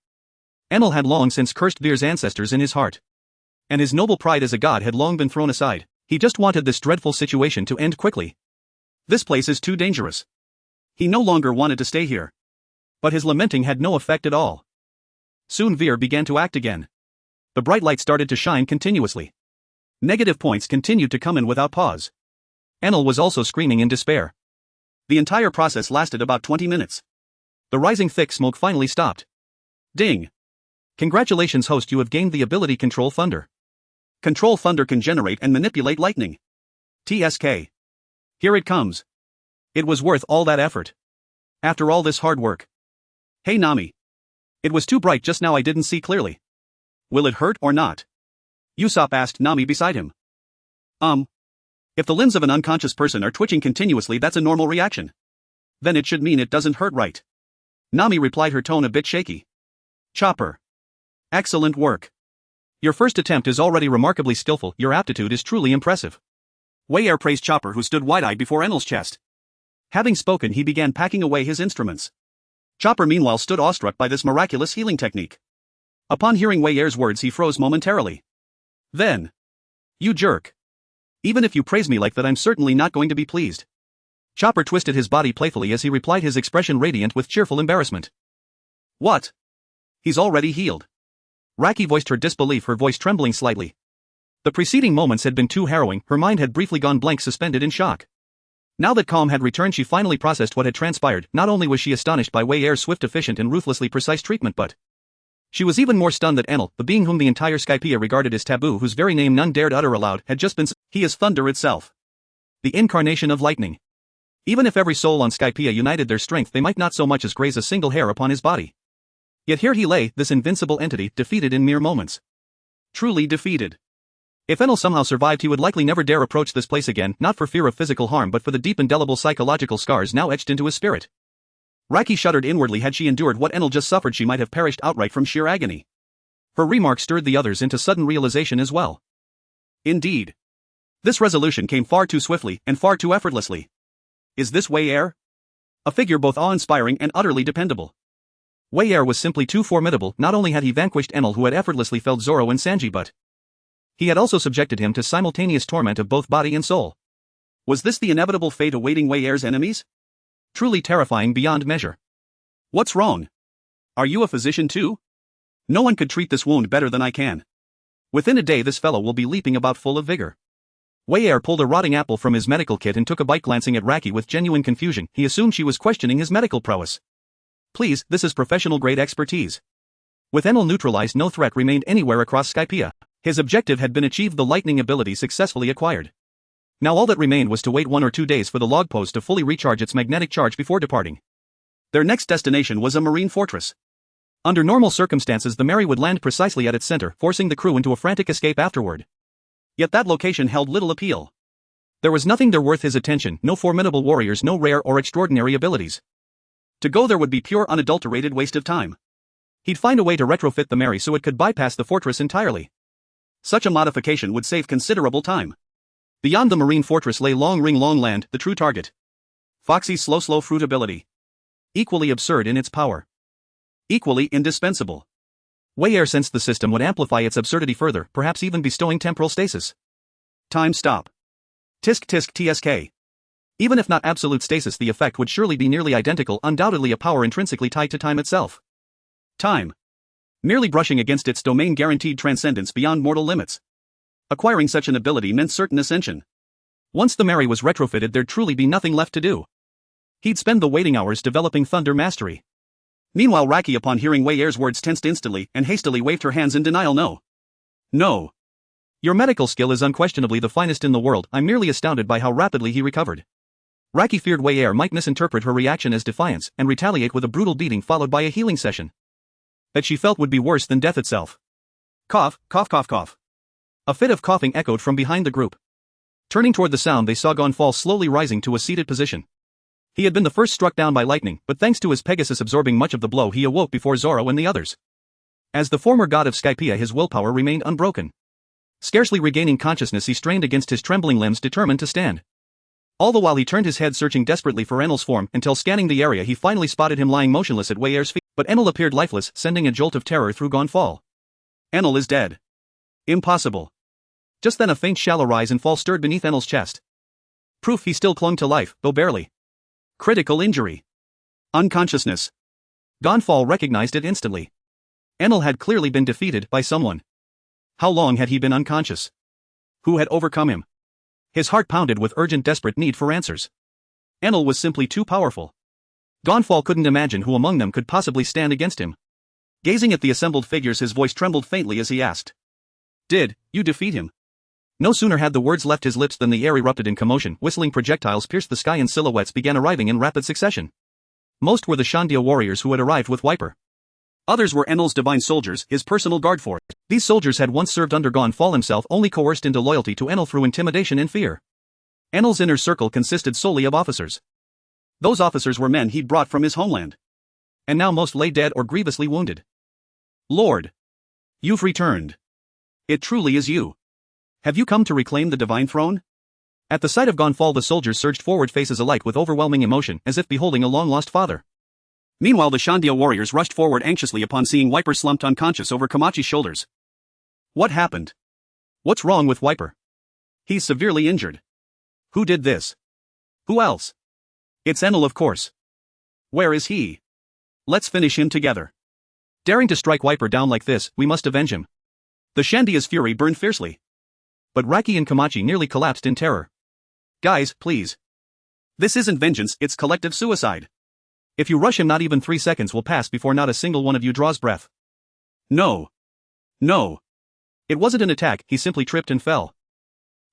Enel had long since cursed Veer's ancestors in his heart. And his noble pride as a god had long been thrown aside. He just wanted this dreadful situation to end quickly. This place is too dangerous. He no longer wanted to stay here. But his lamenting had no effect at all. Soon Veer began to act again. The bright light started to shine continuously. Negative points continued to come in without pause. Enel was also screaming in despair. The entire process lasted about 20 minutes. The rising thick smoke finally stopped. Ding! Congratulations, host, you have gained the ability Control Thunder. Control Thunder can generate and manipulate lightning. TSK. Here it comes. It was worth all that effort. After all this hard work. Hey Nami. It was too bright just now, I didn't see clearly. Will it hurt or not? Usopp asked Nami beside him. If the limbs of an unconscious person are twitching continuously, that's a normal reaction. Then it should mean it doesn't hurt, right? Nami replied, her tone a bit shaky. Chopper. Excellent work. Your first attempt is already remarkably skillful, your aptitude is truly impressive. Wei Er praised Chopper, who stood wide-eyed before Enel's chest. Having spoken, he began packing away his instruments. Chopper meanwhile stood awestruck by this miraculous healing technique. Upon hearing Wei Er's words, he froze momentarily. Then. You jerk. Even if you praise me like that, I'm certainly not going to be pleased. Chopper twisted his body playfully as he replied, his expression radiant with cheerful embarrassment. What? He's already healed. Raki voiced her disbelief, her voice trembling slightly. The preceding moments had been too harrowing, her mind had briefly gone blank, suspended in shock. Now that calm had returned, she finally processed what had transpired. Not only was she astonished by Wei Er's swift, efficient and ruthlessly precise treatment, but she was even more stunned that Enel, the being whom the entire Skypiea regarded as taboo, whose very name none dared utter aloud, had just been he is thunder itself. The incarnation of lightning. Even if every soul on Skypiea united their strength, they might not so much as graze a single hair upon his body. Yet here he lay, this invincible entity, defeated in mere moments. Truly defeated. If Enel somehow survived, he would likely never dare approach this place again, not for fear of physical harm but for the deep indelible psychological scars now etched into his spirit. Raki shuddered inwardly. Had she endured what Enel just suffered, she might have perished outright from sheer agony. Her remark stirred the others into sudden realization as well. Indeed. This resolution came far too swiftly, and far too effortlessly. Is this Wei Er? A figure both awe-inspiring and utterly dependable. Wei Er was simply too formidable. Not only had he vanquished Enel, who had effortlessly felled Zoro and Sanji, but he had also subjected him to simultaneous torment of both body and soul. Was this the inevitable fate awaiting Wei Er's enemies? Truly terrifying beyond measure. What's wrong? Are you a physician too? No one could treat this wound better than I can. Within a day this fellow will be leaping about full of vigor. Wei Er pulled a rotting apple from his medical kit and took a bite, glancing at Raki with genuine confusion. He assumed she was questioning his medical prowess. Please, this is professional-grade expertise. With Enel neutralized, no threat remained anywhere across Skypiea. His objective had been achieved, the lightning ability successfully acquired. Now all that remained was to wait 1 or 2 days for the log post to fully recharge its magnetic charge before departing. Their next destination was a marine fortress. Under normal circumstances, the Mary would land precisely at its center, forcing the crew into a frantic escape afterward. Yet that location held little appeal. There was nothing there worth his attention, no formidable warriors, no rare or extraordinary abilities. To go there would be pure unadulterated waste of time. He'd find a way to retrofit the Mary so it could bypass the fortress entirely. Such a modification would save considerable time. Beyond the marine fortress lay Long Ring Long Land, the true target. Foxy's slow fruit ability. Equally absurd in its power. Equally indispensable. Wei Er sensed the system would amplify its absurdity further, perhaps even bestowing temporal stasis. Time stop. Tisk tisk tsk. Even if not absolute stasis, the effect would surely be nearly identical, undoubtedly a power intrinsically tied to time itself. Time. Merely brushing against its domain guaranteed transcendence beyond mortal limits. Acquiring such an ability meant certain ascension. Once the Mary was retrofitted, there'd truly be nothing left to do. He'd spend the waiting hours developing thunder mastery. Meanwhile, Raki, upon hearing Wei Er's words, tensed instantly and hastily waved her hands in denial. No. No. Your medical skill is unquestionably the finest in the world. I'm merely astounded by how rapidly he recovered. Raki feared Wei Er might misinterpret her reaction as defiance and retaliate with a brutal beating followed by a healing session that she felt would be worse than death itself. Cough, cough, cough, cough. A fit of coughing echoed from behind the group. Turning toward the sound, they saw Gonfall slowly rising to a seated position. He had been the first struck down by lightning, but thanks to his Pegasus absorbing much of the blow, he awoke before Zoro and the others. As the former god of Skypiea, his willpower remained unbroken. Scarcely regaining consciousness, he strained against his trembling limbs, determined to stand. All the while he turned his head, searching desperately for Enel's form, until scanning the area he finally spotted him lying motionless at Wei Er's feet. But Enel appeared lifeless, sending a jolt of terror through Gonfall. Enel is dead. Impossible. Just then a faint shallow rise and fall stirred beneath Enel's chest. Proof he still clung to life, though barely. Critical injury. Unconsciousness. Gonfall recognized it instantly. Enel had clearly been defeated by someone. How long had he been unconscious? Who had overcome him? His heart pounded with urgent, desperate need for answers. Enel was simply too powerful. Gonfall couldn't imagine who among them could possibly stand against him. Gazing at the assembled figures, his voice trembled faintly as he asked. Did you defeat him? No sooner had the words left his lips than the air erupted in commotion. Whistling projectiles pierced the sky and silhouettes began arriving in rapid succession. Most were the Shandia warriors who had arrived with Wiper. Others were Enel's divine soldiers, his personal guard force. These soldiers had once served under Gonfall himself, only coerced into loyalty to Enel through intimidation and fear. Enel's inner circle consisted solely of officers. Those officers were men he'd brought from his homeland. And now most lay dead or grievously wounded. Lord! You've returned. It truly is you. Have you come to reclaim the divine throne? At the sight of Gonfall, the soldiers surged forward, faces alight with overwhelming emotion, as if beholding a long-lost father. Meanwhile, the Shandia warriors rushed forward anxiously upon seeing Wiper slumped unconscious over Komachi's shoulders. What happened? What's wrong with Wiper? He's severely injured. Who did this? Who else? It's Enel, of course. Where is he? Let's finish him together. Daring to strike Wiper down like this, we must avenge him. The Shandia's fury burned fiercely. But Raki and Komachi nearly collapsed in terror. Guys, please. This isn't vengeance, it's collective suicide. If you rush him, not even 3 seconds will pass before not a single one of you draws breath. No. No. It wasn't an attack, he simply tripped and fell.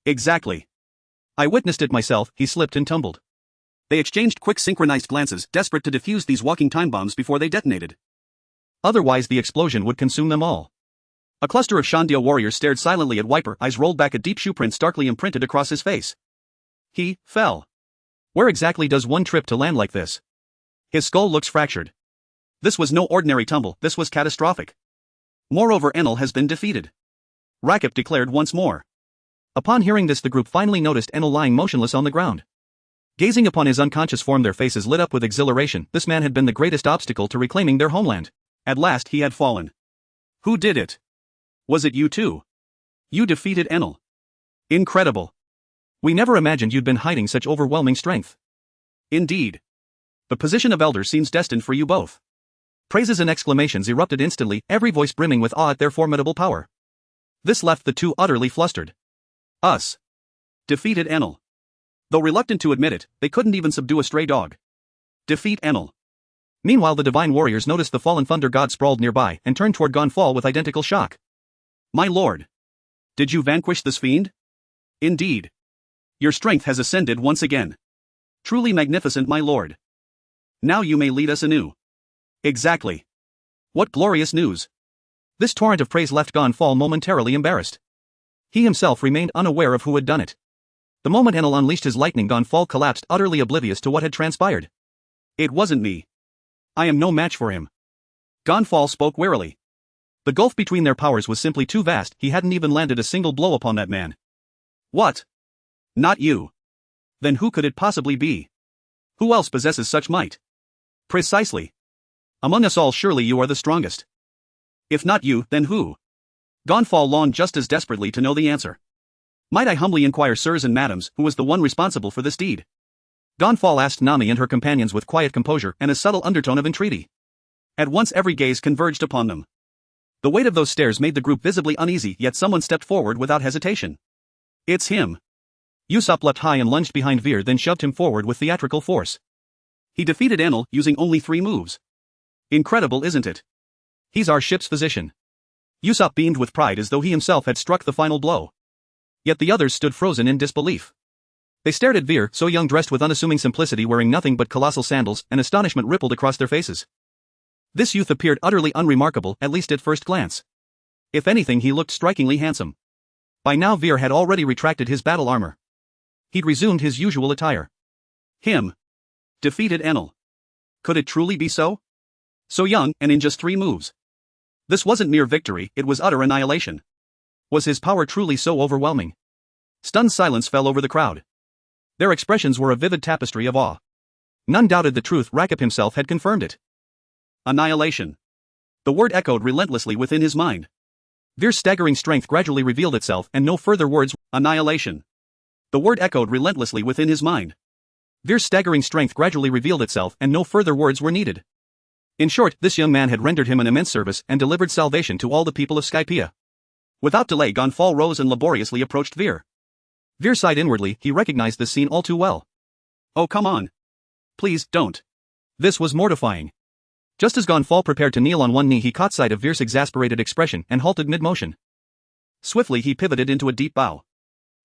Exactly. I witnessed it myself, he slipped and tumbled. They exchanged quick synchronized glances, desperate to defuse these walking time bombs before they detonated. Otherwise the explosion would consume them all. A cluster of Shandia warriors stared silently at Wiper, eyes rolled back, a deep shoeprint starkly imprinted across his face. He fell. Where exactly does one trip to land like this? His skull looks fractured. This was no ordinary tumble, this was catastrophic. Moreover, Enel has been defeated. Rakip declared once more. Upon hearing this, the group finally noticed Enel lying motionless on the ground. Gazing upon his unconscious form, their faces lit up with exhilaration. This man had been the greatest obstacle to reclaiming their homeland. At last he had fallen. Who did it? Was it you too? You defeated Enel. Incredible. We never imagined you'd been hiding such overwhelming strength. Indeed. The position of elder seems destined for you both. Praises and exclamations erupted instantly, every voice brimming with awe at their formidable power. This left the two utterly flustered. Us. Defeated Enel. Though reluctant to admit it, they couldn't even subdue a stray dog. Defeat Enel. Meanwhile, the divine warriors noticed the fallen thunder god sprawled nearby and turned toward Gonfall with identical shock. My lord. Did you vanquish this fiend? Indeed. Your strength has ascended once again. Truly magnificent, my lord. Now you may lead us anew. Exactly. What glorious news. This torrent of praise left Gonfall momentarily embarrassed. He himself remained unaware of who had done it. The moment Enel unleashed his lightning, Gonfall collapsed, utterly oblivious to what had transpired. It wasn't me. I am no match for him. Gonfall spoke warily. The gulf between their powers was simply too vast, he hadn't even landed a single blow upon that man. What? Not you. Then who could it possibly be? Who else possesses such might? Precisely. Among us all, surely you are the strongest. If not you, then who? Gonfall longed just as desperately to know the answer. Might I humbly inquire, sirs and madams, who was the one responsible for this deed? Gonfall asked Nami and her companions with quiet composure and a subtle undertone of entreaty. At once every gaze converged upon them. The weight of those stares made the group visibly uneasy, yet someone stepped forward without hesitation. It's him. Usopp leapt high and lunged behind Veer, then shoved him forward with theatrical force. He defeated Enel using only 3 moves. Incredible, isn't it? He's our ship's physician. Usopp beamed with pride as though he himself had struck the final blow. Yet the others stood frozen in disbelief. They stared at Veer, so young, dressed with unassuming simplicity, wearing nothing but colossal sandals, and astonishment rippled across their faces. This youth appeared utterly unremarkable, at least at first glance. If anything, he looked strikingly handsome. By now Veer had already retracted his battle armor. He'd resumed his usual attire. Him. Defeated Enel. Could it truly be so? So young, and in just 3 moves. This wasn't mere victory, it was utter annihilation. Was his power truly so overwhelming? Stunned silence fell over the crowd. Their expressions were a vivid tapestry of awe. None doubted the truth, Rakip himself had confirmed it. Annihilation. The word echoed relentlessly within his mind. Veer's staggering strength gradually revealed itself, and no further words. Annihilation. The word echoed relentlessly within his mind. Veer's staggering strength gradually revealed itself, and no further words were needed. In short, this young man had rendered him an immense service and delivered salvation to all the people of Skypiea. Without delay, Gonfall rose and laboriously approached Veer. Veer sighed inwardly, he recognized this scene all too well. Oh, come on. Please, don't. This was mortifying. Just as Gonfall prepared to kneel on one knee, he caught sight of Veer's exasperated expression and halted mid-motion. Swiftly he pivoted into a deep bow.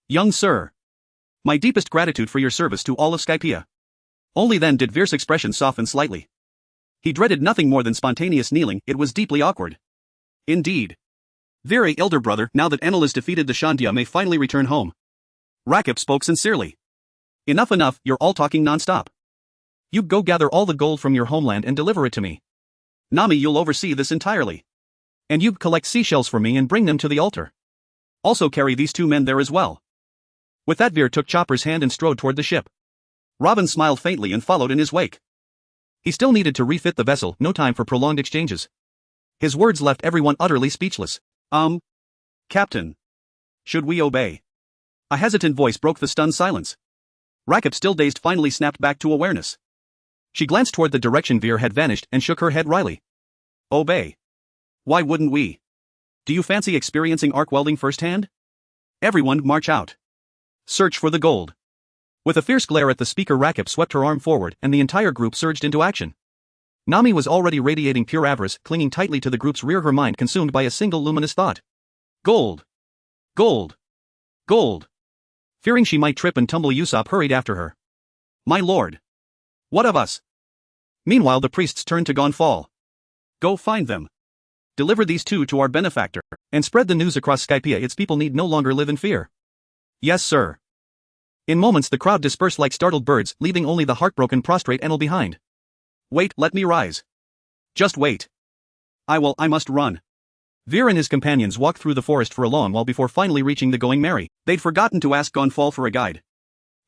Young sir. My deepest gratitude for your service to all of Skypiea. Only then did Veer's expression soften slightly. He dreaded nothing more than spontaneous kneeling, it was deeply awkward. Indeed. Veer, elder brother, now that Enel is defeated, the Shandia may finally return home. Rakip spoke sincerely. Enough, you're all talking non-stop. You go gather all the gold from your homeland and deliver it to me. Nami, you'll oversee this entirely. And you collect seashells for me and bring them to the altar. Also carry these two men there as well. With that, Veer took Chopper's hand and strode toward the ship. Robin smiled faintly and followed in his wake. He still needed to refit the vessel, no time for prolonged exchanges. His words left everyone utterly speechless. Captain. Should we obey? A hesitant voice broke the stunned silence. Rakip, still dazed, finally snapped back to awareness. She glanced toward the direction Veer had vanished and shook her head wryly. Obey. Why wouldn't we? Do you fancy experiencing arc welding firsthand? Everyone, march out. Search for the gold. With a fierce glare at the speaker, Rakip swept her arm forward and the entire group surged into action. Nami was already radiating pure avarice, clinging tightly to the group's rear, her mind consumed by a single luminous thought. Gold. Gold. Gold. Fearing she might trip and tumble, Usopp hurried after her. My lord. What of us? Meanwhile, the priests turned to Gonfall. Go find them. Deliver these two to our benefactor, and spread the news across Skypiea. Its people need no longer live in fear. Yes, sir. In moments, the crowd dispersed like startled birds, leaving only the heartbroken, prostrate Enel behind. Wait, let me rise. Just wait. I must run. Veer and his companions walked through the forest for a long while before finally reaching the Going Merry. They'd forgotten to ask Gonfall for a guide.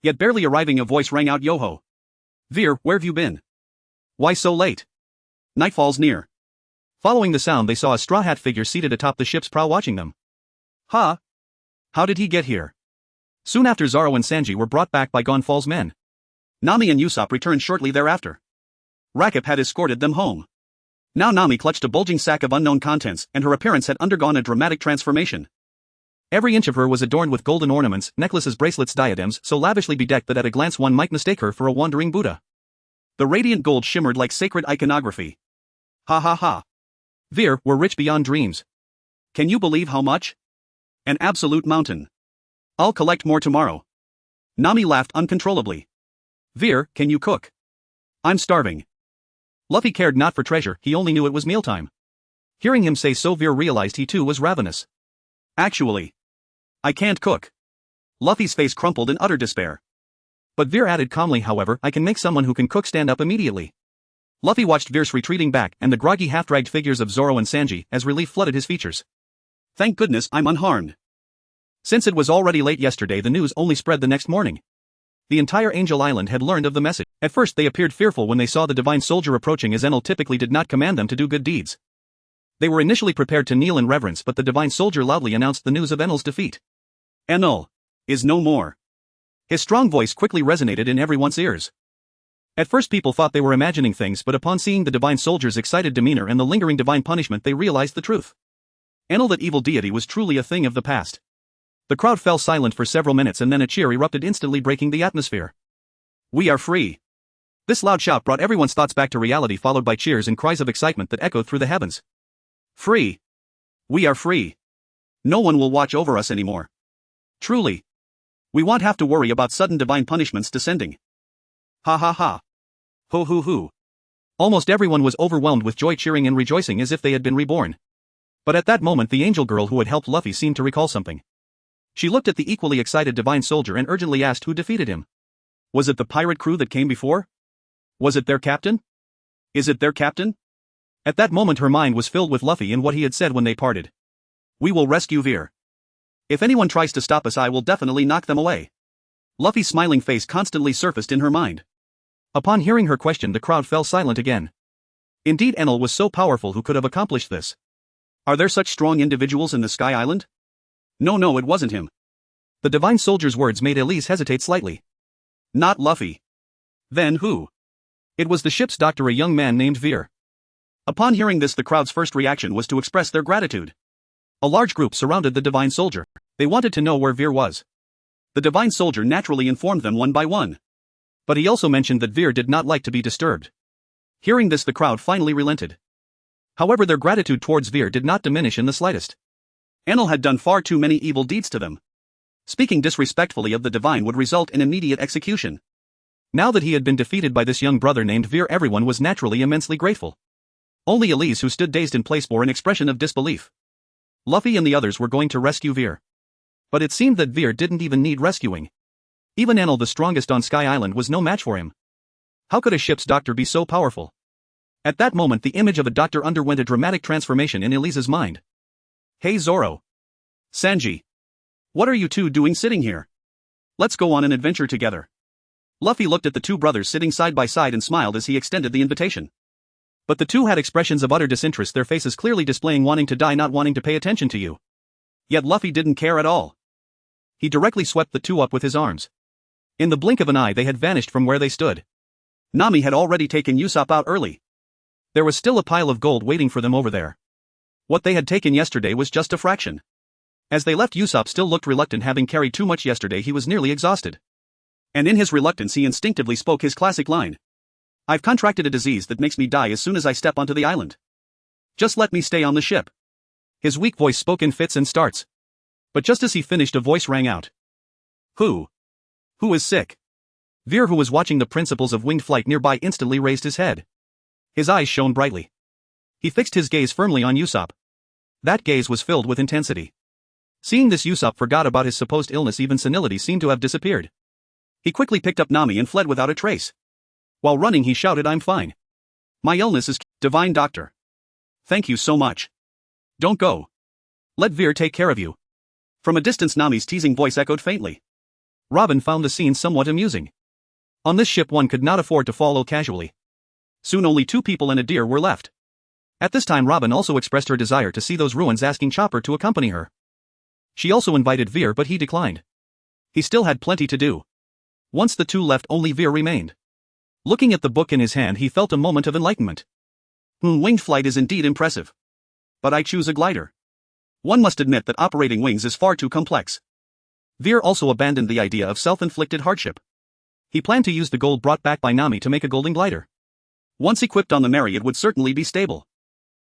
Yet barely arriving, a voice rang out, Yo-ho. Veer, where've you been? Why so late? Nightfall's near. Following the sound, they saw a straw hat figure seated atop the ship's prow watching them. Huh? How did he get here? Soon after, Zoro and Sanji were brought back by Gonfall's men. Nami and Usopp returned shortly thereafter. Rakip had escorted them home. Now Nami clutched a bulging sack of unknown contents, and her appearance had undergone a dramatic transformation. Every inch of her was adorned with golden ornaments, necklaces, bracelets, diadems, so lavishly bedecked that at a glance one might mistake her for a wandering Buddha. The radiant gold shimmered like sacred iconography. Ha ha ha. Veer, we're rich beyond dreams. Can you believe how much? An absolute mountain. I'll collect more tomorrow. Nami laughed uncontrollably. Veer, can you cook? I'm starving. Luffy cared not for treasure, he only knew it was mealtime. Hearing him say so, Veer realized he too was ravenous. Actually, I can't cook. Luffy's face crumpled in utter despair. But Veer added calmly, however, I can make someone who can cook stand up immediately. Luffy watched Veer's retreating back and the groggy, half-dragged figures of Zoro and Sanji as relief flooded his features. Thank goodness I'm unharmed. Since it was already late yesterday, the news only spread the next morning. The entire Angel Island had learned of the message. At first they appeared fearful when they saw the divine soldier approaching, as Enel typically did not command them to do good deeds. They were initially prepared to kneel in reverence, but the divine soldier loudly announced the news of Enel's defeat. Enel is no more. His strong voice quickly resonated in everyone's ears. At first people thought they were imagining things, but upon seeing the divine soldier's excited demeanor and the lingering divine punishment, they realized the truth. Enel, that evil deity, was truly a thing of the past. The crowd fell silent for several minutes and then a cheer erupted, instantly breaking the atmosphere. We are free. This loud shout brought everyone's thoughts back to reality, followed by cheers and cries of excitement that echoed through the heavens. Free. We are free. No one will watch over us anymore. Truly. We won't have to worry about sudden divine punishments descending. Ha ha ha. Ho hoo hoo. Almost everyone was overwhelmed with joy, cheering and rejoicing as if they had been reborn. But at that moment the angel girl who had helped Luffy seemed to recall something. She looked at the equally excited divine soldier and urgently asked who defeated him. Was it the pirate crew that came before? Was it their captain? Is it their captain? At that moment her mind was filled with Luffy and what he had said when they parted. We will rescue Veer. If anyone tries to stop us, I will definitely knock them away. Luffy's smiling face constantly surfaced in her mind. Upon hearing her question, the crowd fell silent again. Indeed, Enel was so powerful, who could have accomplished this? Are there such strong individuals in the Sky Island? No, it wasn't him. The divine soldier's words made Elise hesitate slightly. Not Luffy. Then who? It was the ship's doctor, a young man named Veer. Upon hearing this, the crowd's first reaction was to express their gratitude. A large group surrounded the divine soldier. They wanted to know where Veer was. The divine soldier naturally informed them one by one. But he also mentioned that Veer did not like to be disturbed. Hearing this, the crowd finally relented. However, their gratitude towards Veer did not diminish in the slightest. Enel had done far too many evil deeds to them. Speaking disrespectfully of the divine would result in immediate execution. Now that he had been defeated by this young brother named Veer, everyone was naturally immensely grateful. Only Elise, who stood dazed in place, bore an expression of disbelief. Luffy and the others were going to rescue Veer. But it seemed that Veer didn't even need rescuing. Even Enel, the strongest on Sky Island, was no match for him. How could a ship's doctor be so powerful? At that moment the image of a doctor underwent a dramatic transformation in Elise's mind. Hey Zoro. Sanji. What are you two doing sitting here? Let's go on an adventure together. Luffy looked at the two brothers sitting side by side and smiled as he extended the invitation. But the two had expressions of utter disinterest, their faces clearly displaying wanting to die, not wanting to pay attention to you. Yet Luffy didn't care at all. He directly swept the two up with his arms. In the blink of an eye they had vanished from where they stood. Nami had already taken Usopp out early. There was still a pile of gold waiting for them over there. What they had taken yesterday was just a fraction. As they left, Usopp still looked reluctant, having carried too much yesterday. He was nearly exhausted. And in his reluctance he instinctively spoke his classic line. I've contracted a disease that makes me die as soon as I step onto the island. Just let me stay on the ship. His weak voice spoke in fits and starts. But just as he finished a voice rang out. Who? Who is sick? Veer, who was watching the principles of winged flight nearby, instantly raised his head. His eyes shone brightly. He fixed his gaze firmly on Usopp. That gaze was filled with intensity. Seeing this, Usopp forgot about his supposed illness, even senility seemed to have disappeared. He quickly picked up Nami and fled without a trace. While running he shouted, I'm fine. My illness is divine doctor. Thank you so much. Don't go. Let Veer take care of you. From a distance Nami's teasing voice echoed faintly. Robin found the scene somewhat amusing. On this ship one could not afford to fall ill casually. Soon only 2 people and a deer were left. At this time Robin also expressed her desire to see those ruins, asking Chopper to accompany her. She also invited Veer, but he declined. He still had plenty to do. Once the two left, only Veer remained. Looking at the book in his hand he felt a moment of enlightenment. Winged flight is indeed impressive. But I choose a glider. One must admit that operating wings is far too complex. Veer also abandoned the idea of self-inflicted hardship. He planned to use the gold brought back by Nami to make a golden glider. Once equipped on the Mary, it would certainly be stable.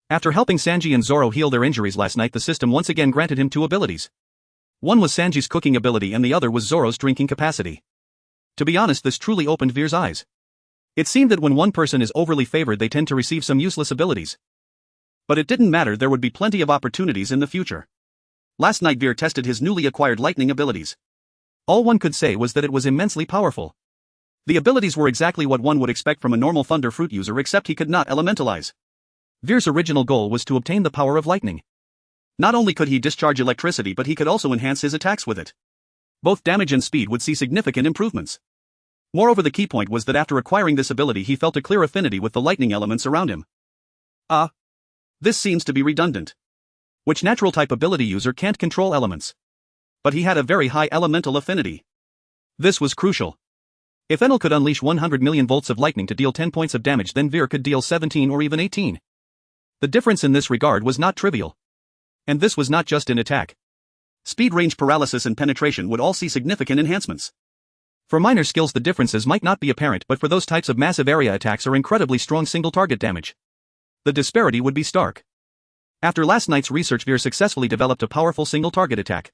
After helping Sanji and Zoro heal their injuries last night, the system once again granted him 2 abilities. One was Sanji's cooking ability and the other was Zoro's drinking capacity. To be honest, this truly opened Veer's eyes. It seemed that when one person is overly favored they tend to receive some useless abilities. But it didn't matter, there would be plenty of opportunities in the future. Last night Veer tested his newly acquired lightning abilities. All one could say was that it was immensely powerful. The abilities were exactly what one would expect from a normal thunder fruit user, except he could not elementalize. Veer's original goal was to obtain the power of lightning. Not only could he discharge electricity, but he could also enhance his attacks with it. Both damage and speed would see significant improvements. Moreover, the key point was that after acquiring this ability he felt a clear affinity with the lightning elements around him. This seems to be redundant. Which natural type ability user can't control elements? But he had a very high elemental affinity. This was crucial. If Enel could unleash 100 million volts of lightning to deal 10 points of damage, then Veer could deal 17 or even 18. The difference in this regard was not trivial. And this was not just in attack. Speed, range, paralysis and penetration would all see significant enhancements. For minor skills the differences might not be apparent, but for those types of massive area attacks or incredibly strong single target damage, the disparity would be stark. After last night's research, Veer successfully developed a powerful single target attack.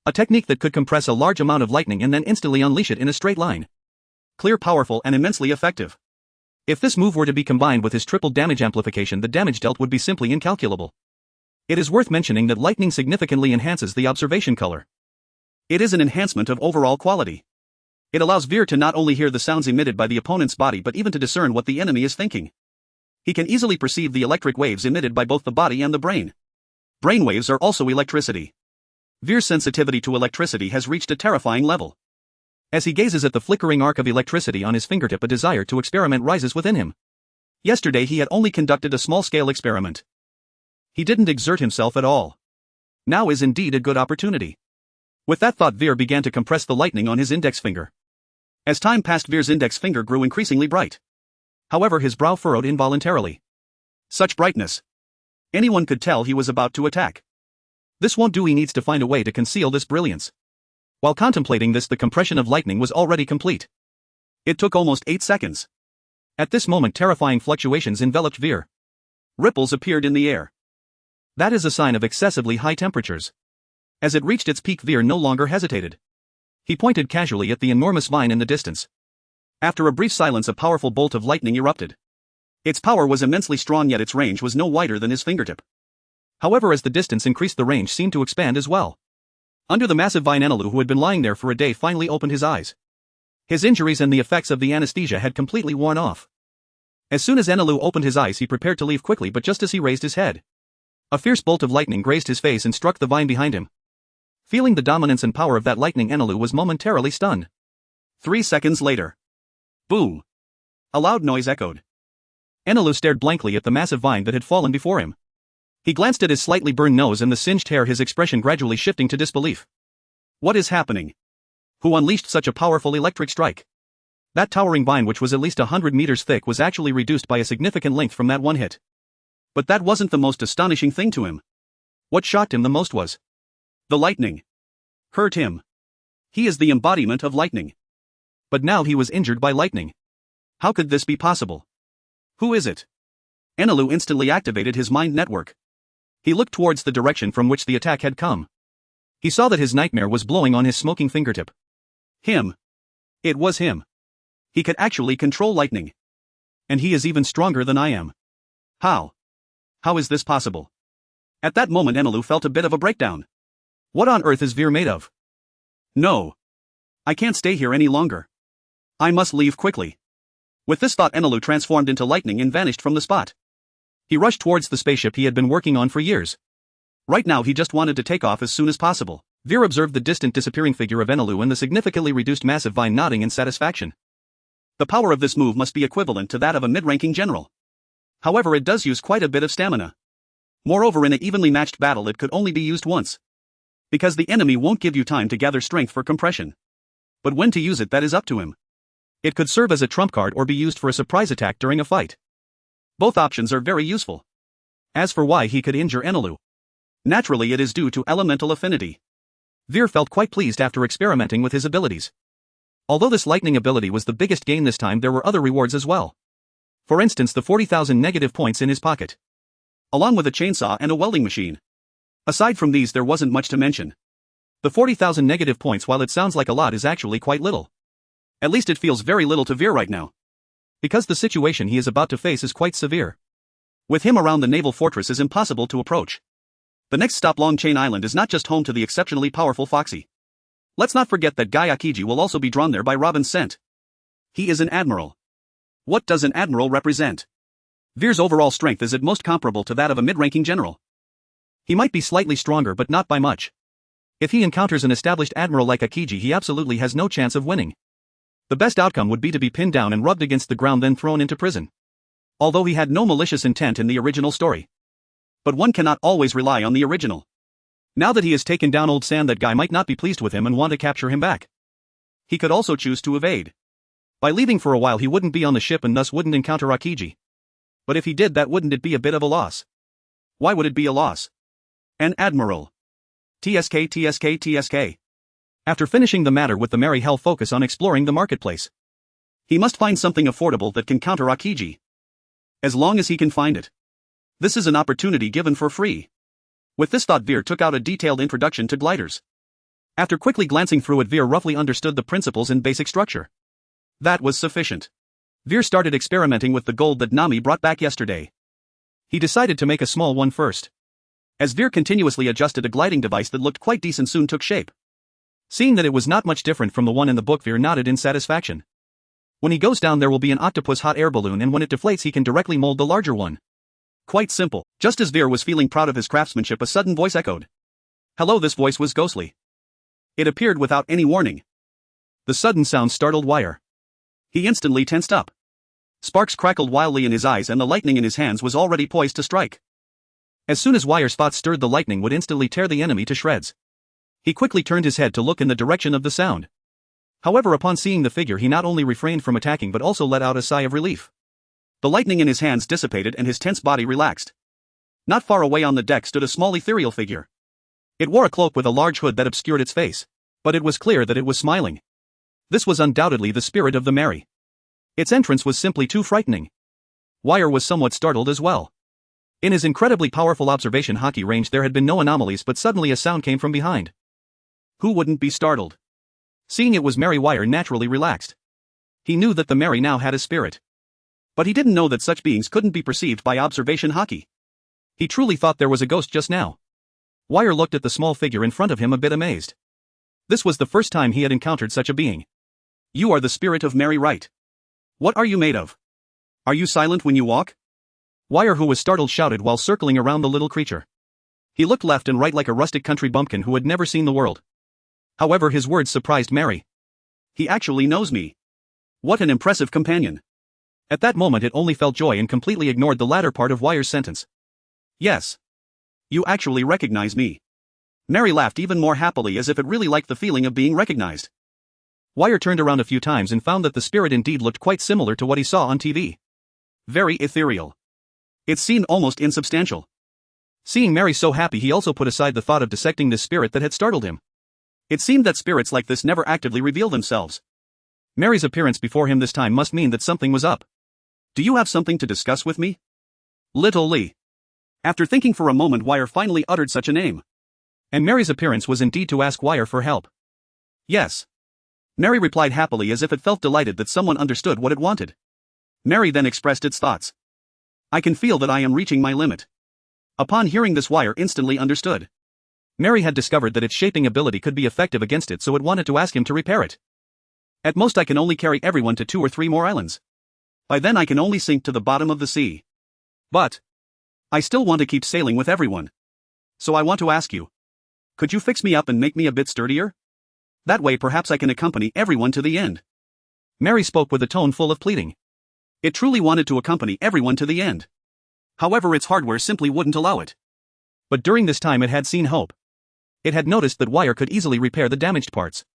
A technique that could compress a large amount of lightning and then instantly unleash it in a straight line. Clear, powerful and immensely effective. If this move were to be combined with his triple damage amplification, the damage dealt would be simply incalculable. It is worth mentioning that lightning significantly enhances the observation color. It is an enhancement of overall quality. It allows Veer to not only hear the sounds emitted by the opponent's body but even to discern what the enemy is thinking. He can easily perceive the electric waves emitted by both the body and the brain. Brainwaves are also electricity. Veer's sensitivity to electricity has reached a terrifying level. As he gazes at the flickering arc of electricity on his fingertip, a desire to experiment rises within him. Yesterday he had only conducted a small-scale experiment. He didn't exert himself at all. Now is indeed a good opportunity. With that thought, Veer began to compress the lightning on his index finger. As time passed, Veer's index finger grew increasingly bright. However, his brow furrowed involuntarily. Such brightness. Anyone could tell he was about to attack. This won't do, he needs to find a way to conceal this brilliance. While contemplating this, the compression of lightning was already complete. It took almost 8 seconds. At this moment, terrifying fluctuations enveloped Veer. Ripples appeared in the air. That is a sign of excessively high temperatures. As it reached its peak, Veer no longer hesitated. He pointed casually at the enormous vine in the distance. After a brief silence, a powerful bolt of lightning erupted. Its power was immensely strong, yet its range was no wider than his fingertip. However, as the distance increased, the range seemed to expand as well. Under the massive vine, Enelu, who had been lying there for a day, finally opened his eyes. His injuries and the effects of the anesthesia had completely worn off. As soon as Enelu opened his eyes, he prepared to leave quickly, but just as he raised his head, a fierce bolt of lightning grazed his face and struck the vine behind him. Feeling the dominance and power of that lightning, Enelu was momentarily stunned. 3 seconds later. Boom! A loud noise echoed. Enelu stared blankly at the massive vine that had fallen before him. He glanced at his slightly burned nose and the singed hair, his expression gradually shifting to disbelief. What is happening? Who unleashed such a powerful electric strike? That towering vine, which was at least 100 meters thick, was actually reduced by a significant length from that one hit. But that wasn't the most astonishing thing to him. What shocked him the most was the lightning. Hurt him. He is the embodiment of lightning. But now he was injured by lightning. How could this be possible? Who is it? Enelu instantly activated his mind network. He looked towards the direction from which the attack had come. He saw that his nightmare was blowing on his smoking fingertip. Him. It was him. He could actually control lightning. And he is even stronger than I am. How? How is this possible? At that moment, Enelu felt a bit of a breakdown. What on earth is Veer made of? No. I can't stay here any longer. I must leave quickly. With this thought, Enelu transformed into lightning and vanished from the spot. He rushed towards the spaceship he had been working on for years. Right now he just wanted to take off as soon as possible. Veer observed the distant disappearing figure of Enelu and the significantly reduced massive vine, nodding in satisfaction. The power of this move must be equivalent to that of a mid-ranking general. However, it does use quite a bit of stamina. Moreover, in an evenly matched battle it could only be used once. Because the enemy won't give you time to gather strength for compression. But when to use it, that is up to him. It could serve as a trump card or be used for a surprise attack during a fight. Both options are very useful. As for why he could injure Enelu, naturally it is due to elemental affinity. Veer felt quite pleased after experimenting with his abilities. Although this lightning ability was the biggest gain this time, there were other rewards as well. For instance, the 40,000 negative points in his pocket, along with a chainsaw and a welding machine. Aside from these, there wasn't much to mention. The 40,000 negative points, while it sounds like a lot, is actually quite little. At least it feels very little to Veer right now. Because the situation he is about to face is quite severe. With him around, the naval fortress is impossible to approach. The next stop, Long Chain Island, is not just home to the exceptionally powerful Foxy. Let's not forget that Guy Akiji will also be drawn there by Robin's scent. He is an admiral. What does an admiral represent? Veer's overall strength is at most comparable to that of a mid-ranking general. He might be slightly stronger, but not by much. If he encounters an established admiral like Akiji, he absolutely has no chance of winning. The best outcome would be to be pinned down and rubbed against the ground, then thrown into prison. Although he had no malicious intent in the original story. But one cannot always rely on the original. Now that he has taken down Old Sand, that guy might not be pleased with him and want to capture him back. He could also choose to evade. By leaving for a while, he wouldn't be on the ship and thus wouldn't encounter Akiji. But if he did that, wouldn't it be a bit of a loss? Why would it be a loss? An admiral. TSK. After finishing the matter with the merry, he'll focus on exploring the marketplace. He must find something affordable that can counter Akiji. As long as he can find it. This is an opportunity given for free. With this thought, Veer took out a detailed introduction to gliders. After quickly glancing through it, Veer roughly understood the principles and basic structure. That was sufficient. Veer started experimenting with the gold that Nami brought back yesterday. He decided to make a small one first. As Veer continuously adjusted, a gliding device that looked quite decent soon took shape. Seeing that it was not much different from the one in the book, Veer nodded in satisfaction. When he goes down, there will be an octopus hot air balloon, and when it deflates, he can directly mold the larger one. Quite simple. Just as Veer was feeling proud of his craftsmanship, a sudden voice echoed. Hello. This voice was ghostly. It appeared without any warning. The sudden sound startled Wire. He instantly tensed up. Sparks crackled wildly in his eyes, and the lightning in his hands was already poised to strike. As soon as Wire's thoughts stirred, the lightning would instantly tear the enemy to shreds. He quickly turned his head to look in the direction of the sound. However, upon seeing the figure, he not only refrained from attacking but also let out a sigh of relief. The lightning in his hands dissipated and his tense body relaxed. Not far away on the deck stood a small ethereal figure. It wore a cloak with a large hood that obscured its face, but it was clear that it was smiling. This was undoubtedly the spirit of the Mary. Its entrance was simply too frightening. Wire was somewhat startled as well. In his incredibly powerful observation Haki range, there had been no anomalies, but suddenly a sound came from behind. Who wouldn't be startled? Seeing it was Mary, Wire naturally relaxed. He knew that the Mary now had a spirit. But he didn't know that such beings couldn't be perceived by observation Haki. He truly thought there was a ghost just now. Wire looked at the small figure in front of him a bit amazed. This was the first time he had encountered such a being. You are the spirit of Mary Wright. What are you made of? Are you silent when you walk? Wire, who was startled, shouted while circling around the little creature. He looked left and right like a rustic country bumpkin who had never seen the world. However, his words surprised Mary. He actually knows me. What an impressive companion. At that moment it only felt joy and completely ignored the latter part of Wire's sentence. Yes. You actually recognize me. Mary laughed even more happily, as if it really liked the feeling of being recognized. Wire turned around a few times and found that the spirit indeed looked quite similar to what he saw on TV. Very ethereal. It seemed almost insubstantial. Seeing Mary so happy, he also put aside the thought of dissecting this spirit that had startled him. It seemed that spirits like this never actively reveal themselves. Mary's appearance before him this time must mean that something was up. Do you have something to discuss with me? Little Lee. After thinking for a moment, Wire finally uttered such a name. And Mary's appearance was indeed to ask Wire for help. Yes. Mary replied happily, as if it felt delighted that someone understood what it wanted. Mary then expressed its thoughts. I can feel that I am reaching my limit. Upon hearing this, Wire instantly understood. Mary had discovered that its shaping ability could be effective against it, so it wanted to ask him to repair it. At most I can only carry everyone to 2 or 3 more islands. By then I can only sink to the bottom of the sea. But I still want to keep sailing with everyone. So I want to ask you. Could you fix me up and make me a bit sturdier? That way perhaps I can accompany everyone to the end. Mary spoke with a tone full of pleading. It truly wanted to accompany everyone to the end. However, its hardware simply wouldn't allow it. But during this time it had seen hope. It had noticed that Wire could easily repair the damaged parts.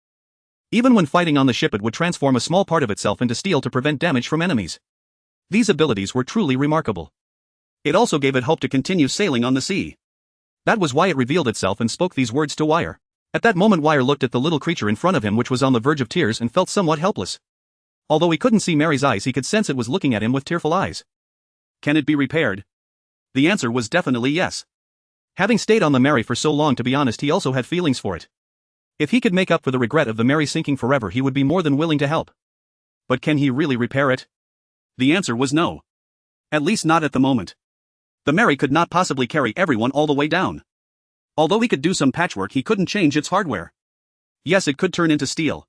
Even when fighting on the ship, it would transform a small part of itself into steel to prevent damage from enemies. These abilities were truly remarkable. It also gave it hope to continue sailing on the sea. That was why it revealed itself and spoke these words to Wire. At that moment Wire looked at the little creature in front of him, which was on the verge of tears, and felt somewhat helpless. Although he couldn't see Mary's eyes, he could sense it was looking at him with tearful eyes. Can it be repaired? The answer was definitely yes. Having stayed on the Mary for so long, to be honest, he also had feelings for it. If he could make up for the regret of the Mary sinking forever, he would be more than willing to help. But can he really repair it? The answer was no. At least not at the moment. The Mary could not possibly carry everyone all the way down. Although he could do some patchwork, he couldn't change its hardware. Yes, it could turn into steel.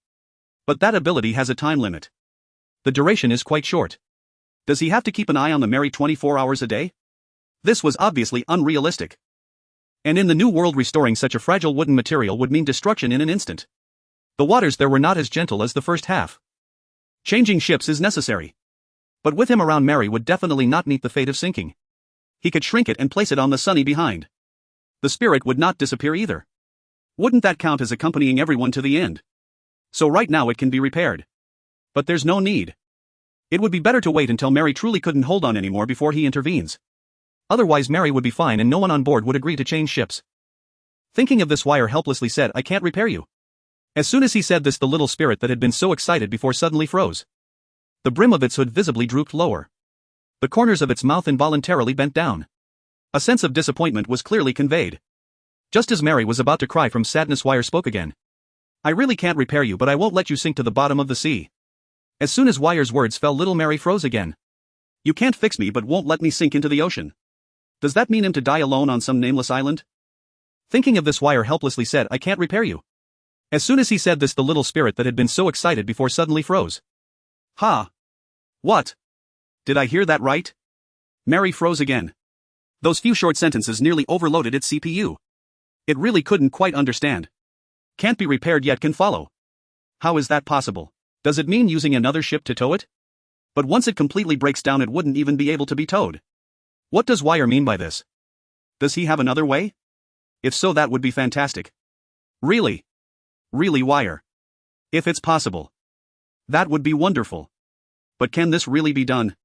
But that ability has a time limit. The duration is quite short. Does he have to keep an eye on the Mary 24 hours a day? This was obviously unrealistic. And in the new world, restoring such a fragile wooden material would mean destruction in an instant. The waters there were not as gentle as the first half. Changing ships is necessary. But with him around, Mary would definitely not meet the fate of sinking. He could shrink it and place it on the sunny behind. The spirit would not disappear either. Wouldn't that count as accompanying everyone to the end? So right now it can be repaired. But there's no need. It would be better to wait until Mary truly couldn't hold on anymore before he intervenes. Otherwise Mary would be fine and no one on board would agree to change ships. Thinking of this, Wire helplessly said, I can't repair you. As soon as he said this, the little spirit that had been so excited before suddenly froze. The brim of its hood visibly drooped lower. The corners of its mouth involuntarily bent down. A sense of disappointment was clearly conveyed. Just as Mary was about to cry from sadness, Wire spoke again. I really can't repair you, but I won't let you sink to the bottom of the sea. As soon as Wire's words fell, little Mary froze again. You can't fix me but won't let me sink into the ocean. Does that mean him to die alone on some nameless island? Thinking of this, Wire helplessly said, I can't repair you. As soon as he said this, the little spirit that had been so excited before suddenly froze. Ha! What? Did I hear that right? Mary froze again. Those few short sentences nearly overloaded its CPU. It really couldn't quite understand. Can't be repaired yet can follow. How is that possible? Does it mean using another ship to tow it? But once it completely breaks down, it wouldn't even be able to be towed. What does Wire mean by this? Does he have another way? If so, that would be fantastic. Really? Really, Wire? If it's possible. That would be wonderful. But can this really be done?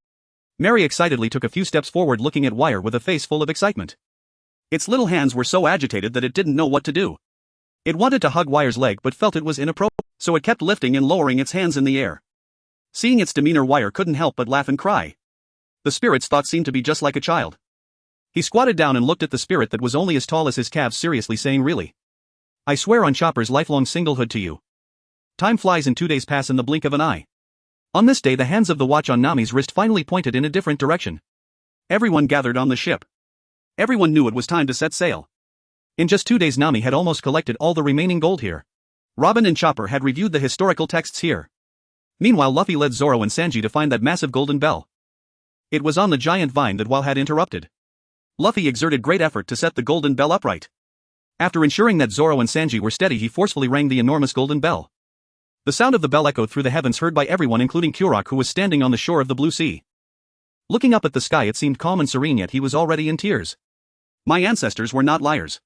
Mary excitedly took a few steps forward, looking at Wire with a face full of excitement. Its little hands were so agitated that it didn't know what to do. It wanted to hug Wire's leg but felt it was inappropriate, so it kept lifting and lowering its hands in the air. Seeing its demeanor, Wire couldn't help but laugh and cry. The spirit's thoughts seemed to be just like a child. He squatted down and looked at the spirit that was only as tall as his calves, seriously saying, really? I swear on Chopper's lifelong singlehood to you. Time flies and 2 days pass in the blink of an eye. On this day, the hands of the watch on Nami's wrist finally pointed in a different direction. Everyone gathered on the ship. Everyone knew it was time to set sail. In just 2 days Nami had almost collected all the remaining gold here. Robin and Chopper had reviewed the historical texts here. Meanwhile Luffy led Zoro and Sanji to find that massive golden bell. It was on the giant vine that Weil had interrupted. Luffy exerted great effort to set the golden bell upright. After ensuring that Zoro and Sanji were steady, he forcefully rang the enormous golden bell. The sound of the bell echoed through the heavens, heard by everyone including Kurok, who was standing on the shore of the blue sea. Looking up at the sky, it seemed calm and serene, yet he was already in tears. My ancestors were not liars.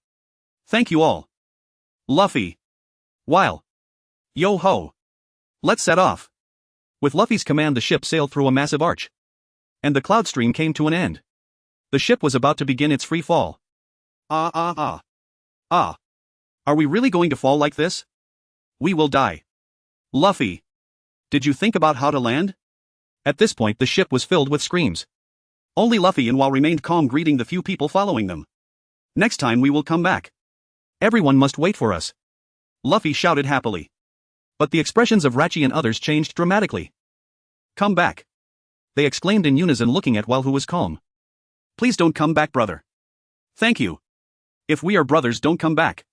Thank you all. Luffy. Weil. Yo-ho. Let's set off. With Luffy's command, the ship sailed through a massive arch. And the cloud stream came to an end. The ship was about to begin its free fall. Ah. Are we really going to fall like this? We will die. Luffy. Did you think about how to land? At this point the ship was filled with screams. Only Luffy and Weil remained calm, greeting the few people following them. Next time we will come back. Everyone must wait for us. Luffy shouted happily. But the expressions of Rachi and others changed dramatically. Come back. They exclaimed in unison, looking at Weil, who was calm. Please don't come back, brother. Thank you. If we are brothers, don't come back.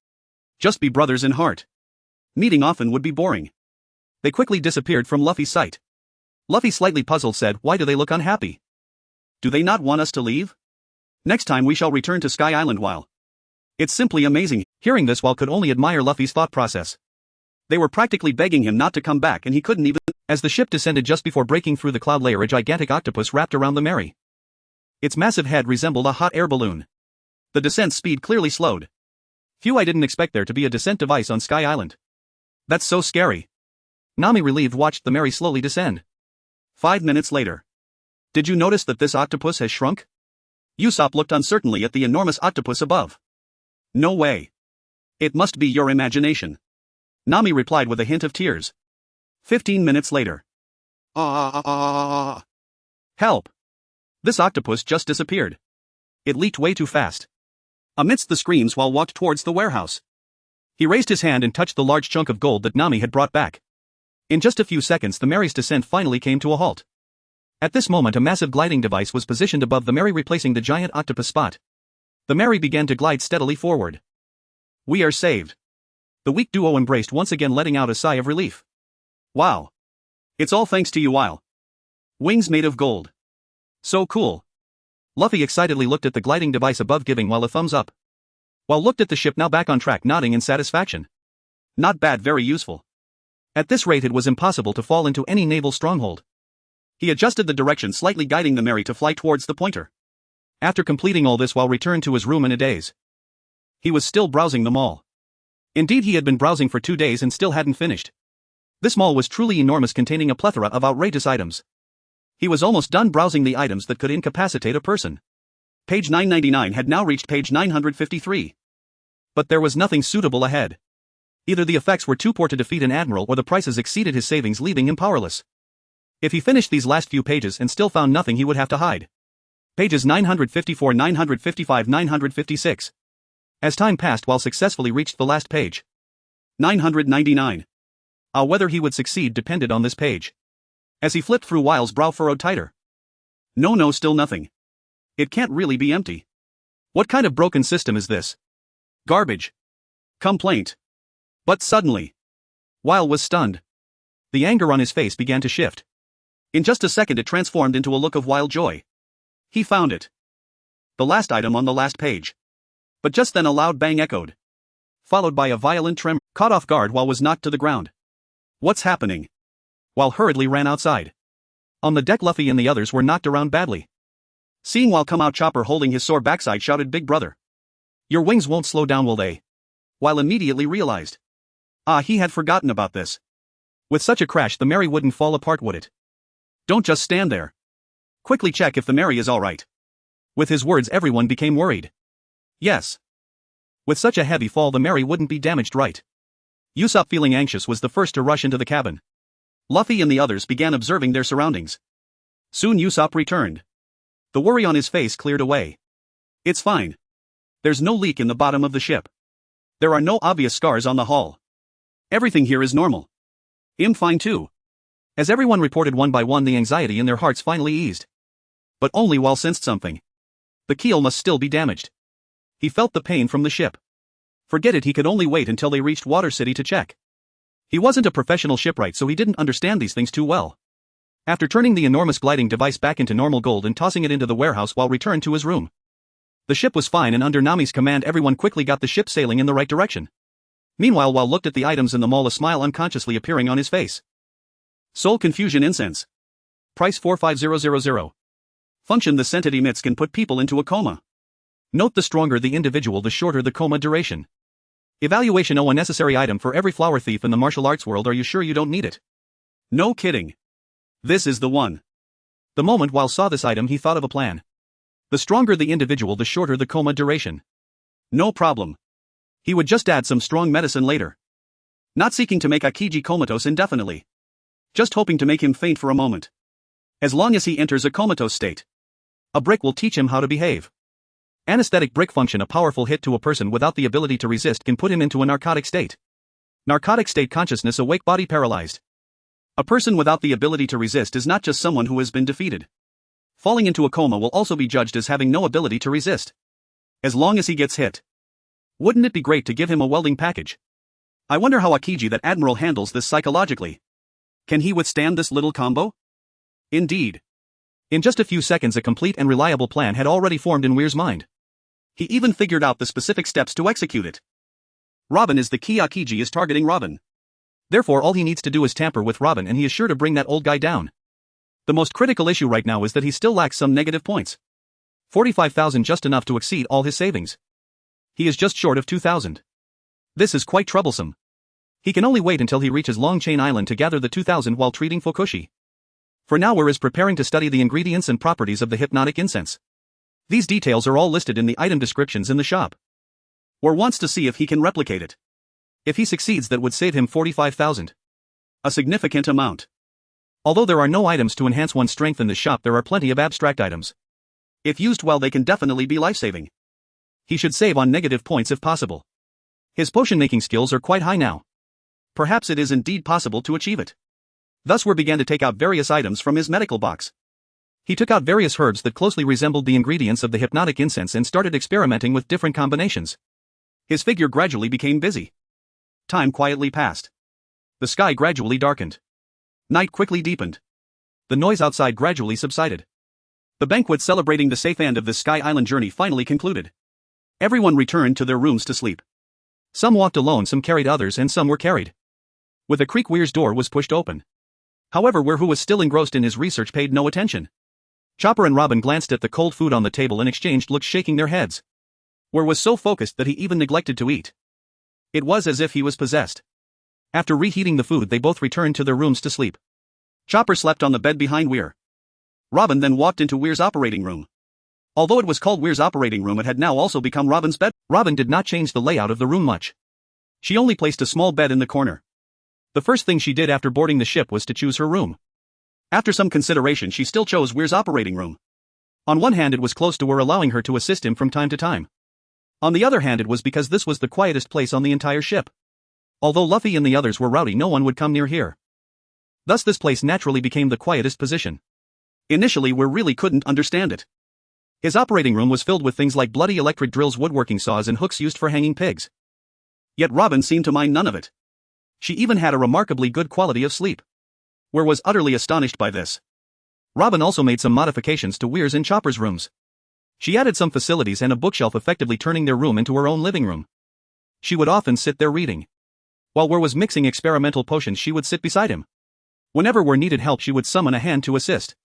Just be brothers in heart. Meeting often would be boring. They quickly disappeared from Luffy's sight. Luffy, slightly puzzled, said, Why do they look unhappy? Do they not want us to leave? Next time we shall return to Sky Island, Weil. It's simply amazing. Hearing this, Weil could only admire Luffy's thought process. They were practically begging him not to come back, and he couldn't even. As the ship descended just before breaking through the cloud layer, a gigantic octopus wrapped around the Mary. Its massive head resembled a hot air balloon. The descent speed clearly slowed. Phew, I didn't expect there to be a descent device on Sky Island. That's so scary. Nami, relieved, watched the Mary slowly descend. 5 minutes later. Did you notice that this octopus has shrunk? Usopp looked uncertainly at the enormous octopus above. No way. It must be your imagination. Nami replied with a hint of tears. 15 minutes later. Help! This octopus just disappeared. It leaked way too fast. Amidst the screams, Weil walked towards the warehouse. He raised his hand and touched the large chunk of gold that Nami had brought back. In just a few seconds the Mary's descent finally came to a halt. At this moment a massive gliding device was positioned above the Mary, replacing the giant octopus spot. The Mary began to glide steadily forward. We are saved. The weak duo embraced, once again letting out a sigh of relief. Wow. It's all thanks to you, Weil. Wings made of gold. So cool. Luffy excitedly looked at the gliding device above, giving Weil a thumbs up. Weil looked at the ship, now back on track, nodding in satisfaction. Not bad, very useful. At this rate it was impossible to fall into any naval stronghold. He adjusted the direction slightly, guiding the Mary to fly towards the pointer. After completing all this, Weil returned to his room in a daze. He was still browsing the mall. Indeed, he had been browsing for 2 days and still hadn't finished. This mall was truly enormous, containing a plethora of outrageous items. He was almost done browsing the items that could incapacitate a person. Page 999 had now reached page 953. But there was nothing suitable ahead. Either the effects were too poor to defeat an admiral, or the prices exceeded his savings, leaving him powerless. If he finished these last few pages and still found nothing, he would have to hide. Pages 954, 955, 956. As time passed, Weil successfully reached the last page. 999. Whether he would succeed depended on this page. As he flipped through, Weil's brow furrowed tighter. No, still nothing. It can't really be empty. What kind of broken system is this? Garbage. Complaint. But suddenly, Weil was stunned. The anger on his face began to shift. In just a second it transformed into a look of wild joy. He found it. The last item on the last page. But just then a loud bang echoed, followed by a violent tremor. Caught off guard, Weil was knocked to the ground. What's happening? Weil hurriedly ran outside. On the deck, Luffy and the others were knocked around badly. Seeing Weil come out, Chopper, holding his sore backside, shouted, Big brother. Your wings won't slow down, will they? Weil immediately realized. He had forgotten about this. With such a crash the Mary wouldn't fall apart, would it? Don't just stand there. Quickly check if the Mary is alright. With his words everyone became worried. Yes. With such a heavy fall the Mary wouldn't be damaged, right? Usopp, feeling anxious, was the first to rush into the cabin. Luffy and the others began observing their surroundings. Soon Usopp returned. The worry on his face cleared away. It's fine. There's no leak in the bottom of the ship. There are no obvious scars on the hull. Everything here is normal. I'm fine too. As everyone reported one by one, the anxiety in their hearts finally eased. But only Weil sensed something. The keel must still be damaged. He felt the pain from the ship. Forget it, he could only wait until they reached Water City to check. He wasn't a professional shipwright, so he didn't understand these things too well. After turning the enormous gliding device back into normal gold and tossing it into the warehouse while returned to his room. The ship was fine, and under Nami's command everyone quickly got the ship sailing in the right direction. Meanwhile, Wal looked at the items in the mall, a smile unconsciously appearing on his face. Soul Confusion Incense. Price 45000. Function: the scent it emits can put people into a coma. Note: the stronger the individual, the shorter the coma duration. Evaluation: a necessary item for every flower thief in the martial arts world. Are you sure you don't need it? No kidding. This is the one. The moment Wal saw this item, he thought of a plan. The stronger the individual, the shorter the coma duration. No problem. He would just add some strong medicine later. Not seeking to make Akiji comatose indefinitely. Just hoping to make him faint for a moment. As long as he enters a comatose state. A brick will teach him how to behave. Anesthetic brick function: a powerful hit to a person without the ability to resist can put him into a narcotic state. Narcotic state: consciousness awake, body paralyzed. A person without the ability to resist is not just someone who has been defeated. Falling into a coma will also be judged as having no ability to resist. As long as he gets hit. Wouldn't it be great to give him a welding package? I wonder how Akiji, that admiral, handles this psychologically. Can he withstand this little combo? Indeed. In just a few seconds, a complete and reliable plan had already formed in Weir's mind. He even figured out the specific steps to execute it. Robin is the key. Akiji is targeting Robin. Therefore, all he needs to do is tamper with Robin, and he is sure to bring that old guy down. The most critical issue right now is that he still lacks some negative points. 45,000, just enough to exceed all his savings. He is just short of 2,000. This is quite troublesome. He can only wait until he reaches Longchain Island to gather the 2,000 while treating Fukushi. For now, Weir is preparing to study the ingredients and properties of the hypnotic incense. These details are all listed in the item descriptions in the shop. Weir wants to see if he can replicate it. If he succeeds, that would save him 45,000. A significant amount. Although there are no items to enhance one's strength in the shop, there are plenty of abstract items. If used well, they can definitely be life-saving. He should save on negative points if possible. His potion-making skills are quite high now. Perhaps it is indeed possible to achieve it. Thus Weir began to take out various items from his medical box. He took out various herbs that closely resembled the ingredients of the hypnotic incense and started experimenting with different combinations. His figure gradually became busy. Time quietly passed. The sky gradually darkened. Night quickly deepened. The noise outside gradually subsided. The banquet celebrating the safe end of the Sky Island journey finally concluded. Everyone returned to their rooms to sleep. Some walked alone, some carried others, and some were carried. With a creak, Weir's door was pushed open. However, Weir, who was still engrossed in his research, paid no attention. Chopper and Robin glanced at the cold food on the table and exchanged looks, shaking their heads. Weir was so focused that he even neglected to eat. It was as if he was possessed. After reheating the food, they both returned to their rooms to sleep. Chopper slept on the bed behind Weir. Robin then walked into Weir's operating room. Although it was called Weir's operating room, it had now also become Robin's bed. Robin did not change the layout of the room much. She only placed a small bed in the corner. The first thing she did after boarding the ship was to choose her room. After some consideration, she still chose Weir's operating room. On one hand, it was close to Weir, allowing her to assist him from time to time. On the other hand, it was because this was the quietest place on the entire ship. Although Luffy and the others were rowdy, no one would come near here. Thus this place naturally became the quietest position. Initially, Weir really couldn't understand it. His operating room was filled with things like bloody electric drills, woodworking saws, and hooks used for hanging pigs. Yet Robin seemed to mind none of it. She even had a remarkably good quality of sleep. Weir was utterly astonished by this. Robin also made some modifications to Weir's and Chopper's rooms. She added some facilities and a bookshelf, effectively turning their room into her own living room. She would often sit there reading. While Weir was mixing experimental potions, she would sit beside him. Whenever Weir needed help, she would summon a hand to assist.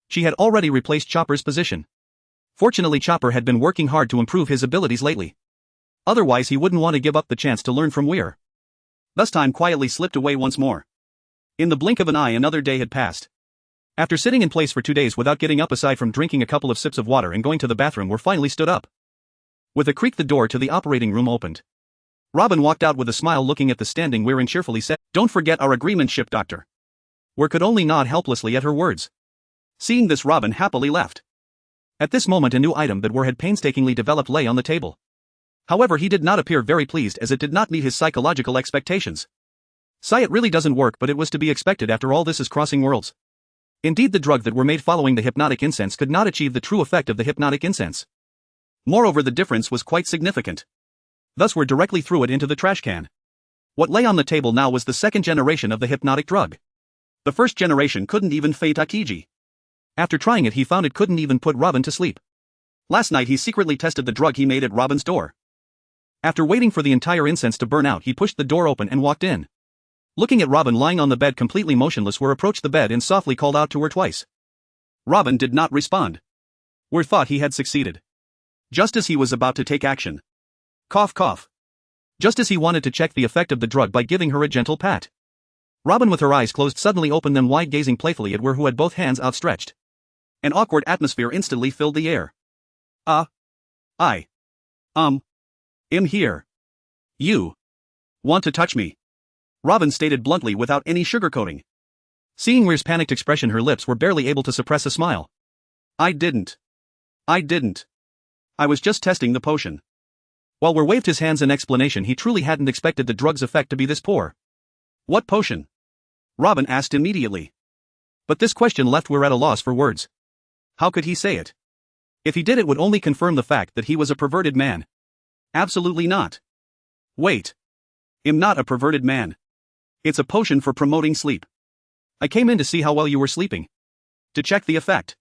She had already replaced Chopper's position. Fortunately, Chopper had been working hard to improve his abilities lately. Otherwise, he wouldn't want to give up the chance to learn from Weir. Thus time quietly slipped away once more. In the blink of an eye, another day had passed. After sitting in place for 2 days without getting up, aside from drinking a couple of sips of water and going to the bathroom, Weir finally stood up. With a creak, the door to the operating room opened. Robin walked out with a smile, looking at the standing Weir, and cheerfully said, "Don't forget our agreement, ship doctor." Weir could only nod helplessly at her words. Seeing this, Robin happily left. At this moment, a new item that Weir had painstakingly developed lay on the table. However, he did not appear very pleased, as it did not meet his psychological expectations. It really doesn't work, but it was to be expected. After all, this is crossing worlds. Indeed, the drug that were made following the hypnotic incense could not achieve the true effect of the hypnotic incense. Moreover, the difference was quite significant. Thus we directly threw it into the trash can. What lay on the table now was the second generation of the hypnotic drug. The first generation couldn't even fade Takiji. After trying it, he found it couldn't even put Robin to sleep. Last night he secretly tested the drug he made at Robin's door. After waiting for the entire incense to burn out, he pushed the door open and walked in. Looking at Robin lying on the bed completely motionless, Were approached the bed and softly called out to her twice. Robin did not respond. Were thought he had succeeded. Just as he was about to take action. Cough cough. Just as he wanted to check the effect of the drug by giving her a gentle pat. Robin, with her eyes closed, suddenly opened them wide, gazing playfully at Were, who had both hands outstretched. An awkward atmosphere instantly filled the air. I'm here. You want to touch me? Robin stated bluntly without any sugarcoating. Seeing Weir's panicked expression, her lips were barely able to suppress a smile. I didn't. I was just testing the potion. While Weir waved his hands in explanation, he truly hadn't expected the drug's effect to be this poor. What potion? Robin asked immediately. But this question left Weir at a loss for words. How could he say it? If he did, it would only confirm the fact that he was a perverted man. Absolutely not. Wait. I'm not a perverted man. It's a potion for promoting sleep. I came in to see how well you were sleeping. To check the effect.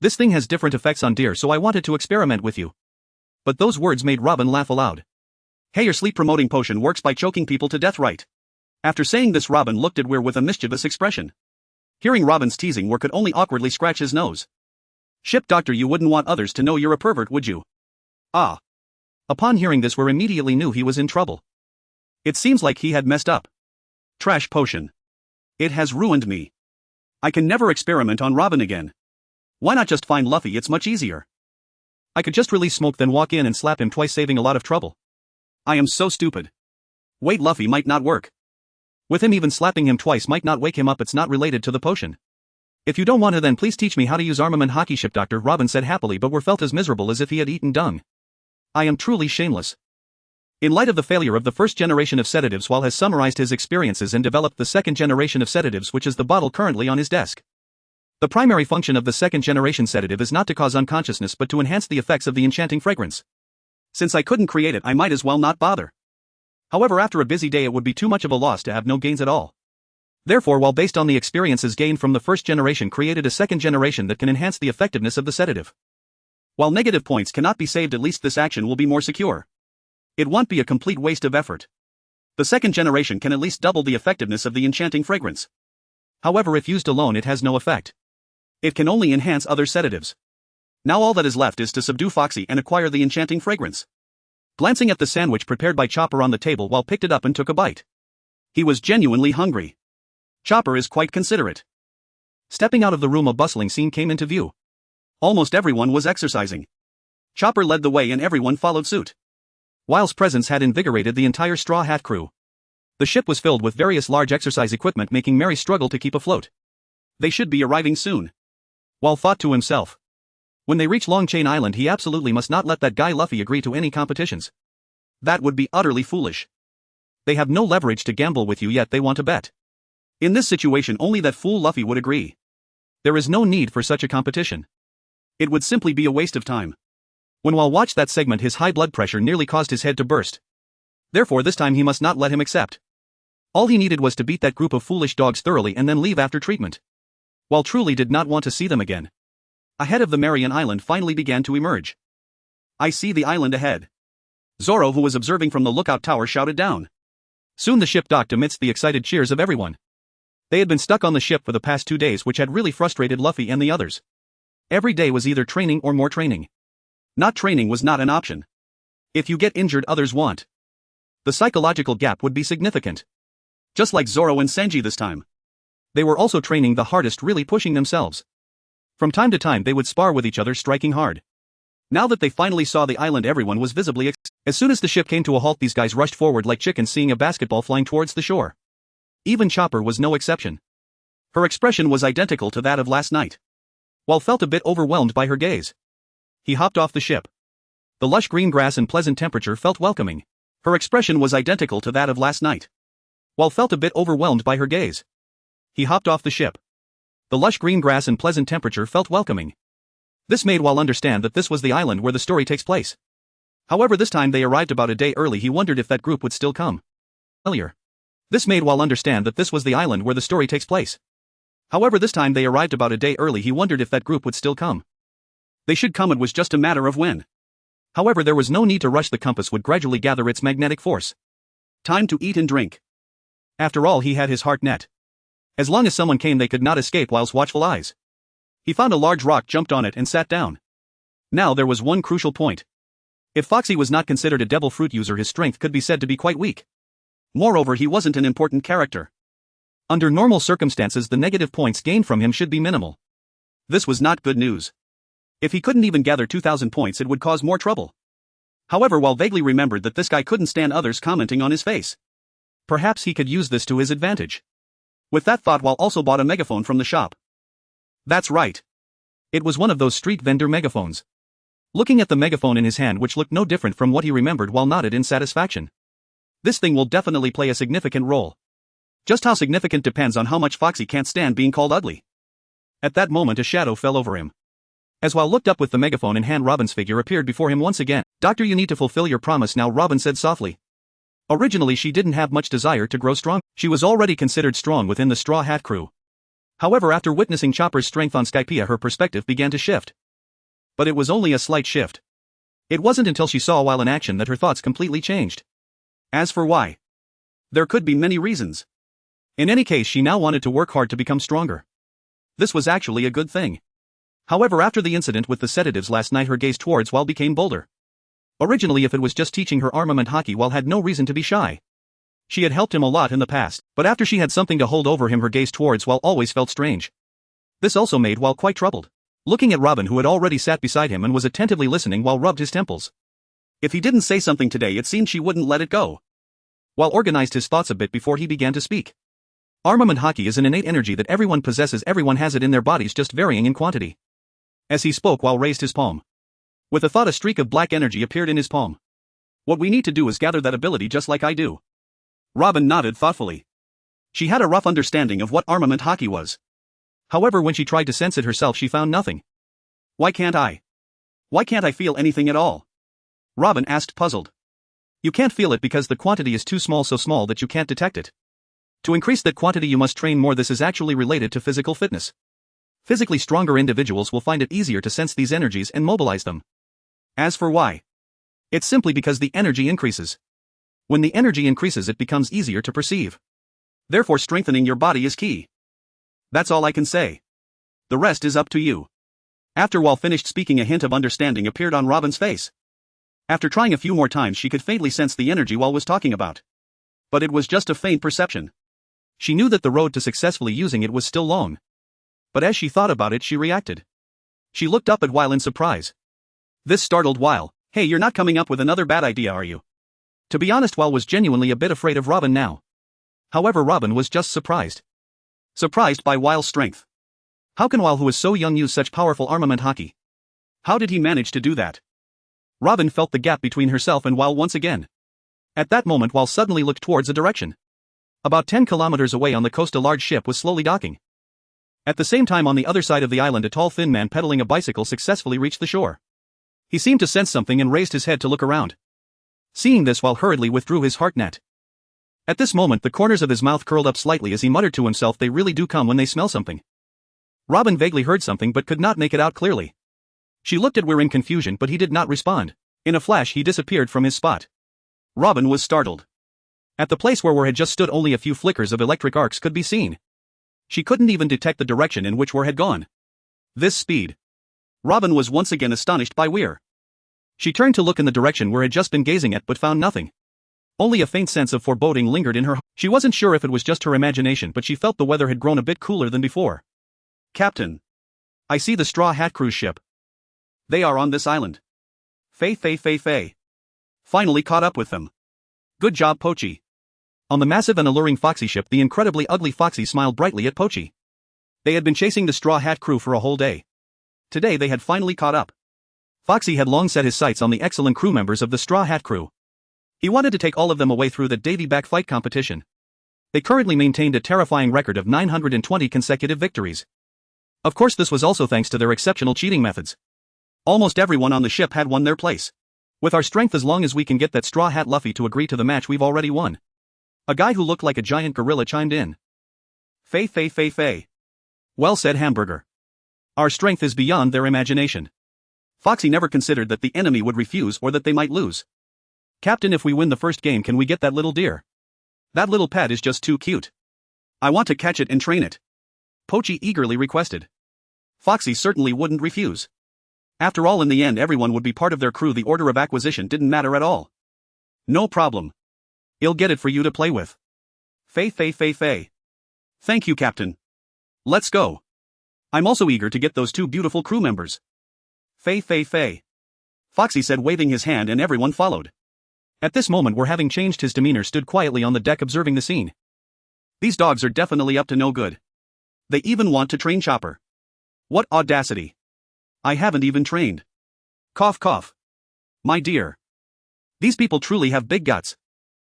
This thing has different effects on deer, so I wanted to experiment with you. But those words made Robin laugh aloud. Hey, your sleep-promoting potion works by choking people to death, right? After saying this, Robin looked at Weir with a mischievous expression. Hearing Robin's teasing, Weir could only awkwardly scratch his nose. Ship doctor, you wouldn't want others to know you're a pervert, would you? Ah. Upon hearing this, Weir immediately knew he was in trouble. It seems like he had messed up. Trash potion. It has ruined me. I can never experiment on Robin again. Why not just find Luffy? It's much easier. I could just release smoke, then walk in and slap him twice, saving a lot of trouble. I am so stupid. Wait, Luffy might not work. With him, even slapping him twice might not wake him up. It's not related to the potion. If you don't want to, then please teach me how to use armament. Haki, ship doctor, Robin said happily, but Weir felt as miserable as if he had eaten dung. I am truly shameless. In light of the failure of the first generation of sedatives, Wall has summarized his experiences and developed the second generation of sedatives, which is the bottle currently on his desk. The primary function of the second generation sedative is not to cause unconsciousness but to enhance the effects of the enchanting fragrance. Since I couldn't create it, I might as well not bother. However, after a busy day, it would be too much of a loss to have no gains at all. Therefore, while based on the experiences gained from the first generation, created a second generation that can enhance the effectiveness of the sedative. While negative points cannot be saved, at least this action will be more secure. It won't be a complete waste of effort. The second generation can at least double the effectiveness of the enchanting fragrance. However, if used alone, it has no effect. It can only enhance other sedatives. Now all that is left is to subdue Foxy and acquire the enchanting fragrance. Glancing at the sandwich prepared by Chopper on the table, Wall picked it up and took a bite. He was genuinely hungry. Chopper is quite considerate. Stepping out of the room, a bustling scene came into view. Almost everyone was exercising. Chopper led the way and everyone followed suit. Wild's presence had invigorated the entire Straw Hat crew. The ship was filled with various large exercise equipment, making Mary struggle to keep afloat. They should be arriving soon. Wild thought to himself. When they reach Long Chain Island, he absolutely must not let that guy Luffy agree to any competitions. That would be utterly foolish. They have no leverage to gamble with you, yet they want to bet. In this situation, only that fool Luffy would agree. There is no need for such a competition. It would simply be a waste of time. When Wall watched that segment, his high blood pressure nearly caused his head to burst. Therefore, this time he must not let him accept. All he needed was to beat that group of foolish dogs thoroughly and then leave after treatment. Wall truly did not want to see them again. Ahead of the Marian Island finally began to emerge. I see the island ahead. Zoro, who was observing from the lookout tower, shouted down. Soon the ship docked amidst the excited cheers of everyone. They had been stuck on the ship for the past 2 days, which had really frustrated Luffy and the others. Every day was either training or more training. Not training was not an option. If you get injured, others won't. The psychological gap would be significant. Just like Zoro and Sanji this time. They were also training the hardest, really pushing themselves. From time to time they would spar with each other, striking hard. Now that they finally saw the island, everyone was visibly As soon as the ship came to a halt, these guys rushed forward like chickens seeing a basketball flying towards the shore. Even Chopper was no exception. Her expression was identical to that of last night. Wall felt a bit overwhelmed by her gaze. He hopped off the ship. The lush green grass and pleasant temperature felt welcoming. Her expression was identical to that of last night. Wall felt a bit overwhelmed by her gaze. He hopped off the ship. The lush green grass and pleasant temperature felt welcoming. This made Wal understand that this was the island where the story takes place. However, this time they arrived about a day early. He wondered if that group would still come earlier. This made Wal understand that this was the island where the story takes place. However, this time they arrived about a day early. He wondered if that group would still come. They should come, it was just a matter of when. However, there was no need to rush. The compass would gradually gather its magnetic force. Time to eat and drink. After all, he had his heart net. As long as someone came, they could not escape Wal's watchful eyes. He found a large rock, jumped on it and sat down. Now there was one crucial point. If Foxy was not considered a devil fruit user, his strength could be said to be quite weak. Moreover, he wasn't an important character. Under normal circumstances, the negative points gained from him should be minimal. This was not good news. If he couldn't even gather 2,000 points, it would cause more trouble. However, Wal vaguely remembered that this guy couldn't stand others commenting on his face. Perhaps he could use this to his advantage. With that thought, Wal also bought a megaphone from the shop. That's right. It was one of those street vendor megaphones. Looking at the megaphone in his hand, which looked no different from what he remembered, Wal nodded in satisfaction. This thing will definitely play a significant role. Just how significant depends on how much Foxy can't stand being called ugly. At that moment, a shadow fell over him. As Wal looked up with the megaphone in hand, Robin's figure appeared before him once again. "Doctor, you need to fulfill your promise now," Robin said softly. Originally, she didn't have much desire to grow strong. She was already considered strong within the Straw Hat crew. However, after witnessing Chopper's strength on Skypiea, her perspective began to shift. But it was only a slight shift. It wasn't until she saw Wal in action that her thoughts completely changed. As for why, there could be many reasons. In any case, she now wanted to work hard to become stronger. This was actually a good thing. However, after the incident with the sedatives last night, her gaze towards Wal became bolder. Originally, if it was just teaching her armament Haki, Wal had no reason to be shy. She had helped him a lot in the past, but after she had something to hold over him, her gaze towards Wal always felt strange. This also made Wal quite troubled. Looking at Robin, who had already sat beside him and was attentively listening, Wal rubbed his temples. If he didn't say something today, it seemed she wouldn't let it go. Wal organized his thoughts a bit before he began to speak. Armament Haki is an innate energy that everyone possesses. Everyone has it in their bodies, just varying in quantity. As he spoke, Wal raised his palm. With a thought, a streak of black energy appeared in his palm. What we need to do is gather that ability just like I do. Robin nodded thoughtfully. She had a rough understanding of what armament Haki was. However, when she tried to sense it herself, she found nothing. Why can't I? Why can't I feel anything at all? Robin asked, puzzled. You can't feel it because the quantity is too small, so small that you can't detect it. To increase that quantity, you must train more. This is actually related to physical fitness. Physically stronger individuals will find it easier to sense these energies and mobilize them. As for why, it's simply because the energy increases. When the energy increases, it becomes easier to perceive. Therefore, strengthening your body is key. That's all I can say. The rest is up to you. After Wal finished speaking, a hint of understanding appeared on Robin's face. After trying a few more times, she could faintly sense the energy Wal was talking about. But it was just a faint perception. She knew that the road to successfully using it was still long. But as she thought about it, she reacted. She looked up at Wal in surprise. This startled Wal. Hey, you're not coming up with another bad idea, are you? To be honest, Wal was genuinely a bit afraid of Robin now. However, Robin was just surprised. Surprised by Wal's strength. How can Wal, who is so young, use such powerful armament Haki? How did he manage to do that? Robin felt the gap between herself and Wal once again. At that moment, Wal suddenly looked towards a direction. About 10 kilometers away on the coast, a large ship was slowly docking. At the same time, on the other side of the island, a tall, thin man pedaling a bicycle successfully reached the shore. He seemed to sense something and raised his head to look around. Seeing this, Wal hurriedly withdrew his heart net. At this moment, the corners of his mouth curled up slightly as he muttered to himself, "They really do come when they smell something." Robin vaguely heard something but could not make it out clearly. She looked at Weir in confusion, but he did not respond. In a flash, he disappeared from his spot. Robin was startled. At the place where Weir had just stood, only a few flickers of electric arcs could be seen. She couldn't even detect the direction in which Weir had gone. This speed. Robin was once again astonished by Weir. She turned to look in the direction Weir had just been gazing at but found nothing. Only a faint sense of foreboding lingered in her. She wasn't sure if it was just her imagination, but she felt the weather had grown a bit cooler than before. Captain, I see the Straw Hat cruise ship. They are on this island. Faye. Finally caught up with them. Good job, Pochi. On the massive and alluring Foxy ship, the incredibly ugly Foxy smiled brightly at Pochi. They had been chasing the Straw Hat crew for a whole day. Today they had finally caught up. Foxy had long set his sights on the excellent crew members of the Straw Hat crew. He wanted to take all of them away through the Davy Back fight competition. They currently maintained a terrifying record of 920 consecutive victories. Of course this was also thanks to their exceptional cheating methods. Almost everyone on the ship had won their place. With our strength, as long as we can get that straw hat Luffy to agree to the match, we've already won. A guy who looked like a giant gorilla chimed in. Fei. Well said, Hamburger. Our strength is beyond their imagination. Foxy never considered that the enemy would refuse or that they might lose. Captain, if we win the first game, can we get that little deer? That little pet is just too cute. I want to catch it and train it. Pochi eagerly requested. Foxy certainly wouldn't refuse. After all, in the end everyone would be part of their crew. The order of acquisition didn't matter at all. No problem. I'll get it for you to play with. Fei. Thank you, Captain. Let's go. I'm also eager to get those two beautiful crew members. Fei. Foxy said, waving his hand, and everyone followed. At this moment, where having changed his demeanor stood quietly on the deck observing the scene. These dogs are definitely up to no good. They even want to train Chopper. What audacity. I haven't even trained. Cough. My dear. These people truly have big guts.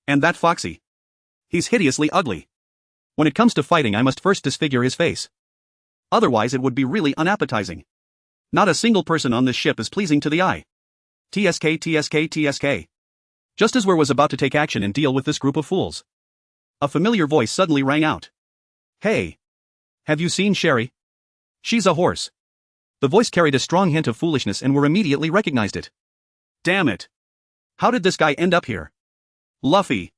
And that Foxy. He's hideously ugly. When it comes to fighting, I must first disfigure his face. Otherwise it would be really unappetizing. Not a single person on this ship is pleasing to the eye. TSK. Just as Ware was about to take action and deal with this group of fools, a familiar voice suddenly rang out. Hey! Have you seen Sherry? She's a horse. The voice carried a strong hint of foolishness and Ware immediately recognized it. Damn it! How did this guy end up here? Luffy!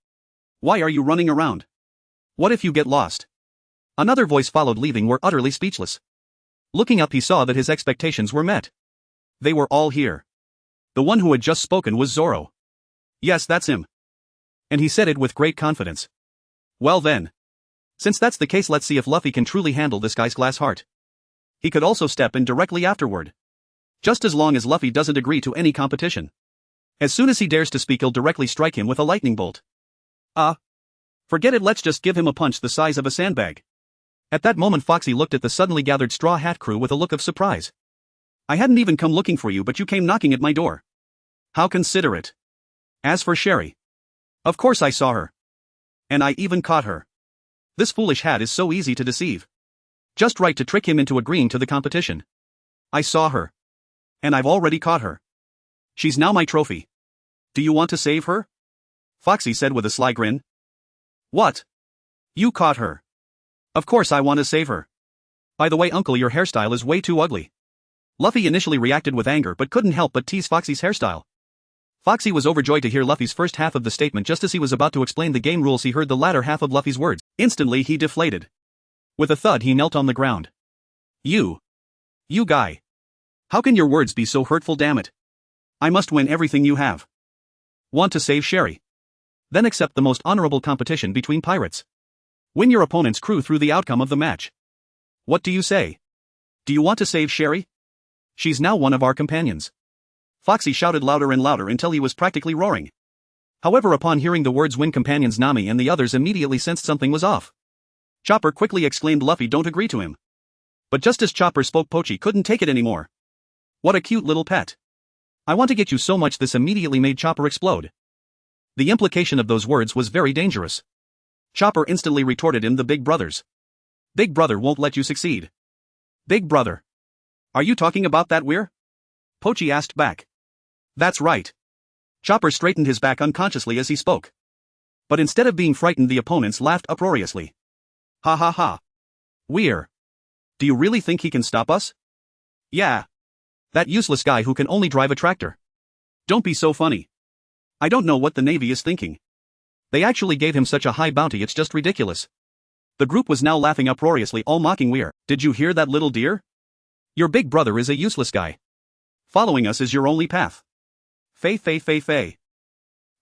Why are you running around? What if you get lost? Another voice followed, leaving Ware utterly speechless. Looking up, he saw that his expectations were met. They were all here. The one who had just spoken was Zoro. Yes, that's him. And he said it with great confidence. Well then. Since that's the case, let's see if Luffy can truly handle this guy's glass heart. He could also step in directly afterward. Just as long as Luffy doesn't agree to any competition. As soon as he dares to speak, he'll directly strike him with a lightning bolt. Forget it, let's just give him a punch the size of a sandbag. At that moment, Foxy looked at the suddenly gathered Straw Hat crew with a look of surprise. I hadn't even come looking for you, but you came knocking at my door. How considerate. As for Sherry. Of course I saw her. And I even caught her. This foolish hat is so easy to deceive. Just right to trick him into agreeing to the competition. I saw her. And I've already caught her. She's now my trophy. Do you want to save her? Foxy said with a sly grin. What? You caught her. Of course I want to save her. By the way, Uncle, your hairstyle is way too ugly. Luffy initially reacted with anger but couldn't help but tease Foxy's hairstyle. Foxy was overjoyed to hear Luffy's first half of the statement. Just as he was about to explain the game rules, he heard the latter half of Luffy's words. Instantly he deflated. With a thud, he knelt on the ground. You guy. How can your words be so hurtful, damn it? I must win everything you have. Want to save Sherry? Then accept the most honorable competition between pirates. Win your opponent's crew through the outcome of the match. What do you say? Do you want to save Sherry? She's now one of our companions. Foxy shouted louder and louder until he was practically roaring. However, upon hearing the words win companions, Nami and the others immediately sensed something was off. Chopper quickly exclaimed, Luffy, don't agree to him. But just as Chopper spoke, Pochi couldn't take it anymore. What a cute little pet. I want to get you so much. This immediately made Chopper explode. The implication of those words was very dangerous. Chopper instantly retorted him, the big brothers. Big brother won't let you succeed. Big brother. Are you talking about that Weir? Pochi asked back. That's right. Chopper straightened his back unconsciously as he spoke. But instead of being frightened, the opponents laughed uproariously. Ha. Weir. Do you really think he can stop us? Yeah. That useless guy who can only drive a tractor. Don't be so funny. I don't know what the Navy is thinking. They actually gave him such a high bounty, it's just ridiculous. The group was now laughing uproariously, all mocking Weir. Did you hear that, little dear? Your big brother is a useless guy. Following us is your only path. Fei.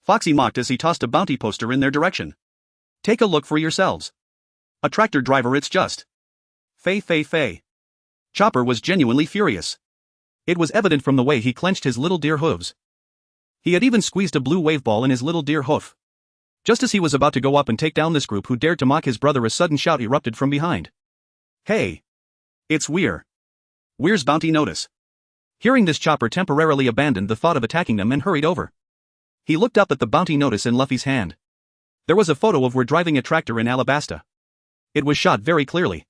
Foxy mocked as he tossed a bounty poster in their direction. Take a look for yourselves. A tractor driver, it's just. Fei. Chopper was genuinely furious. It was evident from the way he clenched his little deer hooves. He had even squeezed a blue wave ball in his little deer hoof. Just as he was about to go up and take down this group who dared to mock his brother, a sudden shout erupted from behind. Hey! It's Weir. Weir's bounty notice. Hearing this, Chopper temporarily abandoned the thought of attacking them and hurried over. He looked up at the bounty notice in Luffy's hand. There was a photo of Weir driving a tractor in Alabasta. It was shot very clearly.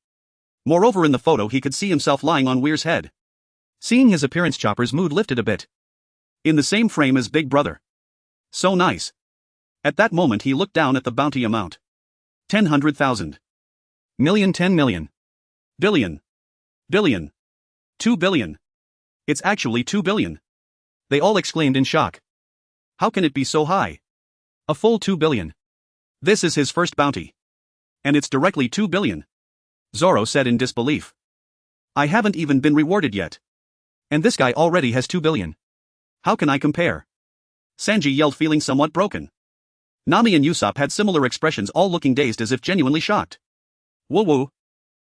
Moreover, in the photo he could see himself lying on Weir's head. Seeing his appearance, Chopper's mood lifted a bit. In the same frame as Big Brother. So nice. At that moment he looked down at the bounty amount. 10,000,000. Million, 10 million. Billion. Billion. 2 billion. It's actually 2 billion. They all exclaimed in shock. How can it be so high? A full 2 billion. This is his first bounty. And it's directly 2 billion. Zoro said in disbelief. I haven't even been rewarded yet. And this guy already has 2 billion. How can I compare? Sanji yelled, feeling somewhat broken. Nami and Usopp had similar expressions, all looking dazed as if genuinely shocked. Woo woo.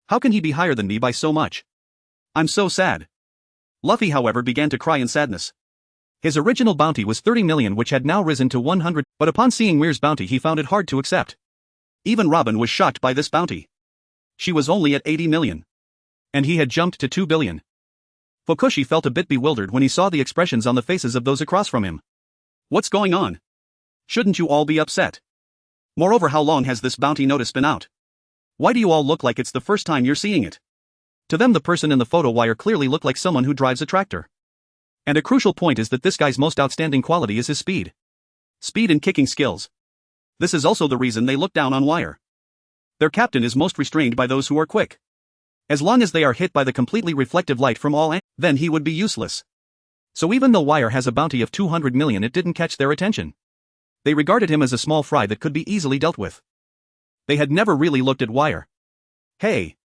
How can he be higher than me by so much? I'm so sad. Luffy, however, began to cry in sadness. His original bounty was 30 million, which had now risen to 100, but upon seeing Weir's bounty he found it hard to accept. Even Robin was shocked by this bounty. She was only at 80 million. And he had jumped to 2 billion. Fukushi felt a bit bewildered when he saw the expressions on the faces of those across from him. What's going on? Shouldn't you all be upset? Moreover, how long has this bounty notice been out? Why do you all look like it's the first time you're seeing it? To them, the person in the photo wire clearly looked like someone who drives a tractor. And a crucial point is that this guy's most outstanding quality is his speed. Speed and kicking skills. This is also the reason they look down on Wire. Their captain is most restrained by those who are quick. As long as they are hit by the completely reflective light from all angles, then he would be useless. So even though Wire has a bounty of 200 million, it didn't catch their attention. They regarded him as a small fry that could be easily dealt with. They had never really looked at Wire. Hey.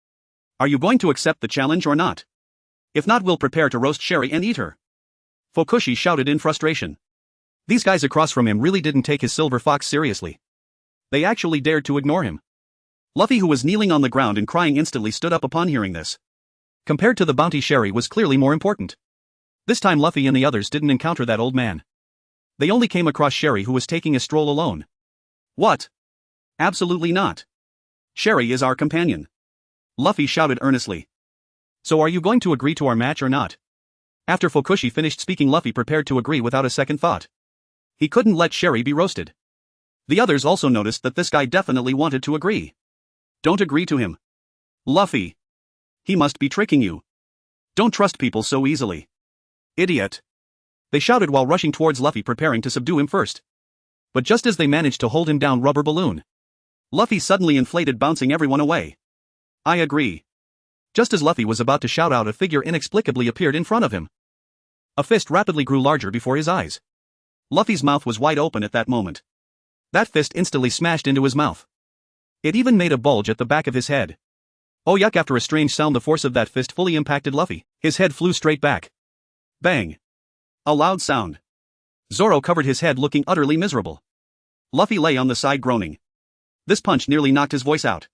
Are you going to accept the challenge or not? If not, we'll prepare to roast Sherry and eat her. Fukushi shouted in frustration. These guys across from him really didn't take his silver fox seriously. They actually dared to ignore him. Luffy, who was kneeling on the ground and crying, instantly stood up upon hearing this. Compared to the bounty, Sherry was clearly more important. This time Luffy and the others didn't encounter that old man. They only came across Sherry, who was taking a stroll alone. What? Absolutely not. Sherry is our companion. Luffy shouted earnestly. So are you going to agree to our match or not? After Fukushi finished speaking, Luffy prepared to agree without a second thought. He couldn't let Sherry be roasted. The others also noticed that this guy definitely wanted to agree. Don't agree to him. Luffy. He must be tricking you. Don't trust people so easily. Idiot. They shouted while rushing towards Luffy, preparing to subdue him first. But just as they managed to hold him down, rubber balloon. Luffy suddenly inflated, bouncing everyone away. I agree. Just as Luffy was about to shout out, a figure inexplicably appeared in front of him. A fist rapidly grew larger before his eyes. Luffy's mouth was wide open at that moment. That fist instantly smashed into his mouth. It even made a bulge at the back of his head. Oh yuck! After a strange sound, the force of that fist fully impacted Luffy. His head flew straight back. Bang. A loud sound. Zoro covered his head, looking utterly miserable. Luffy lay on the side groaning. This punch nearly knocked his voice out.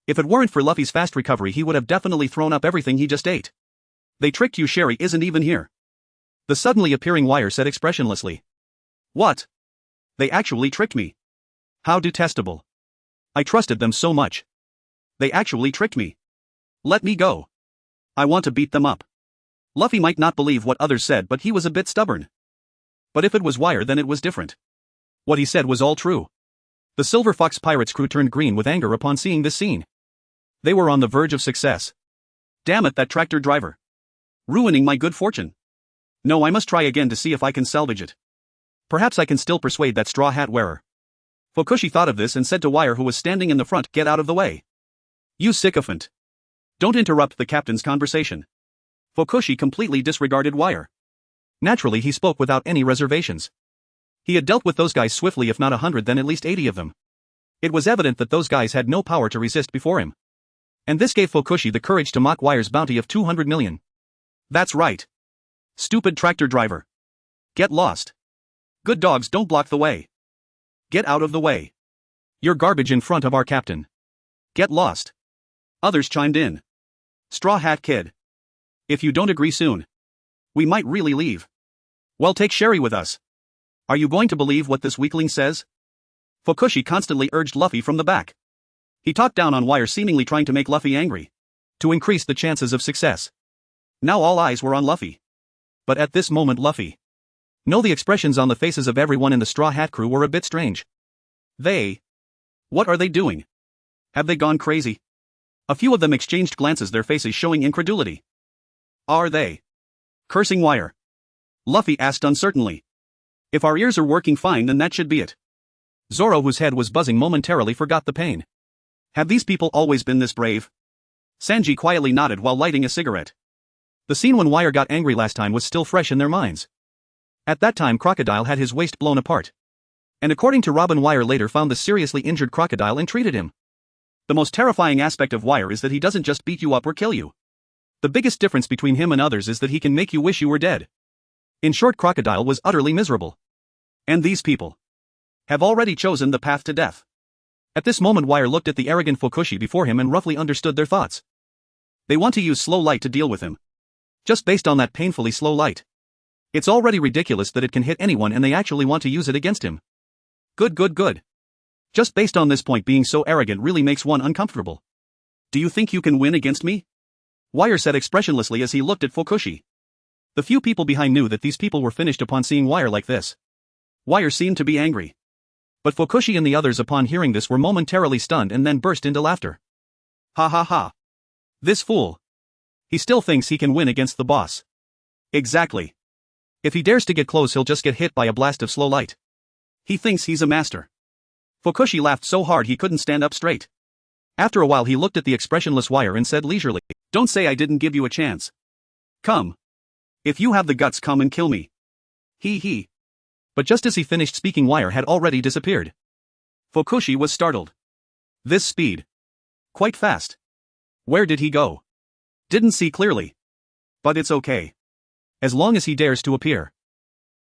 If it weren't for Luffy's fast recovery, he would have definitely thrown up everything he just ate. They tricked you. Sherry isn't even here. The suddenly appearing Wire said expressionlessly. What? They actually tricked me. How detestable. I trusted them so much. They actually tricked me. Let me go. I want to beat them up. Luffy might not believe what others said, but he was a bit stubborn. But if it was Wire, then it was different. What he said was all true. The Silver Fox Pirates crew turned green with anger upon seeing this scene. They were on the verge of success. Damn it, that tractor driver. Ruining my good fortune. No, I must try again to see if I can salvage it. Perhaps I can still persuade that straw hat wearer. Fukushi thought of this and said to Wire, who was standing in the front, get out of the way. You sycophant. Don't interrupt the captain's conversation. Fukushi completely disregarded Wire. Naturally, he spoke without any reservations. He had dealt with those guys swiftly, if not 100 then at least 80 of them. It was evident that those guys had no power to resist before him. And this gave Fukushi the courage to mock Wire's bounty of 200 million. That's right. Stupid tractor driver. Get lost. Good dogs don't block the way. Get out of the way. You're garbage in front of our captain. Get lost. Others chimed in. Straw Hat Kid. If you don't agree soon, we might really leave. Well, take Sherry with us. Are you going to believe what this weakling says? Fukushi constantly urged Luffy from the back. He talked down on Wire, seemingly trying to make Luffy angry. To increase the chances of success. Now all eyes were on Luffy. But at this moment Luffy. No, the expressions on the faces of everyone in the Straw Hat crew were a bit strange. What are they doing? Have they gone crazy? A few of them exchanged glances, their faces showing incredulity. Are they cursing Wire? Luffy asked uncertainly. If our ears are working fine, then that should be it. Zoro, whose head was buzzing momentarily, forgot the pain. Have these people always been this brave? Sanji quietly nodded while lighting a cigarette. The scene when Wire got angry last time was still fresh in their minds. At that time, Crocodile had his waist blown apart. And according to Robin, Wire later found the seriously injured Crocodile and treated him. The most terrifying aspect of Wire is that he doesn't just beat you up or kill you. The biggest difference between him and others is that he can make you wish you were dead. In short, Crocodile was utterly miserable. And these people have already chosen the path to death. At this moment, Wire looked at the arrogant Fukushi before him and roughly understood their thoughts. They want to use slow light to deal with him. Just based on that painfully slow light. It's already ridiculous that it can hit anyone, and they actually want to use it against him. Good. Just based on this point, being so arrogant really makes one uncomfortable. Do you think you can win against me? Wire said expressionlessly as he looked at Fukushi. The few people behind knew that these people were finished upon seeing Wire like this. Wire seemed to be angry. But Fukushi and the others, upon hearing this, were momentarily stunned and then burst into laughter. Ha ha ha. This fool. He still thinks he can win against the boss. Exactly. If he dares to get close, he'll just get hit by a blast of slow light. He thinks he's a master. Fukushi laughed so hard he couldn't stand up straight. After a while, he looked at the expressionless Wire and said leisurely, "Don't say I didn't give you a chance. Come. If you have the guts, come and kill me." He. But just as he finished speaking, Wire had already disappeared. Fukushi was startled. This speed. Quite fast. Where did he go? Didn't see clearly. But it's okay. As long as he dares to appear.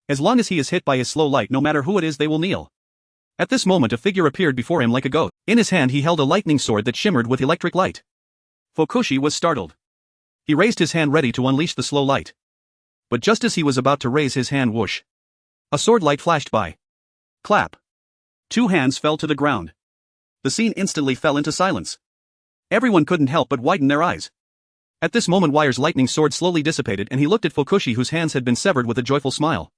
As long as he is hit by his slow light, no matter who it is, they will kneel. At this moment, a figure appeared before him like a ghost. In his hand he held a lightning sword that shimmered with electric light. Fukushi was startled. He raised his hand ready to unleash the slow light. But just as he was about to raise his hand, whoosh. A sword light flashed by. Clap. Two hands fell to the ground. The scene instantly fell into silence. Everyone couldn't help but widen their eyes. At this moment, Wire's lightning sword slowly dissipated and he looked at Fukushi, whose hands had been severed, with a joyful smile.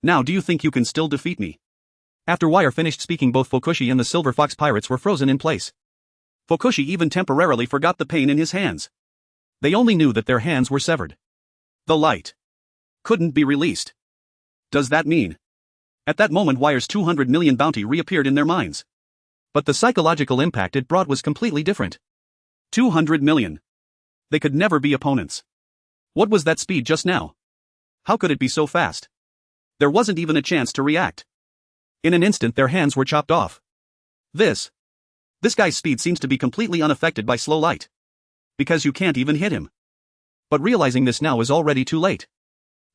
Now do you think you can still defeat me? After Wire finished speaking, both Fukushi and the Silver Fox pirates were frozen in place. Fukushi even temporarily forgot the pain in his hands. They only knew that their hands were severed. The light couldn't be released. Does that mean? At that moment, Wire's 200 million bounty reappeared in their minds. But the psychological impact it brought was completely different. 200 million. They could never be opponents. What was that speed just now? How could it be so fast? There wasn't even a chance to react. In an instant, their hands were chopped off. This guy's speed seems to be completely unaffected by slow light. Because you can't even hit him. But realizing this now is already too late.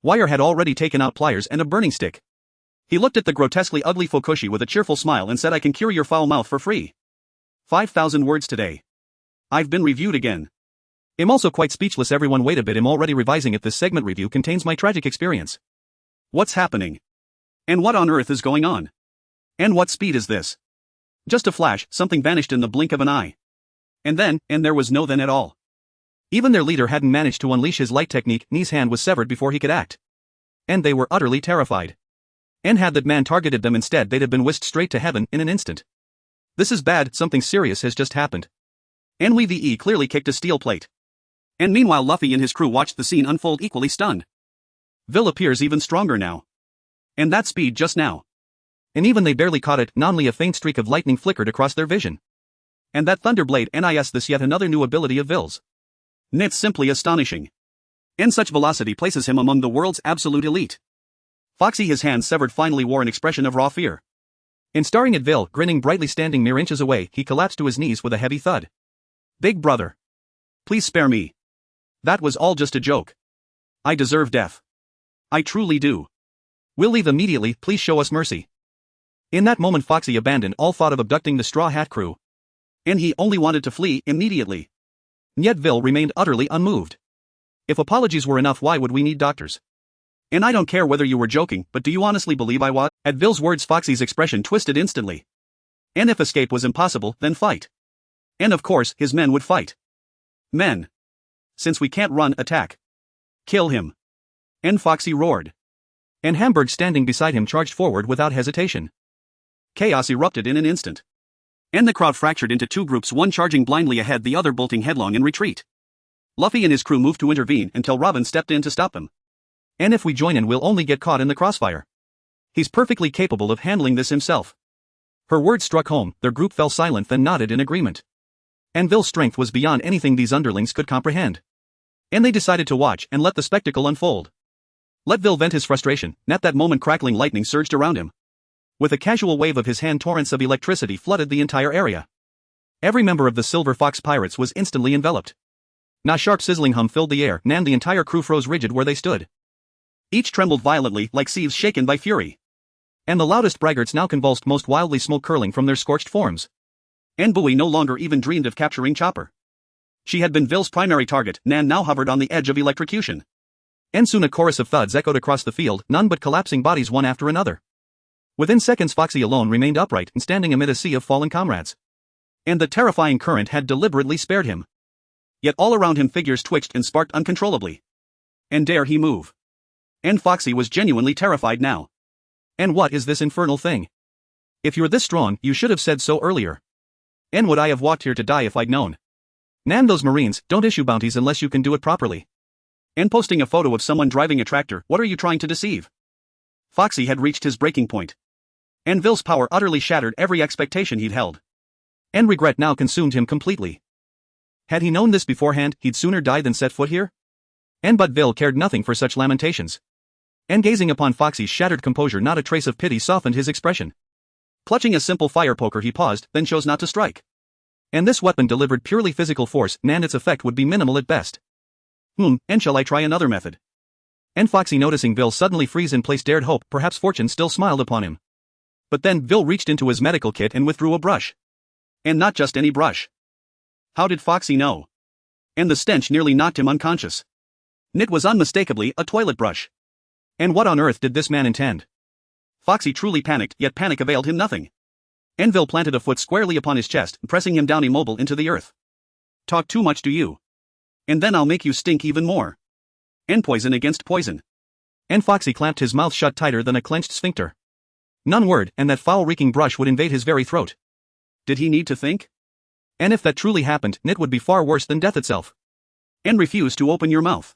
Wire had already taken out pliers and a burning stick. He looked at the grotesquely ugly Fukushi with a cheerful smile and said, "I can cure your foul mouth for free. 5,000 words today. I've been reviewed again. I'm also quite speechless. Everyone wait a bit, I'm already revising it. This segment review contains my tragic experience. What's happening? And what on earth is going on? And what speed is this?" Just a flash, something vanished in the blink of an eye. And there was no then at all. Even their leader hadn't managed to unleash his light technique. Ni's hand was severed before he could act. And they were utterly terrified. And had that man targeted them instead, they'd have been whisked straight to heaven in an instant. This is bad, something serious has just happened. And Weave clearly kicked a steel plate. And meanwhile, Luffy and his crew watched the scene unfold, equally stunned. Vil appears even stronger now. And that speed just now. And even they barely caught it, only a faint streak of lightning flickered across their vision. And that thunderblade, NIS, this yet another new ability of Vil's. It's simply astonishing. And such velocity places him among the world's absolute elite. Foxy, his hands severed, finally wore an expression of raw fear. In staring at Vil, grinning brightly, standing mere inches away, he collapsed to his knees with a heavy thud. "Big brother. Please spare me. That was all just a joke. I deserve death. I truly do. We'll leave immediately, please show us mercy." In that moment, Foxy abandoned all thought of abducting the Straw Hat crew. And he only wanted to flee immediately. Yet Vil remained utterly unmoved. If apologies were enough, why would we need doctors? And I don't care whether you were joking, but do you honestly believe I was? At Vil's words, Foxy's expression twisted instantly. And if escape was impossible, then fight. And of course, his men would fight. Men. Since we can't run, attack. Kill him. And Foxy roared. And Hamburg, standing beside him, charged forward without hesitation. Chaos erupted in an instant. And the crowd fractured into two groups, one charging blindly ahead, the other bolting headlong in retreat. Luffy and his crew moved to intervene until Robin stepped in to stop them. And if we join in, we'll only get caught in the crossfire. He's perfectly capable of handling this himself. Her words struck home, their group fell silent then nodded in agreement. And Vil's strength was beyond anything these underlings could comprehend. And they decided to watch and let the spectacle unfold. Let Vil vent his frustration, and at that moment crackling lightning surged around him. With a casual wave of his hand, torrents of electricity flooded the entire area. Every member of the Silver Fox Pirates was instantly enveloped. A sharp sizzling hum filled the air, and the entire crew froze rigid where they stood. Each trembled violently like sieves shaken by fury. And the loudest braggarts now convulsed, most wildly, smoke curling from their scorched forms. And Bowie no longer even dreamed of capturing Chopper. She had been Vil's primary target, and now hovered on the edge of electrocution. And soon a chorus of thuds echoed across the field, none but collapsing bodies one after another. Within seconds Foxy alone remained upright and standing amid a sea of fallen comrades. And the terrifying current had deliberately spared him. Yet all around him figures twitched and sparked uncontrollably. And dare he move? And Foxy was genuinely terrified now. And what is this infernal thing? If you're this strong, you should have said so earlier. And would I have walked here to die if I'd known? Nan, those Marines don't issue bounties unless you can do it properly. And posting a photo of someone driving a tractor, what are you trying to deceive? Foxy had reached his breaking point. And Vil's power utterly shattered every expectation he'd held. And regret now consumed him completely. Had he known this beforehand, he'd sooner die than set foot here? But Vil cared nothing for such lamentations. And gazing upon Foxy's shattered composure, not a trace of pity softened his expression. Clutching a simple fire poker, he paused, then chose not to strike. And this weapon delivered purely physical force, and its effect would be minimal at best. And shall I try another method? And Foxy, noticing Vil suddenly freeze in place, dared hope perhaps fortune still smiled upon him. But then Vil reached into his medical kit and withdrew a brush. And not just any brush. How did Foxy know? And the stench nearly knocked him unconscious. It was unmistakably a toilet brush. And what on earth did this man intend? Foxy truly panicked, yet panic availed him nothing. And Vil planted a foot squarely upon his chest, pressing him down immobile into the earth. Talk too much, do you? And then I'll make you stink even more. And poison against poison. And Foxy clamped his mouth shut tighter than a clenched sphincter. None word, and that foul-reeking brush would invade his very throat. Did he need to think? And if that truly happened, it would be far worse than death itself. And refuse to open your mouth.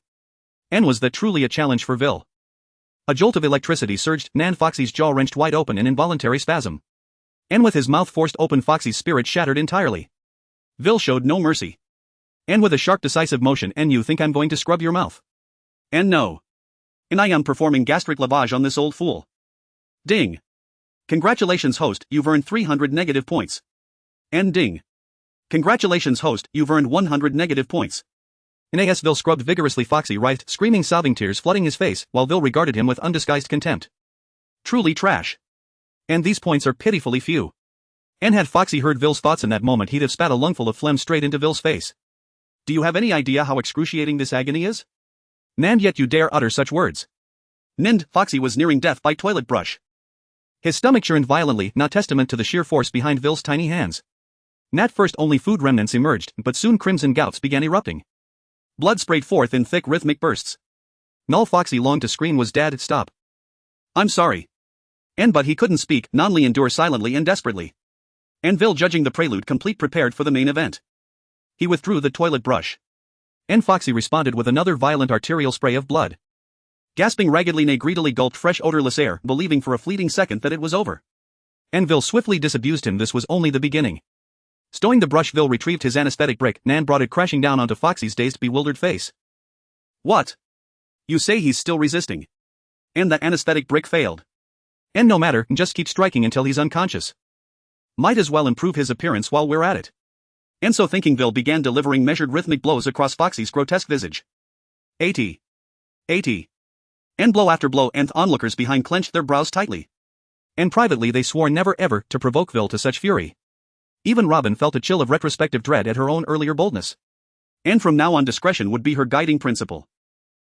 And was that truly a challenge for Vil? A jolt of electricity surged, and Foxy's jaw wrenched wide open in involuntary spasm. And with his mouth forced open, Foxy's spirit shattered entirely. Vil showed no mercy. And with a sharp decisive motion, "And you think I'm going to scrub your mouth? And no. And I am performing gastric lavage on this old fool. Ding. Congratulations, host, you've earned 300 negative points. And ding. Congratulations, host, you've earned 100 negative points." And as Vil scrubbed vigorously, Foxy writhed, screaming, sobbing, tears flooding his face, while Vil regarded him with undisguised contempt. Truly trash. And these points are pitifully few. And had Foxy heard Vil's thoughts in that moment, he'd have spat a lungful of phlegm straight into Vil's face. Do you have any idea how excruciating this agony is? And yet you dare utter such words. Foxy was nearing death by toilet brush. His stomach churned violently, not testament to the sheer force behind Vil's tiny hands. At first only food remnants emerged, but soon crimson gouts began erupting. Blood sprayed forth in thick rhythmic bursts. All Foxy longed to scream was, "Dad, stop. I'm sorry." But he couldn't speak, only endure silently and desperately. And Vil, judging the prelude complete, prepared for the main event. He withdrew the toilet brush. And Foxy responded with another violent arterial spray of blood. Gasping raggedly, Nay greedily gulped fresh odorless air, believing for a fleeting second that it was over. And Vil swiftly disabused him this was only the beginning. Stowing the brush, Vil retrieved his anesthetic brick, and brought it crashing down onto Foxy's dazed, bewildered face. What? You say he's still resisting? And that anesthetic brick failed? And no matter, just keep striking until he's unconscious. Might as well improve his appearance while we're at it. And so thinking, Vil began delivering measured rhythmic blows across Foxy's grotesque visage. 80. And blow after blow, and onlookers behind clenched their brows tightly. And privately they swore never ever to provoke Vil to such fury. Even Robin felt a chill of retrospective dread at her own earlier boldness. And from now on discretion would be her guiding principle.